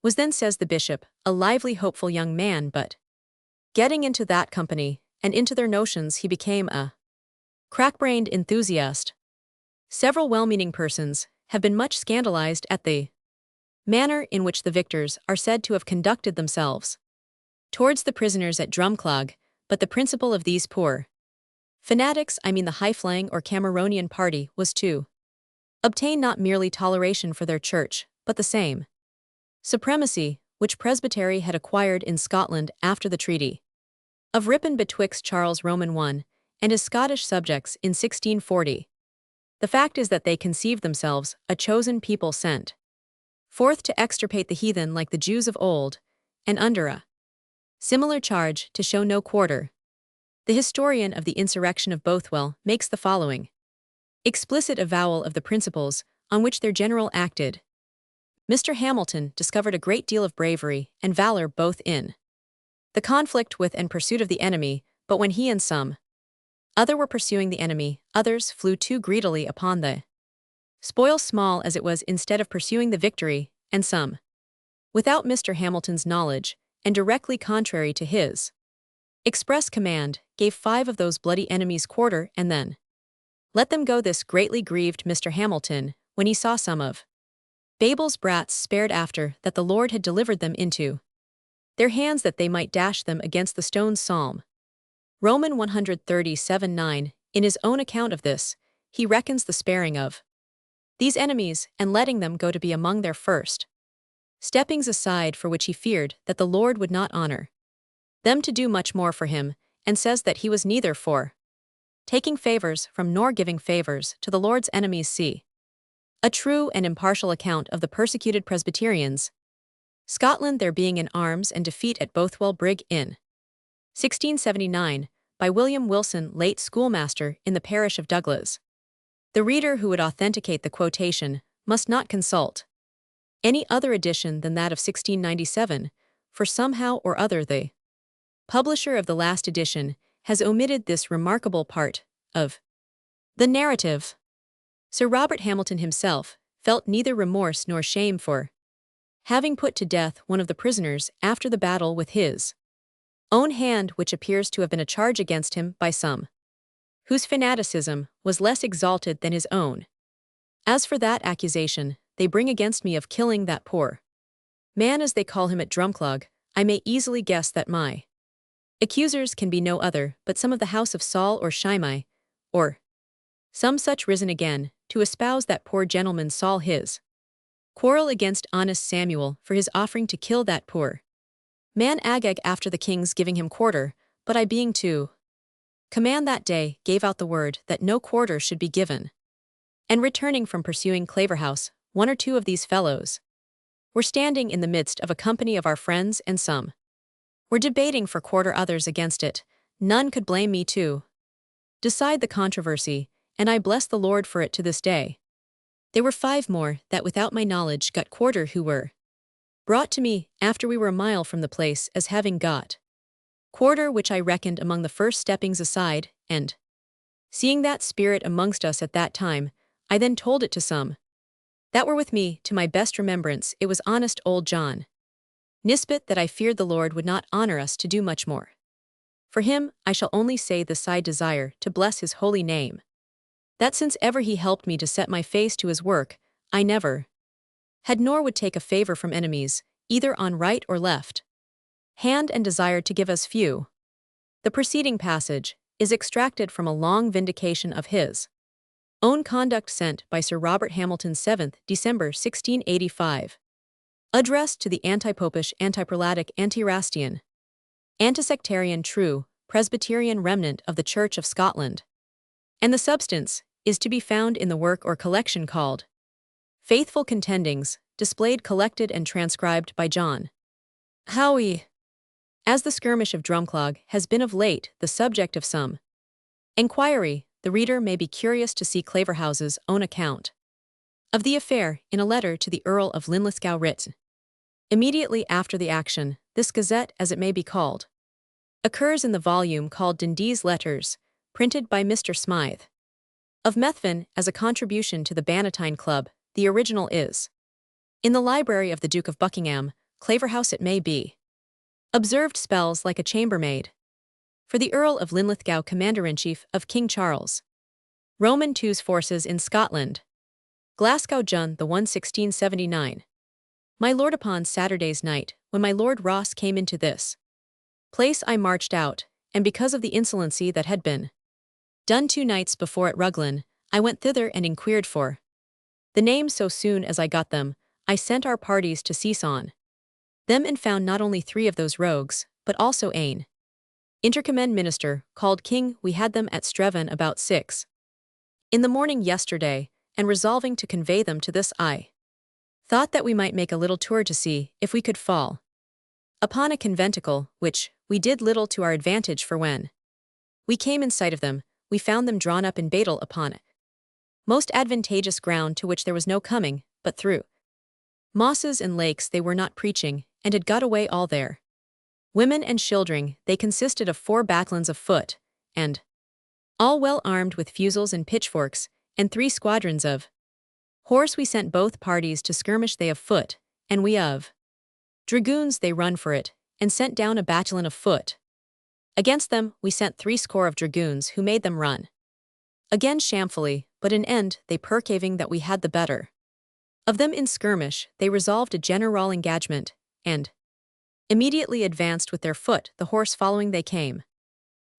was then, says the bishop, a lively hopeful young man, but getting into that company, and into their notions, he became a crack-brained enthusiast. Several well-meaning persons have been much scandalized at the manner in which the victors are said to have conducted themselves towards the prisoners at Drumclog, but the principle of these poor fanatics, I mean the high-flying or Cameronian party, was to obtain not merely toleration for their church, but the same supremacy which Presbytery had acquired in Scotland after the Treaty of Ripon betwixt Charles Roman I and his Scottish subjects in 1640. The fact is that they conceived themselves a chosen people sent forth to extirpate the heathen like the Jews of old, and under a similar charge to show no quarter. The historian of the insurrection of Bothwell makes the following explicit avowal of the principles on which their general acted. Mr. Hamilton discovered a great deal of bravery and valor both in the conflict with and pursuit of the enemy, but when he and some other were pursuing the enemy, others flew too greedily upon the spoil, small as it was, instead of pursuing the victory, and some, without Mr. Hamilton's knowledge, and directly contrary to his express command, gave 5 of those bloody enemies quarter, and then let them go. This greatly grieved Mr. Hamilton, when he saw some of Babel's brats spared, after that the Lord had delivered them into their hands, that they might dash them against the stones. Psalm Roman 137:9. In his own account of this, he reckons the sparing of these enemies, and letting them go, to be among their first steppings aside, for which he feared that the Lord would not honor them to do much more for him, and says that he was neither for taking favors from nor giving favors to the Lord's enemies. See a true and impartial account of the persecuted Presbyterians, Scotland, there being in arms and defeat at Bothwell Brig in 1679, by William Wilson, late schoolmaster in the parish of Douglas. The reader who would authenticate the quotation must not consult any other edition than that of 1697, for somehow or other the publisher of the last edition has omitted this remarkable part of the narrative. Sir Robert Hamilton himself felt neither remorse nor shame for having put to death one of the prisoners after the battle with his own hand, which appears to have been a charge against him by some whose fanaticism was less exalted than his own. As for that accusation they bring against me of killing that poor man, as they call him at Drumclog, I may easily guess that my accusers can be no other but some of the house of Saul or Shimei, or some such, risen again to espouse that poor gentleman Saul, his quarrel against honest Samuel for his offering to kill that poor man Agag after the king's giving him quarter, but I being to command that day, gave out the word that no quarter should be given. And returning from pursuing Claverhouse, 1 or 2 of these fellows were standing in the midst of a company of our friends, and some were debating for quarter, others against it. None could blame me to decide the controversy, and I bless the Lord for it to this day. There were 5 more that without my knowledge got quarter, who were brought to me after we were a mile from the place, as having got quarter, which I reckoned among the first steppings aside, and seeing that spirit amongst us at that time, I then told it to some that were with me. To my best remembrance, it was honest old John Nisbet, that I feared the Lord would not honor us to do much more. For him, I shall only say this: I desire to bless his holy name, that since ever he helped me to set my face to his work, I never had nor would take a favor from enemies, either on right or left hand, and desired to give as few. The preceding passage is extracted from a long vindication of his own conduct sent by Sir Robert Hamilton, 7th December 1685. Addressed to the anti-popish, anti-prelatic, anti-Erastian anti-sectarian true Presbyterian remnant of the Church of Scotland. And the substance is to be found in the work or collection called Faithful Contendings, displayed, collected, and transcribed by John Howie. As the skirmish of Drumclog has been of late the subject of some enquiry, the reader may be curious to see Claverhouse's own account of the affair in a letter to the Earl of Linlithgow written immediately after the action. This gazette, as it may be called, occurs in the volume called Dundee's Letters, printed by Mr. Smythe of Methven as a contribution to the Bannatyne Club. The original is in the library of the Duke of Buckingham, Claverhouse. It may be observed spells like a chambermaid. For the Earl of Linlithgow, Commander-in-Chief of King Charles Roman II's forces in Scotland. Glasgow, June the 1, 1679. My lord, upon Saturday's night, when my Lord Ross came into this place, I marched out, and because of the insolency that had been done 2 nights before at Ruglen, I went thither and inquired for the names. So soon as I got them, I sent our parties to seize on them, and found not only 3 of those rogues, but also an intercommend minister, called King. We had them at Streven about 6 in the morning yesterday, and resolving to convey them to this, I thought that we might make a little tour to see if we could fall upon a conventicle, which we did little to our advantage, for when we came in sight of them, we found them drawn up in battle upon it most advantageous ground, to which there was no coming, but through mosses and lakes. They were not preaching, and had got away all their women and children. They consisted of 4 backlans of foot, and all well armed with fusils and pitchforks, and 3 squadrons of horse. We sent both parties to skirmish, they of foot, and we of dragoons. They run for it, and sent down a battalion of foot. Against them we sent 60 of dragoons, who made them run again shamefully, but in end they perceiving that we had the better of them in skirmish, they resolved a general engagement, and immediately advanced with their foot, the horse following. They came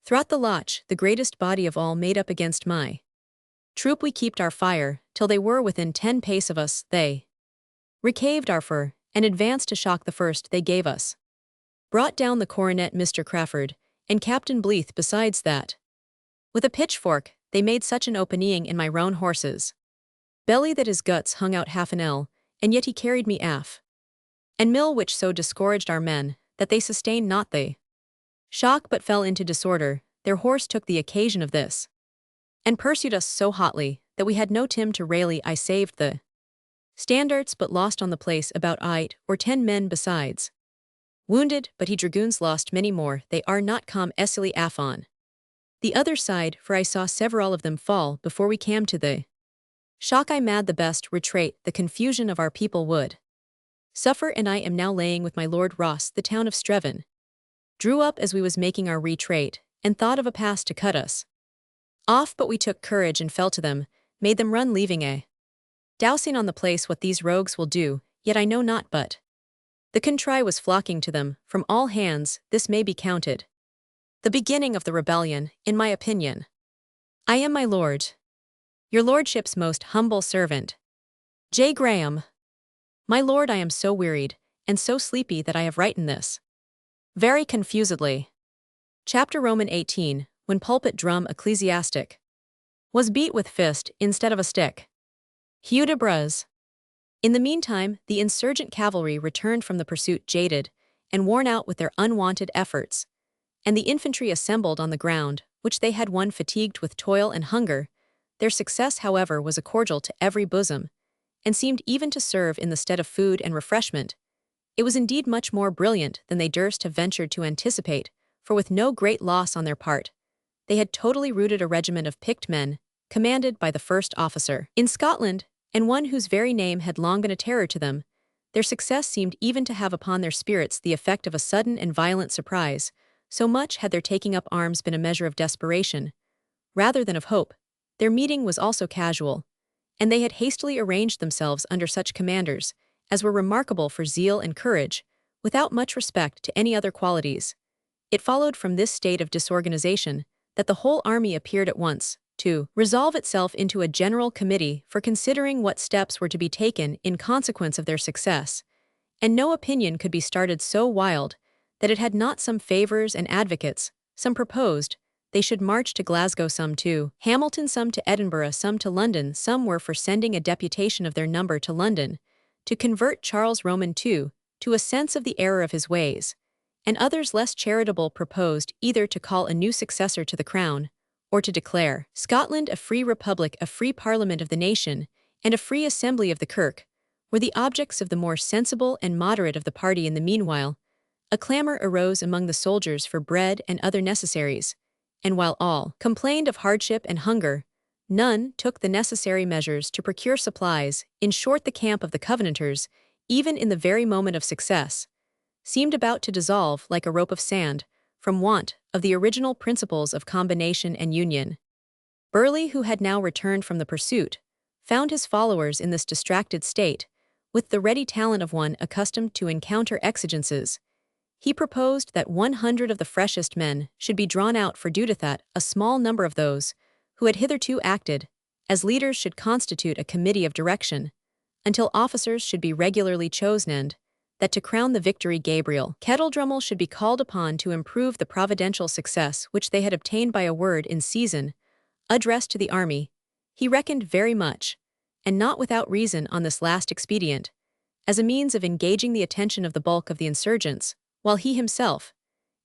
throughout the loch, the greatest body of all made up against my troop. We kept our fire till they were within 10 pace of us. They recaved our fur, and advanced to shock the first they gave us. Brought down the coronet, Mr. Crawford, and Captain Bleeth. Besides that, with a pitchfork, they made such an opening in my roan horse's belly that his guts hung out half an ell, and yet he carried me aff and mill, which so discouraged our men that they sustained not the shock, but fell into disorder. Their horse took the occasion of this, and pursued us so hotly that we had no time to rally. I saved the standards, but lost on the place about 8 or 10 men besides wounded, but he dragoons lost many more. They are not come easily aff on the other side, for I saw several of them fall before we came to the shock. I mad the best retreat the confusion of our people would suffer, and I am now laying with my Lord Ross. The town of Streven drew up as we was making our retreat, and thought of a pass to cut us off, but we took courage and fell to them, made them run, leaving a dousing on the place. What these rogues will do, yet I know not, but the country was flocking to them from all hands. This may be counted the beginning of the rebellion, in my opinion. I am, my lord, your lordship's most humble servant, J. Graham. My lord, I am so wearied and so sleepy that I have written this very confusedly. Chapter Roman 18, when pulpit drum ecclesiastic was beat with fist instead of a stick. Hudibras. In the meantime, the insurgent cavalry returned from the pursuit jaded and worn out with their unwonted efforts, and the infantry assembled on the ground, which they had won, fatigued with toil and hunger. Their success, however, was a cordial to every bosom, and seemed even to serve in the stead of food and refreshment. It was indeed much more brilliant than they durst have ventured to anticipate, for with no great loss on their part, they had totally routed a regiment of picked men, commanded by the first officer in Scotland, and one whose very name had long been a terror to them. Their success seemed even to have upon their spirits the effect of a sudden and violent surprise, so much had their taking up arms been a measure of desperation, rather than of hope. Their meeting was also casual, and they had hastily arranged themselves under such commanders as were remarkable for zeal and courage, without much respect to any other qualities. It followed from this state of disorganization that the whole army appeared at once to resolve itself into a general committee for considering what steps were to be taken in consequence of their success, and no opinion could be started so wild that it had not some favours and advocates, some proposed, they should march to Glasgow, some to Hamilton, some to Edinburgh, some to London, some were for sending a deputation of their number to London, to convert Charles Roman II to a sense of the error of his ways, and others less charitable proposed either to call a new successor to the crown, or to declare Scotland a free republic, a free parliament of the nation, and a free assembly of the kirk, were the objects of the more sensible and moderate of the party. In the meanwhile, a clamour arose among the soldiers for bread and other necessaries, and while all complained of hardship and hunger, none took the necessary measures to procure supplies. In short, the camp of the Covenanters, even in the very moment of success, seemed about to dissolve like a rope of sand, from want of the original principles of combination and union. Burleigh, who had now returned from the pursuit, found his followers in this distracted state, with the ready talent of one accustomed to encounter exigences. He proposed that 100 of the freshest men should be drawn out for duty, that a small number of those who had hitherto acted as leaders should constitute a committee of direction, until officers should be regularly chosen, and that to crown the victory Gabriel Kettledrummel should be called upon to improve the providential success which they had obtained by a word in season, addressed to the army. He reckoned very much, and not without reason, on this last expedient, as a means of engaging the attention of the bulk of the insurgents, while he himself,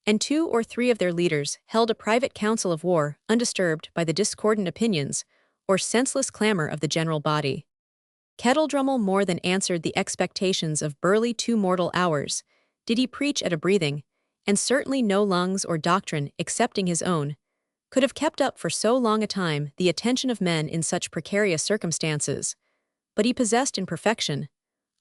and 2 or 3 of their leaders, held a private council of war, undisturbed by the discordant opinions or senseless clamour of the general body. Kettledrummel more than answered the expectations of Burleigh. 2 mortal hours did he preach at a breathing, and certainly no lungs or doctrine, excepting his own, could have kept up for so long a time the attention of men in such precarious circumstances. But he possessed in perfection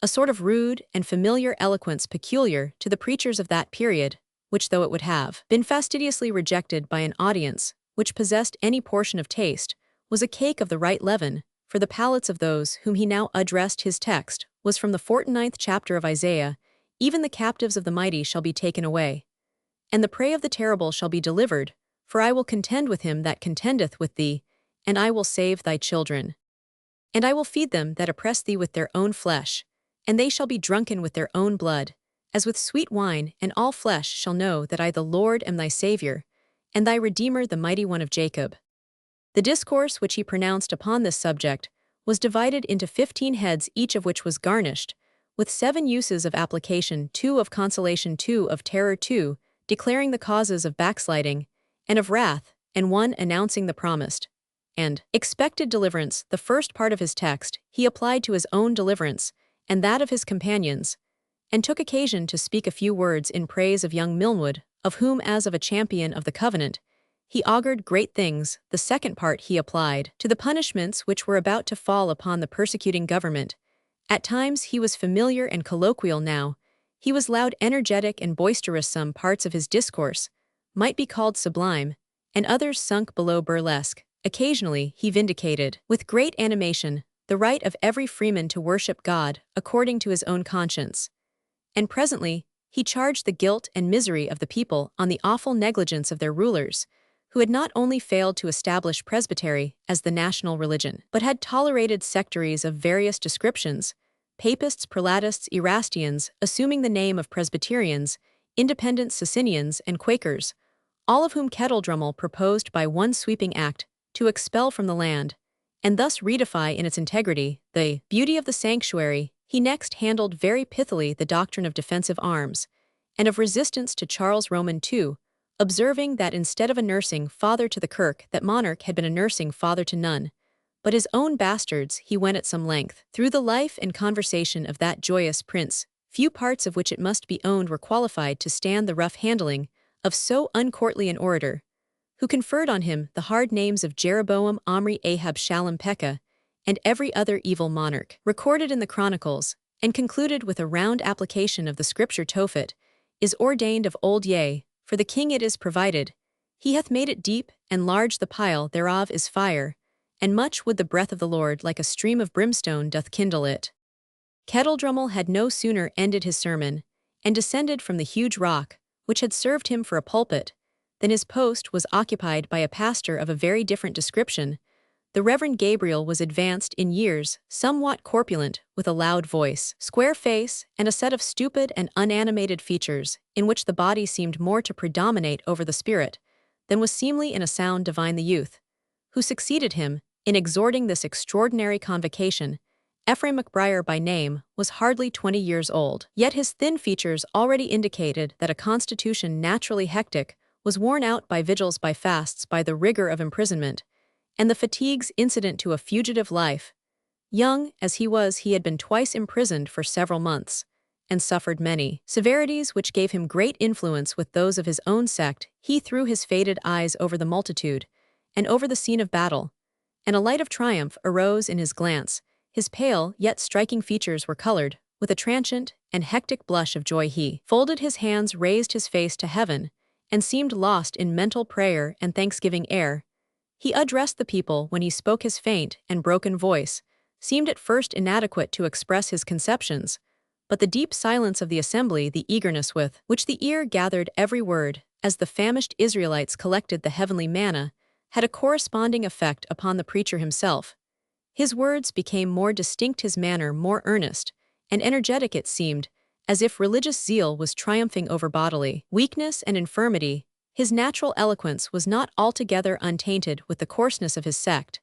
a sort of rude and familiar eloquence peculiar to the preachers of that period, which, though it would have been fastidiously rejected by an audience which possessed any portion of taste, was a cake of the right leaven for the palates of those whom he now addressed. His text was from the 49th chapter of Isaiah: "Even the captives of the mighty shall be taken away, and the prey of the terrible shall be delivered, for I will contend with him that contendeth with thee, and I will save thy children. And I will feed them that oppress thee with their own flesh, and they shall be drunken with their own blood, as with sweet wine, and all flesh shall know that I the Lord am thy Saviour, and thy Redeemer, the Mighty One of Jacob." The discourse which he pronounced upon this subject was divided into 15 heads, each of which was garnished with 7 uses of application, 2 of consolation, 2 of terror, 2 declaring the causes of backsliding and of wrath, and 1 announcing the promised and expected deliverance. The first part of his text he applied to his own deliverance and that of his companions, and took occasion to speak a few words in praise of young Milnwood, of whom, as of a champion of the covenant, he augured great things. The second part he applied to the punishments which were about to fall upon the persecuting government. At times he was familiar and colloquial, now he was loud, energetic, and boisterous. Some parts of his discourse might be called sublime, and others sunk below burlesque. Occasionally he vindicated, with great animation, the right of every freeman to worship God according to his own conscience. And presently he charged the guilt and misery of the people on the awful negligence of their rulers, who had not only failed to establish Presbytery as the national religion, but had tolerated sectaries of various descriptions: Papists, Prelatists, Erastians, assuming the name of Presbyterians, Independent Socinians, and Quakers, all of whom Kettledrummel proposed by one sweeping act to expel from the land, and thus redefy in its integrity the beauty of the sanctuary. He next handled very pithily the doctrine of defensive arms, and of resistance to Charles Roman II, observing that instead of a nursing father to the kirk, that monarch had been a nursing father to none but his own bastards. He went at some length through the life and conversation of that joyous prince, few parts of which it must be owned were qualified to stand the rough handling of so uncourtly an orator, who conferred on him the hard names of Jeroboam, Omri, Ahab, Shalom, Pekah, and every other evil monarch recorded in the chronicles, and concluded with a round application of the scripture: Tophet is ordained of old, yea, for the king it is provided. He hath made it deep, and large the pile thereof is fire, and much would the breath of the Lord like a stream of brimstone doth kindle it. Kettledrummel had no sooner ended his sermon, and descended from the huge rock, which had served him for a pulpit, than his post was occupied by a pastor of a very different description, The Reverend Gabriel was advanced in years, somewhat corpulent, with a loud voice, square face, and a set of stupid and unanimated features, in which the body seemed more to predominate over the spirit than was seemly in a sound divine. The youth who succeeded him in exhorting this extraordinary convocation, Ephraim McBriar by name, was hardly 20 years old. Yet his thin features already indicated that a constitution naturally hectic was worn out by vigils, by fasts, by the rigor of imprisonment, and the fatigues incident to a fugitive life. Young as he was, he had been twice imprisoned for several months, and suffered many severities which gave him great influence with those of his own sect. He threw his faded eyes over the multitude, and over the scene of battle, and a light of triumph arose in his glance. His pale yet striking features were colored with a transient and hectic blush of joy. He folded his hands, raised his face to heaven, and seemed lost in mental prayer and thanksgiving ere he addressed the people. When he spoke, his faint and broken voice seemed at first inadequate to express his conceptions, but the deep silence of the assembly, the eagerness with which the ear gathered every word, as the famished Israelites collected the heavenly manna, had a corresponding effect upon the preacher himself. His words became more distinct, his manner more earnest and energetic. It seemed as if religious zeal was triumphing over bodily weakness and infirmity. His natural eloquence was not altogether untainted with the coarseness of his sect,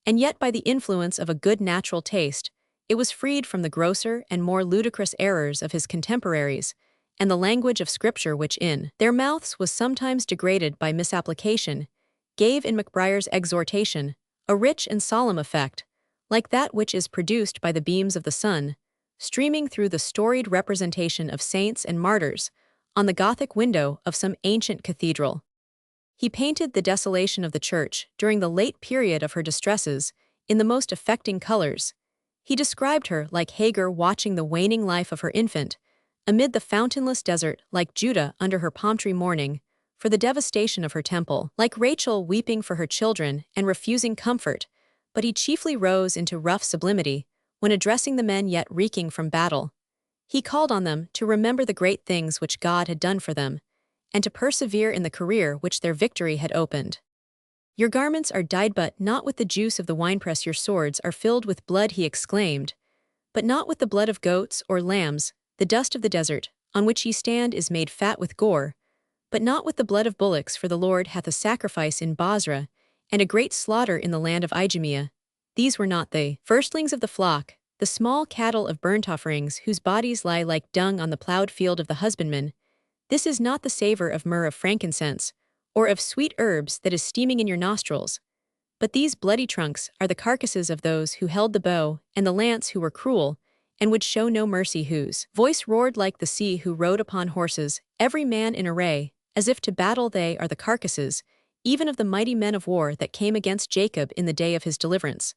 and yet by the influence of a good natural taste, it was freed from the grosser and more ludicrous errors of his contemporaries, and the language of Scripture, which in their mouths was sometimes degraded by misapplication, gave in McBriar's exhortation a rich and solemn effect, like that which is produced by the beams of the sun, streaming through the storied representation of saints and martyrs on the Gothic window of some ancient cathedral. He painted the desolation of the church during the late period of her distresses in the most affecting colors. He described her like Hagar watching the waning life of her infant, amid the fountainless desert, like Judah under her palm tree mourning for the devastation of her temple, like Rachel weeping for her children and refusing comfort. But he chiefly rose into rough sublimity when addressing the men yet reeking from battle. He called on them to remember the great things which God had done for them, and to persevere in the career which their victory had opened. Your garments are dyed, but not with the juice of the winepress. Your swords are filled with blood, he exclaimed, but not with the blood of goats or lambs. The dust of the desert, on which ye stand, is made fat with gore, but not with the blood of bullocks. For the Lord hath a sacrifice in Bozrah, and a great slaughter in the land of Idumea. These were not the firstlings of the flock, the small cattle of burnt offerings, whose bodies lie like dung on the plowed field of the husbandman. This is not the savor of myrrh, of frankincense, or of sweet herbs that is steaming in your nostrils. But these bloody trunks are the carcasses of those who held the bow and the lance, who were cruel, and would show no mercy, whose voice roared like the sea, who rode upon horses, every man in array, as if to battle. They are the carcasses, even of the mighty men of war that came against Jacob in the day of his deliverance.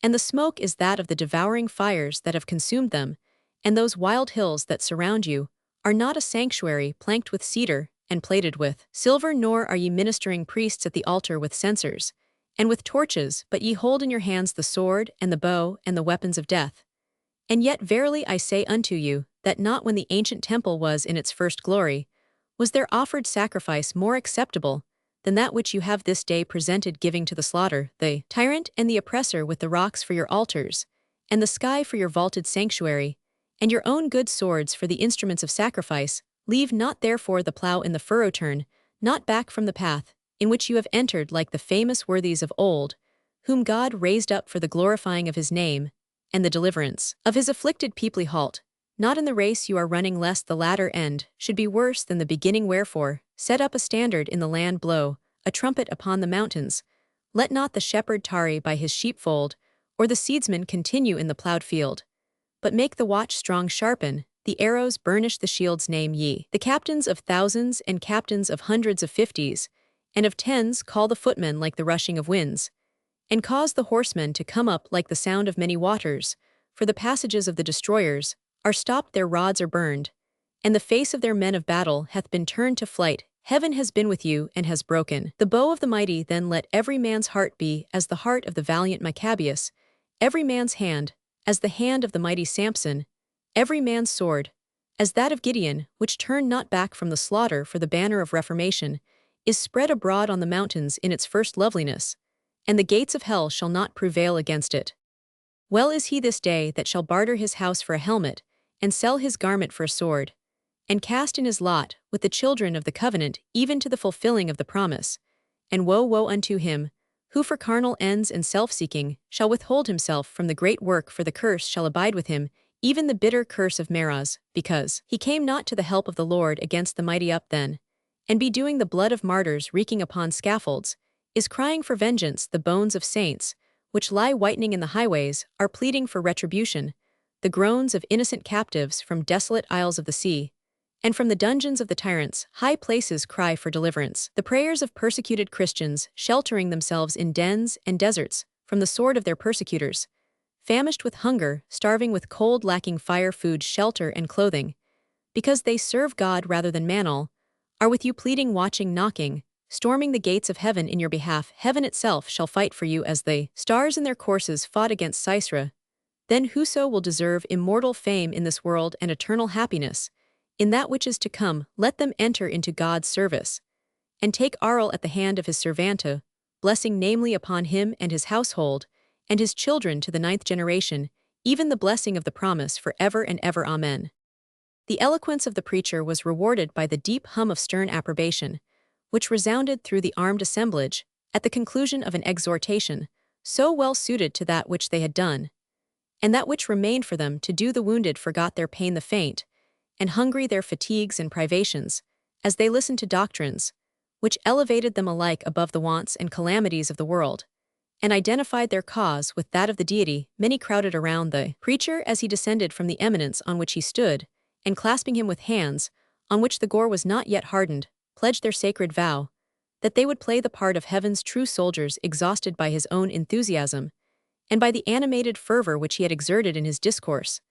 And the smoke is that of the devouring fires that have consumed them, and those wild hills that surround you are not a sanctuary planked with cedar and plated with silver, nor are ye ministering priests at the altar with censers and with torches, but ye hold in your hands the sword and the bow and the weapons of death. And yet verily I say unto you, that not when the ancient temple was in its first glory was there offered sacrifice more acceptable than that which you have this day presented, giving to the slaughter the tyrant and the oppressor, with the rocks for your altars, and the sky for your vaulted sanctuary, and your own good swords for the instruments of sacrifice. Leave not therefore the plough in the furrow, turn not back from the path in which you have entered, like the famous worthies of old, whom God raised up for the glorifying of his name and the deliverance of his afflicted people. Halt not in the race you are running, lest the latter end should be worse than the beginning. Wherefore, set up a standard in the land, blow a trumpet upon the mountains. Let not the shepherd tarry by his sheepfold, or the seedsman continue in the plowed field. But make the watch strong, sharpen the arrows, burnish the shields. Name ye the captains of thousands and captains of hundreds, of fifties and of tens. Call the footmen like the rushing of winds, and cause the horsemen to come up like the sound of many waters. For the passages of the destroyers are stopped, their rods are burned, and the face of their men of battle hath been turned to flight. Heaven has been with you and has broken the bow of the mighty. Then let every man's heart be as the heart of the valiant Maccabeus, every man's hand as the hand of the mighty Samson, every man's sword as that of Gideon, which turned not back from the slaughter. For the banner of reformation is spread abroad on the mountains in its first loveliness, and the gates of hell shall not prevail against it. Well is he this day that shall barter his house for a helmet, and sell his garment for a sword, and cast in his lot with the children of the covenant even to the fulfilling of the promise. And woe unto him, who for carnal ends and self-seeking shall withhold himself from the great work, for the curse shall abide with him, even the bitter curse of Meroz, because he came not to the help of the Lord against the mighty up then, and be doing the blood of martyrs reeking upon scaffolds, is crying for vengeance. The bones of saints, which lie whitening in the highways, are pleading for retribution, the groans of innocent captives from desolate isles of the sea, and from the dungeons of the tyrants, high places cry for deliverance. The prayers of persecuted Christians, sheltering themselves in dens and deserts from the sword of their persecutors, famished with hunger, starving with cold, lacking fire, food, shelter, and clothing, because they serve God rather than Manol, are with you pleading, watching, knocking, storming the gates of heaven in your behalf. Heaven itself shall fight for you as the stars in their courses fought against Sisera. Then whoso will deserve immortal fame in this world and eternal happiness in that which is to come, let them enter into God's service, and take Arl at the hand of his servanta, blessing namely upon him and his household, and his children to the 9th generation, even the blessing of the promise for ever and ever. Amen. The eloquence of the preacher was rewarded by the deep hum of stern approbation, which resounded through the armed assemblage, at the conclusion of an exhortation, so well suited to that which they had done, and that which remained for them to do. The wounded forgot their pain, the faint and hungry their fatigues and privations, as they listened to doctrines, which elevated them alike above the wants and calamities of the world, and identified their cause with that of the deity. Many crowded around the preacher as he descended from the eminence on which he stood, and clasping him with hands, on which the gore was not yet hardened, pledged their sacred vow, that they would play the part of heaven's true soldiers. Exhausted by his own enthusiasm, and by the animated fervor which he had exerted in his discourse,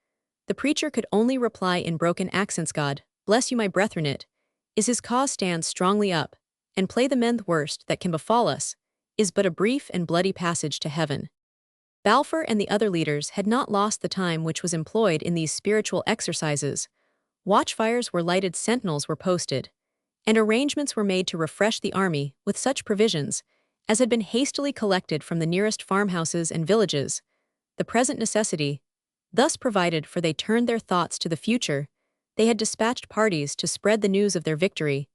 the preacher could only reply in broken accents, God bless you, my brethren, it is his cause. Stand strongly up, and play the men. The worst that can befall us is but a brief and bloody passage to heaven. Balfour and the other leaders had not lost the time which was employed in these spiritual exercises. Watchfires were lighted, sentinels were posted, and arrangements were made to refresh the army with such provisions as had been hastily collected from the nearest farmhouses and villages. The present necessity thus provided for, they turned their thoughts to the future. They had dispatched parties to spread the news of their victory,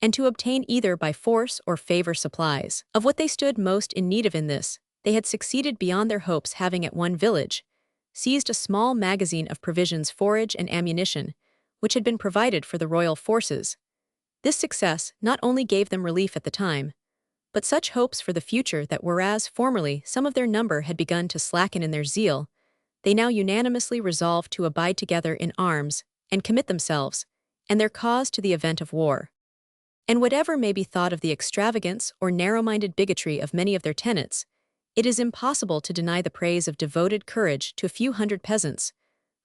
and to obtain either by force or favor supplies of what they stood most in need of. In this, they had succeeded beyond their hopes, having at one village seized a small magazine of provisions, forage, and ammunition, which had been provided for the royal forces. This success not only gave them relief at the time, but such hopes for the future that whereas formerly some of their number had begun to slacken in their zeal, they now unanimously resolved to abide together in arms, and commit themselves and their cause to the event of war. And whatever may be thought of the extravagance or narrow-minded bigotry of many of their tenets, it is impossible to deny the praise of devoted courage to a few hundred peasants,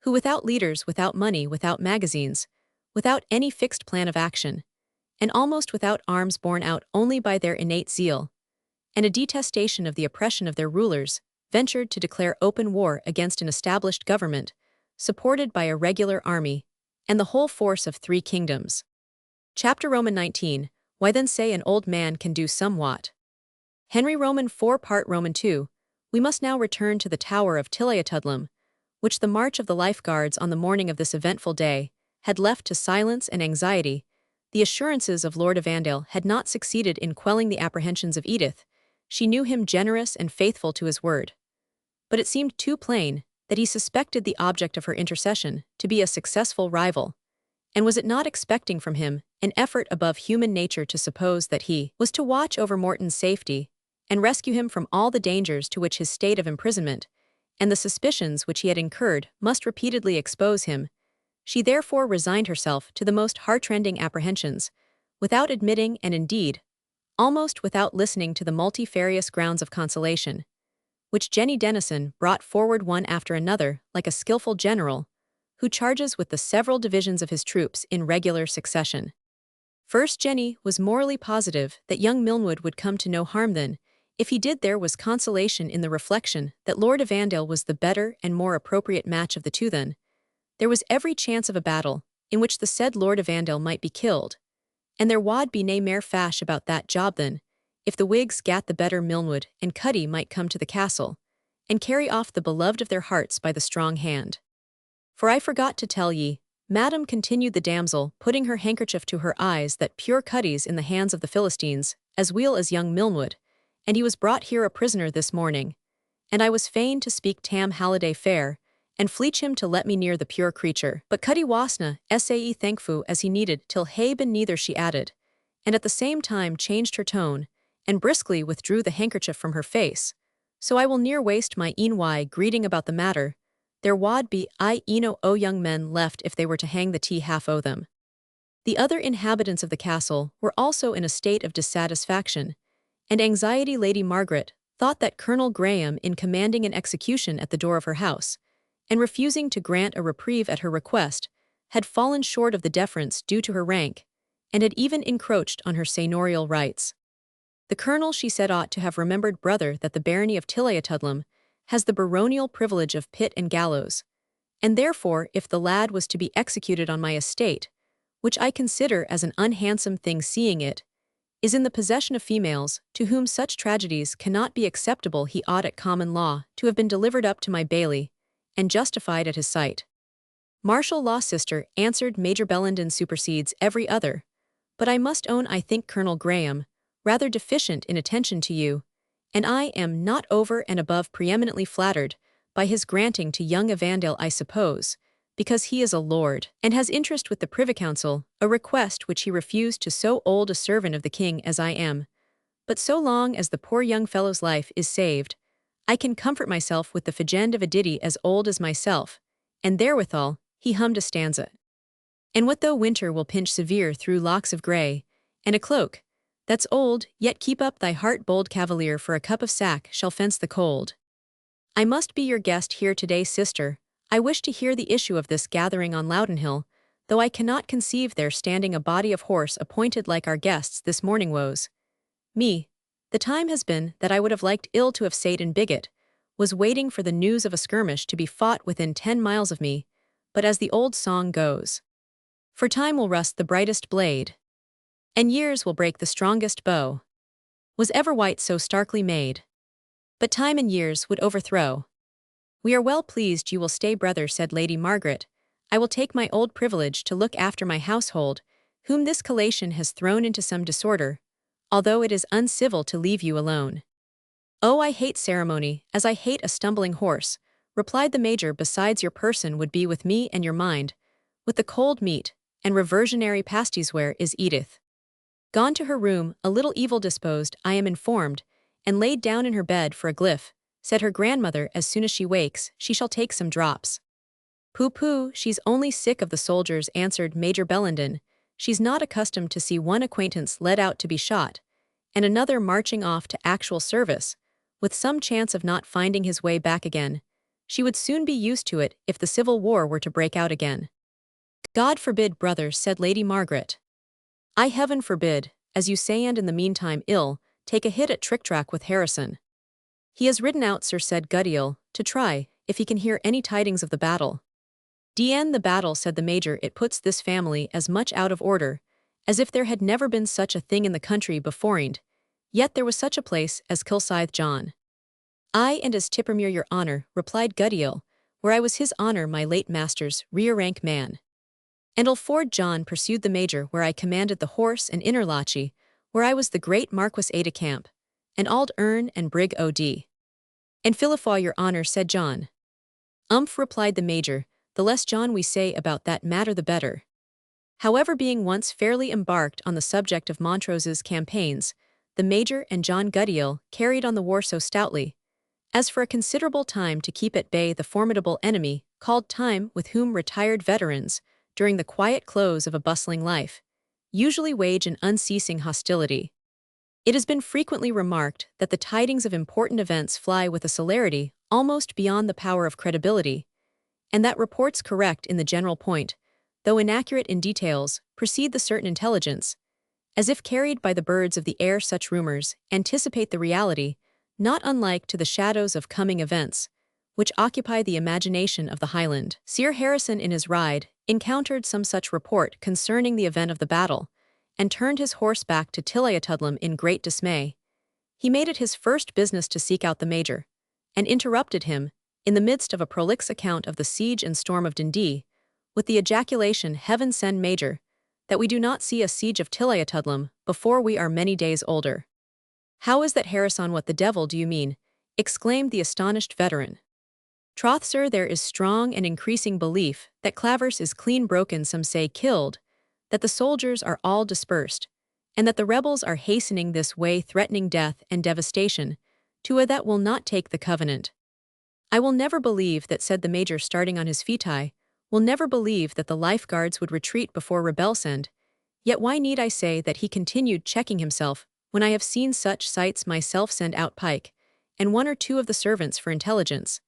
who without leaders, without money, without magazines, without any fixed plan of action, and almost without arms, borne out only by their innate zeal and a detestation of the oppression of their rulers, ventured to declare open war against an established government, supported by a regular army, and the whole force of 3 kingdoms. Chapter Roman 19. Why then say an old man can do somewhat? Henry Roman 4 Part Roman 2. We must now return to the Tower of Tiliatudlem, which the march of the Life Guards on the morning of this eventful day had left to silence and anxiety. The assurances of Lord Evandale had not succeeded in quelling the apprehensions of Edith. She knew him generous and faithful to his word, but it seemed too plain that he suspected the object of her intercession to be a successful rival. And was it not expecting from him an effort above human nature to suppose that he was to watch over Morton's safety and rescue him from all the dangers to which his state of imprisonment and the suspicions which he had incurred must repeatedly expose him? She therefore resigned herself to the most heartrending apprehensions, without admitting, and indeed, almost without listening to, the multifarious grounds of consolation, which Jenny Dennison brought forward one after another like a skillful general, who charges with the several divisions of his troops in regular succession. First, Jenny was morally positive that young Milnwood would come to no harm. Then, if he did, there was consolation in the reflection that Lord Evandale was the better and more appropriate match of the two. Then, there was every chance of a battle, in which the said Lord Evandale might be killed, and there wad be nae mair fash about that job. Then, if the Whigs gat the better Milnwood and Cuddy might come to the castle, and carry off the beloved of their hearts by the strong hand. For I forgot to tell ye, madam, continued the damsel, putting her handkerchief to her eyes, that pure Cuddy's in the hands of the Philistines, as weel as young Milnwood, and he was brought here a prisoner this morning. And I was fain to speak Tam Halliday fair, and fleech him to let me near the pure creature. But Cuddy wasna sae thankfu as he needed till hae been neither, she added, and at the same time changed her tone, and briskly withdrew the handkerchief from her face. So I will near waste my een greeting about the matter. There wad be o young men left if they were to hang the tea half o' them. The other inhabitants of the castle were also in a state of dissatisfaction, and anxiety. Lady Margaret thought that Colonel Graham, in commanding an execution at the door of her house, and refusing to grant a reprieve at her request, had fallen short of the deference due to her rank, and had even encroached on her seigneurial rights. The colonel, she said, ought to have remembered, brother, that the barony of Tilliatudlem has the baronial privilege of pit and gallows, and therefore, if the lad was to be executed on my estate, which I consider as an unhandsome thing, seeing it is in the possession of females, to whom such tragedies cannot be acceptable, he ought at common law to have been delivered up to my bailey, and justified at his sight. Martial law, sister, answered Major Bellenden, supersedes every other, but I must own I think Colonel Graham rather deficient in attention to you, and I am not over and above preeminently flattered by his granting to young Evandale, I suppose, because he is a lord, and has interest with the Privy Council, a request which he refused to so old a servant of the king as I am. But so long as the poor young fellow's life is saved, I can comfort myself with the fegend of a ditty as old as myself, and therewithal he hummed a stanza. And what though winter will pinch severe through locks of grey, and a cloak that's old, yet keep up thy heart, bold cavalier, for a cup of sack shall fence the cold. I must be your guest here today, sister. I wish to hear the issue of this gathering on Loudenhill, though I cannot conceive there standing a body of horse appointed like our guests this morning. Woes me, the time has been that I would have liked ill to have sate in Bigot, was waiting for the news of a skirmish to be fought within 10 miles of me, but as the old song goes, for time will rust the brightest blade, and years will break the strongest bow. Was ever wight so starkly made? But time and years would overthrow. We are well pleased you will stay, brother, said Lady Margaret. I will take my old privilege to look after my household, whom this collation has thrown into some disorder, although it is uncivil to leave you alone. Oh, I hate ceremony, as I hate a stumbling horse, replied the major. Besides, your person would be with me, and your mind with the cold meat and reversionary pasties. Where is Edith? Gone to her room, a little evil disposed, I am informed, and laid down in her bed for a glyph, said her grandmother. As soon as she wakes, she shall take some drops. Pooh, she's only sick of the soldiers, answered Major Bellenden. She's not accustomed to see one acquaintance led out to be shot, and another marching off to actual service, with some chance of not finding his way back again. She would soon be used to it if the Civil War were to break out again. God forbid, brother, said Lady Margaret. I heaven forbid, as you say, and in the meantime take a hit at trick-track with Harrison. He has ridden out, sir, said Guddiel, to try if he can hear any tidings of the battle. The battle, said the major. It puts this family as much out of order as if there had never been such a thing in the country beforehand, yet there was such a place as Kilsyth, John. Aye, and as Tippermuir, your honour, replied Guddiel, where I was his honour my late master's rear-rank man. And Alford, John, pursued the major, where I commanded the horse, and Innerlochy, where I was the great Marquis aide-de-camp, and Auld Erne and Brig O.D. And Philiphaugh, your honour, said John. Replied the major, the less John we say about that matter the better. However, being once fairly embarked on the subject of Montrose's campaigns, the major and John Guddiel carried on the war so stoutly, as for a considerable time to keep at bay the formidable enemy called time, with whom retired veterans, during the quiet close of a bustling life, usually wage an unceasing hostility. It has been frequently remarked that the tidings of important events fly with a celerity almost beyond the power of credibility, and that reports correct in the general point, though inaccurate in details, precede the certain intelligence, as if carried by the birds of the air. Such rumors anticipate the reality, not unlike to the shadows of coming events, which occupy the imagination of the Highland. Sir Harrison in his ride encountered some such report concerning the event of the battle, and turned his horse back to Tilliatudlem in great dismay, He made it his first business to seek out the major, and interrupted him, in the midst of a prolix account of the siege and storm of Dundee, with the ejaculation, "Heaven send, Major, that we do not see a siege of Tilliatudlem before we are many days older." "How is that, Harrison? What the devil do you mean?" exclaimed the astonished veteran. "Troth, sir, there is strong and increasing belief that Claverhouse is clean broken, some say killed, that the soldiers are all dispersed, and that the rebels are hastening this way, threatening death and devastation to a that will not take the covenant." "I will never believe that," said the major, starting on his feet. "I will never believe that the lifeguards would retreat before rebelsend. Yet why need I say that," he continued, checking himself, "when I have seen such sights myself? Send out Pike, and one or two of the servants for intelligence,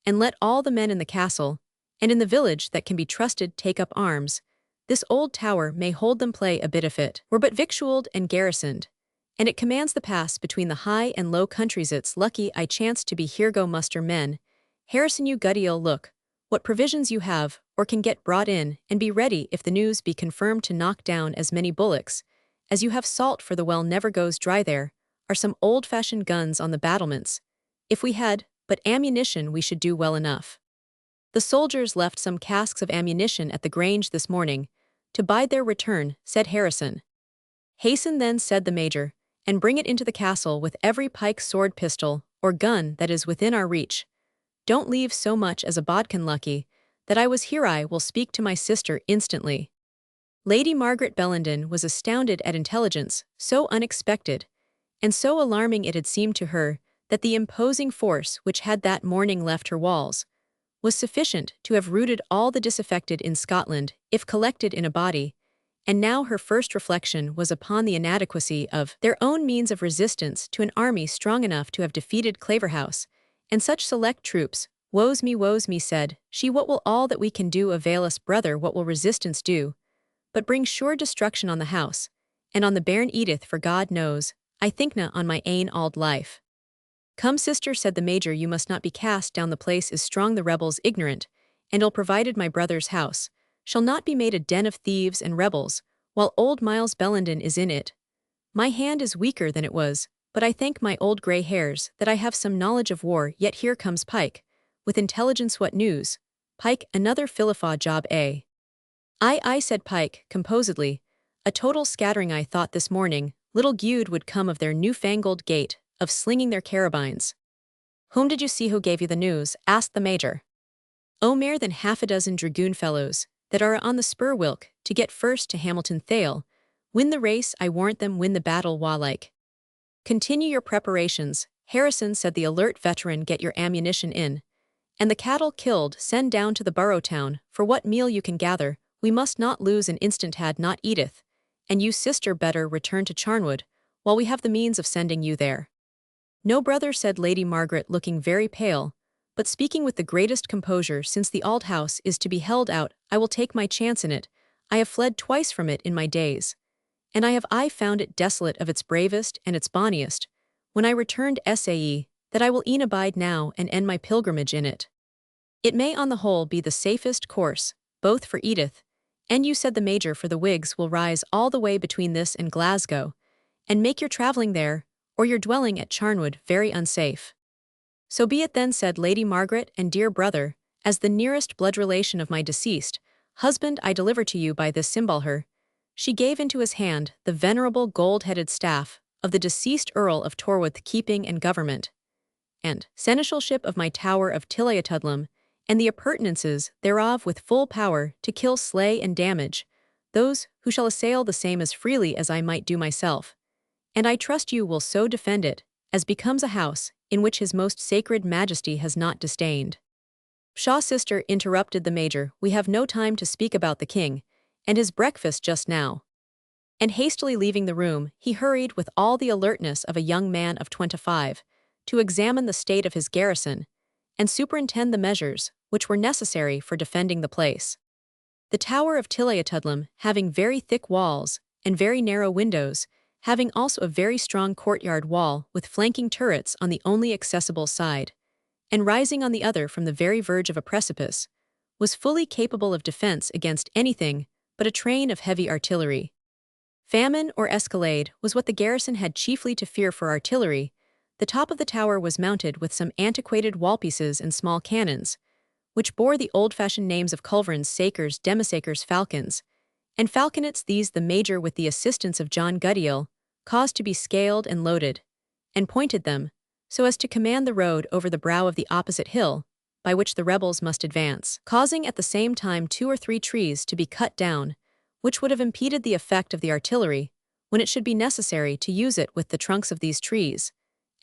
and let all the men in the castle, and in the village that can be trusted, take up arms. This old tower may hold them, play a bit if it were but victualled and garrisoned, and it commands the pass between the high and low countries. It's lucky I chanced to be here. Go muster men, Harrison, you Guddiel, look what provisions you have, or can get brought in, and be ready, if the news be confirmed, to knock down as many bullocks as you have. Salt for the well never goes dry. There are some old-fashioned guns on the battlements. If we had but ammunition, we should do well enough." "The soldiers left some casks of ammunition at the Grange this morning, to bide their return," said Harrison. "Hasten then," said the major, "and bring it into the castle with every pike, sword, pistol, or gun that is within our reach. Don't leave so much as a bodkin. Lucky that I was here. I will speak to my sister instantly." Lady Margaret Bellenden was astounded at intelligence so unexpected, and so alarming it had seemed to her that the imposing force which had that morning left her walls was sufficient to have rooted all the disaffected in Scotland, if collected in a body, and now her first reflection was upon the inadequacy of their own means of resistance to an army strong enough to have defeated Claverhouse, and such select troops. Woes me," said she, "what will all that we can do avail us, brother? What will resistance do but bring sure destruction on the house, and on the bairn Edith? For God knows, I thinkna on my ain auld life." "Come, sister," said the major, "you must not be cast down. The place is strong, the rebels ignorant, and ill provided. My brother's house shall not be made a den of thieves and rebels, while old Miles Bellenden is in it. My hand is weaker than it was, but I thank my old grey hairs that I have some knowledge of war. Yet here comes Pike, with intelligence." "What news, Pike? Another Philippa job, eh?" Aye, said Pike, composedly. "A total scattering. I thought this morning little gude would come of their newfangled gait of slinging their carabines." "Whom did you see? Who gave you the news?" asked the major. "Oh, mair than half a dozen dragoon fellows that are on the spur whilk to get first to Hamilton Thale. Win the race, I warrant them, win the battle, like." "Continue your preparations, Harrison," said the alert veteran. "Get your ammunition in, and the cattle killed send down to the borough town for what meal you can gather. We must not lose an instant. Had not Edith and you, sister, better return to Charnwood while we have the means of sending you there?" "No, brother," said Lady Margaret, looking very pale, but speaking with the greatest composure. "Since the Auld House is to be held out, I will take my chance in it. I have fled twice from it in my days, and I have found it desolate of its bravest and its bonniest. When I returned, sae that I will e'en abide now and end my pilgrimage in it. It may on the whole be the safest course, both for Edith and you," said the major, "for the Whigs will rise all the way between this and Glasgow, and make your travelling there, or your dwelling at Charnwood, very unsafe." "So be it then," said Lady Margaret, "and dear brother, as the nearest blood relation of my deceased husband, I deliver to you by this symbol her." She gave into his hand the venerable gold-headed staff of the deceased Earl of Torwood, keeping and government, and seneschalship of my tower of Tilliatudlem, and the appurtenances thereof, with full power to kill, slay, and damage those who shall assail the same as freely as I might do myself. And I trust you will so defend it, as becomes a house in which his most sacred majesty has not disdained." "Pshaw, sister," interrupted the major, "we have no time to speak about the king and his breakfast just now." And hastily leaving the room, he hurried with all the alertness of a young man of 25 to examine the state of his garrison and superintend the measures which were necessary for defending the place. The tower of Tilliatudlem, having very thick walls and very narrow windows, having also a very strong courtyard wall with flanking turrets on the only accessible side, and rising on the other from the very verge of a precipice, was fully capable of defense against anything but a train of heavy artillery. Famine or escalade was what the garrison had chiefly to fear. For artillery, The top of the tower was mounted with some antiquated wall-pieces and small cannons, which bore the old-fashioned names of culverins, sakers, demisakers, falcons, and falconets. These the major, with the assistance of John Guddiel, caused to be scaled and loaded, and pointed them, so as to command the road over the brow of the opposite hill, by which the rebels must advance, causing at the same time 2 or 3 trees to be cut down, which would have impeded the effect of the artillery, when it should be necessary to use it. With the trunks of these trees,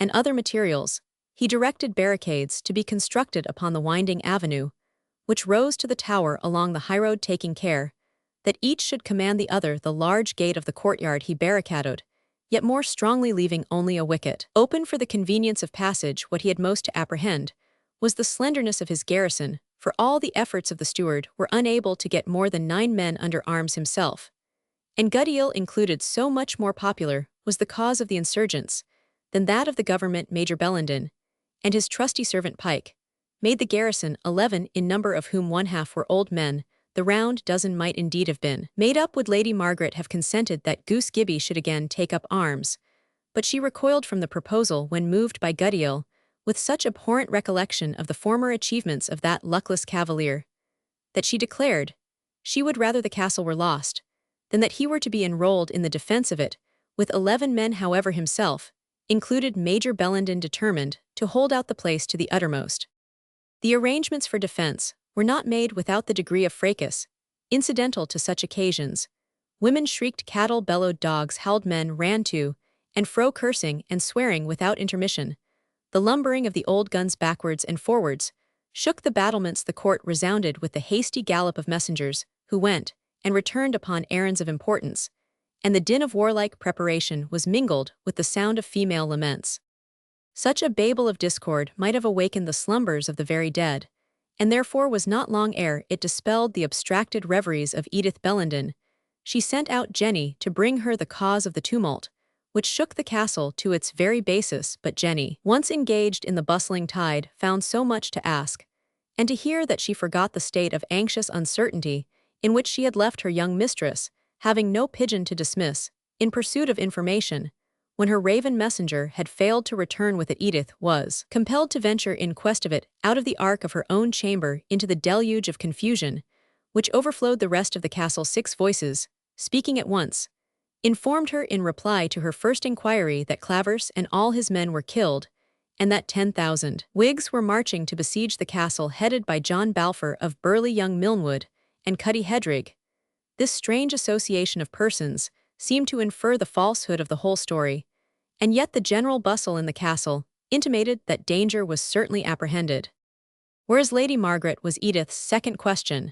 and other materials, he directed barricades to be constructed upon the winding avenue, which rose to the tower along the highroad, taking care that each should command the other. The large gate of the courtyard he barricaded, yet more strongly, leaving only a wicket open for the convenience of passage. What he had most to apprehend was the slenderness of his garrison, for all the efforts of the steward were unable to get more than 9 men under arms himself, and Guddiel included. So much more popular was the cause of the insurgents than that of the government. Major Bellenden and his trusty servant Pike made the garrison 11 in number, of whom 1/2 were old men. The round dozen might indeed have been made up. Would Lady Margaret have consented that Goose Gibby should again take up arms, but she recoiled from the proposal when moved by Guddiel with such abhorrent recollection of the former achievements of that luckless cavalier, that she declared she would rather the castle were lost than that he were to be enrolled in the defense of it with 11 men. However, himself included, Major Bellenden determined to hold out the place to the uttermost. The arrangements for defense were not made without the degree of fracas incidental to such occasions. Women shrieked, cattle bellowed, dogs howled, men ran to and fro, cursing and swearing without intermission. The lumbering of the old guns backwards and forwards shook the battlements. The court resounded with the hasty gallop of messengers who went and returned upon errands of importance, and the din of warlike preparation was mingled with the sound of female laments. Such a babel of discord might have awakened the slumbers of the very dead, and therefore was not long ere it dispelled the abstracted reveries of Edith Bellenden. She sent out Jenny to bring her the cause of the tumult, which shook the castle to its very basis. But Jenny, once engaged in the bustling tide, found so much to ask and to hear that she forgot the state of anxious uncertainty in which she had left her young mistress, having no pigeon to dismiss, in pursuit of information. When her raven messenger had failed to return with it, Edith was compelled to venture in quest of it out of the ark of her own chamber into the deluge of confusion, which overflowed the rest of the castle. 6 voices, speaking at once, informed her in reply to her first inquiry that Claverhouse and all his men were killed, and that 10,000 Whigs were marching to besiege the castle, headed by John Balfour of burly young Milnwood and Cuddy Hedrig. This strange association of persons seemed to infer the falsehood of the whole story, and yet the general bustle in the castle intimated that danger was certainly apprehended. Where is Lady Margaret? Was Edith's second question.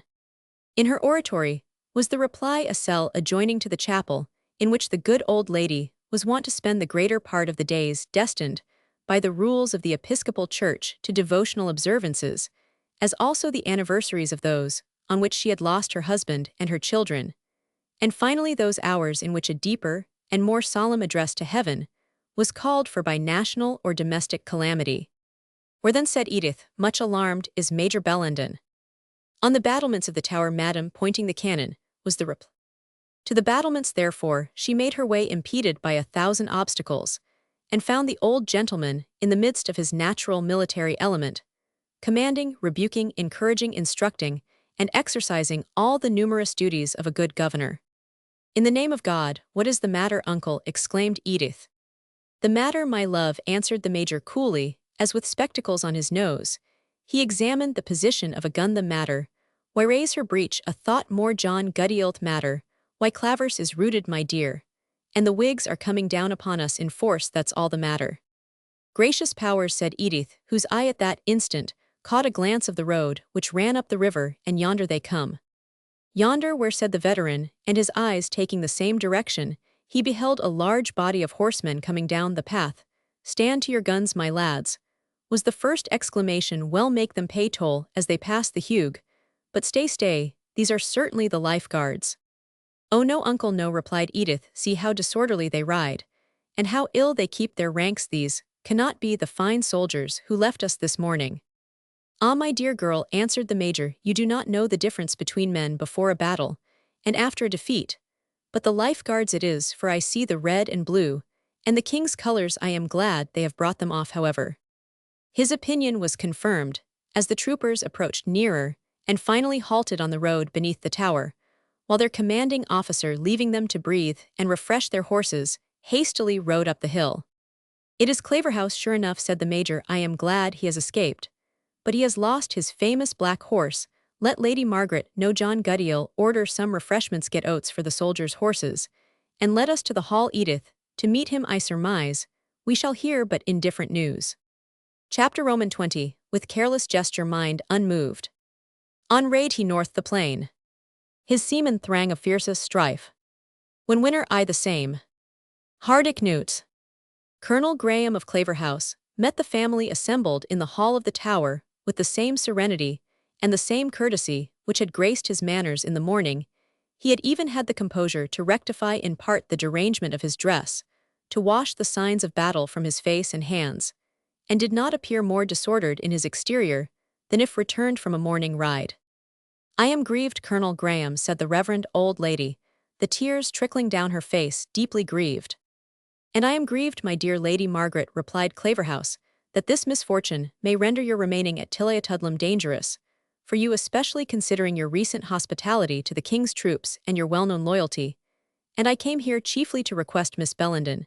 In her oratory was the reply, a cell adjoining to the chapel, in which the good old lady was wont to spend the greater part of the days, destined by the rules of the Episcopal Church to devotional observances, as also the anniversaries of those on which she had lost her husband and her children, and finally those hours in which a deeper and more solemn address to heaven was called for by national or domestic calamity. Where then, said Edith, much alarmed, is Major Bellenden? On the battlements of the tower, madam, pointing the cannon, was the reply. To the battlements, therefore, she made her way, impeded by 1,000 obstacles, and found the old gentleman in the midst of his natural military element, commanding, rebuking, encouraging, instructing, and exercising all the numerous duties of a good governor. In the name of God, what is the matter, uncle? Exclaimed Edith. The matter, my love, answered the major coolly, as with spectacles on his nose he examined the position of a gun. The matter, why raise her breach, a thought more, John Guddiel. Matter, why Claverhouse is rooted, my dear, and the Whigs are coming down upon us in force, that's all the matter. Gracious powers, said Edith, whose eye at that instant caught a glance of the road which ran up the river, and yonder they come. Yonder, where, said the veteran, and his eyes taking the same direction, he beheld a large body of horsemen coming down the path. Stand to your guns, my lads, was the first exclamation. Well, make them pay toll as they pass the Hugh. But stay, these are certainly the Life Guards. Oh no, uncle, no, replied Edith, see how disorderly they ride, and how ill they keep their ranks. These cannot be the fine soldiers who left us this morning. Ah, my dear girl, answered the major, you do not know the difference between men before a battle and after a defeat. But the Life Guards it is, for I see the red and blue, And the king's colors, I am glad they have brought them off, however. His opinion was confirmed, as the troopers approached nearer and finally halted on the road beneath the tower, while their commanding officer, leaving them to breathe and refresh their horses, hastily rode up the hill. "It is Claverhouse, sure enough," said the major. "I am glad he has escaped. But he has lost his famous black horse. Let Lady Margaret know John Goodale order some refreshments, get oats for the soldiers' horses, and let us to the hall, Edith, to meet him. I surmise we shall hear but indifferent news." Chapter Roman 20, with careless gesture, mind unmoved. On raid he north the plain. His seamen thrang of fiercest strife. When winter I the same. Hardick Newts. Colonel Graham of Claverhouse met the family assembled in the hall of the tower with the same serenity and the same courtesy which had graced his manners in the morning. He had even had the composure to rectify in part the derangement of his dress, to wash the signs of battle from his face and hands, and did not appear more disordered in his exterior than if returned from a morning ride. "I am grieved, Colonel Graham," said the reverend old lady, the tears trickling down her face, deeply grieved. "And I am grieved, my dear Lady Margaret," replied Claverhouse, "that this misfortune may render your remaining at Tilliatudlem dangerous, for you, especially considering your recent hospitality to the king's troops and your well-known loyalty. And I came here chiefly to request Miss Bellenden,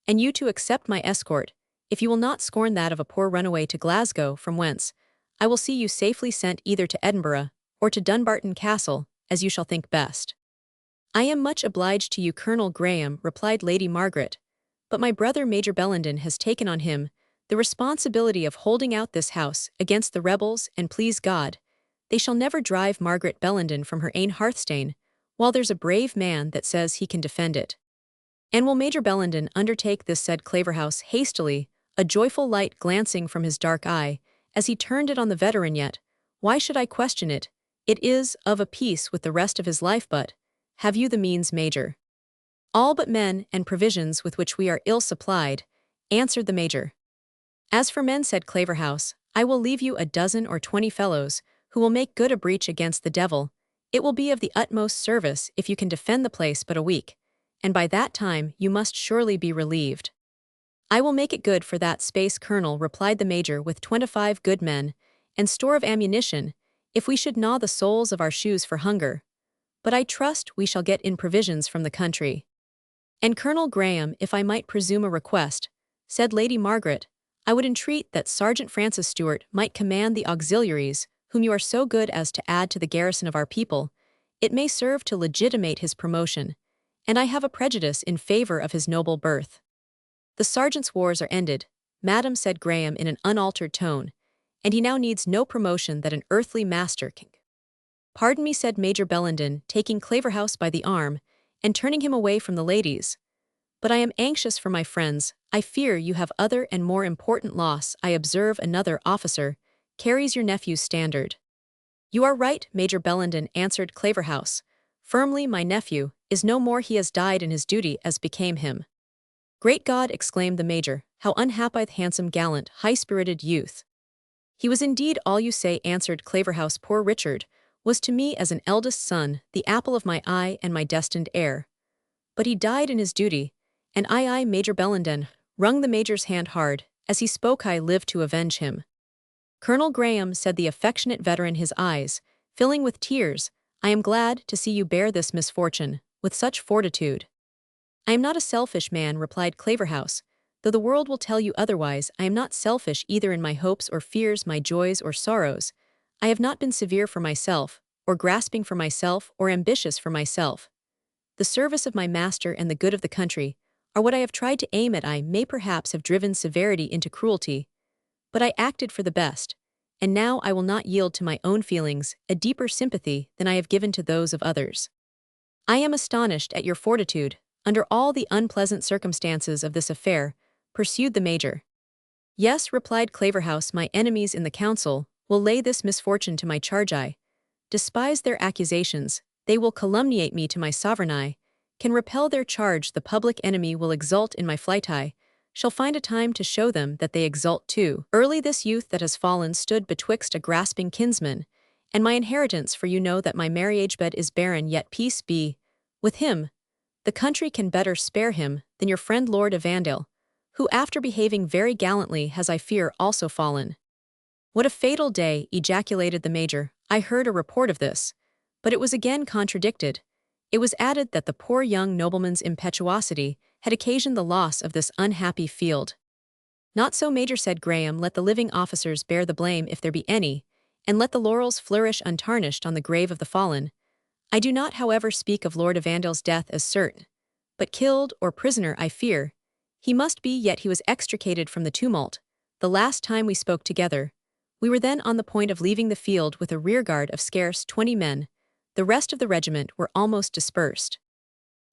and you to accept my escort, if you will not scorn that of a poor runaway, to Glasgow, from whence I will see you safely sent either to Edinburgh or to Dunbarton Castle, as you shall think best." "I am much obliged to you, Colonel Graham," replied Lady Margaret, "but my brother Major Bellenden has taken on him the responsibility of holding out this house against the rebels, and please God, they shall never drive Margaret Bellenden from her ain hearthstane, while there's a brave man that says he can defend it." "And will Major Bellenden undertake this?" said Claverhouse hastily, a joyful light glancing from his dark eye, as he turned it on the veteran. "Yet, why should I question it? It is of a piece with the rest of his life. But have you the means, Major?" "All but men and provisions, with which we are ill supplied," answered the Major. "As for men," said Claverhouse, "I will leave you a dozen or 20 fellows who will make good a breach against the devil. It will be of the utmost service if you can defend the place but a week, and by that time you must surely be relieved." "I will make it good for that space, Colonel," replied the Major, "with 25 good men, and store of ammunition, if we should gnaw the soles of our shoes for hunger. But I trust we shall get in provisions from the country." "And Colonel Graham, if I might presume a request," said Lady Margaret, "I would entreat that Sergeant Francis Stewart might command the auxiliaries, whom you are so good as to add to the garrison of our people. It may serve to legitimate his promotion, and I have a prejudice in favor of his noble birth." "The sergeant's wars are ended, madam," said Graham in an unaltered tone, "and he now needs no promotion that an earthly master can." "Pardon me," said Major Bellenden, taking Claverhouse by the arm and turning him away from the ladies, "but I am anxious for my friends. I fear you have other and more important loss. I observe another officer carries your nephew's standard." "You are right, Major Bellenden," answered Claverhouse firmly. "My nephew is no more. He has died in his duty, as became him." "Great God!" exclaimed the Major, "how unhappy the handsome, gallant, high-spirited youth!" "He was indeed all you say," answered Claverhouse. "Poor Richard was to me as an eldest son, the apple of my eye and my destined heir. But he died in his duty, and I, Major Bellenden," wrung the Major's hand hard, as he spoke, "I live to avenge him." "Colonel Graham," said the affectionate veteran, his eyes filling with tears, "I am glad to see you bear this misfortune with such fortitude." "I am not a selfish man," replied Claverhouse, "though the world will tell you otherwise. I am not selfish either in my hopes or fears, my joys or sorrows. I have not been severe for myself, or grasping for myself, or ambitious for myself. The service of my master and the good of the country are what I have tried to aim at. I may perhaps have driven severity into cruelty, but I acted for the best, and now I will not yield to my own feelings a deeper sympathy than I have given to those of others." "I am astonished at your fortitude, under all the unpleasant circumstances of this affair," pursued the Major. "Yes," replied Claverhouse, "my enemies in the council will lay this misfortune to my charge. I despise their accusations, they will calumniate me to my sovereign. I can repel their charge. The public enemy will exult in my flight. I shall find a time to show them that they exult too. Early this youth that has fallen stood betwixt a grasping kinsman and my inheritance, for you know that my marriage bed is barren. Yet peace be with him, The country can better spare him than your friend Lord Evandale, who after behaving very gallantly has I fear also fallen." "What a fatal day," ejaculated the major. "I heard a report of this, but it was again contradicted. It was added that the poor young nobleman's impetuosity had occasioned the loss of this unhappy field." "Not so, Major," said Graham. "Let the living officers bear the blame if there be any, and let the laurels flourish untarnished on the grave of the fallen. I do not, however, speak of Lord Evandale's death as certain, but killed or prisoner, I fear. He must be, yet he was extricated from the tumult. The last time we spoke together, we were then on the point of leaving the field with a rearguard of scarce 20 men. The rest of the regiment were almost dispersed."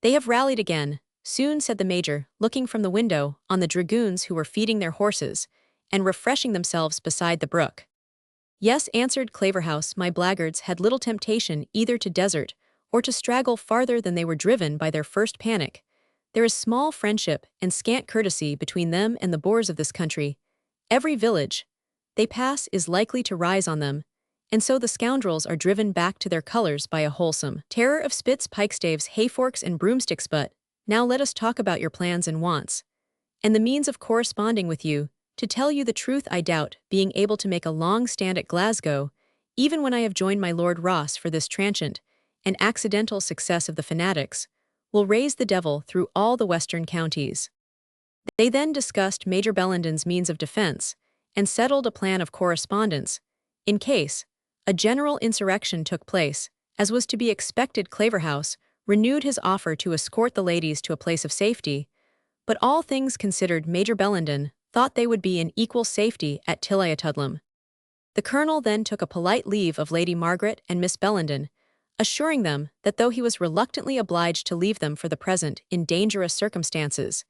"They have rallied again, soon," said the major, looking from the window on the dragoons who were feeding their horses and refreshing themselves beside the brook. "Yes," answered Claverhouse, "my blackguards had little temptation either to desert or to straggle farther than they were driven by their first panic. There is small friendship and scant courtesy between them and the boors of this country. Every village they pass is likely to rise on them, and so the scoundrels are driven back to their colors by a wholesome terror of spits, pikestaves, hayforks, and broomsticks. But now let us talk about your plans and wants, and the means of corresponding with you. To tell you the truth, I doubt being able to make a long stand at Glasgow, even when I have joined my Lord Ross, for this transient and accidental success of the fanatics will raise the devil through all the western counties." They then discussed Major Bellenden's means of defense, and settled a plan of correspondence. In case a general insurrection took place, as was to be expected, Claverhouse renewed his offer to escort the ladies to a place of safety, but all things considered, Major Bellenden thought they would be in equal safety at Tilliatudlem. The colonel then took a polite leave of Lady Margaret and Miss Bellenden, assuring them that though he was reluctantly obliged to leave them for the present in dangerous circumstances,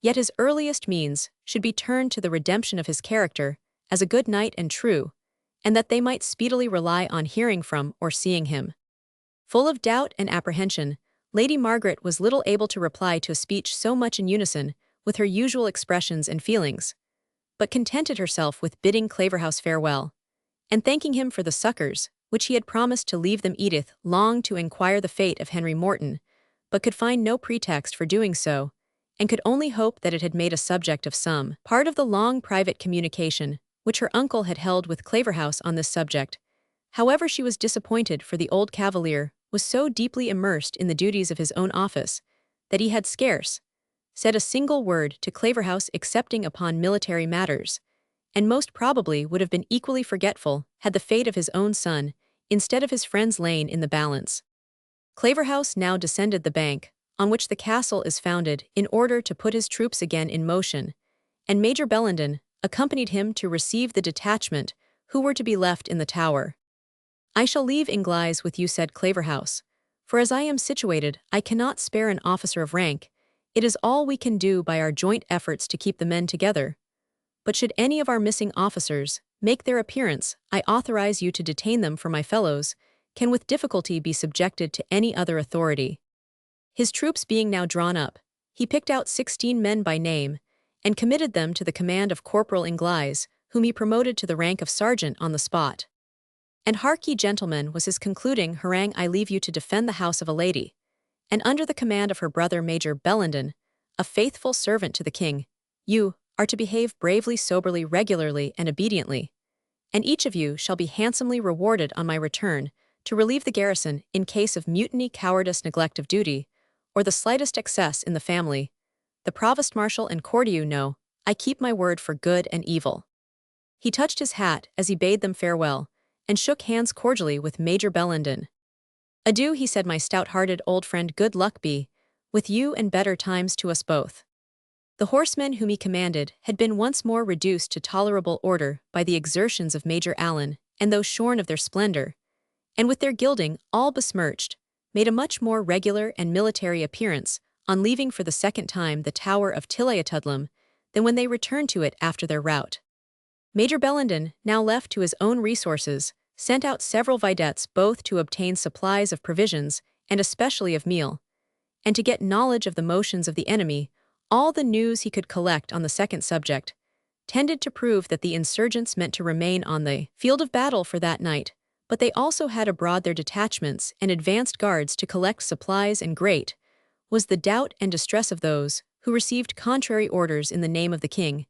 yet his earliest means should be turned to the redemption of his character as a good knight and true, and that they might speedily rely on hearing from or seeing him. Full of doubt and apprehension, Lady Margaret was little able to reply to a speech so much in unison with her usual expressions and feelings, but contented herself with bidding Claverhouse farewell, and thanking him for the succors which he had promised to leave them. Edith longed to inquire the fate of Henry Morton, but could find no pretext for doing so, and could only hope that it had made a subject of some part of the long private communication which her uncle had held with Claverhouse on this subject. However, she was disappointed, for the old cavalier was so deeply immersed in the duties of his own office that he had scarce said a single word to Claverhouse excepting upon military matters, and most probably would have been equally forgetful had the fate of his own son, instead of his friends, lain in the balance. Claverhouse now descended the bank on which the castle is founded in order to put his troops again in motion, and Major Bellenden accompanied him to receive the detachment who were to be left in the tower. "I shall leave Ingleis with you," said Claverhouse, "for as I am situated, I cannot spare an officer of rank. It is all we can do by our joint efforts to keep the men together. But should any of our missing officers make their appearance, I authorize you to detain them, for my fellows can with difficulty be subjected to any other authority." His troops being now drawn up, he picked out 16 men by name, and committed them to the command of Corporal Ingleis, whom he promoted to the rank of sergeant on the spot. "And hark ye, gentlemen," was his concluding harangue, "I leave you to defend the house of a lady, and under the command of her brother Major Bellenden, a faithful servant to the king. You are to behave bravely, soberly, regularly, and obediently, and each of you shall be handsomely rewarded on my return to relieve the garrison in case of mutiny, cowardice, neglect of duty, or the slightest excess in the family. The provost marshal and courtier know I keep my word for good and evil." He touched his hat as he bade them farewell, and shook hands cordially with Major Bellenden. "Adieu," he said, "my stout-hearted old friend, good luck be with you and better times to us both." The horsemen whom he commanded had been once more reduced to tolerable order by the exertions of Major Allen, and though shorn of their splendor, and with their gilding all besmirched, made a much more regular and military appearance on leaving for the second time the tower of Tilliatudlem than when they returned to it after their rout. Major Bellenden, now left to his own resources, sent out several videttes both to obtain supplies of provisions and especially of meal, and to get knowledge of the motions of the enemy. All the news he could collect on the second subject tended to prove that the insurgents meant to remain on the field of battle for that night, but they also had abroad their detachments and advanced guards to collect supplies, and great was the doubt and distress of those who received contrary orders in the name of the king,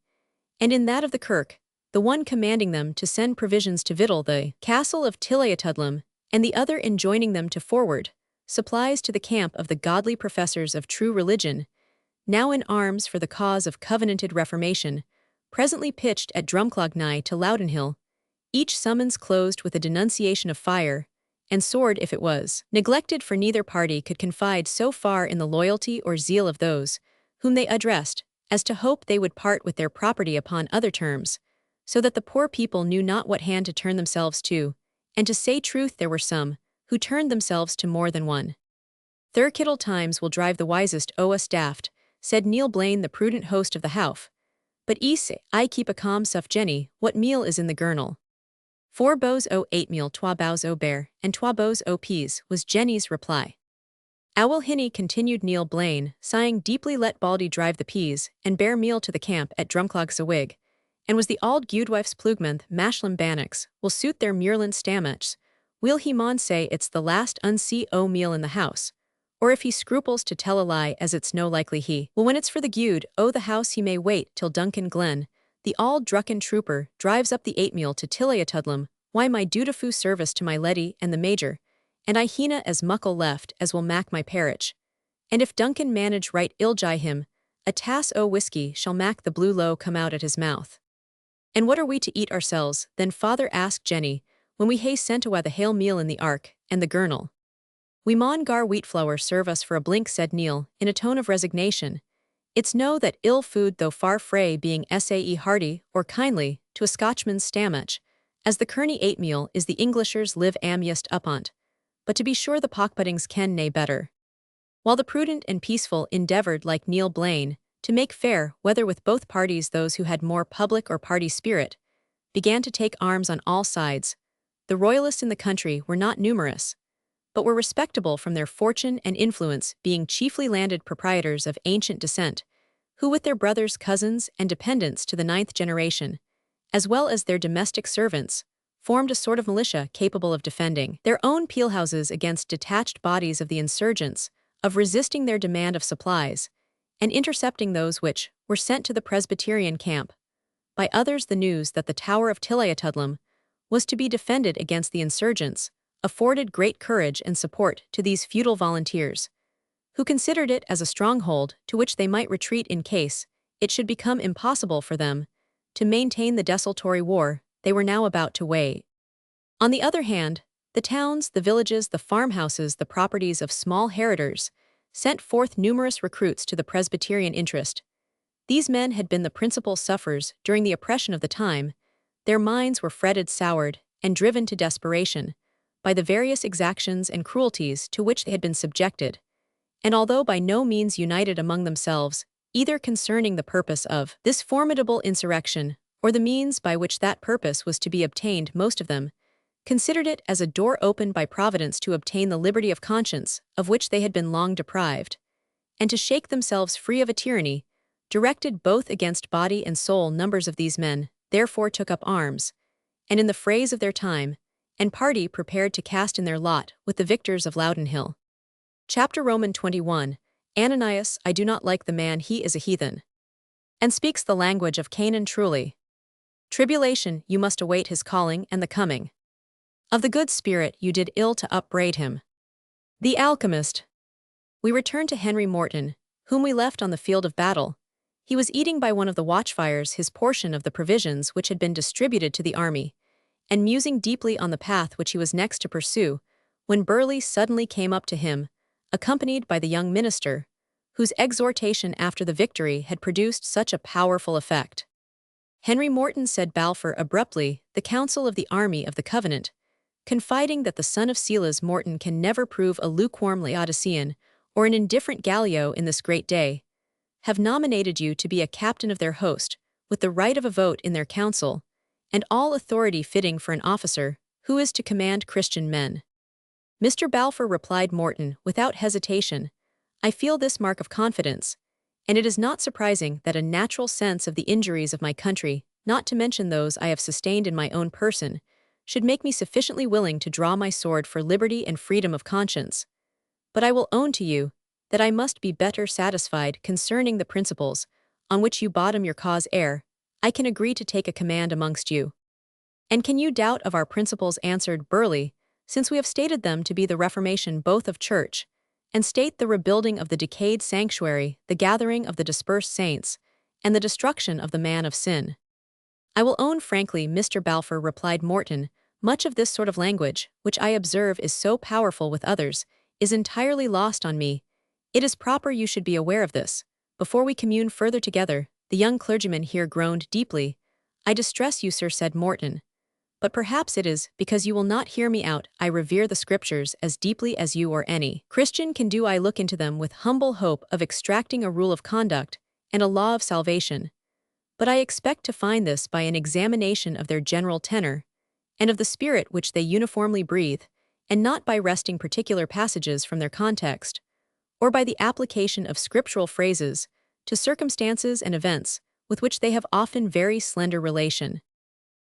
and in that of the kirk, the one commanding them to send provisions to victual the castle of Tilliatudlem, and the other enjoining them to forward supplies to the camp of the godly professors of true religion, now in arms for the cause of covenanted reformation, presently pitched at Drumclognigh to Loudenhill, each summons closed with a denunciation of fire, and sword if it was neglected, for neither party could confide so far in the loyalty or zeal of those whom they addressed, as to hope they would part with their property upon other terms, so that the poor people knew not what hand to turn themselves to, and to say truth there were some who turned themselves to more than one. Thirkittle times will drive the wisest o' us daft, said Neil Blaine, the prudent host of the Howff. But I keep a calm suff Jenny, what meal is in the gurnal? 4 bows o' 8 meal, 3 bows o' bear, and 3 bows o' peas, was Jenny's reply. Owl hinny, continued Neil Blaine, sighing deeply, let Baldy drive the peas, and bear meal to the camp at Drumclog and was the auld guidwife's plugmonth Mashlam Bannocks, will suit their muirland stamachs, will he maun say it's the last o' meal in the house, or if he scruples to tell a lie as it's no likely he will when it's for the gude o' the house he may wait till Duncan Glen, the auld drucken trooper, drives up the 8 meal to Tilliatudlem, why my dutiful service to my leddy and the major, and I heena as muckle left as will mak my parich. And if Duncan manage right ilgy him, a tass o' whiskey shall mak the blue low come out at his mouth. And what are we to eat ourselves, then, father, asked Jenny, when we hae sent awa the hale meal in the ark, and the gurnal? We maun gar wheat flour serve us for a blink, said Neil, in a tone of resignation. It's no that ill food, though far frae being sae hearty or kindly to a Scotchman's stamach, as the Kearney 8 meal is the Englishers live amiest upont, but to be sure the pockpuddings ken nae better. While the prudent and peaceful endeavoured, like Neil Blaine, to make fair whether with both parties, those who had more public or party spirit began to take arms on all sides. The royalists in the country were not numerous, but were respectable from their fortune and influence, being chiefly landed proprietors of ancient descent, who with their brothers, cousins, and dependents to the 9th generation, as well as their domestic servants, formed a sort of militia capable of defending their own peelhouses against detached bodies of the insurgents, of resisting their demand of supplies, and intercepting those which were sent to the Presbyterian camp. By others the news that the Tower of Tilliatudlem was to be defended against the insurgents afforded great courage and support to these feudal volunteers, who considered it as a stronghold to which they might retreat in case it should become impossible for them to maintain the desultory war they were now about to wage. On the other hand, the towns, the villages, the farmhouses, the properties of small heritors, sent forth numerous recruits to the Presbyterian interest. These men had been the principal sufferers during the oppression of the time. Their minds were fretted, soured, and driven to desperation by the various exactions and cruelties to which they had been subjected, and although by no means united among themselves, either concerning the purpose of this formidable insurrection or the means by which that purpose was to be obtained, most of them considered it as a door opened by Providence to obtain the liberty of conscience of which they had been long deprived, and to shake themselves free of a tyranny directed both against body and soul. Numbers of these men therefore took up arms, and in the phrase of their time and party prepared to cast in their lot with the victors of Loudenhill. Chapter Roman 21. Ananias, I do not like the man, he is a heathen, and speaks the language of Canaan truly. Tribulation, you must await his calling and the coming of the good spirit, you did ill to upbraid him. The alchemist. We return to Henry Morton, whom we left on the field of battle. He was eating by one of the watchfires his portion of the provisions which had been distributed to the army, and musing deeply on the path which he was next to pursue, when Burleigh suddenly came up to him, accompanied by the young minister, whose exhortation after the victory had produced such a powerful effect. Henry Morton, said Balfour abruptly, the council of the army of the Covenant, confiding that the son of Silas Morton can never prove a lukewarm Laodicean or an indifferent Gallio in this great day, have nominated you to be a captain of their host, with the right of a vote in their council, and all authority fitting for an officer who is to command Christian men. Mr. Balfour, replied Morton, without hesitation, I feel this mark of confidence, and it is not surprising that a natural sense of the injuries of my country, not to mention those I have sustained in my own person, should make me sufficiently willing to draw my sword for liberty and freedom of conscience. But I will own to you that I must be better satisfied concerning the principles on which you bottom your cause ere I can agree to take a command amongst you. And can you doubt of our principles, answered Burleigh, since we have stated them to be the reformation both of church, and state the rebuilding of the decayed sanctuary, the gathering of the dispersed saints, and the destruction of the man of sin? I will own frankly, Mr. Balfour, replied Morton, much of this sort of language, which I observe is so powerful with others, is entirely lost on me. It is proper you should be aware of this. Before we commune further together, the young clergyman here groaned deeply. I distress you, sir, said Morton. But perhaps it is because you will not hear me out. I revere the Scriptures as deeply as you or any Christian can do. I look into them with humble hope of extracting a rule of conduct and a law of salvation. But I expect to find this by an examination of their general tenor, and of the spirit which they uniformly breathe, and not by wresting particular passages from their context, or by the application of scriptural phrases to circumstances and events with which they have often very slender relation.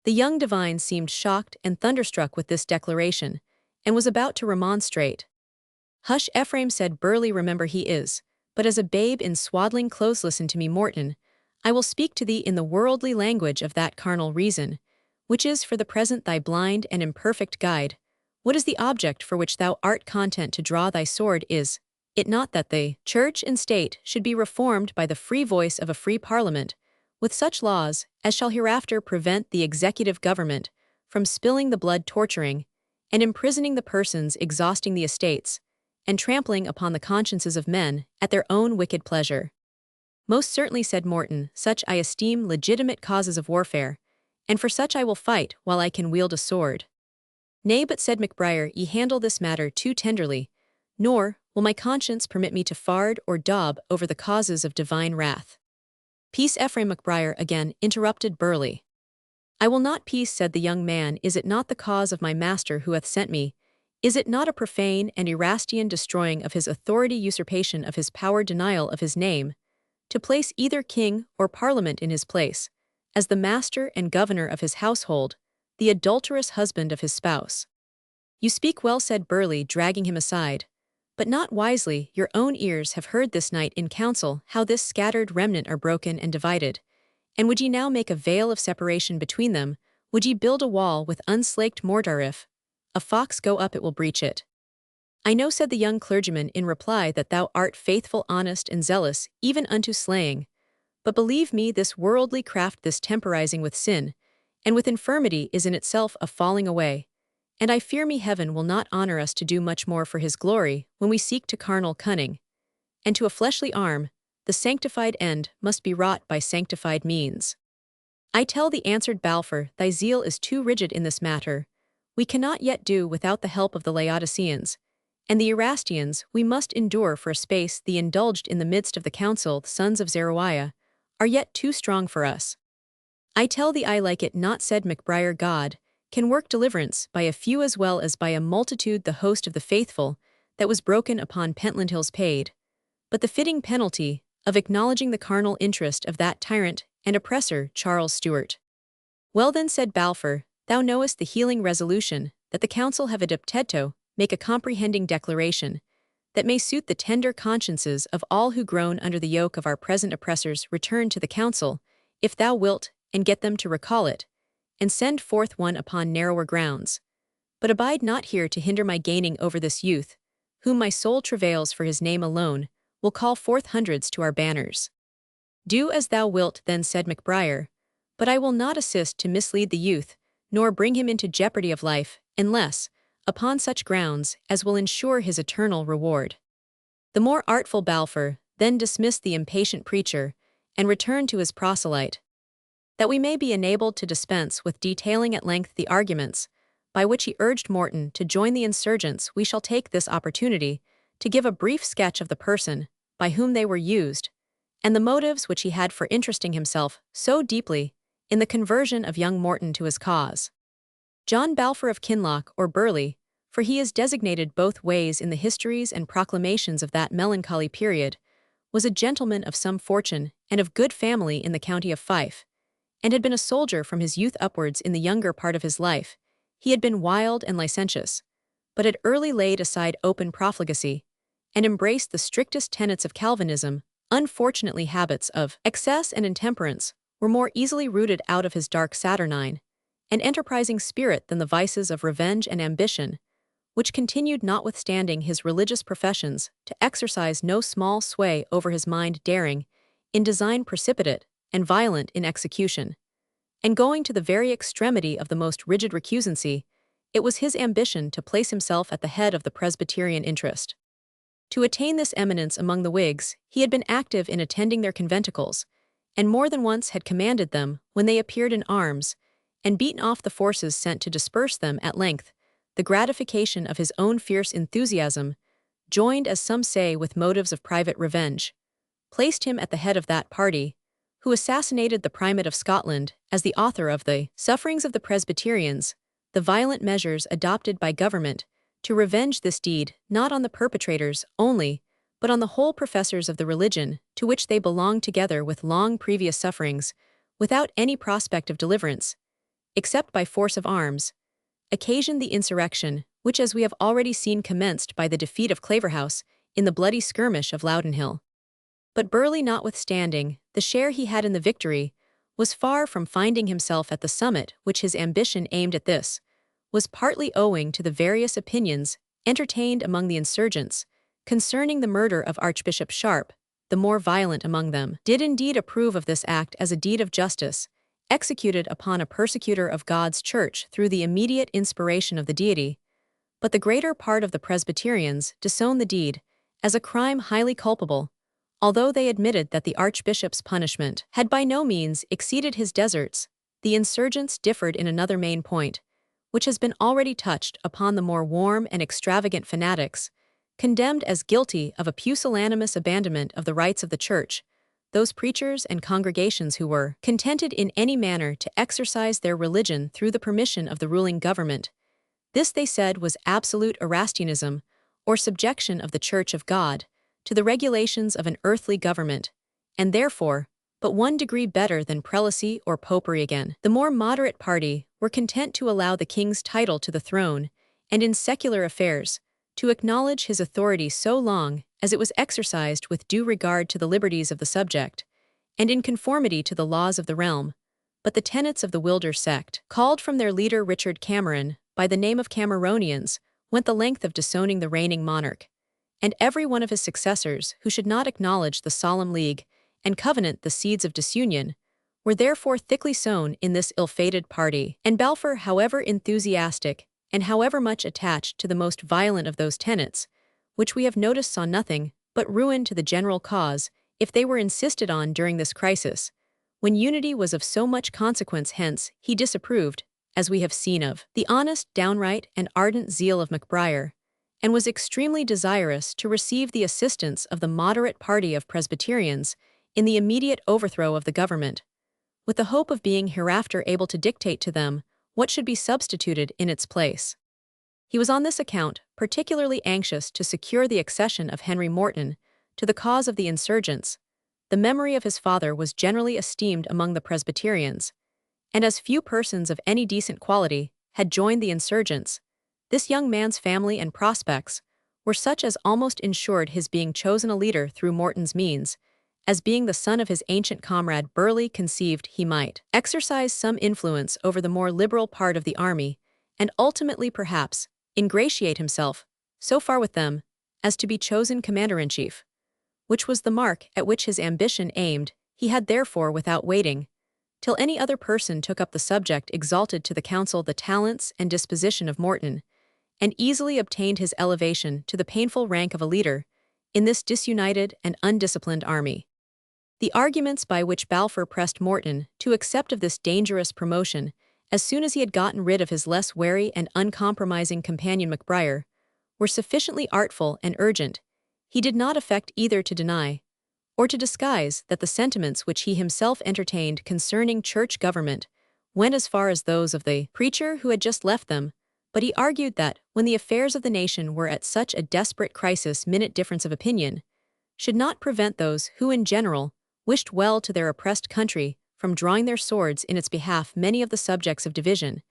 The young divine seemed shocked and thunderstruck with this declaration, and was about to remonstrate. Hush, Ephraim, said Burleigh, remember he is but as a babe in swaddling clothes. Listen to me, Morton. I will speak to thee in the worldly language of that carnal reason, which is for the present thy blind and imperfect guide. What is the object for which thou art content to draw thy sword? Is it not that the church and state should be reformed by the free voice of a free parliament, with such laws as shall hereafter prevent the executive government from spilling the blood, torturing and imprisoning the persons, exhausting the estates, and trampling upon the consciences of men at their own wicked pleasure? Most certainly, said Morton, such I esteem legitimate causes of warfare, and for such I will fight while I can wield a sword. Nay, but, said MacBriar, ye handle this matter too tenderly, nor will my conscience permit me to fard or daub over the causes of divine wrath. Peace, Ephraim. MacBriar again interrupted Burleigh. I will not peace, said the young man. Is it not the cause of my master who hath sent me? Is it not a profane and Erastian destroying of his authority, usurpation of his power, denial of his name, to place either king or parliament in his place, as the master and governor of his household, the adulterous husband of his spouse? You speak well, said Burleigh, dragging him aside, but not wisely. Your own ears have heard this night in council how this scattered remnant are broken and divided. And would ye now make a veil of separation between them? Would ye build a wall with unslaked mortar? If a fox go up, it will breach it. I know, said the young clergyman in reply, that thou art faithful, honest, and zealous, even unto slaying. But believe me, this worldly craft, this temporizing with sin, and with infirmity, is in itself a falling away. And I fear me heaven will not honor us to do much more for his glory when we seek to carnal cunning. And to a fleshly arm, the sanctified end must be wrought by sanctified means. I tell thee, answered Balfour, thy zeal is too rigid in this matter. We cannot yet do without the help of the Laodiceans, and the Erastians we must endure for a space. The indulged in the midst of the council, the sons of Zeruiah, are yet too strong for us. I tell thee I like it not, said MacBriar. God can work deliverance by a few as well as by a multitude. The host of the faithful that was broken upon Pentland Hills paid but the fitting penalty of acknowledging the carnal interest of that tyrant and oppressor, Charles Stuart. Well then, said Balfour, thou knowest the healing resolution that the council have adopted to make a comprehending declaration that may suit the tender consciences of all who groan under the yoke of our present oppressors. Return to the council, if thou wilt, and get them to recall it, and send forth one upon narrower grounds. But abide not here to hinder my gaining over this youth, whom my soul travails for his name alone, will call forth hundreds to our banners. Do as thou wilt then, said MacBriar, but I will not assist to mislead the youth, nor bring him into jeopardy of life, unless upon such grounds as will ensure his eternal reward. The more artful Balfour then dismissed the impatient preacher, and returned to his proselyte. That we may be enabled to dispense with detailing at length the arguments by which he urged Morton to join the insurgents, we shall take this opportunity to give a brief sketch of the person by whom they were used, and the motives which he had for interesting himself so deeply in the conversion of young Morton to his cause. John Balfour of Kinloch, or Burleigh, for he is designated both ways in the histories and proclamations of that melancholy period, was a gentleman of some fortune and of good family in the county of Fife, and had been a soldier from his youth upwards. In the younger part of his life he had been wild and licentious, but had early laid aside open profligacy, and embraced the strictest tenets of Calvinism. Unfortunately, habits of excess and intemperance were more easily rooted out of his dark saturnine and enterprising spirit than the vices of revenge and ambition, which continued notwithstanding his religious professions to exercise no small sway over his mind, daring in design, precipitate and violent in execution, and going to the very extremity of the most rigid recusancy. It was his ambition to place himself at the head of the Presbyterian interest. To attain this eminence among the Whigs, he had been active in attending their conventicles, and more than once had commanded them when they appeared in arms, and beaten off the forces sent to disperse them at length. The gratification of his own fierce enthusiasm, joined as some say with motives of private revenge, placed him at the head of that party, who assassinated the Primate of Scotland as the author of the sufferings of the Presbyterians, the violent measures adopted by government to revenge this deed not on the perpetrators only, but on the whole professors of the religion to which they belonged, together with long previous sufferings, without any prospect of deliverance, except by force of arms, occasioned the insurrection, which, as we have already seen, commenced by the defeat of Claverhouse in the bloody skirmish of Loudenhill. But Burleigh, notwithstanding the share he had in the victory, was far from finding himself at the summit which his ambition aimed at. This was partly owing to the various opinions entertained among the insurgents concerning the murder of Archbishop Sharp. The more violent among them did indeed approve of this act as a deed of justice, executed upon a persecutor of God's church through the immediate inspiration of the deity, but the greater part of the Presbyterians disowned the deed as a crime highly culpable, although they admitted that the archbishop's punishment had by no means exceeded his deserts. The insurgents differed in another main point, which has been already touched upon. The more warm and extravagant fanatics, condemned as guilty of a pusillanimous abandonment of the rights of the church, those preachers and congregations who were contented in any manner to exercise their religion through the permission of the ruling government. This, they said, was absolute Erastianism, or subjection of the Church of God to the regulations of an earthly government, and therefore but one degree better than prelacy or popery. Again, the more moderate party were content to allow the king's title to the throne, and in secular affairs, to acknowledge his authority so long as it was exercised with due regard to the liberties of the subject, and in conformity to the laws of the realm. But the tenets of the Wilder sect, called from their leader Richard Cameron by the name of Cameronians, went the length of disowning the reigning monarch, and every one of his successors who should not acknowledge the solemn league and covenant, the seeds of disunion, were therefore thickly sown in this ill-fated party. And Balfour, however enthusiastic and however much attached to the most violent of those tenets, which we have noticed, saw nothing but ruin to the general cause if they were insisted on during this crisis, when unity was of so much consequence. Hence, he disapproved, as we have seen, of the honest, downright, and ardent zeal of MacBride, and was extremely desirous to receive the assistance of the moderate party of Presbyterians in the immediate overthrow of the government, with the hope of being hereafter able to dictate to them what should be substituted in its place. He was on this account particularly anxious to secure the accession of Henry Morton to the cause of the insurgents. The memory of his father was generally esteemed among the Presbyterians, and as few persons of any decent quality had joined the insurgents, this young man's family and prospects were such as almost ensured his being chosen a leader through Morton's means, as being the son of his ancient comrade Burleigh conceived he might exercise some influence over the more liberal part of the army, and ultimately perhaps ingratiate himself so far with them as to be chosen commander-in-chief, which was the mark at which his ambition aimed. He had therefore, without waiting till any other person took up the subject, exalted to the council the talents and disposition of Morton, and easily obtained his elevation to the painful rank of a leader in this disunited and undisciplined army. The arguments by which Balfour pressed Morton to accept of this dangerous promotion as soon as he had gotten rid of his less wary and uncompromising companion MacBride were sufficiently artful and urgent. He did not affect either to deny or to disguise that the sentiments which he himself entertained concerning church government went as far as those of the preacher who had just left them, but he argued that, when the affairs of the nation were at such a desperate crisis, minute difference of opinion should not prevent those who in general wished well to their oppressed country from drawing their swords in its behalf. Many of the subjects of division,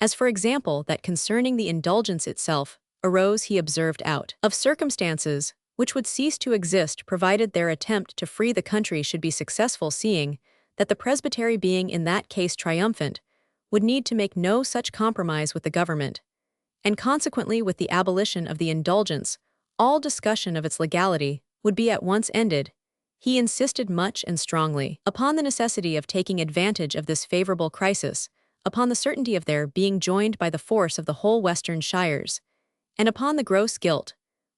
as for example that concerning the indulgence itself, arose, he observed, out of circumstances which would cease to exist provided their attempt to free the country should be successful, seeing that the presbytery, being in that case triumphant, would need to make no such compromise with the government, and consequently with the abolition of the indulgence, all discussion of its legality would be at once ended. He insisted much and strongly upon the necessity of taking advantage of this favorable crisis, upon the certainty of their being joined by the force of the whole western shires, and upon the gross guilt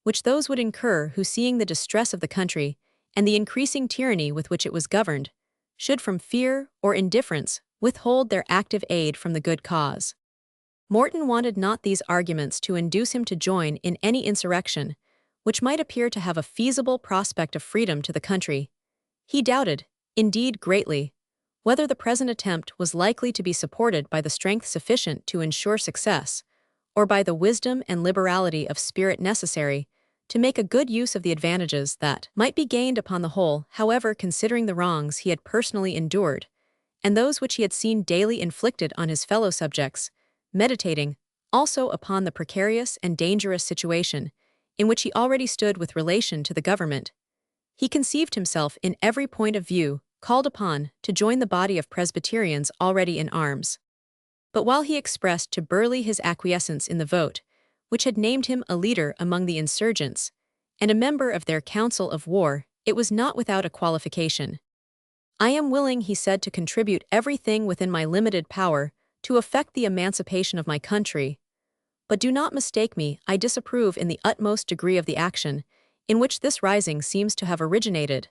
which those would incur who, seeing the distress of the country and the increasing tyranny with which it was governed, should from fear or indifference withhold their active aid from the good cause. Morton wanted not these arguments to induce him to join in any insurrection which might appear to have a feasible prospect of freedom to the country. He doubted, indeed greatly, whether the present attempt was likely to be supported by the strength sufficient to ensure success, or by the wisdom and liberality of spirit necessary to make a good use of the advantages that might be gained upon the whole. However, considering the wrongs he had personally endured, and those which he had seen daily inflicted on his fellow subjects, meditating also upon the precarious and dangerous situation in which he already stood with relation to the government, he conceived himself in every point of view called upon to join the body of Presbyterians already in arms. But while he expressed to Burleigh his acquiescence in the vote, which had named him a leader among the insurgents, and a member of their council of war, it was not without a qualification. "I am willing," he said, "to contribute everything within my limited power to effect the emancipation of my country. But do not mistake me, I disapprove in the utmost degree of the action in which this rising seems to have originated,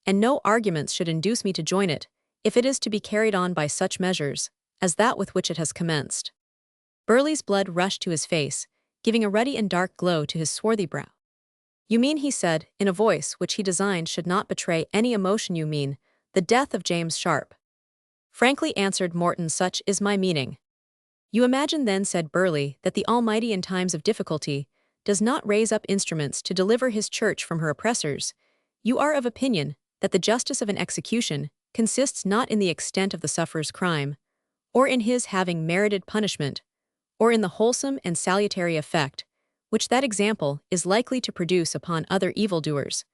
and no arguments should induce me to join it, if it is to be carried on by such measures as that with which it has commenced." Burleigh's blood rushed to his face, giving a ruddy and dark glow to his swarthy brow. "You mean," he said, in a voice which he designed should not betray any emotion, "you mean the death of James Sharp." "Frankly," answered Morton, "such is my meaning." "You imagine then," said Burleigh, "that the Almighty in times of difficulty does not raise up instruments to deliver his church from her oppressors. You are of opinion that the justice of an execution consists not in the extent of the sufferer's crime, or in his having merited punishment, or in the wholesome and salutary effect which that example is likely to produce upon other evildoers,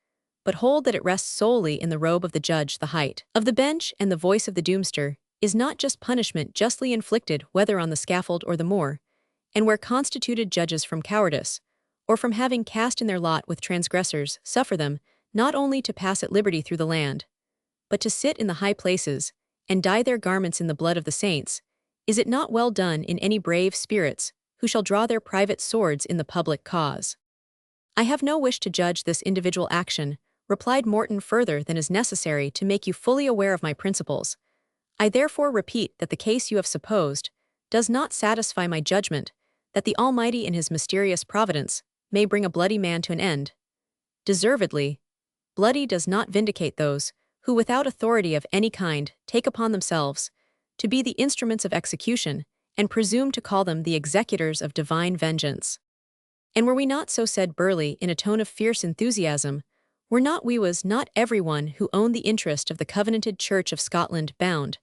but hold that it rests solely in the robe of the judge. The height of the bench and the voice of the doomster is not just punishment justly inflicted whether on the scaffold or the moor, and where constituted judges from cowardice, or from having cast in their lot with transgressors, suffer them not only to pass at liberty through the land, but to sit in the high places, and dye their garments in the blood of the saints. Is it not well done in any brave spirits who shall draw their private swords in the public cause?" "I have no wish to judge this individual action," replied Morton, "further than is necessary to make you fully aware of my principles. I therefore repeat that the case you have supposed does not satisfy my judgment, that the Almighty in his mysterious providence may bring a bloody man to an end. Deservedly, bloody does not vindicate those who without authority of any kind take upon themselves to be the instruments of execution, and presume to call them the executors of divine vengeance." "And were we not so," said Burleigh in a tone of fierce enthusiasm, "were not we, was not everyone who owned the interest of the covenanted Church of Scotland bound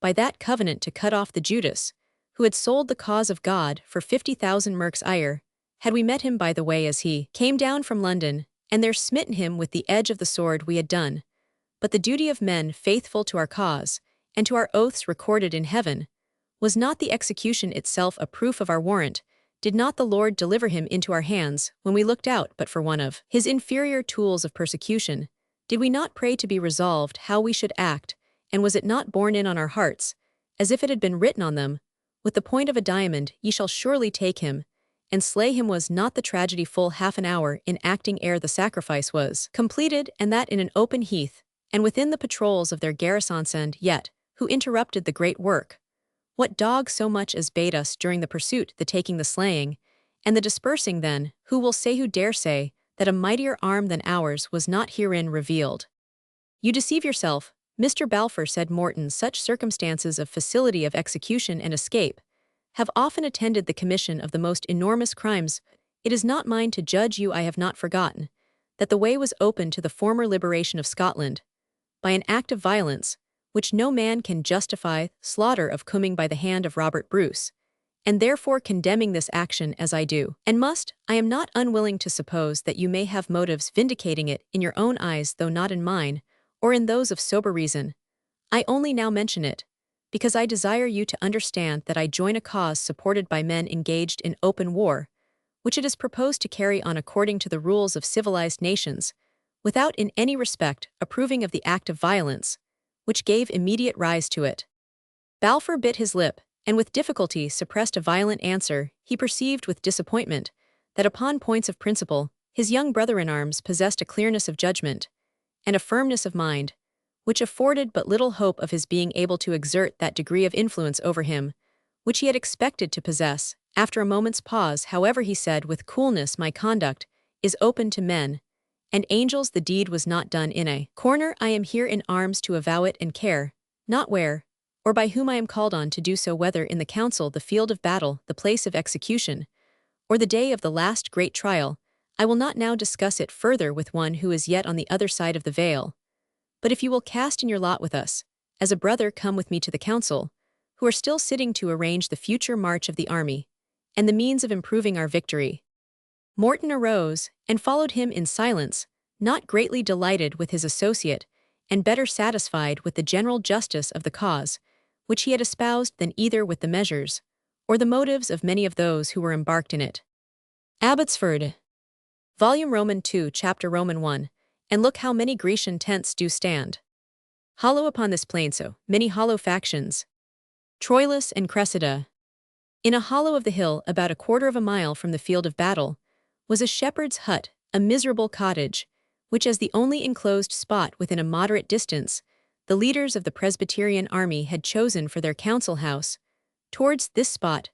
by that covenant to cut off the Judas, who had sold the cause of God for 50,000 merks ire, had we met him by the way as he came down from London, and there smitten him with the edge of the sword we had done? But the duty of men faithful to our cause, and to our oaths recorded in heaven, was not the execution itself a proof of our warrant? Did not the Lord deliver him into our hands when we looked out but for one of his inferior tools of persecution? Did we not pray to be resolved how we should act, and was it not borne in on our hearts, as if it had been written on them, with the point of a diamond, ye shall surely take him, and slay him? Was not the tragedy full half an hour in acting ere the sacrifice was completed, and that in an open heath, and within the patrols of their garrisons? And yet, who interrupted the great work? What dog so much as bade us during the pursuit, the taking, the slaying, and the dispersing? Then, who will say, who dare say, that a mightier arm than ours was not herein revealed?" "You deceive yourself, Mr. Balfour," said Morton. "Such circumstances of facility of execution and escape have often attended the commission of the most enormous crimes. It is not mine to judge you. I have not forgotten that the way was open to the former liberation of Scotland by an act of violence, which no man can justify, slaughter of Cumming by the hand of Robert Bruce, and therefore condemning this action as I do. And I am not unwilling to suppose that you may have motives vindicating it in your own eyes though not in mine, or in those of sober reason. I only now mention it, because I desire you to understand that I join a cause supported by men engaged in open war, which it is proposed to carry on according to the rules of civilized nations, without in any respect approving of the act of violence, which gave immediate rise to it. Balfour bit his lip, and with difficulty suppressed a violent answer. He perceived with disappointment that upon points of principle his young brother-in-arms possessed a clearness of judgment and a firmness of mind, which afforded but little hope of his being able to exert that degree of influence over him, which he had expected to possess. After a moment's pause, however, he said with coolness, "My conduct is open to men, and angels. The deed was not done in a corner. I am here in arms to avow it and care, not where, or by whom I am called on to do so, whether in the council, the field of battle, the place of execution, or the day of the last great trial. I will not now discuss it further with one who is yet on the other side of the veil. But if you will cast in your lot with us, as a brother, come with me to the council, who are still sitting to arrange the future march of the army, and the means of improving our victory." Morton arose, and followed him in silence, not greatly delighted with his associate, and better satisfied with the general justice of the cause, which he had espoused, than either with the measures, or the motives of many of those who were embarked in it. Abbotsford. Volume Roman 2, Chapter Roman 1. And look how many Grecian tents do stand hollow upon this plain, so many hollow factions. Troilus and Cressida. In a hollow of the hill, about a quarter of a mile from the field of battle, was a shepherd's hut, a miserable cottage, which, as the only enclosed spot within a moderate distance, the leaders of the Presbyterian army had chosen for their council house. Towards this spot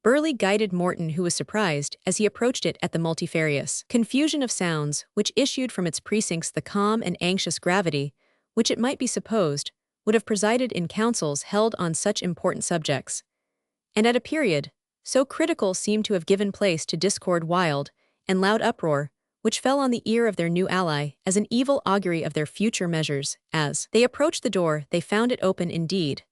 Burleigh guided Morton, who was surprised, as he approached it, at the multifarious confusion of sounds which issued from its precincts, the calm and anxious gravity which, it might be supposed, would have presided in councils held on such important subjects, and at a period so critical seemed to have given place to discord, wild and loud uproar, which fell on the ear of their new ally as an evil augury of their future measures. As they approached the door, they found it open indeed,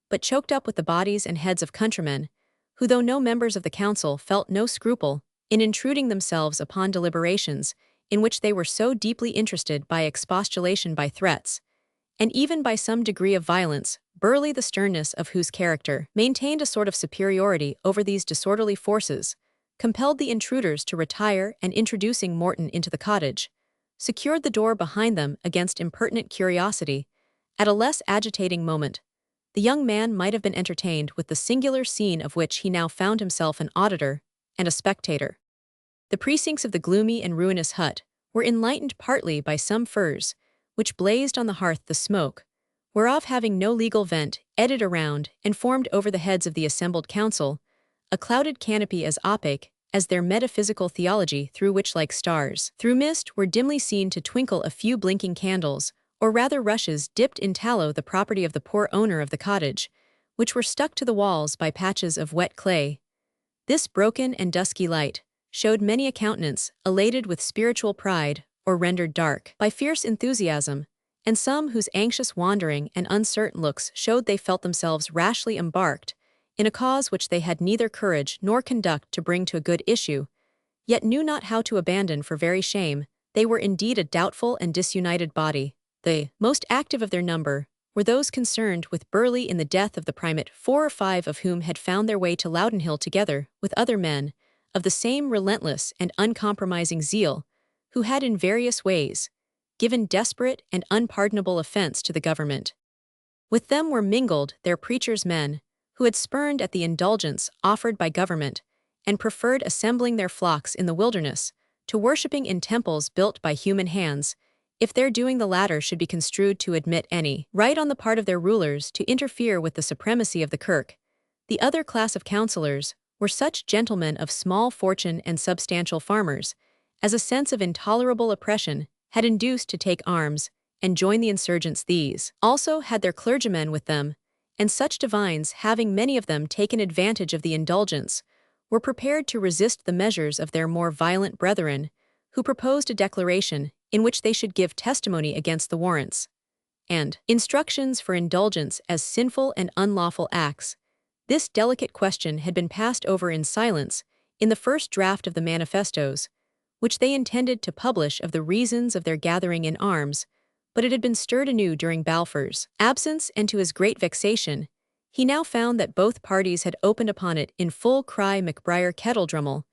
but choked up with the bodies and heads of countrymen, who, though no members of the council, felt no scruple in intruding themselves upon deliberations in which they were so deeply interested, by expostulation, by threats, and even by some degree of violence. Burleigh, the sternness of whose character maintained a sort of superiority over these disorderly forces, compelled the intruders to retire, and introducing Morton into the cottage, secured the door behind them against impertinent curiosity. At a less agitating moment, the young man might have been entertained with the singular scene of which he now found himself an auditor and a spectator. The precincts of the gloomy and ruinous hut were enlightened partly by some fires, which blazed on the hearth, the smoke whereof, having no legal vent, eddied around and formed over the heads of the assembled council a clouded canopy as opaque as their metaphysical theology, through which, like stars through mist, were dimly seen to twinkle a few blinking candles, or rather rushes dipped in tallow, the property of the poor owner of the cottage, which were stuck to the walls by patches of wet clay. This broken and dusky light showed many a countenance elated with spiritual pride, or rendered dark by fierce enthusiasm, and some whose anxious wandering and uncertain looks showed they felt themselves rashly embarked in a cause which they had neither courage nor conduct to bring to a good issue, yet knew not how to abandon for very shame. They were indeed a doubtful and disunited body. The most active of their number were those concerned with Burleigh in the death of the primate, 4 or 5 of whom had found their way to Loudenhill together with other men of the same relentless and uncompromising zeal, who had in various ways given desperate and unpardonable offense to the government. With them were mingled their preachers' men, who had spurned at the indulgence offered by government, and preferred assembling their flocks in the wilderness to worshipping in temples built by human hands, if their doing the latter should be construed to admit any right on the part of their rulers to interfere with the supremacy of the kirk. The other class of councillors were such gentlemen of small fortune and substantial farmers, as a sense of intolerable oppression had induced to take arms and join the insurgents. These also had their clergymen with them, and such divines, having many of them taken advantage of the indulgence, were prepared to resist the measures of their more violent brethren, who proposed a declaration in which they should give testimony against the warrants and instructions for indulgence as sinful and unlawful acts. This delicate question had been passed over in silence in the first draft of the manifestos, which they intended to publish of the reasons of their gathering in arms, but it had been stirred anew during Balfour's absence, and to his great vexation, he now found that both parties had opened upon it in full cry, MacBride Kettledrummel,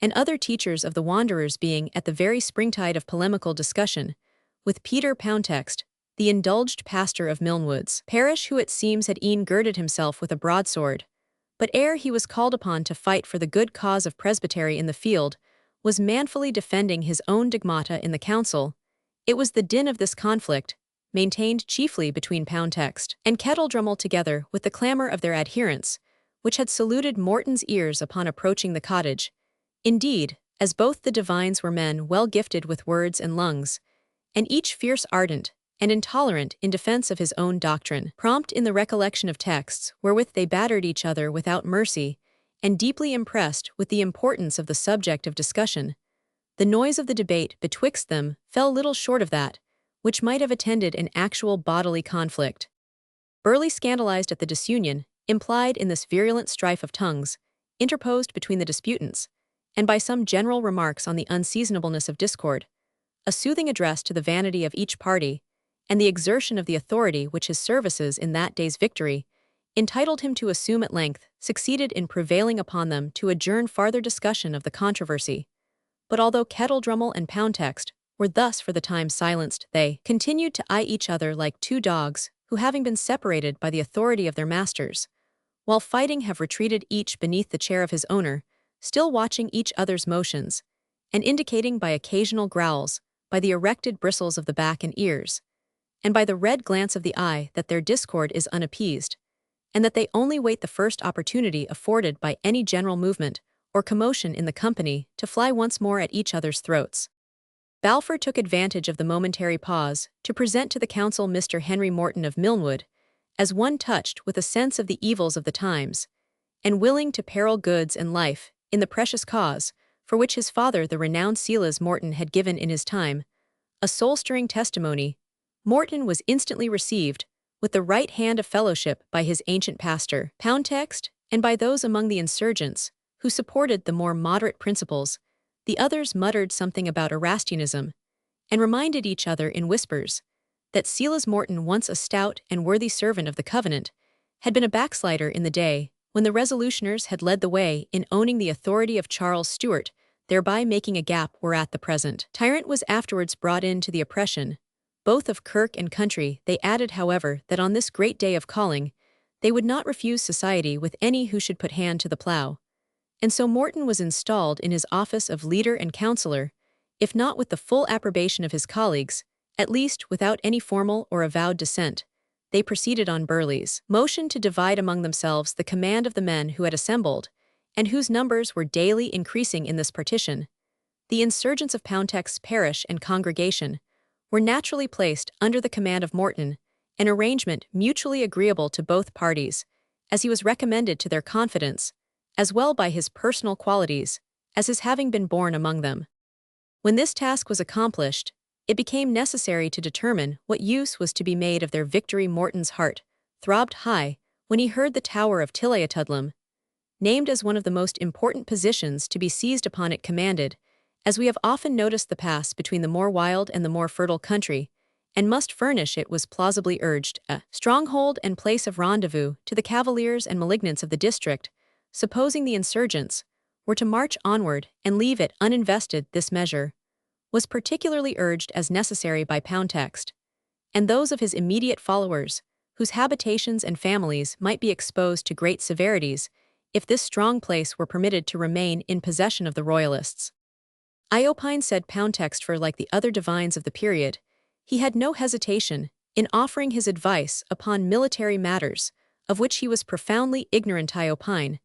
and other teachers of the Wanderers being at the very springtide of polemical discussion, with Peter Poundtext, the indulged pastor of Milnwood's parish, who it seems had e'en girded himself with a broadsword, but ere he was called upon to fight for the good cause of Presbytery in the field, was manfully defending his own dogmata in the council. It was the din of this conflict, maintained chiefly between Poundtext and Kettledrummel together with the clamour of their adherents, which had saluted Morton's ears upon approaching the cottage. Indeed, as both the divines were men well gifted with words and lungs, and each fierce ardent and intolerant in defence of his own doctrine, prompt in the recollection of texts wherewith they battered each other without mercy, and deeply impressed with the importance of the subject of discussion, the noise of the debate betwixt them fell little short of that which might have attended an actual bodily conflict. Burleigh, scandalized at the disunion implied in this virulent strife of tongues, interposed between the disputants, and by some general remarks on the unseasonableness of discord, a soothing address to the vanity of each party, and the exertion of the authority which his services in that day's victory entitled him to assume, at length succeeded in prevailing upon them to adjourn farther discussion of the controversy. But although Kettledrummel and Poundtext were thus for the time silenced, they continued to eye each other like two dogs who, having been separated by the authority of their masters, while fighting have retreated each beneath the chair of his owner, still watching each other's motions, and indicating by occasional growls, by the erected bristles of the back and ears, and by the red glance of the eye, that their discord is unappeased, and that they only wait the first opportunity afforded by any general movement or commotion in the company to fly once more at each other's throats. Balfour took advantage of the momentary pause to present to the council Mr. Henry Morton of Milnwood, as one touched with a sense of the evils of the times, and willing to peril goods and life in the precious cause for which his father, the renowned Silas Morton, had given in his time a soul-stirring testimony. Morton was instantly received with the right hand of fellowship by his ancient pastor, Poundtext, and by those among the insurgents who supported the more moderate principles. The others muttered something about Erastianism, and reminded each other in whispers that Silas Morton, once a stout and worthy servant of the Covenant, had been a backslider in the day when the Resolutioners had led the way in owning the authority of Charles Stuart, thereby making a gap whereat the present tyrant was afterwards brought into the oppression, both of kirk and country. They added, however, that on this great day of calling, they would not refuse society with any who should put hand to the plough. And so Morton was installed in his office of leader and counsellor, if not with the full approbation of his colleagues, at least without any formal or avowed dissent. They proceeded on Burleigh's motion to divide among themselves the command of the men who had assembled, and whose numbers were daily increasing in this partition. The insurgents of Poundtext's parish and congregation were naturally placed under the command of Morton, an arrangement mutually agreeable to both parties, as he was recommended to their confidence, as well by his personal qualities as his having been born among them. When this task was accomplished, it became necessary to determine what use was to be made of their victory. Morton's heart throbbed high when he heard the Tower of Tilliatudlem named as one of the most important positions to be seized upon it commanded, as we have often noticed the pass between the more wild and the more fertile country, and must furnish, it was plausibly urged, a stronghold and place of rendezvous to the cavaliers and malignants of the district, supposing the insurgents were to march onward and leave it uninvested. This measure was particularly urged as necessary by Poundtext, and those of his immediate followers, whose habitations and families might be exposed to great severities if this strong place were permitted to remain in possession of the Royalists. I opine, said Poundtext, for like the other divines of the period, he had no hesitation in offering his advice upon military matters, of which he was profoundly ignorant. I opine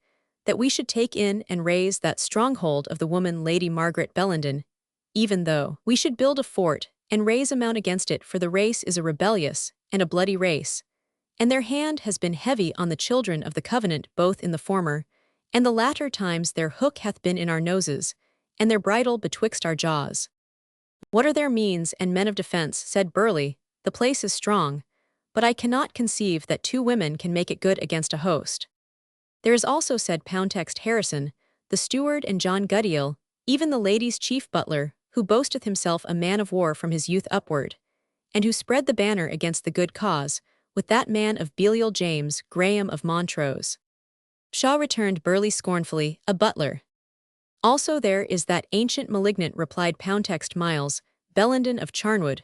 that we should take in and raise that stronghold of the woman Lady Margaret Bellenden, even though we should build a fort and raise a mount against it, for the race is a rebellious and a bloody race, and their hand has been heavy on the children of the Covenant, both in the former and the latter times their hook hath been in our noses, and their bridle betwixt our jaws. What are their means and men of defence, said Burleigh? The place is strong, but I cannot conceive that two women can make it good against a host. There is also, said Poundtext Harrison, the steward and John Guddiel, even the lady's chief butler, who boasteth himself a man of war from his youth upward, and who spread the banner against the good cause, with that man of Belial James Graham of Montrose. Pshaw, returned Burleigh scornfully, a butler. Also there is that ancient malignant, replied Poundtext Miles Bellenden of Charnwood,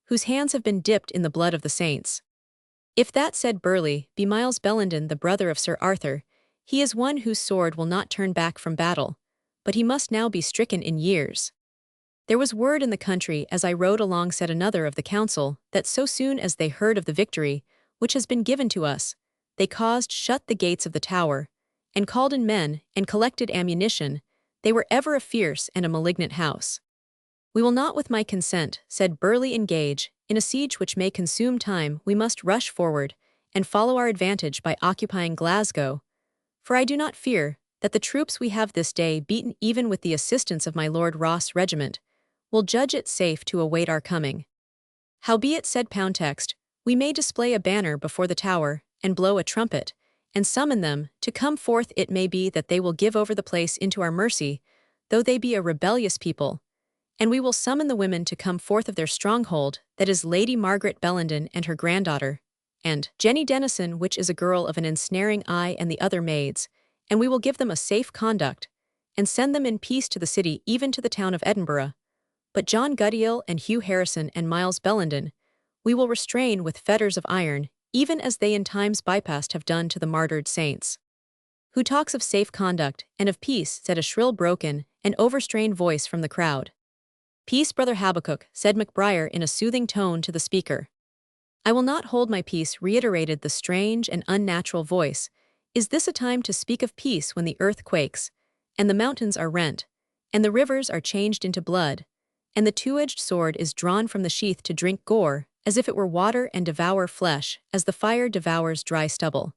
whose hands have been dipped in the blood of the saints. If that, said Burleigh, be Miles Bellenden, the brother of Sir Arthur, he is one whose sword will not turn back from battle, but he must now be stricken in years. There was word in the country as I rode along, said another of the council, that so soon as they heard of the victory, which has been given to us, they caused shut the gates of the tower, and called in men, and collected ammunition. They were ever a fierce and a malignant house. We will not with my consent, said Burleigh, engage, in a siege which may consume time. We must rush forward, and follow our advantage by occupying Glasgow. For I do not fear that the troops we have this day beaten, even with the assistance of my Lord Ross' regiment, will judge it safe to await our coming. Howbeit, said Poundtext, we may display a banner before the tower, and blow a trumpet, and summon them to come forth. It may be that they will give over the place into our mercy, though they be a rebellious people, and we will summon the women to come forth of their stronghold, that is Lady Margaret Bellenden and her granddaughter, and Jenny Denison, which is a girl of an ensnaring eye, and the other maids, and we will give them a safe conduct, and send them in peace to the city, even to the town of Edinburgh. But John Guddiel and Hugh Harrison and Miles Bellenden we will restrain with fetters of iron, even as they in times bypast have done to the martyred saints. Who talks of safe conduct and of peace, said a shrill, broken, and overstrained voice from the crowd. Peace, Brother Habakkuk, said MacBriar in a soothing tone to the speaker. I will not hold my peace, reiterated the strange and unnatural voice. Is this a time to speak of peace when the earth quakes, and the mountains are rent, and the rivers are changed into blood, and the two-edged sword is drawn from the sheath to drink gore, as if it were water, and devour flesh, as the fire devours dry stubble?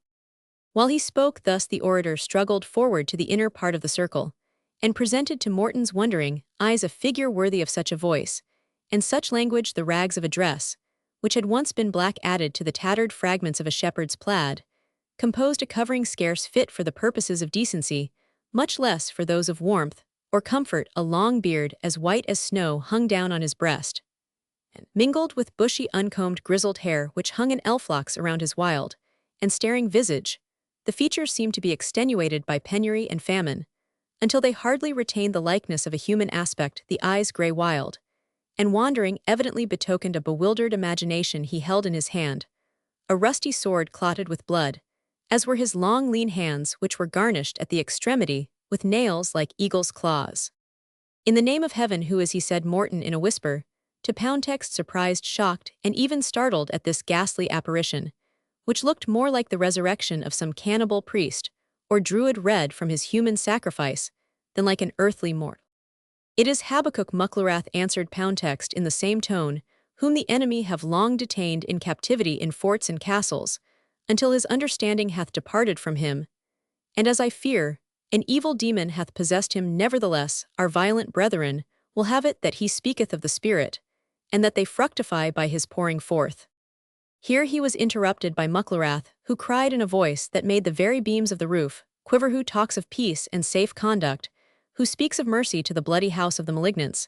While he spoke thus, the orator struggled forward to the inner part of the circle, and presented to Morton's wondering eyes a figure worthy of such a voice, and such language. The rags of a dress, which had once been black, added to the tattered fragments of a shepherd's plaid, composed a covering scarce fit for the purposes of decency, much less for those of warmth or comfort. A long beard as white as snow hung down on his breast, and mingled with bushy uncombed grizzled hair which hung in elf-locks around his wild and staring visage. The features seemed to be extenuated by penury and famine, until they hardly retained the likeness of a human aspect. The eyes, grey wild and wandering, evidently betokened a bewildered imagination. He held in his hand a rusty sword clotted with blood, as were his long lean hands, which were garnished at the extremity with nails like eagle's claws. In the name of heaven, who is he? Said Morton in a whisper, to Poundtext, surprised, shocked, and even startled at this ghastly apparition, which looked more like the resurrection of some cannibal priest or druid red from his human sacrifice than like an earthly mortal. It is Habakkuk Mucklerath, answered Poundtext in the same tone, whom the enemy have long detained in captivity in forts and castles, until his understanding hath departed from him, and as I fear, an evil demon hath possessed him. Nevertheless, our violent brethren will have it that he speaketh of the Spirit, and that they fructify by his pouring forth. Here he was interrupted by Mucklerath, who cried in a voice that made the very beams of the roof quiver. Who talks of peace and safe conduct, who speaks of mercy to the bloody house of the malignants?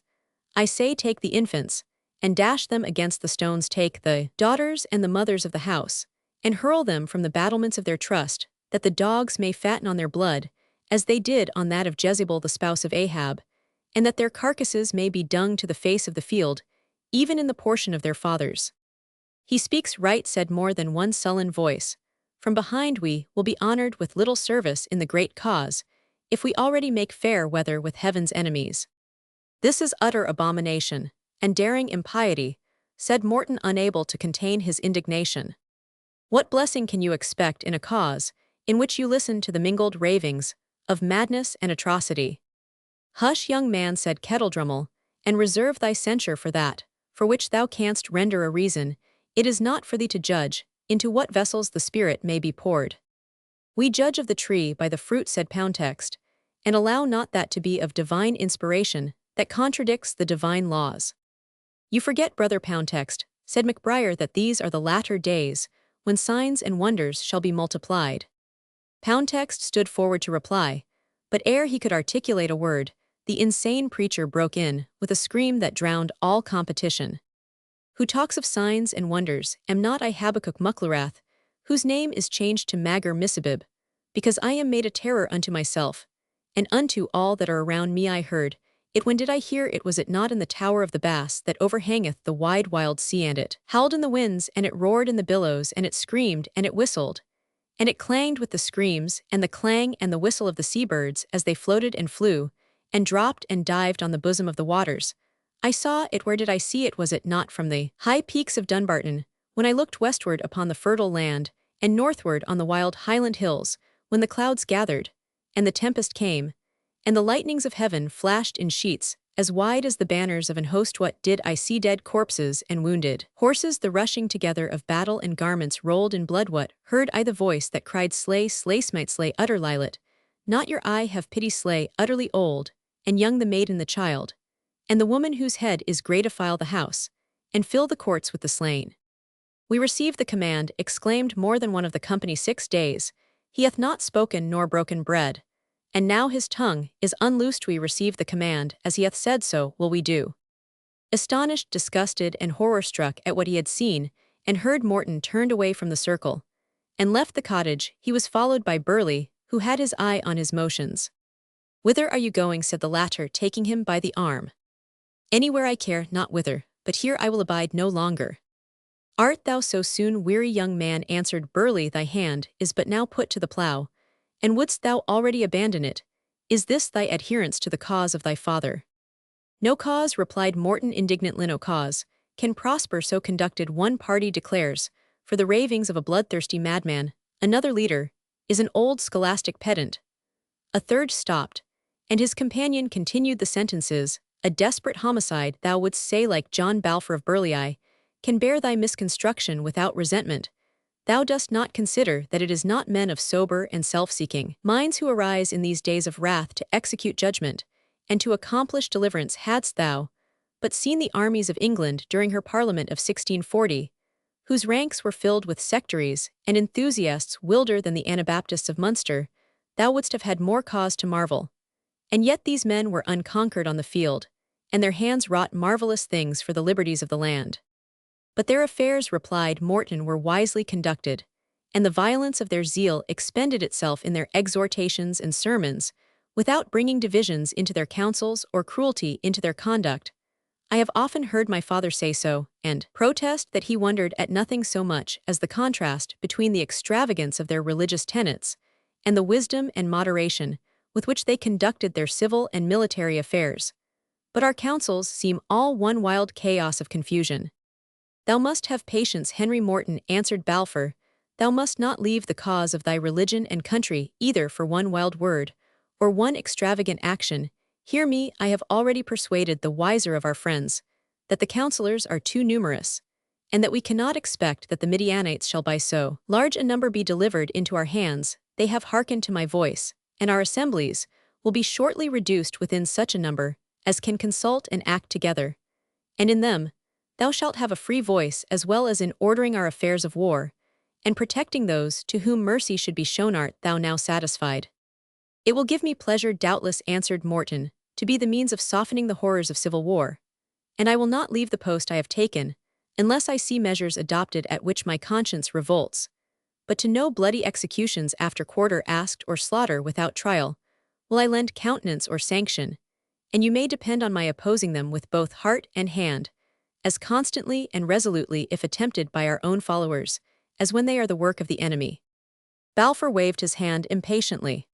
I say, take the infants, and dash them against the stones. Take the daughters and the mothers of the house, and hurl them from the battlements of their trust, that the dogs may fatten on their blood, as they did on that of Jezebel the spouse of Ahab, and that their carcasses may be dung to the face of the field, even in the portion of their fathers. He speaks right, said more than one sullen voice. From behind we will be honored with little service in the great cause, if we already make fair weather with heaven's enemies. This is utter abomination, and daring impiety, said Morton, unable to contain his indignation. What blessing can you expect in a cause in which you listen to the mingled ravings of madness and atrocity? Hush, young man, said Kettledrummel, and reserve thy censure for that, for which thou canst render a reason. It is not for thee to judge into what vessels the Spirit may be poured. We judge of the tree by the fruit, said Poundtext, and allow not that to be of divine inspiration that contradicts the divine laws. You forget, Brother Poundtext, said MacBriar, that these are the latter days, when signs and wonders shall be multiplied. Poundtext stood forward to reply, but ere he could articulate a word, the insane preacher broke in, with a scream that drowned all competition. Who talks of signs and wonders, am not I Habakkuk Mucklerath, whose name is changed to Mager Missabib, because I am made a terror unto myself, and unto all that are around me I heard, it when did I hear it was it not in the tower of the bass that overhangeth the wide wild sea and it howled in the winds and it roared in the billows and it screamed and it whistled, and it clanged with the screams and the clang and the whistle of the seabirds as they floated and flew, and dropped and dived on the bosom of the waters. I saw it where did I see it was it not from the high peaks of Dunbarton, when I looked westward upon the fertile land, and northward on the wild Highland hills, when the clouds gathered, and the tempest came, and the lightnings of heaven flashed in sheets, as wide as the banners of an host. What did I see? Dead corpses and wounded horses, the rushing together of battle and garments rolled in blood. What heard I? The voice that cried, Slay, slay, smite, slay, utter lilet. Not your eye have pity, slay, utterly old, and young the maiden the child, and the woman whose head is grey, defile the house, and fill the courts with the slain. We receive the command, exclaimed more than one of the company. 6 days, he hath not spoken nor broken bread, and now his tongue is unloosed. We receive the command, as he hath said so will we do. Astonished, disgusted, and horror-struck at what he had seen and heard, Morton turned away from the circle, and left the cottage. He was followed by Burleigh, who had his eye on his motions. Whither are you going? Said the latter, taking him by the arm. Anywhere I care not whither, but here I will abide no longer. Art thou so soon weary? Young man, answered Burleigh, thy hand is but now put to the plough, and wouldst thou already abandon it? Is this thy adherence to the cause of thy father? No cause, replied Morton indignantly. No cause can prosper so conducted. One party declares, for the ravings of a bloodthirsty madman, another leader is an old scholastic pedant. A third stopped, and his companion continued the sentences, a desperate homicide, thou wouldst say, like John Balfour of Burleigh, can bear thy misconstruction without resentment. Thou dost not consider that it is not men of sober and self-seeking minds who arise in these days of wrath to execute judgment, and to accomplish deliverance. Hadst thou but seen the armies of England during her Parliament of 1640, whose ranks were filled with sectaries and enthusiasts wilder than the Anabaptists of Munster, thou wouldst have had more cause to marvel. And yet these men were unconquered on the field, and their hands wrought marvelous things for the liberties of the land. But their affairs, replied Morton, were wisely conducted, and the violence of their zeal expended itself in their exhortations and sermons, without bringing divisions into their counsels or cruelty into their conduct. I have often heard my father say so, and protest that he wondered at nothing so much as the contrast between the extravagance of their religious tenets and the wisdom and moderation with which they conducted their civil and military affairs. But our counsels seem all one wild chaos of confusion. Thou must have patience, Henry Morton, answered Balfour. Thou must not leave the cause of thy religion and country either for one wild word or one extravagant action. Hear me, I have already persuaded the wiser of our friends that the counsellors are too numerous, and that we cannot expect that the Midianites shall by so large a number be delivered into our hands. They have hearkened to my voice, and our assemblies will be shortly reduced within such a number as can consult and act together. And in them thou shalt have a free voice as well as in ordering our affairs of war, and protecting those to whom mercy should be shown. Art thou now satisfied? It will give me pleasure, doubtless, answered Morton, to be the means of softening the horrors of civil war, and I will not leave the post I have taken, unless I see measures adopted at which my conscience revolts. But to no bloody executions after quarter asked or slaughter without trial will I lend countenance or sanction, and you may depend on my opposing them with both heart and hand, as constantly and resolutely if attempted by our own followers, as when they are the work of the enemy. Balfour waved his hand impatiently.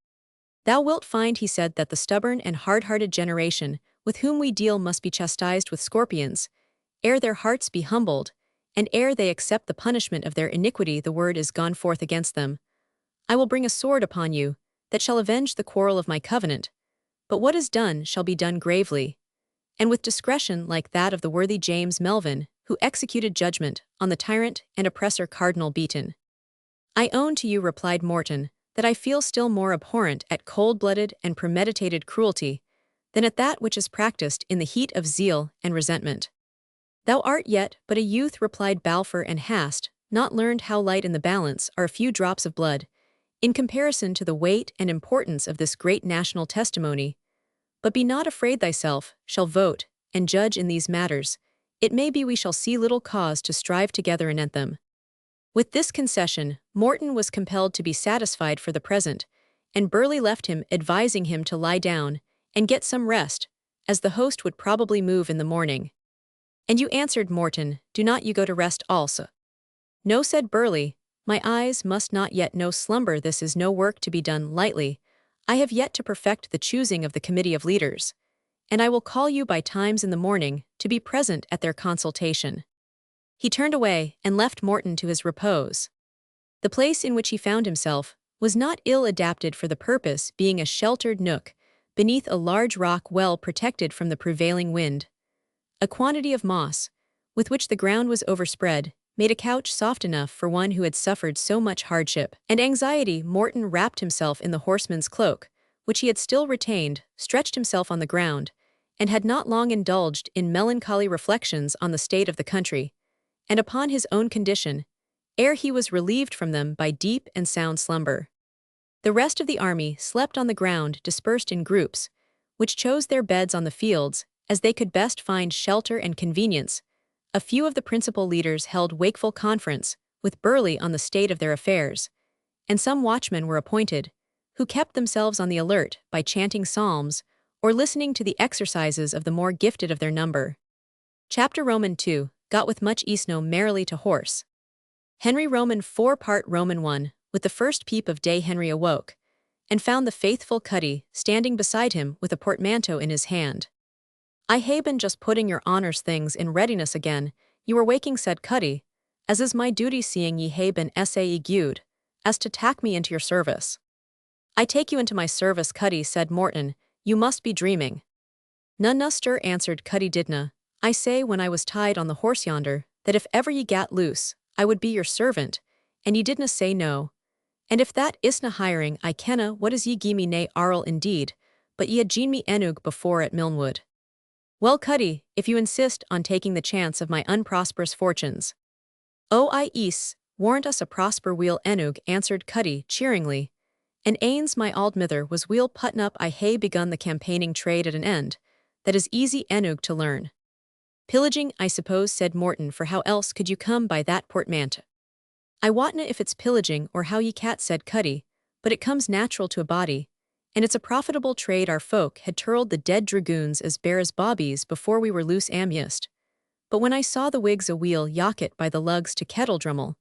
Thou wilt find, he said, that the stubborn and hard-hearted generation with whom we deal must be chastised with scorpions, ere their hearts be humbled, and ere they accept the punishment of their iniquity. The word is gone forth against them. I will bring a sword upon you, that shall avenge the quarrel of my covenant, but what is done shall be done gravely, and with discretion like that of the worthy James Melvin, who executed judgment on the tyrant and oppressor Cardinal Beaton. I own to you, replied Morton, that I feel still more abhorrent at cold-blooded and premeditated cruelty than at that which is practiced in the heat of zeal and resentment. Thou art yet but a youth, replied Balfour, and hast not learned how light in the balance are a few drops of blood, in comparison to the weight and importance of this great national testimony. But be not afraid thyself, shall vote, and judge in these matters. It may be we shall see little cause to strive together anent them. With this concession, Morton was compelled to be satisfied for the present, and Burleigh left him, advising him to lie down and get some rest, as the host would probably move in the morning. And you answered Morton, do not you go to rest also? No, said Burleigh, my eyes must not yet know slumber. This is no work to be done lightly. I have yet to perfect the choosing of the committee of leaders, and I will call you by times in the morning to be present at their consultation. He turned away and left Morton to his repose. The place in which he found himself was not ill adapted for the purpose, being a sheltered nook beneath a large rock well protected from the prevailing wind. A quantity of moss, with which the ground was overspread, made a couch soft enough for one who had suffered so much hardship and anxiety. Morton wrapped himself in the horseman's cloak, which he had still retained, stretched himself on the ground, and had not long indulged in melancholy reflections on the state of the country, and upon his own condition, ere he was relieved from them by deep and sound slumber. The rest of the army slept on the ground, dispersed in groups, which chose their beds on the fields, as they could best find shelter and convenience. A few of the principal leaders held wakeful conference with Burleigh on the state of their affairs, and some watchmen were appointed, who kept themselves on the alert by chanting psalms or listening to the exercises of the more gifted of their number. Chapter Roman 2, got with much easno merrily to horse. Henry Roman 4 Part Roman 1, with the first peep of day Henry awoke, and found the faithful Cuddy standing beside him with a portmanteau in his hand. I hae been just putting your honour's things in readiness again, you were waking, said Cuddy, as is my duty, seeing ye hae been sae gude, as to tack me into your service. I take you into my service, Cuddy, said Morton, you must be dreaming. None stir, answered Cuddy, didna I say when I was tied on the horse yonder, that if ever ye gat loose, I would be your servant, and ye didna say no. And if that isna hiring, I kenna what is ye gie me nae arl indeed, but ye had gene me enug before at Milnwood. Well, Cuddy, if you insist on taking the chance of my unprosperous fortunes. Oh, I ees, warrant us a prosper weel enug, answered Cuddy cheeringly, and ains my auld mither was weel puttin up. I hae begun the campaigning trade at an end, that is easy enug to learn. Pillaging, I suppose, said Morton, for how else could you come by that portmanteau? I wotna if it's pillaging or how ye cat, said Cuddy, but it comes natural to a body, and it's a profitable trade. Our folk had turled the dead dragoons as bare as bobbies before we were loose amyest. But when I saw the Whigs a wheel yocket by the lugs to Kettledrummel,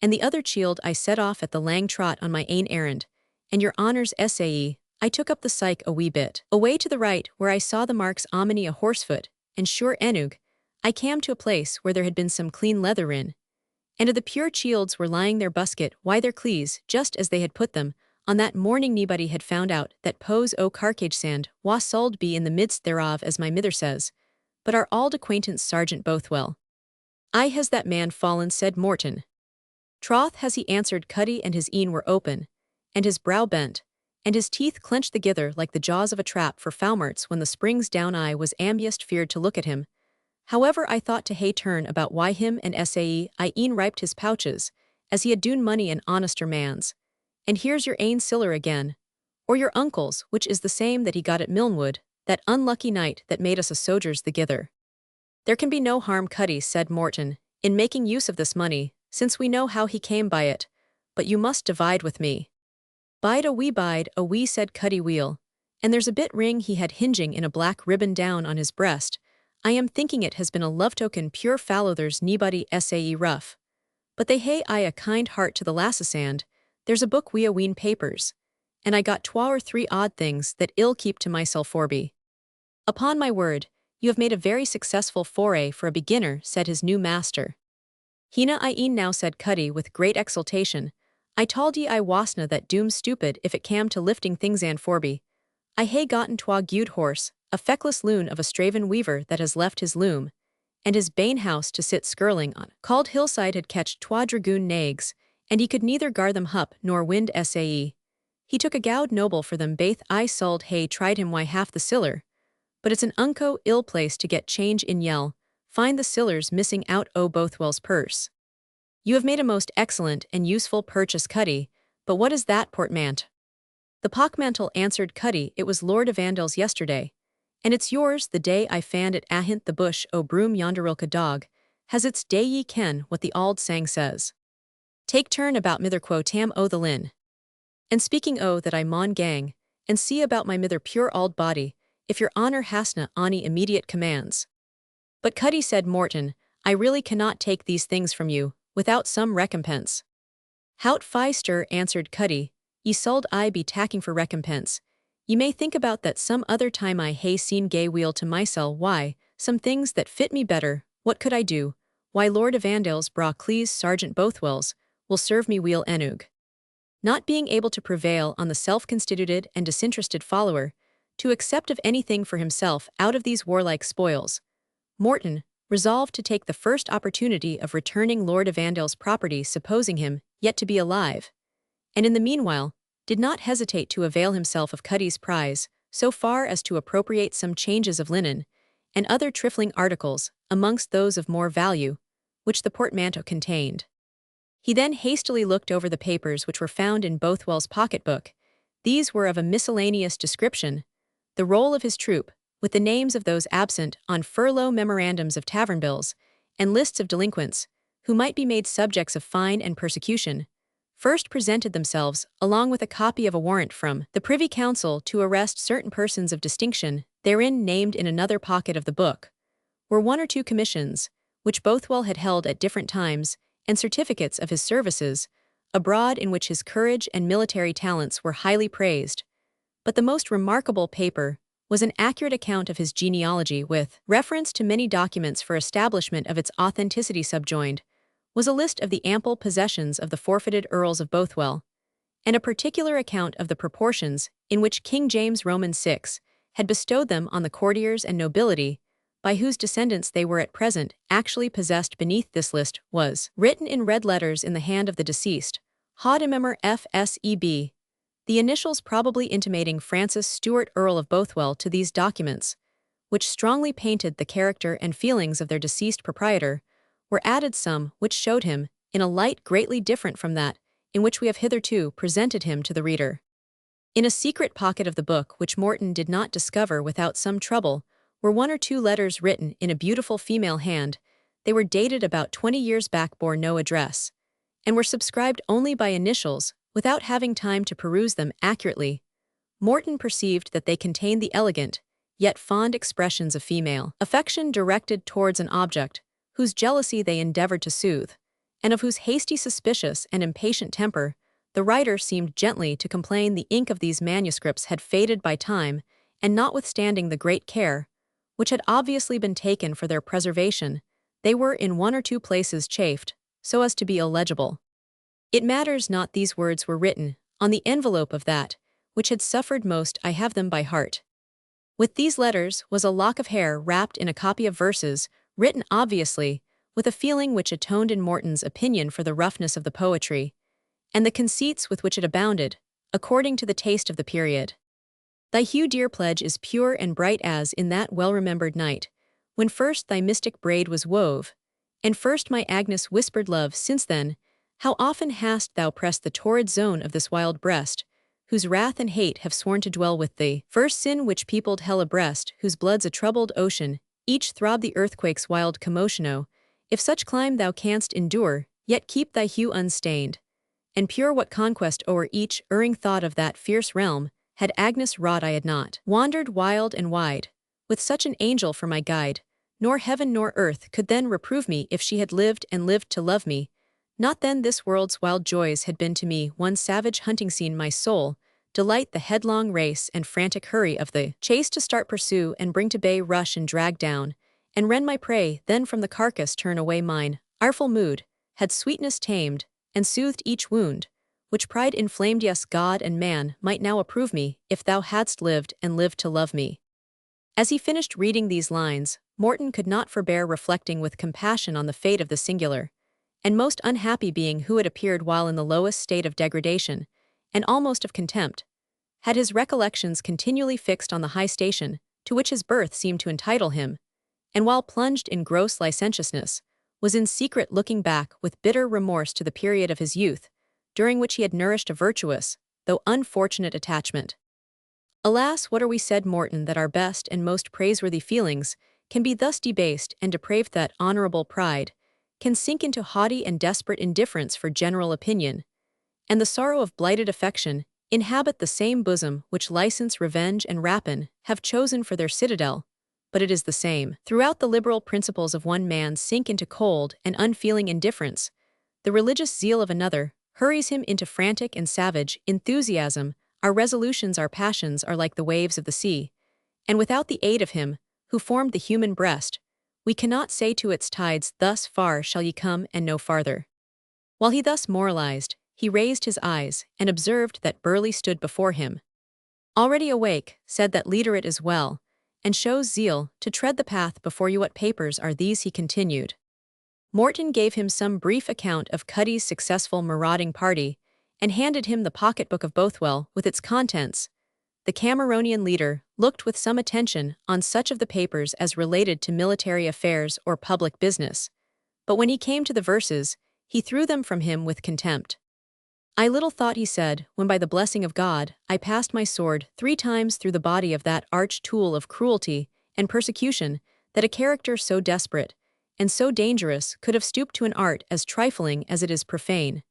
and the other chield, I set off at the lang trot on my ain errand, and your honour's sae, I took up the syke a wee bit away to the right, where I saw the marks omni a horsefoot, and sure enug, I cam to a place where there had been some clean leather in, and of the pure chields were lying their busket, why their clees, just as they had put them, on that morning. Nobody had found out that Pose o' Carcage sand was sold be in the midst thereof, as my mither says, but our auld acquaintance Sergeant Bothwell. Aye, has that man fallen, said Morton. Troth has he, answered Cuddy, and his een were open, and his brow bent, and his teeth clenched thegither like the jaws of a trap for Falmerts when the springs down. I was ambiest feared to look at him. However, I thought to hae turn about why him and sae I een riped his pouches, as he had doon money an honester man's. And here's your ain siller again, or your uncle's, which is the same that he got at Milnwood, that unlucky night that made us a sogers thegither. There can be no harm, Cuddy, said Morton, in making use of this money, since we know how he came by it, but you must divide with me. Bide a wee, said Cuddy weel, and there's a bit ring he had hinging in a black ribbon down on his breast. I am thinking it has been a love token pure fallow. There's nebody sae rough. But they hae I a kind heart to the lassasand. There's a book wi' a ween papers, and I got 2 or 3 odd things that I'll keep to myself forby. Upon my word, you have made a very successful foray for a beginner, said his new master. Hina I een now, said Cuddy with great exultation. I told ye I wasna that doom stupid if it cam to lifting things and forby. I hae gotten 2 gude horse, a feckless loon of a straven weaver that has left his loom, and his bane house to sit skirling on. Called hillside had catched 2 dragoon nags, and he could neither gar them hup nor wind sae. He took a gowd noble for them baith. I sold hae tried him why half the siller, but it's an unco ill place to get change in yell, find the sillers missing out o' Bothwell's purse. You have made a most excellent and useful purchase, Cuddy, But what is that portmanteau? The pockmantle, answered Cuddy, it was Lord Evandale's yesterday. And it's yours the day I fand it ahint the bush o' broom yonderilka dog, has its day ye ken what the auld sang says. Take turn about mither quo tam o' the lin. And speaking o' that I maun gang, and see about my mither pure auld body, if your honour hasna ony immediate commands. But Cuddy, said Morton, I really cannot take these things from you, without some recompense. Hout fie stir, answered Cuddy, ye suld I be tacking for recompense. Ye may think about that some other time. I hae seen gay weel to mysel why, some things that fit me better, what could I do? Why Lord Evandale's bra clees Sergeant Bothwell's, will serve me weel enug. Not being able to prevail on the self-constituted and disinterested follower, to accept of anything for himself out of these warlike spoils, Morton resolved to take the first opportunity of returning Lord Evandale's property, supposing him yet to be alive, and in the meanwhile did not hesitate to avail himself of Cuddy's prize, so far as to appropriate some changes of linen, and other trifling articles, amongst those of more value, which the portmanteau contained. He then hastily looked over the papers which were found in Bothwell's pocket-book. These were of a miscellaneous description, the roll of his troop, with the names of those absent on furlough, memorandums of tavern bills, and lists of delinquents, who might be made subjects of fine and persecution, first presented themselves, along with a copy of a warrant from the Privy Council to arrest certain persons of distinction, therein named in another pocket of the book, were one or two commissions, which Bothwell had held at different times, and certificates of his services abroad in which his courage and military talents were highly praised. But the most remarkable paper was an accurate account of his genealogy with reference to many documents for establishment of its authenticity. Subjoined was a list of the ample possessions of the forfeited Earls of Bothwell, and a particular account of the proportions in which King James Roman VI had bestowed them on the courtiers and nobility, by whose descendants they were at present actually possessed. Beneath this list was written in red letters in the hand of the deceased, Hodimember F.S.E.B., the initials probably intimating Francis Stuart Earl of Bothwell. To these documents, which strongly painted the character and feelings of their deceased proprietor, were added some which showed him in a light greatly different from that in which we have hitherto presented him to the reader. In a secret pocket of the book, which Morton did not discover without some trouble, were one or two letters written in a beautiful female hand. They were dated about 20 years back, bore no address, and were subscribed only by initials. Without having time to peruse them accurately, Morton perceived that they contained the elegant, yet fond expressions of female affection directed towards an object whose jealousy they endeavored to soothe, and of whose hasty, suspicious, and impatient temper the writer seemed gently to complain. The ink of these manuscripts had faded by time, and notwithstanding the great care which had obviously been taken for their preservation, they were in one or two places chafed, so as to be illegible. It matters not, these words were written on the envelope of that which had suffered most. I have them by heart. With these letters was a lock of hair wrapped in a copy of verses, written obviously, with a feeling which atoned in Morton's opinion for the roughness of the poetry, and the conceits with which it abounded, according to the taste of the period. Thy hue, dear pledge, is pure and bright as in that well-remembered night, when first thy mystic braid was wove, and first my Agnes whispered love. Since then, how often hast thou pressed the torrid zone of this wild breast, whose wrath and hate have sworn to dwell with thee. First sin which peopled hell abreast, whose blood's a troubled ocean, each throb the earthquake's wild commotion. Oh, if such clime thou canst endure, yet keep thy hue unstained, and pure. What conquest o'er each erring thought of that fierce realm had Agnes wrought? I had not wandered wild and wide, with such an angel for my guide, nor heaven nor earth could then reprove me if she had lived and lived to love me. Not then this world's wild joys had been to me one savage hunting scene. My soul delight the headlong race and frantic hurry of the chase, to start, pursue, and bring to bay, rush and drag down, and rend my prey, then from the carcass turn away. Mine artful mood had sweetness tamed, and soothed each wound, which pride inflamed. Yes, God and man might now approve me, if thou hadst lived and lived to love me. As he finished reading these lines, Morton could not forbear reflecting with compassion on the fate of the singular and most unhappy being who had appeared while in the lowest state of degradation, and almost of contempt, had his recollections continually fixed on the high station to which his birth seemed to entitle him, and while plunged in gross licentiousness, was in secret looking back with bitter remorse to the period of his youth, during which he had nourished a virtuous, though unfortunate attachment. Alas, what are we, said Morton, that our best and most praiseworthy feelings can be thus debased and depraved, that honorable pride can sink into haughty and desperate indifference for general opinion, and the sorrow of blighted affection inhabit the same bosom which license, revenge, and rapine have chosen for their citadel, but it is the same. Throughout the liberal principles of one man sink into cold and unfeeling indifference, the religious zeal of another hurries him into frantic and savage enthusiasm. Our resolutions, our passions are like the waves of the sea, and without the aid of him who formed the human breast, we cannot say to its tides, thus far shall ye come and no farther. While he thus moralized, he raised his eyes and observed that Burleigh stood before him. Already awake, said that leader, it is well, and shows zeal to tread the path before you. What papers are these, he continued. Morton gave him some brief account of Cuddy's successful marauding party, and handed him the pocketbook of Bothwell with its contents. The Cameronian leader looked with some attention on such of the papers as related to military affairs or public business, but when he came to the verses, he threw them from him with contempt. I little thought, he said, when by the blessing of God I passed my sword 3 times through the body of that arch tool of cruelty and persecution, that a character so desperate and so dangerous could have stooped to an art as trifling as it is profane.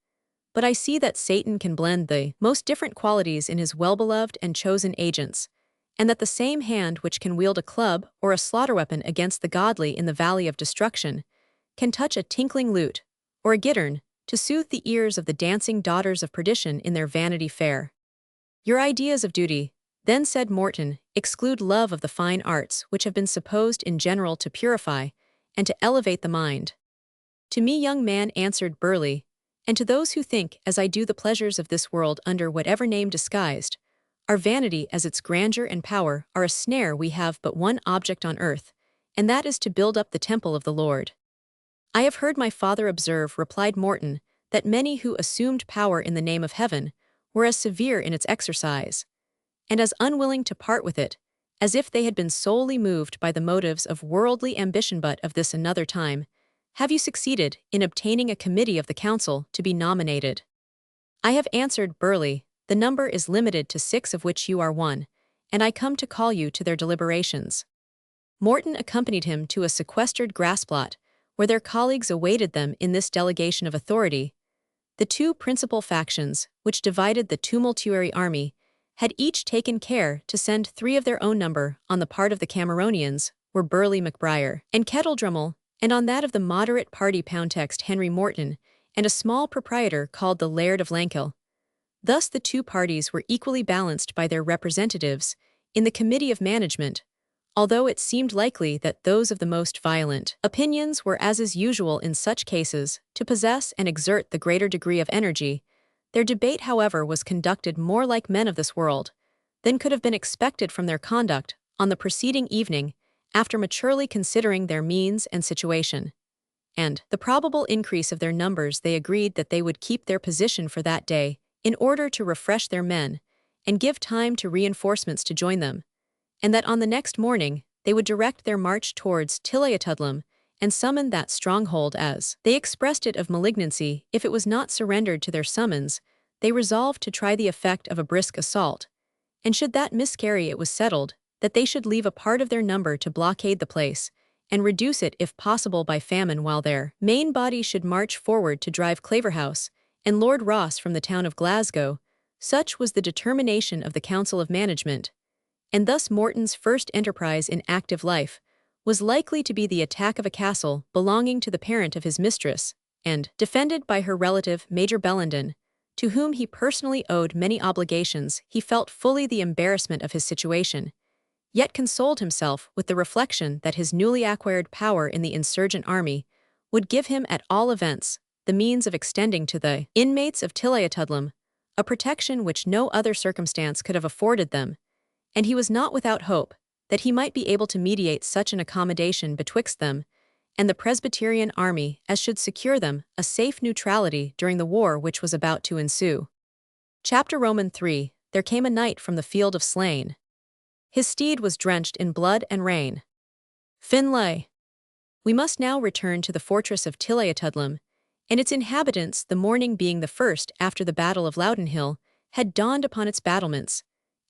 But I see that Satan can blend the most different qualities in his well-beloved and chosen agents, and that the same hand which can wield a club or a slaughter weapon against the godly in the valley of destruction can touch a tinkling lute or a gittern to soothe the ears of the dancing daughters of perdition in their Vanity Fair. Your ideas of duty, then, said Morton, exclude love of the fine arts which have been supposed in general to purify and to elevate the mind. To me, young man, answered Burleigh, and to those who think as I do, the pleasures of this world, under whatever name disguised, our vanity as its grandeur and power are a snare. We have but one object on earth, and that is to build up the temple of the Lord. I have heard my father observe, replied Morton, that many who assumed power in the name of heaven were as severe in its exercise, and as unwilling to part with it, as if they had been solely moved by the motives of worldly ambition. But of this another time. Have you succeeded in obtaining a committee of the council to be nominated? I have, answered Burleigh. The number is limited to 6, of which you are one, and I come to call you to their deliberations. Morton accompanied him to a sequestered grass-plot, where their colleagues awaited them in this delegation of authority. The 2 principal factions, which divided the tumultuary army, had each taken care to send 3 of their own number. On the part of the Cameronians were Burleigh MacBriar and Kettledrummel, and on that of the moderate party Poundtext Henry Morton, and a small proprietor called the Laird of Lankill. Thus the 2 parties were equally balanced by their representatives in the Committee of Management, although it seemed likely that those of the most violent opinions were, as is usual in such cases, to possess and exert the greater degree of energy. Their debate, however, was conducted more like men of this world than could have been expected from their conduct on the preceding evening, after maturely considering their means and situation, and the probable increase of their numbers. They agreed that they would keep their position for that day, in order to refresh their men, and give time to reinforcements to join them, and that on the next morning they would direct their march towards Tilliatudlem, and summon that stronghold, as they expressed it, of malignancy. If it was not surrendered to their summons, they resolved to try the effect of a brisk assault, and should that miscarry, it was settled that they should leave a part of their number to blockade the place, and reduce it if possible by famine, while their main body should march forward to drive Claverhouse and Lord Ross from the town of Glasgow. Such was the determination of the Council of Management, and thus Morton's first enterprise in active life was likely to be the attack of a castle belonging to the parent of his mistress, and defended by her relative Major Bellenden, to whom he personally owed many obligations. He felt fully the embarrassment of his situation, yet consoled himself with the reflection that his newly acquired power in the insurgent army would give him, at all events, the means of extending to the inmates of Tilliatudlem a protection which no other circumstance could have afforded them, and he was not without hope that he might be able to mediate such an accommodation betwixt them and the Presbyterian army as should secure them a safe neutrality during the war which was about to ensue. Chapter Roman 3. There came a knight from the field of slain. His steed was drenched in blood and rain. Finlay. We must now return to the fortress of Tilliatudlem, and its inhabitants, the morning being the first after the Battle of Loudenhill, had dawned upon its battlements,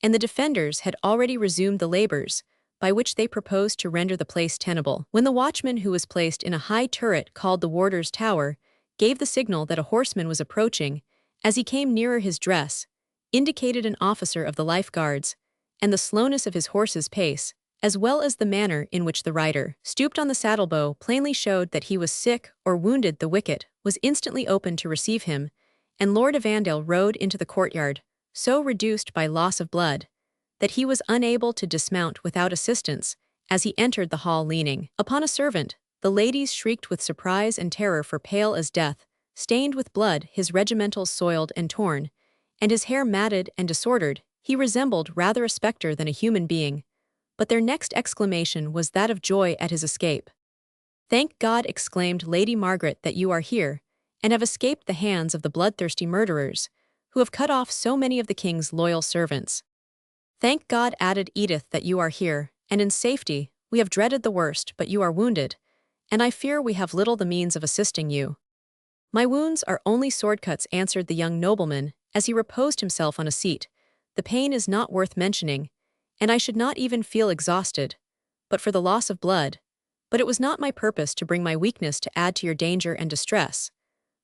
and the defenders had already resumed the labors by which they proposed to render the place tenable, when the watchman who was placed in a high turret called the Warder's Tower gave the signal that a horseman was approaching. As he came nearer, his dress indicated an officer of the Life Guards, and the slowness of his horse's pace, as well as the manner in which the rider stooped on the saddlebow, plainly showed that he was sick or wounded. The wicket was instantly opened to receive him, and Lord Evandale rode into the courtyard, so reduced by loss of blood that he was unable to dismount without assistance. As he entered the hall leaning upon a servant, the ladies shrieked with surprise and terror, for pale as death, stained with blood, his regimentals soiled and torn, and his hair matted and disordered, he resembled rather a spectre than a human being. But their next exclamation was that of joy at his escape. "Thank God," exclaimed Lady Margaret, "that you are here, and have escaped the hands of the bloodthirsty murderers, who have cut off so many of the king's loyal servants." "Thank God," added Edith, "that you are here, and in safety. We have dreaded the worst, but you are wounded, and I fear we have little the means of assisting you." "My wounds are only sword cuts," answered the young nobleman, as he reposed himself on a seat. "The pain is not worth mentioning, and I should not even feel exhausted, but for the loss of blood. But it was not my purpose to bring my weakness to add to your danger and distress,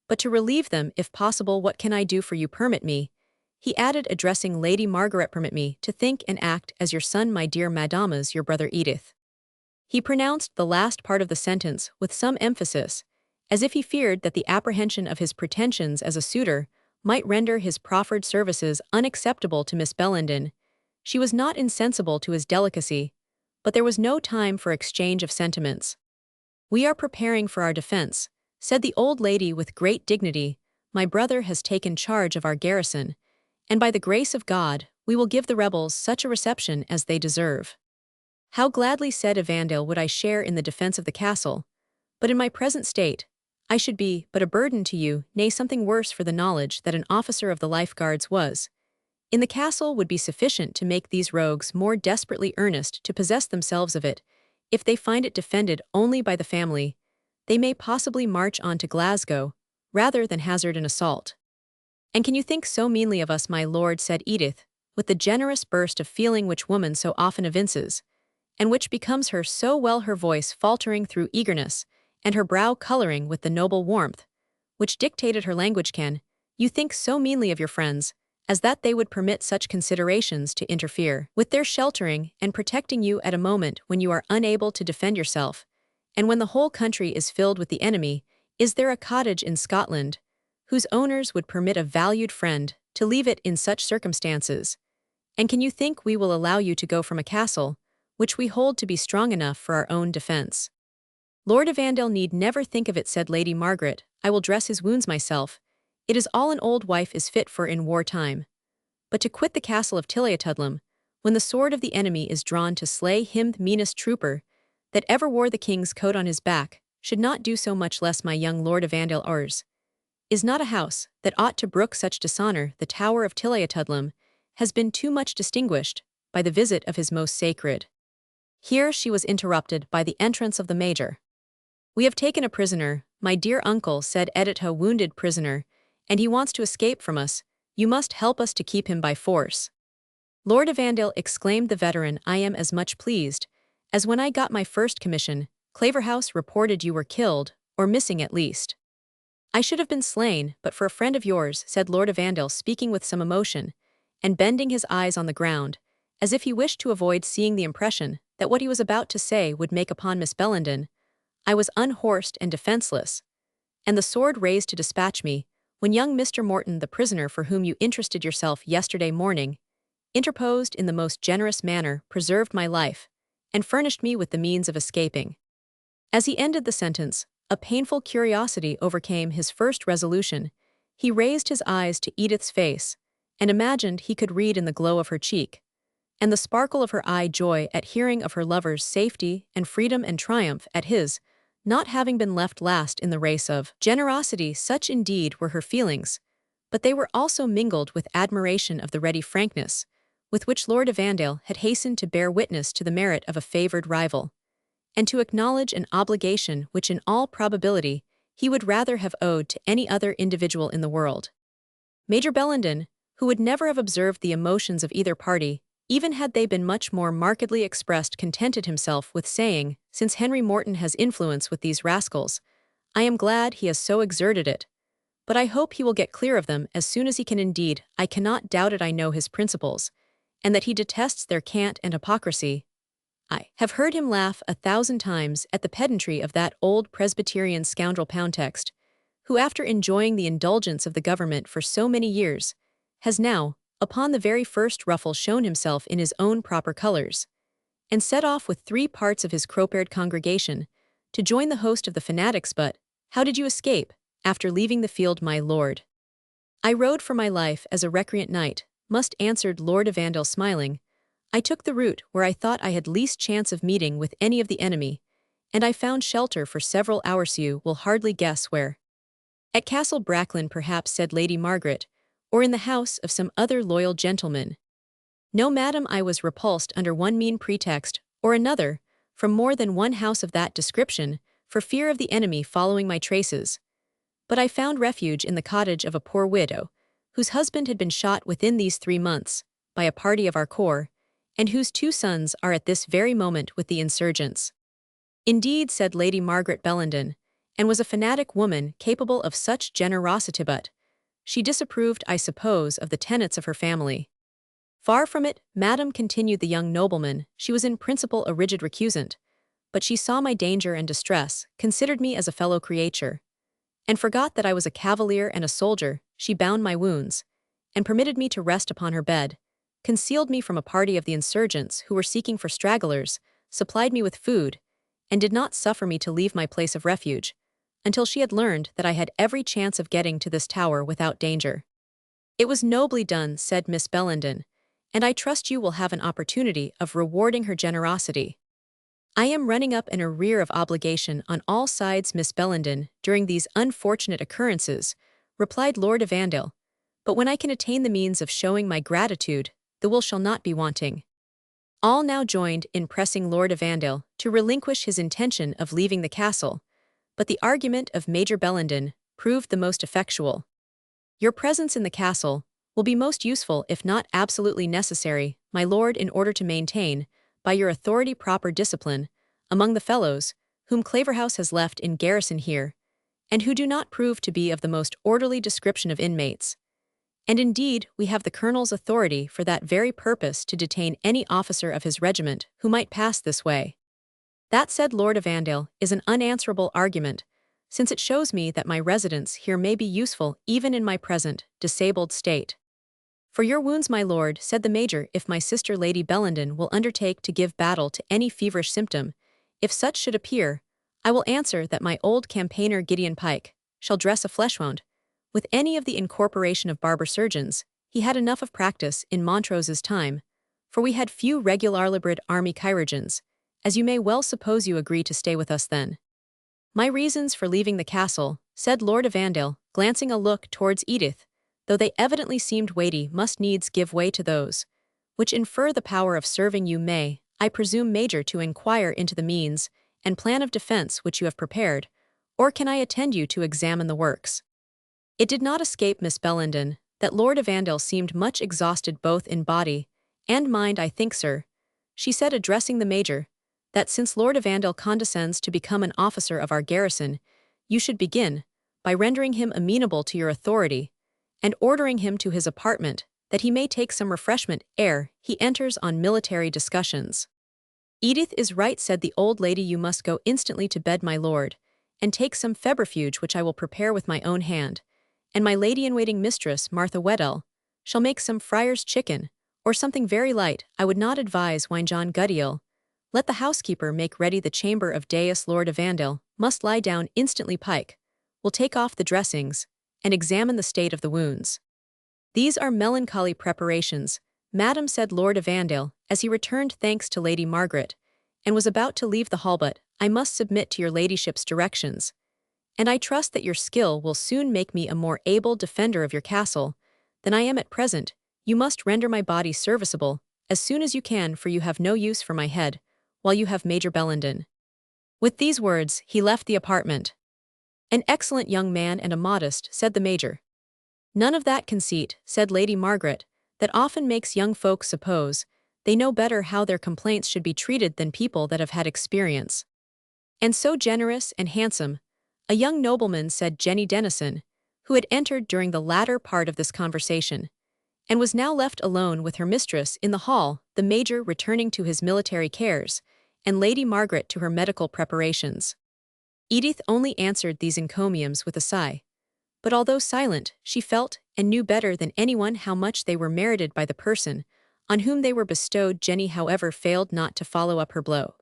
but to relieve them if possible. What can I do for you? Permit me," he added, addressing Lady Margaret, "permit me to think and act as your son, my dear madamas, your brother Edith." He pronounced the last part of the sentence with some emphasis, as if he feared that the apprehension of his pretensions as a suitor might render his proffered services unacceptable to Miss Bellenden. She was not insensible to his delicacy, but there was no time for exchange of sentiments. "We are preparing for our defense," said the old lady with great dignity. "My brother has taken charge of our garrison, and by the grace of God, we will give the rebels such a reception as they deserve." "How gladly," said Evandale, "would I share in the defense of the castle, but in my present state, I should be but a burden to you, nay, something worse, for the knowledge that an officer of the Life Guards was in the castle would be sufficient to make these rogues more desperately earnest to possess themselves of it. If they find it defended only by the family, they may possibly march on to Glasgow, rather than hazard an assault." "And can you think so meanly of us, my lord?" said Edith, with the generous burst of feeling which woman so often evinces, and which becomes her so well, her voice faltering through eagerness, and her brow coloring with the noble warmth which dictated her language. "Can you think so meanly of your friends, as that they would permit such considerations to interfere with their sheltering and protecting you at a moment when you are unable to defend yourself, and when the whole country is filled with the enemy? Is there a cottage in Scotland whose owners would permit a valued friend to leave it in such circumstances? And can you think we will allow you to go from a castle which we hold to be strong enough for our own defense?" "Lord Evandale need never think of it," said Lady Margaret. "I will dress his wounds myself. It is all an old wife is fit for in war time. But to quit the castle of Tilliatudlem, when the sword of the enemy is drawn to slay him, the meanest trooper that ever wore the king's coat on his back, should not do so, much less my young Lord Evandale. Ours is not a house that ought to brook such dishonor. The Tower of Tilliatudlem has been too much distinguished by the visit of his most sacred—" Here she was interrupted by the entrance of the major. "We have taken a prisoner, my dear uncle," said Edith, "a wounded prisoner, and he wants to escape from us. You must help us to keep him by force." "Lord Evandale," exclaimed the veteran, "I am as much pleased as when I got my first commission. Claverhouse reported you were killed, or missing at least." "I should have been slain, but for a friend of yours," said Lord Evandale, speaking with some emotion, and bending his eyes on the ground, as if he wished to avoid seeing the impression that what he was about to say would make upon Miss Bellenden. "I was unhorsed and defenseless, and the sword raised to dispatch me, when young Mr. Morton, the prisoner for whom you interested yourself yesterday morning, interposed in the most generous manner, preserved my life, and furnished me with the means of escaping." As he ended the sentence, a painful curiosity overcame his first resolution. He raised his eyes to Edith's face, and imagined he could read in the glow of her cheek, and the sparkle of her eye, joy at hearing of her lover's safety and freedom, and triumph at his not having been left last in the race of generosity. Such indeed were her feelings, but they were also mingled with admiration of the ready frankness with which Lord Evandale had hastened to bear witness to the merit of a favored rival, and to acknowledge an obligation which in all probability he would rather have owed to any other individual in the world. Major Bellenden, who would never have observed the emotions of either party, even had they been much more markedly expressed, contented himself with saying, "Since Henry Morton has influence with these rascals, I am glad he has so exerted it. But I hope he will get clear of them as soon as he can. Indeed, I cannot doubt it. I know his principles, and that he detests their cant and hypocrisy. I have heard him laugh 1,000 times at the pedantry of that old Presbyterian scoundrel Poundtext, who, after enjoying the indulgence of the government for so many years, has now, upon the very first ruffle, shown himself in his own proper colors, and set off with 3 parts of his crow-paired congregation to join the host of the fanatics. But how did you escape, after leaving the field, my lord?" "I rode for my life as a recreant knight," answered Lord Evandale, smiling. "I took the route where I thought I had least chance of meeting with any of the enemy, and I found shelter for several hours. You will hardly guess where." "At Castle Bracklin, perhaps," said Lady Margaret, "or in the house of some other loyal gentleman." "No, madam, I was repulsed under one mean pretext or another from more than one house of that description, for fear of the enemy following my traces. But I found refuge in the cottage of a poor widow, whose husband had been shot within these 3 months by a party of our corps, and whose 2 sons are at this very moment with the insurgents." "Indeed," said Lady Margaret Bellenden, "and was a fanatic woman capable of such generosity, but she disapproved, I suppose, of the tenets of her family." "Far from it, madam," continued the young nobleman, "she was in principle a rigid recusant, but she saw my danger and distress, considered me as a fellow creature, and forgot that I was a cavalier and a soldier. She bound my wounds, and permitted me to rest upon her bed, concealed me from a party of the insurgents who were seeking for stragglers, supplied me with food, and did not suffer me to leave my place of refuge, until she had learned that I had every chance of getting to this tower without danger." "It was nobly done," said Miss Bellenden, "and I trust you will have an opportunity of rewarding her generosity." "I am running up an arrear of obligation on all sides, Miss Bellenden, during these unfortunate occurrences," replied Lord Evandale, "but when I can attain the means of showing my gratitude, the will shall not be wanting." All now joined in pressing Lord Evandale to relinquish his intention of leaving the castle, but the argument of Major Bellenden proved the most effectual. "Your presence in the castle will be most useful, if not absolutely necessary, my lord, in order to maintain, by your authority, proper discipline among the fellows whom Claverhouse has left in garrison here, and who do not prove to be of the most orderly description of inmates. And indeed, we have the colonel's authority for that very purpose to detain any officer of his regiment who might pass this way." "That," said Lord Evandale, "is an unanswerable argument, since it shows me that my residence here may be useful even in my present disabled state." "For your wounds, my lord," said the major, "if my sister Lady Bellenden will undertake to give battle to any feverish symptom, if such should appear, I will answer that my old campaigner Gideon Pike shall dress a flesh wound. With any of the incorporation of barber surgeons, he had enough of practice in Montrose's time, for we had few regular librid army chirurgeons, as you may well suppose. You agree to stay with us then?" "My reasons for leaving the castle," said Lord Evandale, glancing a look towards Edith, "though they evidently seemed weighty, must needs give way to those which infer the power of serving you. May I presume, Major, to inquire into the means and plan of defense which you have prepared, or can I attend you to examine the works?" It did not escape Miss Bellenden that Lord Evandale seemed much exhausted both in body and mind. "I think, sir," she said, addressing the major, "that since Lord Evandale condescends to become an officer of our garrison, you should begin by rendering him amenable to your authority, and ordering him to his apartment, that he may take some refreshment ere he enters on military discussions." "Edith is right," said the old lady. "You must go instantly to bed, my lord, and take some febrifuge which I will prepare with my own hand, and my lady-in-waiting mistress, Martha Weddell, shall make some friar's chicken, or something very light. I would not advise wine. John Goodale, let the housekeeper make ready the chamber of dais. Lord Evandale must lie down instantly. Pike will take off the dressings, and examine the state of the wounds." "These are melancholy preparations, madam," said Lord Evandale, as he returned thanks to Lady Margaret, and was about to leave the hall. "But I must submit to your ladyship's directions, and I trust that your skill will soon make me a more able defender of your castle than I am at present. You must render my body serviceable as soon as you can, for you have no use for my head, while you have Major Bellenden." With these words, he left the apartment. An excellent young man and a modest, said the major. None of that conceit, said Lady Margaret, that often makes young folks suppose they know better how their complaints should be treated than people that have had experience. And so generous and handsome, a young nobleman, said Jenny Dennison, who had entered during the latter part of this conversation, and was now left alone with her mistress in the hall, the major returning to his military cares, and Lady Margaret to her medical preparations. Edith only answered these encomiums with a sigh. But although silent, she felt and knew better than anyone how much they were merited by the person on whom they were bestowed. Jenny, however, failed not to follow up her blow.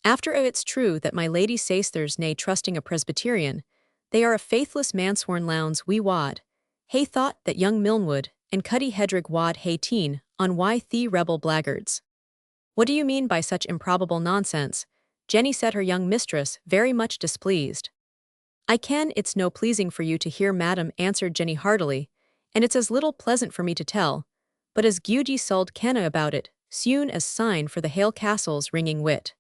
After it's true that my lady says there's nae trusting a Presbyterian, they are a faithless mansworn lowndes we wad. Hae thought that young Milnwood and Cuddy Hedrig wad hae teen on why the rebel blackguards. What do you mean by such improbable nonsense? Jenny, said her young mistress, very much displeased. I ken it's no pleasing for you to hear, madam, answered Jenny heartily, and it's as little pleasant for me to tell, but as gude ye suld kenna about it, soon as sign for the Hale Castle's ringing wit.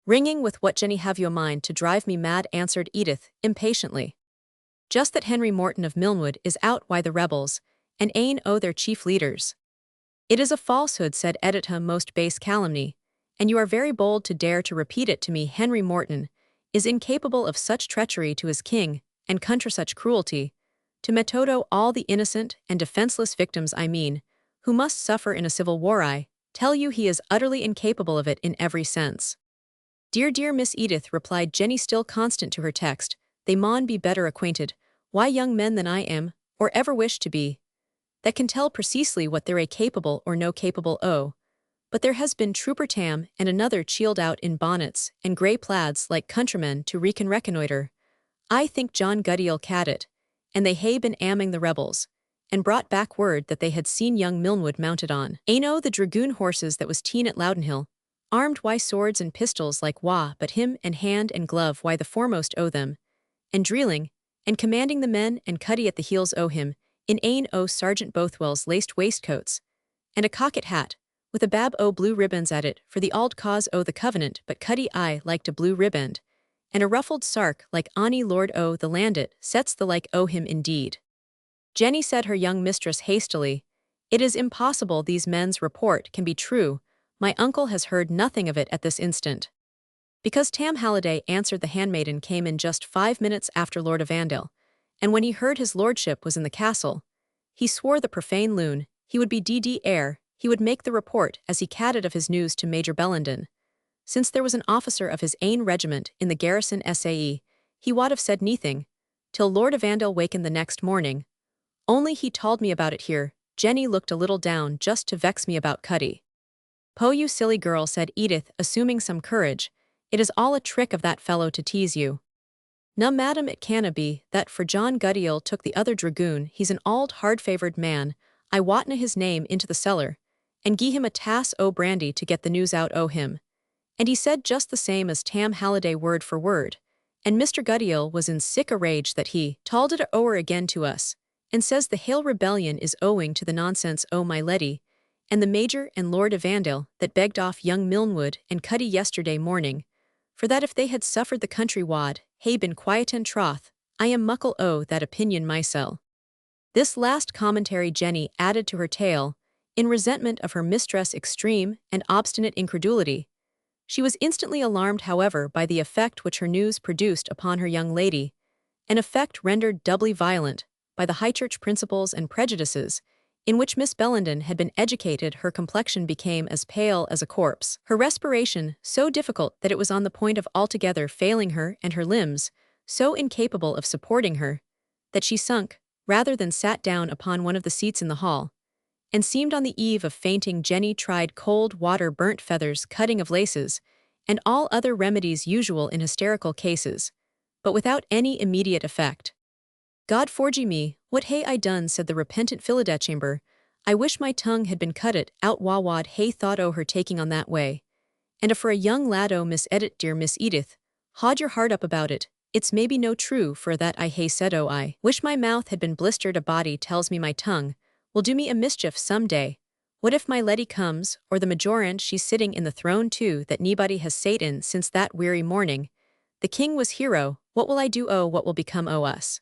Ringing with what, Jenny, have you a mind to drive me mad, answered Edith, impatiently. Just that Henry Morton of Milnwood is out why the rebels, and ane o' their chief leaders. It is a falsehood, said Editha, most base calumny, and you are very bold to dare to repeat it to me. Henry Morton is incapable of such treachery to his king, and country such cruelty, to metodo all the innocent and defenseless victims, I mean, who must suffer in a civil war. I tell you he is utterly incapable of it in every sense. Dear Miss Edith, replied Jenny, still constant to her text, they maun be better acquainted, why young men than I am, or ever wish to be, that can tell precisely what they're capable or no capable o'. But there has been Trooper Tam and another chieled out in bonnets and grey plaids like countrymen to reconnoitre. I think John Guddy'll cat it, and they hae been amming the rebels, and brought back word that they had seen young Milnwood mounted on ane o' the dragoon horses that was teen at Loudonhill, armed wi' swords and pistols like wha but him, and hand and glove wi' the foremost o' them, and dreeling, and commanding the men and Cuddy at the heels o' him, in ane o' Sergeant Bothwell's laced waistcoats, and a cocked hat, with a bab o' blue ribbons at it for the auld cause o' the Covenant, but Cuddy I liked a blue riband, and a ruffled sark like ony lord o' the landit sets the like o' him indeed. Jenny, said her young mistress hastily, it is impossible these men's report can be true, my uncle has heard nothing of it at this instant. Because Tam Halliday, answered the handmaiden, came in just 5 minutes after Lord Evandale, and when he heard his lordship was in the castle, he swore the profane loon, he would be d.d. ere he would make the report as he catted of his news to Major Bellenden. Since there was an officer of his ain regiment in the garrison sae, he wad have said neathing, till Lord Evandale wakened the next morning. Only he told me about it here. Jenny looked a little down just to vex me about Cuddy. Po, you silly girl, said Edith, assuming some courage, it is all a trick of that fellow to tease you. Na, madam, it canna be that, for John Guddy'll took the other dragoon, he's an auld hard-favoured man, I watna his name into the cellar, and gie him a tass o' brandy to get the news out o' him. And he said just the same as Tam Halliday word for word, and Mr. Guddy'll was in sick a rage that he told it o'er again to us, and says the Hale rebellion is owing to the nonsense o' my leddy, and the Major and Lord Evandale that begged off young Milnwood and Cuddy yesterday morning, for that if they had suffered the country wad hae been quiet and troth, I am muckle o' that opinion mysel. This last commentary Jenny added to her tale, in resentment of her mistress' extreme and obstinate incredulity. She was instantly alarmed, however, by the effect which her news produced upon her young lady, an effect rendered doubly violent by the high church principles and prejudices in which Miss Bellenden had been educated. Her complexion became as pale as a corpse, her respiration so difficult that it was on the point of altogether failing her, and her limbs so incapable of supporting her, that she sunk, rather than sat down upon one of the seats in the hall, and seemed on the eve of fainting. Jenny tried cold water, burnt feathers, cutting of laces, and all other remedies usual in hysterical cases, but without any immediate effect. God forgie me, what hae I done, said the repentant Philidechamber. I wish my tongue had been cutted out. Wawad hae thought o' her taking on that way. And for a young lad o' Miss Edith, dear Miss Edith, haud your heart up about it, it's maybe no true for that I hae said o'. I wish my mouth had been blistered. A body tells me my tongue will do me a mischief some day. What if my leddy comes, or the majorant she's sitting in the throne too that nobody has sate in since that weary morning? The king was hero, What will I do? Oh, what will become o' us?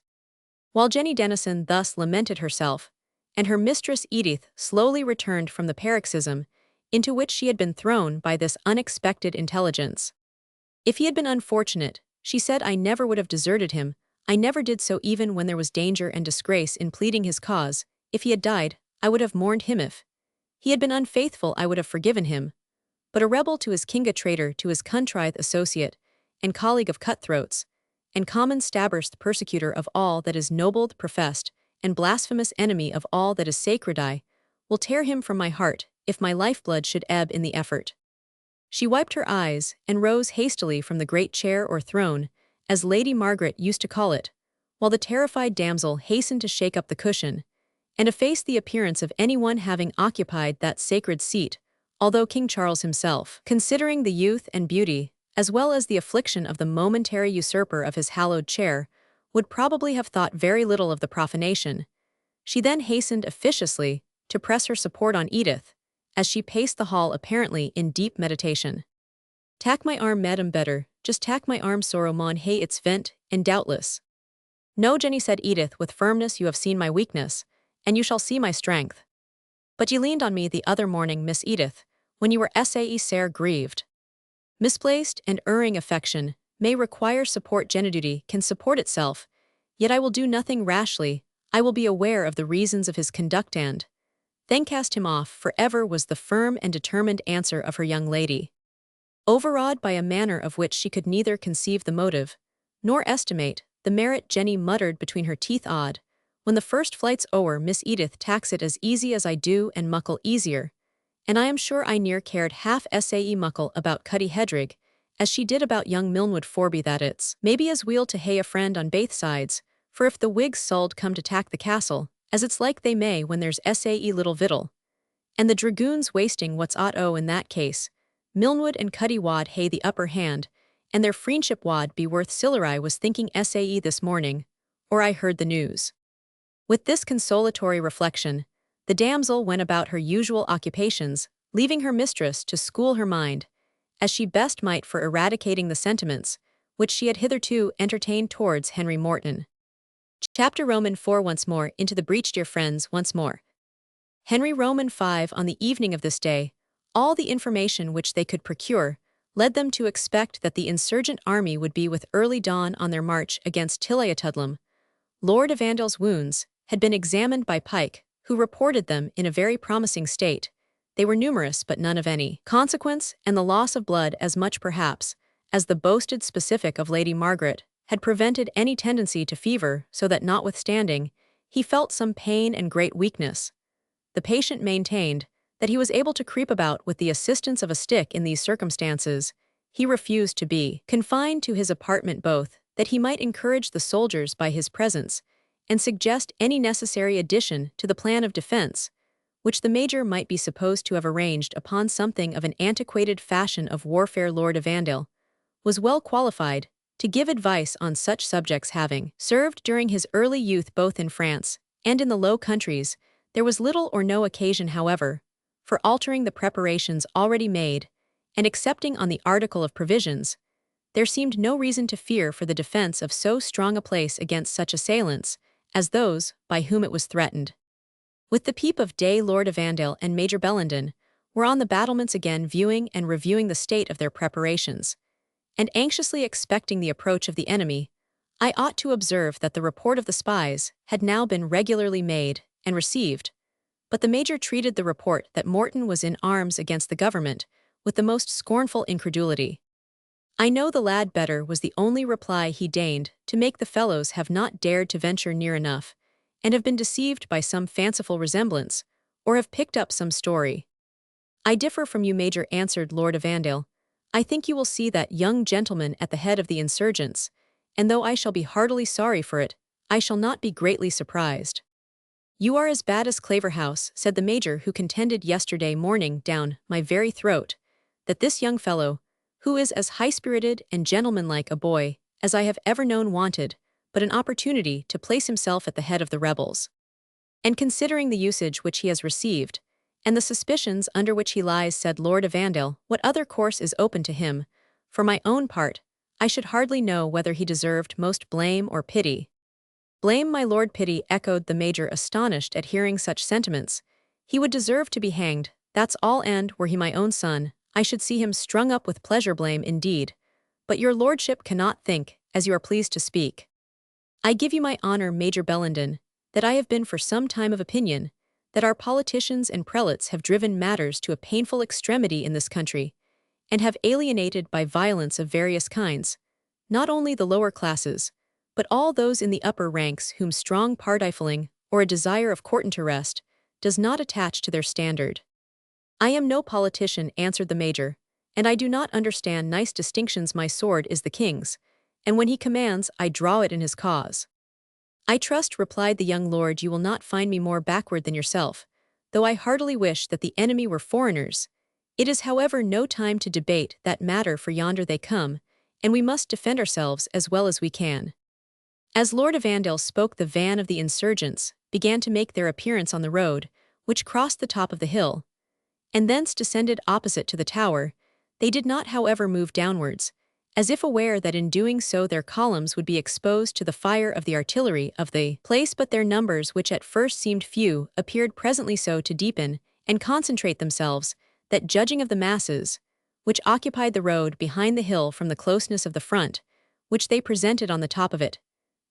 While Jenny Dennison thus lamented herself, and her mistress Edith slowly returned from the paroxysm into which she had been thrown by this unexpected intelligence. If he had been unfortunate, she said, I never would have deserted him. I never did so even when there was danger and disgrace in pleading his cause. If he had died, I would have mourned him. If he had been unfaithful, I would have forgiven him. But a rebel to his king, a traitor to his contrite associate, and colleague of cutthroats, and common stabbers, the persecutor of all that is noble, professed, and blasphemous enemy of all that is sacred, I will tear him from my heart, if my lifeblood should ebb in the effort. She wiped her eyes, and rose hastily from the great chair or throne, as Lady Margaret used to call it, while the terrified damsel hastened to shake up the cushion, and efface the appearance of anyone having occupied that sacred seat, although King Charles himself, considering the youth and beauty, as well as the affliction of the momentary usurper of his hallowed chair, would probably have thought very little of the profanation. She then hastened officiously to press her support on Edith, as she paced the hall apparently in deep meditation. Tack my arm, madam, better, just tack my arm, sorrow mon hay its vent, and doubtless. No, Jenny, said Edith with firmness, you have seen my weakness, and you shall see my strength. But ye leaned on me the other morning, Miss Edith, when you were sair grieved. Misplaced and erring affection may require support. Duty can support itself, yet I will do nothing rashly. I will be aware of the reasons of his conduct and then cast him off forever, was the firm and determined answer of her young lady. Overawed by a manner of which she could neither conceive the motive, nor estimate the merit, Jenny muttered between her teeth, odd, when the first flight's o'er, Miss Edith tacks it as easy as I do, and muckle easier, and I am sure I ne'er cared half sae muckle about Cuddy Hedrig, as she did about young Milnwood Forby, that it's maybe as weel to hae a friend on baith sides, for if the Whigs suld come to tack the castle, as it's like they may when there's sae little victual, and the dragoons wasting what's ought o in that case, Milnwood and Cuddy wad hae the upper hand, and their friendship wad be worth siller. I was thinking sae this morning, or I heard the news. With this consolatory reflection, the damsel went about her usual occupations, leaving her mistress to school her mind, as she best might, for eradicating the sentiments which she had hitherto entertained towards Henry Morton. Chapter Roman 4. Once more into the breach, dear friends, once more. Henry Roman 5. On the evening of this day, all the information which they could procure led them to expect that the insurgent army would be with early dawn on their march against Tilliatudlem. Lord Evandale's wounds had been examined by Pike, who reported them in a very promising state. They were numerous but none of any consequence, and the loss of blood as much perhaps as the boasted specific of Lady Margaret had prevented any tendency to fever, so that notwithstanding he felt some pain and great weakness, the patient maintained that he was able to creep about with the assistance of a stick. In these circumstances, he refused to be confined to his apartment, both that he might encourage the soldiers by his presence and suggest any necessary addition to the plan of defense, which the major might be supposed to have arranged upon something of an antiquated fashion of warfare. Lord Evandale was well qualified to give advice on such subjects, having served during his early youth both in France and in the Low Countries. There was little or no occasion, however, for altering the preparations already made, and excepting on the article of provisions, there seemed no reason to fear for the defense of so strong a place against such assailants as those by whom it was threatened. With the peep of day, Lord Evandale and Major Bellenden were on the battlements again, viewing and reviewing the state of their preparations, and anxiously expecting the approach of the enemy. I ought to observe that the report of the spies had now been regularly made and received, but the major treated the report that Morton was in arms against the government with the most scornful incredulity. I know the lad better, was the only reply he deigned to make. The fellows have not dared to venture near enough, and have been deceived by some fanciful resemblance, or have picked up some story. I differ from you, Major, answered Lord Evandale. I think you will see that young gentleman at the head of the insurgents, and though I shall be heartily sorry for it, I shall not be greatly surprised. You are as bad as Claverhouse, said the major, who contended yesterday morning down my very throat that this young fellow, who is as high-spirited and gentlemanlike a boy as I have ever known, wanted but an opportunity to place himself at the head of the rebels. And considering the usage which he has received, and the suspicions under which he lies, said Lord Evandale, what other course is open to him? For my own part, I should hardly know whether he deserved most blame or pity. Blame, my lord, pity, echoed the major, astonished at hearing such sentiments. He would deserve to be hanged, that's all, and, were he my own son, I should see him strung up with pleasure. Blame, indeed. But your lordship cannot think, as you are pleased to speak. I give you my honor, Major Bellenden, that I have been for some time of opinion that our politicians and prelates have driven matters to a painful extremity in this country, and have alienated by violence of various kinds, not only the lower classes, but all those in the upper ranks whom strong partifling or a desire of court interest does not attach to their standard. I am no politician, answered the major, and I do not understand nice distinctions. My sword is the king's, and when he commands, I draw it in his cause. I trust, replied the young lord, you will not find me more backward than yourself, though I heartily wish that the enemy were foreigners. It is, however, no time to debate that matter, for yonder they come, and we must defend ourselves as well as we can. As Lord Evandale spoke, the van of the insurgents began to make their appearance on the road, which crossed the top of the hill, and thence descended opposite to the tower. They did not, however, move downwards, as if aware that in doing so their columns would be exposed to the fire of the artillery of the place, but their numbers, which at first seemed few, appeared presently so to deepen and concentrate themselves, that judging of the masses, which occupied the road behind the hill from the closeness of the front, which they presented on the top of it,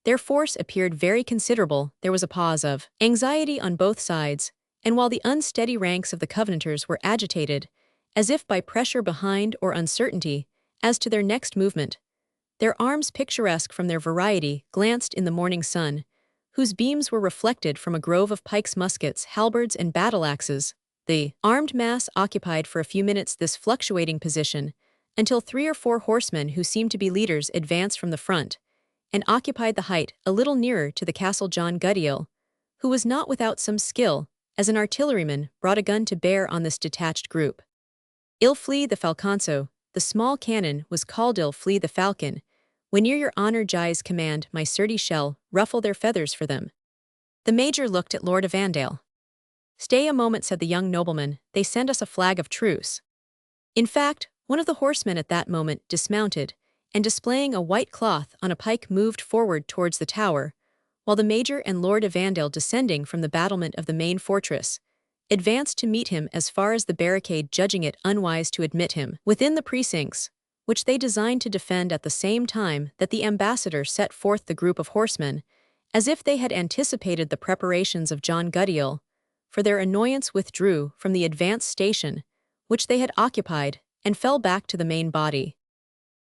their force appeared very considerable. There was a pause of anxiety on both sides, and while the unsteady ranks of the Covenanters were agitated, as if by pressure behind or uncertainty as to their next movement, their arms, picturesque from their variety, glanced in the morning sun, whose beams were reflected from a grove of pikes, muskets, halberds, and battle-axes. The armed mass occupied for a few minutes this fluctuating position, until 3 or 4 horsemen who seemed to be leaders advanced from the front, and occupied the height a little nearer to the castle. John Guddiel, who was not without some skill, as an artilleryman, brought a gun to bear on this detached group. Il flee the falconso, the small cannon was called Il flee the falcon. When near your honor Jai's command, my certy shall ruffle their feathers for them. The major looked at Lord Evandale. Stay a moment, said the young nobleman, they send us a flag of truce. In fact, one of the horsemen at that moment dismounted, and displaying a white cloth on a pike moved forward towards the tower, while the major and Lord Evandale, descending from the battlement of the main fortress, advanced to meet him as far as the barricade, judging it unwise to admit him within the precincts, which they designed to defend at the same time that the ambassador set forth the group of horsemen, as if they had anticipated the preparations of John Guddiel, for their annoyance withdrew from the advanced station, which they had occupied, and fell back to the main body.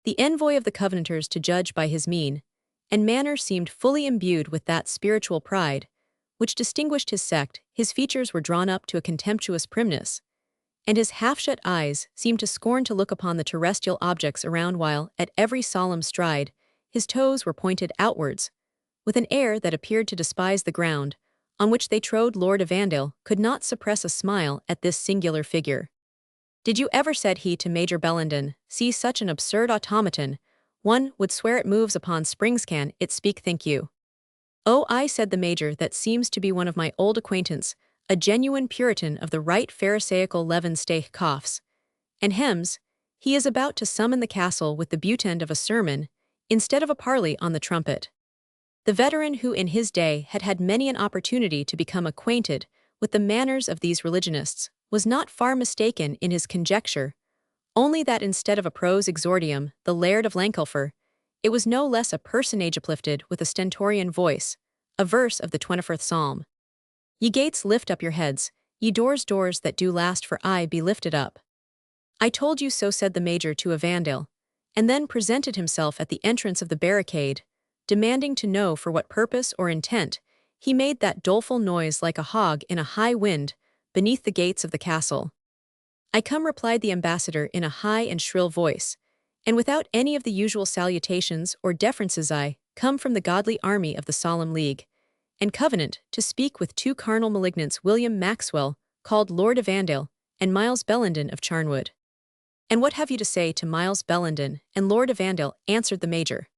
The envoy of the Covenanters, to judge by his mien and manner, seemed fully imbued with that spiritual pride which distinguished his sect. His features were drawn up to a contemptuous primness, and his half-shut eyes seemed to scorn to look upon the terrestrial objects around, while, at every solemn stride, his toes were pointed outwards, with an air that appeared to despise the ground on which they trode. Lord Evandale could not suppress a smile at this singular figure. Did you ever, said he to Major Bellenden, see such an absurd automaton? One would swear it moves upon springs. Can it speak, think you? Oh, I, said the major, that seems to be one of my old acquaintance, a genuine Puritan of the right pharisaical leaven. Steak coughs and hems. He is about to summon the castle with the butend of a sermon, instead of a parley on the trumpet. The veteran, who in his day had had many an opportunity to become acquainted with the manners of these religionists, was not far mistaken in his conjecture, only that instead of a prose exordium, the Laird of Lanculfer, it was no less a personage uplifted with a stentorian voice, a verse of the 24th Psalm. Ye gates, lift up your heads, ye doors, doors that do last for aye be lifted up. I told you so, said the major to Evandale, and then presented himself at the entrance of the barricade, demanding to know for what purpose or intent he made that doleful noise like a hog in a high wind beneath the gates of the castle. I come, replied the ambassador in a high and shrill voice, and without any of the usual salutations or deferences. I come from the godly army of the Solemn League and Covenant to speak with 2 carnal malignants, William Maxwell, called Lord Evandale, and Miles Bellenden of Charnwood. And what have you to say to Miles Bellenden and Lord Evandale? Answered the major.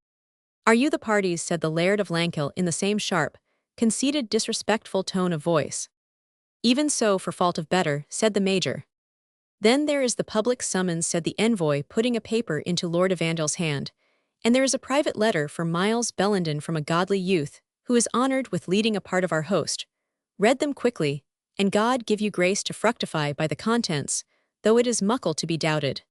Are you the parties? Said the Laird of Lankill in the same sharp, conceited, disrespectful tone of voice. Even so, for fault of better, said the major. Then there is the public summons, said the envoy, putting a paper into Lord Evandale's hand, And there is a private letter for Miles Bellenden from a godly youth, who is honored with leading a part of our host. Read them quickly, and God give you grace to fructify by the contents, though it is muckle to be doubted.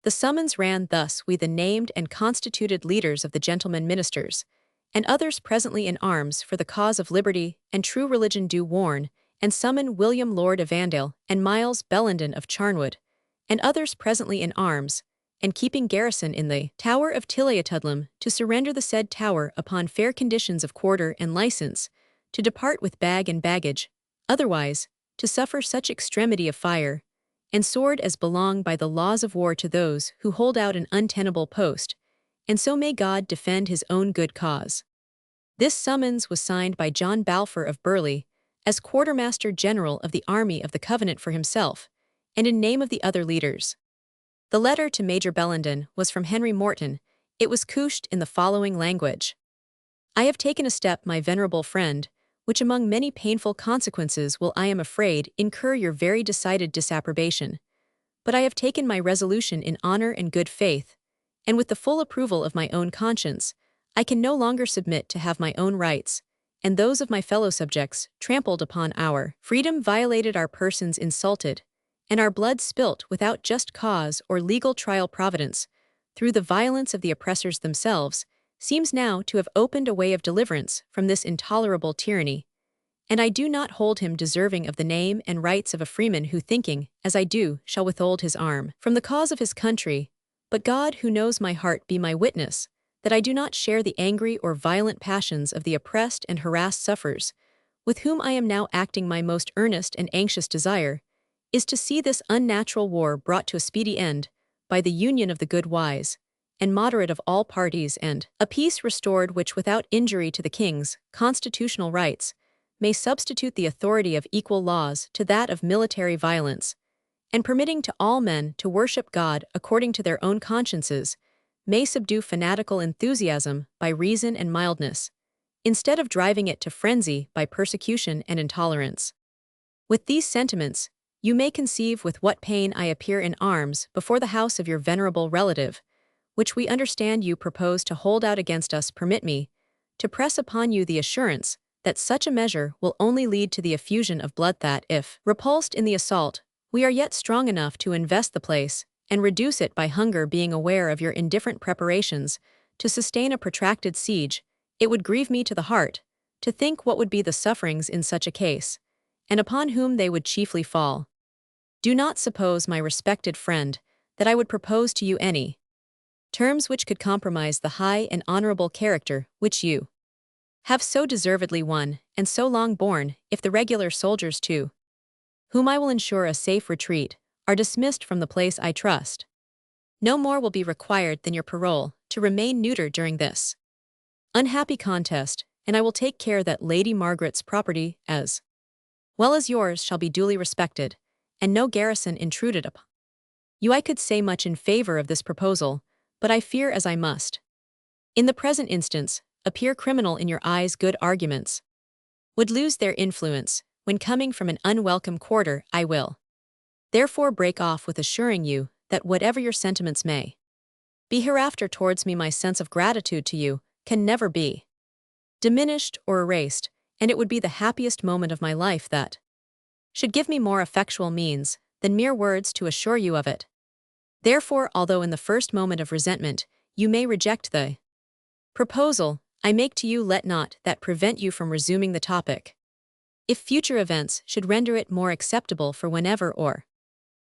The summons ran thus: we the named and constituted leaders of the gentlemen ministers, and others presently in arms for the cause of liberty and true religion do warn, and summon William Lord Evandale and Miles Bellenden of Charnwood, and others presently in arms, and keeping garrison in the Tower of Tilliatudlem, to surrender the said tower upon fair conditions of quarter and license, to depart with bag and baggage, otherwise, to suffer such extremity of fire and sword as belong by the laws of war to those who hold out an untenable post, and so may God defend his own good cause. This summons was signed by John Balfour of Burleigh, as Quartermaster General of the Army of the Covenant for himself, and in name of the other leaders. The letter to Major Bellenden was from Henry Morton. It was couched in the following language: I have taken a step, my venerable friend, which among many painful consequences will, I am afraid, incur your very decided disapprobation. But I have taken my resolution in honor and good faith, and with the full approval of my own conscience. I can no longer submit to have my own rights, and those of my fellow subjects, trampled upon, our freedom violated, our persons insulted, and our blood spilt without just cause or legal trial. Providence, through the violence of the oppressors themselves, seems now to have opened a way of deliverance from this intolerable tyranny, and I do not hold him deserving of the name and rights of a freeman who, thinking, as I do, shall withhold his arm from the cause of his country. But God, who knows my heart, be my witness, that I do not share the angry or violent passions of the oppressed and harassed sufferers, with whom I am now acting. My most earnest and anxious desire is to see this unnatural war brought to a speedy end by the union of the good, wise, and moderate of all parties, and a peace restored which, without injury to the king's constitutional rights, may substitute the authority of equal laws to that of military violence, and permitting to all men to worship God according to their own consciences, may subdue fanatical enthusiasm by reason and mildness, instead of driving it to frenzy by persecution and intolerance. With these sentiments, you may conceive with what pain I appear in arms before the house of your venerable relative, which we understand you propose to hold out against us. Permit me to press upon you the assurance that such a measure will only lead to the effusion of blood, that, if repulsed in the assault, we are yet strong enough to invest the place and reduce it by hunger. Being aware of your indifferent preparations to sustain a protracted siege, it would grieve me to the heart to think what would be the sufferings in such a case, and upon whom they would chiefly fall. Do not suppose, my respected friend, that I would propose to you any terms which could compromise the high and honorable character which you have so deservedly won and so long borne. If the regular soldiers too, whom I will ensure a safe retreat, are dismissed from the place, I trust no more will be required than your parole to remain neuter during this unhappy contest, and I will take care that Lady Margaret's property, as well as yours, shall be duly respected, and no garrison intruded upon you. I could say much in favor of this proposal, but I fear, as I must, in the present instance, appear criminal in your eyes, good arguments would lose their influence when coming from an unwelcome quarter. I will therefore break off with assuring you that whatever your sentiments may be hereafter towards me, my sense of gratitude to you can never be diminished or erased, and it would be the happiest moment of my life that should give me more effectual means than mere words to assure you of it. Therefore, although in the first moment of resentment you may reject the proposal I make to you, let not that prevent you from resuming the topic, if future events should render it more acceptable. For whenever or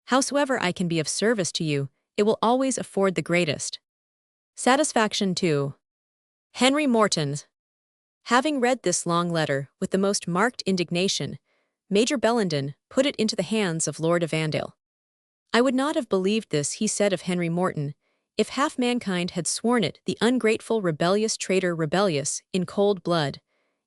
howsoever I can be of service to you, it will always afford the greatest satisfaction to Henry Morton. Having read this long letter with the most marked indignation, Major Bellenden put it into the hands of Lord Evandale. I would not have believed this, he said of Henry Morton, if half mankind had sworn it, the ungrateful, rebellious traitor, rebellious in cold blood,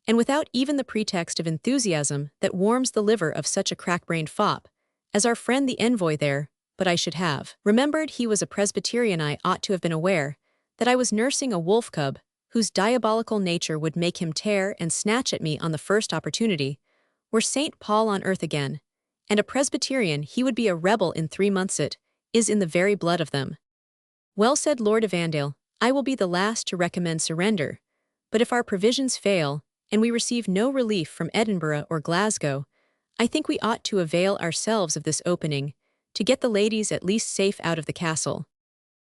and without even the pretext of enthusiasm that warms the liver of such a crack-brained fop as our friend the envoy there. But I should have remembered he was a Presbyterian. I ought to have been aware that I was nursing a wolf cub whose diabolical nature would make him tear and snatch at me on the first opportunity. Were St. Paul on earth again, and a Presbyterian, he would be a rebel in 3 months. It is in the very blood of them. Well said Lord Evandale, I will be the last to recommend surrender, but if our provisions fail, and we receive no relief from Edinburgh or Glasgow, I think we ought to avail ourselves of this opening, to get the ladies at least safe out of the castle.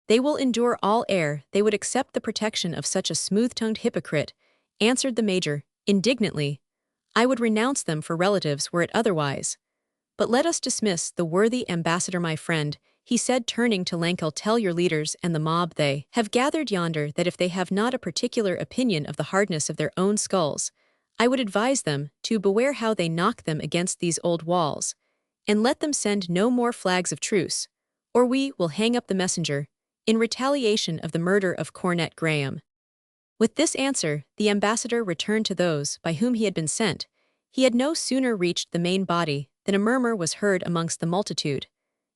They will endure all ere they would accept the protection of such a smooth-tongued hypocrite, answered the Major, indignantly. I would renounce them for relatives were it otherwise. But let us dismiss the worthy ambassador, my friend, he said, turning to Lankell. Tell your leaders and the mob they have gathered yonder that if they have not a particular opinion of the hardness of their own skulls, I would advise them to beware how they knock them against these old walls, and let them send no more flags of truce, or we will hang up the messenger, in retaliation of the murder of Cornet Graham. With this answer, the ambassador returned to those by whom he had been sent. He had no sooner reached the main body than a murmur was heard amongst the multitude,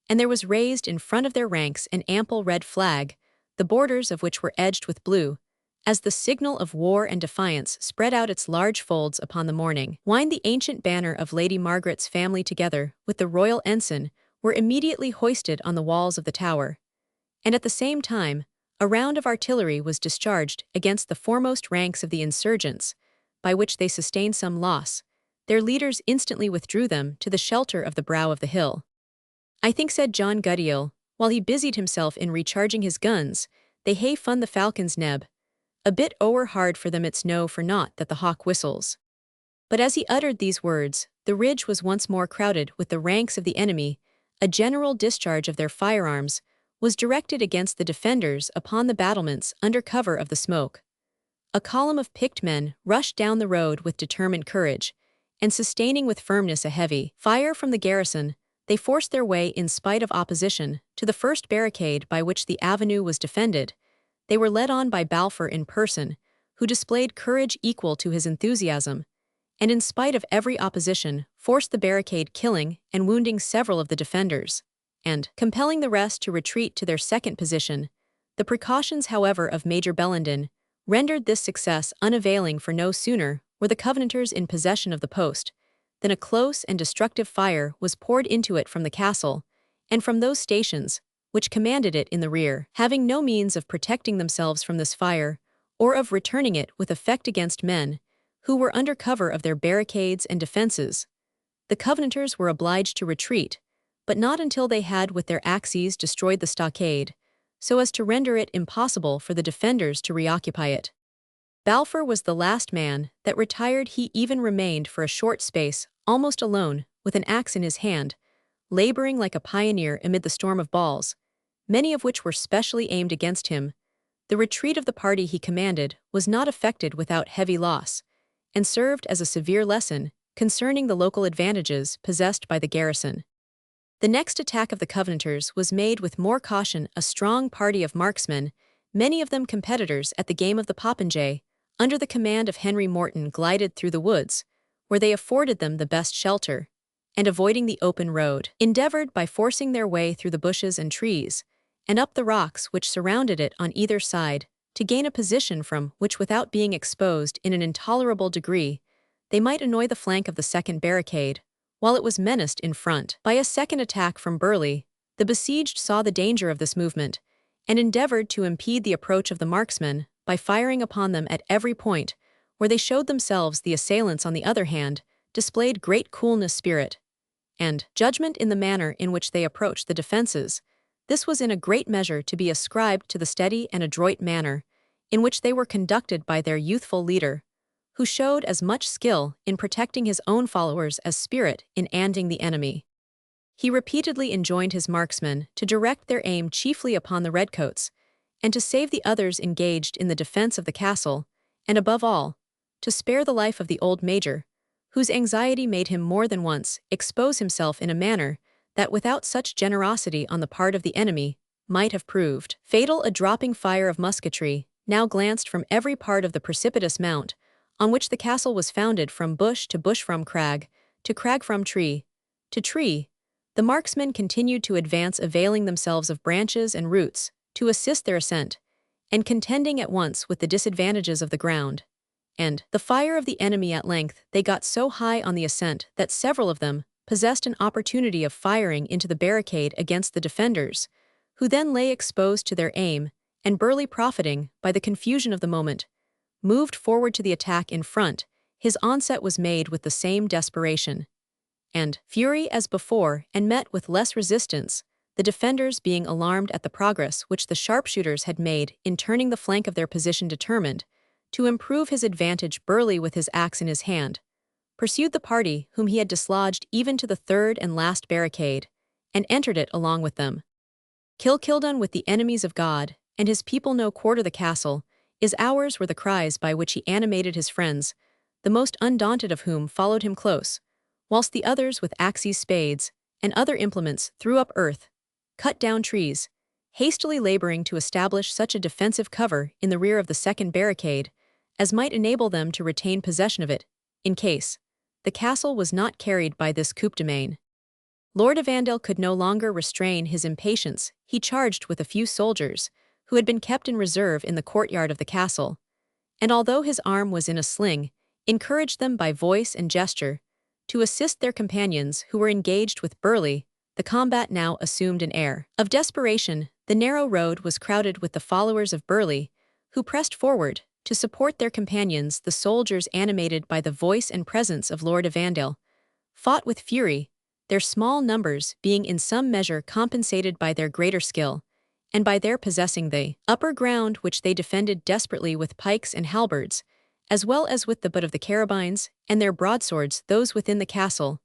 and there was raised in front of their ranks an ample red flag, the borders of which were edged with blue, as the signal of war and defiance spread out its large folds upon the morning. Wind the ancient banner of Lady Margaret's family together with the royal ensign were immediately hoisted on the walls of the tower, and at the same time, a round of artillery was discharged against the foremost ranks of the insurgents, by which they sustained some loss. Their leaders instantly withdrew them to the shelter of the brow of the hill. I think, said John Goodyeal, while he busied himself in recharging his guns, they hae fun the falcon's neb. A bit o'er hard for them, it's no for naught that the hawk whistles. But as he uttered these words, the ridge was once more crowded with the ranks of the enemy. A general discharge of their firearms was directed against the defenders upon the battlements under cover of the smoke. A column of picked men rushed down the road with determined courage, and sustaining with firmness a heavy fire from the garrison, they forced their way in spite of opposition to the first barricade by which the avenue was defended. They were led on by Balfour in person, who displayed courage equal to his enthusiasm, and in spite of every opposition, forced the barricade, killing and wounding several of the defenders, and compelling the rest to retreat to their second position. The precautions, however, of Major Bellenden rendered this success unavailing, for no sooner were the Covenanters in possession of the post than a close and destructive fire was poured into it from the castle, and from those stations which commanded it in the rear. Having no means of protecting themselves from this fire, or of returning it with effect against men who were under cover of their barricades and defenses, the Covenanters were obliged to retreat, but not until they had with their axes destroyed the stockade, so as to render it impossible for the defenders to reoccupy it. Balfour was the last man that retired. He even remained for a short space, almost alone, with an axe in his hand, laboring like a pioneer amid the storm of balls, many of which were specially aimed against him. The retreat of the party he commanded was not effected without heavy loss, and served as a severe lesson concerning the local advantages possessed by the garrison. The next attack of the Covenanters was made with more caution. A strong party of marksmen, many of them competitors at the game of the popinjay, under the command of Henry Morton, glided through the woods, where they afforded them the best shelter, and avoiding the open road, endeavored by forcing their way through the bushes and trees, and up the rocks which surrounded it on either side, to gain a position from which, without being exposed in an intolerable degree, they might annoy the flank of the second barricade, while it was menaced in front by a second attack from Burley. The besieged saw the danger of this movement, and endeavored to impede the approach of the marksmen by firing upon them at every point where they showed themselves. The assailants, on the other hand, displayed great coolness, spirit, and judgment in the manner in which they approached the defenses. This was in a great measure to be ascribed to the steady and adroit manner in which they were conducted by their youthful leader, who showed as much skill in protecting his own followers as spirit in anding the enemy. He repeatedly enjoined his marksmen to direct their aim chiefly upon the redcoats, and to save the others engaged in the defense of the castle, and above all, to spare the life of the old major, whose anxiety made him more than once expose himself in a manner that, without such generosity on the part of the enemy, might have proved fatal. A dropping fire of musketry now glanced from every part of the precipitous mount on which the castle was founded, from bush to bush, from crag to crag, from tree to tree. The marksmen continued to advance, availing themselves of branches and roots to assist their ascent, and contending at once with the disadvantages of the ground and the fire of the enemy. At length they got so high on the ascent that several of them possessed an opportunity of firing into the barricade against the defenders, who then lay exposed to their aim, and Burleigh, profiting by the confusion of the moment, moved forward to the attack in front. His onset was made with the same desperation and fury as before and met with less resistance, the defenders being alarmed at the progress which the sharpshooters had made in turning the flank of their position. Determined to improve his advantage, Burleigh, with his axe in his hand, pursued the party whom he had dislodged even to the third and last barricade, and entered it along with them. Kill Kildon with the enemies of God, and his people no quarter the castle, is ours, were the cries by which he animated his friends, the most undaunted of whom followed him close, whilst the others with axes, spades, and other implements threw up earth, cut down trees, hastily laboring to establish such a defensive cover in the rear of the second barricade as might enable them to retain possession of it, in case the castle was not carried by this coup de main. Lord Evandale could no longer restrain his impatience. He charged with a few soldiers, who had been kept in reserve in the courtyard of the castle, and although his arm was in a sling, encouraged them by voice and gesture to assist their companions who were engaged with Burleigh. The combat now assumed an air of desperation. The narrow road was crowded with the followers of Burleigh, who pressed forward to support their companions. The soldiers, animated by the voice and presence of Lord Evandale, fought with fury, their small numbers being in some measure compensated by their greater skill, and by their possessing the upper ground, which they defended desperately with pikes and halberds, as well as with the butt of the carabines and their broadswords. Those within the castle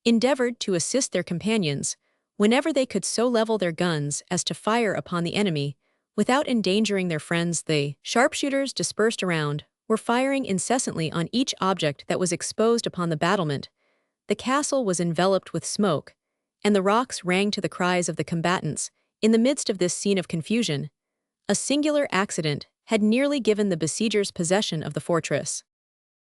endeavored to assist their companions whenever they could so level their guns as to fire upon the enemy without endangering their friends. The sharpshooters dispersed around were firing incessantly on each object that was exposed upon the battlement. The castle was enveloped with smoke, and the rocks rang to the cries of the combatants. In the midst of this scene of confusion, a singular accident had nearly given the besiegers possession of the fortress.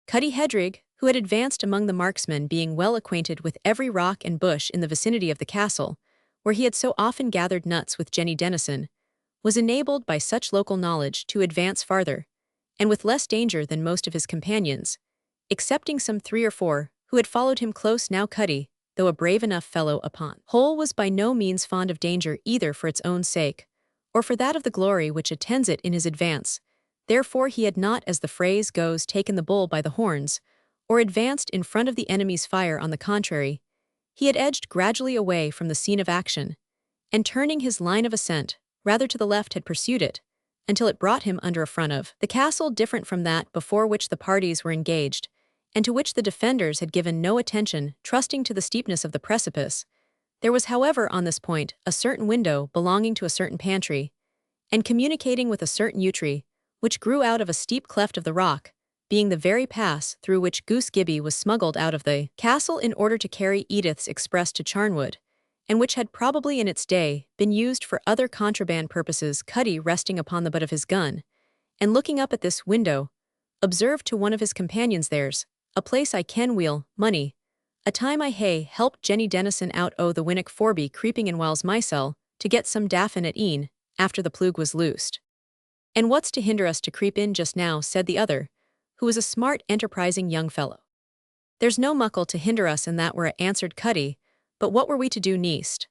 Cuddy Hedrig, who had advanced among the marksmen, being well acquainted with every rock and bush in the vicinity of the castle, where he had so often gathered nuts with Jenny Dennison, was enabled by such local knowledge to advance farther, and with less danger than most of his companions, excepting some 3 or 4 who had followed him close. Now Cuddy, though a brave enough fellow upon whole, was by no means fond of danger, either for its own sake, or for that of the glory which attends it in his advance. Therefore he had not, as the phrase goes, taken the bull by the horns, or advanced in front of the enemy's fire. On the contrary, he had edged gradually away from the scene of action, and turning his line of ascent rather to the left, had pursued it, until it brought him under a front of the castle different from that before which the parties were engaged, and to which the defenders had given no attention, trusting to the steepness of the precipice. There was, however, on this point, a certain window belonging to a certain pantry, and communicating with a certain yew tree, which grew out of a steep cleft of the rock, being the very pass through which Goose Gibbie was smuggled out of the castle in order to carry Edith's express to Charnwood, and which had probably in its day been used for other contraband purposes. Cuddy, resting upon the butt of his gun, and looking up at this window, observed to one of his companions, "There's a place I ken weel, money. A time I hae helped Jenny Dennison out o' the winnock forby, creeping in whiles mysel, to get some daffin at e'en, after the plug was loosed." "And what's to hinder us to creep in just now?" said the other, who was a smart, enterprising young fellow. "There's no muckle to hinder us in that were," answered Cuddy, "but what were we to do neist?"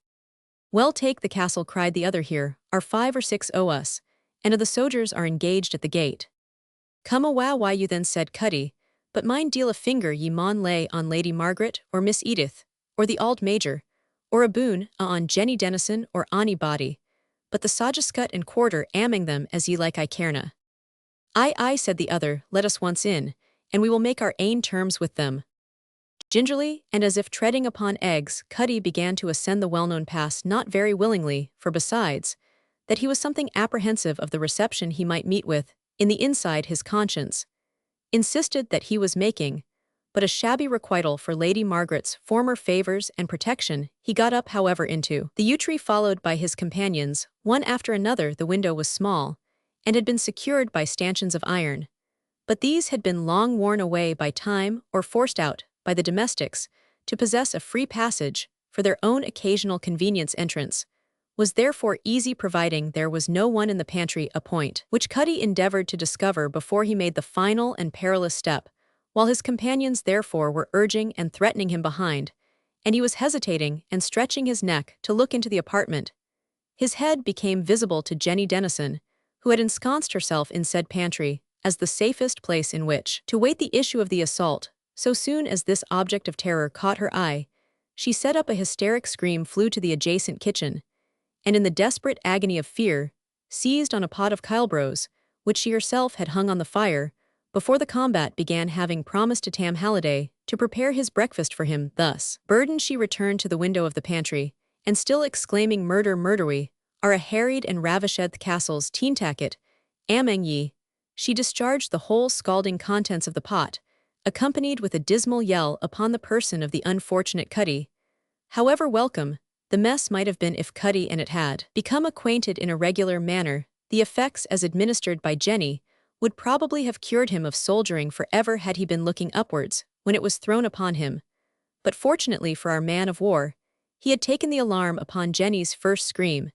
"Well, take the castle," cried the other. "Here are 5 or 6 o' us, and o' the sojers are engaged at the gate." "Come awa why you then," said Cuddy, "but mind deal a finger ye maun lay on Lady Margaret, or Miss Edith, or the Auld Major, or a boon on Jenny Dennison, or ony body, but the Sagiscut and quarter amming them as ye like. I carena." "Aye, aye," said the other, "let us once in, and we will make our ain terms with them." Gingerly, and as if treading upon eggs, Cuddy began to ascend the well-known pass, not very willingly, for besides that he was something apprehensive of the reception he might meet with, in the inside his conscience insisted that he was making but a shabby requital for Lady Margaret's former favours and protection. He got up, however, into the yew tree, followed by his companions, one after another. The window was small, and had been secured by stanchions of iron, but these had been long worn away by time, or forced out by the domestics to possess a free passage for their own occasional convenience. Entrance was therefore easy, providing there was no one in the pantry, a point which Cuddy endeavoured to discover before he made the final and perilous step, while his companions therefore were urging and threatening him behind, and he was hesitating and stretching his neck to look into the apartment. His head became visible to Jenny Dennison, who had ensconced herself in said pantry as the safest place in which to wait the issue of the assault. So soon as this object of terror caught her eye, she set up a hysteric scream, flew to the adjacent kitchen, and in the desperate agony of fear, seized on a pot of Kilebros, which she herself had hung on the fire, before the combat began, having promised to Tam Halliday to prepare his breakfast for him. Thus burdened, she returned to the window of the pantry, and still exclaiming, "Murder, murdery, are a harried and ravished castles, teentacket, amang ye," she discharged the whole scalding contents of the pot, accompanied with a dismal yell, upon the person of the unfortunate Cuddy. However welcome the mess might have been if Cuddy and it had become acquainted in a regular manner, the effects as administered by Jenny would probably have cured him of soldiering forever had he been looking upwards when it was thrown upon him. But fortunately for our man of war, he had taken the alarm upon Jenny's first scream,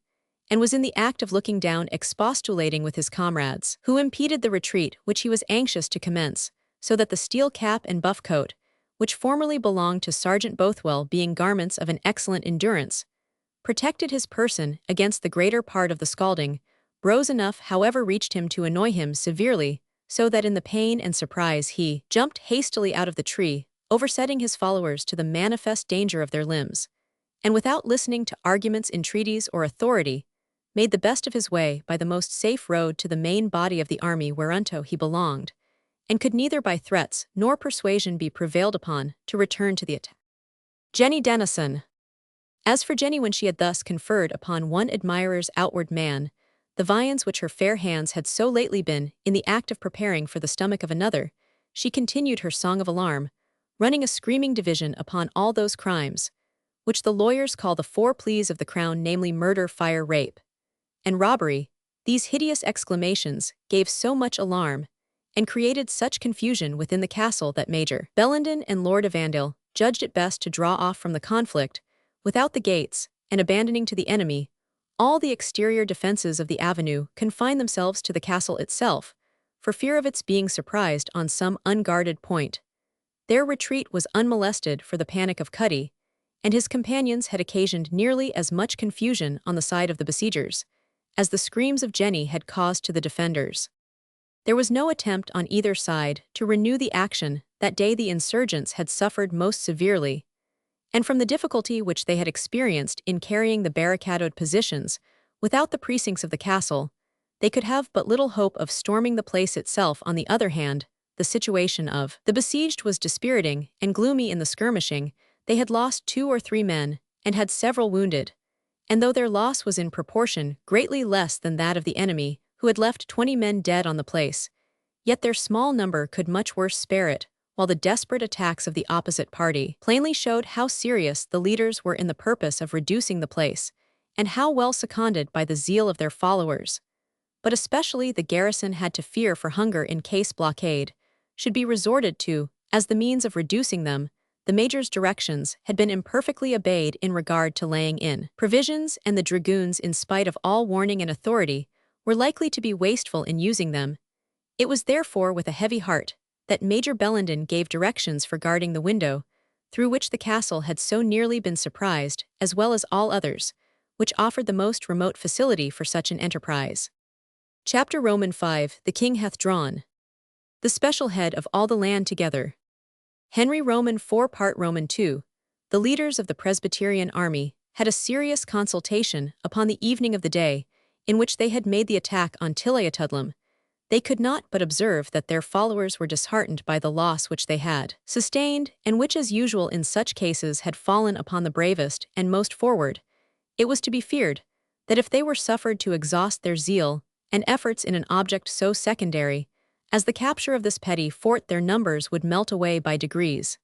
and was in the act of looking down, expostulating with his comrades, who impeded the retreat which he was anxious to commence, so that the steel cap and buff coat, which formerly belonged to Sergeant Bothwell, being garments of an excellent endurance, protected his person against the greater part of the scalding. Blows enough, however, reached him to annoy him severely, so that in the pain and surprise he jumped hastily out of the tree, oversetting his followers to the manifest danger of their limbs, and without listening to arguments, entreaties, or authority, made the best of his way by the most safe road to the main body of the army whereunto he belonged, and could neither by threats nor persuasion be prevailed upon to return to the attack. Jenny Dennison. As for Jenny, when she had thus conferred upon one admirer's outward man the viands which her fair hands had so lately been in the act of preparing for the stomach of another, she continued her song of alarm, running a screaming division upon all those crimes which the lawyers call the four pleas of the crown, namely murder, fire, rape, and robbery. These hideous exclamations gave so much alarm and created such confusion within the castle that Major Bellenden and Lord Evandale judged it best to draw off from the conflict without the gates, and abandoning to the enemy all the exterior defenses of the avenue, confine themselves to the castle itself, for fear of its being surprised on some unguarded point. Their retreat was unmolested, for the panic of Cuddy and his companions had occasioned nearly as much confusion on the side of the besiegers as the screams of Jenny had caused to the defenders. There was no attempt on either side to renew the action. That day the insurgents had suffered most severely, and from the difficulty which they had experienced in carrying the barricadoed positions without the precincts of the castle, they could have but little hope of storming the place itself. On the other hand, the situation of the besieged was dispiriting and gloomy. In the skirmishing, they had lost 2 or 3 men, and had several wounded, and though their loss was in proportion greatly less than that of the enemy, who had left 20 men dead on the place, yet their small number could much worse spare it, while the desperate attacks of the opposite party plainly showed how serious the leaders were in the purpose of reducing the place, and how well seconded by the zeal of their followers. But especially the garrison had to fear for hunger in case blockade should be resorted to as the means of reducing them. The major's directions had been imperfectly obeyed in regard to laying in provisions, and the dragoons, in spite of all warning and authority, were likely to be wasteful in using them. It was therefore with a heavy heart that Major Bellenden gave directions for guarding the window, through which the castle had so nearly been surprised, as well as all others, which offered the most remote facility for such an enterprise. Chapter Roman 5. The King hath drawn the special head of all the land together. Henry Roman 4 Part Roman 2. The leaders of the Presbyterian army had a serious consultation upon the evening of the day in which they had made the attack on Tilliatudlem. They could not but observe that their followers were disheartened by the loss which they had sustained, and which, as usual in such cases, had fallen upon the bravest and most forward. It was to be feared that if they were suffered to exhaust their zeal and efforts in an object so secondary as the capture of this petty fort, their numbers would melt away by degrees,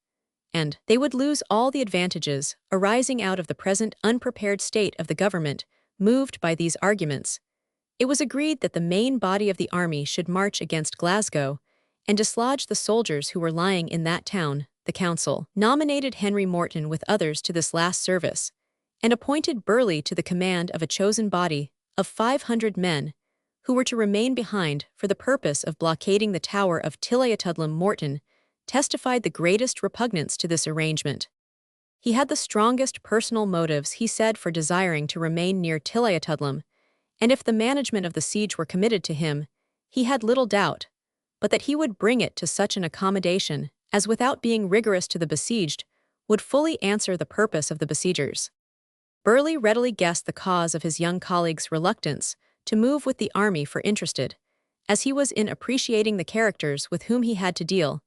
and they would lose all the advantages arising out of the present unprepared state of the government. Moved by these arguments, it was agreed that the main body of the army should march against Glasgow and dislodge the soldiers who were lying in that town. The council nominated Henry Morton with others to this last service, and appointed Burleigh to the command of a chosen body of 500 men, who were to remain behind for the purpose of blockading the tower of Tilliatudlem. Morton testified the greatest repugnance to this arrangement. He had the strongest personal motives, he said, for desiring to remain near Tilliatudlem, and if the management of the siege were committed to him, he had little doubt, but that he would bring it to such an accommodation as without being rigorous to the besieged, would fully answer the purpose of the besiegers. Burleigh readily guessed the cause of his young colleague's reluctance to move with the army for interested, as he was in appreciating the characters with whom he had to deal.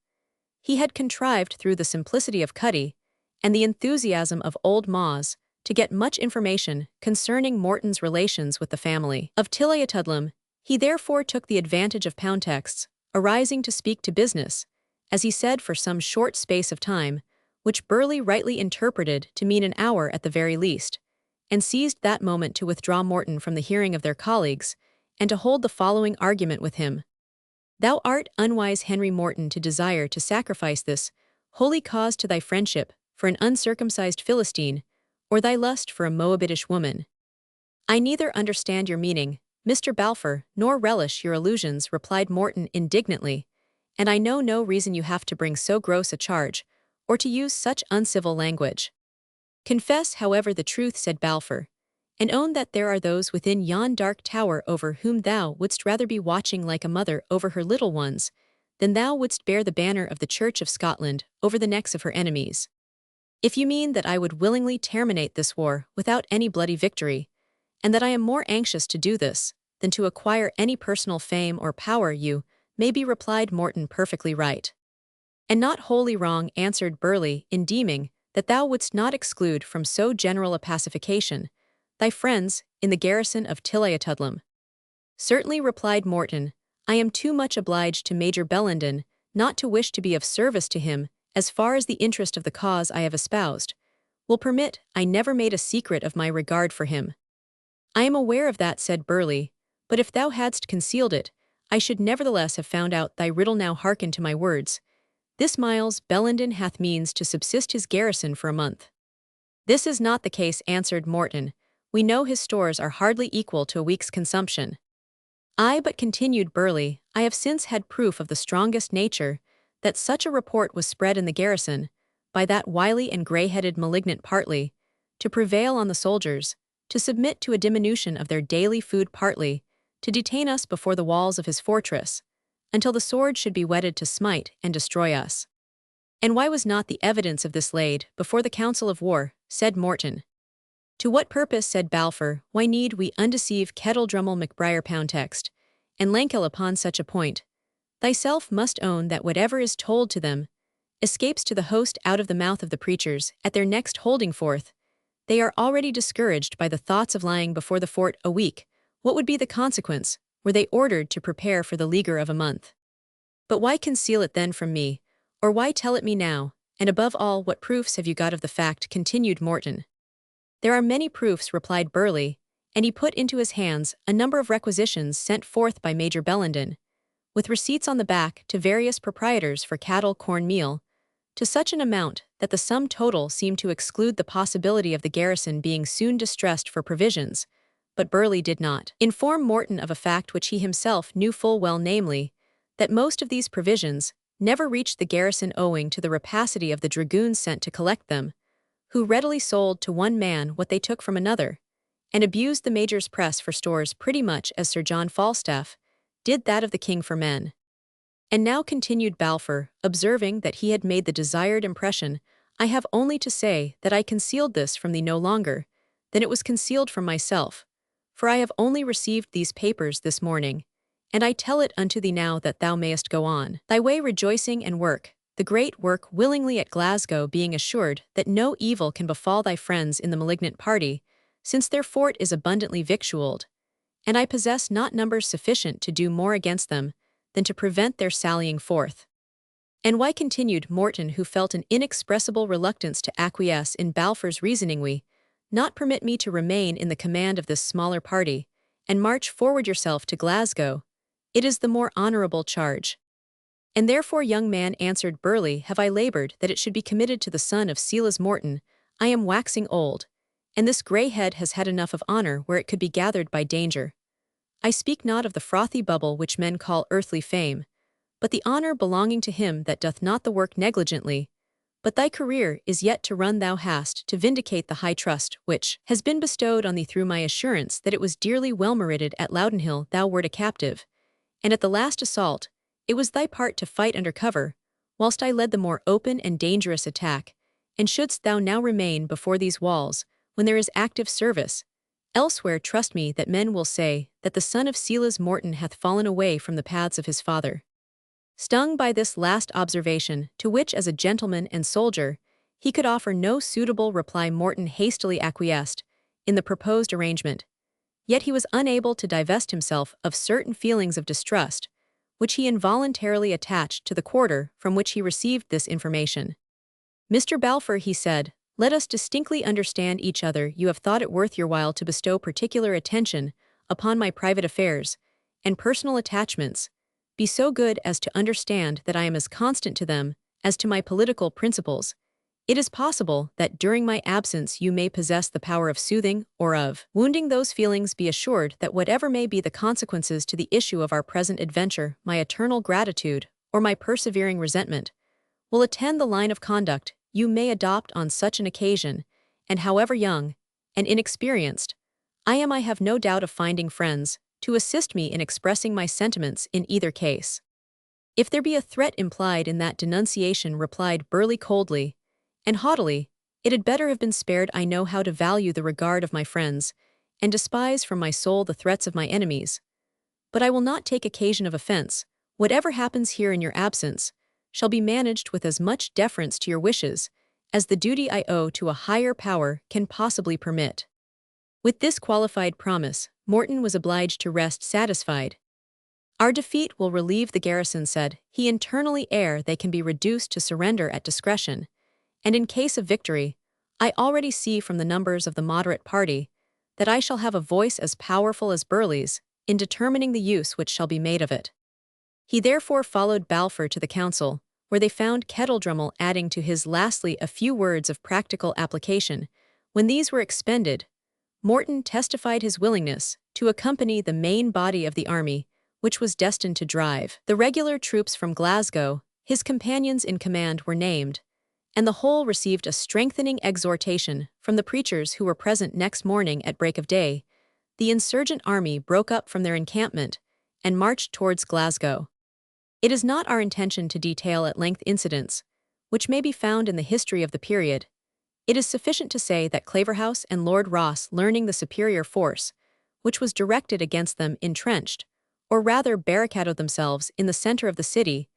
He had contrived through the simplicity of Cuddy and the enthusiasm of old Moz to get much information concerning Morton's relations with the family of Tilliatudlem. He therefore took the advantage of Poundtext's arising to speak to business, as he said for some short space of time, which Burleigh rightly interpreted to mean an hour at the very least, and seized that moment to withdraw Morton from the hearing of their colleagues, and to hold the following argument with him. Thou art unwise, Henry Morton, to desire to sacrifice this holy cause to thy friendship for an uncircumcised Philistine, or thy lust for a Moabitish woman. I neither understand your meaning, Mr. Balfour, nor relish your allusions, replied Morton indignantly, and I know no reason you have to bring so gross a charge, or to use such uncivil language. Confess, however, the truth, said Balfour, and own that there are those within yon dark tower over whom thou wouldst rather be watching like a mother over her little ones, than thou wouldst bear the banner of the Church of Scotland over the necks of her enemies. If you mean that I would willingly terminate this war without any bloody victory, and that I am more anxious to do this than to acquire any personal fame or power, you may be, replied Morton, perfectly right. And not wholly wrong, answered Burleigh, in deeming that thou wouldst not exclude from so general a pacification thy friends in the garrison of Tilliatudlem. Certainly, replied Morton, I am too much obliged to Major Bellenden not to wish to be of service to him as far as the interest of the cause I have espoused will permit. I never made a secret of my regard for him. I am aware of that, said Burleigh, but if thou hadst concealed it, I should nevertheless have found out thy riddle. Now hearken to my words. This Miles Bellenden hath means to subsist his garrison for a month. This is not the case, answered Morton. We know his stores are hardly equal to a week's consumption. Ay, but, continued Burleigh, I have since had proof of the strongest nature that such a report was spread in the garrison, by that wily and grey-headed malignant partly, to prevail on the soldiers, to submit to a diminution of their daily food, partly, to detain us before the walls of his fortress, until the sword should be whetted to smite and destroy us. And why was not the evidence of this laid before the council of war, said Morton. To what purpose, said Balfour, why need we undeceive Kettledrummel, MacBriar, Poundtext, and Lankill upon such a point? Thyself must own that whatever is told to them escapes to the host out of the mouth of the preachers at their next holding forth. They are already discouraged by the thoughts of lying before the fort a week. What would be the consequence, were they ordered to prepare for the leaguer of a month? But why conceal it then from me, or why tell it me now, and above all, what proofs have you got of the fact, continued Morton. There are many proofs, replied Burleigh, and he put into his hands a number of requisitions sent forth by Major Bellenden, with receipts on the back to various proprietors for cattle, corn, meal, to such an amount that the sum total seemed to exclude the possibility of the garrison being soon distressed for provisions. But Burleigh did not inform Morton of a fact which he himself knew full well, namely, that most of these provisions never reached the garrison owing to the rapacity of the dragoons sent to collect them, who readily sold to one man what they took from another, and abused the major's press for stores pretty much as Sir John Falstaff did that of the king for men. And now, continued Balfour, observing that he had made the desired impression, I have only to say that I concealed this from thee no longer than it was concealed from myself, for I have only received these papers this morning, and I tell it unto thee now that thou mayest go on thy way rejoicing and work the great work willingly at Glasgow, being assured that no evil can befall thy friends in the malignant party, since their fort is abundantly victualled, and I possess not numbers sufficient to do more against them than to prevent their sallying forth. And why, continued Morton, who felt an inexpressible reluctance to acquiesce in Balfour's reasoning, we not permit me to remain in the command of this smaller party, and march forward yourself to Glasgow? It is the more honourable charge. And therefore, young man, answered Burleigh, have I laboured that it should be committed to the son of Silas Morton. I am waxing old, and this grey head has had enough of honour where it could be gathered by danger. I speak not of the frothy bubble which men call earthly fame, but the honour belonging to him that doth not the work negligently, But thy career is yet to run. Thou hast to vindicate the high trust which has been bestowed on thee through my assurance that it was dearly well merited. At Loudenhill thou wert a captive, and at the last assault it was thy part to fight under cover, whilst I led the more open and dangerous attack. And shouldst thou now remain before these walls, when there is active service, elsewhere, trust me that men will say that the son of Silas Morton hath fallen away from the paths of his father. Stung by this last observation, to which as a gentleman and soldier he could offer no suitable reply, Morton hastily acquiesced in the proposed arrangement. Yet he was unable to divest himself of certain feelings of distrust, which he involuntarily attached to the quarter from which he received this information. Mr. Balfour, he said, let us distinctly understand each other. You have thought it worth your while to bestow particular attention upon my private affairs and personal attachments. Be so good as to understand that I am as constant to them as to my political principles. It is possible that during my absence you may possess the power of soothing or of wounding those feelings. Be assured that whatever may be the consequences to the issue of our present adventure, my eternal gratitude, or my persevering resentment, will attend the line of conduct you may adopt on such an occasion, and however young and inexperienced, I have no doubt of finding friends to assist me in expressing my sentiments in either case. If there be a threat implied in that denunciation, replied Burleigh coldly and haughtily, it had better have been spared. I know how to value the regard of my friends, and despise from my soul the threats of my enemies. But I will not take occasion of offense. Whatever happens here in your absence shall be managed with as much deference to your wishes as the duty I owe to a higher power can possibly permit. With this qualified promise, Morton was obliged to rest satisfied. Our defeat will relieve the garrison, said he internally, ere they can be reduced to surrender at discretion, and in case of victory, I already see from the numbers of the moderate party that I shall have a voice as powerful as Burleigh's in determining the use which shall be made of it. He therefore followed Balfour to the council, where they found Kettledrummel adding to his lastly a few words of practical application. When these were expended, Morton testified his willingness to accompany the main body of the army, which was destined to drive the regular troops from Glasgow. His companions in command were named, and the whole received a strengthening exhortation from the preachers who were present. Next morning at break of day, the insurgent army broke up from their encampment and marched towards Glasgow. It is not our intention to detail at length incidents which may be found in the history of the period. It is sufficient to say that Claverhouse and Lord Ross, learning the superior force which was directed against them, entrenched, or rather barricaded themselves in the centre of the city,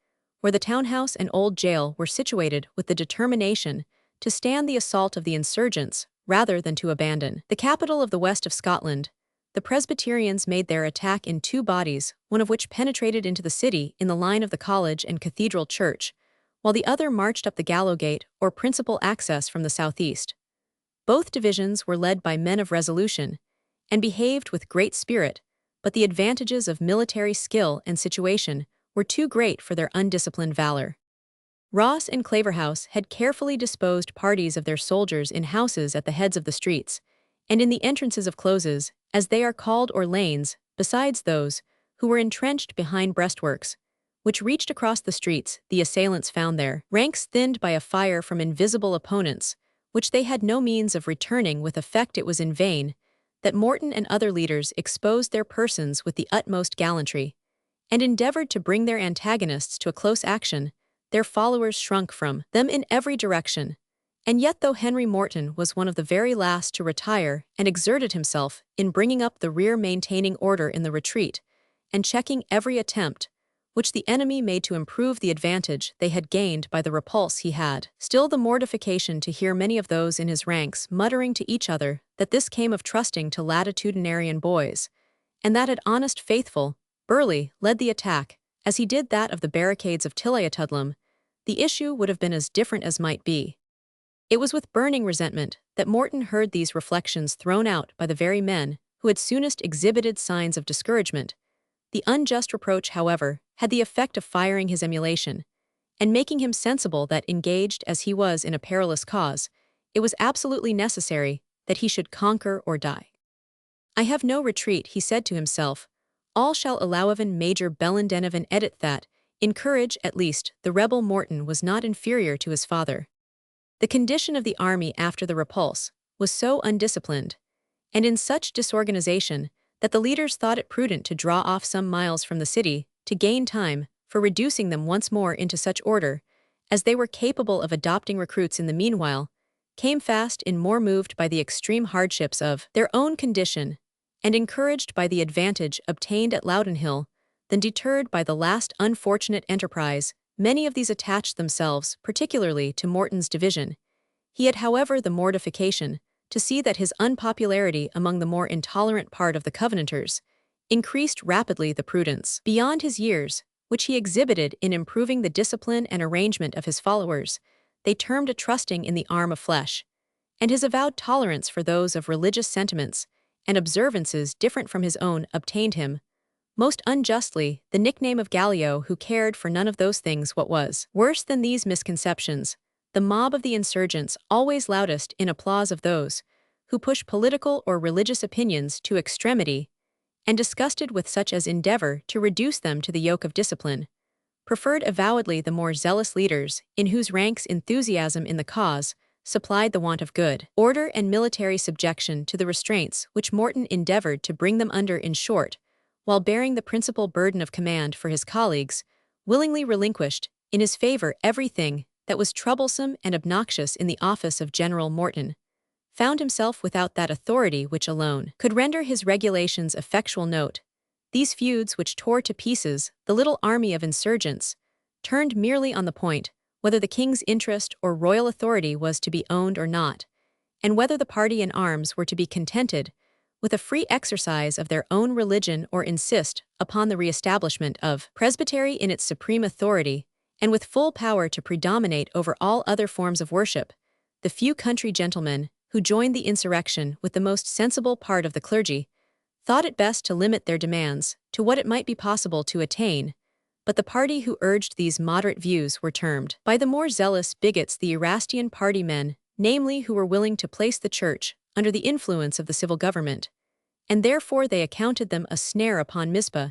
where the townhouse and old jail were situated, with the determination to stand the assault of the insurgents rather than to abandon the capital of the west of Scotland. The Presbyterians made their attack in two bodies, one of which penetrated into the city in the line of the college and cathedral church, while the other marched up the Gallowgate, or principal access, from the southeast. Both divisions were led by men of resolution, and behaved with great spirit, but the advantages of military skill and situation were too great for their undisciplined valor. Ross and Claverhouse had carefully disposed parties of their soldiers in houses at the heads of the streets, and in the entrances of closes, as they are called, or lanes, besides those who were entrenched behind breastworks, which reached across the streets. The assailants found their ranks thinned by a fire from invisible opponents, which they had no means of returning with effect. It was in vain that Morton and other leaders exposed their persons with the utmost gallantry, and endeavored to bring their antagonists to a close action. Their followers shrunk from them in every direction. And yet, though Henry Morton was one of the very last to retire and exerted himself in bringing up the rear, maintaining order in the retreat, and checking every attempt which the enemy made to improve the advantage they had gained by the repulse he had, still the mortification to hear many of those in his ranks muttering to each other that this came of trusting to latitudinarian boys, and that had honest faithful Burleigh led the attack, as he did that of the barricades of Tilliatudlem, the issue would have been as different as might be. It was with burning resentment that Morton heard these reflections thrown out by the very men who had soonest exhibited signs of discouragement. The unjust reproach, however, had the effect of firing his emulation, and making him sensible that, engaged as he was in a perilous cause, it was absolutely necessary that he should conquer or die. I have no retreat, he said to himself. All shall allowen Major Bellendenoven edit that, in courage at least, the rebel Morton was not inferior to his father. The condition of the army after the repulse was so undisciplined, and in such disorganization, that the leaders thought it prudent to draw off some miles from the city to gain time for reducing them once more into such order as they were capable of adopting recruits in the meanwhile, came fast in more moved by the extreme hardships of their own condition, and encouraged by the advantage obtained at Loudenhill, than deterred by the last unfortunate enterprise. Many of these attached themselves particularly to Morton's division. He had, however, the mortification to see that his unpopularity among the more intolerant part of the Covenanters increased rapidly the prudence beyond his years, which he exhibited in improving the discipline and arrangement of his followers, they termed a trusting in the arm of flesh, and his avowed tolerance for those of religious sentiments and observances different from his own obtained him, most unjustly, the nickname of Gallio, who cared for none of those things. What was worse than these misconceptions, the mob of the insurgents, always loudest in applause of those who push political or religious opinions to extremity, and disgusted with such as endeavor to reduce them to the yoke of discipline, preferred avowedly the more zealous leaders, in whose ranks enthusiasm in the cause supplied the want of good order and military subjection to the restraints which Morton endeavored to bring them under. In short, while bearing the principal burden of command for his colleagues, willingly relinquished, in his favor, everything that was troublesome and obnoxious in the office of General. Morton found himself without that authority which alone could render his regulations effectual. Note, these feuds which tore to pieces the little army of insurgents turned merely on the point whether the king's interest or royal authority was to be owned or not, and whether the party in arms were to be contented with a free exercise of their own religion or insist upon the re-establishment of Presbytery in its supreme authority, and with full power to predominate over all other forms of worship. The few country gentlemen who joined the insurrection with the most sensible part of the clergy thought it best to limit their demands to what it might be possible to attain, but the party who urged these moderate views were termed by the more zealous bigots the Erastian party men, namely who were willing to place the Church under the influence of the civil government, and therefore they accounted them a snare upon Mizpah,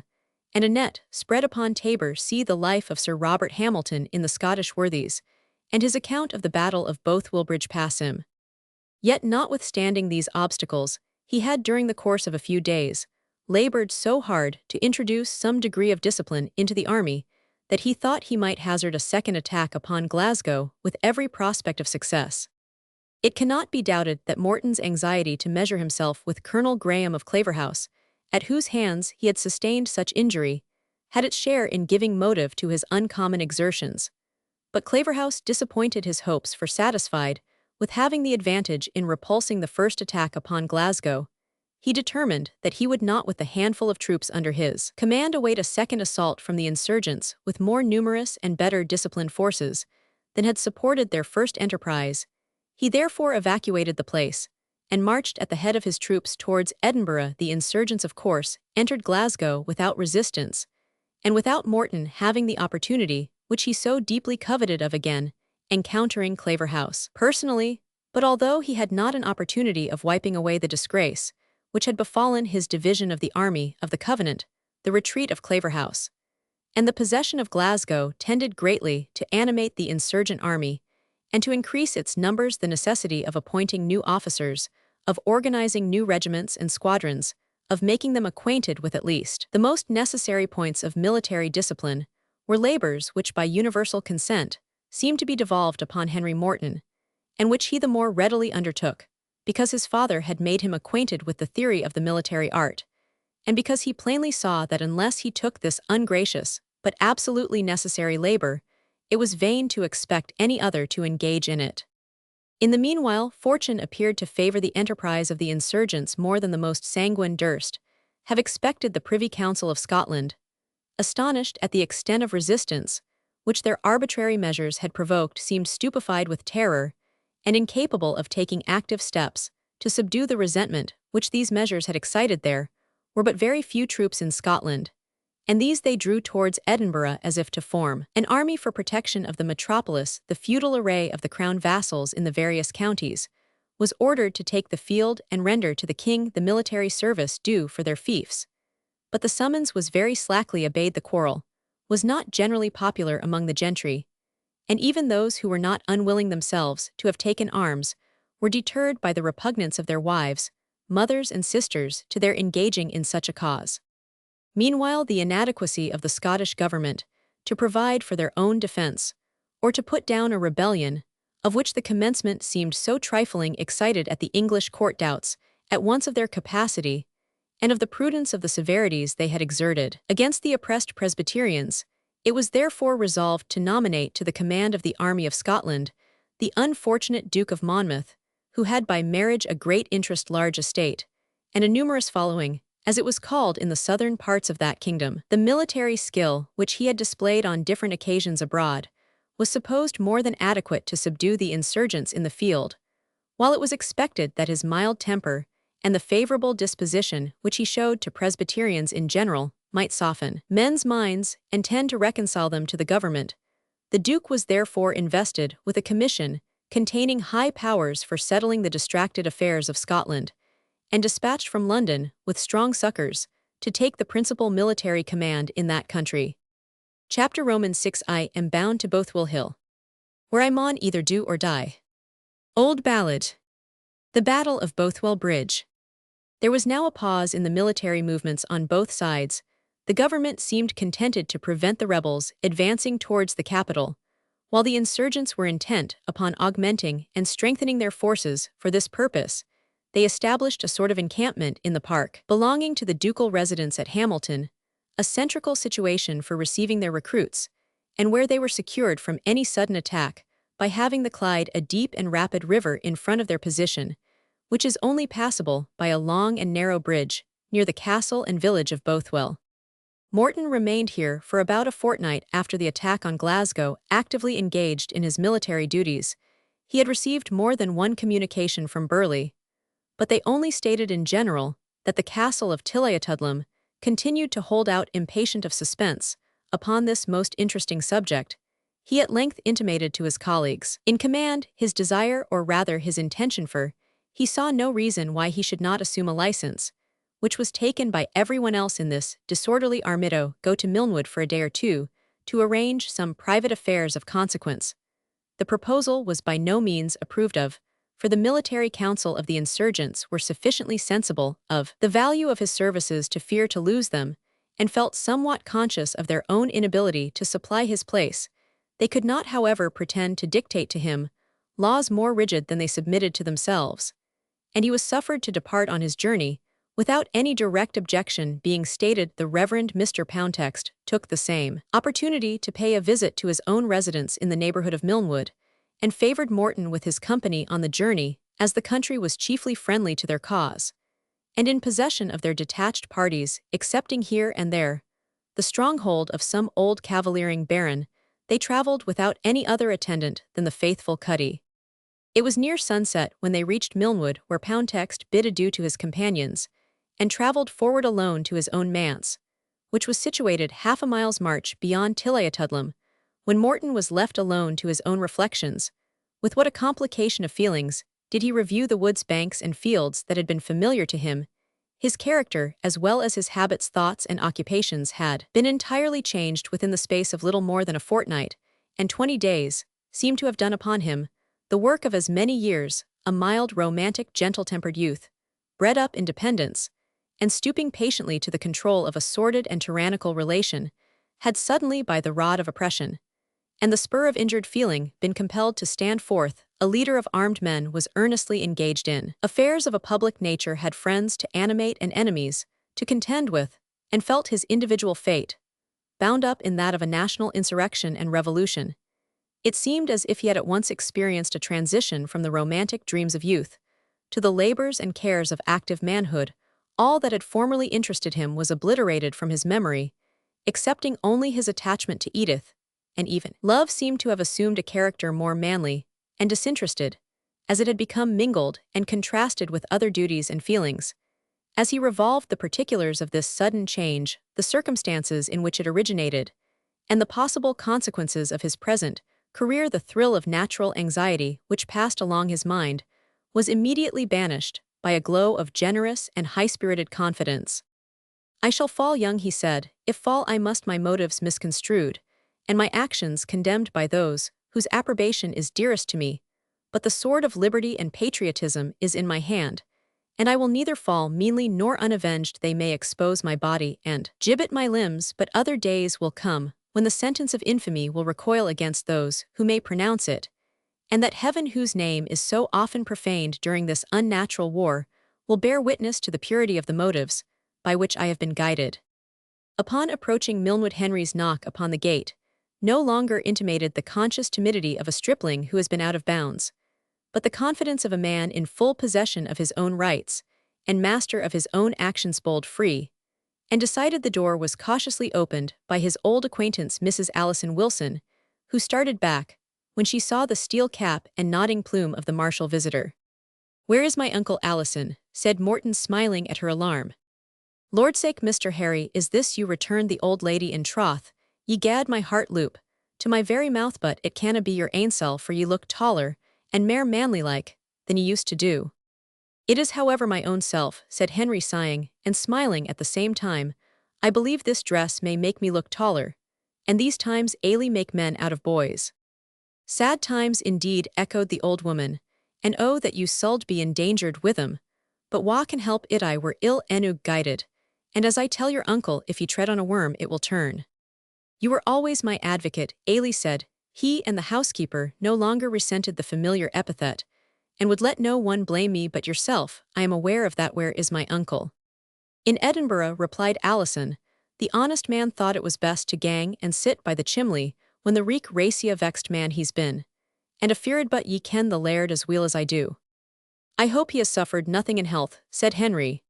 and a net spread upon Tabor. See the life of Sir Robert Hamilton in the Scottish Worthies, and his account of the Battle of both Wilbridge Passim. Yet notwithstanding these obstacles, he had during the course of a few days labored so hard to introduce some degree of discipline into the army that he thought he might hazard a second attack upon Glasgow with every prospect of success. It cannot be doubted that Morton's anxiety to measure himself with Colonel Graham of Claverhouse, at whose hands he had sustained such injury, had its share in giving motive to his uncommon exertions. But Claverhouse disappointed his hopes, for satisfied with having the advantage in repulsing the first attack upon Glasgow, he determined that he would not with the handful of troops under his command await a second assault from the insurgents with more numerous and better disciplined forces than had supported their first enterprise. He therefore evacuated the place, and marched at the head of his troops towards Edinburgh. The insurgents, of course, entered Glasgow without resistance, and without Morton having the opportunity, which he so deeply coveted, of again encountering Claverhouse personally. But although he had not an opportunity of wiping away the disgrace which had befallen his division of the army of the Covenant, the retreat of Claverhouse and the possession of Glasgow tended greatly to animate the insurgent army, and to increase its numbers. The necessity of appointing new officers, of organizing new regiments and squadrons, of making them acquainted with at least the most necessary points of military discipline, were labors which by universal consent seemed to be devolved upon Henry Morton, and which he the more readily undertook, because his father had made him acquainted with the theory of the military art, and because he plainly saw that unless he took this ungracious but absolutely necessary labor, it was vain to expect any other to engage in it. In the meanwhile, fortune appeared to favor the enterprise of the insurgents more than the most sanguine durst have expected. The Privy Council of Scotland, astonished at the extent of resistance which their arbitrary measures had provoked, seemed stupefied with terror, and incapable of taking active steps to subdue the resentment which these measures had excited. There were but very few troops in Scotland, and these they drew towards Edinburgh as if to form an army for protection of the metropolis. The feudal array of the crown vassals in the various counties was ordered to take the field and render to the king the military service due for their fiefs. But the summons was very slackly obeyed. The quarrel was not generally popular among the gentry, and even those who were not unwilling themselves to have taken arms were deterred by the repugnance of their wives, mothers, and sisters to their engaging in such a cause. Meanwhile, the inadequacy of the Scottish government to provide for their own defense, or to put down a rebellion, of which the commencement seemed so trifling, excited at the English court doubts, at once of their capacity, and of the prudence of the severities they had exerted against the oppressed Presbyterians. It was therefore resolved to nominate to the command of the army of Scotland the unfortunate Duke of Monmouth, who had by marriage a great interest, large estate, and a numerous following, as it was called in the southern parts of that kingdom. The military skill which he had displayed on different occasions abroad was supposed more than adequate to subdue the insurgents in the field, while it was expected that his mild temper and the favorable disposition which he showed to Presbyterians in general might soften men's minds and tend to reconcile them to the government. The Duke was therefore invested with a commission containing high powers for settling the distracted affairs of Scotland, and dispatched from London with strong succors to take the principal military command in that country. Chapter Romans 6. I am bound to Bothwell Hill, where I maun either do or die. Old Ballad. The Battle of Bothwell Bridge. There was now a pause in the military movements on both sides. The government seemed contented to prevent the rebels advancing towards the capital, while the insurgents were intent upon augmenting and strengthening their forces. For this purpose, they established a sort of encampment in the park belonging to the ducal residence at Hamilton, a central situation for receiving their recruits, and where they were secured from any sudden attack by having the Clyde, a deep and rapid river, in front of their position, which is only passable by a long and narrow bridge near the castle and village of Bothwell. Morton remained here for about a fortnight after the attack on Glasgow, actively engaged in his military duties. He had received more than one communication from Burleigh, but they only stated in general that the castle of Tilliatudlem continued to hold out, impatient of suspense upon this most interesting subject. He at length intimated to his colleagues in command his desire, or rather his intention, for he saw no reason why he should not assume a license, which was taken by everyone else in this disorderly armado, go to Milnwood for a day or two to arrange some private affairs of consequence. The proposal was by no means approved of, for the military council of the insurgents were sufficiently sensible of the value of his services to fear to lose them, and felt somewhat conscious of their own inability to supply his place. They could not, however, pretend to dictate to him laws more rigid than they submitted to themselves, and he was suffered to depart on his journey without any direct objection being stated. The Reverend Mr. Poundtext took the same opportunity to pay a visit to his own residence in the neighborhood of Milnwood, and favored Morton with his company on the journey, as the country was chiefly friendly to their cause, and in possession of their detached parties, excepting here and there the stronghold of some old cavaliering baron. They travelled without any other attendant than the faithful Cuddy. It was near sunset when they reached Milnwood, where Poundtext bid adieu to his companions, and travelled forward alone to his own manse, which was situated half a mile's march beyond Tilliatudlem. When Morton was left alone to his own reflections, with what a complication of feelings did he review the woods, banks, and fields that had been familiar to him. His character, as well as his habits, thoughts, and occupations, had been entirely changed within the space of little more than a fortnight, and 20 days seemed to have done upon him the work of as many years. A mild, romantic, gentle-tempered youth, bred up in dependence, and stooping patiently to the control of a sordid and tyrannical relation, had suddenly, by the rod of oppression and the spur of injured feeling, been compelled to stand forth. A leader of armed men was earnestly engaged in affairs of a public nature, had friends to animate and enemies to contend with, and felt his individual fate bound up in that of a national insurrection and revolution. It seemed as if he had at once experienced a transition from the romantic dreams of youth to the labors and cares of active manhood. All that had formerly interested him was obliterated from his memory, excepting only his attachment to Edith, and even love seemed to have assumed a character more manly and disinterested, as it had become mingled and contrasted with other duties and feelings. As he revolved the particulars of this sudden change, the circumstances in which it originated, and the possible consequences of his present career, the thrill of natural anxiety which passed along his mind was immediately banished by a glow of generous and high-spirited confidence. "I shall fall young," he said, "if fall I must, my motives misconstrued, and my actions condemned by those whose approbation is dearest to me, but the sword of liberty and patriotism is in my hand, and I will neither fall meanly nor unavenged. They may expose my body and gibbet my limbs, but other days will come, when the sentence of infamy will recoil against those who may pronounce it, and that heaven whose name is so often profaned during this unnatural war will bear witness to the purity of the motives by which I have been guided. Upon approaching Milnwood, Henry's knock upon the gate no longer intimated the conscious timidity of a stripling who has been out of bounds, but the confidence of a man in full possession of his own rights and master of his own actions. Bold free, and decided the door was cautiously opened by his old acquaintance Mrs. Allison Wilson, who started back when she saw the steel cap and nodding plume of the martial visitor. "Where is my Uncle Allison?" said Morton, smiling at her alarm. "Lordsake, Mr. Harry, is this you?" returned the old lady. "In troth, ye gad my heart loop to my very mouth, but it canna be your ainsel, for ye look taller and mair manly-like than ye used to do." "It is, however, my own self," said Henry, sighing and smiling at the same time. "I believe this dress may make me look taller, and these times ailey make men out of boys." "Sad times indeed," echoed the old woman, "and oh that you suld be endangered with 'em. But wha can help it? I were ill enough guided, and as I tell your uncle, if ye tread on a worm it will turn." "You were always my advocate," Ailey said. He and the housekeeper no longer resented the familiar epithet, and would let no one blame me but yourself. "I am aware of that. Where is my uncle?" "In Edinburgh," replied Allison. "The honest man thought it was best to gang and sit by the chimley when the reek racia vexed man he's been, and afeared but ye ken the laird as weel as I do." "I hope he has suffered nothing in health," said Henry.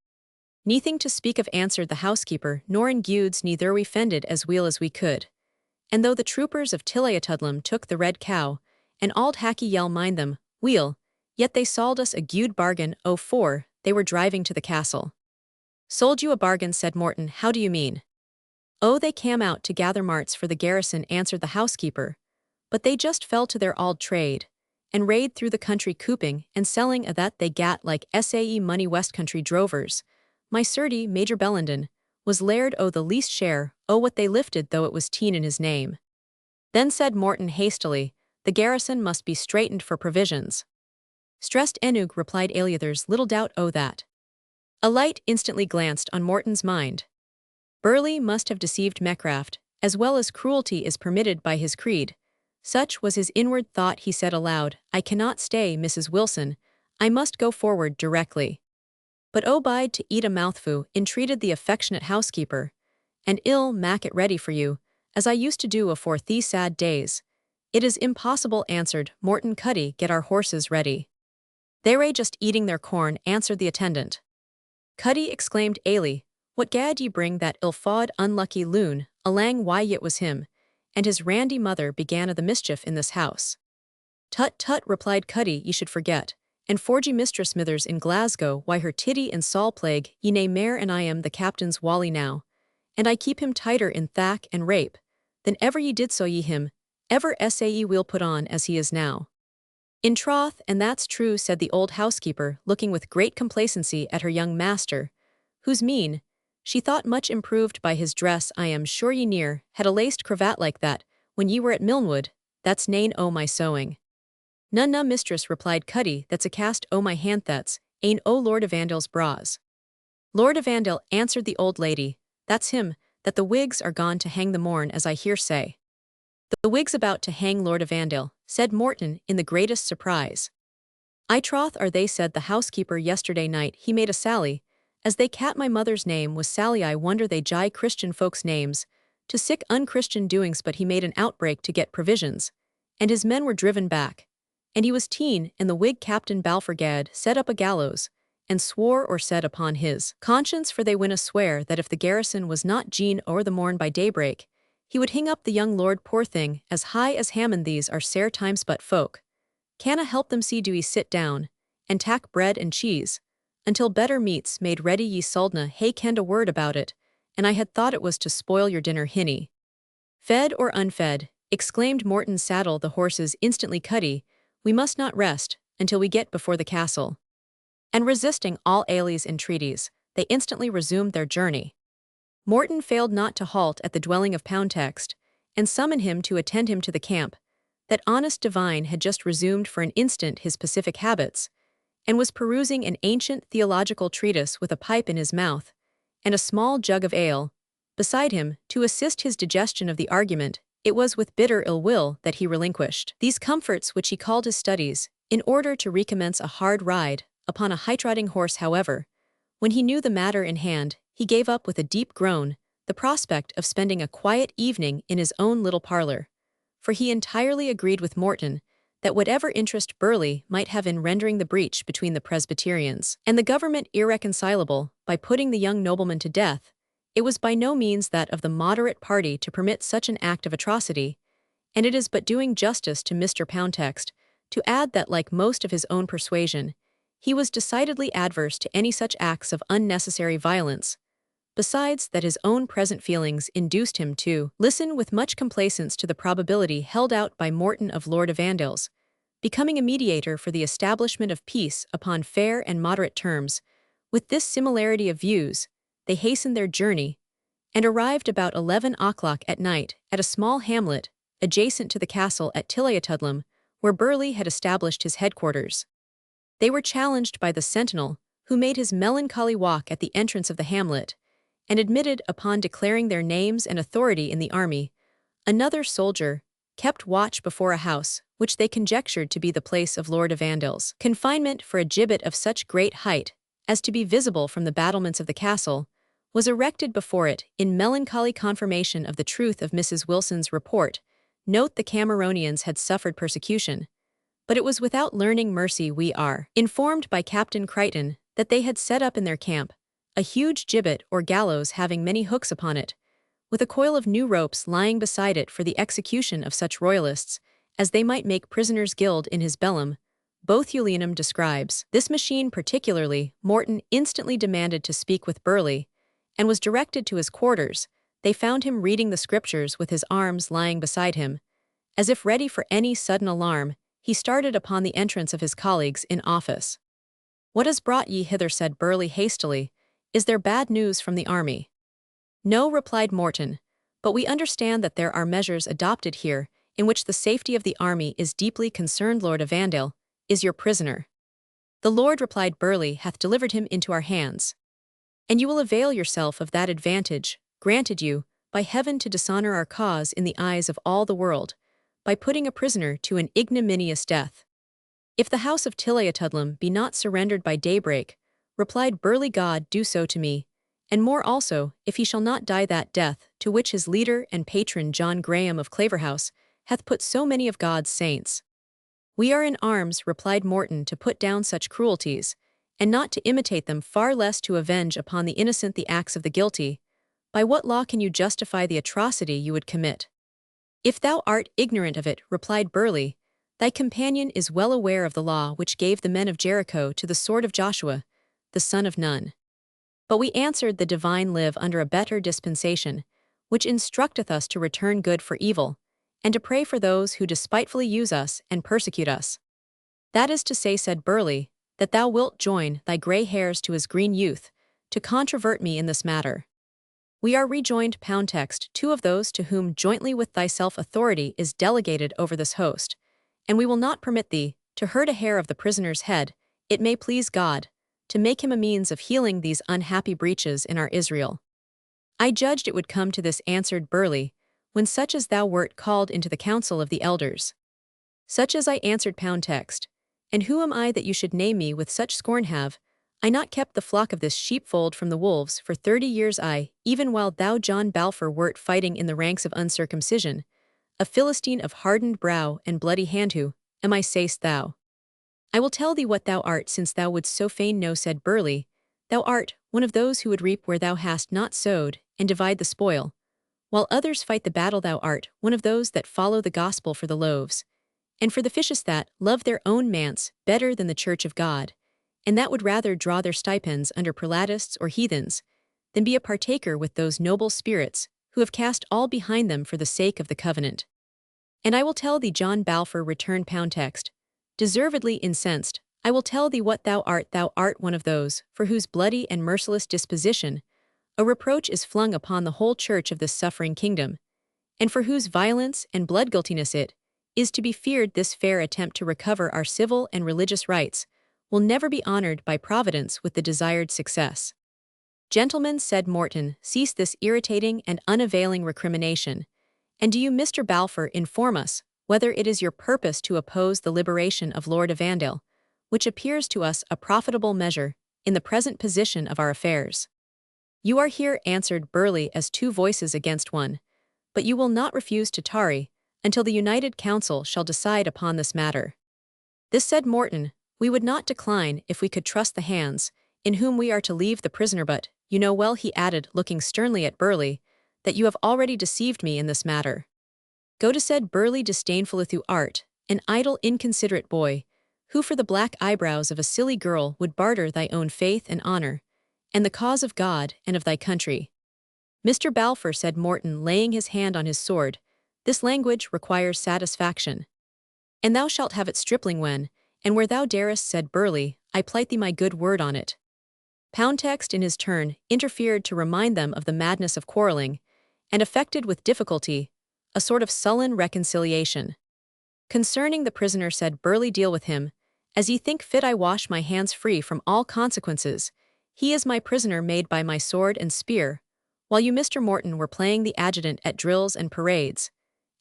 "Neething to speak of," answered the housekeeper, "nor in gudes neither. We fended as weel as we could. And though the troopers of Tilliatudlem took the Red Cow, and auld Hacky Yell mind them, weel, yet they sold us a gude bargain. Oh, for they were driving to the castle." "Sold you a bargain?" said Morton. "How do you mean?" "Oh, they came out to gather marts for the garrison," answered the housekeeper, "but they just fell to their auld trade, and raid through the country cooping and selling a that they gat like sae money west country drovers. My surdy, Major Bellenden, was laird o' the least share o' what they lifted, though it was teen in his name." Then said Morton hastily, "The garrison must be straitened for provisions." "Stressed enug," replied Ailey. "There's little doubt o' that." A light instantly glanced on Morton's mind. Burleigh must have deceived Mecraft, as well as cruelty is permitted by his creed. Such was his inward thought. He said aloud, "I cannot stay, Mrs. Wilson. I must go forward directly." "But oh, bide to eat a mouthful," entreated the affectionate housekeeper, "and ill mak it ready for you, as I used to do afore these sad days." "It is impossible," answered Morton. "Cuddy, get our horses ready." "They're just eating their corn," answered the attendant. "Cuddy," exclaimed Ailey, "what gad ye bring that ill-fawed unlucky loon alang? Why, yet was him and his randy mother began o' the mischief in this house." "Tut, tut," replied Cuddy, "ye should forget. And forgy Mistress Smithers in Glasgow, why her tiddy and saul plague ye nae mair, and I am the captain's wally now, and I keep him tighter in thack and rape than ever ye did, so ye him ever sae weel put on as he is now." "In troth, and that's true," said the old housekeeper, looking with great complacency at her young master, whose mien she thought much improved by his dress. "I am sure ye ne'er had a laced cravat like that when ye were at Milnwood. That's nane o' my sewing." "None, na, mistress," replied Cuddy, "that's a cast o' my hand. That's ane o' Lord Evandale's bras." "Lord Evandale," answered the old lady, "that's him that the Whigs are gone to hang the morn, as I hear say." "The Whigs about to hang Lord Evandale," said Morton in the greatest surprise. "I troth are they," said the housekeeper. "Yesterday night he made a sally, as they cat my mother's name was Sally. I wonder they jye Christian folks' names to sick unchristian doings, but he made an outbreak to get provisions, and his men were driven back. And he was teen, and the Whig Captain Balfragad set up a gallows, and swore or said upon his conscience, for they winna swear, that if the garrison was not gene o'er the morn by daybreak, he would hing up the young lord. Poor thing, as high as Hammond. These are sair times, but folk canna help them. See, do ye sit down, and tack bread and cheese, until better meat's made ready. Ye suldna hae kenned a word about it, and I had thought it was to spoil your dinner. Hinny." "Fed or unfed," exclaimed Morton. "Saddle the horses instantly, Cuddy. We must not rest until we get before the castle." And resisting all Ailey's entreaties, they instantly resumed their journey. Morton failed not to halt at the dwelling of Poundtext, and summon him to attend him to the camp. that honest divine had just resumed for an instant his pacific habits, and was perusing an ancient theological treatise with a pipe in his mouth, and a small jug of ale beside him to assist his digestion of the argument, it was with bitter ill will that he relinquished these comforts which he called his studies, in order to recommence a hard ride upon a high-trotting horse. However, when he knew the matter in hand, he gave up with a deep groan the prospect of spending a quiet evening in his own little parlor, for he entirely agreed with Morton that whatever interest Burleigh might have in rendering the breach between the Presbyterians and the government irreconcilable by putting the young nobleman to death, it was by no means that of the moderate party to permit such an act of atrocity, and it is but doing justice to Mr. Poundtext to add that, like most of his own persuasion, he was decidedly adverse to any such acts of unnecessary violence, besides that his own present feelings induced him to listen with much complacence to the probability held out by Morton of Lord Evandale's becoming a mediator for the establishment of peace upon fair and moderate terms. With this similarity of views, they hastened their journey, and arrived about 11 o'clock at night at a small hamlet adjacent to the castle at Tilliatudlem, where Burleigh had established his headquarters. They were challenged by the sentinel, who made his melancholy walk at the entrance of the hamlet, and admitted, upon declaring their names and authority in the army, another soldier kept watch before a house which they conjectured to be the place of Lord Evandale's confinement, for a gibbet of such great height as to be visible from the battlements of the castle was erected before it in melancholy confirmation of the truth of Mrs. Wilson's report. Note: the Cameronians had suffered persecution, but it was without learning mercy. We are informed by Captain Crichton that they had set up in their camp a huge gibbet or gallows having many hooks upon it, with a coil of new ropes lying beside it for the execution of such royalists as they might make prisoners. Gild in his Bellum, Boethulianum describes this machine particularly. Morton instantly demanded to speak with Burleigh, and was directed to his quarters. They found him reading the scriptures with his arms lying beside him. As if ready for any sudden alarm, he started upon the entrance of his colleagues in office. "What has brought ye hither?" said Burleigh hastily. "Is there bad news from the army?" "No," replied Morton, "but we understand that there are measures adopted here in which the safety of the army is deeply concerned. Lord Evandale is your prisoner." "The Lord," replied Burleigh, "hath delivered him into our hands. And you will avail yourself of that advantage, granted you, by heaven, to dishonor our cause in the eyes of all the world, by putting a prisoner to an ignominious death." "If the house of Tilliatudlem be not surrendered by daybreak," replied Burleigh, "God do so to me, and more also, if he shall not die that death to which his leader and patron John Graham of Claverhouse hath put so many of God's saints." "We are in arms," replied Morton, "to put down such cruelties, and not to imitate them, far less to avenge upon the innocent the acts of the guilty. By what law can you justify the atrocity you would commit?" "If thou art ignorant of it," replied Burleigh, "thy companion is well aware of the law which gave the men of Jericho to the sword of Joshua, the son of Nun. But we answered, the divine live under a better dispensation, which instructeth us to return good for evil, and to pray for those who despitefully use us and persecute us." "That is to say," said Burleigh, "that thou wilt join thy grey hairs to his green youth, to controvert me in this matter." "We are," rejoined Poundtext, "two of those to whom jointly with thyself authority is delegated over this host, and we will not permit thee to hurt a hair of the prisoner's head. It may please God to make him a means of healing these unhappy breaches in our Israel." "I judged it would come to this," answered Burleigh, "when such as thou wert called into the council of the elders." "Such as I," answered Poundtext, "and who am I that you should name me with such scorn? Have I not kept the flock of this sheepfold from the wolves for 30 years, I, even while thou, John Balfour, wert fighting in the ranks of uncircumcision, a Philistine of hardened brow and bloody hand? Who am I, sayst thou?" "I will tell thee what thou art, since thou wouldst so fain know," said Burleigh. "Thou art one of those who would reap where thou hast not sowed, and divide the spoil, while others fight the battle. Thou art one of those that follow the gospel for the loaves, and for the fishes, that love their own manse better than the church of God, and that would rather draw their stipends under prelatists or heathens, than be a partaker with those noble spirits who have cast all behind them for the sake of the covenant." "And I will tell thee, John Balfour," returned Poundtext, deservedly incensed, "I will tell thee what thou art. Thou art one of those for whose bloody and merciless disposition a reproach is flung upon the whole church of this suffering kingdom, and for whose violence and blood-guiltiness it is to be feared this fair attempt to recover our civil and religious rights will never be honored by Providence with the desired success. Gentlemen, said Morton, cease this irritating and unavailing recrimination, and do you, Mr. Balfour, inform us whether it is your purpose to oppose the liberation of Lord Evandale, which appears to us a profitable measure in the present position of our affairs. You are here, answered Burleigh, as two voices against one, but you will not refuse to tarry until the united council shall decide upon this matter. This, said Morton, we would not decline if we could trust the hands in whom we are to leave the prisoner, but you know well, he added, looking sternly at Burleigh, that you have already deceived me in this matter. Go to, said Burleigh disdainfully, thou art an idle, inconsiderate boy, who for the black eyebrows of a silly girl would barter thy own faith and honor, and the cause of God and of thy country. Mr. Balfour, said Morton, laying his hand on his sword, this language requires satisfaction. And thou shalt have it, stripling, when, and where thou darest, said Burleigh, I plight thee my good word on it. Poundtext in his turn interfered to remind them of the madness of quarreling, and effected with difficulty a sort of sullen reconciliation. Concerning the prisoner, said Burleigh, deal with him as ye think fit. I wash my hands free from all consequences. He is my prisoner made by my sword and spear, while you, Mr. Morton, were playing the adjutant at drills and parades,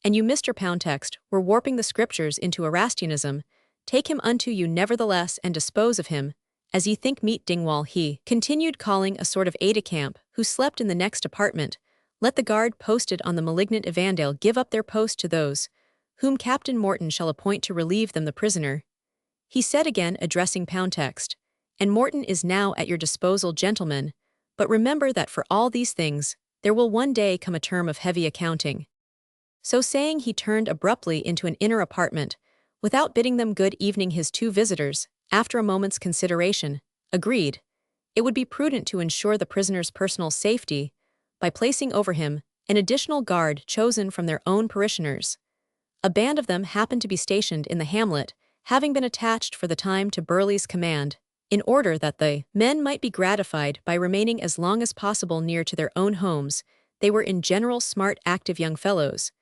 and you, Mr. Poundtext, were warping the scriptures into Erastianism. Take him unto you nevertheless, and dispose of him as ye think meet. Dingwall, he continued, calling a sort of aide-de-camp who slept in the next apartment, let the guard posted on the malignant Evandale give up their post to those whom Captain Morton shall appoint to relieve them the prisoner. He said again, addressing Poundtext, and Morton is now at your disposal, gentlemen, but remember that for all these things there will one day come a term of heavy accounting. So saying, he turned abruptly into an inner apartment, without bidding them good evening. His two visitors, after a moment's consideration, agreed it would be prudent to ensure the prisoner's personal safety by placing over him an additional guard chosen from their own parishioners. A band of them happened to be stationed in the hamlet, having been attached for the time to Burleigh's command, in order that the men might be gratified by remaining as long as possible near to their own homes. They were in general smart, active young fellows,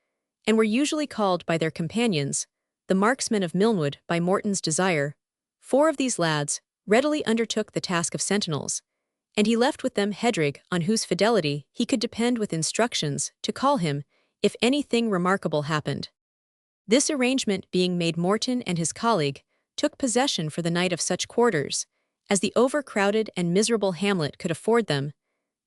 and were usually called by their companions the marksmen of Milnwood by Morton's desire. 4 of these lads readily undertook the task of sentinels, and he left with them Hedrig, on whose fidelity he could depend, with instructions to call him if anything remarkable happened. This arrangement being made, Morton and his colleague took possession for the night of such quarters as the overcrowded and miserable hamlet could afford them.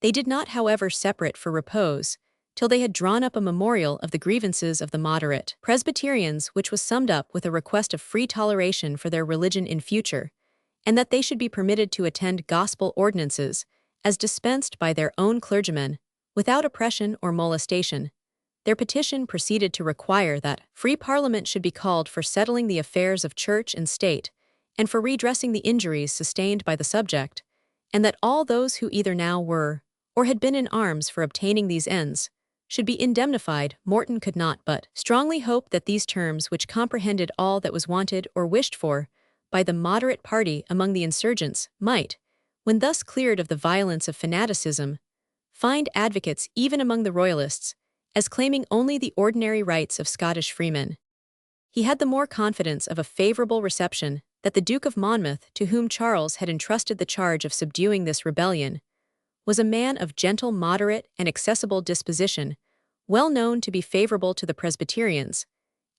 They did not, however, separate for repose till they had drawn up a memorial of the grievances of the moderate Presbyterians, which was summed up with a request of free toleration for their religion in future, and that they should be permitted to attend gospel ordinances, as dispensed by their own clergymen, without oppression or molestation. Their petition proceeded to require that free parliament should be called for settling the affairs of church and state, and for redressing the injuries sustained by the subject, and that all those who either now were, or had been in arms for obtaining these ends, should be indemnified. Morton could not but strongly hope that these terms, which comprehended all that was wanted or wished for by the moderate party among the insurgents, might, when thus cleared of the violence of fanaticism, find advocates even among the royalists, as claiming only the ordinary rights of Scottish freemen. He had the more confidence of a favourable reception that the Duke of Monmouth, to whom Charles had entrusted the charge of subduing this rebellion, was a man of gentle, moderate, and accessible disposition, well known to be favourable to the Presbyterians,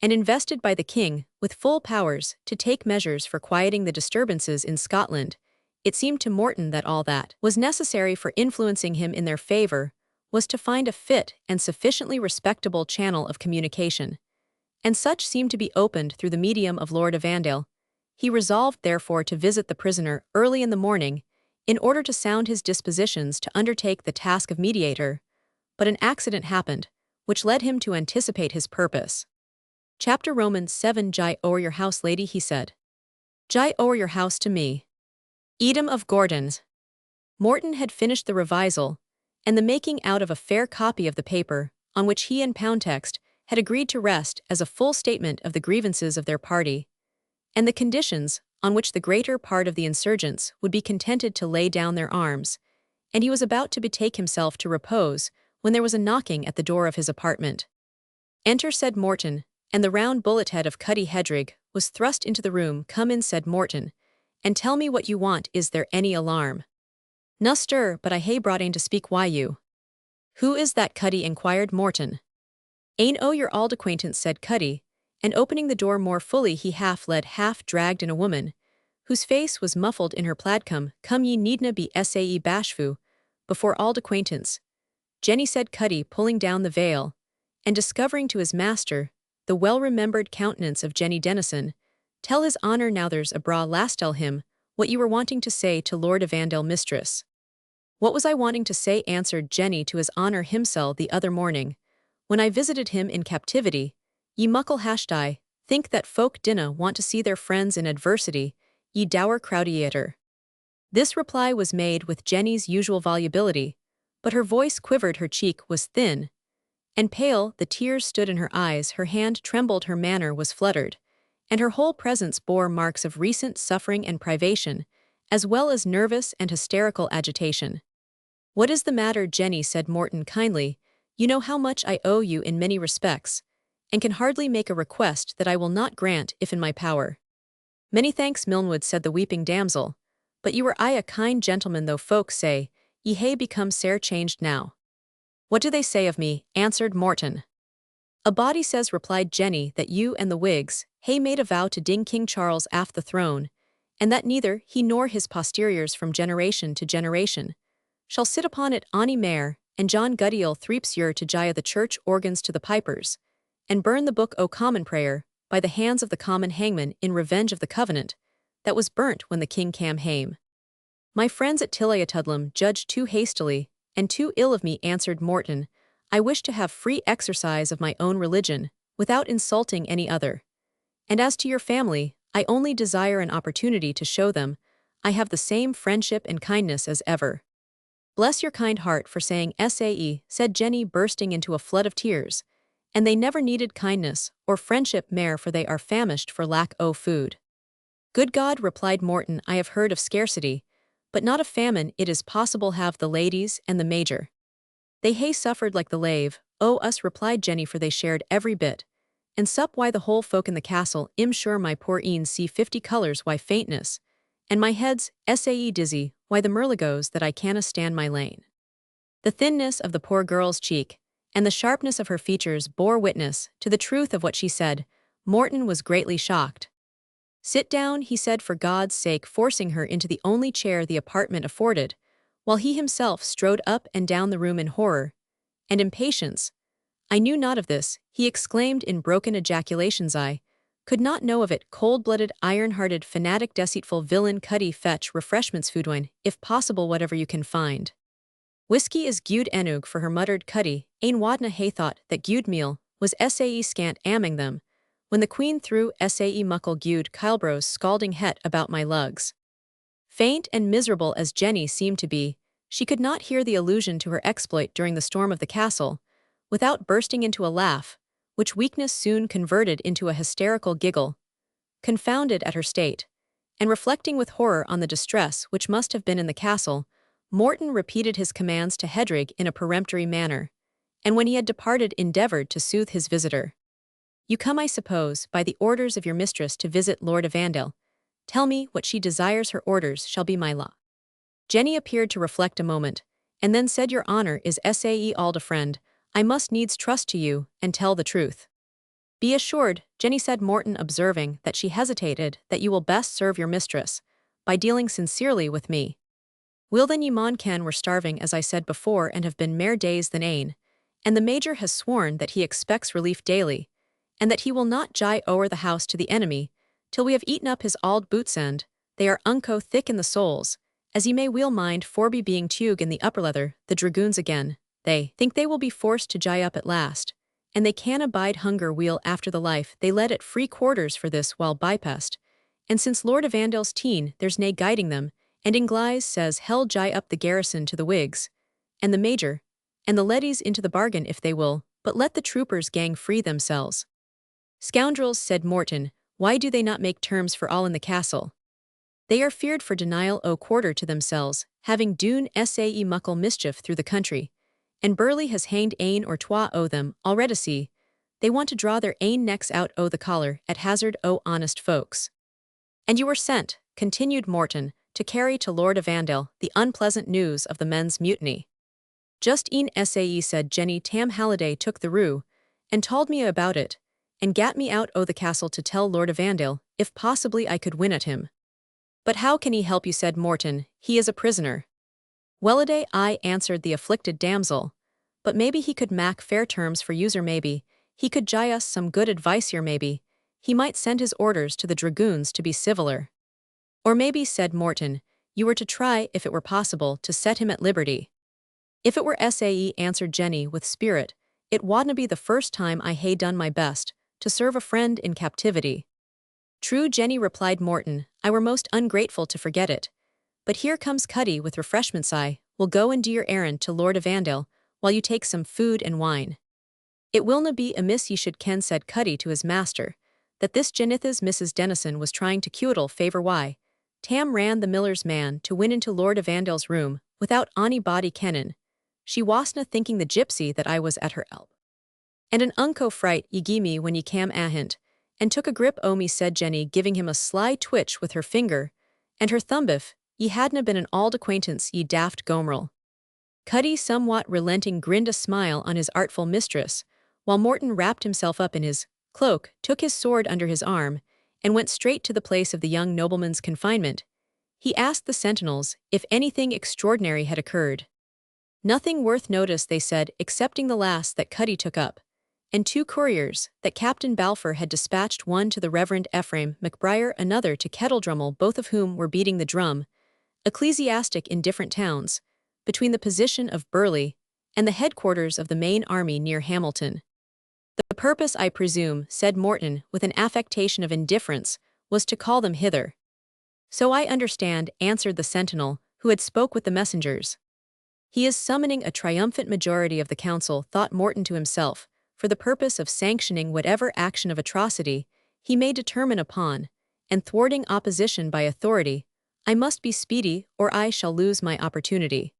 and invested by the king with full powers to take measures for quieting the disturbances in Scotland. It seemed to Morton that all that was necessary for influencing him in their favour was to find a fit and sufficiently respectable channel of communication, and such seemed to be opened through the medium of Lord Evandale. He resolved, therefore, to visit the prisoner early in the morning, in order to sound his dispositions to undertake the task of mediator, but an accident happened, which led him to anticipate his purpose. Chapter Romans 7. Jie o'er your house, lady, he said. Jie o'er your house to me. Edom of Gordons. Morton had finished the revisal, and the making out of a fair copy of the paper, on which he and Poundtext had agreed to rest as a full statement of the grievances of their party, and the conditions on which the greater part of the insurgents would be contented to lay down their arms, and he was about to betake himself to repose when there was a knocking at the door of his apartment. Enter, said Morton, and the round bullet head of Cuddy Hedrig was thrust into the room. "Come in," said Morton, "and tell me what you want. Is there any alarm?" "No stir, but I hae brought ane to speak wi' you." "Who is that?" Cuddy inquired Morton. "Ane o' your auld acquaintance," said Cuddy, and opening the door more fully he half-led half-dragged in a woman, whose face was muffled in her plaidcum. "Come, ye needna be sae bashfu, before auld acquaintance," Jenny said Cuddy, pulling down the veil, and discovering to his master the well-remembered countenance of Jenny Dennison. "Tell his honour now there's a bra lass, tell him what you were wanting to say to Lord Evandale, mistress." "What was I wanting to say?" answered Jenny, "to his honour himsel the other morning, when I visited him in captivity. Ye muckle hashed I think that folk dinna want to see their friends in adversity, ye dour crowdieator." This reply was made with Jenny's usual volubility, but her voice quivered, her cheek was thin and pale, the tears stood in her eyes, her hand trembled, her manner was fluttered, and her whole presence bore marks of recent suffering and privation, as well as nervous and hysterical agitation. "What is the matter, Jenny?" said Morton kindly. "You know how much I owe you in many respects, and can hardly make a request that I will not grant if in my power." "Many thanks, Milnwood," said the weeping damsel, "but you were aye a kind gentleman, though folk say ye hae become sair changed now." "What do they say of me?" answered Morton. "A body says," replied Jenny, "that you and the Whigs hae made a vow to ding King Charles aff the throne, and that neither he nor his posteriors from generation to generation shall sit upon it ony mair, and John Guddiel threeps yer to gia the church organs to the pipers, and burn the Book o' Common Prayer by the hands of the common hangman in revenge of the covenant that was burnt when the king cam hame." "My friends at Tilliatudlem judged too hastily and too ill of me," answered Morton. "I wish to have free exercise of my own religion, without insulting any other. And as to your family, I only desire an opportunity to show them I have the same friendship and kindness as ever." "Bless your kind heart for saying sae," said Jenny, bursting into a flood of tears, "and they never needed kindness or friendship mair, for they are famished for lack o' food." "Good God," replied Morton, "I have heard of scarcity, but not of famine. It is possible have the ladies and the major. They hae suffered like the lave o' us," replied Jenny, "for they shared every bit. And sup why the whole folk in the castle, I'm sure my poor een see 50 colours why faintness, and my head's sae dizzy why the murligos that I canna stand my lane." The thinness of the poor girl's cheek and the sharpness of her features bore witness to the truth of what she said. Morton was greatly shocked. "Sit down," he said, for God's sake, forcing her into the only chair the apartment afforded, while he himself strode up and down the room in horror and impatience. "I knew not of this," he exclaimed in broken ejaculations. "I could not know of it. Cold-blooded, iron-hearted, fanatic, deceitful villain. Cuddy, fetch refreshments, foodwine, if possible, whatever you can find." "Whiskey is gude enug for her," muttered Cuddy. "Ain wadna hae thought that gude meal was sae scant amming them, when the queen threw sae muckle gude Kylebros scalding het about my lugs." Faint and miserable as Jenny seemed to be, she could not hear the allusion to her exploit during the storm of the castle, without bursting into a laugh, which weakness soon converted into a hysterical giggle. Confounded at her state, and reflecting with horror on the distress which must have been in the castle, Morton repeated his commands to Hedrig in a peremptory manner, and when he had departed endeavoured to soothe his visitor. "You come, I suppose, by the orders of your mistress to visit Lord Evandale. Tell me what she desires. Her orders shall be my law." Jenny appeared to reflect a moment, and then said, "Your honour is sae auld a friend, I must needs trust to you, and tell the truth." "Be assured," Jenny said, Morton observing that she hesitated, "that you will best serve your mistress by dealing sincerely with me." "Will then ye maun ken we're starving, as I said before, and have been mair days than ane, and the major has sworn that he expects relief daily, and that he will not gie o'er the house to the enemy, till we have eaten up his auld boots end. They are unco thick in the soles, as ye may weel mind, forby being tug in the upper leather, the dragoons again, they think they will be forced to gie up at last, and they can abide hunger weel after the life they led at free quarters for this while bypast, and since Lord Evandale's teen there's nae guiding them, and Inglis says hell gie up the garrison to the Whigs, and the major, and the leddies into the bargain if they will, but let the troopers gang free themselves." "Scoundrels," said Morton, "why do they not make terms for all in the castle? They are feared for denial o' quarter to themselves, having dune sae muckle mischief through the country, and Burleigh has hanged ane or twa o' them already. They want to draw their ain necks out o' the collar at hazard o' honest folks. And you were sent, continued Morton, to carry to Lord Evandale the unpleasant news of the men's mutiny. Just een sae said Jenny Tam Halliday took the rue, and told me about it, and gat me out o' the castle to tell Lord Evandale, if possibly I could win at him. But how can he help you, said Morton, he is a prisoner. Welladay, I answered the afflicted damsel, but maybe he could mak fair terms for user maybe, he could gie us some good advice here maybe, he might send his orders to the dragoons to be civiler. Or maybe, said Morton, you were to try, if it were possible, to set him at liberty. If it were sae, answered Jenny with spirit, it wadna be the first time I hae done my best, to serve a friend in captivity. True, Jenny, replied Morton, I were most ungrateful to forget it. But here comes Cuddy with refreshments. I will go and do your errand to Lord Evandale, while you take some food and wine. It willna be amiss ye should ken, said Cuddy to his master, that this Jenith's Mrs. Dennison was trying to cuddle favor why. Tam ran the miller's man to win into Lord Evandale's room, without ony body kennin. She wasna thinking the gypsy that I was at her elp. And an unco fright ye gie me when ye cam ahint, and took a grip o' me, said Jenny, giving him a sly twitch with her finger, and her thumb, if ye hadna been an auld acquaintance, ye daft gomerel. Cuddy, somewhat relenting, grinned a smile on his artful mistress, while Morton wrapped himself up in his cloak, took his sword under his arm, and went straight to the place of the young nobleman's confinement. He asked the sentinels if anything extraordinary had occurred. Nothing worth notice, they said, excepting the lass that Cuddy took up, and 2 couriers that Captain Balfour had dispatched, one to the Reverend Ephraim MacBriar, another to Kettledrummel, both of whom were beating the drum, ecclesiastic in different towns, between the position of Burleigh and the headquarters of the main army near Hamilton. The purpose, I presume, said Morton with an affectation of indifference, was to call them hither. So I understand, answered the sentinel, who had spoke with the messengers. He is summoning a triumphant majority of the council, thought Morton to himself, for the purpose of sanctioning whatever action of atrocity he may determine upon, and thwarting opposition by authority. I must be speedy, or I shall lose my opportunity.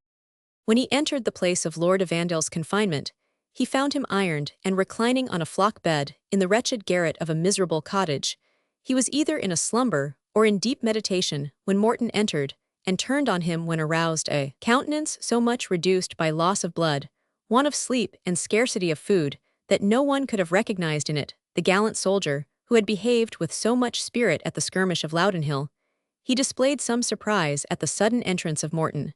When he entered the place of Lord Evandale's confinement, he found him ironed and reclining on a flock bed in the wretched garret of a miserable cottage. He was either in a slumber or in deep meditation when Morton entered, and turned on him when aroused, a countenance so much reduced by loss of blood, want of sleep, and scarcity of food, that no one could have recognized in it the gallant soldier who had behaved with so much spirit at the skirmish of Loudenhill. He displayed some surprise at the sudden entrance of Morton.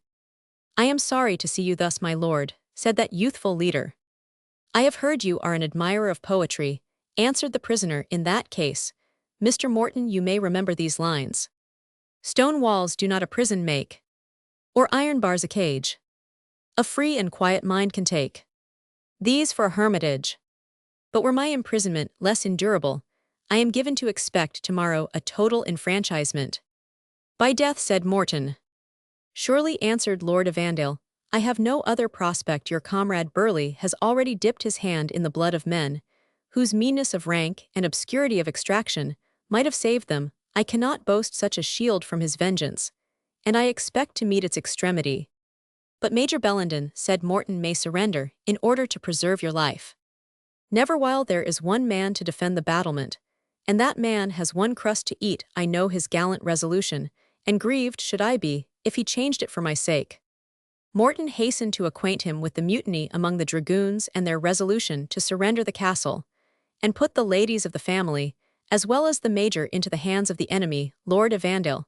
I am sorry to see you thus, my lord, said that youthful leader. I have heard you are an admirer of poetry, answered the prisoner. In that case, Mr. Morton, you may remember these lines. Stone walls do not a prison make, or iron bars a cage. A free and quiet mind can take these for a hermitage. But were my imprisonment less endurable, I am given to expect tomorrow a total enfranchisement. By death, said Morton. Surely, answered Lord Evandale, I have no other prospect. Your comrade Burleigh has already dipped his hand in the blood of men, whose meanness of rank and obscurity of extraction might have saved them. I cannot boast such a shield from his vengeance, and I expect to meet its extremity. But Major Bellenden, said Morton, may surrender in order to preserve your life. Never while there is one man to defend the battlement, and that man has one crust to eat. I know his gallant resolution, and grieved should I be if he changed it for my sake. Morton hastened to acquaint him with the mutiny among the dragoons and their resolution to surrender the castle, and put the ladies of the family, as well as the major, into the hands of the enemy. Lord Evandale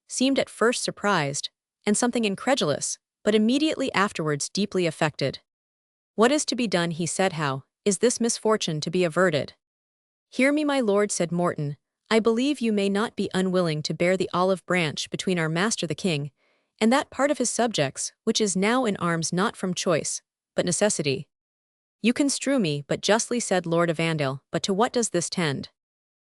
seemed at first surprised, and something incredulous, but immediately afterwards deeply affected. What is to be done, he said. How is this misfortune to be averted? Hear me, my lord, said Morton. I believe you may not be unwilling to bear the olive branch between our master the king, and that part of his subjects which is now in arms, not from choice, but necessity. You construe me but justly, said Lord Evandale, but to what does this tend?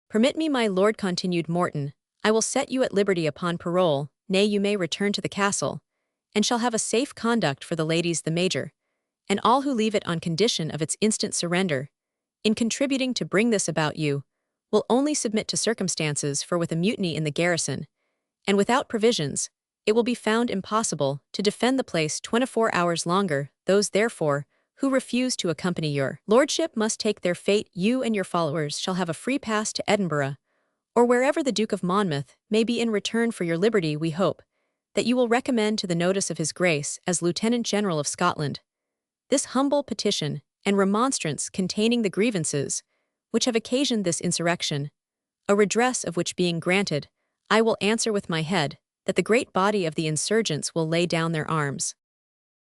Permit me, my lord, continued Morton, I will set you at liberty upon parole. Nay, you may return to the castle, and shall have a safe conduct for the ladies, the major, and all who leave it on condition of its instant surrender. In contributing to bring this about, you will only submit to circumstances, for with a mutiny in the garrison, and without provisions, it will be found impossible to defend the place 24 hours longer. Those, therefore, who refuse to accompany your lordship must take their fate. You and your followers shall have a free pass to Edinburgh, or wherever the Duke of Monmouth may be in return for your liberty. We hope that you will recommend to the notice of His Grace as Lieutenant General of Scotland this humble petition and remonstrance containing the grievances which have occasioned this insurrection, a redress of which being granted, I will answer with my head that the great body of the insurgents will lay down their arms."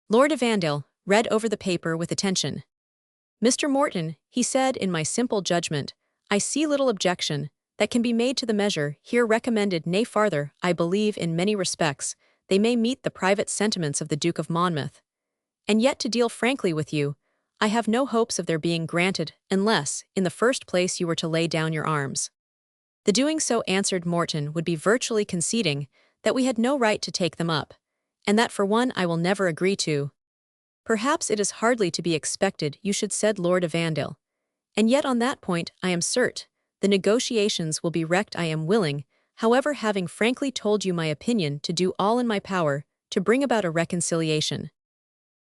Lord Evandale read over the paper with attention. "Mr. Morton," he said, "in my simple judgment, I see little objection that can be made to the measure here recommended. Nay, farther, I believe in many respects they may meet the private sentiments of the Duke of Monmouth. And yet, to deal frankly with you, I have no hopes of their being granted unless, in the first place, you were to lay down your arms. The doing so," answered Morton, "would be virtually conceding that we had no right to take them up, and that for one I will never agree to." "Perhaps it is hardly to be expected you should," said Lord Evandale. "And yet on that point, I am certain, the negotiations will be wrecked. I am willing, however, having frankly told you my opinion, to do all in my power to bring about a reconciliation."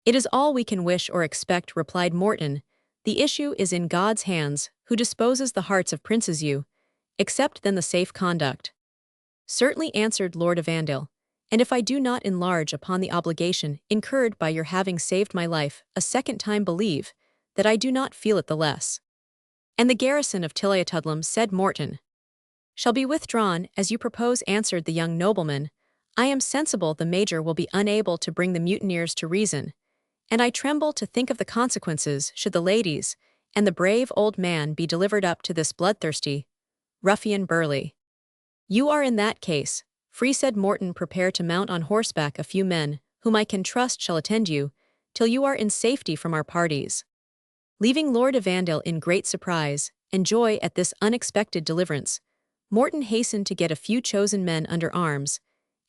"It is all we can wish or expect," replied Morton. "The issue is in God's hands, who disposes the hearts of princes. You accept then the safe conduct." "Certainly," answered Lord Evandale, "and if I do not enlarge upon the obligation incurred by your having saved my life a second time, believe that I do not feel it the less." "And the garrison of Tilliatudlem," said Morton, "shall be withdrawn, as you propose," answered the young nobleman. "I am sensible the Major will be unable to bring the mutineers to reason, and I tremble to think of the consequences should the ladies and the brave old man be delivered up to this bloodthirsty ruffian Burleigh." "You are in that case free," said Morton. "Prepare to mount on horseback. A few men, whom I can trust, shall attend you, till you are in safety from our parties." Leaving Lord Evandale in great surprise and joy at this unexpected deliverance, Morton hastened to get a few chosen men under arms,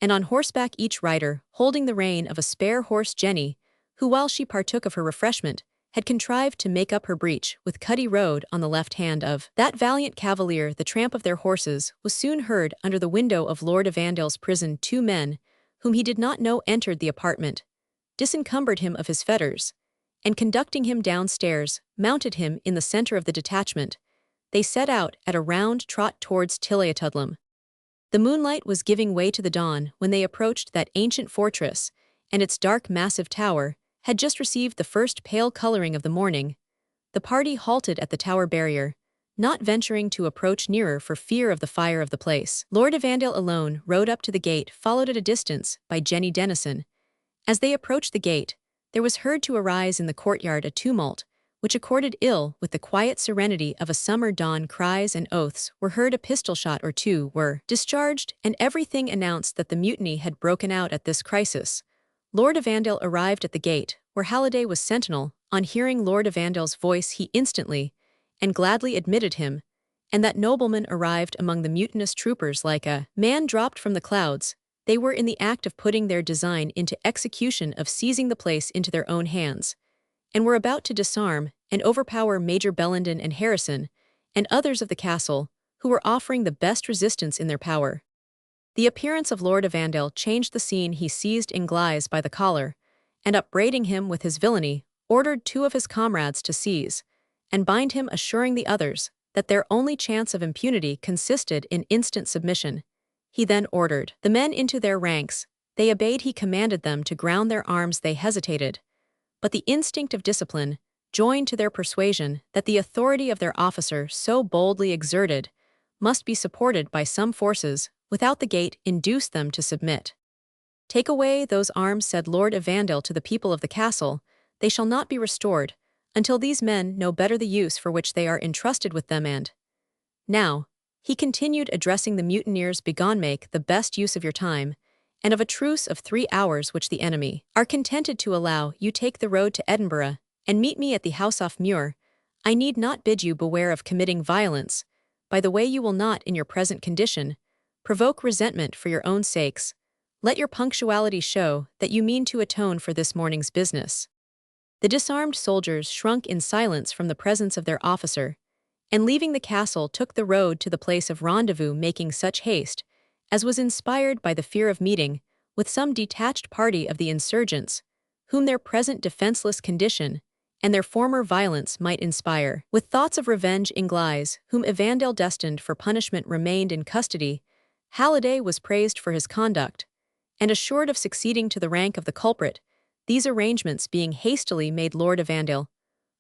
and on horseback, each rider holding the rein of a spare horse. Jenny, who while she partook of her refreshment, had contrived to make up her breach with Cuddy Road on the left hand of that valiant cavalier. The tramp of their horses was soon heard under the window of Lord Evandale's prison. Two men, whom he did not know, entered the apartment, disencumbered him of his fetters, and conducting him downstairs, mounted him in the center of the detachment. They set out at a round trot towards Tilliatudlem. The moonlight was giving way to the dawn when they approached that ancient fortress, and its dark massive tower had just received the first pale coloring of the morning. The party halted at the tower barrier, not venturing to approach nearer for fear of the fire of the place. Lord Evandale alone rode up to the gate, followed at a distance by Jenny Denison. As they approached the gate, there was heard to arise in the courtyard a tumult, which accorded ill with the quiet serenity of a summer dawn. Cries and oaths were heard, a pistol shot or two were discharged, and everything announced that the mutiny had broken out. At this crisis, Lord Evandale arrived at the gate, where Halliday was sentinel. On hearing Lord Evandale's voice, he instantly and gladly admitted him, and that nobleman arrived among the mutinous troopers like a man dropped from the clouds. They were in the act of putting their design into execution of seizing the place into their own hands, and were about to disarm and overpower Major Bellenden and Harrison, and others of the castle, who were offering the best resistance in their power. The appearance of Lord Evandale changed the scene. He seized Inglis by the collar, and upbraiding him with his villainy, ordered two of his comrades to seize and bind him, assuring the others that their only chance of impunity consisted in instant submission. He then ordered the men into their ranks. They obeyed. He commanded them to ground their arms. They hesitated, but the instinct of discipline, joined to their persuasion that the authority of their officer so boldly exerted must be supported by some forces without the gate, induced them to submit. "Take away those arms," said Lord Evandale to the people of the castle. "They shall not be restored until these men know better the use for which they are entrusted with them. And now," he continued, addressing the mutineers, "begone, make the best use of your time, and of a truce of 3 hours which the enemy are contented to allow you. Take the road to Edinburgh, and meet me at the house off Muir. I need not bid you beware of committing violence. By the way, you will not, in your present condition, provoke resentment for your own sakes. Let your punctuality show that you mean to atone for this morning's business." The disarmed soldiers shrunk in silence from the presence of their officer, and leaving the castle took the road to the place of rendezvous, making such haste as was inspired by the fear of meeting with some detached party of the insurgents, whom their present defenseless condition and their former violence might inspire. With thoughts of revenge Inglis, whom Evandale destined for punishment remained in custody, Halliday was praised for his conduct, and assured of succeeding to the rank of the culprit. These arrangements being hastily made, Lord Evandale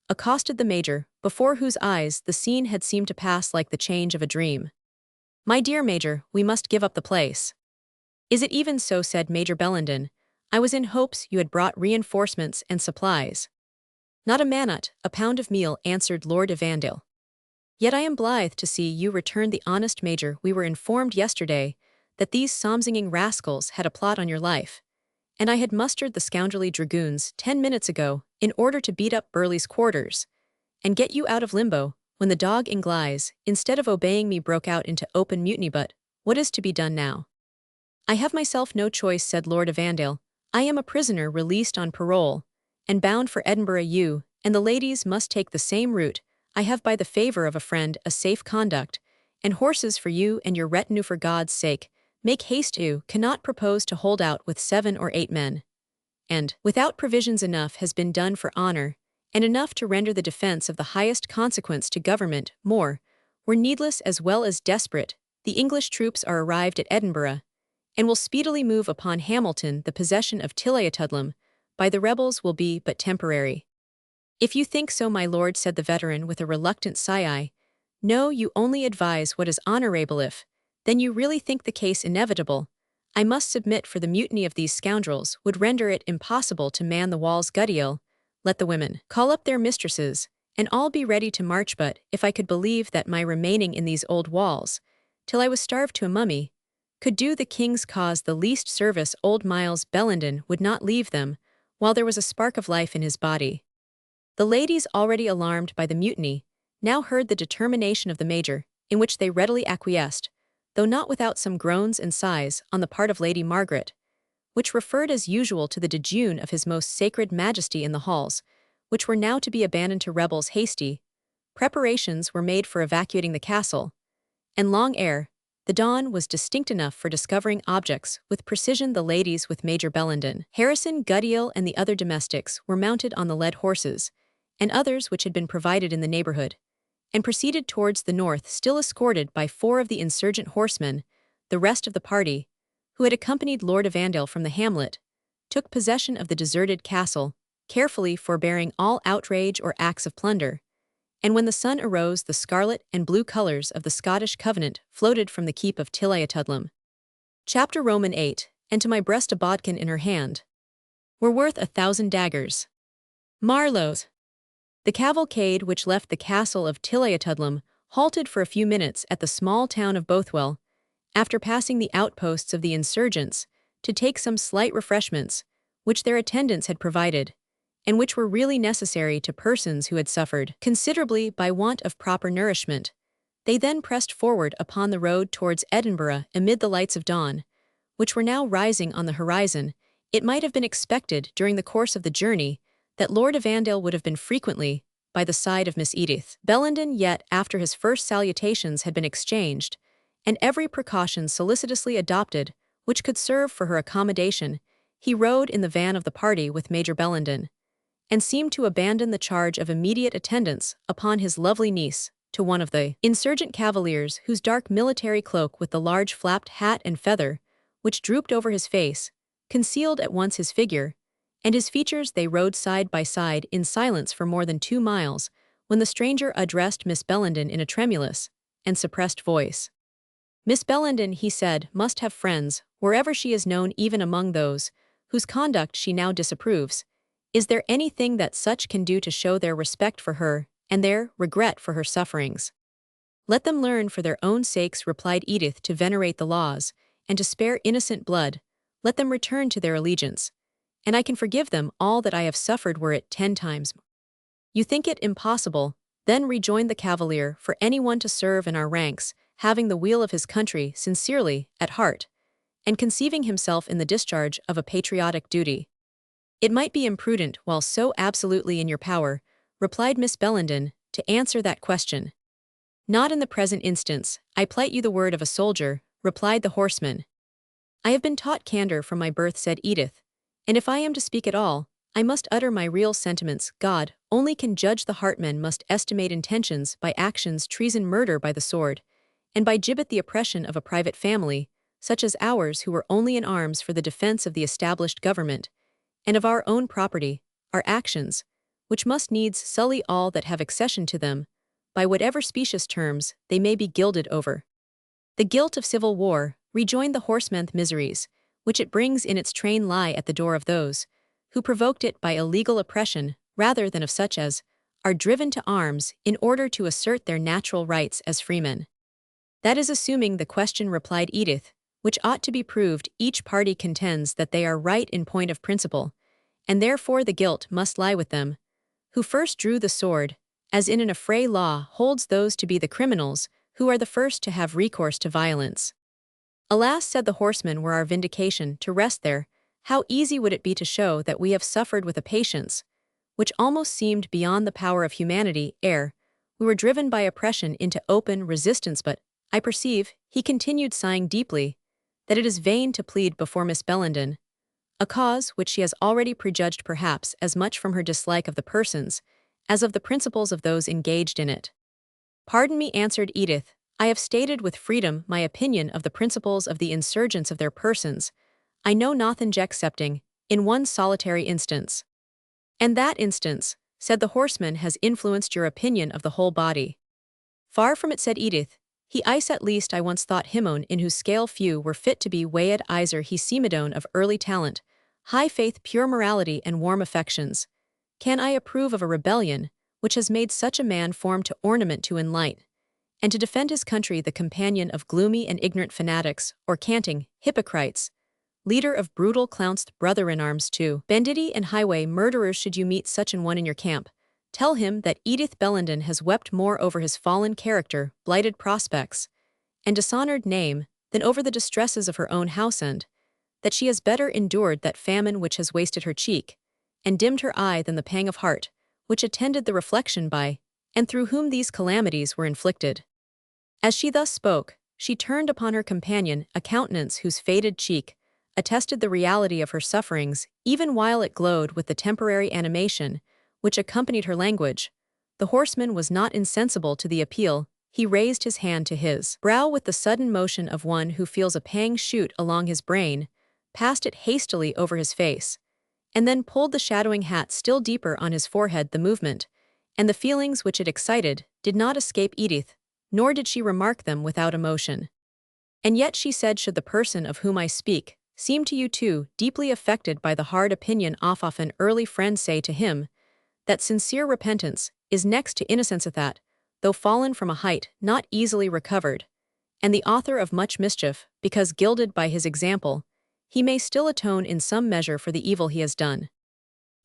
accosted the Major, before whose eyes the scene had seemed to pass like the change of a dream. "My dear Major, we must give up the place." "Is it even so?" said Major Bellenden. "I was in hopes you had brought reinforcements and supplies." "Not a manut, a pound of meal," answered Lord Evandale. "Yet I am blithe to see you," returned the honest Major. "We were informed yesterday that these psalm-singing rascals had a plot on your life, and I had mustered the scoundrelly dragoons 10 minutes ago in order to beat up Burleigh's quarters and get you out of limbo, when the dog Inglis, instead of obeying me, broke out into open mutiny. But what is to be done now?" "I have myself no choice," said Lord Evandale. "I am a prisoner released on parole, and bound for Edinburgh. You and the ladies must take the same route. I have, by the favour of a friend, a safe conduct, and horses for you and your retinue. For God's sake, make haste. You cannot propose to hold out with 7 or 8 men. And, without provisions, enough has been done for honour, and enough to render the defence of the highest consequence to government. More were needless as well as desperate. The English troops are arrived at Edinburgh, and will speedily move upon Hamilton. The possession of Tilliatudlem by the rebels will be but temporary." "If you think so, my lord," said the veteran with a reluctant sigh, "no, you only advise what is honourable. If, then, you really think the case inevitable, I must submit, for the mutiny of these scoundrels would render it impossible to man the walls. Guddiel, let the women call up their mistresses, and all be ready to march. But if I could believe that my remaining in these old walls, till I was starved to a mummy, could do the king's cause the least service, old Miles Bellenden would not leave them while there was a spark of life in his body." The ladies, already alarmed by the mutiny, now heard the determination of the Major, in which they readily acquiesced, though not without some groans and sighs on the part of Lady Margaret, which referred as usual to the dejeuner of his most sacred Majesty in the halls, which were now to be abandoned to rebels. Hasty preparations were made for evacuating the castle, and long ere the dawn was distinct enough for discovering objects with precision. The ladies, with Major Bellenden, Harrison, Guddiel, and the other domestics, were mounted on the led horses, and others which had been provided in the neighbourhood, and proceeded towards the north, still escorted by 4 of the insurgent horsemen. The rest of the party, who had accompanied Lord Evandale from the hamlet, took possession of the deserted castle, carefully forbearing all outrage or acts of plunder. And when the sun arose, the scarlet and blue colours of the Scottish Covenant floated from the keep of Tilliatudlem. Chapter Roman 8. "And to my breast a bodkin in her hand were worth 1,000 daggers." Marlowe's. The cavalcade which left the castle of Tilliatudlem halted for a few minutes at the small town of Bothwell, after passing the outposts of the insurgents, to take some slight refreshments, which their attendants had provided, and which were really necessary to persons who had suffered considerably by want of proper nourishment. They then pressed forward upon the road towards Edinburgh amid the lights of dawn, which were now rising on the horizon. It might have been expected during the course of the journey that Lord Evandale would have been frequently by the side of Miss Edith Bellenden, yet after his first salutations had been exchanged, and every precaution solicitously adopted which could serve for her accommodation, he rode in the van of the party with Major Bellenden, and seemed to abandon the charge of immediate attendance upon his lovely niece to one of the insurgent cavaliers, whose dark military cloak, with the large flapped hat and feather which drooped over his face, concealed at once his figure and his features. They rode side by side in silence for more than 2 miles, when the stranger addressed Miss Bellenden in a tremulous and suppressed voice. "Miss Bellenden," he said, "must have friends, wherever she is known, even among those whose conduct she now disapproves. Is there anything that such can do to show their respect for her and their regret for her sufferings?" "Let them learn for their own sakes," replied Edith, "to venerate the laws, and to spare innocent blood. Let them return to their allegiance, and I can forgive them all that I have suffered, were it 10 times more." "You think it impossible," then rejoined the cavalier, "for anyone to serve in our ranks, having the weal of his country sincerely at heart, and conceiving himself in the discharge of a patriotic duty?" "It might be imprudent, while so absolutely in your power," replied Miss Bellenden, "to answer that question." "Not in the present instance, I plight you the word of a soldier," replied the horseman. "I have been taught candour from my birth," said Edith, "and if I am to speak at all, I must utter my real sentiments. God only can judge the heart. Men must estimate intentions by actions, treason, murder by the sword, and by gibbet the oppression of a private family, such as ours, who were only in arms for the defense of the established government, and of our own property, our actions, which must needs sully all that have accession to them, by whatever specious terms they may be gilded over. The guilt of civil war, rejoined the horseman's miseries, which it brings in its train, lie at the door of those who provoked it by illegal oppression, rather than of such as are driven to arms in order to assert their natural rights as freemen. That is assuming the question, replied Edith, which ought to be proved. Each party contends that they are right in point of principle, and therefore the guilt must lie with them, who first drew the sword, as in an affray. Law holds those to be the criminals who are the first to have recourse to violence. Alas, said the horseman, were our vindication to rest there, how easy would it be to show that we have suffered with a patience which almost seemed beyond the power of humanity, ere we were driven by oppression into open resistance. But I perceive, he continued, sighing deeply, that it is vain to plead before Miss Bellenden a cause which she has already prejudged, perhaps as much from her dislike of the persons as of the principles of those engaged in it. Pardon me, answered Edith, I have stated with freedom my opinion of the principles of the insurgents, of their persons. I know nothing excepting in one solitary instance. And that instance, said the horseman, has influenced your opinion of the whole body. Far from it, said Edith. He ice at least I once thought him on in whose scale few were fit to be weighed. Iser he seemedone of early talent, high faith, pure morality, and warm affections. Can I approve of a rebellion which has made such a man form to ornament, to enlighten, and to defend his country, the companion of gloomy and ignorant fanatics, or canting hypocrites, leader of brutal clowns, brother-in-arms to banditti and highway murderers? Should you meet such an one in your camp, tell him that Edith Bellenden has wept more over his fallen character, blighted prospects, and dishonored name than over the distresses of her own house, and that she has better endured that famine which has wasted her cheek and dimmed her eye than the pang of heart which attended the reflection by and through whom these calamities were inflicted. As she thus spoke, she turned upon her companion a countenance whose faded cheek attested the reality of her sufferings, even while it glowed with the temporary animation which accompanied her language. The horseman was not insensible to the appeal. He raised his hand to his brow with the sudden motion of one who feels a pang shoot along his brain, passed it hastily over his face, and then pulled the shadowing hat still deeper on his forehead. The movement, and the feelings which it excited, did not escape Edith, nor did she remark them without emotion. And yet she said, should the person of whom I speak seem to you too deeply affected by the hard opinion of an early friend, say to him that sincere repentance is next to innocence, that, though fallen from a height not easily recovered, and the author of much mischief, because gilded by his example, he may still atone in some measure for the evil he has done.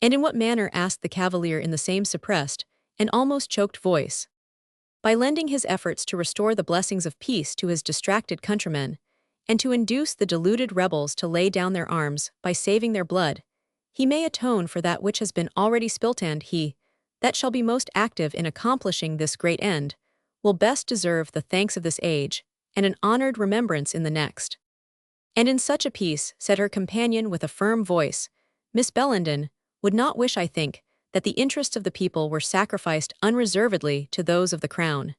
And in what manner? asked the cavalier in the same suppressed and almost choked voice. By lending his efforts to restore the blessings of peace to his distracted countrymen, and to induce the deluded rebels to lay down their arms by saving their blood, he may atone for that which has been already spilt, and he that shall be most active in accomplishing this great end will best deserve the thanks of this age, and an honored remembrance in the next. And in such a peace, said her companion with a firm voice, Miss Bellenden would not wish, I think, that the interests of the people were sacrificed unreservedly to those of the crown.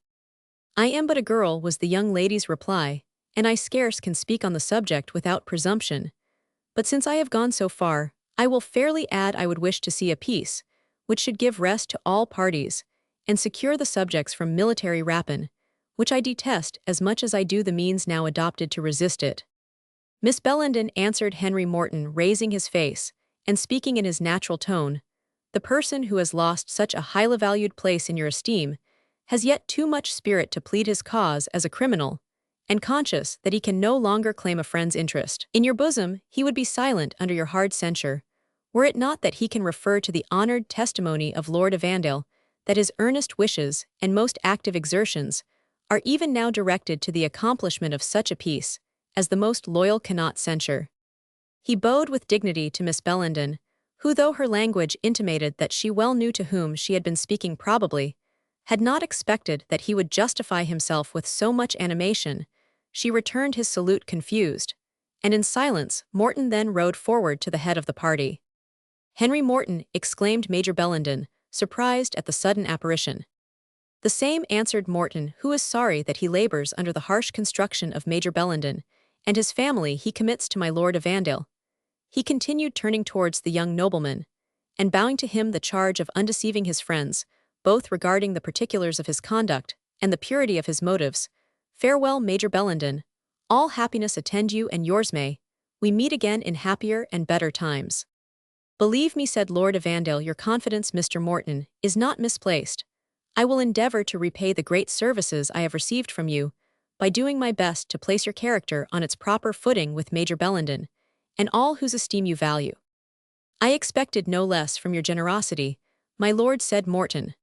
I am but a girl, was the young lady's reply, and I scarce can speak on the subject without presumption. But since I have gone so far, I will fairly add I would wish to see a peace which should give rest to all parties, and secure the subjects from military rapine, which I detest as much as I do the means now adopted to resist it. Miss Bellenden, answered Henry Morton, raising his face, and speaking in his natural tone, the person who has lost such a highly valued place in your esteem has yet too much spirit to plead his cause as a criminal, and conscious that he can no longer claim a friend's interest in your bosom, he would be silent under your hard censure, were it not that he can refer to the honored testimony of Lord Evandale that his earnest wishes and most active exertions are even now directed to the accomplishment of such a peace as the most loyal cannot censure. He bowed with dignity to Miss Bellenden, who, though her language intimated that she well knew to whom she had been speaking, probably had not expected that he would justify himself with so much animation. She returned his salute confused, and in silence Morton then rode forward to the head of the party. Henry Morton, exclaimed Major Bellenden, surprised at the sudden apparition. The same, answered Morton, who is sorry that he labors under the harsh construction of Major Bellenden, and his family he commits to my Lord Evandale. He continued, turning towards the young nobleman, and bowing to him the charge of undeceiving his friends, both regarding the particulars of his conduct and the purity of his motives. Farewell, Major Bellenden. All happiness attend you and yours may. We meet again in happier and better times. Believe me, said Lord Evandale, your confidence, Mr. Morton, is not misplaced. I will endeavor to repay the great services I have received from you, by doing my best to place your character on its proper footing with Major Bellenden, and all whose esteem you value. I expected no less from your generosity, my lord, said Morton.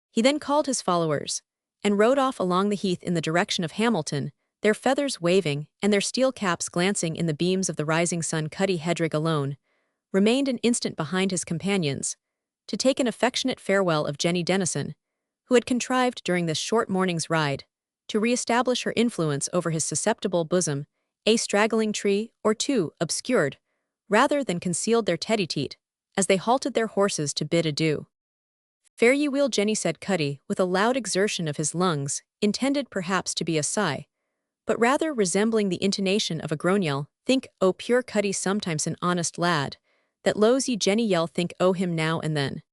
He then called his followers, and rode off along the heath in the direction of Hamilton, their feathers waving and their steel caps glancing in the beams of the rising sun. Cuddy Hedrick alone remained an instant behind his companions, to take an affectionate farewell of Jenny Dennison, who had contrived during this short morning's ride to re-establish her influence over his susceptible bosom. A straggling tree or two obscured, rather than concealed their tete-a-tete, as they halted their horses to bid adieu. Fare ye well, Jenny, said Cuddy, with a loud exertion of his lungs, intended perhaps to be a sigh, but rather resembling the intonation of a groan yell. Think, O pure Cuddy, sometimes an honest lad, that lows ye Jenny yell, think o him now and then.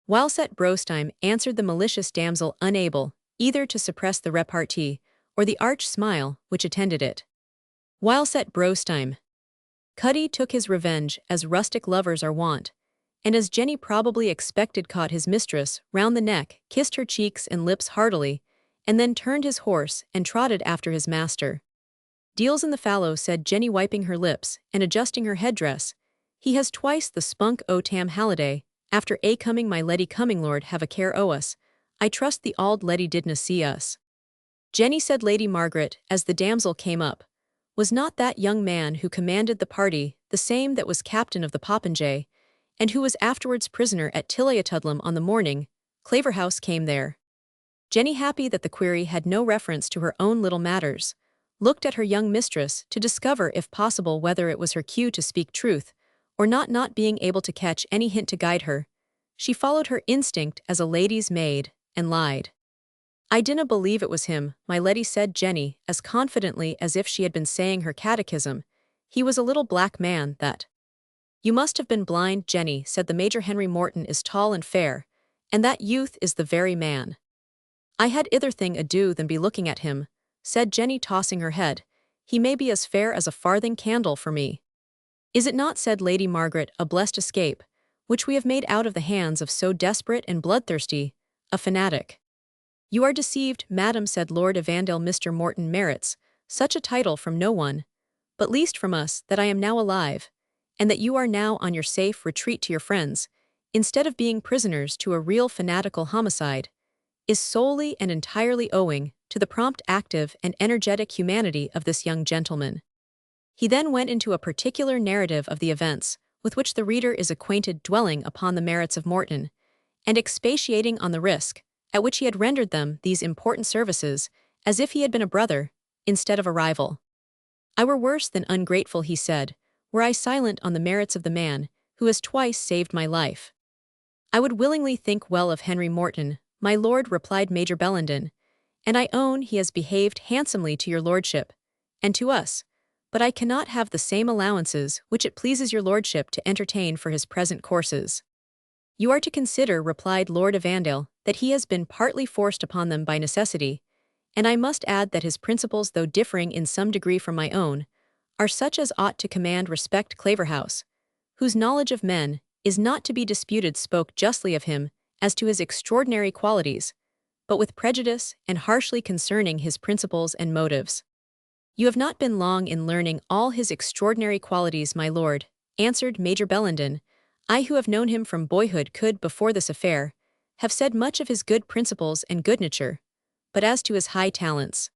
Whiles at Brostime, answered the malicious damsel, unable either to suppress the repartee or the arch smile which attended it. Whiles at Brostime. Cuddy took his revenge, as rustic lovers are wont, and as Jenny probably expected, caught his mistress round the neck, kissed her cheeks and lips heartily, and then turned his horse and trotted after his master. Deals in the fallow, said Jenny, wiping her lips and adjusting her headdress. He has twice the spunk o' Tam Halliday, after a coming my leddy coming, Lord have a care o' us. I trust the auld leddy didna see us. Jenny, said Lady Margaret, as the damsel came up. Was not that young man who commanded the party the same that was captain of the Popinjay, and who was afterwards prisoner at Tilliatudlem on the morning Claverhouse came there? Jenny, happy that the query had no reference to her own little matters, looked at her young mistress to discover if possible whether it was her cue to speak truth, or not being able to catch any hint to guide her. She followed her instinct as a lady's maid, and lied. I dinna believe it was him, my leddy, said Jenny, as confidently as if she had been saying her catechism. He was a little black man, that. You must have been blind, Jenny, said the Major. Henry Morton is tall and fair, and that youth is the very man. I had ither thing ado than be looking at him, said Jenny, tossing her head. He may be as fair as a farthing candle for me. Is it not, said Lady Margaret, a blessed escape, which we have made out of the hands of so desperate and bloodthirsty a fanatic? You are deceived, madam, said Lord Evandale. Mr. Morton merits such a title from no one, but least from us, that I am now alive, and that you are now on your safe retreat to your friends, instead of being prisoners to a real fanatical homicide, is solely and entirely owing to the prompt, active, and energetic humanity of this young gentleman. He then went into a particular narrative of the events with which the reader is acquainted, dwelling upon the merits of Morton, and expatiating on the risk at which he had rendered them these important services, as if he had been a brother, instead of a rival. I were worse than ungrateful, he said, were I silent on the merits of the man who has twice saved my life. I would willingly think well of Henry Morton, my lord, replied Major Bellenden, and I own he has behaved handsomely to your lordship, and to us, but I cannot have the same allowances which it pleases your lordship to entertain for his present courses. You are to consider, replied Lord Evandale, that he has been partly forced upon them by necessity, and I must add that his principles, though differing in some degree from my own, are such as ought to command respect. Claverhouse, whose knowledge of men is not to be disputed, spoke justly of him as to his extraordinary qualities, but with prejudice and harshly concerning his principles and motives. You have not been long in learning all his extraordinary qualities, my lord, answered Major Bellenden. I, who have known him from boyhood, could, before this affair, have said much of his good principles and good nature, but as to his high talents,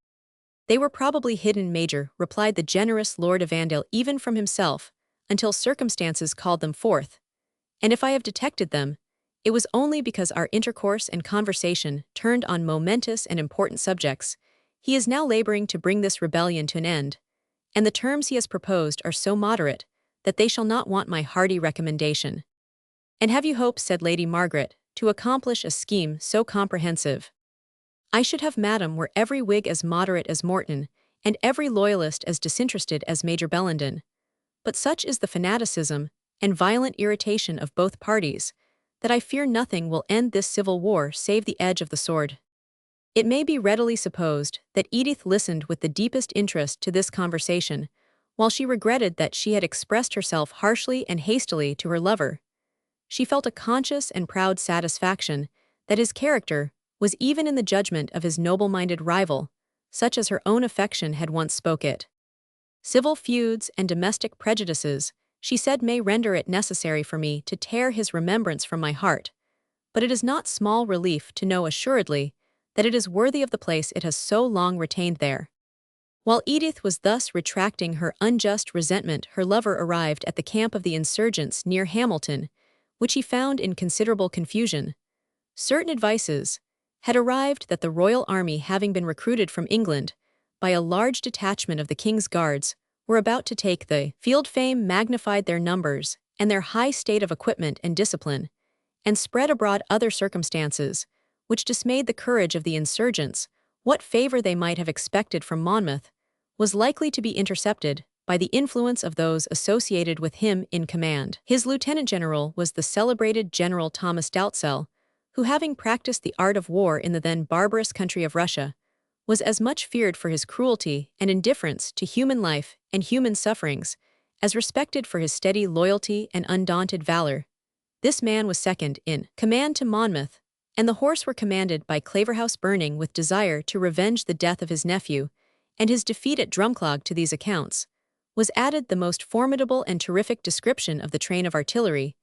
they were probably hidden, Major, replied the generous Lord Evandale, even from himself, until circumstances called them forth, and if I have detected them, it was only because our intercourse and conversation turned on momentous and important subjects. He is now laboring to bring this rebellion to an end, and the terms he has proposed are so moderate that they shall not want my hearty recommendation. "And have you hopes," said Lady Margaret, "to accomplish a scheme so comprehensive? I should have, madam, were every Whig as moderate as Morton, and every Loyalist as disinterested as Major Bellenden. But such is the fanaticism and violent irritation of both parties, that I fear nothing will end this civil war save the edge of the sword." It may be readily supposed that Edith listened with the deepest interest to this conversation, while she regretted that she had expressed herself harshly and hastily to her lover. She felt a conscious and proud satisfaction that his character was even in the judgment of his noble-minded rival, such as her own affection had once spoke it. "Civil feuds and domestic prejudices," she said, "may render it necessary for me to tear his remembrance from my heart, but it is not small relief to know assuredly that it is worthy of the place it has so long retained there." While Edith was thus retracting her unjust resentment, her lover arrived at the camp of the insurgents near Hamilton, which he found in considerable confusion. Certain advices had arrived that the royal army, having been recruited from England by a large detachment of the King's Guards, were about to take the field. Fame magnified their numbers and their high state of equipment and discipline, and spread abroad other circumstances, which dismayed the courage of the insurgents. What favor they might have expected from Monmouth was likely to be intercepted by the influence of those associated with him in command. His lieutenant general was the celebrated General Thomas Doutsel, who, having practiced the art of war in the then barbarous country of Russia, was as much feared for his cruelty and indifference to human life and human sufferings as respected for his steady loyalty and undaunted valor. This man was second in command to Monmouth, and the horse were commanded by Claverhouse, burning with desire to revenge the death of his nephew, and his defeat at Drumclog. To these accounts was added the most formidable and terrific description of the train of artillery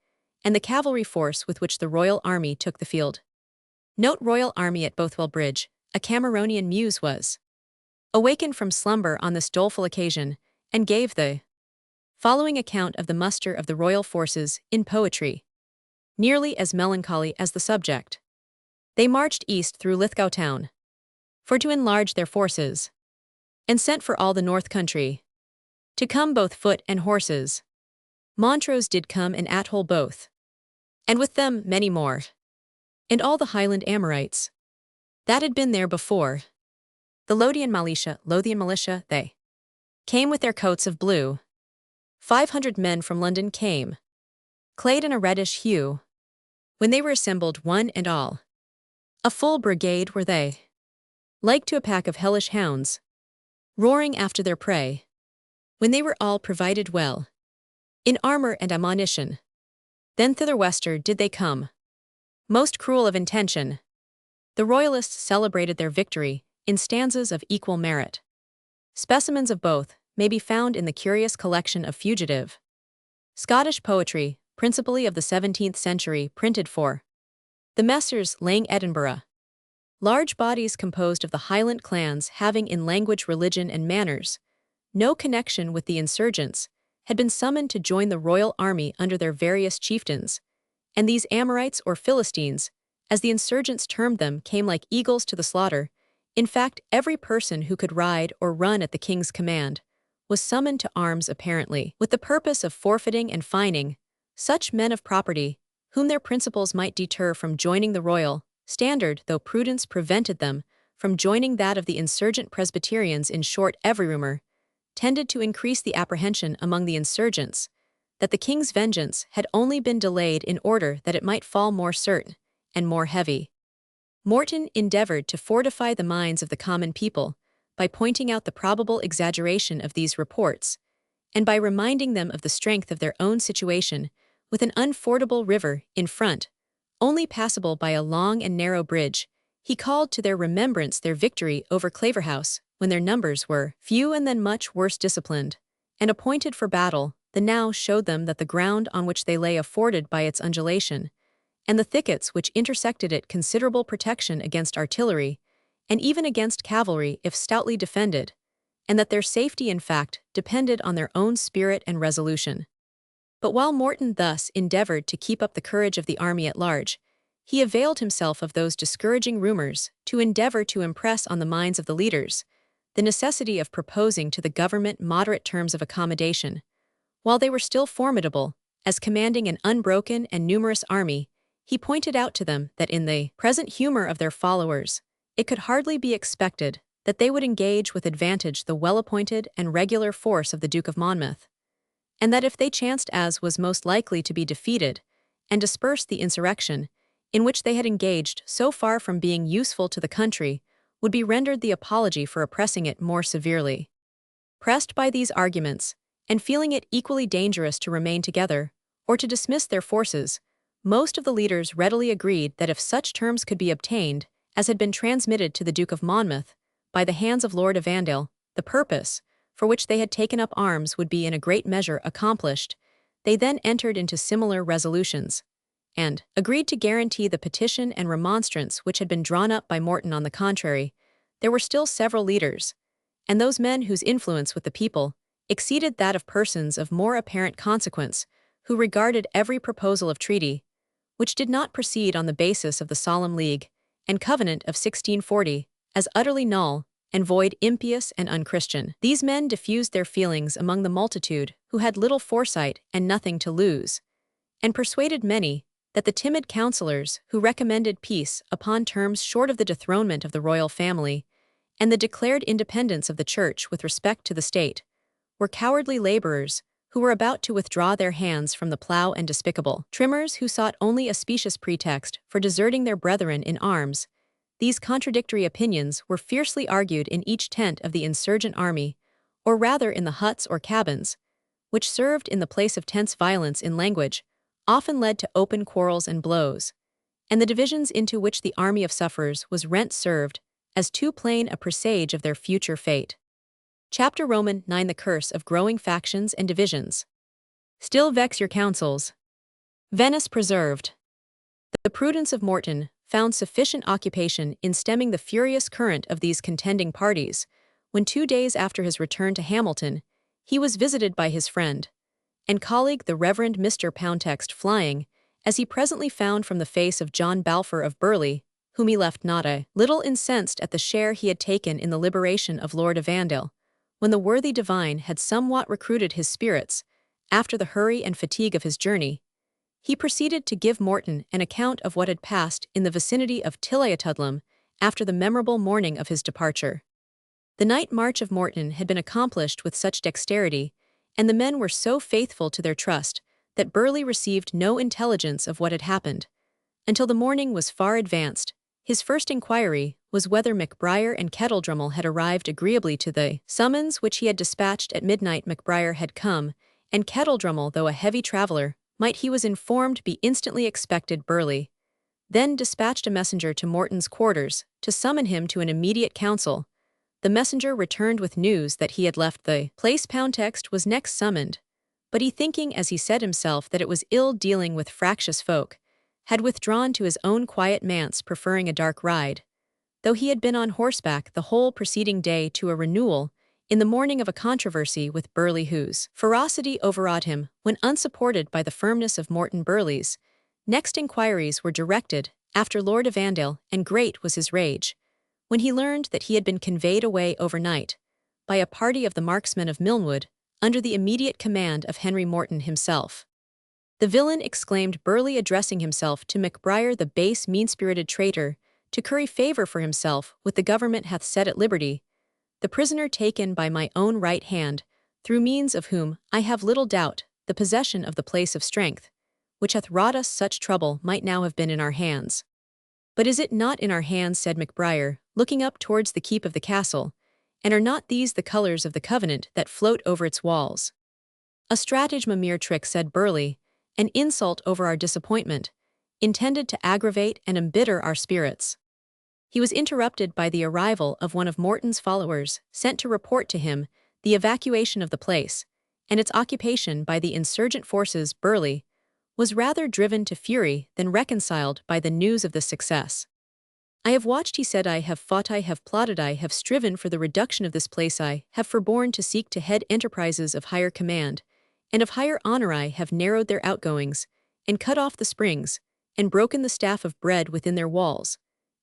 and the cavalry force with which the royal army took the field. Note: Royal Army at Bothwell Bridge. A Cameronian muse was awakened from slumber on this doleful occasion, and gave the following account of the muster of the royal forces in poetry, nearly as melancholy as the subject. "They marched east through Lithgow town, for to enlarge their forces, and sent for all the north country to come, both foot and horses. Montrose did come and Athole both, and with them many more, and all the Highland Amorites that had been there before. The Lothian militia, they came with their coats of blue. 500 men from London came, clad in a reddish hue. When they were assembled one and all, a full brigade were they, like to a pack of hellish hounds, roaring after their prey. When they were all provided well in armor and ammunition, then thither westward did they come, most cruel of intention. The royalists celebrated their victory in stanzas of equal merit. Specimens of both may be found in the curious collection of fugitive Scottish poetry, principally of the 17th century, printed for the Messrs. Lang, Edinburgh. Large bodies composed of the Highland clans, having in language, religion, and manners no connection with the insurgents, had been summoned to join the royal army under their various chieftains, and these Amorites, or Philistines, as the insurgents termed them, came like eagles to the slaughter. In fact, every person who could ride or run at the king's command was summoned to arms, apparently with the purpose of forfeiting and fining such men of property whom their principles might deter from joining the royal standard, though prudence prevented them from joining that of the insurgent Presbyterians. In short, every rumor tended to increase the apprehension among the insurgents that the king's vengeance had only been delayed in order that it might fall more certain and more heavy. Morton endeavored to fortify the minds of the common people by pointing out the probable exaggeration of these reports, and by reminding them of the strength of their own situation, with an unfordable river in front, only passable by a long and narrow bridge. He called to their remembrance their victory over Claverhouse, when their numbers were few and then much worse disciplined, and appointed for battle. The now showed them that the ground on which they lay afforded, by its undulation, and the thickets which intersected it, considerable protection against artillery, and even against cavalry if stoutly defended, and that their safety in fact depended on their own spirit and resolution. But while Morton thus endeavored to keep up the courage of the army at large, he availed himself of those discouraging rumors to endeavor to impress on the minds of the leaders the necessity of proposing to the government moderate terms of accommodation, while they were still formidable, as commanding an unbroken and numerous army, he pointed out to them that in the present humor of their followers, it could hardly be expected that they would engage with advantage the well-appointed and regular force of the Duke of Monmouth, and that if they chanced as was most likely to be defeated, and dispersed the insurrection, in which they had engaged so far from being useful to the country, would be rendered the apology for oppressing it more severely. Pressed by these arguments, and feeling it equally dangerous to remain together, or to dismiss their forces, most of the leaders readily agreed that if such terms could be obtained, as had been transmitted to the Duke of Monmouth, by the hands of Lord Evandale, the purpose, for which they had taken up arms would be in a great measure accomplished. They then entered into similar resolutions, and agreed to guarantee the petition and remonstrance which had been drawn up by Morton. On the contrary, there were still several leaders, and those men whose influence with the people exceeded that of persons of more apparent consequence, who regarded every proposal of treaty, which did not proceed on the basis of the Solemn League and Covenant of 1640, as utterly null and void, impious and unchristian. These men diffused their feelings among the multitude who had little foresight and nothing to lose, and persuaded many that the timid counsellors who recommended peace upon terms short of the dethronement of the royal family and the declared independence of the Church with respect to the state were cowardly laborers who were about to withdraw their hands from the plough, and despicable trimmers who sought only a specious pretext for deserting their brethren in arms. These contradictory opinions were fiercely argued in each tent of the insurgent army, or rather in the huts or cabins, which served in the place of tense violence in language, often led to open quarrels and blows, and the divisions into which the army of sufferers was rent served as too plain a presage of their future fate. Chapter Roman 9. The curse of growing factions and divisions. Still vex your counsels. Venice preserved. The prudence of Morton found sufficient occupation in stemming the furious current of these contending parties, when 2 days after his return to Hamilton, he was visited by his friend and colleague the Reverend Mr. Poundtext, flying, as he presently found from the face of John Balfour of Burleigh, whom he left not a little incensed at the share he had taken in the liberation of Lord Evandale, when the worthy divine had somewhat recruited his spirits, after the hurry and fatigue of his journey. He proceeded to give Morton an account of what had passed in the vicinity of Tilliatudlem after the memorable morning of his departure. The night march of Morton had been accomplished with such dexterity, and the men were so faithful to their trust, that Burleigh received no intelligence of what had happened. Until the morning was far advanced, his first inquiry was whether MacBriar and Kettledrummel had arrived agreeably to the summons which he had dispatched at midnight. MacBriar had come, and Kettledrummel, though a heavy traveller, might, he was informed, be instantly expected. Burleigh then dispatched a messenger to Morton's quarters to summon him to an immediate council. The messenger returned with news that he had left the place. Poundtext was next summoned, but he, thinking as he said himself that it was ill dealing with fractious folk, had withdrawn to his own quiet manse, preferring a dark ride, though he had been on horseback the whole preceding day, to a renewal in the morning of a controversy with Burleigh, whose ferocity overawed him when unsupported by the firmness of Morton. Burleigh's next inquiries were directed after Lord Evandale, and great was his rage when he learned that he had been conveyed away overnight by a party of the marksmen of Milnwood, under the immediate command of Henry Morton himself. "The villain," exclaimed Burleigh, addressing himself to MacBriar, "the base, mean-spirited traitor, to curry favour for himself with the government, hath set at liberty the prisoner taken by my own right hand, through means of whom, I have little doubt, the possession of the place of strength, which hath wrought us such trouble, might now have been in our hands." "But is it not in our hands," said MacBriar, looking up towards the keep of the castle, "and are not these the colours of the covenant that float over its walls?" "A stratagem, a mere trick," said Burleigh, "an insult over our disappointment, intended to aggravate and embitter our spirits." He was interrupted by the arrival of one of Morton's followers, sent to report to him the evacuation of the place, and its occupation by the insurgent forces. Burleigh was rather driven to fury than reconciled by the news of this success. "I have watched," he said, "I have fought, I have plotted, I have striven for the reduction of this place, I have forborne to seek to head enterprises of higher command, and of higher honour. I have narrowed their outgoings, and cut off the springs, and broken the staff of bread within their walls.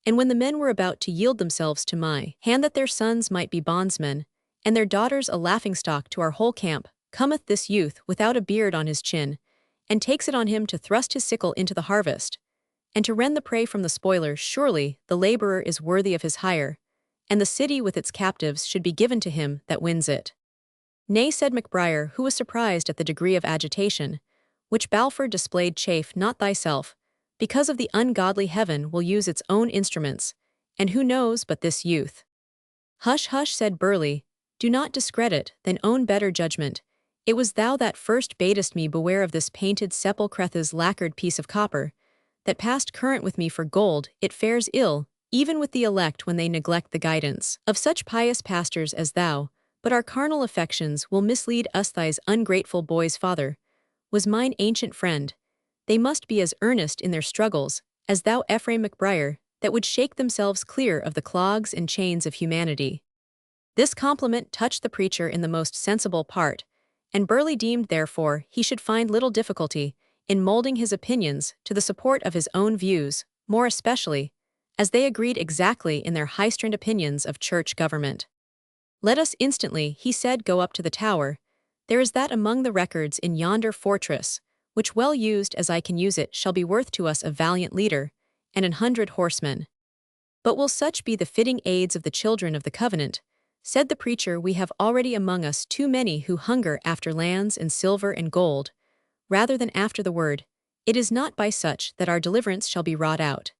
And when the men were about to yield themselves to my hand, that their sons might be bondsmen, and their daughters a laughingstock to our whole camp, cometh this youth without a beard on his chin, and takes it on him to thrust his sickle into the harvest, and to rend the prey from the spoiler. Surely the laborer is worthy of his hire, and the city with its captives should be given to him that wins it. Nay, said MacBriar, who was surprised at the degree of agitation, which Balfour displayed. Chafe not thyself, because of the ungodly heaven will use its own instruments, and who knows but this youth? Hush, hush, said Burleigh, do not discredit, then own better judgment. It was thou that first badest me beware of this painted sepulchre's lacquered piece of copper, that passed current with me for gold. It fares ill, even with the elect when they neglect the guidance of such pious pastors as thou, but our carnal affections will mislead us. Thy's ungrateful boy's father was mine ancient friend. They must be as earnest in their struggles as thou, Ephraim MacBriar, that would shake themselves clear of the clogs and chains of humanity. This compliment touched the preacher in the most sensible part, and Burleigh deemed therefore he should find little difficulty in molding his opinions to the support of his own views, more especially as they agreed exactly in their high-strand opinions of church government. Let us instantly, he said, go up to the tower. There is that among the records in yonder fortress, which well used as I can use it shall be worth to us a valiant leader, and 100 horsemen. But will such be the fitting aids of the children of the covenant? Said the preacher, we have already among us too many who hunger after lands and silver and gold, rather than after the word. It is not by such that our deliverance shall be wrought out.